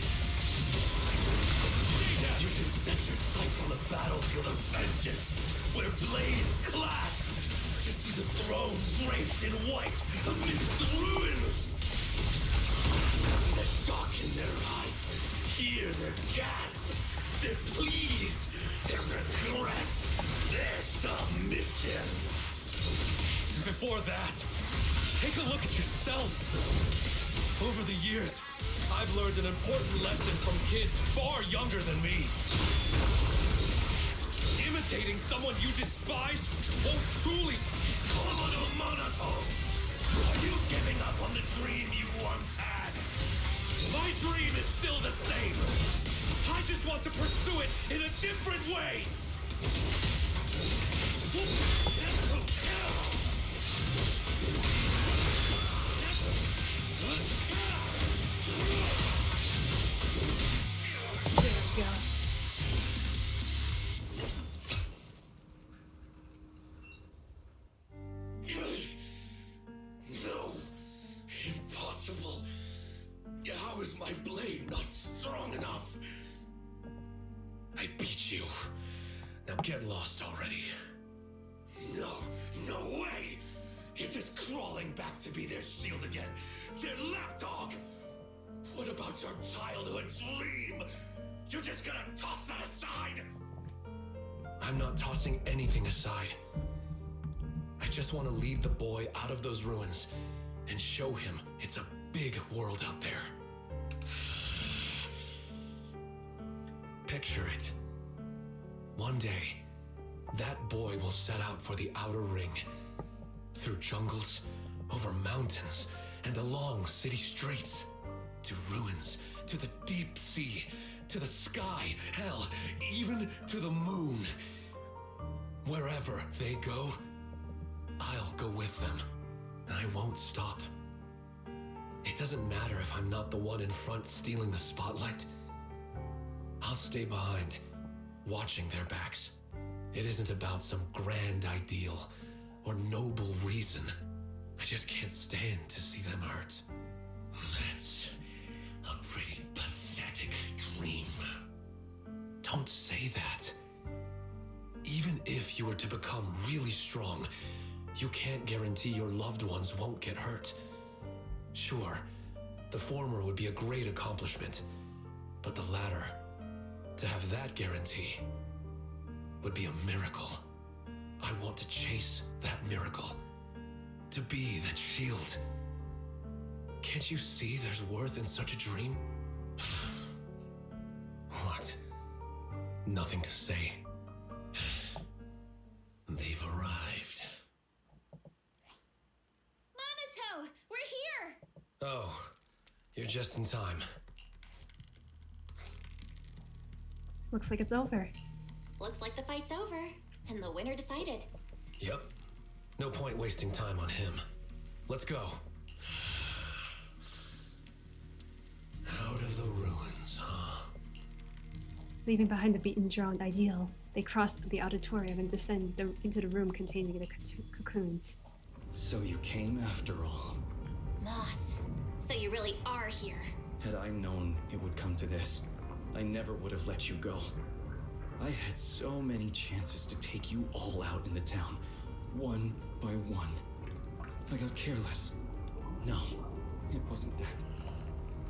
You should set your sights on the battlefield of vengeance, where blades clash, to see the throne draped in white amidst the ruins. See the shock in their eyes, hear their gasps, their pleas, their regrets, their submission. Before that, take a look at yourself. Over the years, I've learned an important lesson from kids far younger than me. Imitating someone you despise won't truly... Monotone! Are you giving up on the dream you once had? My dream is still the same. I just want to pursue it in a different way. There we go. No. Impossible. How is my blade not strong enough? I beat you. Now get lost already. No, no way! You're just crawling back to be their shield again. Their lapdog! What about your childhood dream? You're just gonna toss that aside? I'm not tossing anything aside. I just want to lead the boy out of those ruins and show him it's a big world out there. Picture it. One day, that boy will set out for the outer ring. Through jungles, over mountains, and along city streets. To ruins, to the deep sea, to the sky, hell, even to the moon. Wherever they go, I'll go with them. I won't stop. It doesn't matter if I'm not the one in front stealing the spotlight. I'll stay behind, watching their backs. It isn't about some grand ideal or noble reason. I just can't stand to see them hurt. That's a pretty pathetic dream. Don't say that. Even if you were to become really strong, you can't guarantee your loved ones won't get hurt. Sure, the former would be a great accomplishment, but the latter, to have that guarantee, would be a miracle. I want to chase that miracle, to be that shield. Can't you see there's worth in such a dream? What? Nothing to say. They've arrived. Monato, we're here! You're just in time. Looks like it's over. Looks like the fight's over, and the winner decided. Yep. No point wasting time on him. Let's go. Out of the ruins, huh? Leaving behind the beaten drowned ideal, they cross the auditorium and descend into the room containing the cocoons. So you came after all. Moss, so you really are here. Had I known it would come to this, I never would have let you go. I had so many chances to take you all out in the town, one by one. I got careless. No, it wasn't that.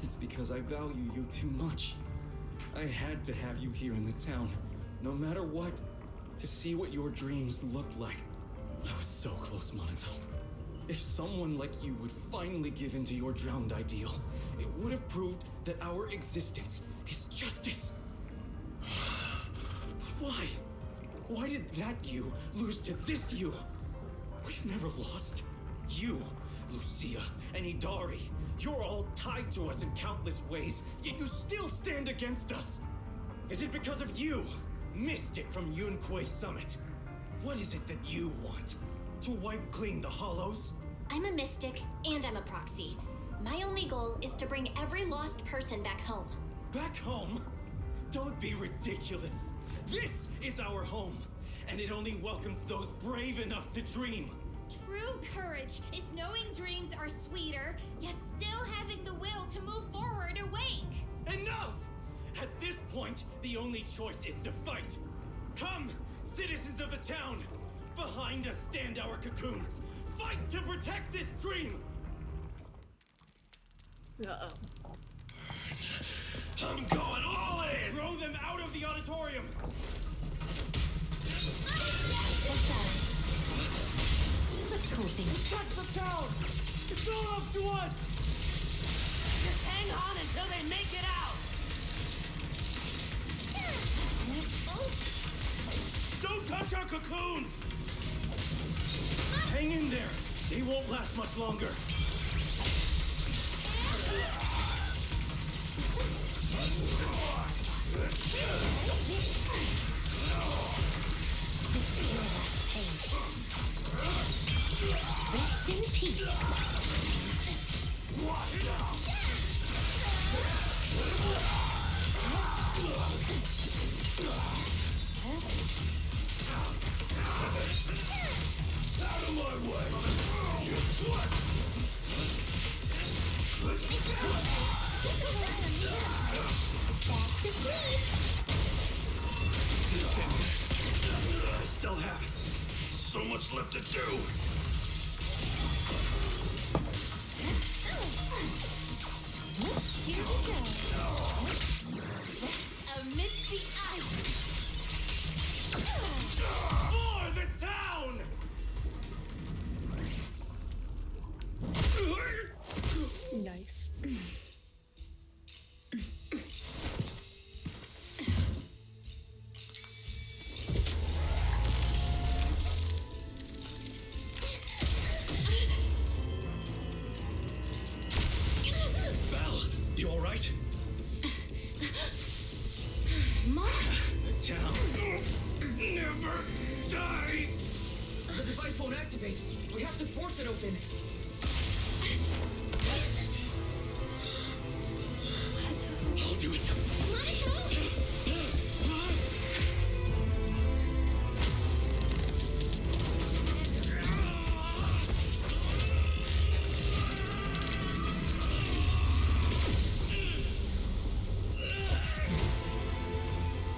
It's because I value you too much. I had to have you here in the town, no matter what, to see what your dreams looked like. I was so close, Monato. If someone like you would finally give in to your drowned ideal, it would have proved that our existence is justice. But why? Why did that you lose to this you? We've never lost. You, Lucia, and Idari, you're all tied to us in countless ways, yet you still stand against us. Is it because of you, Mystic from Yunquei Summit? What is it that you want? To wipe clean the hollows? I'm a mystic, and I'm a proxy. My only goal is to bring every lost person back home. Back home? Don't be ridiculous. This is our home, and it only welcomes those brave enough to dream. True courage is knowing dreams are sweeter, yet still having the will to move forward awake. Enough! At this point, the only choice is to fight. Come, citizens of the town! Behind us stand our cocoons. Fight to protect this dream! Uh-oh. I'm going all in! Throw them out of the auditorium! Let's cool things. Touch the town! It's all up to us! Just hang on until they make it out! Don't touch our cocoons! Hang in there! They won't last much longer! Rest in peace. Out of my way! You slut! Back to sleep. I still have so much left to do. Here we go. Rest amidst the ice. For the town! Nice. Belle, you alright? Moss? The town never dies! The device won't activate. We have to force it open. I'll do it.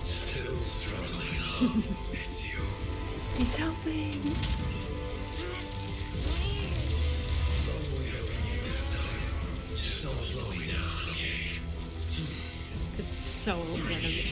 Still struggling. It's you. He's helping. Just don't slow me down, okay? This is so random.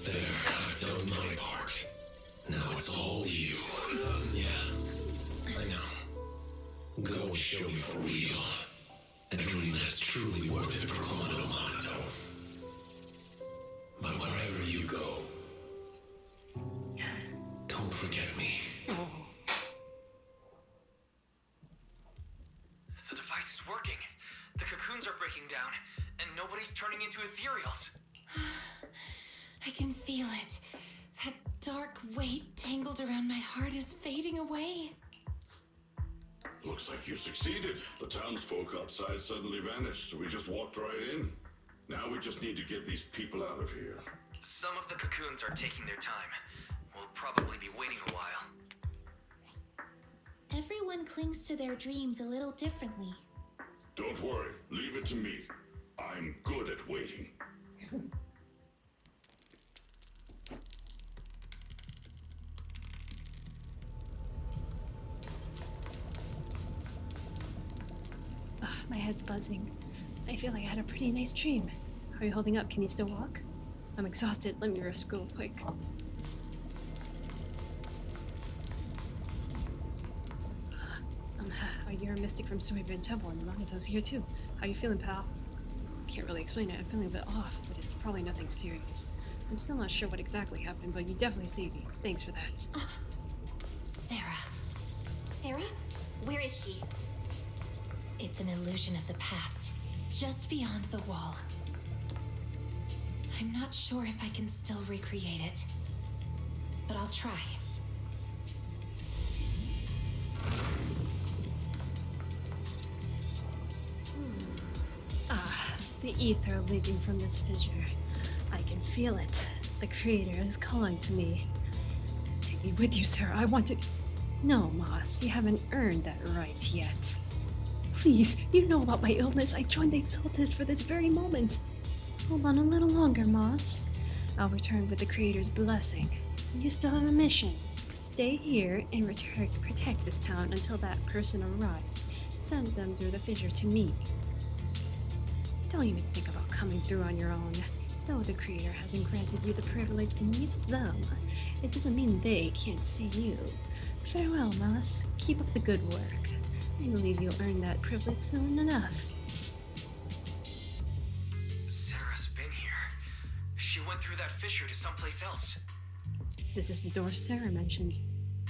There, I've done my part. Now it's all you. Go and show me for real. A dream that's truly worth it for Komodo Monato. But wherever you go, don't forget me. The device is working. The cocoons are breaking down, and nobody's turning into ethereals. I can feel it. That dark weight tangled around my heart is fading away. Looks like you succeeded. The townsfolk outside suddenly vanished, so we just walked right in. Now we just need to get these people out of here. Some of the cocoons are taking their time. We'll probably be waiting a while. Everyone clings to their dreams a little differently. Don't worry, leave it to me. I'm good at waiting. My head's buzzing. I feel like I had a pretty nice dream. How are you holding up? Can you still walk? I'm exhausted. Let me rest real quick. You're a mystic from Suibin Temple, and Monato's here too. How you feeling, pal? Can't really explain it. I'm feeling a bit off, but it's probably nothing serious. I'm still not sure what exactly happened, but you definitely saved me. Thanks for that. Sarah. Sarah? Where is she? It's an illusion of the past, just beyond the wall. I'm not sure if I can still recreate it, but I'll try. The ether leaking from this fissure. I can feel it. The Creator is calling to me. Take me with you, Sarah. I want to... No, Moss, you haven't earned that right yet. Please, you know about my illness. I joined the Exaltist for this very moment. Hold on a little longer, Moss. I'll return with the Creator's blessing. You still have a mission. Stay here and protect this town until that person arrives. Send them through the fissure to me. Don't even think about coming through on your own. Though the Creator hasn't granted you the privilege to meet them, it doesn't mean they can't see you. Farewell, Moss. Keep up the good work. I believe you'll earn that privilege soon enough. Sarah's been here. She went through that fissure to someplace else. This is the door Sarah mentioned.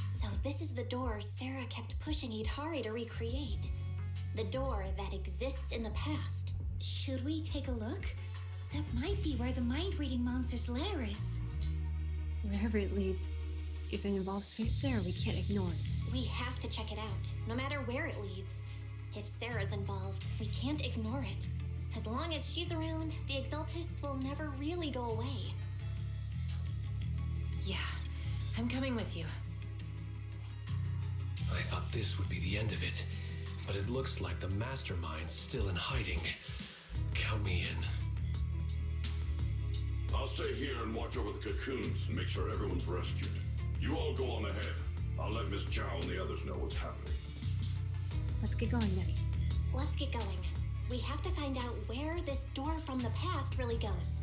So this is the door Sarah kept pushing Idhari to recreate. The door that exists in the past. Should we take a look? That might be where the mind-reading monster's lair is. Wherever it leads, if it involves Sarah, we can't ignore it. We have to check it out, no matter where it leads. If Sarah's involved, we can't ignore it. As long as she's around, the Exaltists will never really go away. Yeah, I'm coming with you. I thought this would be the end of it, but it looks like the mastermind's still in hiding. Count me in. I'll stay here and watch over the cocoons and make sure everyone's rescued. You all go on ahead. I'll let Miss Chow and the others know what's happening. Let's get going then. Let's get going. We have to find out where this door from the past really goes.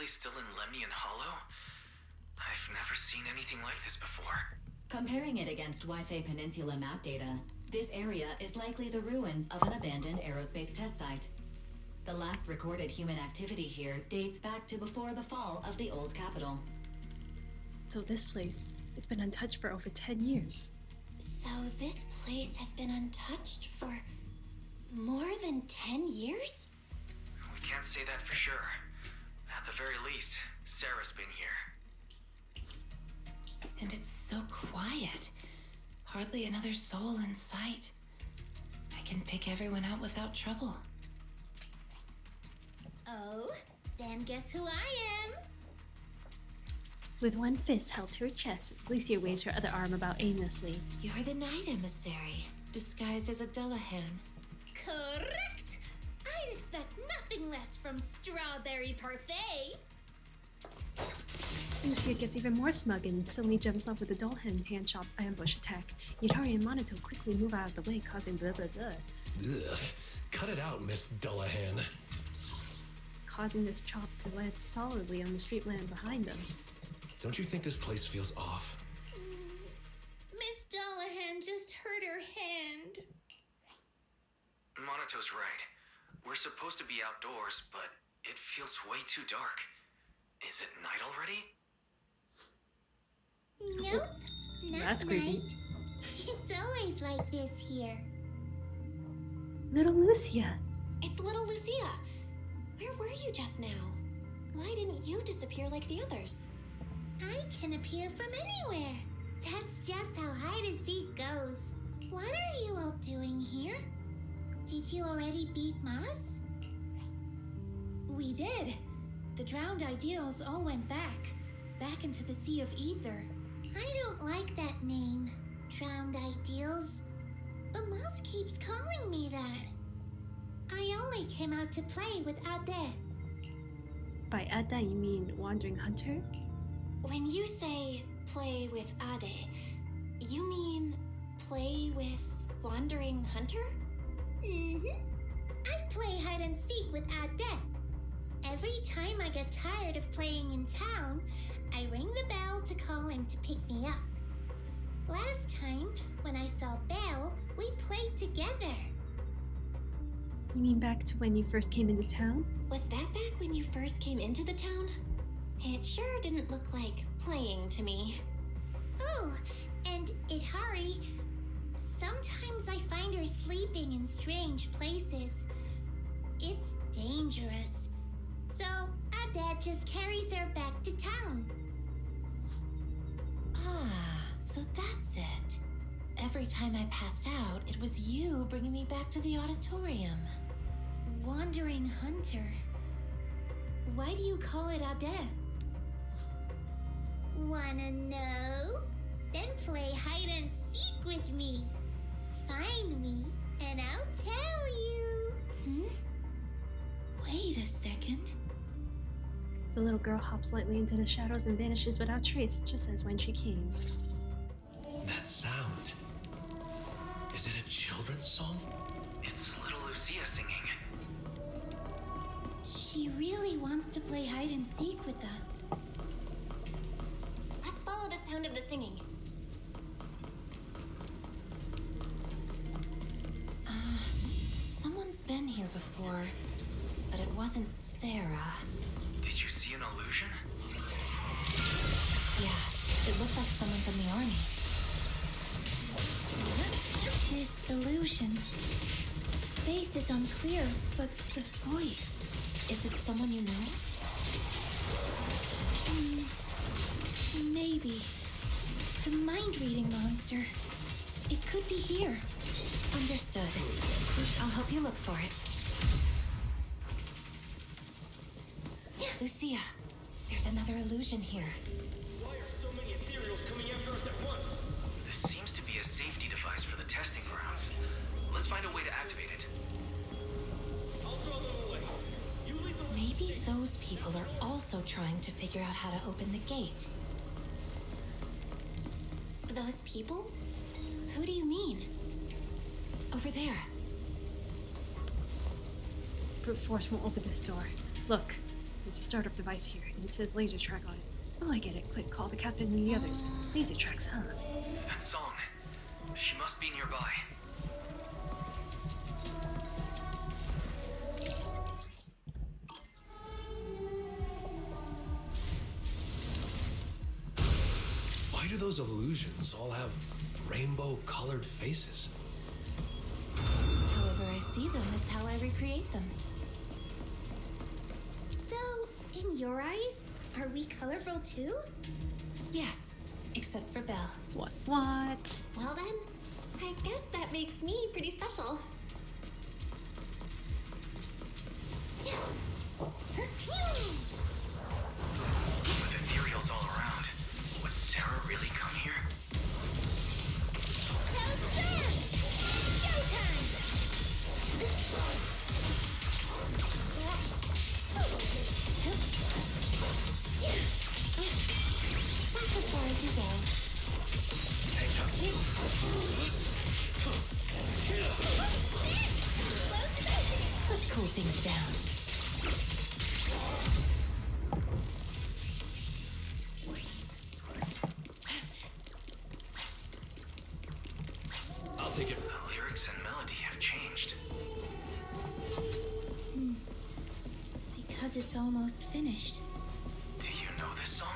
Still in Lemnian Hollow? I've never seen anything like this before. Comparing it against Wi-Fi Peninsula map data, this area is likely the ruins of an abandoned aerospace test site. The last recorded human activity here dates back to before the fall of the old capital. So this place, it's been untouched for over 10 years. So this place has been untouched for more than 10 years? We can't say that for sure. At the very least, Sarah's been here. And it's so quiet. Hardly another soul in sight. I can pick everyone out without trouble. Oh, then guess who I am? With one fist held to her chest, Lucia waves her other arm about aimlessly. You're the night emissary, disguised as a Dullahan. Correct! I'd expect nothing less from Strawberry Parfait. Lucia gets even more smug and suddenly jumps up with a dull hand chop ambush attack. Yutari and Monato quickly move out of the way, causing blah blah blah. Ugh. Cut it out, Miss Dullahan. Causing this chop to land solidly on the street land behind them. Don't you think this place feels off? Miss Dullahan just hurt her hand. Monato's right. We're supposed to be outdoors, but it feels way too dark. Is it night already? Nope, not That's night. creepy. It's always like this here. Little Lucia. It's little Lucia. Where were you just now? Why didn't you disappear like the others? I can appear from anywhere. That's just how hide and seek goes. What are you all doing here? Did you already beat Moss? We did. The drowned ideals all went back into the Sea of Ether. I don't like that name, Drowned Ideals. But Moss keeps calling me that. I only came out to play with Ade. By Ada, you mean Wandering Hunter? When you say play with Ade, you mean play with Wandering Hunter? Mm-hmm. I play hide and seek with Ade. Every time I get tired of playing in town, I ring the bell to call him to pick me up. Last time, when I saw Belle, we played together. You mean back to when you first came into town? Was that back when you first came into the town? It sure didn't look like playing to me. Oh, and Ihari. Sometimes I find her sleeping in strange places. It's dangerous. So, our dad just carries her back to town. Ah, so that's it. Every time I passed out, it was you bringing me back to the auditorium. Wandering Hunter. Why do you call it Ade? Wanna know? Then play hide and seek with me. Find me, and I'll tell you. Wait a second. The little girl hops lightly into the shadows and vanishes without trace, just as when she came. That sound. Is it a children's song? It's little Lucia singing. She really wants to play hide and seek with us. Let's follow the sound of the singing. Someone's been here before, but it wasn't Sarah. Did you see an illusion? Yeah, it looked like someone from the army. This illusion. Face is unclear, but the voice. Is it someone you know? Maybe. The mind-reading monster. It could be here. Understood. I'll help you look for it. Lucia, there's another illusion here. Why are so many ethereals coming after us at once? This seems to be a safety device for the testing grounds. Let's find a way to activate it. I'll throw them away. You lead the Maybe those people are also trying to figure out how to open the gate. Those people? Who do you mean? Over there. Brute force won't open this door. Look, there's a startup device here, and it says laser track on it. Oh, I get it. Quick, call the captain and the others. Laser tracks, huh? That song. She must be nearby. Why do those illusions all have rainbow-colored faces? However I see them is how I recreate them. So, in your eyes, are we colorful too? Yes, except for Belle. What? Well then, I guess that makes me pretty special. With ethereals all around, would Sarah really come here? Showtime! things down. I'll take it. The lyrics and melody have changed. Because it's almost finished. Do you know this song?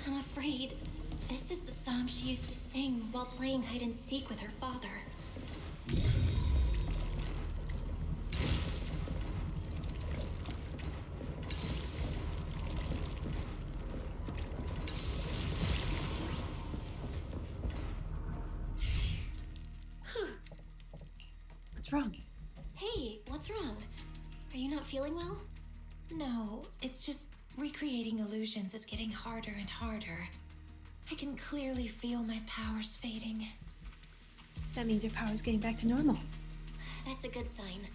I'm afraid this is the song she used to sing while playing hide and seek with her father. What's wrong? Hey, what's wrong? Are you not feeling well? No, it's just recreating illusions is getting harder and harder. I can clearly feel my powers fading. That means your power's getting back to normal. That's a good sign.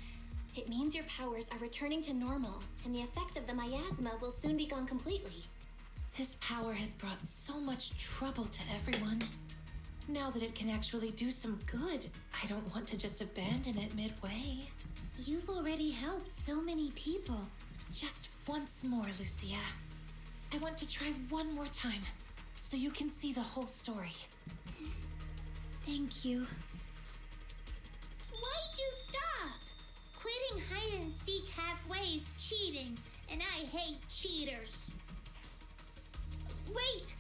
It means your powers are returning to normal, and the effects of the miasma will soon be gone completely. This power has brought so much trouble to everyone. Now that it can actually do some good, I don't want to just abandon it midway. You've already helped so many people. Just once more, Lucia. I want to try one more time, so you can see the whole story. Thank you. Why'd you stop? Quitting hide and seek halfway is cheating, and I hate cheaters. Wait!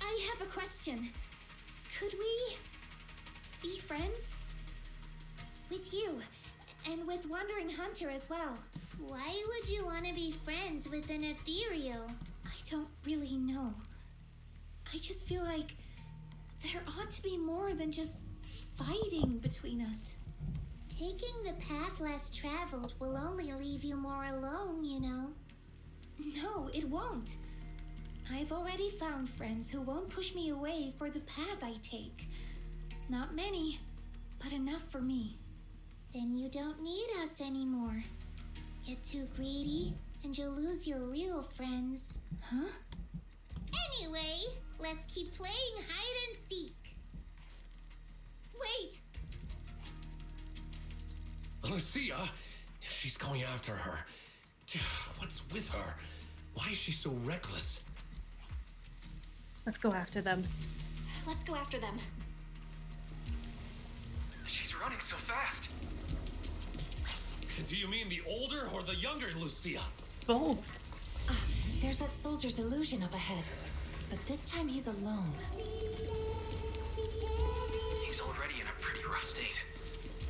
I have a question. Could we be friends? With you, and with Wandering Hunter as well. Why would you want to be friends with an ethereal? I don't really know. I just feel like there ought to be more than just fighting between us. Taking the path less traveled will only leave you more alone, you know. No, it won't. I've already found friends who won't push me away for the path I take. Not many, but enough for me. Then you don't need us anymore. Get too greedy, and you'll lose your real friends. Huh? Anyway, let's keep playing hide and seek. Wait! Lucia! She's going after her. What's with her? Why is she so reckless? Let's go after them. Let's go after them. She's running so fast. Do you mean the older or the younger Lucia? Both. There's that soldier's illusion up ahead, but this time he's alone. He's already in a pretty rough state.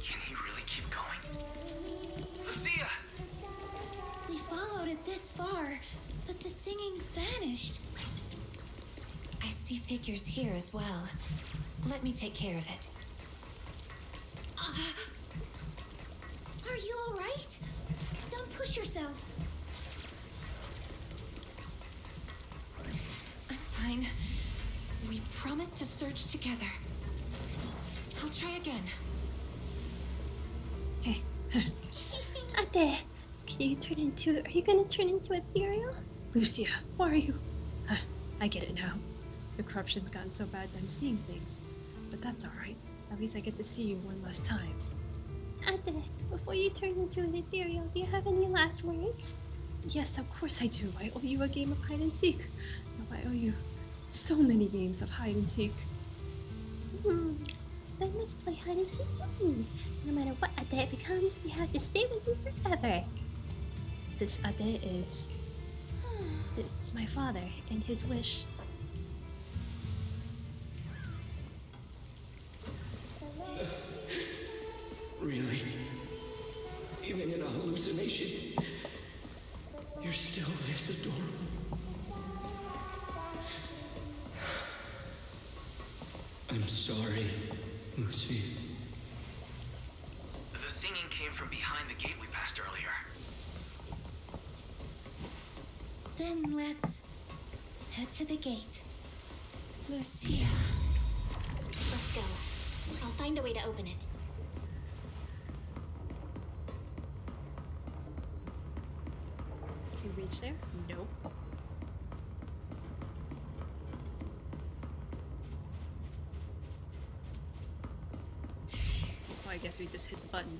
Can he really keep going? Lucia! We followed it this far, but the singing vanished. I see figures here as well. Let me take care of it. Are you all right? Don't push yourself. I'm fine. We promised to search together. I'll try again. Hey. Ate, can you turn into... Are you gonna turn into ethereal? Lucia, why are you... I get it now. The corruption's gotten so bad that I'm seeing things. But that's alright. At least I get to see you one last time. Ate, before you turn into an ethereal, do you have any last words? Yes, of course I do. I owe you a game of hide and seek. No, I owe you so many games of hide and seek. Then let's play hide and seek with me. No matter what Ate becomes, you have to stay with me forever. This Ate is... It's my father and his wish. Really? Even in a hallucination, you're still this adorable. I'm sorry, Lucy. The singing came from behind the gate we passed earlier. Then let's head to the gate. Lucia. Let's go. I'll find a way to open it. Can you reach there? Nope. Oh, I guess we just hit the button.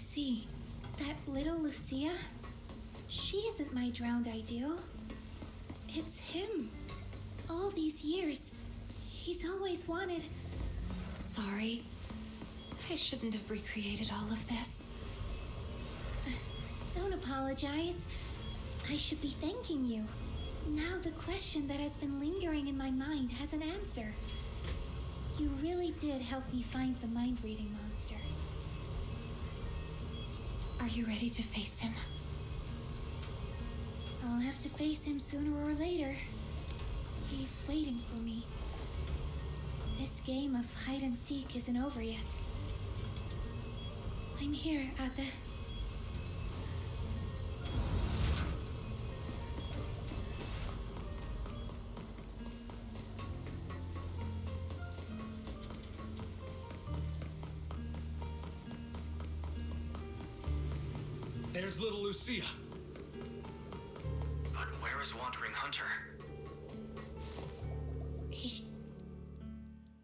see. That little Lucia? She isn't my drowned ideal. It's him. All these years, he's always wanted... Sorry. I shouldn't have recreated all of this. Don't apologize. I should be thanking you. Now the question that has been lingering in my mind has an answer. You really did help me find the mind-reading monster. Are you ready to face him? I'll have to face him sooner or later. He's waiting for me. This game of hide-and-seek isn't over yet. I'm here, Ate. There's little Lucia. But where is Wandering Hunter? He's...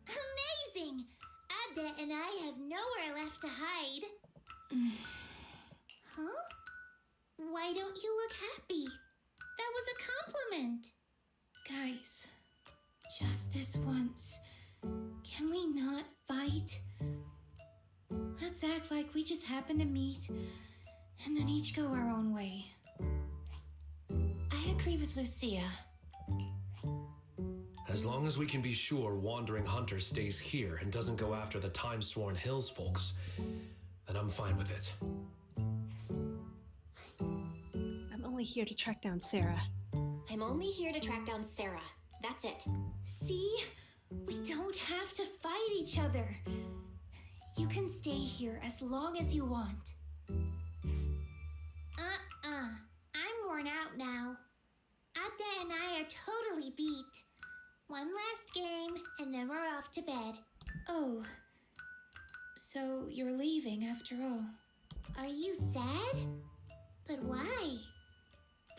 Amazing! Ade and I have nowhere left to hide. Huh? Why don't you look happy? That was a compliment. Guys, just this once, can we not fight? Let's act like we just happened to meet and then each go our own way. I agree with Lucia. As long as we can be sure Wandering Hunter stays here and doesn't go after the Time-Sworn Hills folks, then I'm fine with it. I'm only here to track down Sarah. I'm only here to track down Sarah. That's it. See? We don't have to fight each other. You can stay here as long as you want. I'm worn out now. Ade and I are totally beat. One last game, and then we're off to bed. Oh, so you're leaving after all. Are you sad? But why?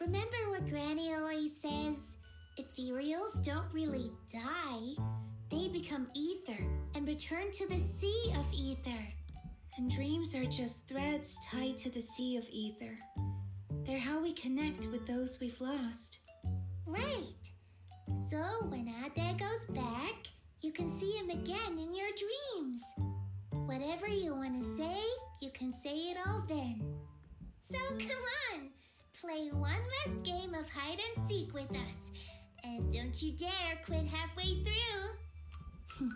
Remember what Granny always says? Ethereals don't really die. They become ether and return to the sea of ether. And dreams are just threads tied to the sea of ether. They're how we connect with those we've lost. Right. So when Ade goes back, you can see him again in your dreams. Whatever you want to say, you can say it all then. So come on, play one last game of hide and seek with us. And don't you dare quit halfway through.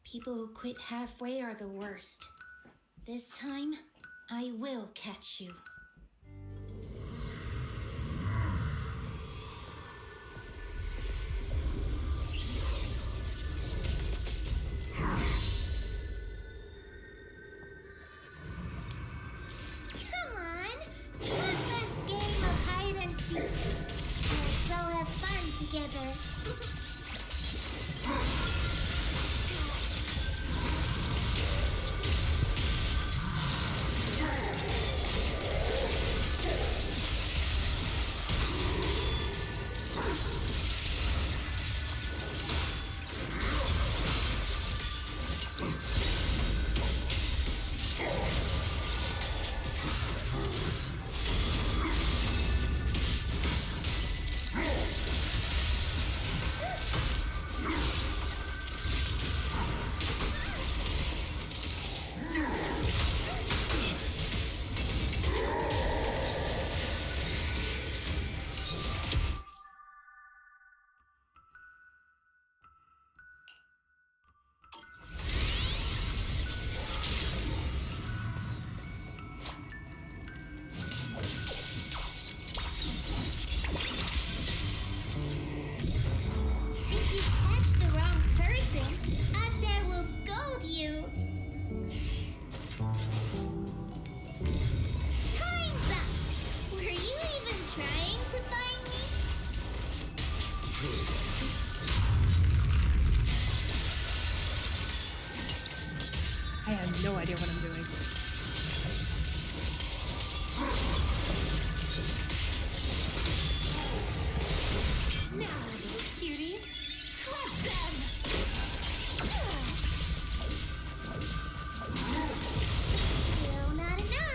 People who quit halfway are the worst. This time, I will catch you. Come on, one last game of hide and seek. Let's all have fun together. If you catch the wrong person, Ade will scold you. Time's up! Were you even trying to find me? I have no idea what I'm doing. Now, cuties, club them! Still not enough.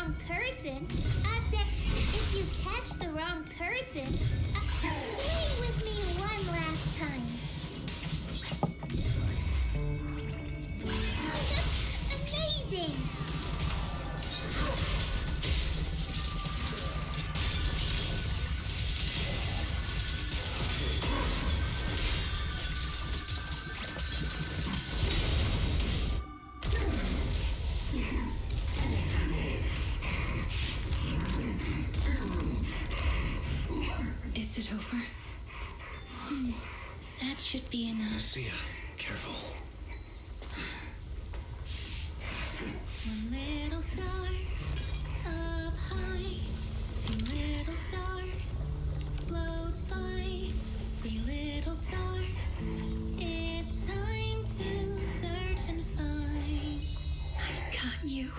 wrong person, if you catch the wrong person, play with me one last time. That's amazing! Is it over? That should be enough. Lucia, careful. One little star up high, two little stars float by, three little stars. It's time to search and find. I got you.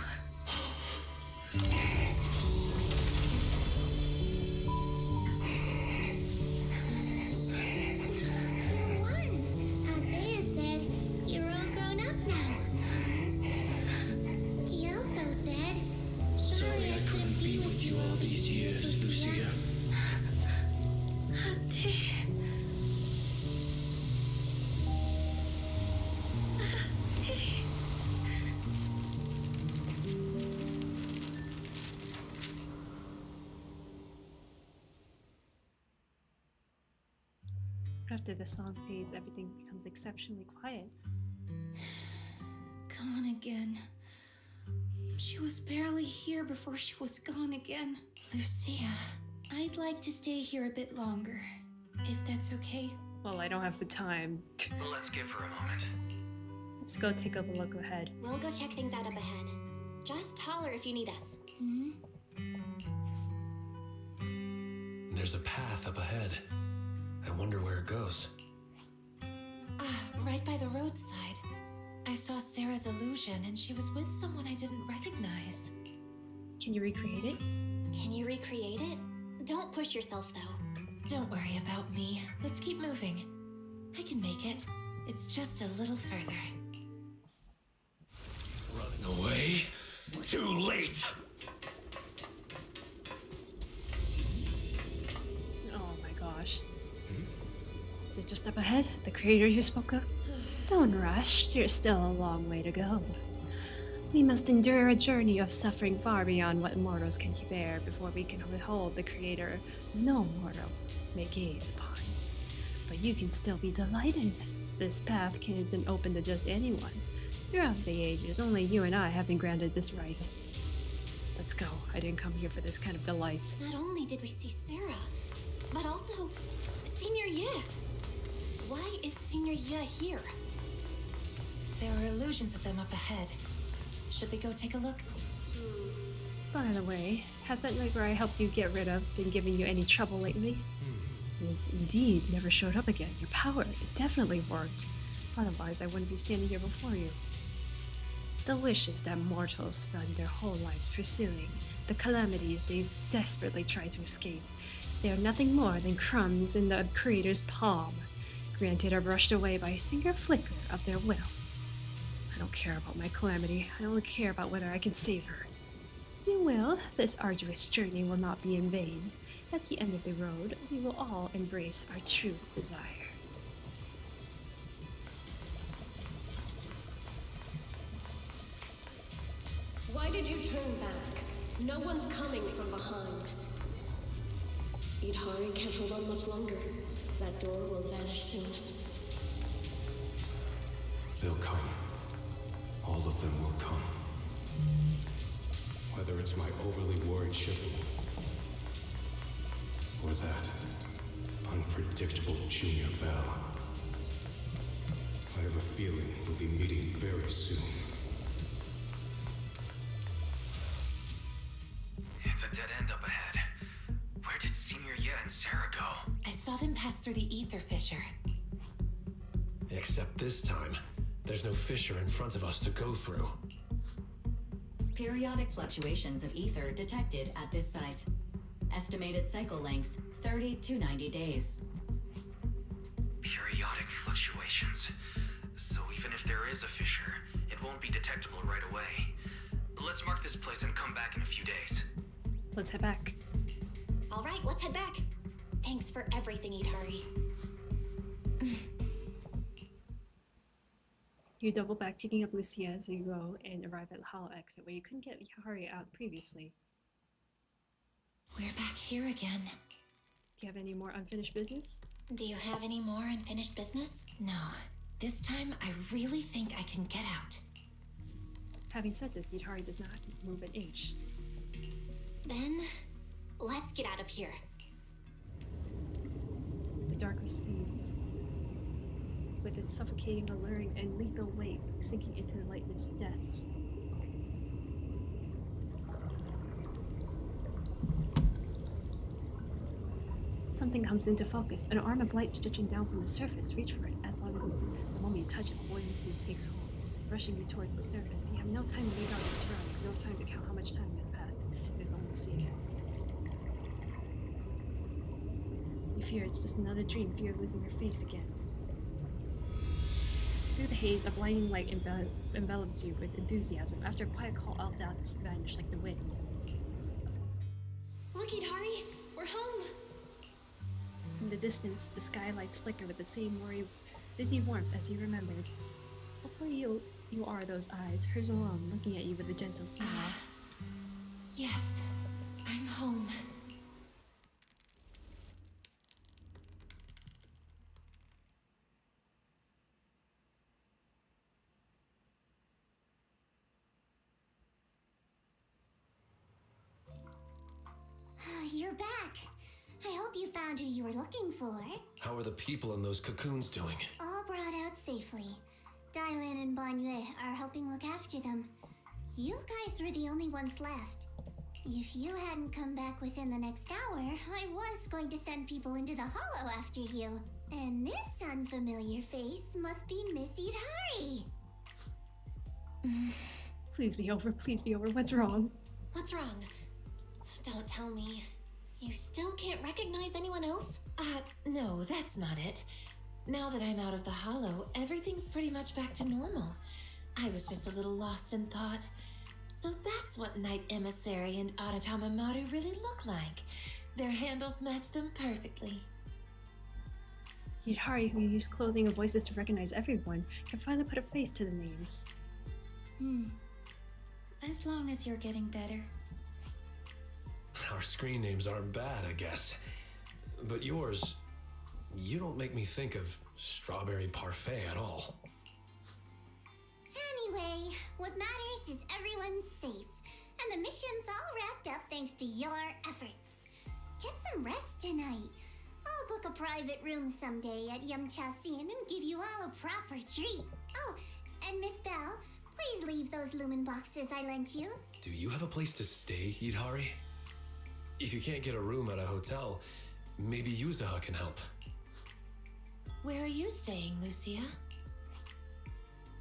Isaiah said you're all grown up now. He also said, Sorry I couldn't be with you all these years, Lucia. After the song fades, everything becomes exceptionally quiet. Gone again. She was barely here before she was gone again. Lucia, I'd like to stay here a bit longer, if that's okay. Well, I don't have the time. Let's give her a moment. Let's go take a look ahead. We'll go check things out up ahead. Just holler if you need us. There's a path up ahead. I wonder where it goes. Right by the roadside. I saw Sarah's illusion and she was with someone I didn't recognize. Can you recreate it? Can you recreate it? Don't push yourself, though. Don't worry about me. Let's keep moving. I can make it. It's just a little further. Running away? Too late! Oh my gosh. Is it just up ahead? The creator you spoke of? Don't rush. There's still a long way to go. We must endure a journey of suffering far beyond what mortals can bear before we can behold the creator no mortal may gaze upon. But you can still be delighted. This path isn't open to just anyone. Throughout the ages, only you and I have been granted this right. Let's go. I didn't come here for this kind of delight. Not only did we see Sarah, but also Senior Ye. Why is Senior Ye here? There are illusions of them up ahead. Should we go take a look? By the way, has that nightmare I helped you get rid of been giving you any trouble lately? It has indeed never showed up again. Your power, it definitely worked. Otherwise, I wouldn't be standing here before you. The wishes that mortals spend their whole lives pursuing, the calamities they desperately try to escape, they are nothing more than crumbs in the Creator's palm, granted or brushed away by a single flicker of their will. I don't care about my calamity. I only care about whether I can save her. You will. This arduous journey will not be in vain. At the end of the road, we will all embrace our true desire. Why did you turn back? No one's coming from behind. Idhari can't hold on much longer. That door will vanish soon. They'll come. All of them will come. Whether it's my overly worried Shifu, or that unpredictable Junior Bell. I have a feeling we'll be meeting very soon. It's a dead end up ahead. Where did Senior Ye and Sarah go? I saw them pass through the ether fissure. Except this time, there's no fissure in front of us to go through. Periodic fluctuations of ether detected at this site. Estimated cycle length 30 to 90 days. Periodic fluctuations. So even if there is a fissure, it won't be detectable right away. Let's mark this place and come back in a few days. Let's head back. All right, let's head back. Thanks for everything, Idari. You double back, picking up Lucia as you go and arrive at the hollow exit where you couldn't get Ihari out previously. We're back here again. Do you have any more unfinished business? Do you have any more unfinished business? No. This time, I really think I can get out. Having said this, Ihari does not move an inch. Then, let's get out of here. The dark recedes, with its suffocating, alluring, and lethal weight sinking into the lightless depths. Something comes into focus, an arm of light stretching down from the surface. Reach for it. As long as the moment you touch it, buoyancy takes hold, rushing you towards the surface. You have no time to read out your surroundings, no time to count how much time has passed. There's only fear. You fear it's just another dream, fear of losing your face again. Through the haze, a blinding light envelops you with enthusiasm. After a quiet call, all doubts vanish like the wind. Look, Idari, we're home. In the distance, the skylights flicker with the same busy warmth as you remembered. Hopefully you are those eyes, hers alone, looking at you with a gentle smile. Yes, I'm home. You're back. I hope you found who you were looking for. How are the people in those cocoons doing? All brought out safely. Dylan and Banyue are helping look after them. You guys were the only ones left. If you hadn't come back within the next hour, I was going to send people into the hollow after you. And this unfamiliar face must be Miss Idari. Please be over, please be over. What's wrong? What's wrong? Don't tell me. You still can't recognize anyone else? No, that's not it. Now that I'm out of the hollow, everything's pretty much back to normal. I was just a little lost in thought. So that's what Knight Emissary and Aratama Maru really look like. Their handles match them perfectly. Idari, who used clothing and voices to recognize everyone, can finally put a face to the names. As long as you're getting better. Our screen names aren't bad, I guess. But yours, you don't make me think of strawberry parfait at all. Anyway, what matters is everyone's safe. And the mission's all wrapped up thanks to your efforts. Get some rest tonight. I'll book a private room someday at Yamchasin and give you all a proper treat. Oh, and Miss Bell, please leave those lumen boxes I lent you. Do you have a place to stay, Idari? If you can't get a room at a hotel, maybe Yuzaha can help. Where are you staying, Lucia?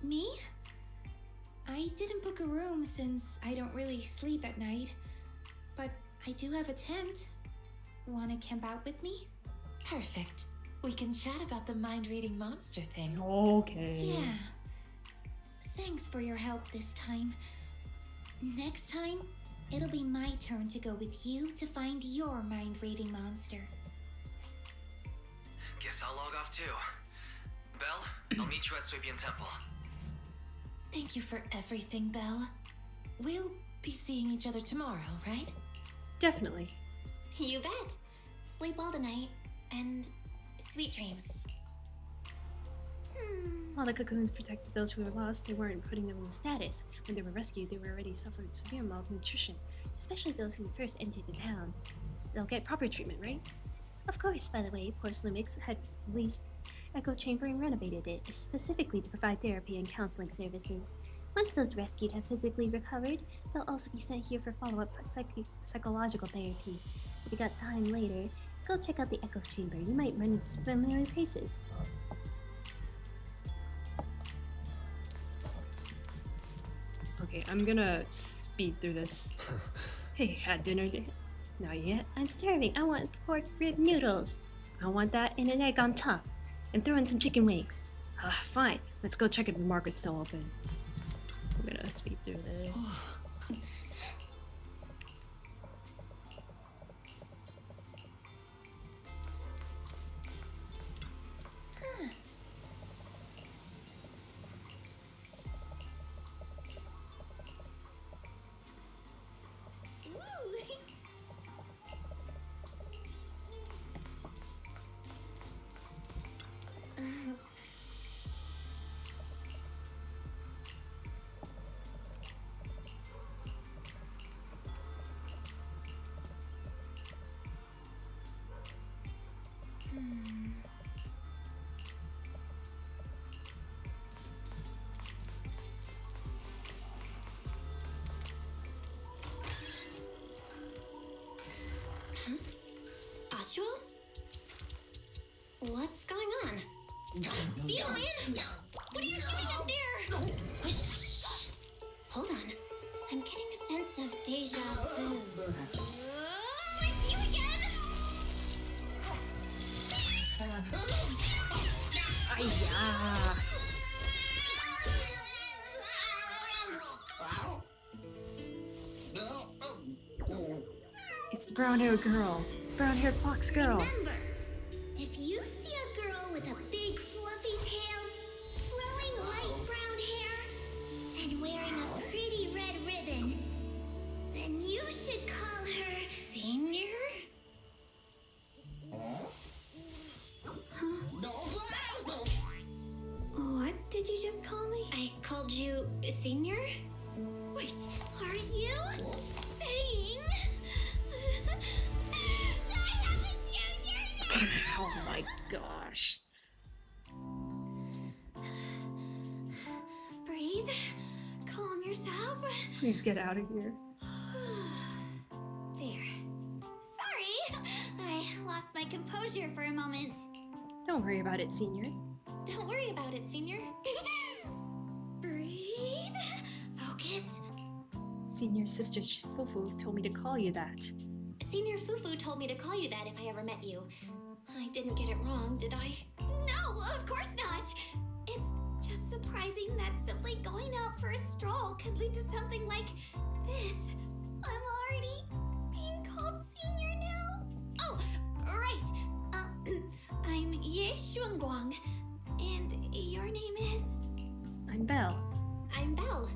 Me? I didn't book a room since I don't really sleep at night. But I do have a tent. Wanna camp out with me? Perfect. We can chat about the mind-reading monster thing. Okay. Yeah. Thanks for your help this time. Next time, it'll be my turn to go with you to find your mind-reading monster. Guess I'll log off too. Belle, I'll meet you at Swabian Temple. Thank you for everything, Belle. We'll be seeing each other tomorrow, right? Definitely. You bet. Sleep well tonight, and sweet dreams. While the cocoons protected those who were lost, they weren't putting them in status. When they were rescued, they were already suffered severe malnutrition, especially those who first entered the town. They'll get proper treatment, right? Of course, by the way, Porcelainix had released Echo Chamber and renovated it, specifically to provide therapy and counseling services. Once those rescued have physically recovered, they'll also be sent here for follow-up psychological therapy. If you got time later, go check out the Echo Chamber. You might run into some familiar faces. Okay, I'm gonna speed through this. Hey, had dinner yet? Not yet. I'm starving. I want pork rib noodles. I want that and an egg on top. And throw in some chicken wings. Fine. Let's go check if the market's still open. I'm gonna speed through this. Ashua? What's going on? Feline! What are you doing up there? Hold on. I'm getting a sense of deja vu. Oh, it's you again! Aya. It's the brown-haired girl. Brown-haired fox girl. Remember, if you see a girl with a big fluffy tail, flowing light brown hair, and wearing a pretty red ribbon, then you should call her Senior? What did you just call me? I called you Senior? Wait, are you saying I have a junior now? Oh my gosh. Breathe. Calm yourself. Please get out of here. There. Sorry. I lost my composure for a moment. Don't worry about it, Senior. Don't worry about it, Senior. Breathe. Focus. Senior's sister Fufu told me to call you that. Senior Fufu told me to call you that if I ever met you. I didn't get it wrong, did I? No, of course not. It's just surprising that simply going out for a stroll could lead to something like this. I'm already being called Senior now. Oh, right. I'm Ye Xuanguang. And your name is? I'm Belle. I'm Belle.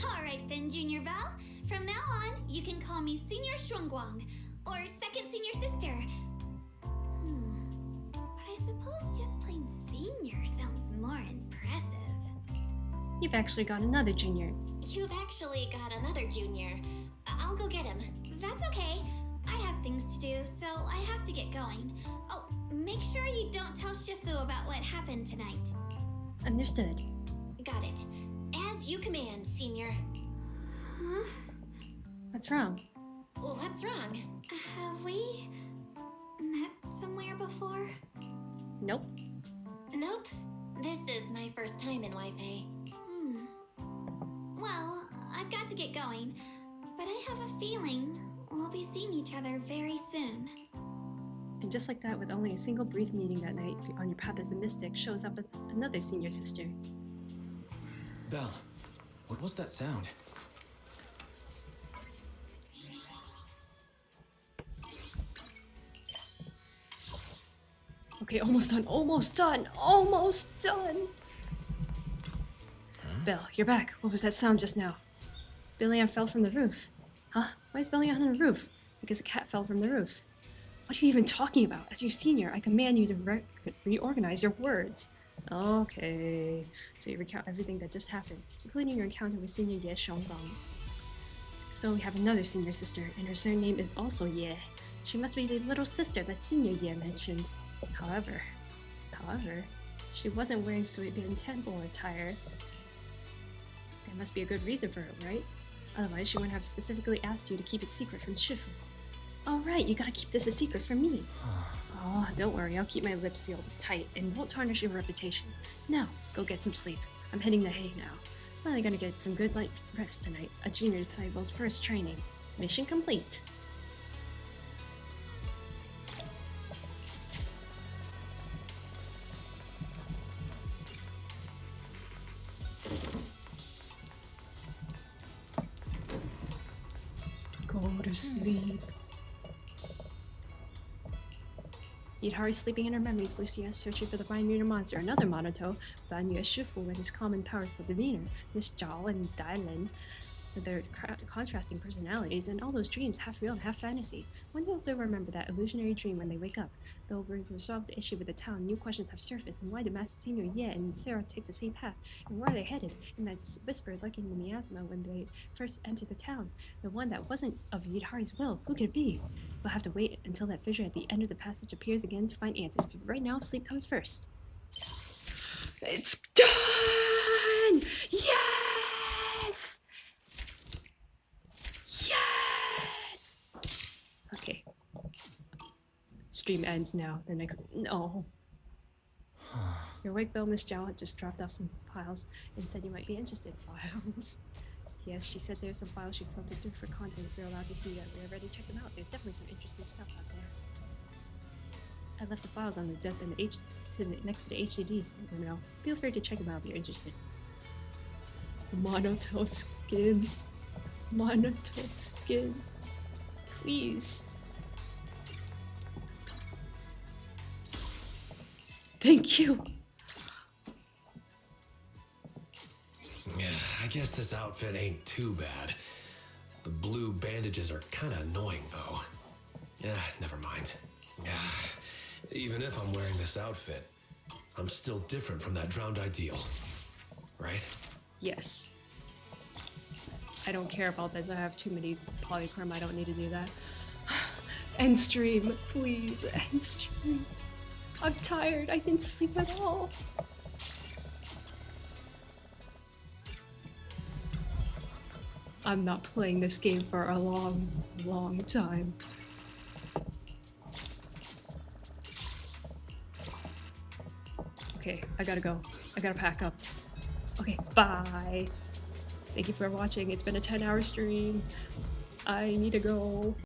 All right then, Junior Belle. From now on, you can call me Senior Shuangguang, or Second Senior Sister. But I suppose just plain Senior sounds more impressive. You've actually got another junior. You've actually got another junior. I'll go get him. That's okay. I have things to do, so I have to get going. Oh, make sure you don't tell Shifu about what happened tonight. Understood. Got it. As you command, Senior. Huh? What's wrong? What's wrong? Have we met somewhere before? Nope. Nope. This is my first time in Wi-Fi. Well, I've got to get going, but I have a feeling we'll be seeing each other very soon. And just like that, with only a single brief meeting that night, on your path as a mystic shows up with another senior sister. Belle, what was that sound? Okay, almost done, almost done, almost done! Huh? Belle, you're back. What was that sound just now? Billy-Ann fell from the roof. Huh? Why is Billy-Ann on the roof? Because a cat fell from the roof. What are you even talking about? As your senior, I command you to reorganize your words. Okay. So you recount everything that just happened, including your encounter with Senior Ye Xionggang. So we have another senior sister, and her surname is also Ye. She must be the little sister that Senior Ye mentioned. However, she wasn't wearing soybean temple attire. There must be a good reason for it, right? Otherwise, she wouldn't have specifically asked you to keep it secret from Shifu. Oh right, you gotta keep this a secret from me. Oh, don't worry, I'll keep my lips sealed tight and won't tarnish your reputation. Now, go get some sleep. I'm heading to Hay now. Finally gonna get some good light rest tonight. A junior disciple's first training. Mission complete. to sleep. Yidhari sleeping in her memories, Lucia is searching for the Vine monster. Another Monoto, Banyue Shifu with his calm and powerful demeanor. Miss Zhao and Dailen with their contrasting personalities, and all those dreams, half real and half fantasy. When will they remember that illusionary dream when they wake up? They'll resolve the issue with the town. New questions have surfaced, and why did Master Senior Ye and Sarah take the same path? And where are they headed? And that whisper lurking in the miasma when they first entered the town. The one that wasn't of Yidhari's will. Who could it be? We'll have to wait until that fissure at the end of the passage appears again to find answers. But right now, sleep comes first. It's done! Yes! Yes! Okay. Stream ends now. The next... No. Your wake bell, Miss Zhao, just dropped off some files and said you might be interested. Files? Yes, she said there's some files she filtered through for content. If you're allowed to see that, we already checked them out. There's definitely some interesting stuff out there. I left the files on the desk and next to the HDDs. You know, feel free to check them out if you're interested. Monoto skin. Monoto skin. Please. Thank you. Yeah, I guess this outfit ain't too bad. The blue bandages are kinda annoying, though. Yeah, never mind. Yeah, even if I'm wearing this outfit, I'm still different from that drowned ideal. Right? Yes. I don't care about this. I have too many polychrome. I don't need to do that. End stream, please. End stream. I'm tired. I didn't sleep at all. I'm not playing this game for a long, long time. Okay, I gotta go. I gotta pack up. Okay, bye. Thank you for watching. It's been a 10-hour stream. I need to go.